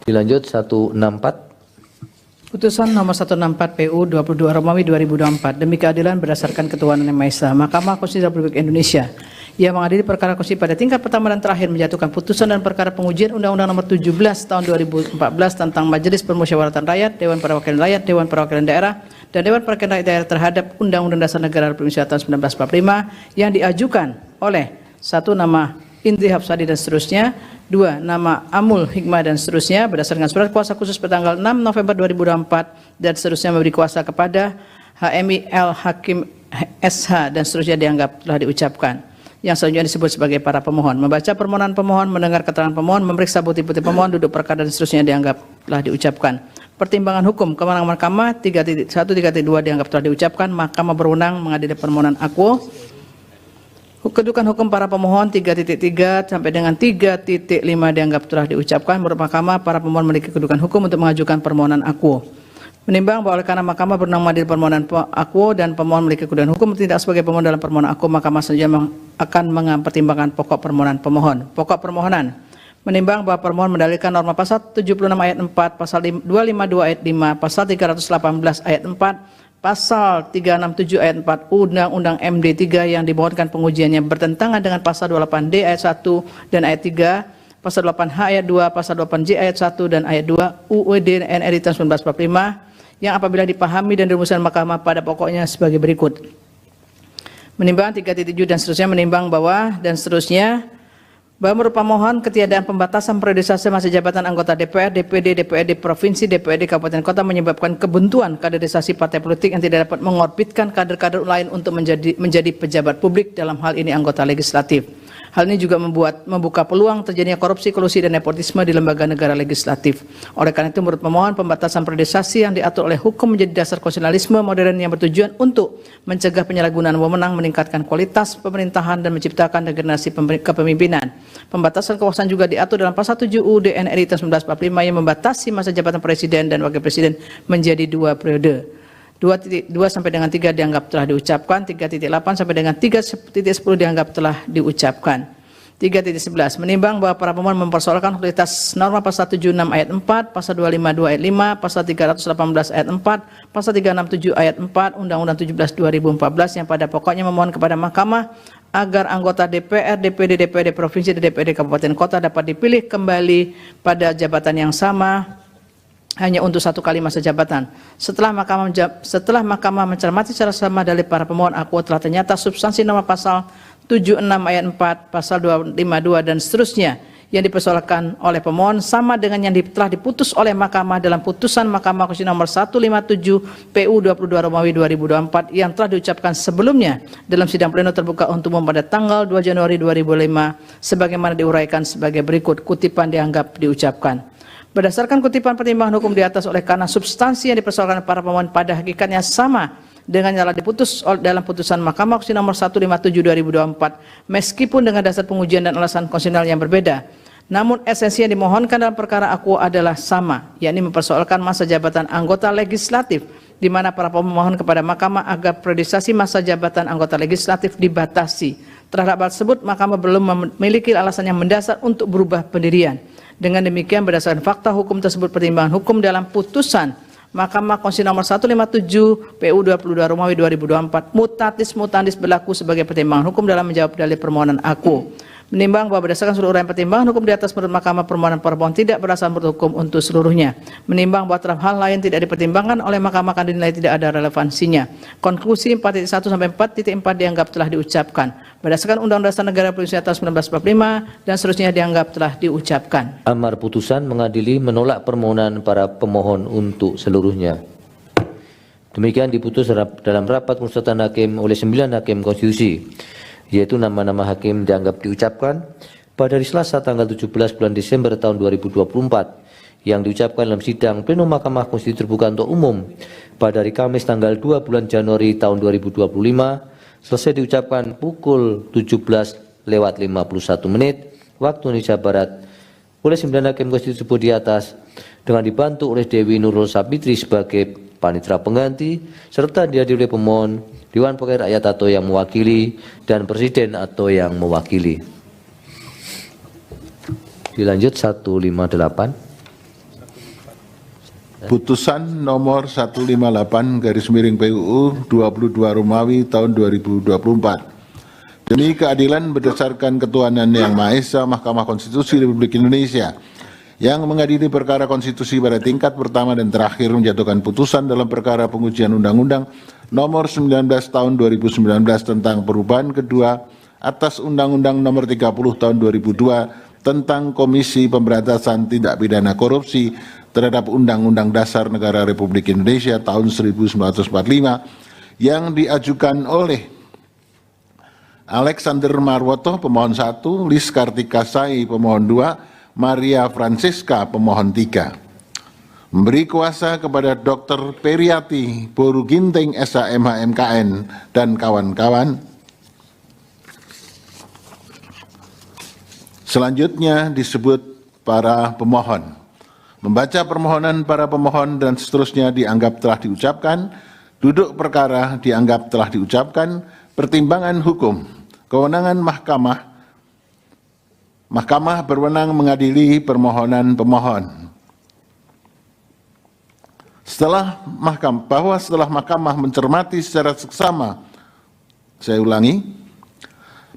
Dilanjut 164. Putusan nomor 164 PU 22 Romawi 2024 demi keadilan berdasarkan ketuhanan yang Maha Esa, Mahkamah Konstitusi Republik Indonesia yang mengadili perkara konstitusi pada tingkat pertama dan terakhir menjatuhkan putusan dan perkara pengujian Undang-Undang Nomor 17 Tahun 2014 tentang Majelis Permusyawaratan Rakyat, Dewan Perwakilan Rakyat, Dewan Perwakilan Daerah, dan Dewan Perwakilan Rakyat Daerah terhadap Undang-Undang Dasar Negara Republik Indonesia tahun 1945 yang diajukan oleh 1. Nama Indri Hapsadi dan seterusnya, 2. Nama Amul Hikmah dan seterusnya berdasarkan surat kuasa khusus bertanggal 6 November 2024 dan seterusnya memberi kuasa kepada HMI L Hakim SH dan seterusnya dianggap telah diucapkan. Yang selanjutnya disebut sebagai para pemohon. Membaca permohonan pemohon, mendengar keterangan pemohon, memeriksa bukti-bukti pemohon, duduk perkara dan seterusnya dianggap telah diucapkan. Pertimbangan hukum kewenangan Mahkamah 3.1 3.2 dianggap telah diucapkan. Mahkamah berwenang mengadili permohonan akuo. Kedudukan hukum para pemohon 3.3 sampai dengan 3.5 dianggap telah diucapkan. Menurut Mahkamah, para pemohon memiliki kedudukan hukum untuk mengajukan permohonan akuo. Menimbang bahwa oleh karena Mahkamah berwenang mengadili permohonan akuo dan pemohon memiliki kedudukan hukum tidak sebagai pemohon dalam permohonan akuo, Mahkamah selanjutnya akan mempertimbangkan pokok permohonan pemohon. Pokok permohonan menimbang bahwa permohon mendalilkan norma pasal 76 ayat 4, pasal 252 ayat 5, pasal 318 ayat 4, pasal 367 ayat 4 Undang-Undang MD 3 yang dimohonkan pengujiannya bertentangan dengan pasal 28D ayat 1 dan ayat 3, pasal 8H ayat 2, pasal 8J ayat 1 dan ayat 2 UUD NRI tahun 1945 yang apabila dipahami dan dirumuskan Mahkamah pada pokoknya sebagai berikut. Menimbang 3.7 dan seterusnya menimbang bahwa dan seterusnya bahwa menurut pemohon ketiadaan pembatasan periodisasi masa jabatan anggota DPR, DPD, DPRD Provinsi, DPRD Kabupaten Kota menyebabkan kebuntuan kaderisasi partai politik yang tidak dapat mengorbitkan kader-kader lain untuk menjadi pejabat publik, dalam hal ini anggota legislatif. Hal ini juga membuka peluang terjadinya korupsi, kolusi, dan nepotisme di lembaga negara legislatif. Oleh karena itu, menurut pemohon, pembatasan priorisasi yang diatur oleh hukum menjadi dasar konstitusionalisme modern yang bertujuan untuk mencegah penyalahgunaan wewenang, meningkatkan kualitas pemerintahan, dan menciptakan regenerasi kepemimpinan. Pembatasan kekuasaan juga diatur dalam pasal 7 UUD NRI tahun 1945 yang membatasi masa jabatan presiden dan wakil presiden menjadi 2 periode. 2.2 sampai dengan 3 dianggap telah diucapkan, 3.8 sampai dengan 3.10 dianggap telah diucapkan. 3.11 menimbang bahwa para pemohon mempersoalkan kualitas norma pasal 76 ayat 4, pasal 252 ayat 5, pasal 318 ayat 4, pasal 367 ayat 4, Undang-Undang 17 2014 yang pada pokoknya memohon kepada Mahkamah agar anggota DPR, DPD, DPD Provinsi, dan DPD Kabupaten Kota dapat dipilih kembali pada jabatan yang sama hanya untuk 1 kali masa jabatan. Setelah Mahkamah mencermati secara sama dalil para pemohon, aku telah ternyata substansi norma pasal 76 ayat 4, pasal 252 dan seterusnya yang dipersoalkan oleh pemohon sama dengan yang telah diputus oleh Mahkamah dalam putusan Mahkamah Konstitusi nomor 157 PU 22 Romawi 2024 yang telah diucapkan sebelumnya dalam sidang pleno terbuka untuk umum pada tanggal 2 Januari 2005 sebagaimana diuraikan sebagai berikut. Kutipan dianggap diucapkan. Berdasarkan kutipan pertimbangan hukum di atas, oleh karena substansi yang dipersoalkan para pemohon pada hakikatnya sama dengan yang telah diputus dalam putusan Mahkamah Konstitusi nomor 157 2024 meskipun dengan dasar pengujian dan alasan konstitusional yang berbeda. Namun esensi yang dimohonkan dalam perkara aku adalah sama, yakni mempersoalkan masa jabatan anggota legislatif, di mana para pemohon kepada Mahkamah agar priorisasi masa jabatan anggota legislatif dibatasi. Terhadap hal tersebut, Mahkamah belum memiliki alasan yang mendasar untuk berubah pendirian. Dengan demikian, berdasarkan fakta hukum tersebut, pertimbangan hukum dalam putusan Mahkamah Konstitusi nomor 157 PU 22 Romawi 2024 mutatis mutandis berlaku sebagai pertimbangan hukum dalam menjawab dalil permohonan aku. Menimbang bahwa berdasarkan seluruh uraian pertimbangan hukum di atas, menurut Mahkamah permohonan pemohon tidak berdasar menurut hukum untuk seluruhnya. Menimbang bahwa terhadap hal lain tidak dipertimbangkan oleh Mahkamah akan dinilai tidak ada relevansinya. Konklusi 4.1 sampai 4.4 dianggap telah diucapkan. Berdasarkan Undang-Undang Dasar Negara Republik Indonesia tahun 1945 dan seterusnya dianggap telah diucapkan. Amar putusan mengadili menolak permohonan para pemohon untuk seluruhnya. Demikian diputus dalam rapat konsultan hakim oleh 9 hakim konstitusi, yaitu nama-nama hakim dianggap diucapkan pada hari Selasa tanggal 17 bulan Desember tahun 2024 yang diucapkan dalam sidang pleno Mahkamah Konstitusi terbuka untuk umum pada hari Kamis tanggal 2 bulan Januari tahun 2025 selesai diucapkan pukul 17:51 waktu Indonesia Barat oleh 9 hakim konstitusi tersebut di atas dengan dibantu oleh Dewi Nurul Sapitri sebagai panitera pengganti serta dihadiri oleh pemohon, Dewan Perwakilan Rakyat atau yang mewakili, dan Presiden atau yang mewakili. Dilanjut 158. Putusan nomor 158 garis miring PUU 22 Romawi tahun 2024. Demi keadilan berdasarkan ketuhanan yang Maha Esa, Mahkamah Konstitusi Republik Indonesia yang mengadili perkara konstitusi pada tingkat pertama dan terakhir menjatuhkan putusan dalam perkara pengujian Undang-Undang nomor 19 tahun 2019 tentang perubahan kedua atas Undang-Undang nomor 30 tahun 2002 tentang Komisi Pemberantasan Tindak Pidana Korupsi terhadap Undang-Undang Dasar Negara Republik Indonesia tahun 1945 yang diajukan oleh Alexander Marwoto pemohon 1, Lis Kartika Sai pemohon 2, Maria Francisca pemohon 3. Memberi kuasa kepada Dr. Periati Boru Ginting SHMH-MKN dan kawan-kawan. Selanjutnya disebut para pemohon. Membaca permohonan para pemohon dan seterusnya dianggap telah diucapkan. Duduk perkara dianggap telah diucapkan. Pertimbangan hukum. Kewenangan Mahkamah berwenang mengadili permohonan pemohon. Setelah Mahkamah mencermati secara seksama,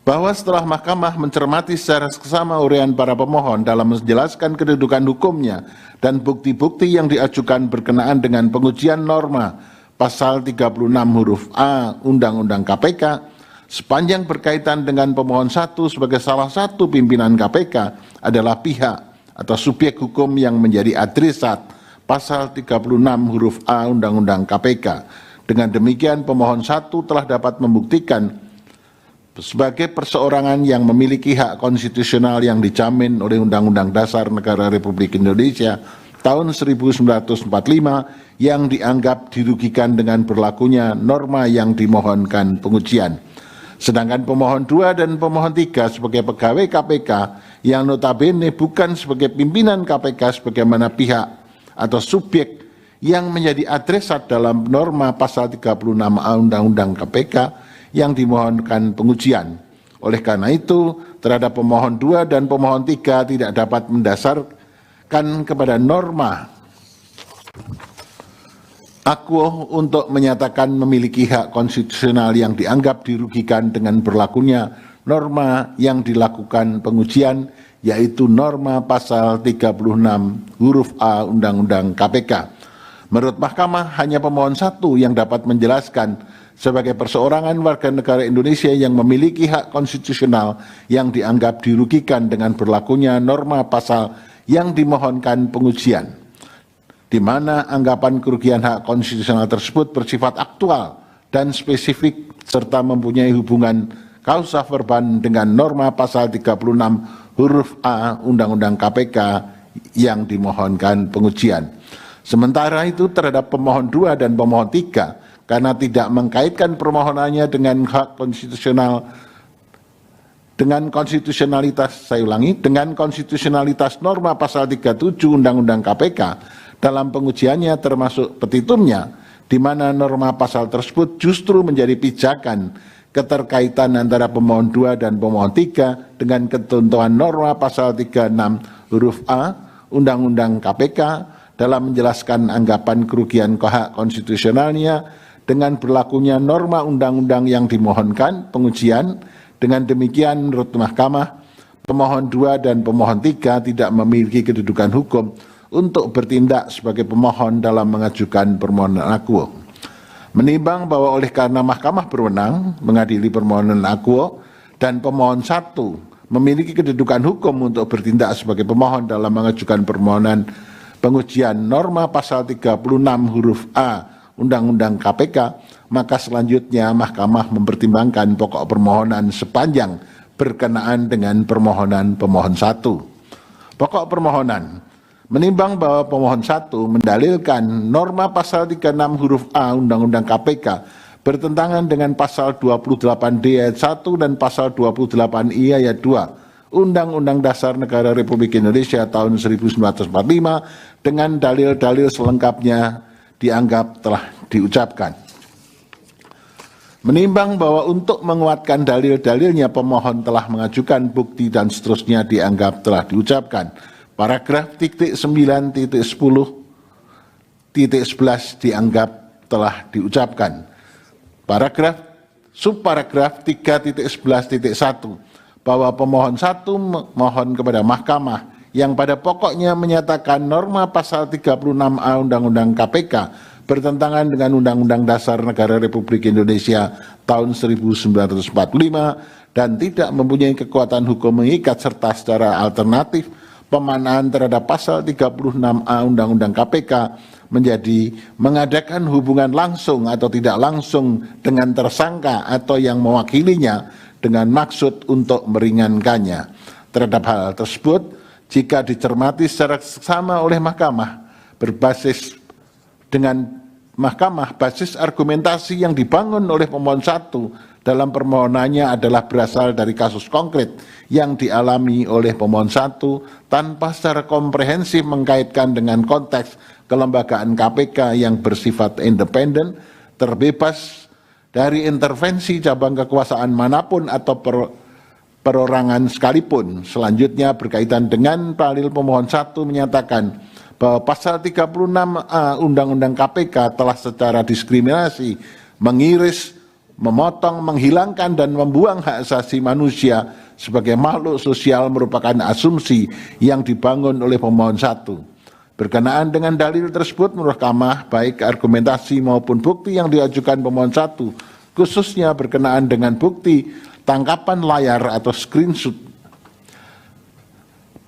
bahwa setelah Mahkamah mencermati secara seksama uraian para pemohon dalam menjelaskan kedudukan hukumnya dan bukti-bukti yang diajukan berkenaan dengan pengujian norma pasal 36 huruf A Undang-Undang KPK, sepanjang berkaitan dengan pemohon 1 sebagai salah satu pimpinan KPK adalah pihak atau subjek hukum yang menjadi adresat pasal 36 huruf A Undang-Undang KPK. Dengan demikian pemohon 1 telah dapat membuktikan sebagai perseorangan yang memiliki hak konstitusional yang dijamin oleh Undang-Undang Dasar Negara Republik Indonesia tahun 1945 yang dianggap dirugikan dengan berlakunya norma yang dimohonkan pengujian. Sedangkan pemohon 2 dan pemohon 3 sebagai pegawai KPK yang notabene bukan sebagai pimpinan KPK sebagaimana pihak atau subjek yang menjadi adresat dalam norma pasal 36A Undang-Undang KPK yang dimohonkan pengujian. Oleh karena itu, terhadap pemohon 2 dan pemohon 3 tidak dapat mendasarkan kepada norma akuo untuk menyatakan memiliki hak konstitusional yang dianggap dirugikan dengan berlakunya norma yang dilakukan pengujian, yaitu norma pasal 36 huruf A Undang-Undang KPK. Menurut Mahkamah, hanya pemohon 1 yang dapat menjelaskan sebagai perseorangan warga negara Indonesia yang memiliki hak konstitusional yang dianggap dirugikan dengan berlakunya norma pasal yang dimohonkan pengujian, di mana anggapan kerugian hak konstitusional tersebut bersifat aktual dan spesifik serta mempunyai hubungan kausa verban dengan norma pasal 36 huruf A Undang-Undang KPK yang dimohonkan pengujian. Sementara itu terhadap pemohon 2 dan pemohon 3 karena tidak mengkaitkan permohonannya dengan hak konstitusional dengan konstitusionalitas norma pasal 37 Undang-Undang KPK dalam pengujiannya termasuk petitumnya, di mana norma pasal tersebut justru menjadi pijakan keterkaitan antara pemohon 2 dan pemohon 3 dengan ketentuan norma pasal 36 huruf A Undang-Undang KPK dalam menjelaskan anggapan kerugian hak konstitusionalnya dengan berlakunya norma undang-undang yang dimohonkan pengujian. Dengan demikian, menurut Mahkamah, pemohon 2 dan pemohon 3 tidak memiliki kedudukan hukum untuk bertindak sebagai pemohon dalam mengajukan permohonan akuo. Menimbang bahwa oleh karena Mahkamah berwenang mengadili permohonan akuo dan pemohon 1 memiliki kedudukan hukum untuk bertindak sebagai pemohon dalam mengajukan permohonan pengujian norma pasal 36 huruf A Undang-Undang KPK, maka selanjutnya Mahkamah mempertimbangkan pokok permohonan sepanjang berkenaan dengan permohonan pemohon 1. Pokok permohonan menimbang bahwa pemohon 1 mendalilkan norma pasal 36 huruf A Undang-Undang KPK bertentangan dengan pasal 28D ayat 1 dan pasal 28I ayat 2 Undang-Undang Dasar Negara Republik Indonesia tahun 1945 dengan dalil-dalil selengkapnya dianggap telah diucapkan. Menimbang bahwa untuk menguatkan dalil-dalilnya pemohon telah mengajukan bukti dan seterusnya dianggap telah diucapkan. Paragraf 9.10.11 dianggap telah diucapkan. Subparagraf 3.11.1 bahwa pemohon 1 mohon kepada Mahkamah yang pada pokoknya menyatakan norma pasal 36A Undang-Undang KPK bertentangan dengan Undang-Undang Dasar Negara Republik Indonesia tahun 1945 dan tidak mempunyai kekuatan hukum mengikat serta secara alternatif pemanahan terhadap pasal 36A Undang-Undang KPK menjadi mengadakan hubungan langsung atau tidak langsung dengan tersangka atau yang mewakilinya dengan maksud untuk meringankannya. Terhadap hal tersebut, jika dicermati secara seksama oleh Mahkamah, basis argumentasi yang dibangun oleh pemohon 1 dalam permohonannya adalah berasal dari kasus konkret yang dialami oleh pemohon 1 tanpa secara komprehensif mengkaitkan dengan konteks kelembagaan KPK yang bersifat independen, terbebas dari intervensi cabang kekuasaan manapun atau perorangan sekalipun. Selanjutnya berkaitan dengan dalil pemohon 1 menyatakan bahwa pasal 36A Undang-Undang KPK telah secara diskriminasi mengiris, memotong, menghilangkan dan membuang hak asasi manusia sebagai makhluk sosial merupakan asumsi yang dibangun oleh pemohon 1. Berkenaan dengan dalil tersebut, menurut Mahkamah, baik argumentasi maupun bukti yang diajukan pemohon 1, khususnya berkenaan dengan bukti tangkapan layar atau screenshot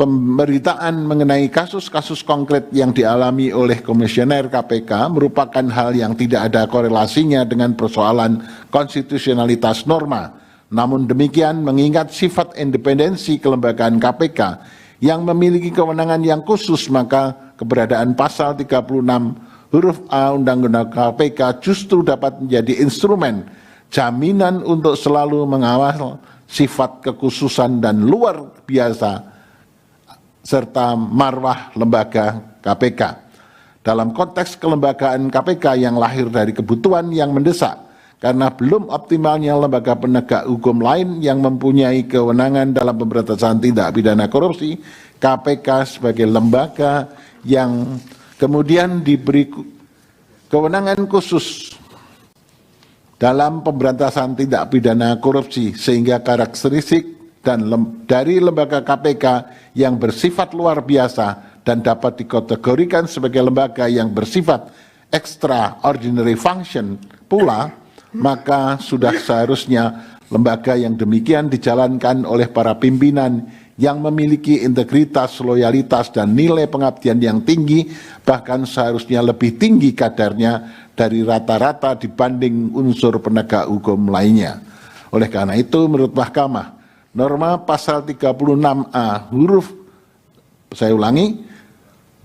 pemberitaan mengenai kasus-kasus konkret yang dialami oleh komisioner KPK merupakan hal yang tidak ada korelasinya dengan persoalan konstitusionalitas norma. Namun demikian, mengingat sifat independensi kelembagaan KPK yang memiliki kewenangan yang khusus, maka keberadaan pasal 36 huruf A Undang-Undang KPK justru dapat menjadi instrumen jaminan untuk selalu mengawal sifat kekhususan dan luar biasa serta marwah lembaga KPK. Dalam konteks kelembagaan KPK yang lahir dari kebutuhan yang mendesak karena belum optimalnya lembaga penegak hukum lain yang mempunyai kewenangan dalam pemberantasan tindak pidana korupsi, KPK sebagai lembaga yang kemudian diberi kewenangan khusus dalam pemberantasan tindak pidana korupsi, sehingga karakteristik dari lembaga KPK yang bersifat luar biasa dan dapat dikategorikan sebagai lembaga yang bersifat extraordinary function pula, maka sudah seharusnya lembaga yang demikian dijalankan oleh para pimpinan yang memiliki integritas, loyalitas, dan nilai pengabdian yang tinggi, bahkan seharusnya lebih tinggi kadarnya dari rata-rata dibanding unsur penegak hukum lainnya. Oleh karena itu, menurut Mahkamah, norma pasal 36A huruf, saya ulangi,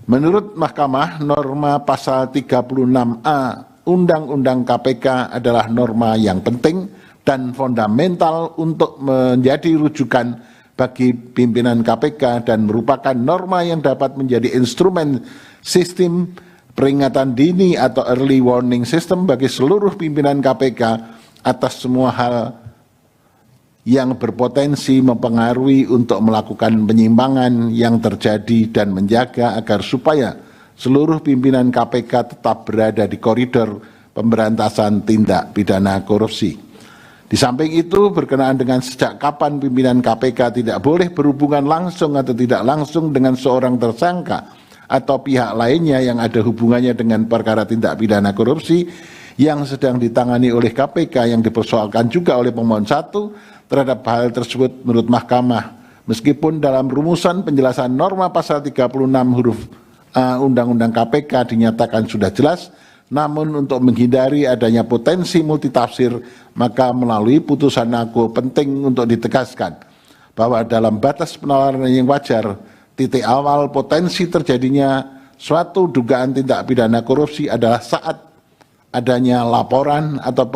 menurut Mahkamah, norma pasal 36A Undang-Undang KPK adalah norma yang penting dan fundamental untuk menjadi rujukan bagi pimpinan KPK dan merupakan norma yang dapat menjadi instrumen sistem peringatan dini atau early warning system bagi seluruh pimpinan KPK atas semua hal yang berpotensi mempengaruhi untuk melakukan penyimpangan yang terjadi dan menjaga agar supaya seluruh pimpinan KPK tetap berada di koridor pemberantasan tindak pidana korupsi. Di samping itu, berkenaan dengan sejak kapan pimpinan KPK tidak boleh berhubungan langsung atau tidak langsung dengan seorang tersangka atau pihak lainnya yang ada hubungannya dengan perkara tindak pidana korupsi yang sedang ditangani oleh KPK yang dipersoalkan juga oleh pemohon 1 terhadap hal tersebut menurut Mahkamah, meskipun dalam rumusan penjelasan norma pasal 36 huruf A Undang-Undang KPK dinyatakan sudah jelas, namun untuk menghindari adanya potensi multitafsir, maka melalui putusan aku penting untuk ditegaskan bahwa dalam batas penalaran yang wajar, titik awal potensi terjadinya suatu dugaan tindak pidana korupsi adalah saat adanya laporan atau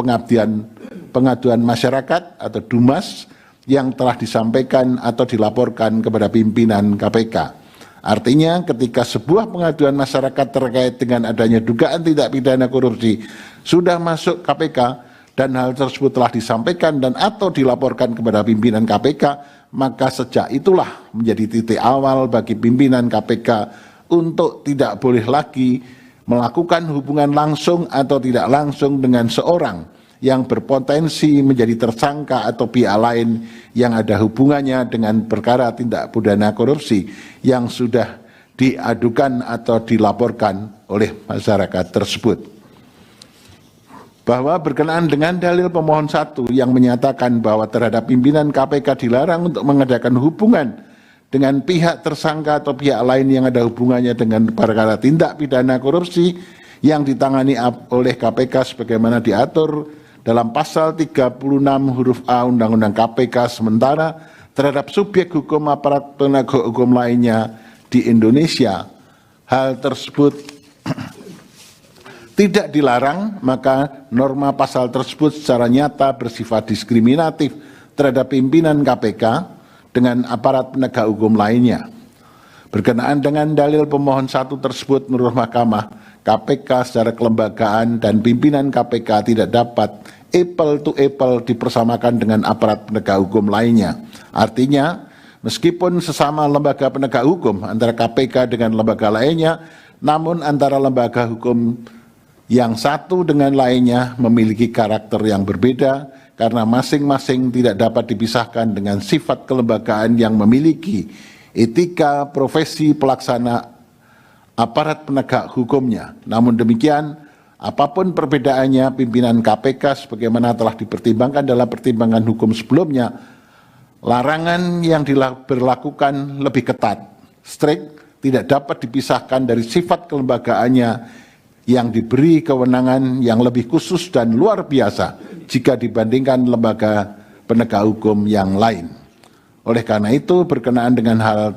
pengaduan masyarakat atau DUMAS yang telah disampaikan atau dilaporkan kepada pimpinan KPK. Artinya ketika sebuah pengaduan masyarakat terkait dengan adanya dugaan tindak pidana korupsi sudah masuk KPK dan hal tersebut telah disampaikan dan atau dilaporkan kepada pimpinan KPK, maka sejak itulah menjadi titik awal bagi pimpinan KPK untuk tidak boleh lagi melakukan hubungan langsung atau tidak langsung dengan seorang yang berpotensi menjadi tersangka atau pihak lain yang ada hubungannya dengan perkara tindak pidana korupsi yang sudah diadukan atau dilaporkan oleh masyarakat tersebut. Bahwa berkenaan dengan dalil pemohon 1 yang menyatakan bahwa terhadap pimpinan KPK dilarang untuk mengadakan hubungan dengan pihak tersangka atau pihak lain yang ada hubungannya dengan perkara tindak pidana korupsi yang ditangani oleh KPK sebagaimana diatur dalam pasal 36 huruf A Undang-Undang KPK, sementara terhadap subjek hukum aparat penegak hukum lainnya di Indonesia hal tersebut tidak dilarang, maka norma pasal tersebut secara nyata bersifat diskriminatif terhadap pimpinan KPK dengan aparat penegak hukum lainnya. Berkenaan dengan dalil pemohon 1 tersebut menurut Mahkamah, KPK secara kelembagaan dan pimpinan KPK tidak dapat apple to apple dipersamakan dengan aparat penegak hukum lainnya. Artinya, meskipun sesama lembaga penegak hukum antara KPK dengan lembaga lainnya, namun antara lembaga hukum yang satu dengan lainnya memiliki karakter yang berbeda karena masing-masing tidak dapat dipisahkan dengan sifat kelembagaan yang memiliki etika profesi pelaksana aparat penegak hukumnya. Namun demikian, apapun perbedaannya, pimpinan KPK sebagaimana telah dipertimbangkan dalam pertimbangan hukum sebelumnya, larangan yang diberlakukan lebih ketat, strict, tidak dapat dipisahkan dari sifat kelembagaannya yang diberi kewenangan yang lebih khusus dan luar biasa jika dibandingkan lembaga penegak hukum yang lain. Oleh karena itu, berkenaan dengan hal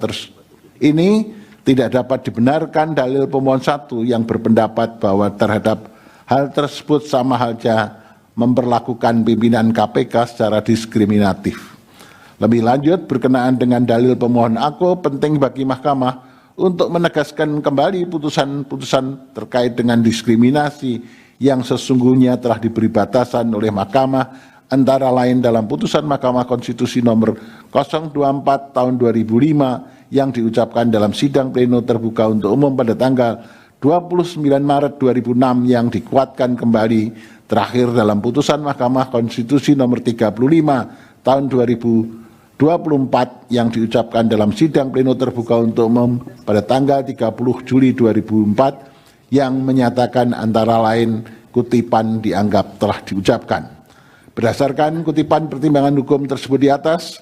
ini tidak dapat dibenarkan dalil pemohon 1 yang berpendapat bahwa terhadap hal tersebut sama halnya memperlakukan pimpinan KPK secara diskriminatif. Lebih lanjut, berkenaan dengan dalil pemohon aku, penting bagi Mahkamah untuk menegaskan kembali putusan-putusan terkait dengan diskriminasi yang sesungguhnya telah diberi batasan oleh Mahkamah, antara lain dalam putusan Mahkamah Konstitusi nomor 024 tahun 2005 yang diucapkan dalam sidang pleno terbuka untuk umum pada tanggal 29 Maret 2006 yang dikuatkan kembali terakhir dalam putusan Mahkamah Konstitusi nomor 35 tahun 2024 yang diucapkan dalam sidang pleno terbuka untuk umum pada tanggal 30 Juli 2004 yang menyatakan antara lain kutipan dianggap telah diucapkan. Berdasarkan kutipan pertimbangan hukum tersebut di atas,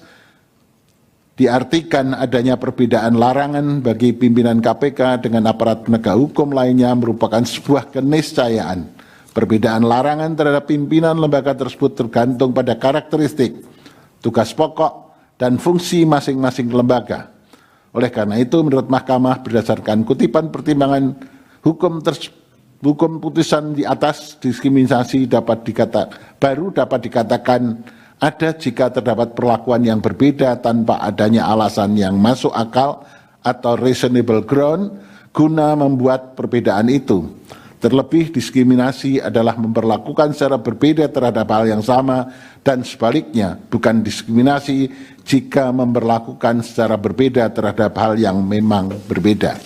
diartikan adanya perbedaan larangan bagi pimpinan KPK dengan aparat penegak hukum lainnya merupakan sebuah keniscayaan. Perbedaan larangan terhadap pimpinan lembaga tersebut tergantung pada karakteristik, tugas pokok, dan fungsi masing-masing lembaga. Oleh karena itu, menurut Mahkamah berdasarkan kutipan pertimbangan hukum putusan di atas, diskriminasi baru dapat dikatakan ada jika terdapat perlakuan yang berbeda tanpa adanya alasan yang masuk akal atau reasonable ground guna membuat perbedaan itu. Terlebih, diskriminasi adalah memperlakukan secara berbeda terhadap hal yang sama dan sebaliknya, bukan diskriminasi jika memperlakukan secara berbeda terhadap hal yang memang berbeda.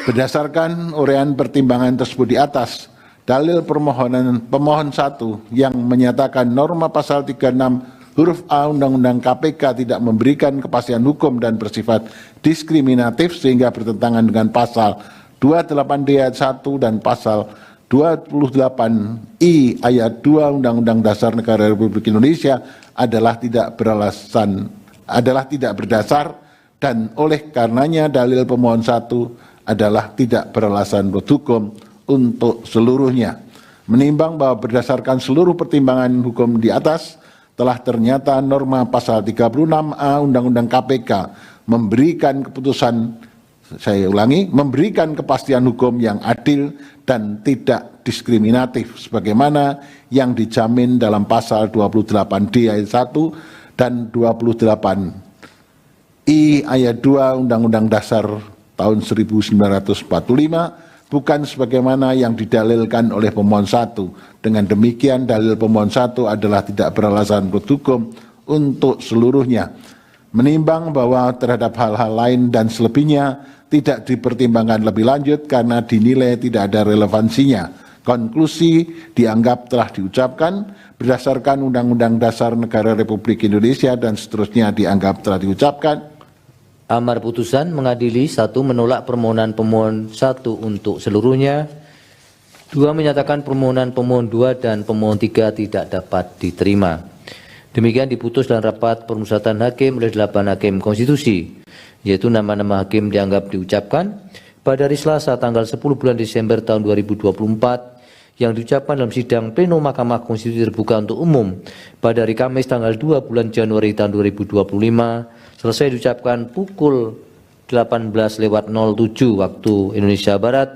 Berdasarkan uraian pertimbangan tersebut di atas, dalil pemohon 1 yang menyatakan norma pasal 36 huruf A Undang-Undang KPK tidak memberikan kepastian hukum dan bersifat diskriminatif sehingga bertentangan dengan pasal 28D ayat 1 dan pasal 28I ayat 2 Undang-Undang Dasar Negara Republik Indonesia adalah tidak berdasar, dan oleh karenanya dalil pemohon 1 adalah tidak beralasan menurut hukum untuk seluruhnya. Menimbang bahwa berdasarkan seluruh pertimbangan hukum di atas, telah ternyata norma pasal 36A Undang-Undang KPK memberikan memberikan kepastian hukum yang adil dan tidak diskriminatif sebagaimana yang dijamin dalam pasal 28D ayat 1 dan 28I ayat 2 Undang-Undang Dasar tahun 1945, bukan sebagaimana yang didalilkan oleh pemohon 1. Dengan demikian, dalil pemohon 1 adalah tidak beralasan menurut hukum untuk seluruhnya. Menimbang bahwa terhadap hal-hal lain dan selebihnya tidak dipertimbangkan lebih lanjut karena dinilai tidak ada relevansinya. Konklusi dianggap telah diucapkan berdasarkan Undang-Undang Dasar Negara Republik Indonesia dan seterusnya dianggap telah diucapkan. Amar putusan mengadili 1. Menolak permohonan pemohon 1 untuk seluruhnya. 2. Menyatakan permohonan pemohon 2 dan pemohon 3 tidak dapat diterima. Demikian diputus dalam rapat permusyawaratan hakim oleh 8 hakim konstitusi, yaitu nama-nama hakim dianggap diucapkan pada hari Selasa tanggal 10 bulan Desember tahun 2024 yang diucapkan dalam sidang pleno Mahkamah Konstitusi terbuka untuk umum pada hari Kamis tanggal 2 bulan Januari tahun 2025 selesai diucapkan pukul 18:07 waktu Indonesia Barat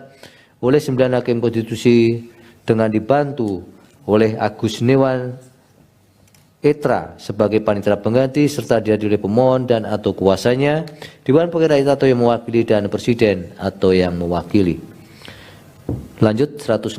oleh 9 hakim konstitusi dengan dibantu oleh Agus Newan Etra sebagai panitera pengganti serta dihadiri oleh pemohon dan atau kuasanya, Dewan Perkara atau yang mewakili dan Presiden atau yang mewakili. Lanjut 160.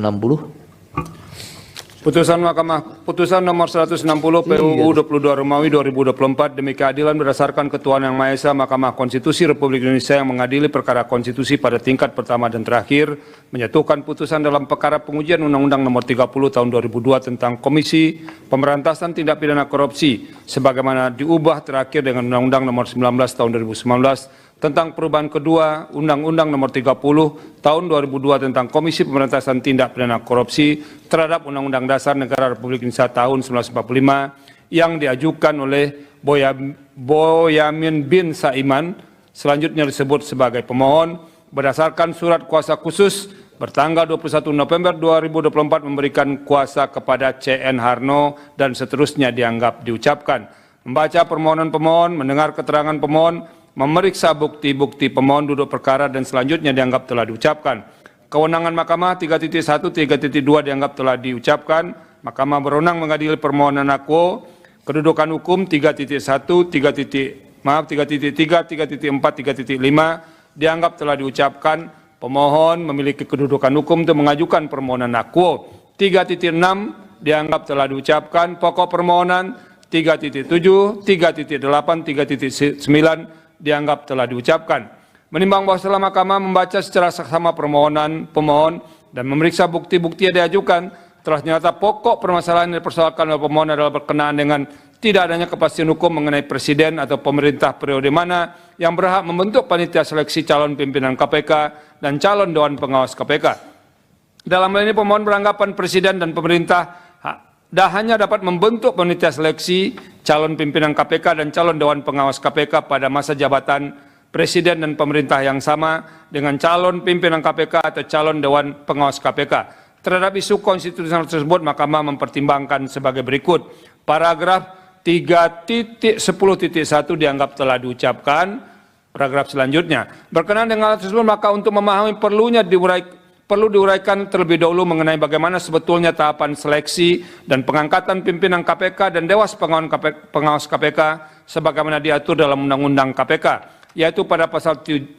Putusan nomor 160 PUU 22 Romawi 2024 demi keadilan berdasarkan Ketuhanan Yang Maha Esa, Mahkamah Konstitusi Republik Indonesia yang mengadili perkara konstitusi pada tingkat pertama dan terakhir menyatukan putusan dalam perkara pengujian Undang-Undang Nomor 30 Tahun 2002 tentang Komisi Pemberantasan Tindak Pidana Korupsi sebagaimana diubah terakhir dengan Undang-Undang Nomor 19 Tahun 2019 tentang perubahan kedua Undang-Undang Nomor 30 Tahun 2002 tentang Komisi Pemberantasan Tindak Pidana Korupsi terhadap Undang-Undang Dasar Negara Republik Indonesia tahun 1945 yang diajukan oleh Boyamin bin Saiman, selanjutnya disebut sebagai pemohon, berdasarkan surat kuasa khusus bertanggal 21 November 2024 memberikan kuasa kepada CN Harno dan seterusnya dianggap diucapkan. Membaca permohonan pemohon, mendengar keterangan pemohon, memeriksa bukti-bukti pemohon duduk perkara dan selanjutnya dianggap telah diucapkan. Kewenangan Mahkamah 3.1, 3.2 dianggap telah diucapkan. Mahkamah berwenang mengadili permohonan akuo. Kedudukan hukum 3.1, 3.3, 3.4, 3.5 dianggap telah diucapkan. Pemohon memiliki kedudukan hukum untuk mengajukan permohonan akuo. 3.6 dianggap telah diucapkan. Pokok permohonan 3.7, 3.8, 3.9 dianggap telah diucapkan. Menimbang bahwa setelah Mahkamah membaca secara saksama permohonan pemohon dan memeriksa bukti-bukti yang diajukan, telah ternyata pokok permasalahan yang dipersoalkan oleh pemohon adalah berkenaan dengan tidak adanya kepastian hukum mengenai presiden atau pemerintah periode mana yang berhak membentuk panitia seleksi calon pimpinan KPK dan calon Dewan Pengawas KPK. Dalam hal ini pemohon beranggapan presiden dan pemerintah hanya dapat membentuk panitia seleksi calon pimpinan KPK dan calon Dewan Pengawas KPK pada masa jabatan presiden dan pemerintah yang sama dengan calon pimpinan KPK atau calon Dewan Pengawas KPK. Terhadap isu konstitusional tersebut, Mahkamah mempertimbangkan sebagai berikut. Paragraf 3.10.1 dianggap telah diucapkan. Paragraf selanjutnya. Berkenaan dengan hal tersebut, maka untuk memahami perlu diuraikan terlebih dahulu mengenai bagaimana sebetulnya tahapan seleksi dan pengangkatan pimpinan KPK dan Dewas Pengawas KPK sebagaimana diatur dalam Undang-Undang KPK, yaitu pada pasal 30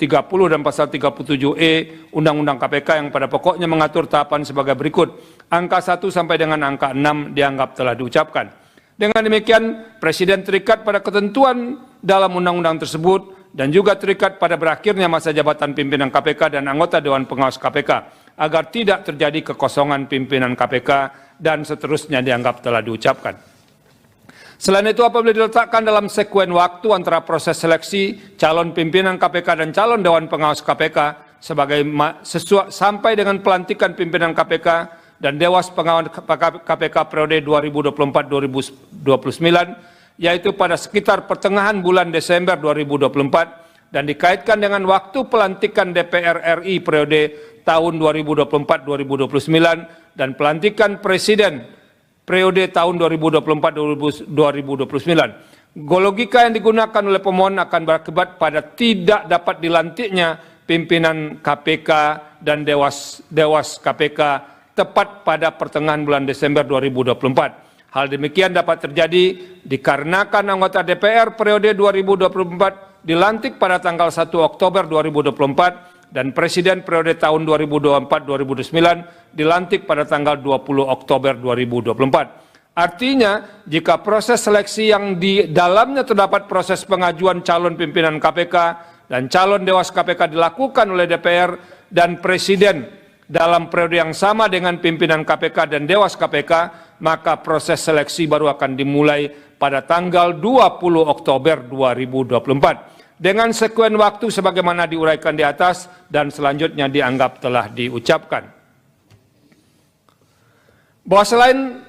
dan pasal 37E Undang-Undang KPK yang pada pokoknya mengatur tahapan sebagai berikut. Angka 1 sampai dengan angka 6 dianggap telah diucapkan. Dengan demikian, Presiden terikat pada ketentuan dalam undang-undang tersebut dan juga terikat pada berakhirnya masa jabatan pimpinan KPK dan anggota Dewan Pengawas KPK agar tidak terjadi kekosongan pimpinan KPK dan seterusnya dianggap telah diucapkan. Selain itu, apabila diletakkan dalam sekuen waktu antara proses seleksi calon pimpinan KPK dan calon Dewan Pengawas KPK sampai dengan pelantikan pimpinan KPK dan Dewas Pengawas KPK periode 2024-2029, yaitu pada sekitar pertengahan bulan Desember 2024, dan dikaitkan dengan waktu pelantikan DPR RI periode tahun 2024-2029 dan pelantikan Presiden periode tahun 2024-2029. Logika yang digunakan oleh pemohon akan berakibat pada tidak dapat dilantiknya pimpinan KPK dan Dewas KPK tepat pada pertengahan bulan Desember 2024. Hal demikian dapat terjadi dikarenakan anggota DPR periode 2024 dilantik pada tanggal 1 Oktober 2024 dan Presiden periode tahun 2024-2029 dilantik pada tanggal 20 Oktober 2024. Artinya, jika proses seleksi yang di dalamnya terdapat proses pengajuan calon pimpinan KPK dan calon Dewas KPK dilakukan oleh DPR dan Presiden dalam periode yang sama dengan pimpinan KPK dan Dewas KPK, maka proses seleksi baru akan dimulai pada tanggal 20 Oktober 2024. Dengan sekuen waktu sebagaimana diuraikan di atas dan selanjutnya dianggap telah diucapkan. Bahwa selain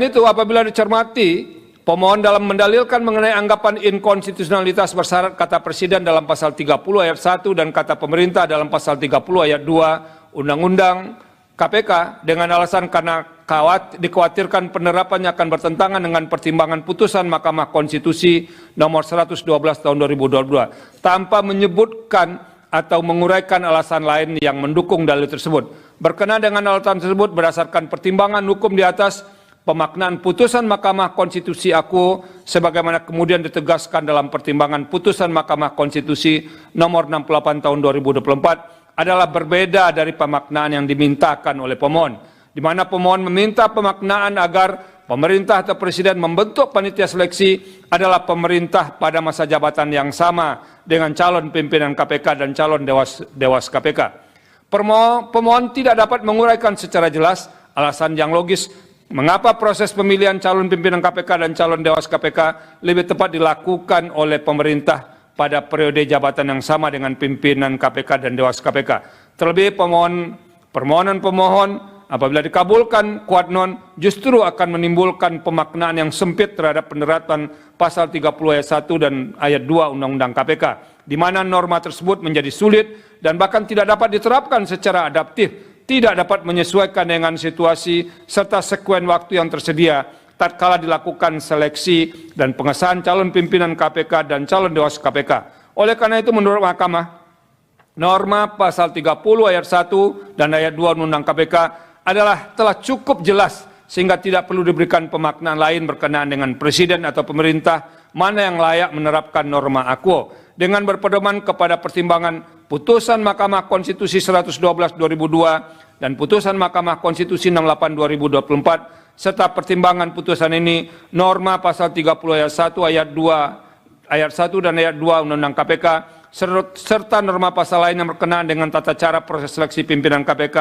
itu, apabila dicermati, pemohon dalam mendalilkan mengenai anggapan inkonstitusionalitas bersyarat kata Presiden dalam pasal 30 ayat 1 dan kata pemerintah dalam pasal 30 ayat 2 Undang-Undang KPK dengan alasan karena dikhawatirkan penerapannya akan bertentangan dengan pertimbangan putusan Mahkamah Konstitusi nomor 112 tahun 2022 tanpa menyebutkan atau menguraikan alasan lain yang mendukung dalil tersebut. Berkenaan dengan alasan tersebut berdasarkan pertimbangan hukum di atas, pemaknaan putusan Mahkamah Konstitusi aku sebagaimana kemudian ditegaskan dalam pertimbangan putusan Mahkamah Konstitusi nomor 68 tahun 2024 adalah berbeda dari pemaknaan yang dimintakan oleh pemohon, di mana pemohon meminta pemaknaan agar pemerintah atau presiden membentuk panitia seleksi adalah pemerintah pada masa jabatan yang sama dengan calon pimpinan KPK dan calon Dewas KPK. Pemohon tidak dapat menguraikan secara jelas alasan yang logis mengapa proses pemilihan calon pimpinan KPK dan calon Dewas KPK lebih tepat dilakukan oleh pemerintah pada periode jabatan yang sama dengan pimpinan KPK dan Dewas KPK. Terlebih permohonan pemohon apabila dikabulkan quod non justru akan menimbulkan pemaknaan yang sempit terhadap penerapan pasal 30 ayat 1 dan ayat 2 Undang-Undang KPK. di mana norma tersebut menjadi sulit dan bahkan tidak dapat diterapkan secara adaptif, tidak dapat menyesuaikan dengan situasi serta sekuen waktu yang tersedia tatkala dilakukan seleksi dan pengesahan calon pimpinan KPK dan calon Dewas KPK. Oleh karena itu menurut Mahkamah, norma pasal 30 ayat 1 dan ayat 2 Undang-Undang KPK telah cukup jelas sehingga tidak perlu diberikan pemaknaan lain berkenaan dengan presiden atau pemerintah mana yang layak menerapkan norma akuo. Dengan berpedoman kepada pertimbangan putusan Mahkamah Konstitusi 112/2002 dan putusan Mahkamah Konstitusi 68/2024 serta pertimbangan putusan ini, norma pasal 30 ayat 1 ayat 1 dan ayat 2 Undang-Undang KPK serta norma pasal lain yang berkenaan dengan tata cara proses seleksi pimpinan KPK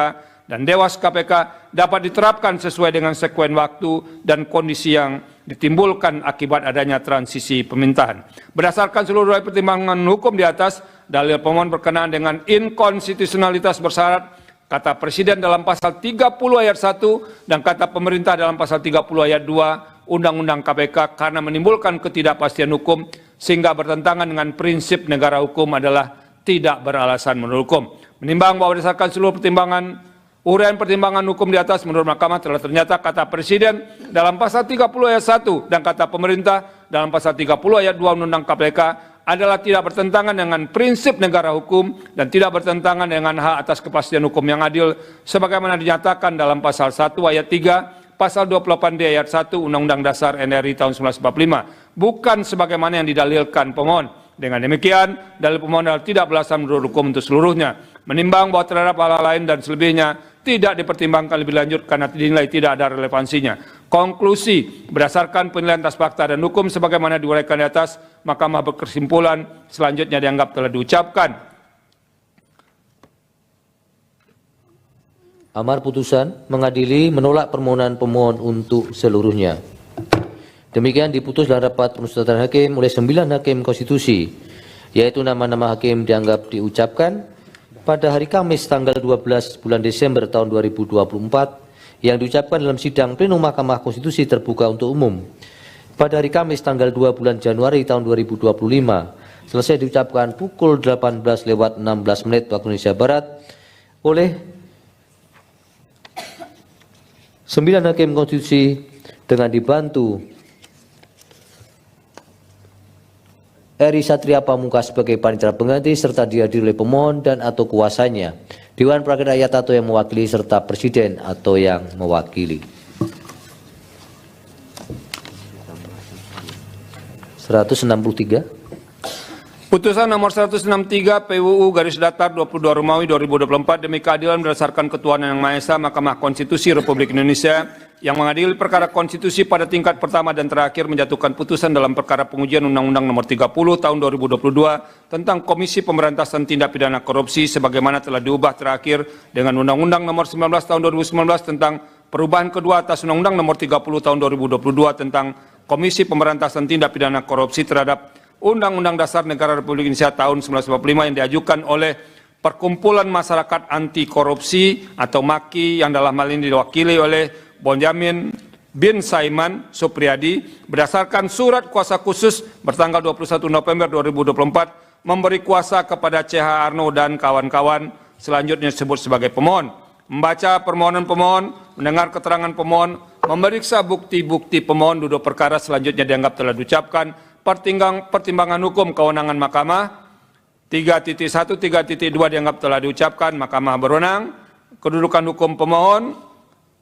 dan Dewas KPK dapat diterapkan sesuai dengan sekuen waktu dan kondisi yang ditimbulkan akibat adanya transisi pemerintahan. Berdasarkan seluruh pertimbangan hukum di atas, dalil pemohon berkenaan dengan inkonstitusionalitas bersyarat kata Presiden dalam pasal 30 ayat 1 dan kata pemerintah dalam pasal 30 ayat 2 Undang-Undang KPK karena menimbulkan ketidakpastian hukum sehingga bertentangan dengan prinsip negara hukum adalah tidak beralasan menurut hukum. Menimbang bahwa berdasarkan seluruh pertimbangan uraian pertimbangan hukum di atas, menurut Mahkamah telah ternyata kata Presiden dalam pasal 30 ayat 1 dan kata pemerintah dalam pasal 30 ayat 2 Undang-Undang KPK adalah tidak bertentangan dengan prinsip negara hukum dan tidak bertentangan dengan hak atas kepastian hukum yang adil sebagaimana dinyatakan dalam pasal 1 ayat 3, pasal 28D ayat 1 Undang-Undang Dasar NRI tahun 1945, bukan sebagaimana yang didalilkan pemohon. Dengan demikian, dalil pemohon adalah tidak beralasan menurut hukum untuk seluruhnya. Menimbang bahwa terhadap hal lain dan selebihnya tidak dipertimbangkan lebih lanjut karena dinilai tidak ada relevansinya. Konklusi, berdasarkan penilaian atas fakta dan hukum sebagaimana diuraikan di atas, Mahkamah berkesimpulan selanjutnya dianggap telah diucapkan. Amar putusan mengadili menolak permohonan pemohon untuk seluruhnya. Demikian diputus dalam rapat permusyawaratan hakim oleh 9 hakim konstitusi, yaitu nama-nama hakim dianggap diucapkan pada hari Kamis tanggal 12 bulan Desember tahun 2024 yang diucapkan dalam sidang plenum Mahkamah Konstitusi terbuka untuk umum pada hari Kamis tanggal 2 bulan Januari tahun 2025 selesai diucapkan pukul 18:16 waktu Indonesia Barat oleh 9 hakim konstitusi dengan dibantu Eri Satria Pamungkas sebagai panitia pengganti serta dihadiri oleh pemohon dan atau kuasanya, Dewan Perwakilan Rakyat atau yang mewakili serta Presiden atau yang mewakili. 163. Putusan nomor 163 PUU garis datar 22 Romawi 2024 demi keadilan berdasarkan ketuhanan yang Maha Esa, Mahkamah Konstitusi Republik Indonesia yang mengadili perkara konstitusi pada tingkat pertama dan terakhir menjatuhkan putusan dalam perkara pengujian Undang-Undang Nomor 30 Tahun 2022 tentang Komisi Pemberantasan Tindak Pidana Korupsi sebagaimana telah diubah terakhir dengan Undang-Undang Nomor 19 Tahun 2019 tentang perubahan kedua atas Undang-Undang Nomor 30 Tahun 2022 tentang Komisi Pemberantasan Tindak Pidana Korupsi terhadap Undang-Undang Dasar Negara Republik Indonesia tahun 1945 yang diajukan oleh Perkumpulan Masyarakat Anti Korupsi atau MAKI yang dalam hal ini diwakili oleh Bonjamin bin Saiman Supriyadi berdasarkan surat kuasa khusus bertanggal 21 November 2024 memberi kuasa kepada CH Arno dan kawan-kawan selanjutnya disebut sebagai pemohon. Membaca permohonan pemohon, mendengar keterangan pemohon, memeriksa bukti-bukti pemohon, duduk perkara selanjutnya dianggap telah diucapkan. Pertimbangan hukum kewenangan Mahkamah 3.1, 3.2 dianggap telah diucapkan, Mahkamah berwenang. Kedudukan hukum pemohon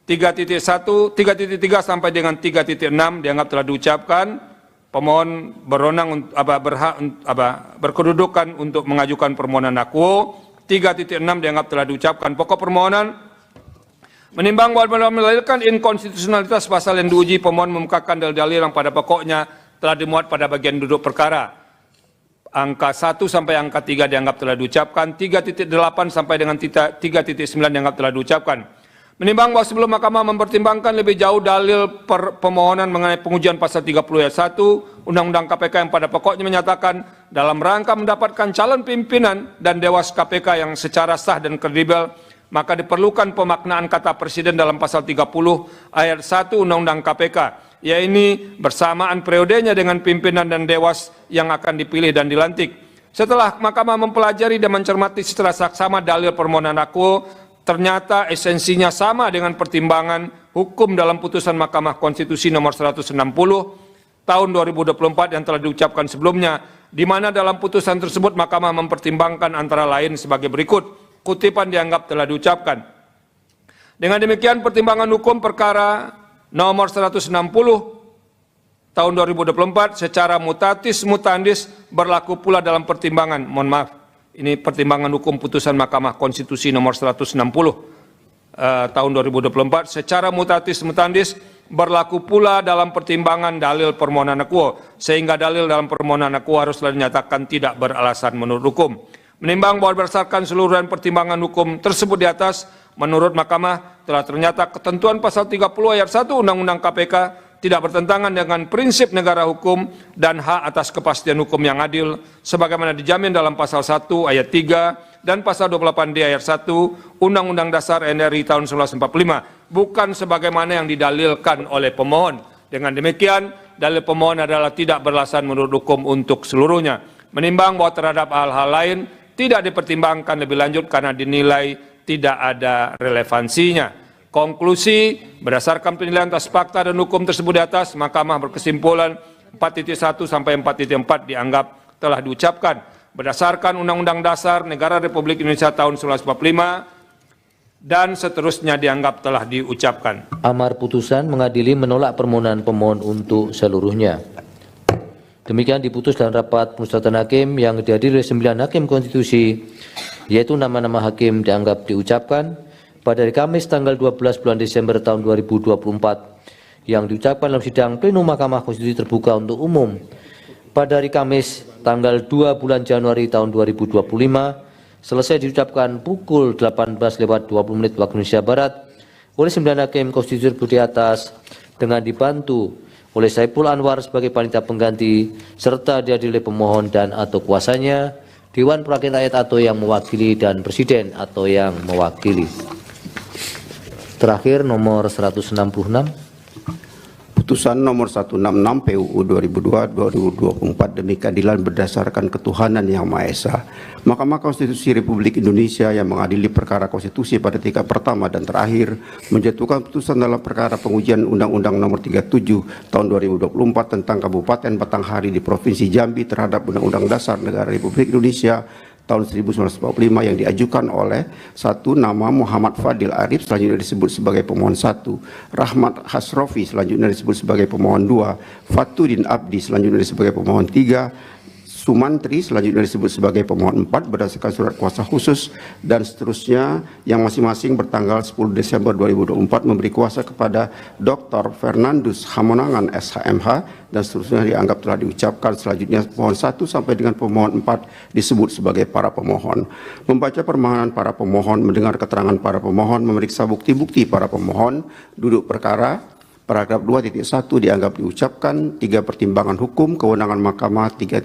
3.1, 3.3 sampai dengan 3.6 dianggap telah diucapkan. Pemohon berwenang berkedudukan untuk mengajukan permohonan akuo. 3.6 dianggap telah diucapkan. Pokok permohonan menimbang bahwa mendalilkan inkonstitusionalitas pasal yang diuji, pemohon memukakan dalil-dalil yang pada pokoknya telah dimuat pada bagian duduk perkara. Angka 1 sampai angka 3 dianggap telah diucapkan, 3.8 sampai dengan 3.9 dianggap telah diucapkan. Menimbang bahwa sebelum Mahkamah mempertimbangkan lebih jauh dalil pemohonan mengenai pengujian pasal 30 ayat 1 Undang-Undang KPK yang pada pokoknya menyatakan dalam rangka mendapatkan calon pimpinan dan Dewas KPK yang secara sah dan kredibel, maka diperlukan pemaknaan kata Presiden dalam pasal 30 ayat 1 Undang-Undang KPK, yaitu bersamaan periodenya dengan pimpinan dan Dewas yang akan dipilih dan dilantik. Setelah Mahkamah mempelajari dan mencermati secara saksama dalil permohonan aku, ternyata esensinya sama dengan pertimbangan hukum dalam putusan Mahkamah Konstitusi nomor 160 tahun 2024 yang telah diucapkan sebelumnya, di mana dalam putusan tersebut Mahkamah mempertimbangkan antara lain sebagai berikut. Kutipan dianggap telah diucapkan. Dengan demikian pertimbangan hukum perkara nomor 160 tahun 2024 secara mutatis mutandis berlaku pula dalam pertimbangan, mohon maaf, ini pertimbangan hukum putusan Mahkamah Konstitusi nomor 160 tahun 2024 secara mutatis mutandis berlaku pula dalam pertimbangan dalil permohonan akuo, sehingga dalil dalam permohonan akuo haruslah dinyatakan tidak beralasan menurut hukum. Menimbang bahwa berdasarkan seluruh pertimbangan hukum tersebut di atas, menurut Mahkamah telah ternyata ketentuan pasal 30 ayat 1 Undang-Undang KPK tidak bertentangan dengan prinsip negara hukum dan hak atas kepastian hukum yang adil, sebagaimana dijamin dalam pasal 1 ayat 3 dan pasal 28D ayat 1 Undang-Undang Dasar NRI tahun 1945, bukan sebagaimana yang didalilkan oleh pemohon. Dengan demikian, dalil pemohon adalah tidak beralasan menurut hukum untuk seluruhnya. Menimbang bahwa terhadap hal-hal lain tidak dipertimbangkan lebih lanjut karena dinilai tidak ada relevansinya. Konklusi, berdasarkan penilaian atas fakta dan hukum tersebut di atas, Mahkamah berkesimpulan 4.1 sampai 4.4 dianggap telah diucapkan berdasarkan Undang-Undang Dasar Negara Republik Indonesia tahun 1945 dan seterusnya dianggap telah diucapkan. Amar putusan mengadili menolak permohonan pemohon untuk seluruhnya. Demikian diputus dalam rapat pemusyawaratan hakim yang dihadiri oleh 9 hakim konstitusi, yaitu nama-nama hakim dianggap diucapkan pada hari Kamis tanggal 12 bulan Desember tahun 2024 yang diucapkan dalam sidang plenum Mahkamah Konstitusi terbuka untuk umum pada hari Kamis tanggal 2 bulan Januari tahun 2025 selesai diucapkan pukul 18:20 waktu Indonesia Barat oleh 9 hakim konstitusi di atas dengan dibantu oleh Saiful Anwar sebagai panitia pengganti serta dihadiri oleh pemohon dan atau kuasanya, Dewan Perwakilan Rakyat atau yang mewakili dan Presiden atau yang mewakili. Terakhir nomor 166. Putusan nomor 166 PUU 2002-2024 demi keadilan berdasarkan ketuhanan yang Maha Esa. Mahkamah Konstitusi Republik Indonesia yang mengadili perkara konstitusi pada tingkat pertama dan terakhir menjatuhkan putusan dalam perkara pengujian Undang-Undang nomor 37 tahun 2024 tentang Kabupaten Batanghari di Provinsi Jambi terhadap Undang-Undang Dasar Negara Republik Indonesia tahun 1945 yang diajukan oleh satu nama Muhammad Fadil Arif selanjutnya disebut sebagai pemohon 1, Rahmat Hasrofi selanjutnya disebut sebagai pemohon 2, Fatudin Abdi selanjutnya disebut sebagai pemohon 3, Sumantri selanjutnya disebut sebagai pemohon 4 berdasarkan surat kuasa khusus dan seterusnya yang masing-masing bertanggal 10 Desember 2024 memberi kuasa kepada Dr. Fernandus Hamonangan SHMH dan seterusnya dianggap telah diucapkan. Selanjutnya pemohon 1 sampai dengan pemohon 4 disebut sebagai para pemohon. Membaca permohonan para pemohon, mendengar keterangan para pemohon, memeriksa bukti-bukti para pemohon, duduk perkara. Paragraf 2.1 dianggap diucapkan, 3 pertimbangan hukum, kewenangan Mahkamah 3.1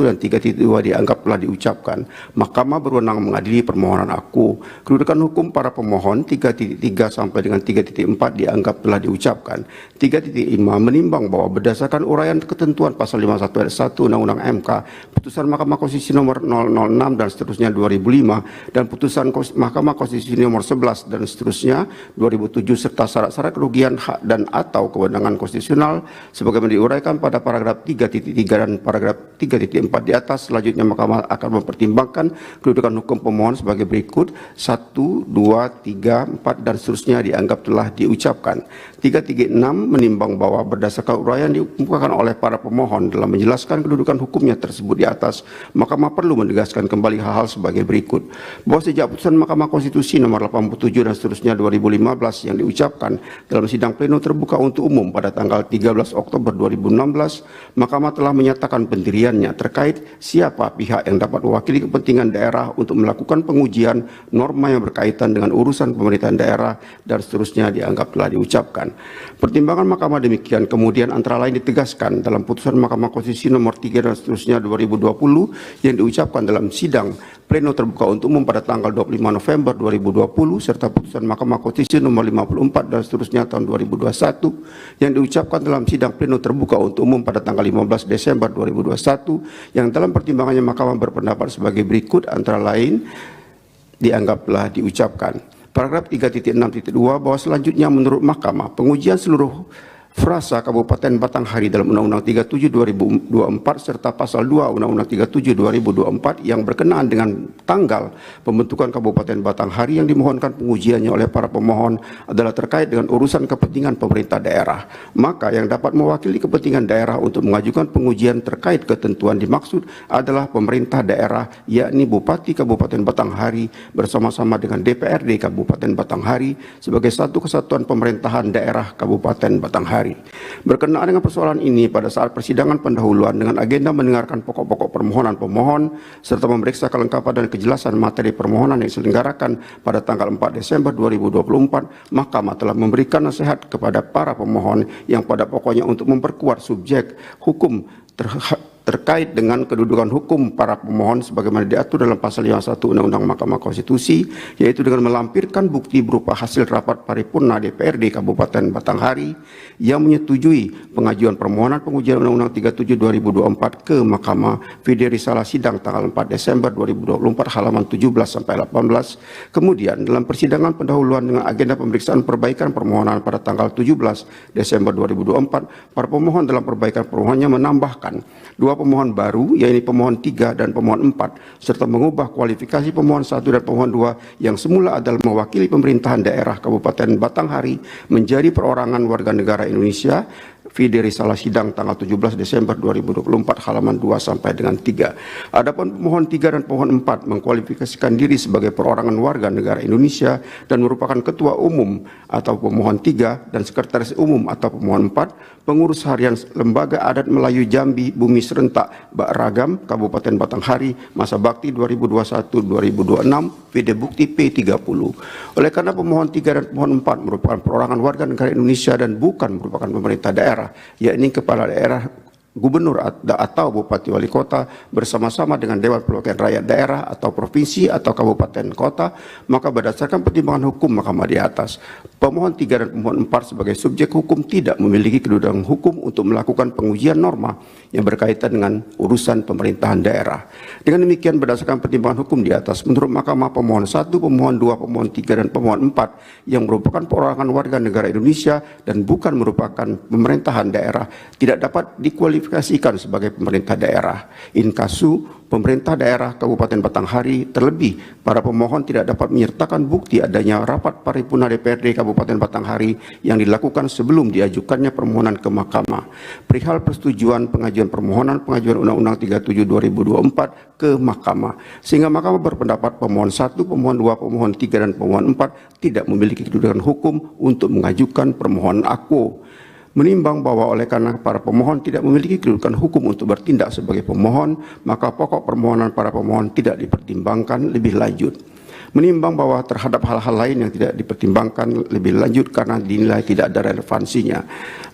dan 3.2 dianggap telah diucapkan. Mahkamah berwenang mengadili permohonan aku. Kedudukan hukum para pemohon 3.3 sampai dengan 3.4 dianggap telah diucapkan. 3.5 menimbang bahwa berdasarkan uraian ketentuan pasal 51 ayat 1 Undang-Undang MK, putusan Mahkamah Konstitusi nomor 006 dan seterusnya 2005 dan putusan Mahkamah Konstitusi nomor 11 dan seterusnya 2007 serta syarat-syarat kerugian hak dan atau kewenangan konstitusional sebagaimana diuraikan pada paragraf 3.3 dan paragraf 3.4 di atas. Selanjutnya Mahkamah akan mempertimbangkan kedudukan hukum pemohon sebagai berikut: 1, 2, 3, 4 dan seterusnya dianggap telah diucapkan. 3.6 menimbang bahwa berdasarkan uraian dikemukakan oleh para pemohon dalam menjelaskan kedudukan hukumnya tersebut di atas, Mahkamah perlu menegaskan kembali hal-hal sebagai berikut: bahwa sejak putusan Mahkamah Konstitusi nomor 87 dan seterusnya 2015 yang diucapkan dalam sidang pleno terbuka untuk umum pada tanggal 13 Oktober 2016, Mahkamah telah menyatakan pendiriannya terkait siapa pihak yang dapat mewakili kepentingan daerah untuk melakukan pengujian norma yang berkaitan dengan urusan pemerintahan daerah dan seterusnya dianggap telah diucapkan. Pertimbangan Mahkamah demikian kemudian antara lain ditegaskan dalam putusan Mahkamah Konstitusi nomor 3 dan seterusnya 2020 yang diucapkan dalam sidang pleno terbuka untuk umum pada tanggal 25 November 2020 serta putusan Mahkamah Konstitusi nomor 54 dan seterusnya tahun 2021 yang diucapkan dalam sidang pleno terbuka untuk umum pada tanggal 15 Desember 2021 yang dalam pertimbangannya Mahkamah berpendapat sebagai berikut, antara lain dianggaplah diucapkan. Paragraf 3.6.2 bahwa selanjutnya menurut Mahkamah pengujian seluruh frasa Kabupaten Batanghari dalam Undang-Undang 37 2024 serta pasal 2 Undang-Undang 37 2024 yang berkenaan dengan tanggal pembentukan Kabupaten Batanghari yang dimohonkan pengujiannya oleh para pemohon adalah terkait dengan urusan kepentingan pemerintah daerah. Maka yang dapat mewakili kepentingan daerah untuk mengajukan pengujian terkait ketentuan dimaksud adalah pemerintah daerah, yakni Bupati Kabupaten Batanghari bersama-sama dengan DPRD Kabupaten Batanghari sebagai satu kesatuan pemerintahan daerah Kabupaten Batanghari. Berkenaan dengan persoalan ini, pada saat persidangan pendahuluan dengan agenda mendengarkan pokok-pokok permohonan pemohon serta memeriksa kelengkapan dan kejelasan materi permohonan yang diselenggarakan pada tanggal 4 Desember 2024, Mahkamah telah memberikan nasihat kepada para pemohon yang pada pokoknya untuk memperkuat subjek hukum terkait dengan kedudukan hukum para pemohon sebagaimana diatur dalam pasal 51 Undang-Undang Mahkamah Konstitusi, yaitu dengan melampirkan bukti berupa hasil rapat paripurna DPRD Kabupaten Batanghari yang menyetujui pengajuan permohonan pengujian Undang-Undang 37 2024 ke Mahkamah Vide Risalah sidang tanggal 4 Desember 2024 halaman 17 sampai 18. Kemudian dalam persidangan pendahuluan dengan agenda pemeriksaan perbaikan permohonan pada tanggal 17 Desember 2024, para pemohon dalam perbaikan permohonannya menambahkan dua pemohon baru, yaitu pemohon 3 dan pemohon 4, serta mengubah kualifikasi pemohon 1 dan pemohon 2 yang semula adalah mewakili pemerintahan daerah Kabupaten Batanghari menjadi perorangan warga negara Indonesia. Vide Risalah sidang tanggal 17 Desember 2024 halaman 2 sampai dengan 3. Adapun pemohon 3 dan pemohon 4 mengkualifikasikan diri sebagai perorangan warga negara Indonesia dan merupakan ketua umum atau pemohon 3 dan sekretaris umum atau pemohon 4, pengurus harian Lembaga Adat Melayu Jambi Bumi Serentak Bak Ragam Kabupaten Batanghari masa bakti 2021-2026, Vide Bukti P30. Oleh karena pemohon 3 dan pemohon 4 merupakan perorangan warga negara Indonesia dan bukan merupakan pemerintah daerah, yakni kepala daerah, gubernur atau bupati wali kota bersama-sama dengan Dewan Perwakilan Rakyat Daerah atau provinsi atau kabupaten kota, maka berdasarkan pertimbangan hukum Mahkamah di atas, pemohon 3 dan pemohon 4 sebagai subjek hukum tidak memiliki kedudukan hukum untuk melakukan pengujian norma yang berkaitan dengan urusan pemerintahan daerah. Dengan demikian, berdasarkan pertimbangan hukum di atas, menurut Mahkamah, pemohon 1, pemohon 2, pemohon 3 dan pemohon 4 yang merupakan perorangan warga negara Indonesia dan bukan merupakan pemerintahan daerah tidak dapat dikualifikasikan sebagai pemerintah daerah. In kasu, pemerintah daerah Kabupaten Batanghari, terlebih para pemohon tidak dapat menyertakan bukti adanya rapat paripurna DPRD Kabupaten Batanghari yang dilakukan sebelum diajukannya permohonan ke Mahkamah perihal persetujuan pengajuan permohonan pengajuan Undang-Undang 37 2024 ke Mahkamah, sehingga Mahkamah berpendapat pemohon 1, pemohon 2, pemohon 3 dan pemohon 4 tidak memiliki kedudukan hukum untuk mengajukan permohonan akwo. Menimbang bahwa oleh karena para pemohon tidak memiliki kedudukan hukum untuk bertindak sebagai pemohon, maka pokok permohonan para pemohon tidak dipertimbangkan lebih lanjut. Menimbang bahwa terhadap hal-hal lain yang tidak dipertimbangkan lebih lanjut karena dinilai tidak ada relevansinya.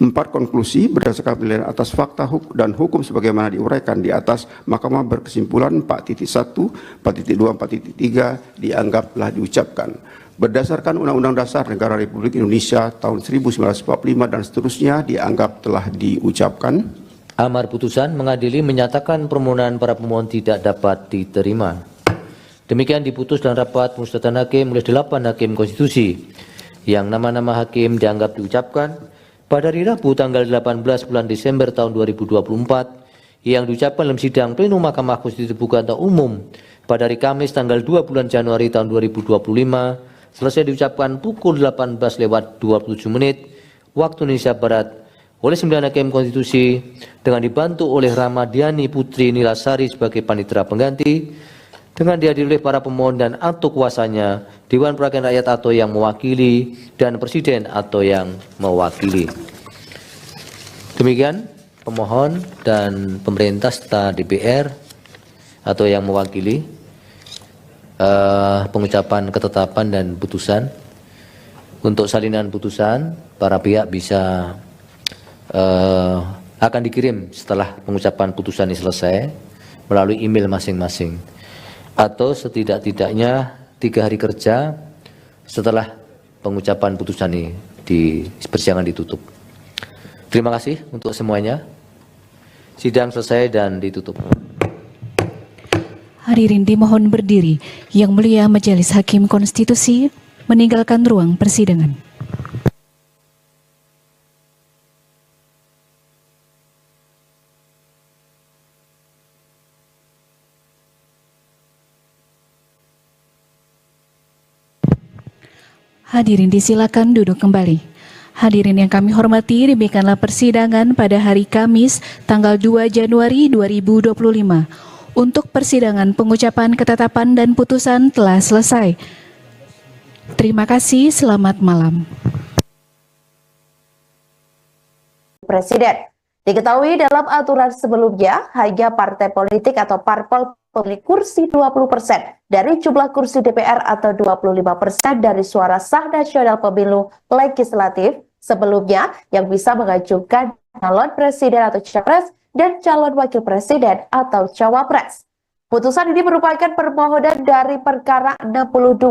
4. Konklusi berdasarkan penilaian atas fakta dan hukum sebagaimana diuraikan di atas, Mahkamah berkesimpulan 4.1, 4.2, 4.3 dianggaplah diucapkan. Berdasarkan Undang-Undang Dasar Negara Republik Indonesia tahun 1945 dan seterusnya dianggap telah diucapkan. Amar putusan mengadili menyatakan permohonan para pemohon tidak dapat diterima. Demikian diputus dalam rapat musyawaratan hakim oleh 8 hakim konstitusi yang nama-nama hakim dianggap diucapkan pada hari Rabu tanggal 18 bulan Desember tahun 2024 yang diucapkan dalam sidang pleno Mahkamah Konstitusi terbuka atau umum pada hari Kamis tanggal 2 bulan Januari tahun 2025 selesai diucapkan pukul 18:27 waktu Indonesia Barat oleh 9 hakim konstitusi dengan dibantu oleh Ramadhani Putri Nilasari sebagai panitera pengganti, dengan dihadiri oleh para pemohon dan atau kuasanya, Dewan Perwakilan Rakyat atau yang mewakili, dan Presiden atau yang mewakili. Demikian pemohon dan pemerintah serta DPR atau yang mewakili pengucapan ketetapan dan putusan. Untuk salinan putusan, para pihak bisa akan dikirim setelah pengucapan putusan ini selesai melalui email masing-masing atau setidak-tidaknya 3 hari kerja setelah pengucapan putusan ini di persidangan ditutup. Terima kasih untuk semuanya. Sidang selesai dan ditutup. Hadirin dimohon berdiri. Yang Mulia Majelis Hakim Konstitusi meninggalkan ruang persidangan. Hadirin disilakan duduk kembali. Hadirin yang kami hormati, demikianlah persidangan pada hari Kamis tanggal 2 Januari 2025. Untuk persidangan pengucapan ketetapan dan putusan telah selesai. Terima kasih, selamat malam. Presiden. Diketahui dalam aturan sebelumnya, hanya partai politik atau parpol memiliki kursi 20% dari jumlah kursi DPR atau 25% dari suara sah nasional pemilu legislatif sebelumnya yang bisa mengajukan calon presiden atau capres dan calon wakil presiden atau cawapres. Putusan ini merupakan permohonan dari perkara 62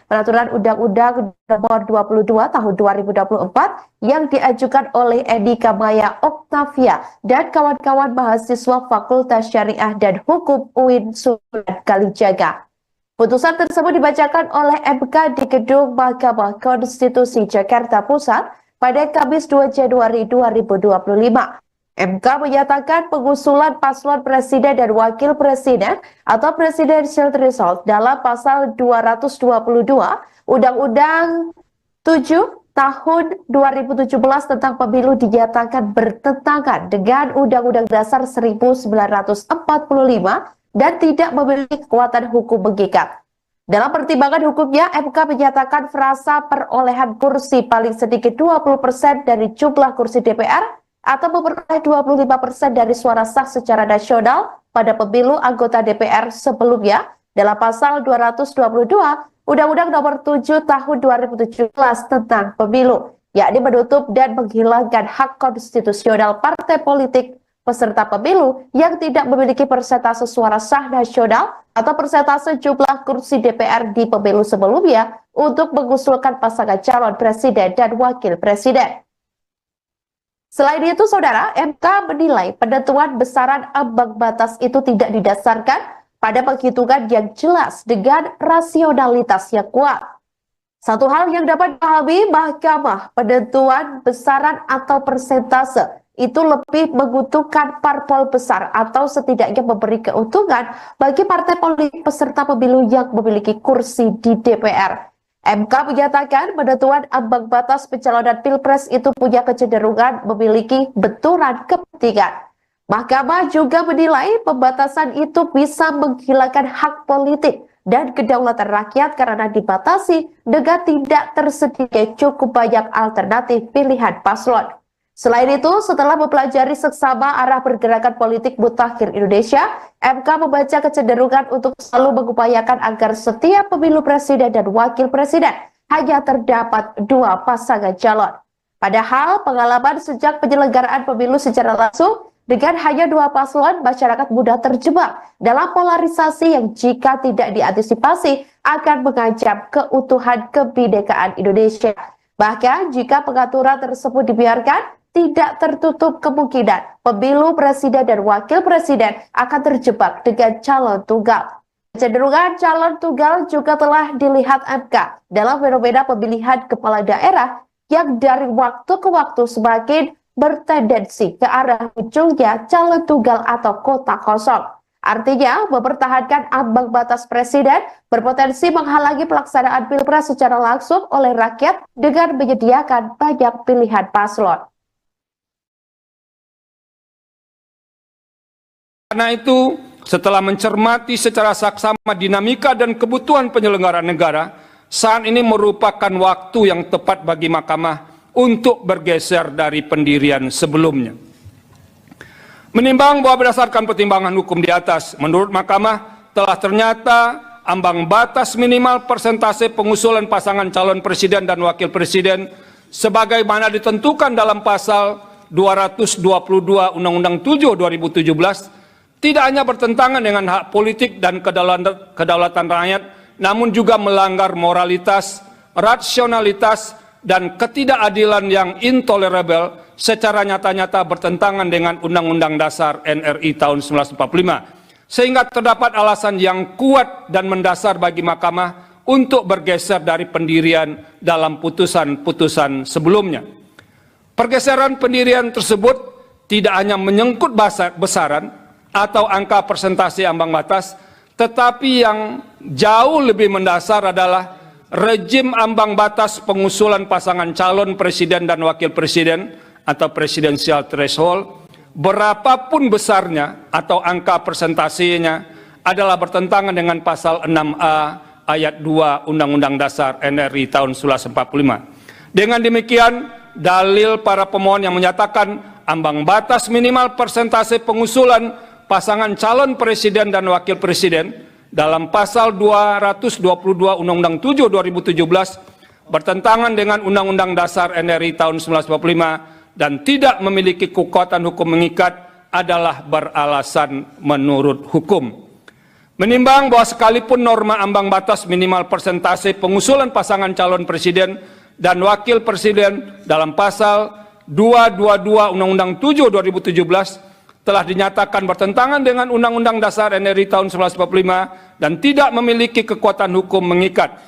Peraturan Undang-Undang Nomor 22 Tahun 2024 yang diajukan oleh Endika Maya Oktavia dan kawan-kawan mahasiswa Fakultas Syariah dan Hukum UIN Sunan Kalijaga. Putusan tersebut dibacakan oleh MK di Gedung Mahkamah Konstitusi Jakarta Pusat pada Kamis 2 Januari 2025. MK menyatakan pengusulan paslon presiden dan wakil presiden atau presidential threshold dalam pasal 222 Undang-Undang 7 tahun 2017 tentang pemilu dinyatakan bertentangan dengan Undang-Undang Dasar 1945 dan tidak memiliki kekuatan hukum mengikat. Dalam pertimbangan hukumnya, MK menyatakan frasa perolehan kursi paling sedikit 20% dari jumlah kursi DPR atau memperoleh 25% dari suara sah secara nasional pada pemilu anggota DPR sebelumnya dalam pasal 222 Undang-Undang Nomor 7 Tahun 2017 tentang pemilu, yakni menutup dan menghilangkan hak konstitusional partai politik peserta pemilu yang tidak memiliki persentase suara sah nasional atau persentase jumlah kursi DPR di pemilu sebelumnya untuk mengusulkan pasangan calon presiden dan wakil presiden. Selain itu, Saudara, MK menilai penentuan besaran ambang batas itu tidak didasarkan pada penghitungan yang jelas dengan rasionalitas yang kuat. Satu hal yang dapat dipahami, Mahkamah penentuan besaran atau persentase itu lebih menguntungkan parpol besar atau setidaknya memberi keuntungan bagi partai politik peserta pemilu yang memiliki kursi di DPR. MK menyatakan penentuan ambang batas pencalonan Pilpres itu punya kecenderungan memiliki benturan kepentingan. Mahkamah juga menilai pembatasan itu bisa menghilangkan hak politik dan kedaulatan rakyat karena dibatasi dengan tidak tersedia cukup banyak alternatif pilihan paslon. Selain itu, setelah mempelajari seksama arah pergerakan politik mutakhir Indonesia, MK membaca kecenderungan untuk selalu mengupayakan agar setiap pemilu presiden dan wakil presiden hanya terdapat dua pasangan calon. Padahal pengalaman sejak penyelenggaraan pemilu secara langsung dengan hanya dua paslon, masyarakat mudah terjebak dalam polarisasi yang jika tidak diantisipasi akan mengancam keutuhan kebinekaan Indonesia. Bahkan jika pengaturan tersebut dibiarkan, tidak tertutup kemungkinan pemilu presiden dan wakil presiden akan terjebak dengan calon tunggal. Kecenderungan calon tunggal juga telah dilihat MK dalam fenomena pemilihan kepala daerah yang dari waktu ke waktu semakin bertendensi ke arah munculnya calon tunggal atau kota kosong. Artinya, mempertahankan ambang batas presiden berpotensi menghalangi pelaksanaan Pilpres secara langsung oleh rakyat dengan menyediakan banyak pilihan paslon. Karena itu, setelah mencermati secara saksama dinamika dan kebutuhan penyelenggara negara, saat ini merupakan waktu yang tepat bagi Mahkamah untuk bergeser dari pendirian sebelumnya. Menimbang bahwa berdasarkan pertimbangan hukum di atas, menurut Mahkamah telah ternyata ambang batas minimal persentase pengusulan pasangan calon presiden dan wakil presiden sebagaimana ditentukan dalam pasal 222 Undang-Undang 7 2017 tidak hanya bertentangan dengan hak politik dan kedaulatan rakyat, namun juga melanggar moralitas, rasionalitas, dan ketidakadilan yang intolerable secara nyata-nyata bertentangan dengan Undang-Undang Dasar NRI tahun 1945, sehingga terdapat alasan yang kuat dan mendasar bagi Mahkamah untuk bergeser dari pendirian dalam putusan-putusan sebelumnya. Pergeseran pendirian tersebut tidak hanya menyangkut besaran atau angka persentase ambang batas, tetapi yang jauh lebih mendasar adalah rejim ambang batas pengusulan pasangan calon presiden dan wakil presiden atau presidensial threshold, berapapun besarnya atau angka persentasenya adalah bertentangan dengan pasal 6A ayat 2 Undang-Undang Dasar NRI tahun 1945. Dengan demikian, dalil para pemohon yang menyatakan ambang batas minimal persentase pengusulan pasangan calon presiden dan wakil presiden dalam pasal 222 Undang-Undang 7 2017 bertentangan dengan Undang-Undang Dasar NRI tahun 1945 dan tidak memiliki kekuatan hukum mengikat adalah beralasan menurut hukum. Menimbang bahwa sekalipun norma ambang batas minimal persentase pengusulan pasangan calon presiden dan wakil presiden dalam pasal 222 Undang-Undang 7 2017 telah dinyatakan bertentangan dengan Undang-Undang Dasar NRI tahun 1945 dan tidak memiliki kekuatan hukum mengikat.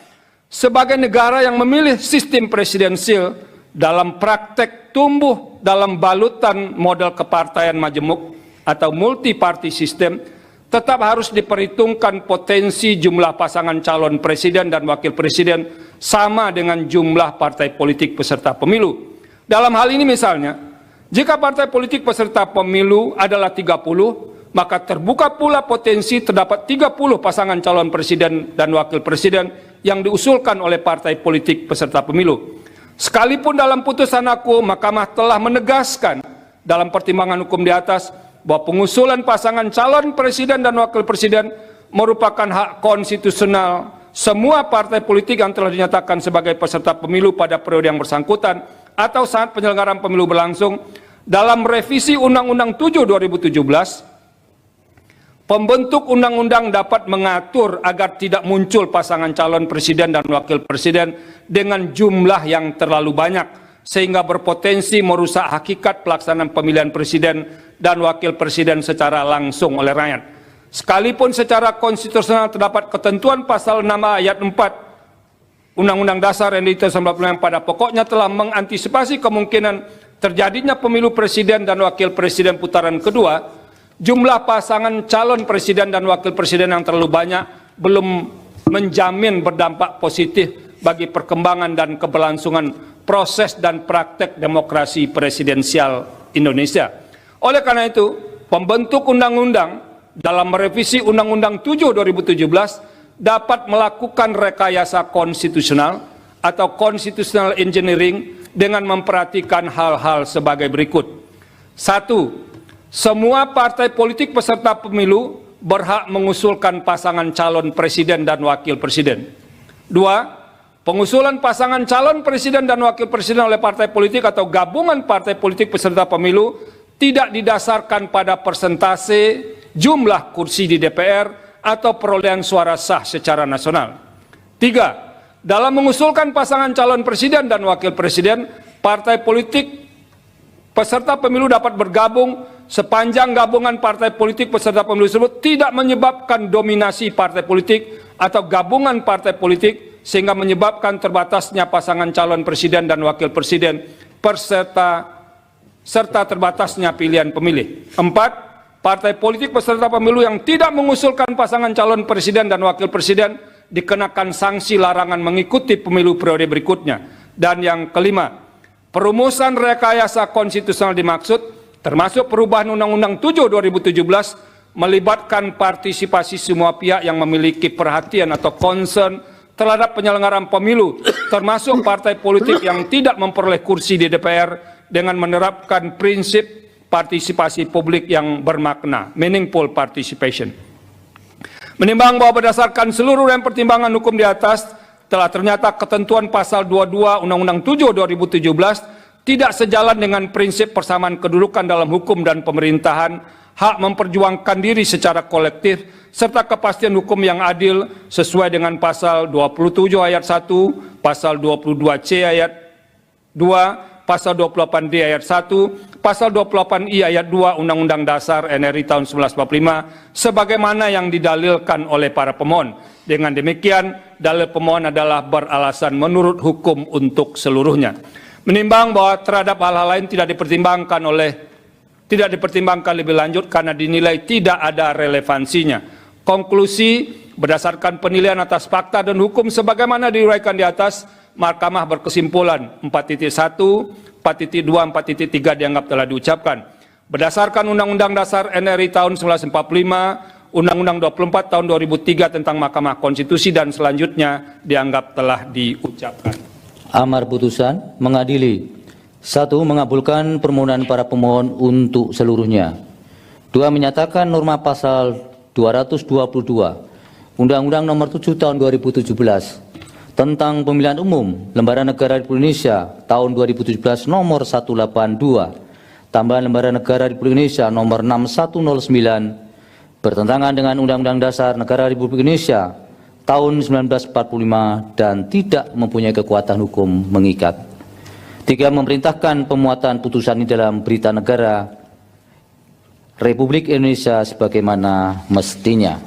Sebagai negara yang memilih sistem presidensil dalam praktek tumbuh dalam balutan model kepartaian majemuk atau multi-party system, tetap harus diperhitungkan potensi jumlah pasangan calon presiden dan wakil presiden sama dengan jumlah partai politik peserta pemilu. Dalam hal ini misalnya, jika partai politik peserta pemilu adalah 30, maka terbuka pula potensi terdapat 30 pasangan calon presiden dan wakil presiden yang diusulkan oleh partai politik peserta pemilu. Sekalipun dalam putusan aku, Mahkamah telah menegaskan dalam pertimbangan hukum di atas bahwa pengusulan pasangan calon presiden dan wakil presiden merupakan hak konstitusional semua partai politik yang telah dinyatakan sebagai peserta pemilu pada periode yang bersangkutan atau saat penyelenggaraan pemilu berlangsung. Dalam revisi Undang-Undang 7 2017, pembentuk undang-undang dapat mengatur agar tidak muncul pasangan calon presiden dan wakil presiden dengan jumlah yang terlalu banyak, sehingga berpotensi merusak hakikat pelaksanaan pemilihan presiden dan wakil presiden secara langsung oleh rakyat. Sekalipun secara konstitusional terdapat ketentuan pasal 6 ayat 4 Undang-Undang Dasar NRI tahun 1945 yang pada pokoknya telah mengantisipasi kemungkinan terjadinya pemilu presiden dan wakil presiden putaran kedua, jumlah pasangan calon presiden dan wakil presiden yang terlalu banyak belum menjamin berdampak positif bagi perkembangan dan keberlangsungan proses dan praktek demokrasi presidensial Indonesia. Oleh karena itu, pembentuk undang-undang dalam merevisi Undang-Undang 7 2017 dapat melakukan rekayasa konstitusional atau constitutional engineering dengan memperhatikan hal-hal sebagai berikut. 1. Semua partai politik peserta pemilu berhak mengusulkan pasangan calon presiden dan wakil presiden. 2. Pengusulan pasangan calon presiden dan wakil presiden oleh partai politik atau gabungan partai politik peserta pemilu tidak didasarkan pada persentase jumlah kursi di DPR atau perolehan suara sah secara nasional. 3. Dalam mengusulkan pasangan calon presiden dan wakil presiden, partai politik peserta pemilu dapat bergabung sepanjang gabungan partai politik peserta pemilu tersebut tidak menyebabkan dominasi partai politik atau gabungan partai politik sehingga menyebabkan terbatasnya pasangan calon presiden dan wakil presiden serta terbatasnya pilihan pemilih. 4. Partai politik peserta pemilu yang tidak mengusulkan pasangan calon presiden dan wakil presiden dikenakan sanksi larangan mengikuti pemilu periode berikutnya. Dan yang kelima, perumusan rekayasa konstitusional dimaksud termasuk perubahan Undang-Undang 7 2017 melibatkan partisipasi semua pihak yang memiliki perhatian atau concern terhadap penyelenggaraan pemilu, termasuk partai politik yang tidak memperoleh kursi di DPR dengan menerapkan prinsip partisipasi publik yang bermakna, meaningful participation. Menimbang bahwa berdasarkan seluruh pertimbangan hukum di atas, telah ternyata ketentuan pasal 22 Undang-Undang 7 2017 tidak sejalan dengan prinsip persamaan kedudukan dalam hukum dan pemerintahan, hak memperjuangkan diri secara kolektif, serta kepastian hukum yang adil sesuai dengan pasal 27 ayat 1, pasal 22C ayat 2. Pasal 28D ayat 1, Pasal 28I ayat 2 Undang-Undang Dasar NRI tahun 1945 sebagaimana yang didalilkan oleh para pemohon. Dengan demikian, dalil pemohon adalah beralasan menurut hukum untuk seluruhnya. Menimbang bahwa terhadap hal-hal lain tidak dipertimbangkan lebih lanjut karena dinilai tidak ada relevansinya. Konklusi, berdasarkan penilaian atas fakta dan hukum sebagaimana diuraikan di atas, Mahkamah berkesimpulan 4.1, 4.2, 4.3 dianggap telah diucapkan. Berdasarkan Undang-Undang Dasar NRI tahun 1945, Undang-Undang 24 tahun 2003 tentang Mahkamah Konstitusi dan selanjutnya dianggap telah diucapkan. Amar putusan mengadili: 1. Mengabulkan permohonan para pemohon untuk seluruhnya. 2. Menyatakan norma pasal 222 Undang-Undang Nomor 7 Tahun 2017 tentang Pemilihan Umum Lembaran Negara Republik Indonesia tahun 2017 nomor 182 tambahan Lembaran Negara Republik Indonesia nomor 6109 bertentangan dengan Undang-Undang Dasar Negara Republik Indonesia tahun 1945 dan tidak mempunyai kekuatan hukum mengikat. 3. Memerintahkan pemuatan putusan ini dalam Berita Negara Republik Indonesia sebagaimana mestinya.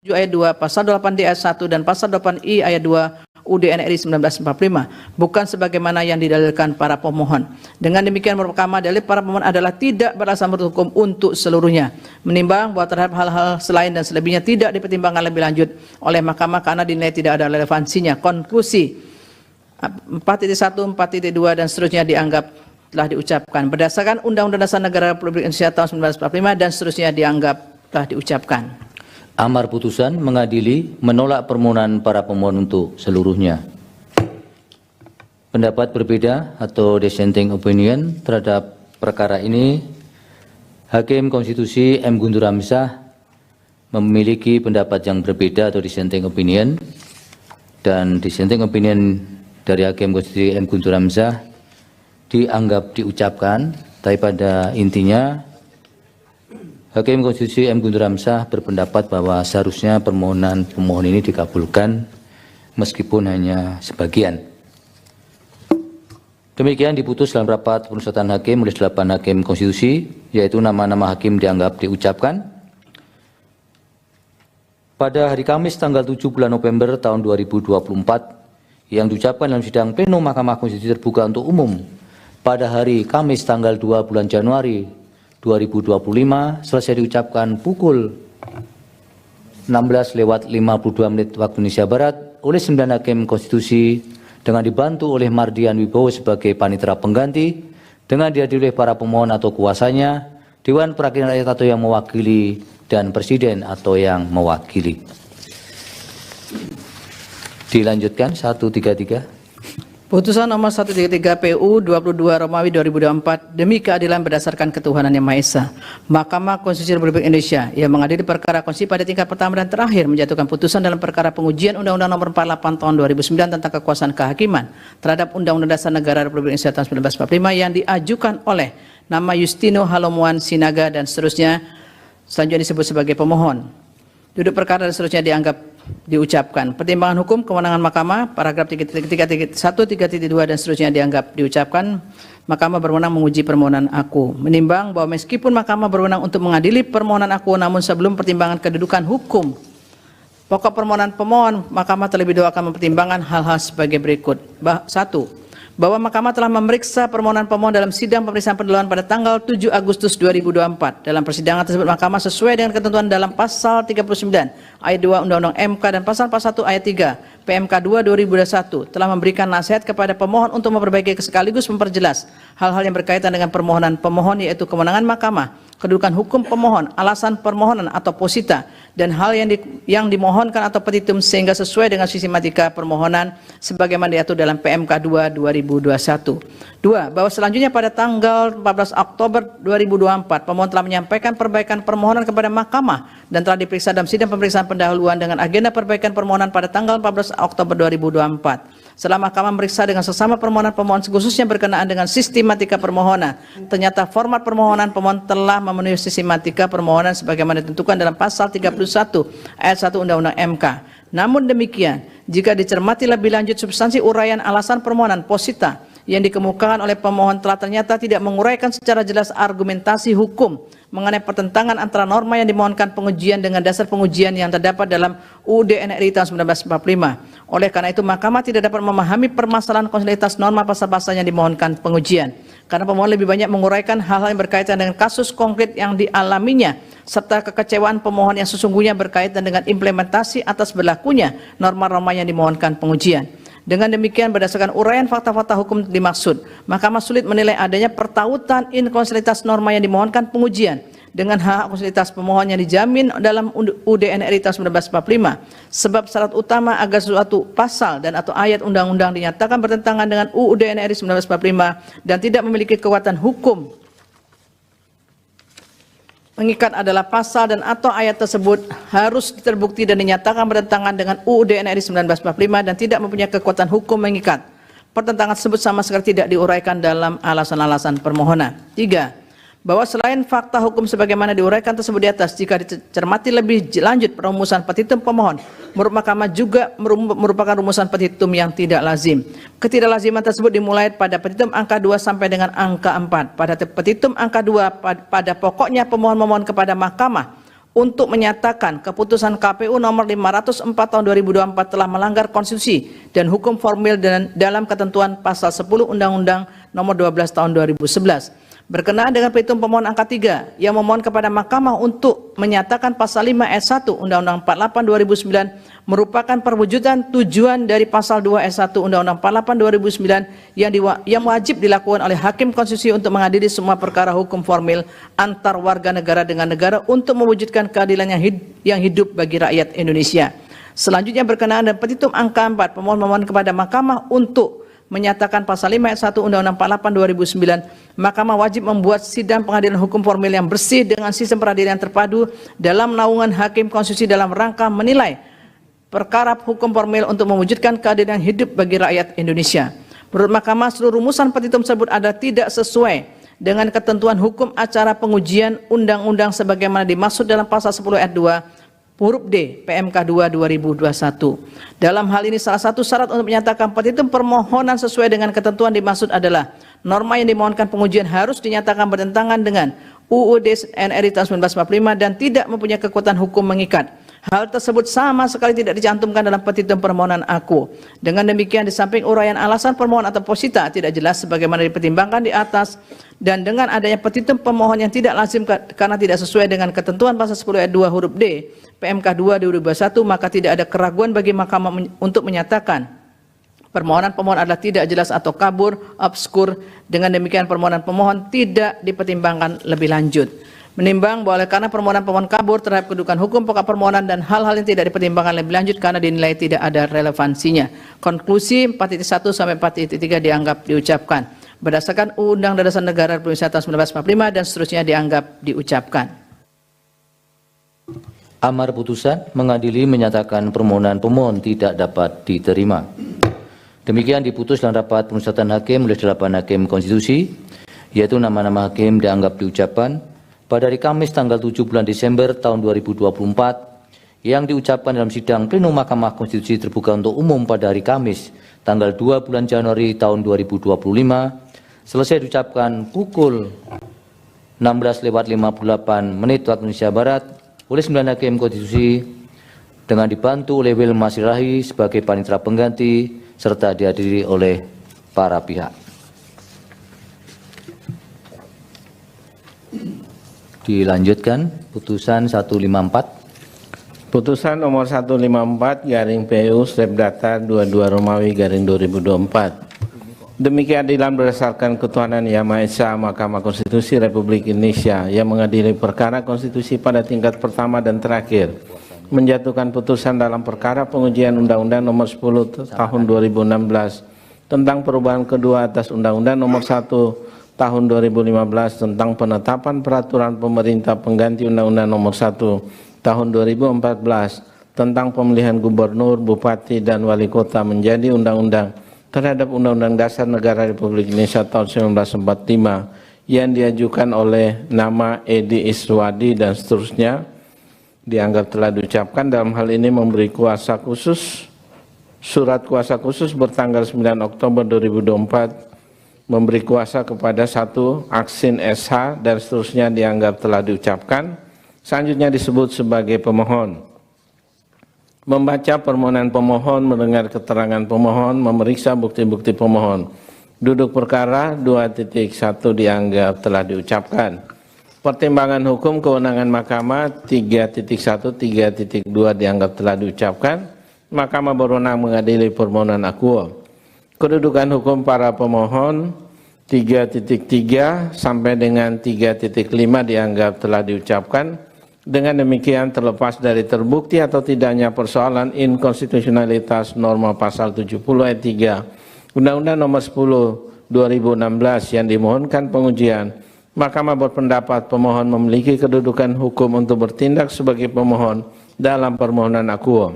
Ayat 2, Pasal 8D ayat 1 dan Pasal 8I ayat 2 UUD NRI 1945 bukan sebagaimana yang didalilkan para pemohon. Dengan demikian Mahkamah dalil para pemohon adalah tidak beralasan menurut hukum untuk seluruhnya. Menimbang bahwa terhadap hal-hal selain dan selebihnya tidak dipertimbangkan lebih lanjut oleh Mahkamah karena dinilai tidak ada relevansinya. Konklusi 4.1, 4.2 dan seterusnya dianggap telah diucapkan berdasarkan Undang-Undang Dasar Negara Republik Indonesia tahun 1945 dan seterusnya dianggap telah diucapkan. Amar putusan mengadili menolak permohonan para pemohon untuk seluruhnya. Pendapat berbeda atau dissenting opinion terhadap perkara ini, Hakim Konstitusi M. Guntur Hamzah memiliki pendapat yang berbeda atau dissenting opinion, dan dissenting opinion dari Hakim Konstitusi M. Guntur Hamzah dianggap diucapkan, tapi pada intinya Hakim Konstitusi M. Guntur Hamzah berpendapat bahwa seharusnya permohonan pemohon ini dikabulkan meskipun hanya sebagian. Demikian diputus dalam rapat pemusatan hakim oleh 8 Hakim Konstitusi, yaitu nama-nama hakim dianggap diucapkan. Pada hari Kamis tanggal 7 bulan November tahun 2024 yang diucapkan dalam sidang pleno Mahkamah Konstitusi terbuka untuk umum pada hari Kamis tanggal 2 bulan Januari 2025 selesai diucapkan pukul 16:52 waktu Indonesia Barat oleh 9 Hakim Konstitusi dengan dibantu oleh Mardian Wibowo sebagai panitera pengganti, dengan dihadiri oleh para pemohon atau kuasanya, Dewan Perwakilan Rakyat atau yang mewakili, dan Presiden atau yang mewakili. Dilanjutkan 133. Putusan nomor 133 PU 22 Romawi 2024 demi keadilan berdasarkan ketuhanan yang Maha Esa. Mahkamah Konstitusi Republik Indonesia yang mengadili perkara konstitusi pada tingkat pertama dan terakhir menjatuhkan putusan dalam perkara pengujian Undang-Undang Nomor 48 Tahun 2009 tentang kekuasaan kehakiman terhadap Undang-Undang Dasar Negara Republik Indonesia tahun 1945 yang diajukan oleh nama Yustino Halomuan Sinaga dan seterusnya selanjutnya disebut sebagai pemohon. Duduk perkara dan seterusnya dianggap diucapkan. Pertimbangan hukum kewenangan Mahkamah paragraf 3.1, 3.2 dan seterusnya dianggap diucapkan. Mahkamah berwenang menguji permohonan aku. Menimbang bahwa meskipun Mahkamah berwenang untuk mengadili permohonan aku, namun sebelum pertimbangan kedudukan hukum pokok permohonan pemohon, Mahkamah terlebih dahulu akan mempertimbangkan hal-hal sebagai berikut. 1. Bahwa Mahkamah telah memeriksa permohonan pemohon dalam sidang pemeriksaan pendahuluan pada tanggal 7 Agustus 2024. Dalam persidangan tersebut Mahkamah sesuai dengan ketentuan dalam pasal 39 ayat 2 Undang-Undang MK dan pasal 41 ayat 3 PMK 2 2021 telah memberikan nasihat kepada pemohon untuk memperbaiki sekaligus memperjelas hal-hal yang berkaitan dengan permohonan pemohon, yaitu kewenangan Mahkamah, kedudukan hukum pemohon, alasan permohonan atau posita, dan hal yang dimohonkan atau petitum sehingga sesuai dengan sistematika permohonan sebagaimana diatur dalam PMK 2 2021. 2. Bahwa selanjutnya pada tanggal 14 Oktober 2024 pemohon telah menyampaikan perbaikan permohonan kepada Mahkamah dan telah diperiksa dalam sidang pemeriksaan pendahuluan dengan agenda perbaikan permohonan pada tanggal 14 Oktober 2024. Setelah Mahkamah memeriksa dengan sesama permohonan pemohon khususnya berkenaan dengan sistematika permohonan, ternyata format permohonan pemohon telah memenuhi sistematika permohonan sebagaimana ditentukan dalam pasal 31 ayat 1 Undang-Undang MK Namun demikian, jika dicermati lebih lanjut substansi uraian alasan permohonan posita yang dikemukakan oleh pemohon telah ternyata tidak menguraikan secara jelas argumentasi hukum mengenai pertentangan antara norma yang dimohonkan pengujian dengan dasar pengujian yang terdapat dalam UUD NRI tahun 1945. Oleh karena itu, Mahkamah tidak dapat memahami permasalahan konstitusionalitas norma pasal-pasal yang dimohonkan pengujian. Karena pemohon lebih banyak menguraikan hal-hal yang berkaitan dengan kasus konkret yang dialaminya, serta kekecewaan pemohon yang sesungguhnya berkaitan dengan implementasi atas berlakunya norma-norma yang dimohonkan pengujian. Dengan demikian, berdasarkan uraian fakta-fakta hukum dimaksud, Mahkamah sulit menilai adanya pertautan inkonstitusionalitas norma yang dimohonkan pengujian dengan hak konstitusionalitas pemohon yang dijamin dalam UUD NRI tahun 1945. Sebab syarat utama agar suatu pasal dan atau ayat undang-undang dinyatakan bertentangan dengan UUD NRI 1945 dan tidak memiliki kekuatan hukum mengikat adalah pasal dan atau ayat tersebut harus terbukti dan dinyatakan bertentangan dengan UUD NRI 1945 dan tidak mempunyai kekuatan hukum mengikat. Pertentangan tersebut sama sekali tidak diuraikan dalam alasan-alasan permohonan. 3. Bahwa selain fakta hukum sebagaimana diuraikan tersebut di atas, jika dicermati lebih lanjut perumusan petitum pemohon, menurut Mahkamah juga merupakan rumusan petitum yang tidak lazim. Ketidaklaziman tersebut dimulai pada petitum angka 2 sampai dengan angka 4. Pada petitum angka 2, pada pokoknya pemohon memohon kepada Mahkamah untuk menyatakan keputusan KPU nomor 504 tahun 2024 telah melanggar konstitusi dan hukum formil dalam ketentuan pasal 10 Undang-Undang nomor 12 tahun 2011. Berkenaan dengan petitum pemohon angka 3 yang memohon kepada Mahkamah untuk menyatakan pasal 5 ayat 1 Undang-Undang 48 2009 merupakan perwujudan tujuan dari pasal 2 ayat 1 Undang-Undang 48 2009 yang wajib dilakukan oleh hakim konstitusi untuk mengadili semua perkara hukum formil antar warga negara dengan negara untuk mewujudkan keadilan yang hidup bagi rakyat Indonesia. Selanjutnya berkenaan dengan petitum angka 4 pemohon memohon kepada Mahkamah untuk menyatakan pasal 5 ayat 1 Undang-Undang 48 2009, Mahkamah wajib membuat sidang pengadilan hukum formil yang bersih dengan sistem peradilan terpadu dalam naungan hakim konstitusi dalam rangka menilai perkara hukum formil untuk mewujudkan keadilan hidup bagi rakyat Indonesia. Menurut Mahkamah, seluruh rumusan petitum tersebut ada tidak sesuai dengan ketentuan hukum acara pengujian undang-undang sebagaimana dimaksud dalam pasal 10 ayat 2 huruf D PMK 2 2021. Dalam hal ini salah satu syarat untuk menyatakan petitum permohonan sesuai dengan ketentuan dimaksud adalah norma yang dimohonkan pengujian harus dinyatakan bertentangan dengan UUD NRI tahun 1945 dan tidak mempunyai kekuatan hukum mengikat. Hal tersebut sama sekali tidak dicantumkan dalam petitum permohonan aku. Dengan demikian, di samping uraian alasan permohonan atau posita tidak jelas sebagaimana dipertimbangkan di atas, dan dengan adanya petitum pemohon yang tidak lazim karena tidak sesuai dengan ketentuan pasal 10 ayat 2 huruf D PMK 2 2021, maka tidak ada keraguan bagi Mahkamah untuk menyatakan permohonan pemohon adalah tidak jelas atau kabur, obskur. Dengan demikian, permohonan pemohon tidak dipertimbangkan lebih lanjut. Menimbang bahwa oleh karena permohonan pemohon kabur terhadap kedudukan hukum pokok permohonan dan hal-hal yang tidak dipertimbangkan lebih lanjut karena dinilai tidak ada relevansinya. Konklusi 4.1 sampai 4.3 dianggap diucapkan. Berdasarkan Undang-Undang Dasar Negara Republik Indonesia tahun 1945 dan seterusnya dianggap diucapkan. Amar putusan mengadili menyatakan permohonan pemohon tidak dapat diterima. Demikian diputus dalam rapat pemusatan hakim oleh 8 hakim konstitusi, yaitu nama-nama hakim dianggap diucapkan pada hari Kamis tanggal 7 bulan Desember tahun 2024 yang diucapkan dalam sidang plenum Mahkamah Konstitusi terbuka untuk umum pada hari Kamis tanggal 2 bulan Januari tahun 2025 selesai diucapkan pukul 16:58 waktu Indonesia Barat oleh 9 hakim konstitusi dengan dibantu oleh Wilma Sirahi sebagai panitera pengganti serta dihadiri oleh para pihak. Dilanjutkan putusan 154. Putusan nomor 154 garing PU Stepdata 22 Romawi garing 2024. Demi keadilan berdasarkan ketuhanan Yang Maha Esa, Mahkamah Konstitusi Republik Indonesia yang mengadili perkara konstitusi pada tingkat pertama dan terakhir menjatuhkan putusan dalam perkara pengujian Undang-Undang nomor 10 tahun 2016 tentang perubahan kedua atas Undang-Undang nomor 1 tahun 2015 tentang penetapan peraturan pemerintah pengganti Undang-Undang nomor 1 tahun 2014 tentang pemilihan gubernur, bupati, dan wali kota menjadi undang-undang terhadap Undang-Undang Dasar Negara Republik Indonesia tahun 1945 yang diajukan oleh nama Edi Iswadi dan seterusnya, dianggap telah diucapkan. Dalam hal ini memberi kuasa khusus, surat kuasa khusus bertanggal 9 Oktober 2024 memberi kuasa kepada 1 Aksin SH dan seterusnya dianggap telah diucapkan. Selanjutnya disebut sebagai pemohon. Membaca permohonan pemohon, mendengar keterangan pemohon, memeriksa bukti-bukti pemohon. Duduk perkara 2.1 dianggap telah diucapkan. Pertimbangan hukum kewenangan Mahkamah 3.1, 3.2 dianggap telah diucapkan. Mahkamah berwenang mengadili permohonan akuo. Kedudukan hukum para pemohon 3.3 sampai dengan 3.5 dianggap telah diucapkan. Dengan demikian terlepas dari terbukti atau tidaknya persoalan inkonstitusionalitas norma pasal 70 ayat 3 Undang-Undang Nomor 10 2016 yang dimohonkan pengujian, Mahkamah berpendapat pemohon memiliki kedudukan hukum untuk bertindak sebagai pemohon dalam permohonan akuo.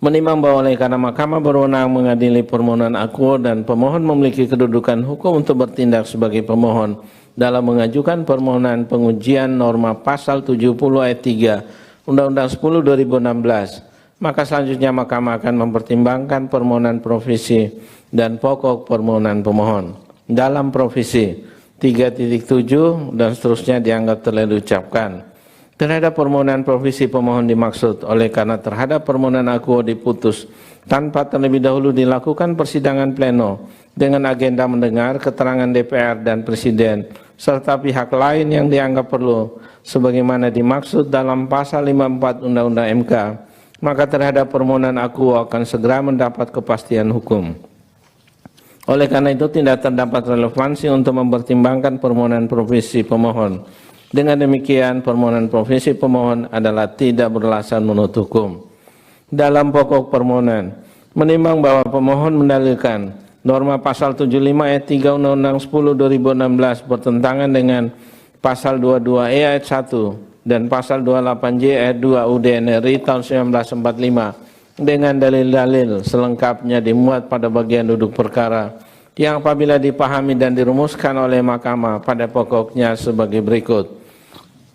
Menimbang bahwa oleh karena Mahkamah berwenang mengadili permohonan akuo dan pemohon memiliki kedudukan hukum untuk bertindak sebagai pemohon dalam mengajukan permohonan pengujian norma pasal 70 ayat 3 Undang-Undang 10 2016, maka selanjutnya Mahkamah akan mempertimbangkan permohonan provisi dan pokok permohonan pemohon. Dalam provisi 3.7 dan seterusnya dianggap telah diucapkan. Terhadap permohonan provisi pemohon dimaksud oleh karena terhadap permohonan akuo diputus tanpa terlebih dahulu dilakukan persidangan pleno dengan agenda mendengar keterangan DPR dan Presiden serta pihak lain yang dianggap perlu sebagaimana dimaksud dalam pasal 54 Undang-Undang MK, maka terhadap permohonan akuo akan segera mendapat kepastian hukum. Oleh karena itu tidak terdapat relevansi untuk mempertimbangkan permohonan provisi pemohon. Dengan demikian permohonan provisi pemohon adalah tidak beralasan menurut hukum. Dalam pokok permohonan, menimbang bahwa pemohon mendalilkan norma pasal 75 ayat 3 Undang-Undang 10 2016 bertentangan dengan pasal 22E ayat 1 dan pasal 28J ayat 2 UDN RI tahun 1945 dengan dalil-dalil selengkapnya dimuat pada bagian duduk perkara yang apabila dipahami dan dirumuskan oleh Mahkamah pada pokoknya sebagai berikut.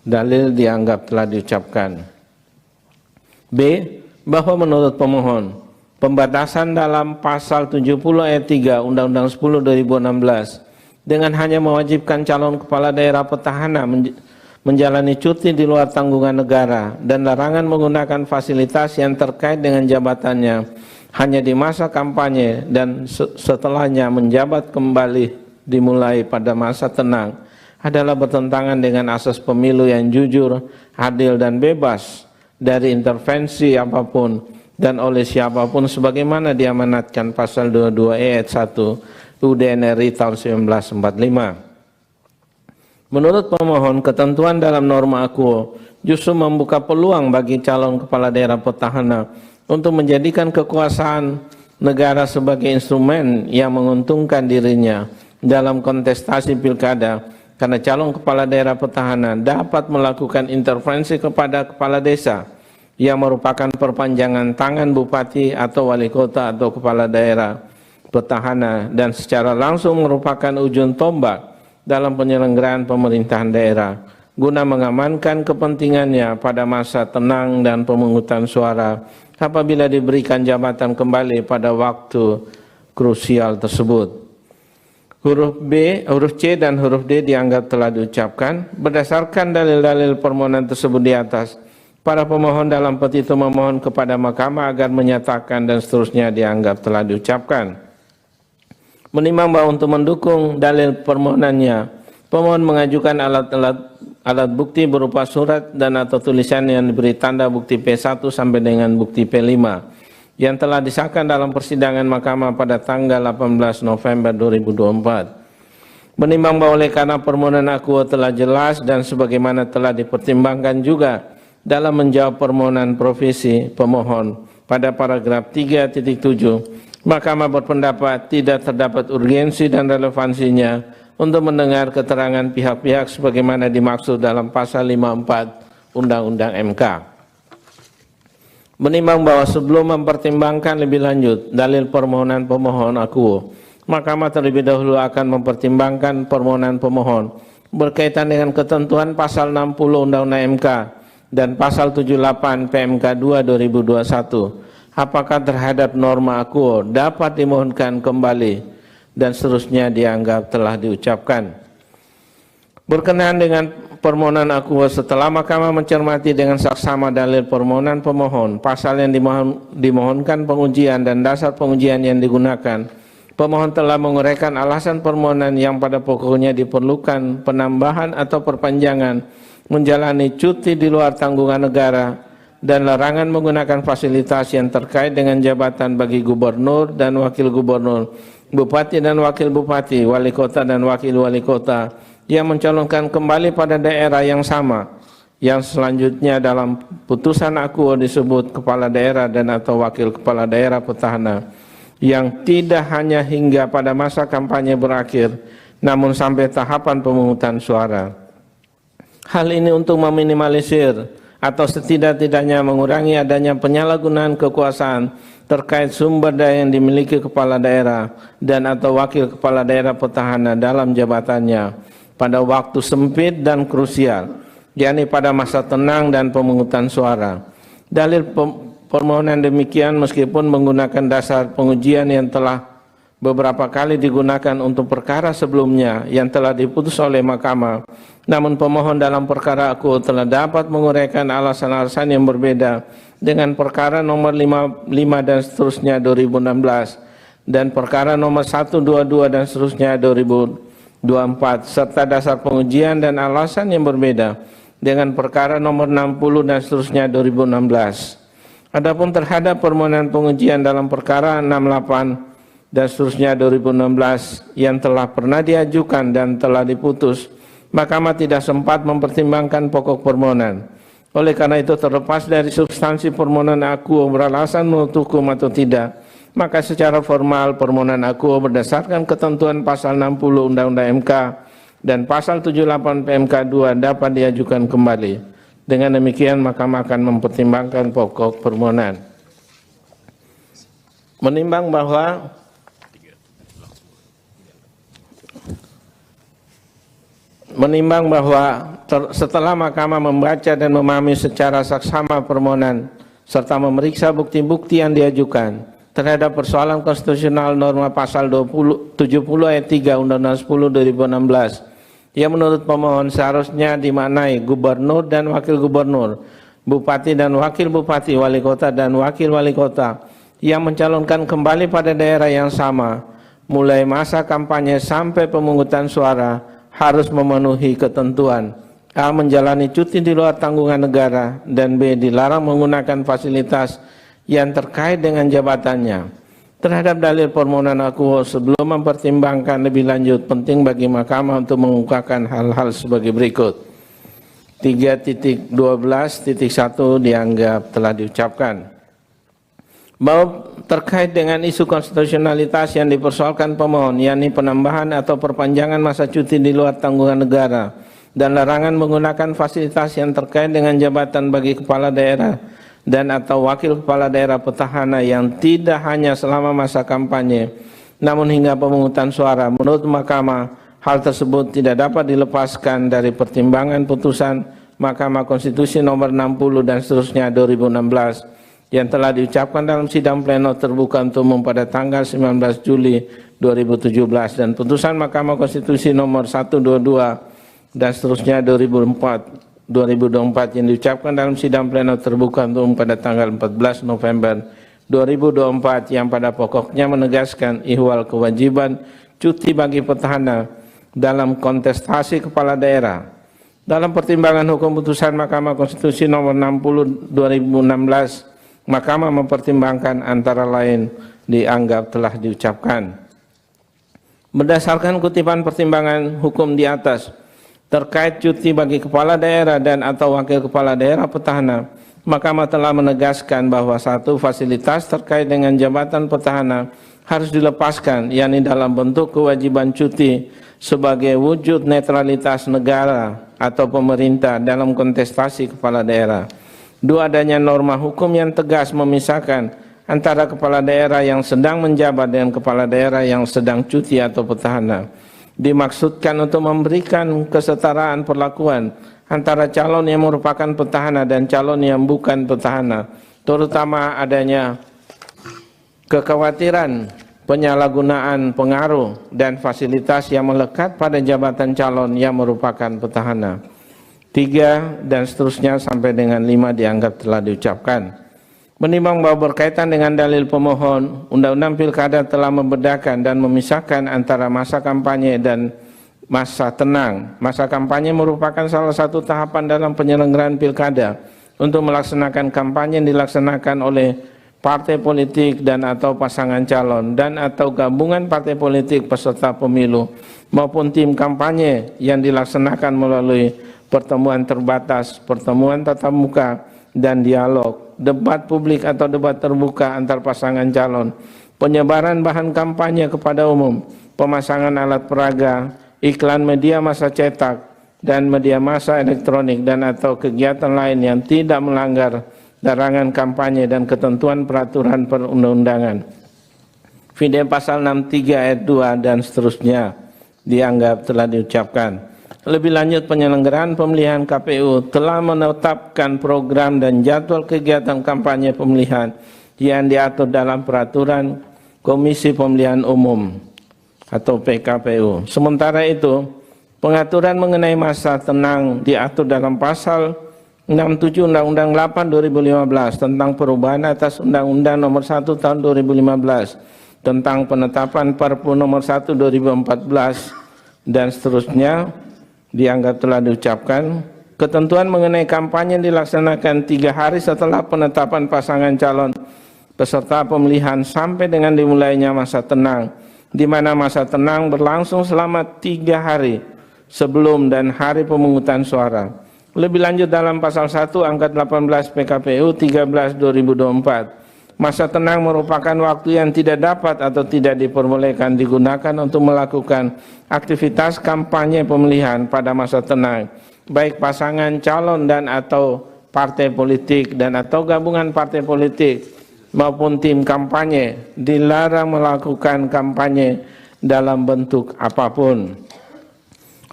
Dalil dianggap telah diucapkan. B. Bahwa menurut pemohon, pembatasan dalam pasal 70 ayat 3 Undang-Undang 10 2016 dengan hanya mewajibkan calon kepala daerah petahana menjalani cuti di luar tanggungan negara dan larangan menggunakan fasilitas yang terkait dengan jabatannya hanya di masa kampanye dan setelahnya menjabat kembali dimulai pada masa tenang adalah bertentangan dengan asas pemilu yang jujur, adil dan bebas dari intervensi apapun dan oleh siapapun sebagaimana diamanatkan pasal 22 ayat 1 UDN RI tahun 1945. Menurut pemohon, ketentuan dalam norma akuo justru membuka peluang bagi calon kepala daerah petahana untuk menjadikan kekuasaan negara sebagai instrumen yang menguntungkan dirinya dalam kontestasi pilkada, karena calon kepala daerah petahana dapat melakukan intervensi kepada kepala desa yang merupakan perpanjangan tangan bupati atau wali kota atau kepala daerah petahana dan secara langsung merupakan ujung tombak dalam penyelenggaraan pemerintahan daerah guna mengamankan kepentingannya pada masa tenang dan pemungutan suara apabila diberikan jabatan kembali pada waktu krusial tersebut. Huruf B, huruf C dan huruf D dianggap telah diucapkan. Berdasarkan dalil-dalil permohonan tersebut di atas, para pemohon dalam petitum memohon kepada Mahkamah agar menyatakan dan seterusnya dianggap telah diucapkan. Menimbang bahwa untuk mendukung dalil permohonannya, pemohon mengajukan alat bukti berupa surat dan atau tulisan yang diberi tanda bukti P1 sampai dengan bukti P5 yang telah disahkan dalam persidangan Mahkamah pada tanggal 18 November 2024. Menimbang bahwa oleh karena permohonan akuo telah jelas dan sebagaimana telah dipertimbangkan juga dalam menjawab permohonan provisi pemohon pada paragraf 3.7, Mahkamah berpendapat tidak terdapat urgensi dan relevansinya untuk mendengar keterangan pihak-pihak sebagaimana dimaksud dalam pasal 54 Undang-Undang MK. Menimbang bahwa sebelum mempertimbangkan lebih lanjut dalil permohonan pemohon akuo, Mahkamah terlebih dahulu akan mempertimbangkan permohonan pemohon berkaitan dengan ketentuan pasal 60 Undang-Undang MK dan pasal 78 PMK 2 2021. Apakah terhadap norma akuo dapat dimohonkan kembali dan seterusnya dianggap telah diucapkan. Berkenaan dengan permohonan akuo setelah Mahkamah mencermati dengan saksama dalil permohonan pemohon, pasal yang dimohonkan pengujian dan dasar pengujian yang digunakan, pemohon telah menguraikan alasan permohonan yang pada pokoknya diperlukan penambahan atau perpanjangan menjalani cuti di luar tanggungan negara dan larangan menggunakan fasilitas yang terkait dengan jabatan bagi gubernur dan wakil gubernur, bupati dan wakil bupati, wali kota dan wakil wali kota yang mencalonkan kembali pada daerah yang sama, yang selanjutnya dalam putusan akuo disebut kepala daerah dan atau wakil kepala daerah petahana, yang tidak hanya hingga pada masa kampanye berakhir, namun sampai tahapan pemungutan suara. Hal ini untuk meminimalisir atau setidak-tidaknya mengurangi adanya penyalahgunaan kekuasaan terkait sumber daya yang dimiliki kepala daerah dan atau wakil kepala daerah petahana dalam jabatannya pada waktu sempit dan krusial, yakni pada masa tenang dan pemungutan suara. Dalil permohonan demikian meskipun menggunakan dasar pengujian yang telah beberapa kali digunakan untuk perkara sebelumnya yang telah diputus oleh Mahkamah, namun pemohon dalam perkara akuo telah dapat menguraikan alasan-alasan yang berbeda dengan perkara nomor 55 dan seterusnya 2016 dan perkara nomor 122 dan seterusnya 2024 serta dasar pengujian dan alasan yang berbeda dengan perkara nomor 60 dan seterusnya 2016. Adapun terhadap permohonan pengujian dalam perkara 68 dan seterusnya 2016 yang telah pernah diajukan dan telah diputus, Mahkamah tidak sempat mempertimbangkan pokok permohonan. Oleh karena itu, terlepas dari substansi permohonan akuo beralasan menurut hukum atau tidak, maka secara formal permohonan akuo berdasarkan ketentuan pasal 60 Undang-Undang MK dan pasal 78 PMK 2 dapat diajukan kembali. Dengan demikian, Mahkamah akan mempertimbangkan pokok permohonan. Menimbang bahwa setelah Mahkamah membaca dan memahami secara saksama permohonan serta memeriksa bukti-bukti yang diajukan terhadap persoalan konstitusional norma pasal 70 ayat 3 Undang-Undang 10 2016 yang menurut pemohon seharusnya dimaknai gubernur dan wakil gubernur, bupati dan wakil bupati, wali kota dan wakil wali kota yang mencalonkan kembali pada daerah yang sama mulai masa kampanye sampai pemungutan suara harus memenuhi ketentuan A. Menjalani cuti di luar tanggungan negara, dan B. Dilarang menggunakan fasilitas yang terkait dengan jabatannya. Terhadap dalil permohonan akuo sebelum mempertimbangkan lebih lanjut, penting bagi Mahkamah untuk mengungkapkan hal-hal sebagai berikut. 3.12.1 dianggap telah diucapkan. Bahwa terkait dengan isu konstitusionalitas yang dipersoalkan pemohon, yakni penambahan atau perpanjangan masa cuti di luar tanggungan negara dan larangan menggunakan fasilitas yang terkait dengan jabatan bagi kepala daerah dan atau wakil kepala daerah petahana yang tidak hanya selama masa kampanye, namun hingga pemungutan suara. Menurut Mahkamah, hal tersebut tidak dapat dilepaskan dari pertimbangan putusan Mahkamah Konstitusi nomor 60 dan seterusnya 2016 yang telah diucapkan dalam sidang pleno terbuka untuk umum pada tanggal 19 Juli 2017 dan putusan Mahkamah Konstitusi nomor 122 dan seterusnya 2024 yang diucapkan dalam sidang pleno terbuka untuk umum pada tanggal 14 November 2024 yang pada pokoknya menegaskan ihwal kewajiban cuti bagi petahana dalam kontestasi kepala daerah. Dalam pertimbangan hukum putusan Mahkamah Konstitusi nomor 60 2016, Mahkamah mempertimbangkan antara lain dianggap telah diucapkan. Berdasarkan kutipan pertimbangan hukum di atas terkait cuti bagi kepala daerah dan atau wakil kepala daerah petahana, Mahkamah telah menegaskan bahwa satu fasilitas terkait dengan jabatan petahana harus dilepaskan, yakni dalam bentuk kewajiban cuti sebagai wujud netralitas negara atau pemerintah dalam kontestasi kepala daerah. Dua, adanya norma hukum yang tegas memisahkan antara kepala daerah yang sedang menjabat dengan kepala daerah yang sedang cuti atau petahana. dimaksudkan untuk memberikan kesetaraan perlakuan antara calon yang merupakan petahana dan calon yang bukan petahana, terutama adanya kekhawatiran penyalahgunaan pengaruh dan fasilitas yang melekat pada jabatan calon yang merupakan petahana. 3 dan seterusnya sampai dengan 5 dianggap telah diucapkan. Menimbang bahwa berkaitan dengan dalil pemohon, Undang-Undang Pilkada telah membedakan dan memisahkan antara masa kampanye dan masa tenang. Masa kampanye merupakan salah satu tahapan dalam penyelenggaraan pilkada untuk melaksanakan kampanye yang dilaksanakan oleh partai politik dan atau pasangan calon dan atau gabungan partai politik peserta pemilu maupun tim kampanye yang dilaksanakan melalui pertemuan terbatas, pertemuan tatap muka dan dialog, debat publik atau debat terbuka antar pasangan calon, penyebaran bahan kampanye kepada umum, pemasangan alat peraga, iklan media massa cetak dan media massa elektronik dan atau kegiatan lain yang tidak melanggar larangan kampanye dan ketentuan peraturan perundang-undangan. Video pasal 63 ayat 2 dan seterusnya dianggap telah diucapkan. Lebih lanjut, penyelenggaraan pemilihan KPU telah menetapkan program dan jadwal kegiatan kampanye pemilihan yang diatur dalam peraturan Komisi Pemilihan Umum atau PKPU. Sementara itu, pengaturan mengenai masa tenang diatur dalam pasal 67 Undang-Undang 8 2015 tentang perubahan atas Undang-Undang Nomor 1 Tahun 2015 tentang penetapan Perpu Nomor 1 2014 dan seterusnya dianggap telah diucapkan. Ketentuan mengenai kampanye dilaksanakan 3 hari setelah penetapan pasangan calon peserta pemilihan sampai dengan dimulainya masa tenang, di mana masa tenang berlangsung selama 3 hari sebelum dan hari pemungutan suara. Lebih lanjut dalam pasal 1 angka 18 PKPU 13/2024, masa tenang merupakan waktu yang tidak dapat atau tidak diperbolehkan digunakan untuk melakukan aktivitas kampanye pemilihan pada masa tenang, baik pasangan calon dan atau partai politik dan atau gabungan partai politik maupun tim kampanye dilarang melakukan kampanye dalam bentuk apapun.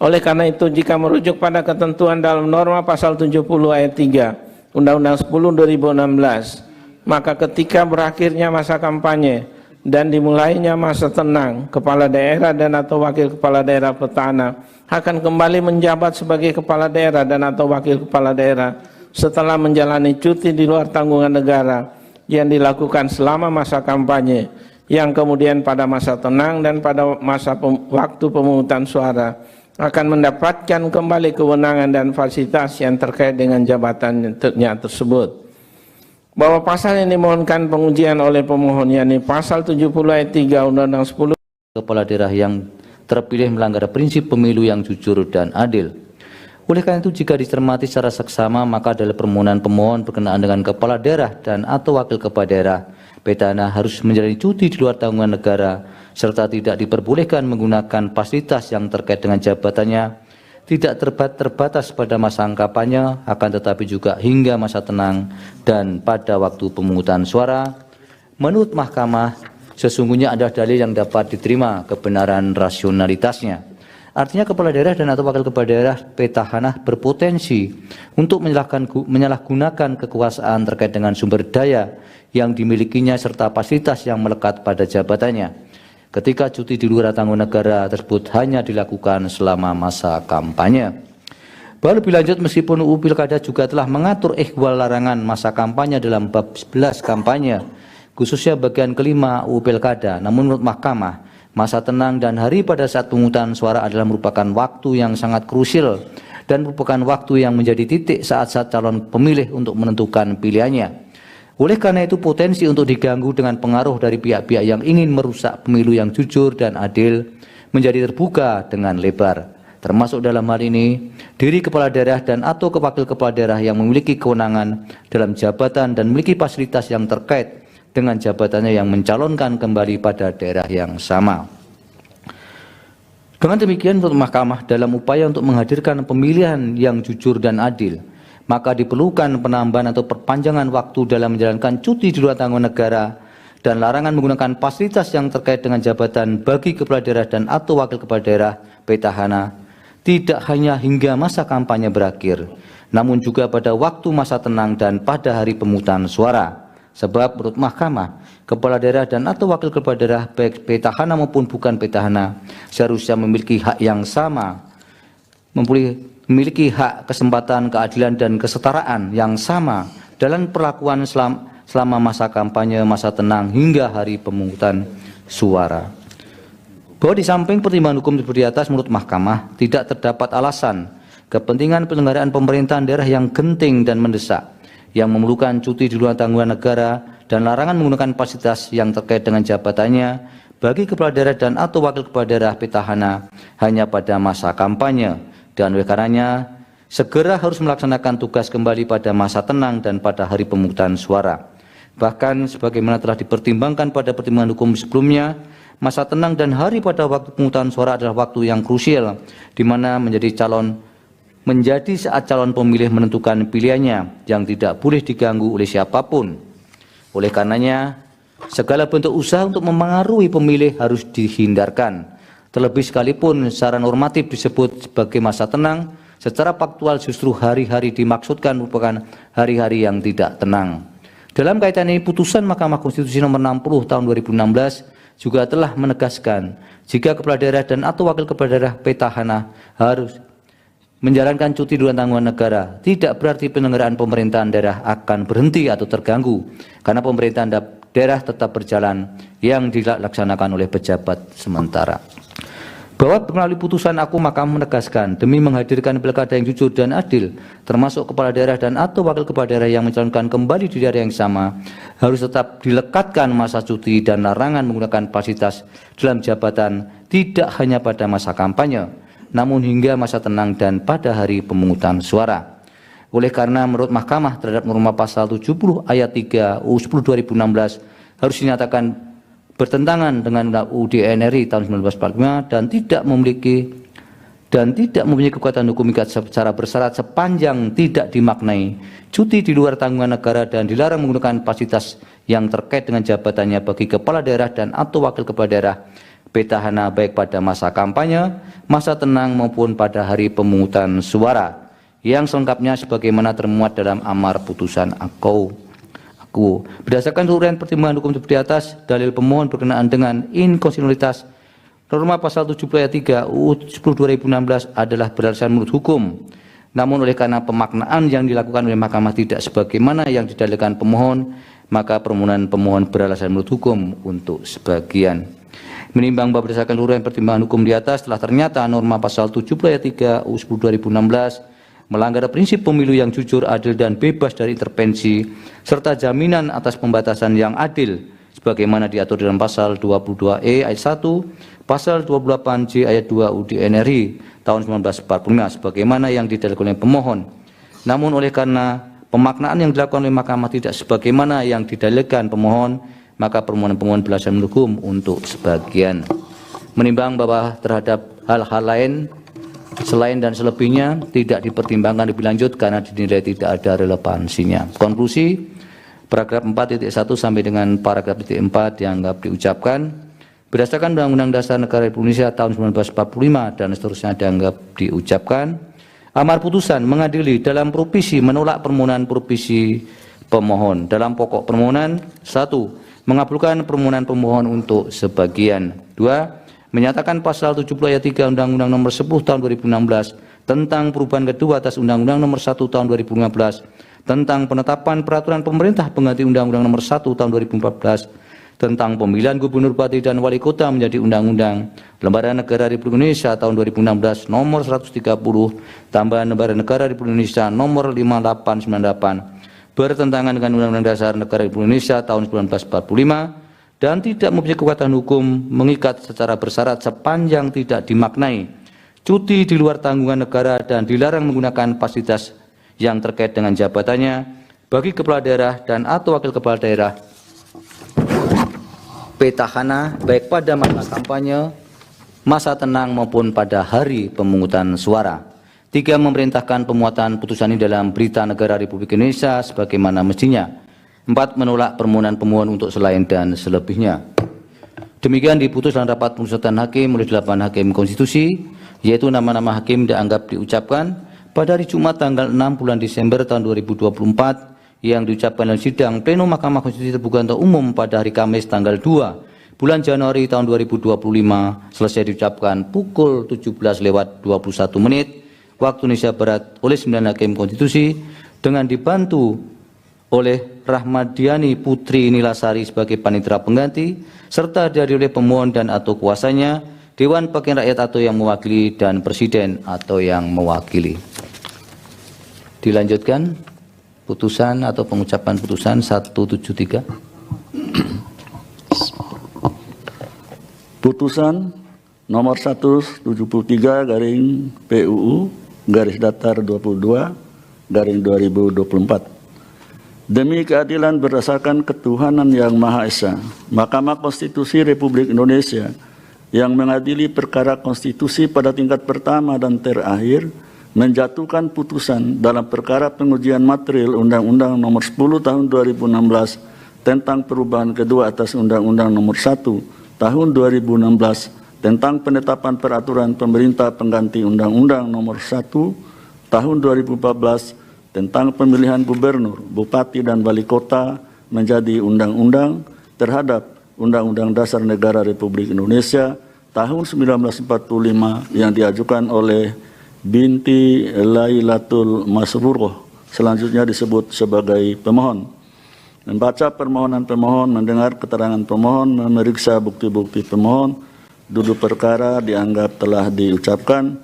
Oleh karena itu, jika merujuk pada ketentuan dalam norma pasal 70 ayat 3 Undang-Undang 10 2016, maka ketika berakhirnya masa kampanye dan dimulainya masa tenang, kepala daerah dan atau wakil kepala daerah petahana akan kembali menjabat sebagai kepala daerah dan atau wakil kepala daerah setelah menjalani cuti di luar tanggungan negara yang dilakukan selama masa kampanye, yang kemudian pada masa tenang dan pada masa waktu pemungutan suara akan mendapatkan kembali kewenangan dan fasilitas yang terkait dengan jabatannya tersebut. Bahwa pasal yang dimohonkan pengujian oleh pemohon, yakni pasal 70 ayat 3 Undang-Undang 10, kepala daerah yang terpilih melanggar prinsip pemilu yang jujur dan adil. Oleh karena itu, jika dicermati secara seksama, maka dalam permohonan pemohon berkenaan dengan kepala daerah dan atau wakil kepala daerah, petahana harus menjalani cuti di luar tanggungan negara serta tidak diperbolehkan menggunakan fasilitas yang terkait dengan jabatannya, tidak terbatas pada masa kampanye, akan tetapi juga hingga masa tenang dan pada waktu pemungutan suara. Menurut Mahkamah, sesungguhnya ada dalil yang dapat diterima kebenaran rasionalitasnya. Artinya kepala daerah dan atau wakil kepala daerah petahana berpotensi untuk menyalahgunakan kekuasaan terkait dengan sumber daya yang dimilikinya serta fasilitas yang melekat pada jabatannya ketika cuti di luar tanggungan negara tersebut hanya dilakukan selama masa kampanye. Bahwa lebih lanjut, meskipun UU Pilkada juga telah mengatur ihwal larangan masa kampanye dalam bab 11 kampanye, khususnya bagian kelima UU Pilkada, namun menurut Mahkamah, masa tenang dan hari pada saat pemungutan suara adalah merupakan waktu yang sangat krusial dan merupakan waktu yang menjadi titik saat-saat calon pemilih untuk menentukan pilihannya. Oleh karena itu, potensi untuk diganggu dengan pengaruh dari pihak-pihak yang ingin merusak pemilu yang jujur dan adil menjadi terbuka dengan lebar. Termasuk dalam hal ini, diri kepala daerah dan atau wakil kepala daerah yang memiliki kewenangan dalam jabatan dan memiliki fasilitas yang terkait dengan jabatannya yang mencalonkan kembali pada daerah yang sama. Dengan demikian, menurut Mahkamah, dalam upaya untuk menghadirkan pemilihan yang jujur dan adil, maka diperlukan penambahan atau perpanjangan waktu dalam menjalankan cuti di luar tanggungan negara dan larangan menggunakan fasilitas yang terkait dengan jabatan bagi kepala daerah dan atau wakil kepala daerah petahana tidak hanya hingga masa kampanye berakhir, namun juga pada waktu masa tenang dan pada hari pemungutan suara. Sebab menurut Mahkamah, kepala daerah dan atau wakil kepala daerah baik petahana maupun bukan petahana seharusnya memiliki hak yang sama, memiliki hak kesempatan, keadilan dan kesetaraan yang sama dalam perlakuan selama masa kampanye, masa tenang hingga hari pemungutan suara. Bahwa di samping pertimbangan hukum seperti atas, menurut Mahkamah tidak terdapat alasan kepentingan penyelenggaraan pemerintahan daerah yang genting dan mendesak, yang memerlukan cuti di luar tanggungan negara dan larangan menggunakan fasilitas yang terkait dengan jabatannya bagi kepala daerah dan atau wakil kepala daerah petahana hanya pada masa kampanye, dan oleh karenanya segera harus melaksanakan tugas kembali pada masa tenang dan pada hari pemungutan suara. Bahkan sebagaimana telah dipertimbangkan pada pertimbangan hukum sebelumnya, masa tenang dan hari pada waktu pemungutan suara adalah waktu yang krusial, di mana menjadi saat calon pemilih menentukan pilihannya yang tidak boleh diganggu oleh siapapun. Oleh karenanya, segala bentuk usaha untuk memengaruhi pemilih harus dihindarkan. Terlebih sekalipun secara normatif disebut sebagai masa tenang, secara faktual justru hari-hari dimaksudkan merupakan hari-hari yang tidak tenang. Dalam kaitan ini, putusan Mahkamah Konstitusi nomor 60 tahun 2016 juga telah menegaskan jika kepala daerah dan atau wakil kepala daerah petahana harus menjalankan cuti di luar tanggungan negara, tidak berarti penyelenggaraan pemerintahan daerah akan berhenti atau terganggu, karena pemerintahan daerah tetap berjalan yang dilaksanakan oleh pejabat sementara. Bahwa melalui putusan aku, Mahkamah menegaskan demi menghadirkan pilkada yang jujur dan adil, termasuk kepala daerah dan atau wakil kepala daerah yang mencalonkan kembali di daerah yang sama, harus tetap dilekatkan masa cuti dan larangan menggunakan fasilitas dalam jabatan tidak hanya pada masa kampanye, namun hingga masa tenang dan pada hari pemungutan suara. Oleh karena menurut Mahkamah terhadap norma pasal 70 ayat 3 UU 10 2016 harus dinyatakan bertentangan dengan UUD NRI tahun 1945 dan tidak mempunyai kekuatan hukum ikat secara bersyarat sepanjang tidak dimaknai cuti di luar tanggungan negara dan dilarang menggunakan fasilitas yang terkait dengan jabatannya bagi kepala daerah dan atau wakil kepala daerah petahana baik pada masa kampanye, masa tenang maupun pada hari pemungutan suara, yang selengkapnya sebagaimana termuat dalam amar putusan aku. Berdasarkan uraian pertimbangan hukum seperti atas, dalil pemohon berkenaan dengan inkonstitusionalitas norma pasal 70 ayat 3 UU 10 2016 adalah berdasarkan menurut hukum. Namun oleh karena pemaknaan yang dilakukan oleh Mahkamah tidak sebagaimana yang didalilkan pemohon, maka permohonan pemohon beralasan menurut hukum untuk sebagian. Menimbang bahwa berdasarkan uraian pertimbangan hukum di atas telah ternyata norma pasal 70 ayat 3 UU 10 2016 melanggar prinsip pemilu yang jujur, adil dan bebas dari intervensi serta jaminan atas pembatasan yang adil sebagaimana diatur dalam pasal 22E ayat 1, pasal 28J ayat 2 UUD NRI tahun 1945 sebagaimana yang didalilkan oleh pemohon. Namun oleh karena pemaknaan yang dilakukan oleh Mahkamah tidak sebagaimana yang didalilkan pemohon, maka permohonan pemohon beralasan menurut hukum untuk sebagian. Menimbang bahwa terhadap hal-hal lain selain dan selebihnya tidak dipertimbangkan lebih lanjut karena dinilai tidak ada relevansinya. Konklusi, paragraf 4.1 sampai dengan paragraf 4 dianggap diucapkan berdasarkan Undang-Undang Dasar Negara Republik Indonesia tahun 1945 dan seterusnya dianggap diucapkan. Amar putusan mengadili dalam provisi menolak permohonan provisi pemohon. Dalam pokok permohonan, 1. Mengabulkan permohonan pemohon untuk sebagian. 2. Menyatakan pasal 70 ayat 3 Undang-Undang nomor 10 tahun 2016 tentang perubahan kedua atas Undang-Undang nomor 1 tahun 2015 tentang penetapan peraturan pemerintah pengganti Undang-Undang nomor 1 tahun 2014 tentang pemilihan gubernur, bupati dan wali kota menjadi Undang-Undang Lembaga Negara Republik Indonesia tahun 2016 nomor 130 tambahan Lembaga Negara Republik Indonesia nomor 5898 bertentangan dengan Undang-Undang Dasar Negara Republik Indonesia tahun 1945 dan tidak mempunyai kekuatan hukum mengikat secara bersyarat sepanjang tidak dimaknai cuti di luar tanggungan negara dan dilarang menggunakan fasilitas yang terkait dengan jabatannya bagi kepala daerah dan atau wakil kepala daerah petahana baik pada masa kampanye, masa tenang maupun pada hari pemungutan suara. 3. Memerintahkan pemuatan putusan ini dalam Berita Negara Republik Indonesia sebagaimana mestinya. 4. Menolak permohonan pemohon untuk selain dan selebihnya. Demikian diputus dalam rapat pemusatan hakim oleh 8 hakim konstitusi, yaitu nama-nama hakim dianggap diucapkan pada hari Jumat tanggal 6 bulan Desember tahun 2024 yang diucapkan dalam sidang pleno Mahkamah Konstitusi terbuka untuk umum pada hari Kamis tanggal 2 bulan Januari tahun 2025 selesai diucapkan pukul 17:21 waktu Indonesia Barat oleh 9 hakim konstitusi dengan dibantu oleh Rahmadiani Putri Nilasari sebagai panitera pengganti, serta dihadiri oleh pemohon dan atau kuasanya, Dewan Perwakilan Rakyat atau yang mewakili, dan Presiden atau yang mewakili. Dilanjutkan putusan atau pengucapan putusan 173. Putusan nomor 173 garing PUU garis datar 22 garing 2024. Demi keadilan berdasarkan ketuhanan yang Maha Esa, Mahkamah Konstitusi Republik Indonesia yang mengadili perkara konstitusi pada tingkat pertama dan terakhir menjatuhkan putusan dalam perkara pengujian material Undang-Undang Nomor 10 Tahun 2016 tentang perubahan kedua atas Undang-Undang Nomor 1 Tahun 2016 tentang penetapan peraturan pemerintah pengganti Undang-Undang Nomor 1 Tahun 2014 tentang pemilihan gubernur, bupati, dan wali kota menjadi undang-undang terhadap Undang-Undang Dasar Negara Republik Indonesia tahun 1945 yang diajukan oleh binti Lailatul Masruroh, selanjutnya disebut sebagai pemohon. Membaca permohonan pemohon, mendengar keterangan pemohon, memeriksa bukti-bukti pemohon, duduk perkara dianggap telah diucapkan,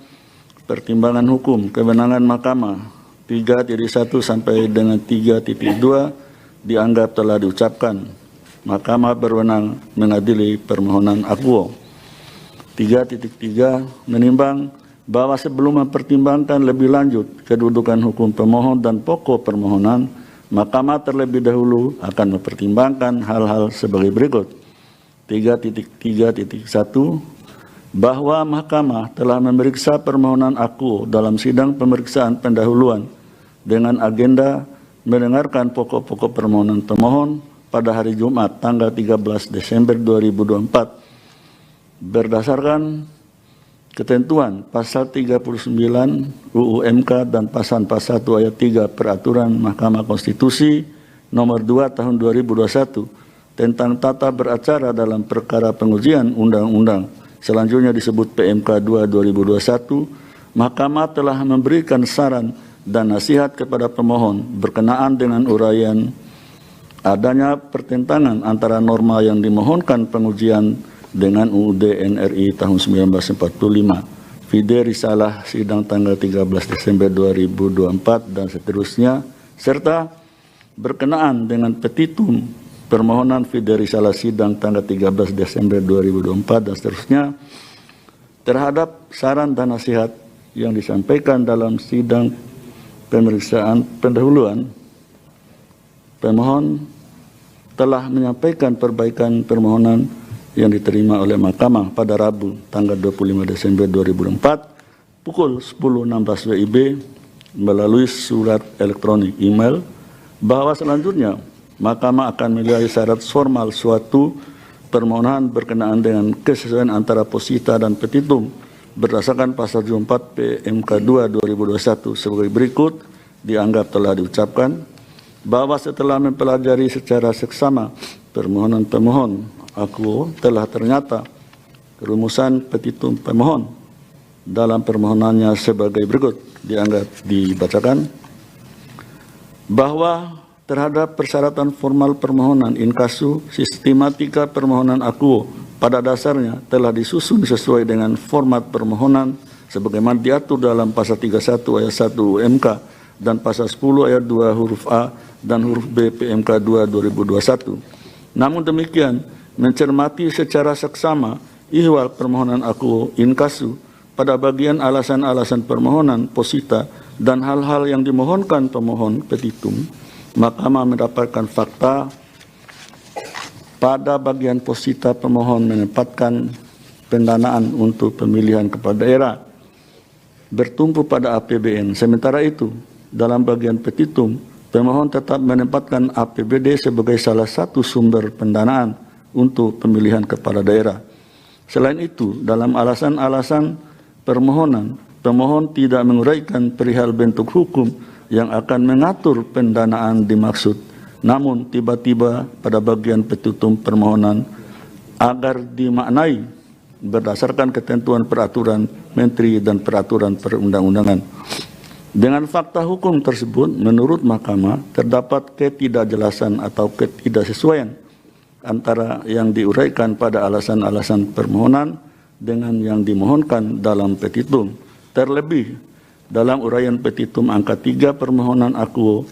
pertimbangan hukum, kewenangan mahkamah 3.1 sampai dengan 3.2 dianggap telah diucapkan. Mahkamah berwenang mengadili permohonan akuo. 3.3 menimbang bahwa sebelum mempertimbangkan lebih lanjut kedudukan hukum pemohon dan pokok permohonan, Mahkamah terlebih dahulu akan mempertimbangkan hal-hal sebagai berikut. 3.3.1 bahwa Mahkamah telah memeriksa permohonan akuo dalam sidang pemeriksaan pendahuluan dengan agenda mendengarkan pokok-pokok permohonan pemohon pada hari Jumat tanggal 13 Desember 2024 berdasarkan ketentuan pasal 39 UU MK dan pasal 1 ayat 3 Peraturan Mahkamah Konstitusi nomor 2 tahun 2021 tentang tata beracara dalam perkara pengujian undang-undang, selanjutnya disebut PMK 2 2021. Mahkamah telah memberikan saran dan nasihat kepada pemohon berkenaan dengan uraian adanya pertentangan antara norma yang dimohonkan pengujian dengan UUD NRI tahun 1945, Vide Risalah sidang tanggal 13 Desember 2024 dan seterusnya, serta berkenaan dengan petitum permohonan Vide Risalah sidang tanggal 13 Desember 2024 dan seterusnya terhadap saran dan nasihat yang disampaikan dalam sidang pemeriksaan pendahuluan. Pemohon telah menyampaikan perbaikan permohonan yang diterima oleh Mahkamah pada Rabu tanggal 25 Desember 2004 pukul 10.16 WIB melalui surat elektronik email bahwa selanjutnya Mahkamah akan menilai syarat formal suatu permohonan berkenaan dengan kesesuaian antara posita dan petitum berdasarkan pasal 4 PMK 2 2021 sebagai berikut. Dianggap telah diucapkan bahwa setelah mempelajari secara seksama permohonan pemohon akuo telah ternyata rumusan petitum pemohon dalam permohonannya sebagai berikut. Dianggap dibacakan bahwa terhadap persyaratan formal permohonan inkasu, sistematika permohonan akuo pada dasarnya telah disusun sesuai dengan format permohonan sebagaimana diatur dalam pasal 31 ayat 1 UMK dan pasal 10 ayat 2 huruf A dan huruf B PMK 2 2021. Namun demikian, mencermati secara seksama ihwal permohonan akuo inkasu pada bagian alasan-alasan permohonan posita dan hal-hal yang dimohonkan pemohon petitum, Mahkamah mendapatkan fakta pada bagian posita pemohon menempatkan pendanaan untuk pemilihan kepala daerah bertumpu pada APBN. Sementara itu, dalam bagian petitum Pemohon tetap menempatkan APBD sebagai salah satu sumber pendanaan untuk pemilihan kepala daerah. Selain itu, dalam alasan-alasan permohonan, pemohon tidak menguraikan perihal bentuk hukum yang akan mengatur pendanaan dimaksud. Namun tiba-tiba pada bagian petitum permohonan agar dimaknai berdasarkan ketentuan peraturan menteri dan peraturan perundang-undangan. Dengan fakta hukum tersebut, menurut Mahkamah terdapat ketidakjelasan atau ketidaksesuaian antara yang diuraikan pada alasan-alasan permohonan dengan yang dimohonkan dalam petitum. Terlebih, dalam uraian petitum angka 3 permohonan akuo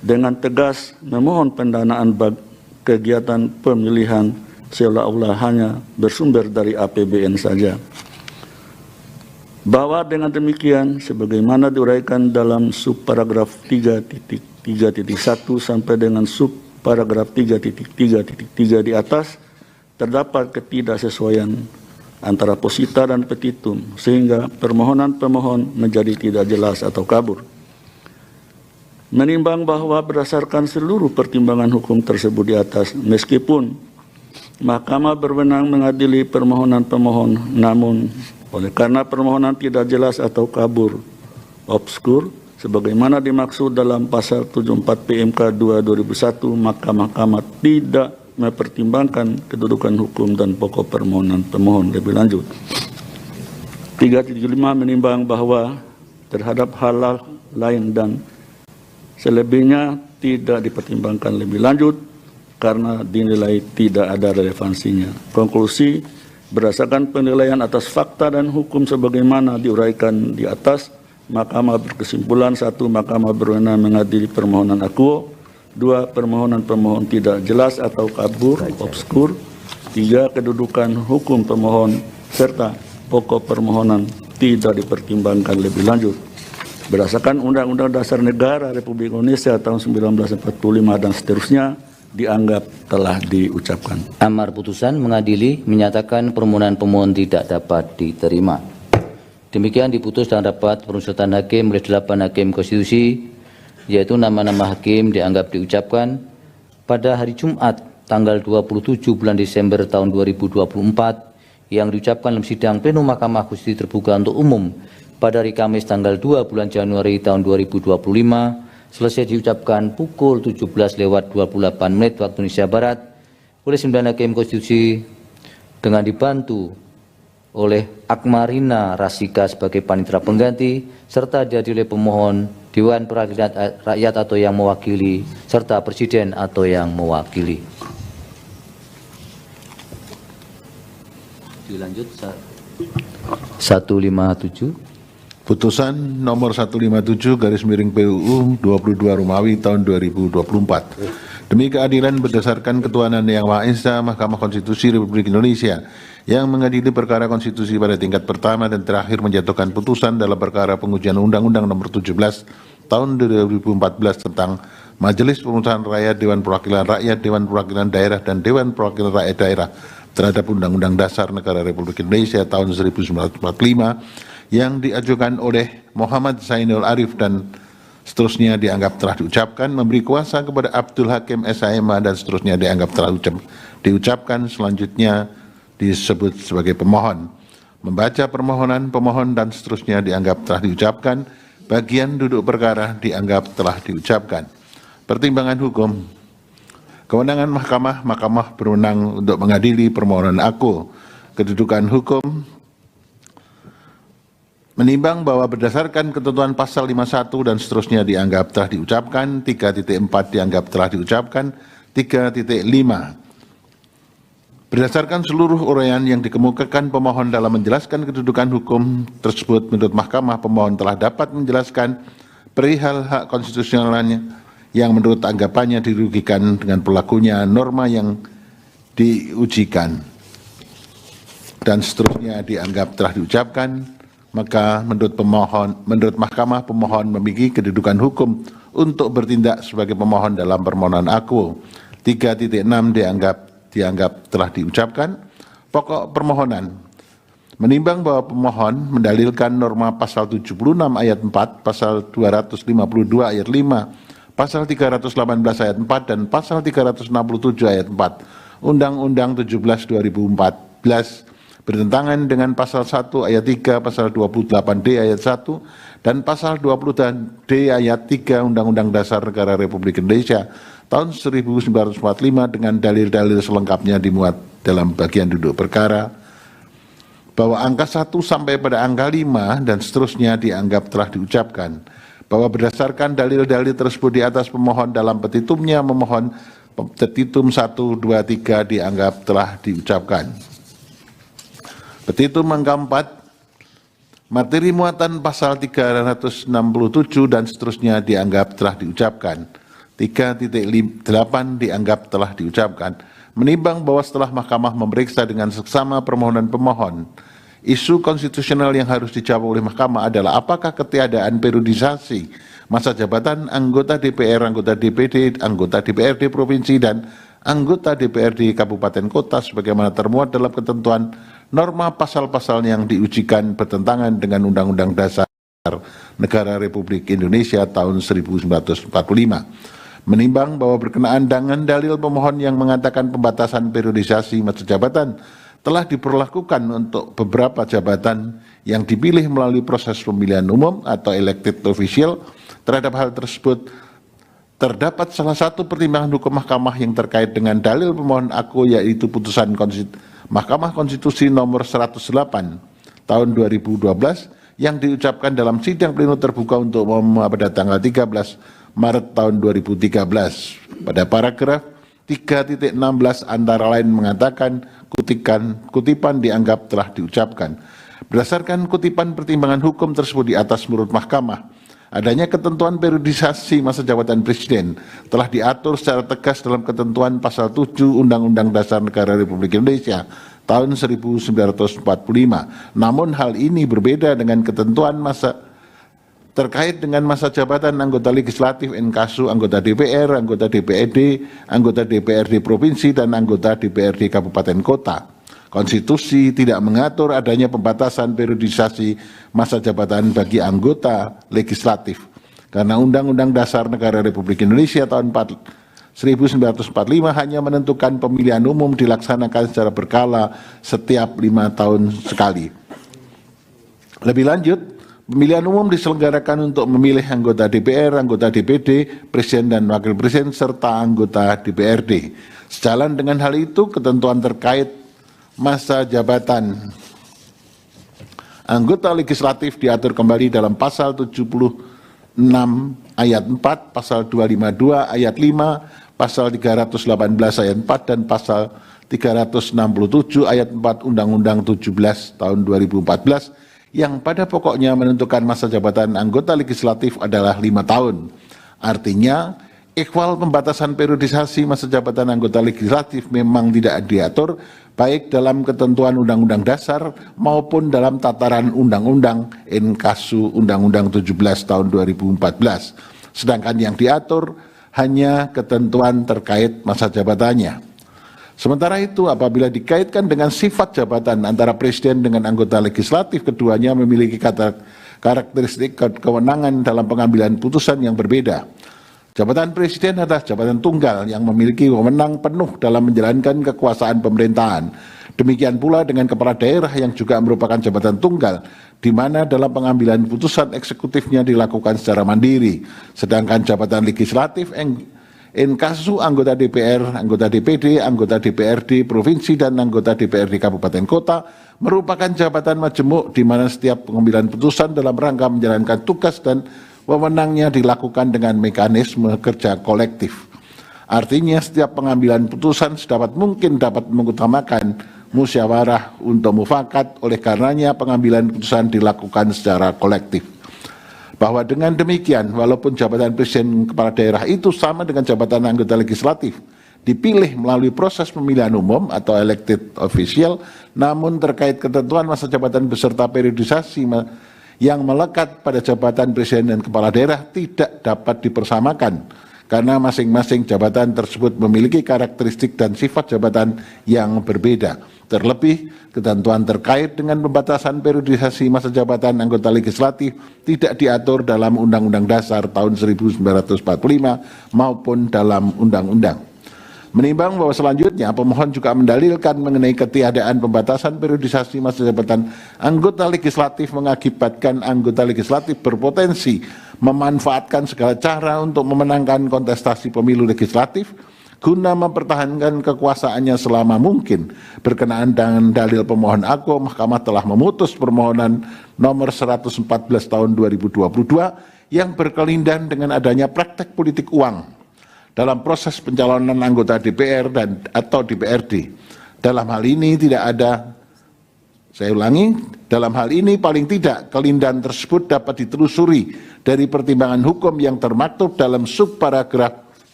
dengan tegas memohon pendanaan bagi kegiatan pemilihan seolah-olah hanya bersumber dari APBN saja. Bahwa dengan demikian, sebagaimana diuraikan dalam subparagraf 3.3.1 sampai dengan subparagraf 3.3.3 di atas, terdapat ketidaksesuaian antara posita dan petitum, sehingga permohonan pemohon menjadi tidak jelas atau kabur. Menimbang bahwa berdasarkan seluruh pertimbangan hukum tersebut di atas, meskipun Mahkamah berwenang mengadili permohonan pemohon, namun oleh karena permohonan tidak jelas atau kabur, obskur, sebagaimana dimaksud dalam pasal 74 PMK 2/2001, maka Mahkamah tidak mempertimbangkan kedudukan hukum dan pokok permohonan pemohon lebih lanjut. 3.5 menimbang bahwa terhadap hal lain dan selebihnya tidak dipertimbangkan lebih lanjut karena dinilai tidak ada relevansinya. Konklusi, berdasarkan penilaian atas fakta dan hukum sebagaimana diuraikan di atas, Mahkamah berkesimpulan: 1. Mahkamah berwenang mengadili permohonan akuo. 2. Permohonan pemohon tidak jelas atau kabur, obskur. 3. Kedudukan hukum pemohon serta pokok permohonan tidak dipertimbangkan lebih lanjut. Berdasarkan Undang-Undang Dasar Negara Republik Indonesia tahun 1945 dan seterusnya, dianggap telah diucapkan. Amar putusan mengadili menyatakan permohonan pemohon tidak dapat diterima. Demikian diputus dalam rapat pemusyawaratan hakim oleh 8 hakim konstitusi, yaitu nama-nama hakim dianggap diucapkan pada hari Jumat tanggal 27 bulan Desember tahun 2024 yang diucapkan dalam sidang plenum Mahkamah Konstitusi terbuka untuk umum pada hari Kamis tanggal 2 bulan Januari tahun 2025 selesai diucapkan pukul 17:28 waktu Indonesia Barat oleh 9 hakim konstitusi dengan dibantu oleh Akmarina Rasika sebagai panitera pengganti serta dihadiri oleh pemohon, Dewan Perwakilan Rakyat atau yang mewakili, serta Presiden atau yang mewakili. Dilanjut 157. Putusan nomor 157/PUU 22 Romawi tahun 2024. Demi keadilan berdasarkan ketuhanan yang Maha Esa, Mahkamah Konstitusi Republik Indonesia yang mengadili perkara konstitusi pada tingkat pertama dan terakhir menjatuhkan putusan dalam perkara pengujian Undang-Undang nomor 17 tahun 2014 tentang Majelis Pemusyawaratan Rakyat, Dewan Perwakilan Rakyat, Dewan Perwakilan Daerah, dan Dewan Perwakilan Rakyat Daerah terhadap Undang-Undang Dasar Negara Republik Indonesia tahun 1945 yang diajukan oleh Muhammad Zainul Arif dan seterusnya dianggap telah diucapkan, memberi kuasa kepada Abdul Hakim SHMA dan seterusnya dianggap telah diucapkan, selanjutnya disebut sebagai pemohon. Membaca permohonan pemohon dan seterusnya dianggap telah diucapkan, bagian duduk perkara dianggap telah diucapkan. Pertimbangan hukum. Kewenangan Mahkamah berwenang untuk mengadili permohonan akuo. Kedudukan hukum. Menimbang bahwa berdasarkan ketentuan pasal 51 dan seterusnya dianggap telah diucapkan, 3.4 dianggap telah diucapkan, 3.5. Berdasarkan seluruh uraian yang dikemukakan pemohon dalam menjelaskan kedudukan hukum tersebut, menurut Mahkamah pemohon telah dapat menjelaskan perihal hak konstitusionalnya yang menurut anggapannya dirugikan dengan berlakunya norma yang diujikan dan seterusnya dianggap telah diucapkan. Maka menurut Mahkamah pemohon memiliki kedudukan hukum untuk bertindak sebagai pemohon dalam permohonan akuo. 3.6 dianggap telah diucapkan. Pokok permohonan. Menimbang bahwa pemohon mendalilkan norma pasal 76 ayat 4, pasal 252 ayat 5, pasal 318 ayat 4 dan pasal 367 ayat 4 Undang-Undang 17 2014 bertentangan dengan pasal 1 ayat 3, pasal 28D ayat 1 dan pasal 20D ayat 3 Undang-Undang Dasar Negara Republik Indonesia tahun 1945 dengan dalil-dalil selengkapnya dimuat dalam bagian duduk perkara bahwa angka 1 sampai pada angka 5 dan seterusnya dianggap telah diucapkan, bahwa berdasarkan dalil-dalil tersebut di atas pemohon dalam petitumnya memohon petitum 1, 2, 3 dianggap telah diucapkan. Petitum angka 4, materi muatan pasal 367 dan seterusnya dianggap telah diucapkan. 3.8 dianggap telah diucapkan. Menimbang bahwa setelah mahkamah memeriksa dengan seksama permohonan pemohon, isu konstitusional yang harus dijawab oleh mahkamah adalah apakah ketiadaan periodisasi masa jabatan anggota DPR, anggota DPD, anggota DPRD provinsi, dan anggota DPRD kabupaten kota sebagaimana termuat dalam ketentuan norma pasal-pasal yang diujikan bertentangan dengan Undang-Undang Dasar Negara Republik Indonesia tahun 1945. Menimbang bahwa berkenaan dengan dalil pemohon yang mengatakan pembatasan periodisasi masa jabatan telah diberlakukan untuk beberapa jabatan yang dipilih melalui proses pemilihan umum atau elected official, terhadap hal tersebut terdapat salah satu pertimbangan hukum mahkamah yang terkait dengan dalil pemohon aku, yaitu putusan Mahkamah Konstitusi nomor 108 tahun 2012 yang diucapkan dalam sidang pleno terbuka untuk umum pada tanggal 13 Maret tahun 2013. Pada paragraf 3.16 antara lain mengatakan kutipan dianggap telah diucapkan. Berdasarkan kutipan pertimbangan hukum tersebut di atas menurut mahkamah, adanya ketentuan periodisasi masa jabatan presiden telah diatur secara tegas dalam ketentuan pasal 7 Undang-Undang Dasar Negara Republik Indonesia tahun 1945. Namun hal ini berbeda dengan ketentuan masa terkait dengan masa jabatan anggota legislatif, inkasu anggota DPR, anggota DPRD, anggota DPRD provinsi, dan anggota DPRD kabupaten kota. Konstitusi tidak mengatur adanya pembatasan periodisasi masa jabatan bagi anggota legislatif. Karena Undang-Undang Dasar Negara Republik Indonesia tahun 1945 hanya menentukan pemilihan umum dilaksanakan secara berkala setiap 5 tahun sekali. Lebih lanjut, pemilihan umum diselenggarakan untuk memilih anggota DPR, anggota DPD, presiden dan wakil presiden, serta anggota DPRD. Sejalan dengan hal itu, ketentuan terkait masa jabatan anggota legislatif diatur kembali dalam pasal 76 ayat 4, pasal 252 ayat 5, pasal 318 ayat 4, dan pasal 367 ayat 4 Undang-Undang 17 tahun 2014 yang pada pokoknya menentukan masa jabatan anggota legislatif adalah 5 tahun. Artinya, ikhwal pembatasan periodisasi masa jabatan anggota legislatif memang tidak diatur baik dalam ketentuan Undang-Undang Dasar maupun dalam tataran Undang-Undang Inkasu Undang-Undang 17 tahun 2014. Sedangkan yang diatur hanya ketentuan terkait masa jabatannya. Sementara itu, apabila dikaitkan dengan sifat jabatan antara presiden dengan anggota legislatif, keduanya memiliki karakteristik kewenangan dalam pengambilan putusan yang berbeda. Jabatan presiden adalah jabatan tunggal yang memiliki wewenang penuh dalam menjalankan kekuasaan pemerintahan. Demikian pula dengan kepala daerah yang juga merupakan jabatan tunggal, di mana dalam pengambilan putusan eksekutifnya dilakukan secara mandiri. Sedangkan jabatan legislatif inkasu anggota DPR, anggota DPD, anggota DPRD provinsi, dan anggota DPRD kabupaten kota merupakan jabatan majemuk di mana setiap pengambilan putusan dalam rangka menjalankan tugas dan wewenangnya dilakukan dengan mekanisme kerja kolektif. Artinya setiap pengambilan putusan sedapat mungkin dapat mengutamakan musyawarah untuk mufakat, oleh karenanya pengambilan putusan dilakukan secara kolektif. Bahwa dengan demikian, walaupun jabatan presiden kepala daerah itu sama dengan jabatan anggota legislatif, dipilih melalui proses pemilihan umum atau elected official, namun terkait ketentuan masa jabatan beserta periodisasi yang melekat pada jabatan presiden dan kepala daerah tidak dapat dipersamakan, karena masing-masing jabatan tersebut memiliki karakteristik dan sifat jabatan yang berbeda. Terlebih, ketentuan terkait dengan pembatasan periodisasi masa jabatan anggota legislatif tidak diatur dalam Undang-Undang Dasar tahun 1945 maupun dalam undang-undang. Menimbang bahwa selanjutnya pemohon juga mendalilkan mengenai ketiadaan pembatasan periodisasi masa jabatan anggota legislatif mengakibatkan anggota legislatif berpotensi memanfaatkan segala cara untuk memenangkan kontestasi pemilu legislatif guna mempertahankan kekuasaannya selama mungkin. Berkenaan dengan dalil pemohon aku, Mahkamah telah memutus permohonan nomor 114 tahun 2022 yang berkelindahan dengan adanya praktek politik uang dalam proses pencalonan anggota DPR dan atau DPRD. Dalam hal ini tidak ada, saya ulangi, dalam hal ini paling tidak kelindahan tersebut dapat ditelusuri dari pertimbangan hukum yang termaktub dalam subparagraf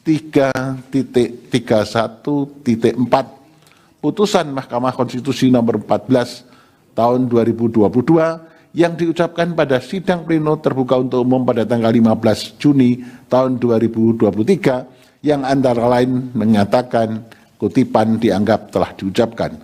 3.31.4 putusan Mahkamah Konstitusi nomor 14 tahun 2022 yang diucapkan pada sidang pleno terbuka untuk umum pada tanggal 15 Juni tahun 2023 yang antara lain menyatakan kutipan dianggap telah diucapkan.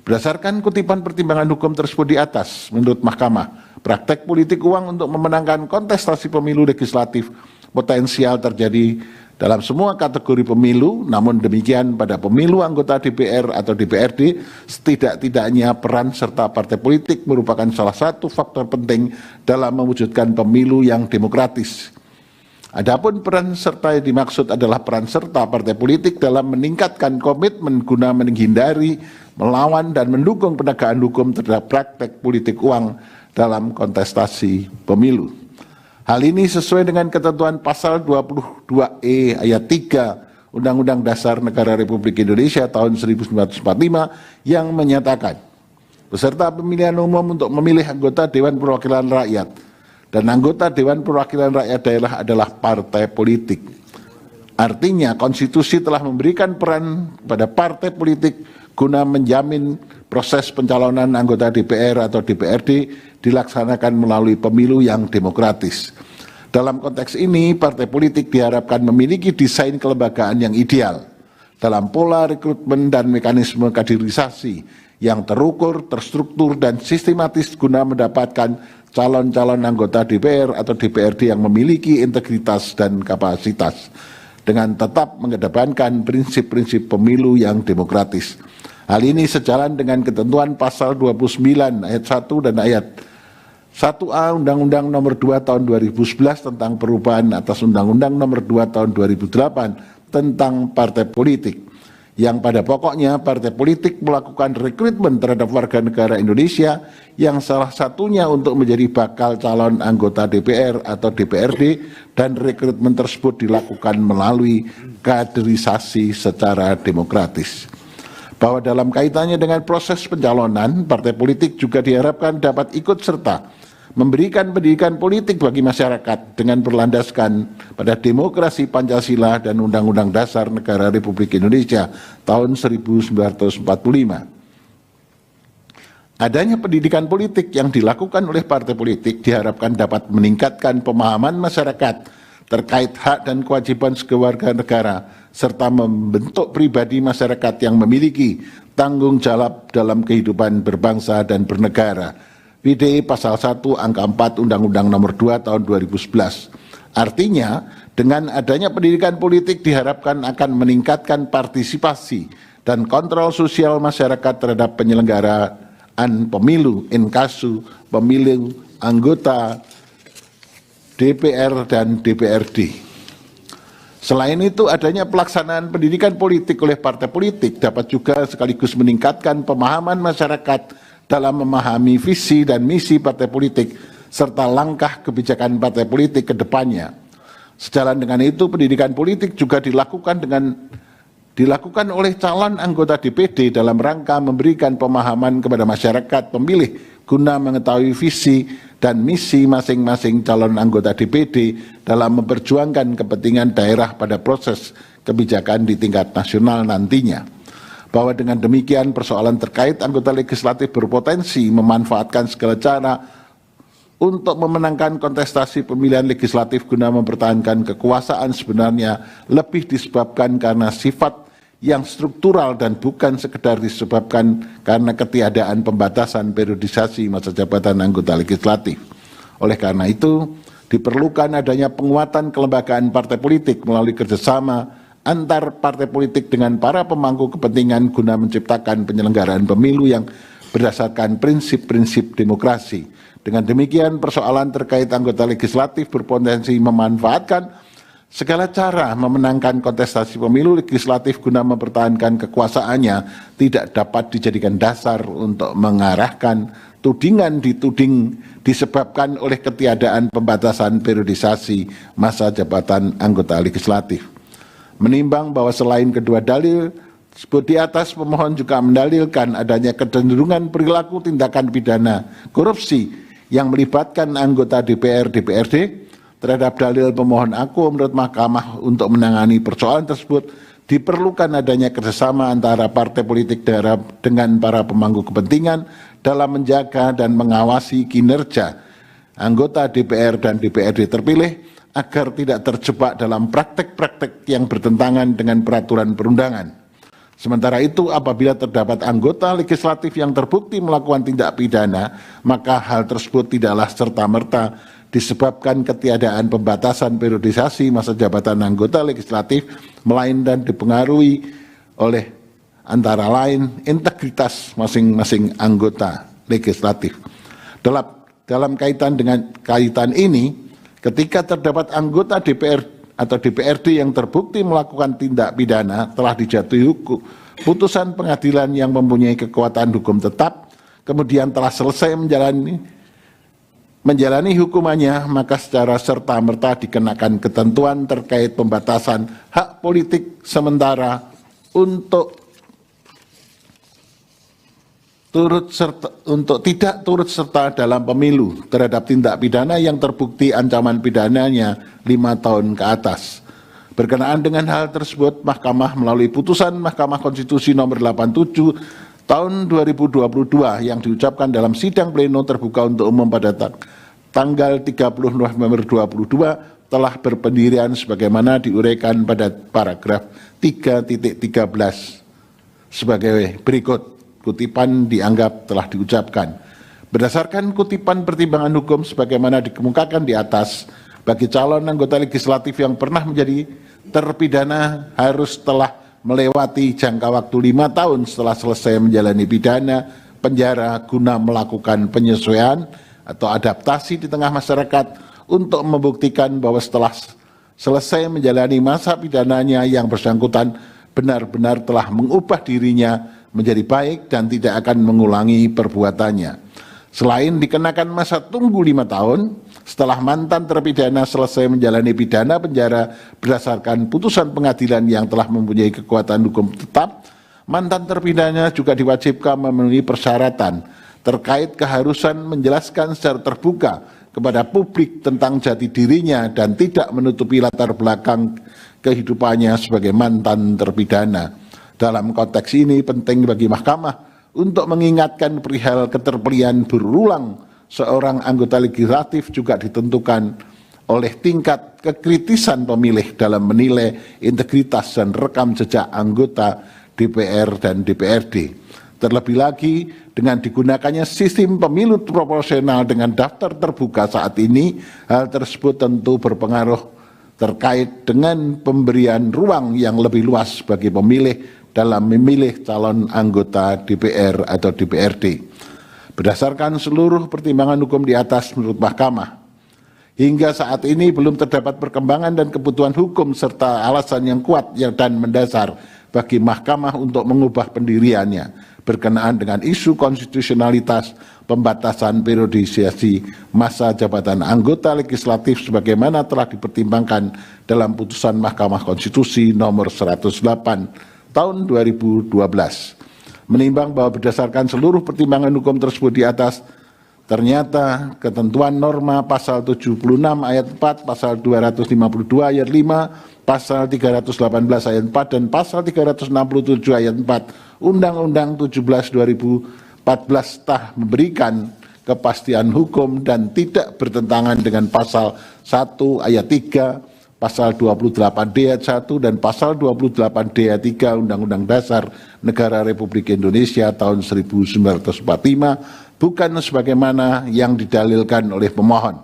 Berdasarkan kutipan pertimbangan hukum tersebut di atas, menurut Mahkamah, praktek politik uang untuk memenangkan kontestasi pemilu legislatif potensial terjadi dalam semua kategori pemilu, namun demikian pada pemilu anggota DPR atau DPRD, setidak-tidaknya peran serta partai politik merupakan salah satu faktor penting dalam mewujudkan pemilu yang demokratis. Adapun peran serta yang dimaksud adalah peran serta partai politik dalam meningkatkan komitmen guna menghindari, melawan, dan mendukung penegakan hukum terhadap praktek politik uang dalam kontestasi pemilu. Hal ini sesuai dengan ketentuan pasal 22E ayat 3 Undang-Undang Dasar Negara Republik Indonesia tahun 1945 yang menyatakan peserta pemilihan umum untuk memilih anggota Dewan Perwakilan Rakyat dan anggota Dewan Perwakilan Rakyat Daerah adalah partai politik. Artinya konstitusi telah memberikan peran pada partai politik guna menjamin proses pencalonan anggota DPR atau DPRD dilaksanakan melalui pemilu yang demokratis. Dalam konteks ini, partai politik diharapkan memiliki desain kelembagaan yang ideal dalam pola rekrutmen dan mekanisme kaderisasi yang terukur, terstruktur, dan sistematis guna mendapatkan calon-calon anggota DPR atau DPRD yang memiliki integritas dan kapasitas dengan tetap mengedepankan prinsip-prinsip pemilu yang demokratis. Hal ini sejalan dengan ketentuan pasal 29 ayat 1 dan ayat 1A Undang-Undang nomor 2 tahun 2011 tentang perubahan atas Undang-Undang nomor 2 tahun 2008 tentang partai politik, yang pada pokoknya partai politik melakukan rekrutmen terhadap warga negara Indonesia yang salah satunya untuk menjadi bakal calon anggota DPR atau DPRD, dan rekrutmen tersebut dilakukan melalui kaderisasi secara demokratis. Bahwa dalam kaitannya dengan proses pencalonan, partai politik juga diharapkan dapat ikut serta memberikan pendidikan politik bagi masyarakat dengan berlandaskan pada demokrasi Pancasila dan Undang-Undang Dasar Negara Republik Indonesia tahun 1945. Adanya pendidikan politik yang dilakukan oleh partai politik diharapkan dapat meningkatkan pemahaman masyarakat terkait hak dan kewajiban sekeluarga negara, serta membentuk pribadi masyarakat yang memiliki tanggung jawab dalam kehidupan berbangsa dan bernegara. PDE pasal 1 angka 4 Undang-Undang nomor 2 tahun 2011. Artinya, dengan adanya pendidikan politik diharapkan akan meningkatkan partisipasi dan kontrol sosial masyarakat terhadap penyelenggaraan pemilu, inkasu, pemilu anggota DPR dan DPRD. Selain itu, adanya pelaksanaan pendidikan politik oleh partai politik dapat juga sekaligus meningkatkan pemahaman masyarakat dalam memahami visi dan misi partai politik serta langkah kebijakan partai politik ke depannya. Sejalan dengan itu, pendidikan politik juga dilakukan oleh calon anggota DPD dalam rangka memberikan pemahaman kepada masyarakat pemilih guna mengetahui visi dan misi masing-masing calon anggota DPD dalam memperjuangkan kepentingan daerah pada proses kebijakan di tingkat nasional nantinya. Bahwa dengan demikian persoalan terkait anggota legislatif berpotensi memanfaatkan segala cara untuk memenangkan kontestasi pemilihan legislatif guna mempertahankan kekuasaan sebenarnya lebih disebabkan karena sifat yang struktural dan bukan sekedar disebabkan karena ketiadaan pembatasan periodisasi masa jabatan anggota legislatif. Oleh karena itu, diperlukan adanya penguatan kelembagaan partai politik melalui kerjasama antar partai politik dengan para pemangku kepentingan guna menciptakan penyelenggaraan pemilu yang berdasarkan prinsip-prinsip demokrasi. Dengan demikian, persoalan terkait anggota legislatif berpotensi memanfaatkan segala cara memenangkan kontestasi pemilu legislatif guna mempertahankan kekuasaannya tidak dapat dijadikan dasar untuk mengarahkan tudingan dituding disebabkan oleh ketiadaan pembatasan periodisasi masa jabatan anggota legislatif. Menimbang bahwa selain kedua dalil sebut di atas, pemohon juga mendalilkan adanya kecenderungan perilaku tindakan pidana korupsi yang melibatkan anggota DPR DPRD. Terhadap dalil pemohon aku menurut Mahkamah untuk menangani persoalan tersebut diperlukan adanya kerjasama antara partai politik dengan para pemangku kepentingan dalam menjaga dan mengawasi kinerja anggota DPR dan DPRD terpilih agar tidak terjebak dalam praktek-praktek yang bertentangan dengan peraturan perundangan. Sementara itu, apabila terdapat anggota legislatif yang terbukti melakukan tindak pidana, maka hal tersebut tidaklah serta-merta disebabkan ketiadaan pembatasan periodisasi masa jabatan anggota legislatif, melainkan dipengaruhi oleh antara lain integritas masing-masing anggota legislatif. Dalam kaitan ini, ketika terdapat anggota DPR atau DPRD yang terbukti melakukan tindak pidana telah dijatuhi putusan pengadilan yang mempunyai kekuatan hukum tetap, kemudian telah selesai menjalani hukumannya, maka secara serta-merta dikenakan ketentuan terkait pembatasan hak politik sementara untuk tidak turut serta dalam pemilu terhadap tindak pidana yang terbukti ancaman pidananya 5 tahun ke atas. Berkenaan dengan hal tersebut, Mahkamah melalui putusan Mahkamah Konstitusi nomor 87 tahun 2022 yang diucapkan dalam sidang pleno terbuka untuk umum pada tanggal 30 November 2022 telah berpendirian sebagaimana diuraikan pada paragraf 3.13 sebagai berikut. Kutipan dianggap telah diucapkan. Berdasarkan kutipan pertimbangan hukum sebagaimana dikemukakan di atas, bagi calon anggota legislatif yang pernah menjadi terpidana harus telah melewati jangka waktu 5 tahun setelah selesai menjalani pidana penjara guna melakukan penyesuaian atau adaptasi di tengah masyarakat untuk membuktikan bahwa setelah selesai menjalani masa pidananya yang bersangkutan benar-benar telah mengubah dirinya menjadi baik dan tidak akan mengulangi perbuatannya. Selain dikenakan masa tunggu 5 tahun, setelah mantan terpidana selesai menjalani pidana penjara berdasarkan putusan pengadilan yang telah mempunyai kekuatan hukum tetap, mantan terpidana juga diwajibkan memenuhi persyaratan terkait keharusan menjelaskan secara terbuka kepada publik tentang jati dirinya dan tidak menutupi latar belakang kehidupannya sebagai mantan terpidana. Dalam konteks ini penting bagi Mahkamah untuk mengingatkan perihal keterpilihan berulang seorang anggota legislatif juga ditentukan oleh tingkat kekritisan pemilih dalam menilai integritas dan rekam jejak anggota DPR dan DPRD. Terlebih lagi dengan digunakannya sistem pemilu proporsional dengan daftar terbuka saat ini, hal tersebut tentu berpengaruh terkait dengan pemberian ruang yang lebih luas bagi pemilih dalam memilih calon anggota DPR atau DPRD. Berdasarkan seluruh pertimbangan hukum di atas menurut Mahkamah, hingga saat ini belum terdapat perkembangan dan kebutuhan hukum serta alasan yang kuat dan mendasar bagi Mahkamah untuk mengubah pendiriannya berkenaan dengan isu konstitusionalitas pembatasan periodisasi masa jabatan anggota legislatif sebagaimana telah dipertimbangkan dalam putusan Mahkamah Konstitusi nomor 108 tahun 2012. Menimbang bahwa berdasarkan seluruh pertimbangan hukum tersebut di atas, ternyata ketentuan norma pasal 76 ayat 4, pasal 252 ayat 5, pasal 318 ayat 4, dan pasal 367 ayat 4 Undang-Undang 17 2014 telah memberikan kepastian hukum dan tidak bertentangan dengan pasal 1 ayat 3, pasal 28D ayat 1 dan pasal 28D ayat 3 Undang-Undang Dasar Negara Republik Indonesia tahun 1945 bukan sebagaimana yang didalilkan oleh pemohon.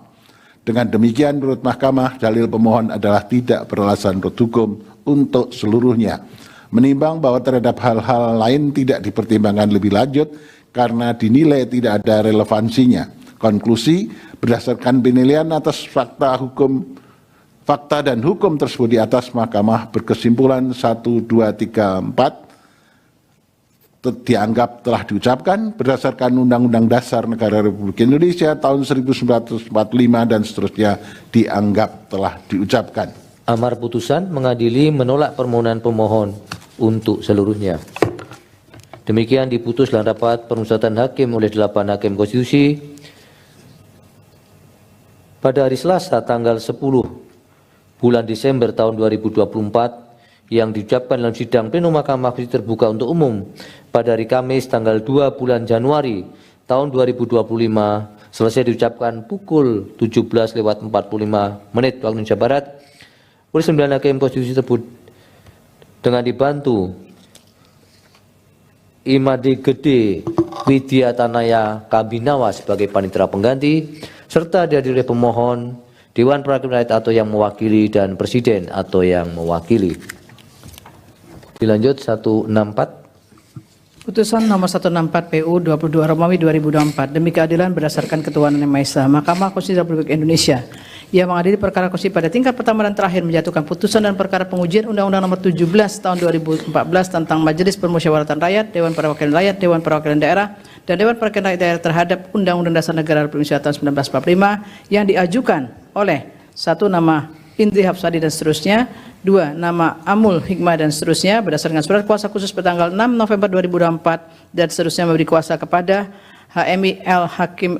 Dengan demikian menurut Mahkamah, dalil pemohon adalah tidak beralasan menurut hukum untuk seluruhnya. Menimbang bahwa terhadap hal-hal lain tidak dipertimbangkan lebih lanjut karena dinilai tidak ada relevansinya. Konklusi, berdasarkan penilaian atas fakta dan hukum tersebut di atas, Mahkamah berkesimpulan 1, 2, 3, 4 dianggap telah diucapkan berdasarkan Undang-Undang Dasar Negara Republik Indonesia tahun 1945 dan seterusnya dianggap telah diucapkan. Amar putusan mengadili menolak permohonan pemohon untuk seluruhnya. Demikian diputus dalam rapat permusyawaratan hakim oleh 8 hakim konstitusi pada hari Selasa tanggal 10 bulan Desember tahun 2024 yang diucapkan dalam sidang pleno Mahkamah Konstitusi terbuka untuk umum pada hari Kamis tanggal 2 bulan Januari tahun 2025 selesai diucapkan pukul 17:45 waktu Indonesia Barat oleh 9 hakim konstitusi tersebut dengan dibantu Imade Gede Widiatanaya Kabinawa sebagai panitera pengganti serta dihadiri oleh pemohon, Dewan Perwakilan Rakyat atau yang mewakili dan Presiden atau yang mewakili. Dilanjut 164. Putusan nomor 164 PU 22 Romawi 2024 demi keadilan berdasarkan ketuhanan yang Maha Esa, Mahkamah Konstitusi Republik Indonesia yang mengadili perkara konstitusi pada tingkat pertama dan terakhir menjatuhkan putusan dan perkara pengujian Undang-Undang Nomor 17 Tahun 2014 tentang Majelis Permusyawaratan Rakyat, Dewan Perwakilan Rakyat, Dewan Perwakilan Daerah, dan Dewan Perwakilan Rakyat Daerah terhadap Undang-Undang Dasar Negara Republik Indonesia tahun 1945 yang diajukan oleh 1 nama Indri Hapsadi dan seterusnya, 2 nama Amul Hikmah dan seterusnya berdasarkan surat kuasa khusus bertanggal 6 November 2024 dan seterusnya memberi kuasa kepada HMI L Hakim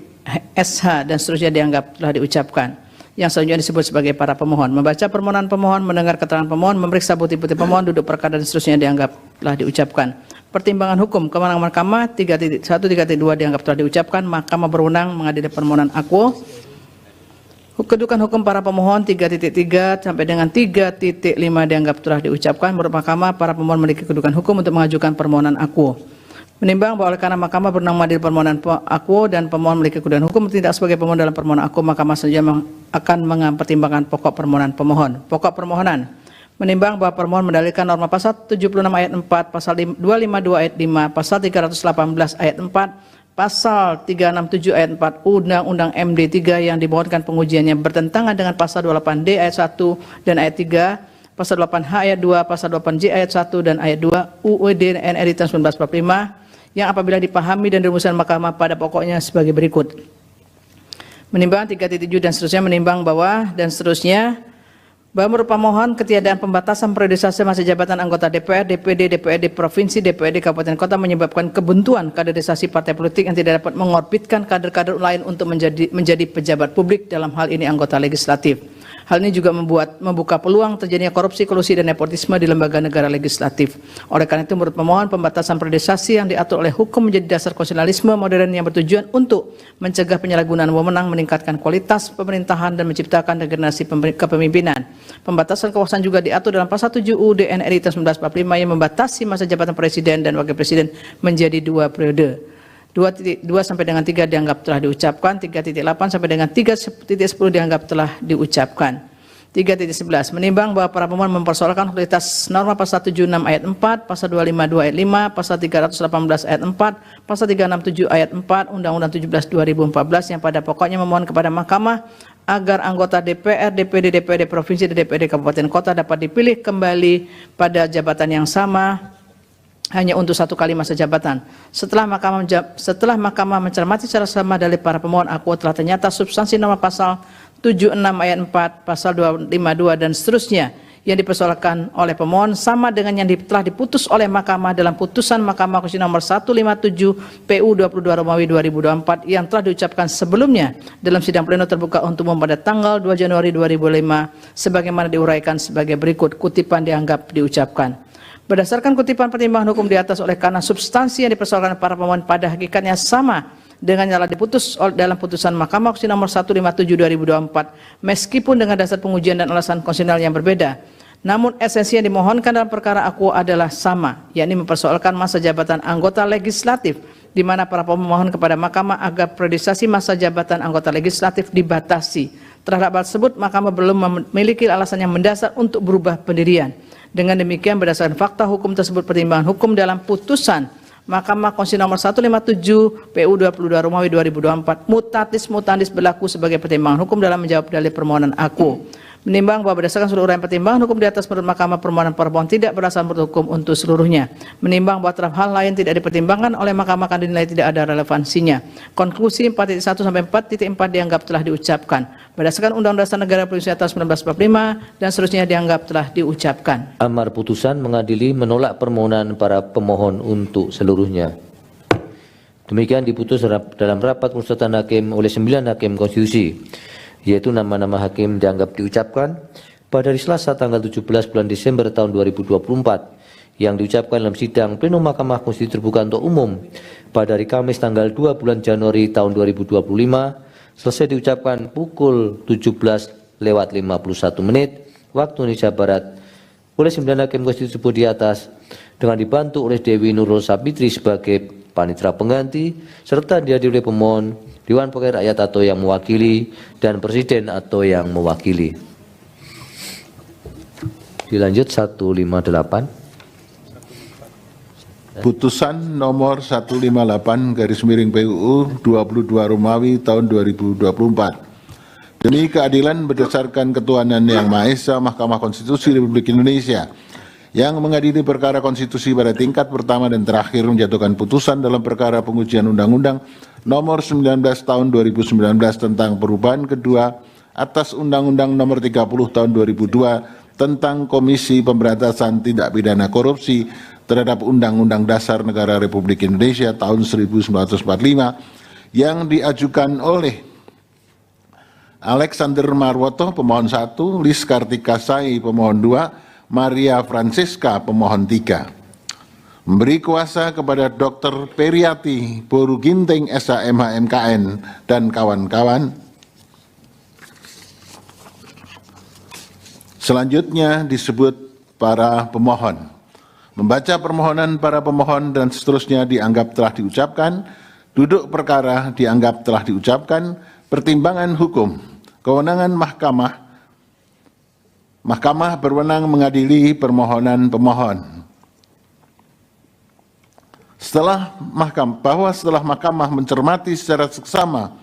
SH dan seterusnya dianggap telah diucapkan. Yang selanjutnya disebut sebagai para pemohon. Membaca permohonan pemohon, mendengar keterangan pemohon, memeriksa bukti-bukti pemohon, duduk perkara dan seterusnya dianggap telah diucapkan. Pertimbangan hukum, kewenangan Mahkamah 3.1, 3.2 dianggap telah diucapkan. Mahkamah berwenang mengadili permohonan akuo. Kedudukan hukum para pemohon 3.3 sampai dengan 3.5 dianggap telah diucapkan. Menurut Mahkamah, para pemohon memiliki kedudukan hukum untuk mengajukan permohonan akuo. Menimbang bahwa oleh karena Mahkamah berwenang mengadili permohonan akuo dan pemohon memiliki kedudukan hukum tidak sebagai pemohon dalam permohonan akuo, Mahkamah saja akan mempertimbangkan pokok permohonan pemohon. Pokok permohonan menimbang bahwa permohon mendalilkan norma pasal 76 ayat 4, pasal 252 ayat 5, pasal 318 ayat 4, pasal 367 ayat 4 Undang-Undang MD 3 yang dimohonkan pengujiannya bertentangan dengan pasal 28D ayat 1 dan ayat 3, pasal 8H ayat 2, pasal 8J ayat 1 dan ayat 2 UUD NRI tahun 1945 yang apabila dipahami dan dirumuskan Mahkamah pada pokoknya sebagai berikut. Menimbang 3.7 dan seterusnya menimbang bahwa dan seterusnya bahwa menurut pemohon ketiadaan pembatasan periodisasi masa jabatan anggota DPR, DPD, DPRD Provinsi, DPRD Kabupaten Kota menyebabkan kebuntuan kaderisasi partai politik yang tidak dapat mengorbitkan kader-kader lain untuk menjadi pejabat publik, dalam hal ini anggota legislatif. Hal ini juga membuka peluang terjadinya korupsi, kolusi, dan nepotisme di lembaga negara legislatif. Oleh karena itu, menurut pemohon, pembatasan periodisasi yang diatur oleh hukum menjadi dasar konstitusionalisme modern yang bertujuan untuk mencegah penyalahgunaan wewenang, meningkatkan kualitas pemerintahan, dan menciptakan regenerasi kepemimpinan. Pembatasan kekuasaan juga diatur dalam pasal 7 UUD NRI tahun 1945 yang membatasi masa jabatan presiden dan wakil presiden menjadi 2 periode. 2.2 sampai dengan 3 dianggap telah diucapkan, 3.8 sampai dengan 3.10 dianggap telah diucapkan. 3.11 menimbang bahwa para pemohon mempersoalkan kualitas norma pasal 76 ayat 4, pasal 252 ayat 5, pasal 318 ayat 4, pasal 367 ayat 4, Undang-Undang 17 2014 yang pada pokoknya memohon kepada Mahkamah agar anggota DPR, DPD, DPRD Provinsi, dan DPRD Kabupaten Kota dapat dipilih kembali pada jabatan yang sama hanya untuk 1 kali masa jabatan. Setelah Mahkamah mencermati secara sama dalil para pemohon akuo, telah ternyata substansi norma pasal 76 ayat 4, pasal 252 dan seterusnya yang dipersoalkan oleh pemohon sama dengan yang telah diputus oleh Mahkamah dalam putusan Mahkamah Konstitusi nomor 157 PU 22 Romawi 2024 yang telah diucapkan sebelumnya dalam sidang pleno terbuka untuk umum pada tanggal 2 Januari 2005 sebagaimana diuraikan sebagai berikut. Kutipan dianggap diucapkan. Berdasarkan kutipan pertimbangan hukum di atas, oleh karena substansi yang dipersoalkan para pemohon pada hakikatnya sama dengan nyala diputus dalam putusan Mahkamah Konstitusi nomor 157/2024 meskipun dengan dasar pengujian dan alasan konstitusional yang berbeda. Namun esensi yang dimohonkan dalam perkara akuo adalah sama, yakni mempersoalkan masa jabatan anggota legislatif, di mana para pemohon kepada Mahkamah agar periodisasi masa jabatan anggota legislatif dibatasi. Terhadap hal tersebut, Mahkamah belum memiliki alasan yang mendasar untuk berubah pendirian. Dengan demikian, berdasarkan fakta hukum tersebut, pertimbangan hukum dalam putusan Mahkamah Konstitusi nomor 157 PU 22 Romawi 2024 mutatis mutandis berlaku sebagai pertimbangan hukum dalam menjawab dalil permohonan akuo. Menimbang bahwa berdasarkan seluruh uraian pertimbangan hukum di atas menurut Mahkamah permohonan permohon tidak berdasar menurut hukum untuk seluruhnya. Menimbang bahwa terhadap hal lain tidak dipertimbangkan oleh Mahkamah akan dinilai tidak ada relevansinya. Konklusi 4.1 sampai 4.4 dianggap telah diucapkan. Berdasarkan Undang-Undang Dasar Negara Republik Indonesia tahun 1945 dan seterusnya dianggap telah diucapkan. Amar putusan mengadili menolak permohonan para pemohon untuk seluruhnya. Demikian diputus dalam rapat konsultan hakim oleh 9 hakim konstitusi, yaitu nama-nama hakim dianggap diucapkan pada hari Selasa tanggal 17 bulan Desember tahun 2024 yang diucapkan dalam sidang Pleno Mahkamah Konstitusi terbuka untuk umum pada hari Kamis tanggal 2 bulan Januari tahun 2025 selesai diucapkan pukul 17:51 waktu Indonesia Barat oleh 9 hakim konstitusi tersebut di atas dengan dibantu oleh Dewi Nurul Sapitri sebagai panitera pengganti serta dihadiri oleh pemohon, Dewan Perwakilan Rakyat atau yang mewakili, dan Presiden atau yang mewakili. Dilanjut 158. Putusan nomor 158/PUU 22 Romawi tahun 2024. Demi keadilan berdasarkan ketuhanan yang Maha Esa, Mahkamah Konstitusi Republik Indonesia yang mengadili perkara konstitusi pada tingkat pertama dan terakhir menjatuhkan putusan dalam perkara pengujian Undang-Undang Nomor 19 Tahun 2019 tentang perubahan kedua atas Undang-Undang Nomor 30 Tahun 2002 tentang Komisi Pemberantasan Tindak Pidana Korupsi terhadap Undang-Undang Dasar Negara Republik Indonesia tahun 1945 yang diajukan oleh Alexander Marwoto pemohon 1, Lis Kartika Sai pemohon 2, Maria Francisca pemohon 3. Memberi kuasa kepada Dr. Periati Boru Ginting SHMH MKN dan kawan-kawan. Selanjutnya disebut para pemohon. Membaca permohonan para pemohon dan seterusnya dianggap telah diucapkan. Duduk perkara dianggap telah diucapkan. Pertimbangan hukum. Kewenangan Mahkamah. Mahkamah berwenang mengadili permohonan pemohon. Setelah Mahkamah mencermati secara seksama,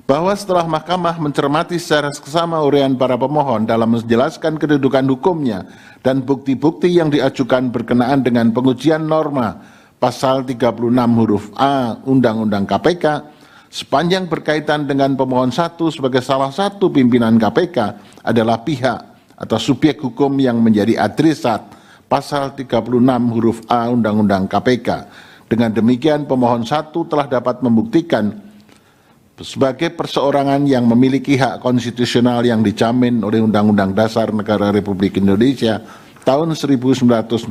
bahwa setelah Mahkamah mencermati secara seksama uraian para pemohon dalam menjelaskan kedudukan hukumnya dan bukti-bukti yang diajukan berkenaan dengan pengujian norma pasal 36 huruf A Undang-Undang KPK, sepanjang berkaitan dengan pemohon 1 sebagai salah satu pimpinan KPK adalah pihak atau subjek hukum yang menjadi adresat pasal 36 huruf A Undang-Undang KPK. Dengan demikian pemohon 1 telah dapat membuktikan sebagai perseorangan yang memiliki hak konstitusional yang dijamin oleh Undang-Undang Dasar Negara Republik Indonesia tahun 1945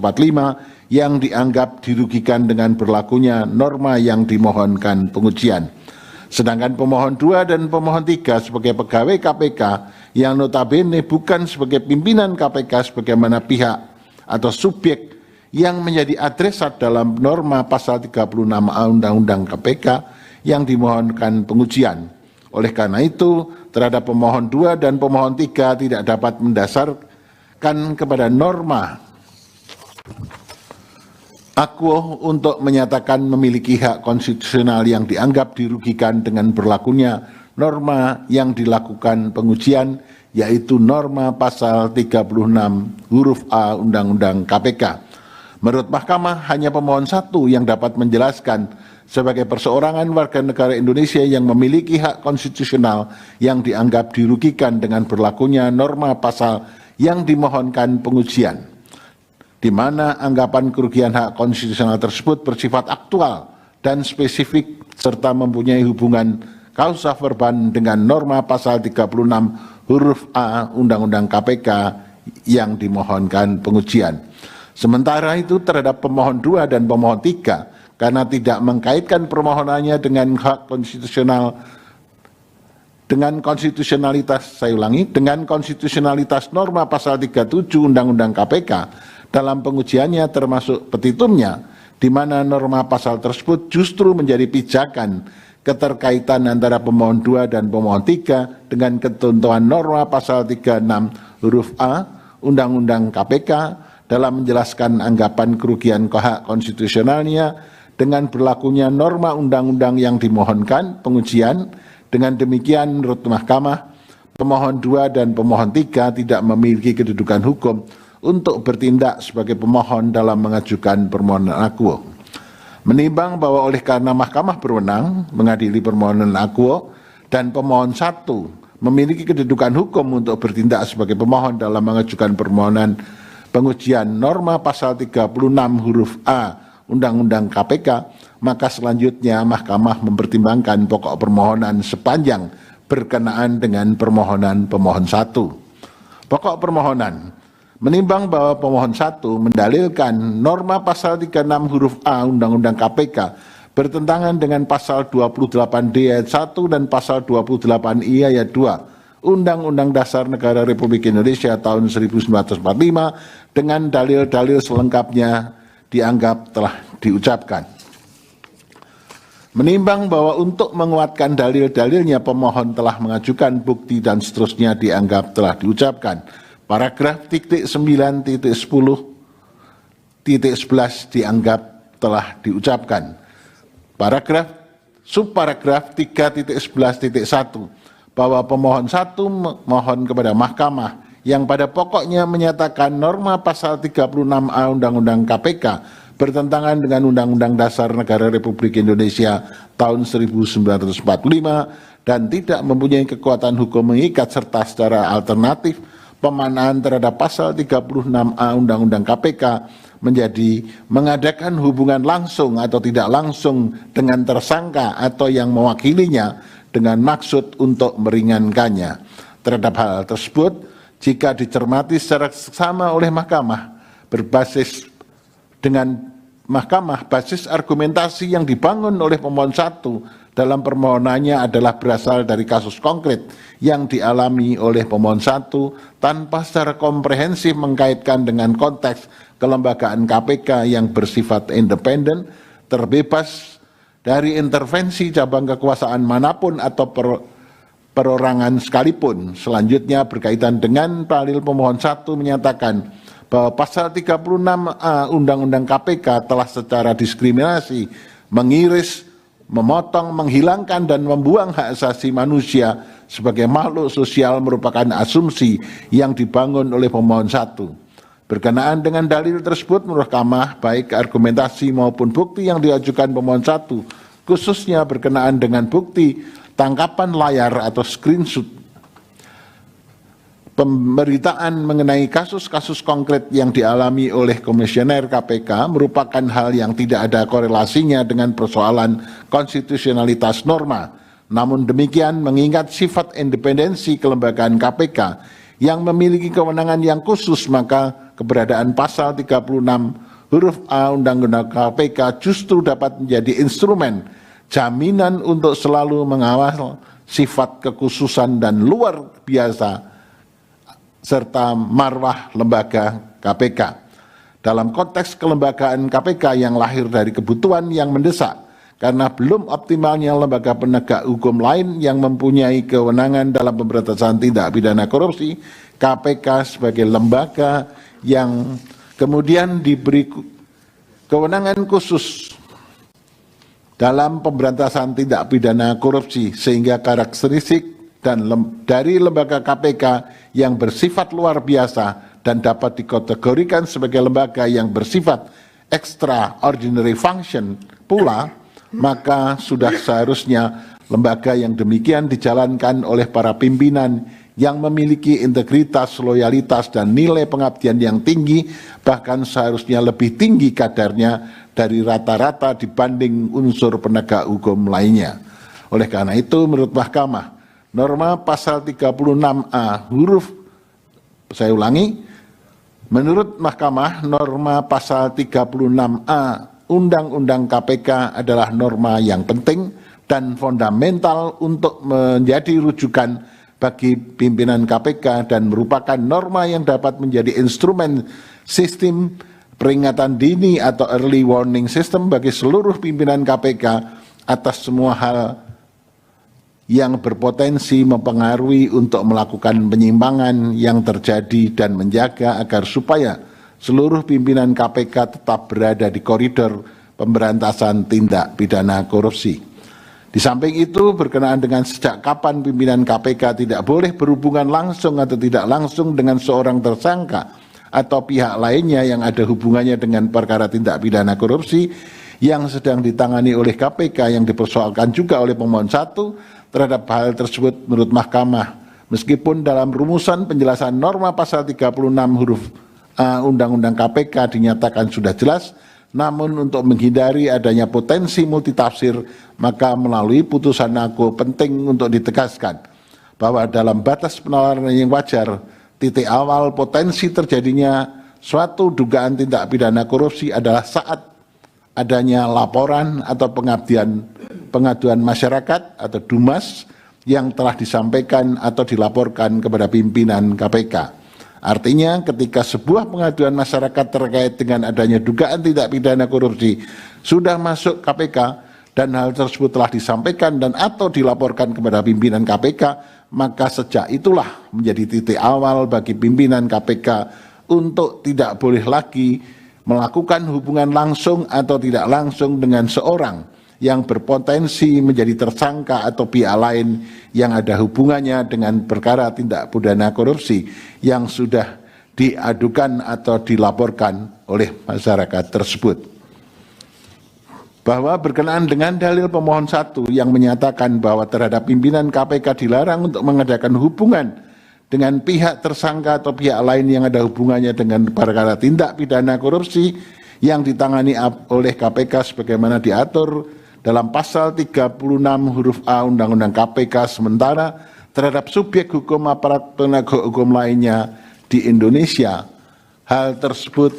yang dianggap dirugikan dengan berlakunya norma yang dimohonkan pengujian. Sedangkan pemohon 2 dan pemohon 3 sebagai pegawai KPK yang notabene bukan sebagai pimpinan KPK sebagaimana pihak atau subjek yang menjadi adresat dalam norma pasal 36 Undang-Undang KPK yang dimohonkan pengujian. Oleh karena itu, terhadap pemohon 2 dan pemohon 3 tidak dapat mendasarkan kepada norma akuo untuk menyatakan memiliki hak konstitusional yang dianggap dirugikan dengan berlakunya norma yang dilakukan pengujian, yaitu norma pasal 36 huruf A Undang-Undang KPK. Menurut Mahkamah, hanya pemohon 1 yang dapat menjelaskan sebagai perseorangan warga negara Indonesia yang memiliki hak konstitusional yang dianggap dirugikan dengan berlakunya norma pasal yang dimohonkan pengujian, di mana anggapan kerugian hak konstitusional tersebut bersifat aktual dan spesifik serta mempunyai hubungan kausa verban dengan norma pasal 36 huruf A Undang-Undang KPK yang dimohonkan pengujian. Sementara itu terhadap pemohon 2 dan pemohon 3, karena tidak mengkaitkan permohonannya dengan hak konstitusional dengan konstitusionalitas norma pasal 37 Undang-Undang KPK dalam pengujiannya termasuk petitumnya, di mana norma pasal tersebut justru menjadi pijakan keterkaitan antara pemohon 2 dan pemohon 3 dengan ketentuan norma pasal 36 huruf A Undang-Undang KPK dalam menjelaskan anggapan kerugian hak konstitusionalnya dengan berlakunya norma undang-undang yang dimohonkan pengujian. Dengan demikian, menurut Mahkamah, pemohon 2 dan pemohon 3 tidak memiliki kedudukan hukum untuk bertindak sebagai pemohon dalam mengajukan permohonan akuo. Menimbang bahwa oleh karena Mahkamah berwenang mengadili permohonan akuo dan pemohon 1 memiliki kedudukan hukum untuk bertindak sebagai pemohon dalam mengajukan permohonan pengujian norma pasal 36 huruf A Undang-Undang KPK, maka selanjutnya Mahkamah mempertimbangkan pokok permohonan sepanjang berkenaan dengan permohonan pemohon 1. Pokok permohonan menimbang bahwa pemohon 1 mendalilkan norma pasal 36 huruf A Undang-Undang KPK bertentangan dengan pasal 28D ayat 1 dan pasal 28I ayat 2 Undang-Undang Dasar Negara Republik Indonesia tahun 1945 dengan dalil-dalil selengkapnya dianggap telah diucapkan. Menimbang bahwa untuk menguatkan dalil-dalilnya pemohon telah mengajukan bukti dan seterusnya dianggap telah diucapkan. Paragraf 9.10.11 dianggap telah diucapkan. Subparagraf 3.11.1 bahwa pemohon 1 mohon kepada Mahkamah yang pada pokoknya menyatakan norma pasal 36A Undang-Undang KPK bertentangan dengan Undang-Undang Dasar Negara Republik Indonesia tahun 1945 dan tidak mempunyai kekuatan hukum mengikat serta secara alternatif pemanaan terhadap pasal 36A Undang-Undang KPK menjadi mengadakan hubungan langsung atau tidak langsung dengan tersangka atau yang mewakilinya dengan maksud untuk meringankannya. Terhadap hal tersebut, jika dicermati secara seksama oleh Mahkamah berbasis dengan Mahkamah, basis argumentasi yang dibangun oleh pemohon 1 dalam permohonannya adalah berasal dari kasus konkret yang dialami oleh pemohon 1 tanpa secara komprehensif mengkaitkan dengan konteks kelembagaan KPK yang bersifat independen, terbebas dari intervensi cabang kekuasaan manapun atau perorangan sekalipun. Selanjutnya berkaitan dengan dalil pemohon 1 menyatakan bahwa pasal 36A Undang-Undang KPK telah secara diskriminasi mengiris, memotong, menghilangkan dan membuang hak asasi manusia sebagai makhluk sosial merupakan asumsi yang dibangun oleh pemohon 1. Berkenaan dengan dalil tersebut, menurut Mahkamah baik argumentasi maupun bukti yang diajukan pemohon 1 khususnya berkenaan dengan bukti tangkapan layar atau screenshot pemberitaan mengenai kasus-kasus konkret yang dialami oleh Komisioner KPK merupakan hal yang tidak ada korelasinya dengan persoalan konstitusionalitas norma. Namun demikian, mengingat sifat independensi kelembagaan KPK yang memiliki kewenangan yang khusus, maka keberadaan pasal 36 huruf A Undang-Undang KPK justru dapat menjadi instrumen jaminan untuk selalu mengawal sifat kekhususan dan luar biasa serta marwah lembaga KPK. Dalam konteks kelembagaan KPK yang lahir dari kebutuhan yang mendesak karena belum optimalnya lembaga penegak hukum lain yang mempunyai kewenangan dalam pemberantasan tindak pidana korupsi, KPK sebagai lembaga yang kemudian diberi kewenangan khusus dalam pemberantasan tindak pidana korupsi, sehingga karakteristik dari lembaga KPK yang bersifat luar biasa dan dapat dikategorikan sebagai lembaga yang bersifat extraordinary function pula, maka sudah seharusnya lembaga yang demikian dijalankan oleh para pimpinan yang memiliki integritas, loyalitas, dan nilai pengabdian yang tinggi, bahkan seharusnya lebih tinggi kadarnya dari rata-rata dibanding unsur penegak hukum lainnya. Oleh karena itu, menurut Mahkamah, norma pasal 36A menurut Mahkamah, norma pasal 36A Undang-Undang KPK adalah norma yang penting dan fundamental untuk menjadi rujukan bagi pimpinan KPK dan merupakan norma yang dapat menjadi instrumen sistem peringatan dini atau early warning system bagi seluruh pimpinan KPK atas semua hal yang berpotensi mempengaruhi untuk melakukan penyimpangan yang terjadi dan menjaga agar supaya seluruh pimpinan KPK tetap berada di koridor pemberantasan tindak pidana korupsi. Di samping itu, berkenaan dengan sejak kapan pimpinan KPK tidak boleh berhubungan langsung atau tidak langsung dengan seorang tersangka atau pihak lainnya yang ada hubungannya dengan perkara tindak pidana korupsi yang sedang ditangani oleh KPK yang dipersoalkan juga oleh pemohon 1 terhadap hal tersebut menurut Mahkamah. Meskipun dalam rumusan penjelasan norma pasal 36 huruf A Undang-Undang KPK dinyatakan sudah jelas, namun untuk menghindari adanya potensi multitafsir, maka melalui putusan aku penting untuk ditegaskan bahwa dalam batas penalaran yang wajar, titik awal potensi terjadinya suatu dugaan tindak pidana korupsi adalah saat adanya laporan atau pengaduan masyarakat atau DUMAS yang telah disampaikan atau dilaporkan kepada pimpinan KPK. Artinya ketika sebuah pengaduan masyarakat terkait dengan adanya dugaan tindak pidana korupsi sudah masuk KPK dan hal tersebut telah disampaikan dan atau dilaporkan kepada pimpinan KPK, maka sejak itulah menjadi titik awal bagi pimpinan KPK untuk tidak boleh lagi melakukan hubungan langsung atau tidak langsung dengan seorang yang berpotensi menjadi tersangka atau pihak lain yang ada hubungannya dengan perkara tindak pidana korupsi yang sudah diadukan atau dilaporkan oleh masyarakat tersebut. Bahwa berkenaan dengan dalil pemohon 1 yang menyatakan bahwa terhadap pimpinan KPK dilarang untuk mengadakan hubungan dengan pihak tersangka atau pihak lain yang ada hubungannya dengan perkara tindak pidana korupsi yang ditangani oleh KPK sebagaimana diatur dalam pasal 36 huruf A Undang-Undang KPK, sementara terhadap subjek hukum aparat penegak hukum lainnya di Indonesia hal tersebut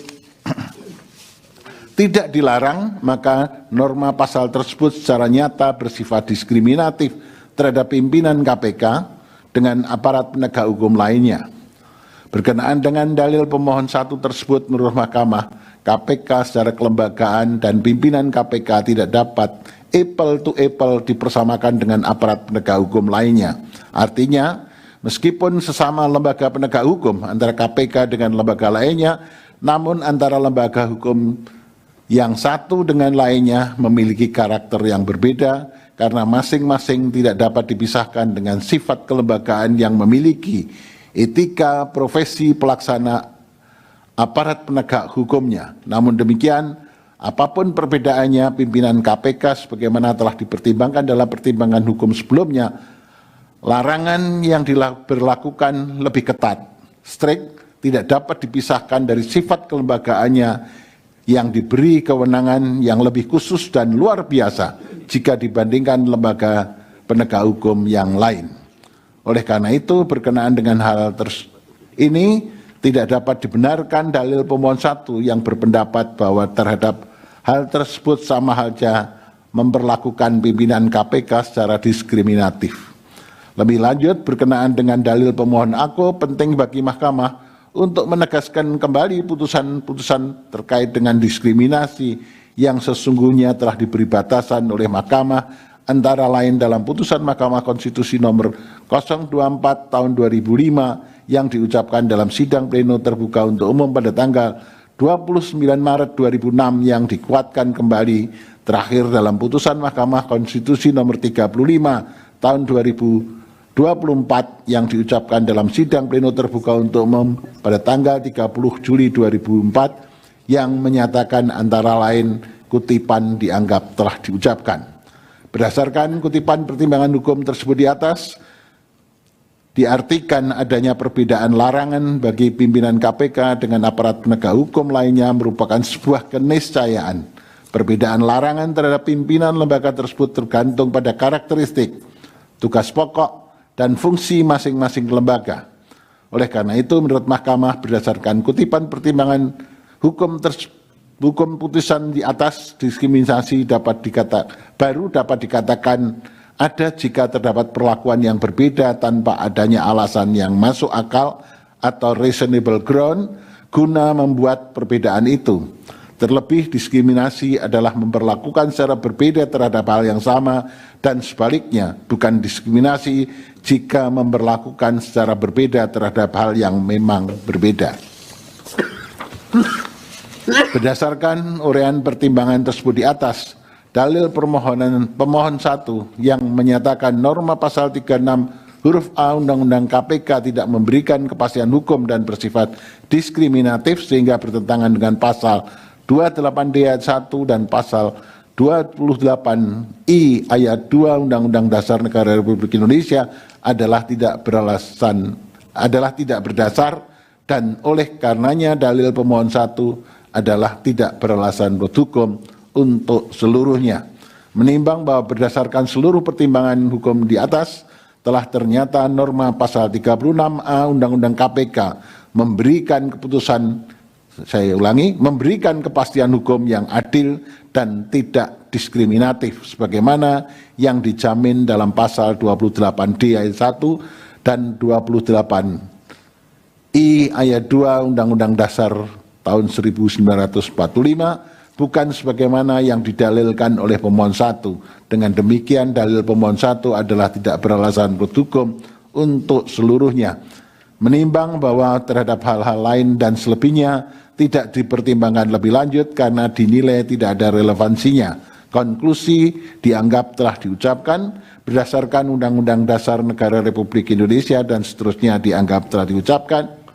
tidak dilarang, maka norma pasal tersebut secara nyata bersifat diskriminatif terhadap pimpinan KPK dengan aparat penegak hukum lainnya. Berkenaan dengan dalil pemohon 1 tersebut menurut Mahkamah, KPK secara kelembagaan dan pimpinan KPK tidak dapat apple to apple dipersamakan dengan aparat penegak hukum lainnya. Artinya, meskipun sesama lembaga penegak hukum antara KPK dengan lembaga lainnya, namun antara lembaga hukum yang satu dengan lainnya memiliki karakter yang berbeda karena masing-masing tidak dapat dipisahkan dengan sifat kelembagaan yang memiliki etika profesi pelaksana aparat penegak hukumnya. Namun demikian, apapun perbedaannya, pimpinan KPK sebagaimana telah dipertimbangkan dalam pertimbangan hukum sebelumnya, larangan yang diberlakukan lebih ketat, strict, tidak dapat dipisahkan dari sifat kelembagaannya yang diberi kewenangan yang lebih khusus dan luar biasa jika dibandingkan lembaga penegak hukum yang lain. Oleh karena itu, berkenaan dengan hal ini, tidak dapat dibenarkan dalil pemohon 1 yang berpendapat bahwa terhadap hal tersebut sama halnya memperlakukan pimpinan KPK secara diskriminatif. Lebih lanjut, berkenaan dengan dalil pemohon aku, penting bagi Mahkamah untuk menegaskan kembali putusan-putusan terkait dengan diskriminasi yang sesungguhnya telah diberi batasan oleh Mahkamah, antara lain dalam putusan Mahkamah Konstitusi nomor 024 tahun 2005 yang diucapkan dalam sidang pleno terbuka untuk umum pada tanggal 29 Maret 2006 yang dikuatkan kembali terakhir dalam putusan Mahkamah Konstitusi nomor 35 tahun 2024 yang diucapkan dalam sidang pleno terbuka untuk umum pada tanggal 30 Juli 2004 yang menyatakan antara lain kutipan dianggap telah diucapkan. Berdasarkan kutipan pertimbangan hukum tersebut di atas, diartikan adanya perbedaan larangan bagi pimpinan KPK dengan aparat penegak hukum lainnya merupakan sebuah keniscayaan. Perbedaan larangan terhadap pimpinan lembaga tersebut tergantung pada karakteristik, tugas pokok, dan fungsi masing-masing lembaga. Oleh karena itu, menurut Mahkamah berdasarkan kutipan pertimbangan hukum hukum putusan di atas diskriminasi baru dapat dikatakan ada jika terdapat perlakuan yang berbeda tanpa adanya alasan yang masuk akal atau reasonable ground guna membuat perbedaan itu. Terlebih diskriminasi adalah memperlakukan secara berbeda terhadap hal yang sama dan sebaliknya, bukan diskriminasi jika memperlakukan secara berbeda terhadap hal yang memang berbeda. Berdasarkan uraian pertimbangan tersebut di atas, dalil permohonan pemohon 1 yang menyatakan norma pasal 36 huruf A Undang-Undang KPK tidak memberikan kepastian hukum dan bersifat diskriminatif sehingga bertentangan dengan pasal 28D ayat 1 dan pasal 28I ayat 2 Undang-Undang Dasar Negara Republik Indonesia adalah tidak berdasar dan oleh karenanya dalil pemohon 1 adalah tidak beralasan menurut hukum untuk seluruhnya. Menimbang bahwa berdasarkan seluruh pertimbangan hukum di atas, telah ternyata norma pasal 36A Undang-Undang KPK memberikan memberikan kepastian hukum yang adil dan tidak diskriminatif sebagaimana yang dijamin dalam pasal 28D ayat 1 dan 28I ayat 2 Undang-Undang Dasar tahun 1945, bukan sebagaimana yang didalilkan oleh pemohon 1. Dengan demikian dalil pemohon 1 adalah tidak beralasan menurut hukum untuk seluruhnya. Menimbang bahwa terhadap hal-hal lain dan selebihnya tidak dipertimbangkan lebih lanjut karena dinilai tidak ada relevansinya. Konklusi dianggap telah diucapkan berdasarkan Undang-Undang Dasar Negara Republik Indonesia dan seterusnya dianggap telah diucapkan.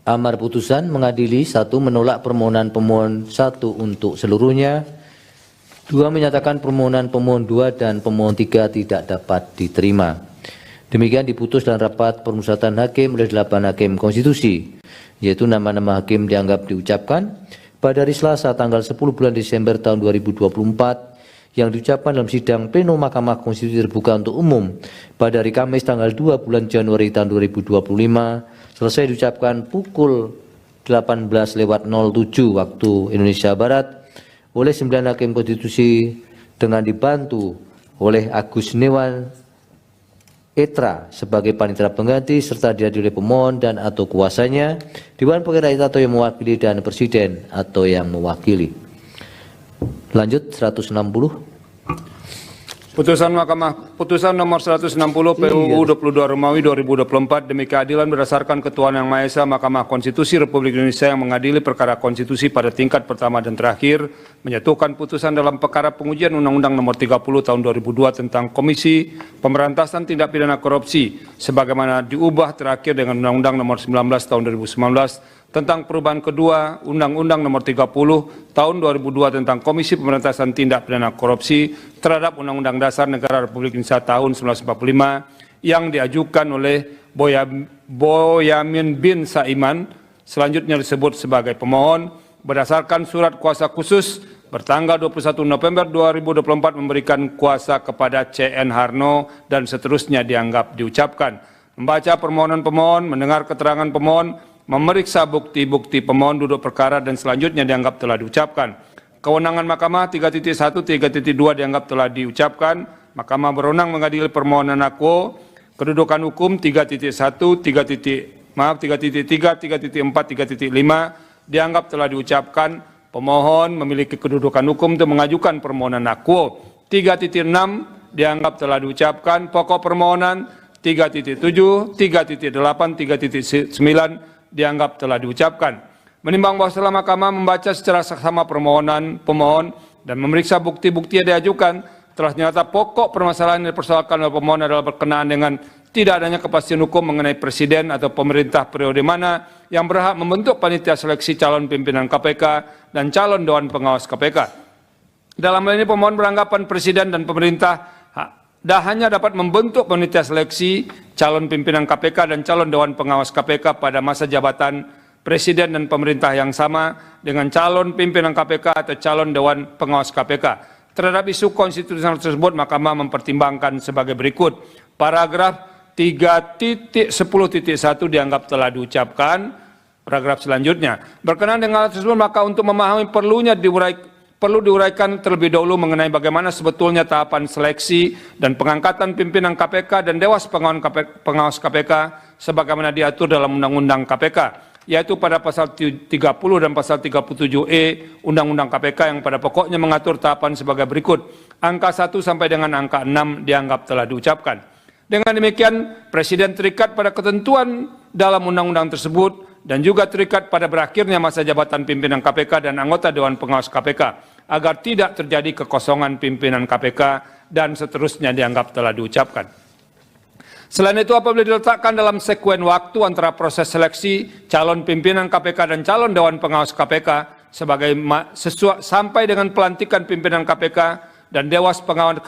Amar putusan mengadili 1. Menolak permohonan pemohon 1 untuk seluruhnya. 2. Menyatakan permohonan pemohon 2 dan pemohon 3 tidak dapat diterima. Demikian diputus dalam rapat permusyawaratan hakim oleh 8 hakim konstitusi, yaitu nama-nama hakim dianggap diucapkan pada hari Selasa tanggal 10 bulan Desember tahun 2024 yang diucapkan dalam sidang pleno Mahkamah Konstitusi terbuka untuk umum pada hari Kamis tanggal 2 bulan Januari tahun 2025 selesai diucapkan pukul 18:07 waktu Indonesia Barat oleh 9 hakim konstitusi dengan dibantu oleh Agus Newan Etra sebagai panitera pengganti serta dihadiri oleh pemohon dan atau kuasanya, Dewan Perwakilan Rakyat atau yang mewakili dan Presiden atau yang mewakili. Lanjut 160. Putusan nomor 160 PUU 22 Romawi 2024 demi keadilan berdasarkan Ketuhanan Yang Maha Esa, Mahkamah Konstitusi Republik Indonesia yang mengadili perkara konstitusi pada tingkat pertama dan terakhir menyatukan putusan dalam perkara pengujian Undang-Undang Nomor 30 Tahun 2002 tentang Komisi Pemberantasan Tindak Pidana Korupsi sebagaimana diubah terakhir dengan Undang-Undang Nomor 19 Tahun 2019 tentang perubahan kedua Undang-Undang Nomor 30 Tahun 2002 tentang Komisi Pemberantasan Tindak Pidana Korupsi terhadap Undang-Undang Dasar Negara Republik Indonesia tahun 1945 yang diajukan oleh Boyamin bin Saiman, selanjutnya disebut sebagai pemohon, berdasarkan surat kuasa khusus bertanggal 21 November 2024 memberikan kuasa kepada CN Harno dan seterusnya dianggap diucapkan. Membaca permohonan pemohon, mendengar keterangan pemohon, memeriksa bukti-bukti pemohon duduk perkara dan selanjutnya dianggap telah diucapkan. Kewenangan Mahkamah 3.1, 3.2 dianggap telah diucapkan. Mahkamah berwenang mengadili permohonan akuo. Kedudukan hukum 3.1, 3.3, 3.4, 3.5 dianggap telah diucapkan. Pemohon memiliki kedudukan hukum untuk mengajukan permohonan akuo. 3.6 dianggap telah diucapkan. Pokok permohonan 3.7, 3.8, 3.9 dianggap telah diucapkan. Menimbang bahwa setelah Mahkamah membaca secara saksama permohonan pemohon dan memeriksa bukti-bukti yang diajukan, telah ternyata pokok permasalahan yang dipersoalkan oleh pemohon adalah berkenaan dengan tidak adanya kepastian hukum mengenai presiden atau pemerintah periode mana yang berhak membentuk panitia seleksi calon pimpinan KPK dan calon Dewan Pengawas KPK. Dalam hal ini pemohon beranggapan presiden dan pemerintah hanya dapat membentuk panitia seleksi calon pimpinan KPK dan calon Dewan Pengawas KPK pada masa jabatan presiden dan pemerintah yang sama dengan calon pimpinan KPK atau calon Dewan Pengawas KPK. Terhadap isu konstitusional tersebut, Mahkamah mempertimbangkan sebagai berikut. Paragraf 3.10.1 dianggap telah diucapkan. Paragraf selanjutnya, berkenaan dengan hal tersebut maka untuk memahami perlu diuraikan terlebih dahulu mengenai bagaimana sebetulnya tahapan seleksi dan pengangkatan pimpinan KPK dan Dewas Pengawas KPK sebagaimana diatur dalam Undang-Undang KPK, yaitu pada pasal 30 dan pasal 37E Undang-Undang KPK yang pada pokoknya mengatur tahapan sebagai berikut. Angka 1 sampai dengan angka 6 dianggap telah diucapkan. Dengan demikian, Presiden terikat pada ketentuan dalam undang-undang tersebut dan juga terikat pada berakhirnya masa jabatan pimpinan KPK dan anggota Dewan Pengawas KPK, agar tidak terjadi kekosongan pimpinan KPK dan seterusnya dianggap telah diucapkan. Selain itu, apabila diletakkan dalam sekuen waktu antara proses seleksi calon pimpinan KPK dan calon Dewan Pengawas KPK sampai dengan pelantikan pimpinan KPK dan Dewas Pengawas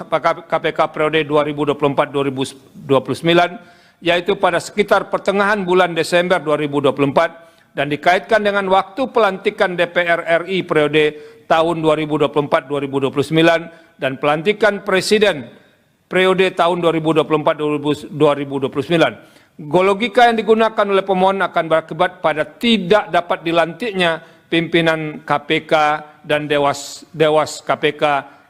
KPK periode 2024-2029, yaitu pada sekitar pertengahan bulan Desember 2024 dan dikaitkan dengan waktu pelantikan DPR RI periode tahun 2024-2029 dan pelantikan Presiden periode tahun 2024-2029. Logika yang digunakan oleh pemohon akan berakibat pada tidak dapat dilantiknya pimpinan KPK dan Dewas KPK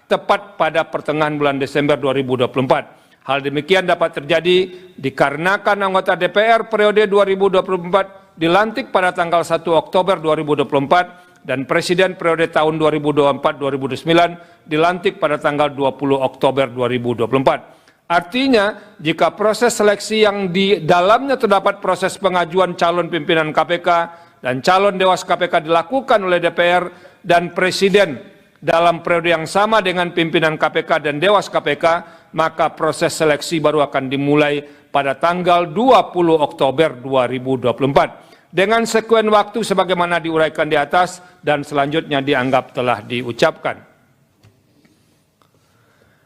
tepat pada pertengahan bulan Desember 2024. Hal demikian dapat terjadi dikarenakan anggota DPR periode 2024 dilantik pada tanggal 1 Oktober 2024 dan Presiden periode tahun 2024-2029 dilantik pada tanggal 20 Oktober 2024. Artinya, jika proses seleksi yang di dalamnya terdapat proses pengajuan calon pimpinan KPK dan calon Dewas KPK dilakukan oleh DPR dan Presiden dalam periode yang sama dengan pimpinan KPK dan Dewas KPK, maka proses seleksi baru akan dimulai pada tanggal 20 Oktober 2024. Dengan sekuen waktu sebagaimana diuraikan di atas dan selanjutnya dianggap telah diucapkan.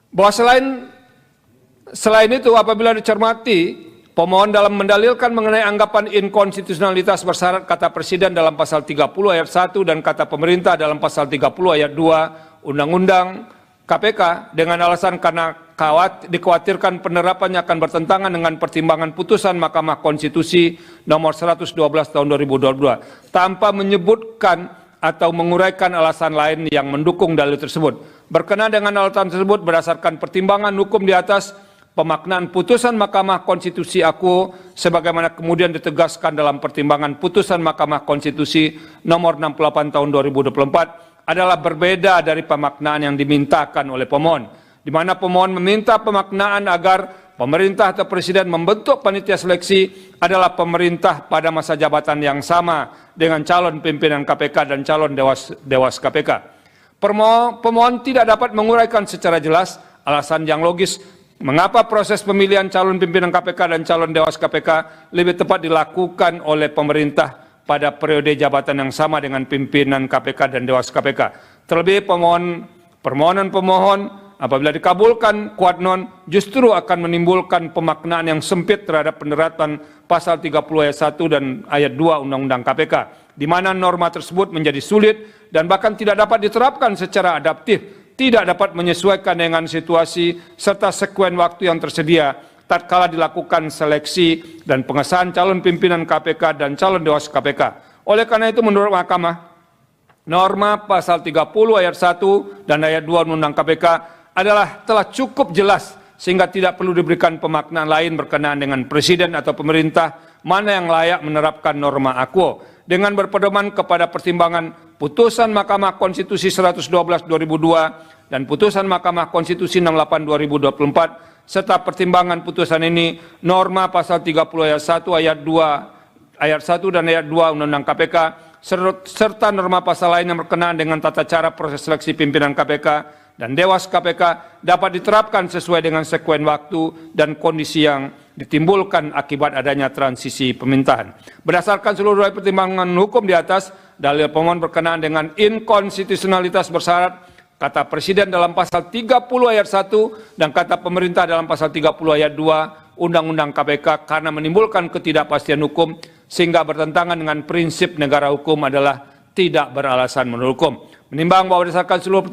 Bahwa selain itu, apabila dicermati, pemohon dalam mendalilkan mengenai anggapan inkonstitusionalitas bersyarat kata Presiden dalam pasal 30 ayat 1 dan kata pemerintah dalam pasal 30 ayat 2 Undang-Undang KPK dengan alasan karena dikhawatirkan penerapannya akan bertentangan dengan pertimbangan putusan Mahkamah Konstitusi nomor 112 tahun 2022 tanpa menyebutkan atau menguraikan alasan lain yang mendukung dalil tersebut. Berkenaan dengan alasan tersebut berdasarkan pertimbangan hukum di atas, pemaknaan putusan Mahkamah Konstitusi aku sebagaimana kemudian ditegaskan dalam pertimbangan putusan Mahkamah Konstitusi nomor 68 tahun 2024 adalah berbeda dari pemaknaan yang dimintakan oleh pemohon, di mana pemohon meminta pemaknaan agar pemerintah atau Presiden membentuk panitia seleksi adalah pemerintah pada masa jabatan yang sama dengan calon pimpinan KPK dan calon Dewas KPK. Pemohon tidak dapat menguraikan secara jelas alasan yang logis mengapa proses pemilihan calon pimpinan KPK dan calon Dewas KPK lebih tepat dilakukan oleh pemerintah pada periode jabatan yang sama dengan pimpinan KPK dan Dewas KPK. Terlebih permohonan pemohon apabila dikabulkan quod non justru akan menimbulkan pemaknaan yang sempit terhadap penerapan pasal 30 ayat 1 dan ayat 2 Undang-Undang KPK, di mana norma tersebut menjadi sulit dan bahkan tidak dapat diterapkan secara adaptif, tidak dapat menyesuaikan dengan situasi serta sekuen waktu yang tersedia tatkala dilakukan seleksi dan pengesahan calon pimpinan KPK dan calon Dewas KPK. Oleh karena itu menurut Mahkamah, norma pasal 30 ayat 1 dan ayat 2 Undang-Undang KPK telah cukup jelas sehingga tidak perlu diberikan pemaknaan lain berkenaan dengan Presiden atau pemerintah mana yang layak menerapkan norma aquo. Dengan berpedoman kepada pertimbangan putusan Mahkamah Konstitusi 112/2002 dan putusan Mahkamah Konstitusi 68/2024 serta pertimbangan putusan ini, norma pasal 30 ayat 1 ayat 1 dan ayat 2 Undang-Undang KPK serta norma pasal lain yang berkenaan dengan tata cara proses seleksi pimpinan KPK dan Dewas KPK dapat diterapkan sesuai dengan sekuen waktu dan kondisi yang ditimbulkan akibat adanya transisi pemerintahan. Berdasarkan seluruh pertimbangan hukum di atas, dalil pemohon berkenaan dengan inkonstitusionalitas bersyarat kata Presiden dalam pasal 30 ayat 1 dan kata pemerintah dalam pasal 30 ayat 2 Undang-Undang KPK karena menimbulkan ketidakpastian hukum sehingga bertentangan dengan prinsip negara hukum adalah tidak beralasan menurut hukum. Menimbang bahwa berdasarkan seluruh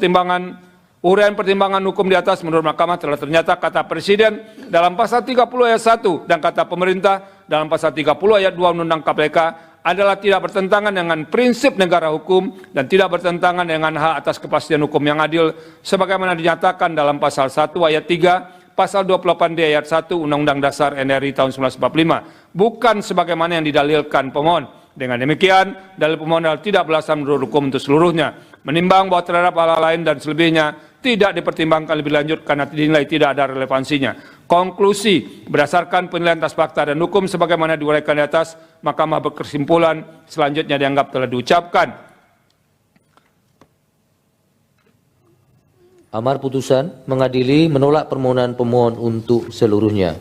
uraian pertimbangan hukum di atas, menurut Mahkamah telah ternyata kata Presiden dalam pasal 30 ayat 1 dan kata pemerintah dalam pasal 30 ayat 2 Undang-Undang KPK adalah tidak bertentangan dengan prinsip negara hukum dan tidak bertentangan dengan hak atas kepastian hukum yang adil sebagaimana dinyatakan dalam pasal 1 ayat 3, pasal 28D ayat 1 Undang-Undang Dasar NRI tahun 1945, bukan sebagaimana yang didalilkan pemohon. Dengan demikian, dalil pemohon tidak beralasan menurut hukum untuk seluruhnya. Menimbang bahwa terhadap hal lain dan selebihnya tidak dipertimbangkan lebih lanjut karena dinilai tidak ada relevansinya. Konklusi, berdasarkan penilaian atas fakta dan hukum sebagaimana diuraikan di atas, Mahkamah berkesimpulan selanjutnya dianggap telah diucapkan. Amar putusan mengadili menolak permohonan pemohon untuk seluruhnya.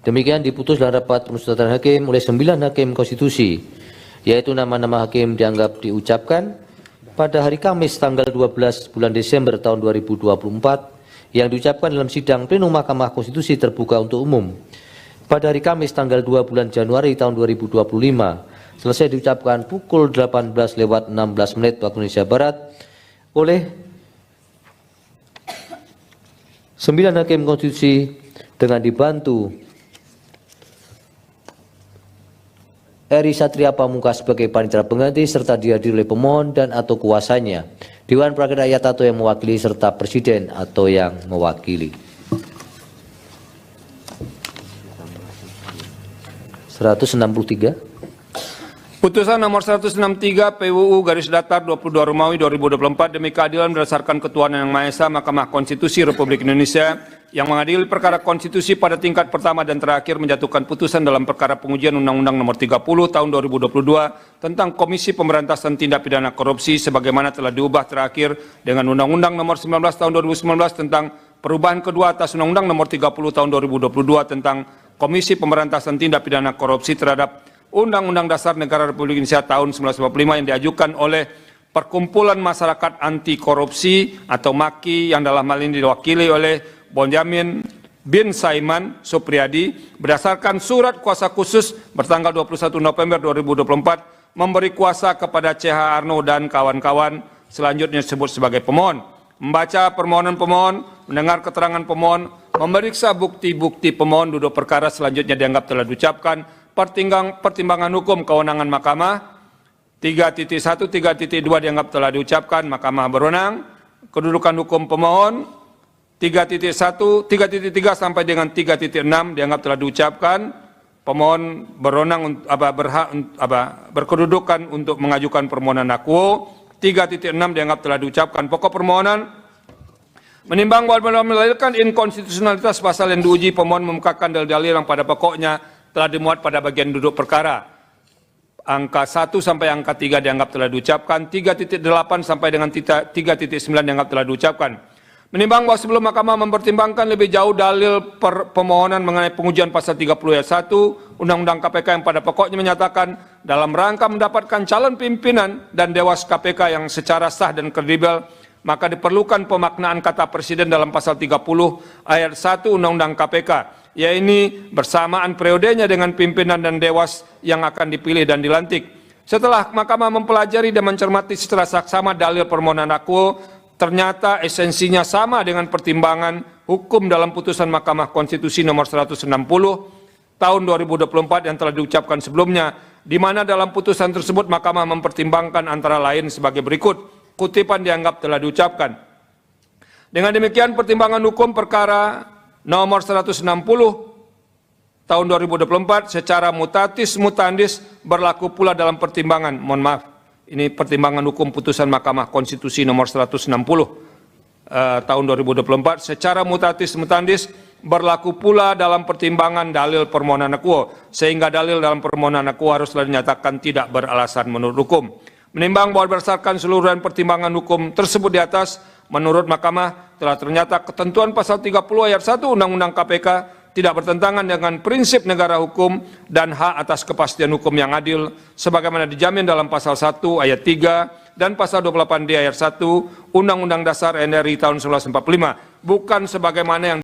Demikian diputus dalam rapat permusyawaratan hakim oleh 9 hakim konstitusi, yaitu nama-nama hakim dianggap diucapkan pada hari Kamis tanggal 12 bulan Desember tahun 2024 yang diucapkan dalam sidang plenum Mahkamah Konstitusi terbuka untuk umum pada hari Kamis tanggal 2 bulan Januari tahun 2025 selesai diucapkan pukul 18:16 waktu Indonesia Barat oleh 9 hakim konstitusi dengan dibantu Eri Satria Pamungkas sebagai panitera pengganti serta dihadiri oleh pemohon dan atau kuasanya, Dewan Perwakilan Rakyat atau yang mewakili serta Presiden atau yang mewakili. 163. Putusan nomor 163 PUU garis datar 22 Romawi 2024 demi keadilan berdasarkan ketuhanan yang Maha Esa, Mahkamah Konstitusi Republik Indonesia yang mengadili perkara konstitusi pada tingkat pertama dan terakhir menjatuhkan putusan dalam perkara pengujian Undang-Undang Nomor 30 Tahun 2022 tentang Komisi Pemberantasan Tindak Pidana Korupsi sebagaimana telah diubah terakhir dengan Undang-Undang Nomor 19 Tahun 2019 tentang perubahan kedua atas Undang-Undang Nomor 30 Tahun 2022 tentang Komisi Pemberantasan Tindak Pidana Korupsi terhadap Undang-Undang Dasar Negara Republik Indonesia tahun 1945 yang diajukan oleh Perkumpulan Masyarakat Anti Korupsi atau MAKI yang dalam hal ini diwakili oleh Bonjamin bin Saiman Supriyadi berdasarkan surat kuasa khusus bertanggal 21 November 2024 memberi kuasa kepada CH Arno dan kawan-kawan selanjutnya disebut sebagai pemohon. Membaca permohonan pemohon, mendengar keterangan pemohon, memeriksa bukti-bukti pemohon, duduk perkara selanjutnya dianggap telah diucapkan. Pertimbangan hukum kewenangan Mahkamah 3.1, 3.2 dianggap telah diucapkan Mahkamah berwenang. Kedudukan hukum pemohon 3.1, 3.3 sampai dengan 3.6 dianggap telah diucapkan. Pemohon berwenang berkedudukan untuk mengajukan permohonan akuo. 3.6 dianggap telah diucapkan. Pokok permohonan menimbang bahwa mendalilkan inkonstitusionalitas pasal yang diuji, pemohon memukakan dalil-dalil yang pada pokoknya telah dimuat pada bagian duduk perkara. Angka 1 sampai angka 3 dianggap telah diucapkan, 3.8 sampai dengan 3.9 dianggap telah diucapkan. Menimbang bahwa sebelum Mahkamah mempertimbangkan lebih jauh dalil permohonan mengenai pengujian pasal 30 ayat 1 Undang-Undang KPK yang pada pokoknya menyatakan dalam rangka mendapatkan calon pimpinan dan Dewas KPK yang secara sah dan kredibel, maka diperlukan pemaknaan kata Presiden dalam pasal 30 ayat 1 Undang-Undang KPK, yaitu bersamaan periodenya dengan pimpinan dan Dewas yang akan dipilih dan dilantik. Setelah Mahkamah mempelajari dan mencermati secara saksama dalil permohonan akuo, ternyata esensinya sama dengan pertimbangan hukum dalam putusan Mahkamah Konstitusi nomor 160 tahun 2024 yang telah diucapkan sebelumnya, di mana dalam putusan tersebut Mahkamah mempertimbangkan antara lain sebagai berikut. Kutipan dianggap telah diucapkan. Dengan demikian pertimbangan hukum perkara nomor 160 tahun 2024 secara mutatis mutandis berlaku pula dalam pertimbangan, mohon maaf, ini pertimbangan hukum putusan Mahkamah Konstitusi nomor 160 tahun 2024 secara mutatis mutandis berlaku pula dalam pertimbangan dalil permohonan akuo, sehingga dalil dalam permohonan akuo haruslah dinyatakan tidak beralasan menurut hukum. Menimbang bahwa berdasarkan seluruh pertimbangan hukum tersebut di atas, menurut Mahkamah telah ternyata ketentuan pasal 30 ayat 1 Undang-Undang KPK tidak bertentangan dengan prinsip negara hukum dan hak atas kepastian hukum yang adil sebagaimana dijamin dalam pasal 1 ayat 3 dan pasal 28D ayat 1 Undang-Undang Dasar NRI tahun 1945, bukan sebagaimana yang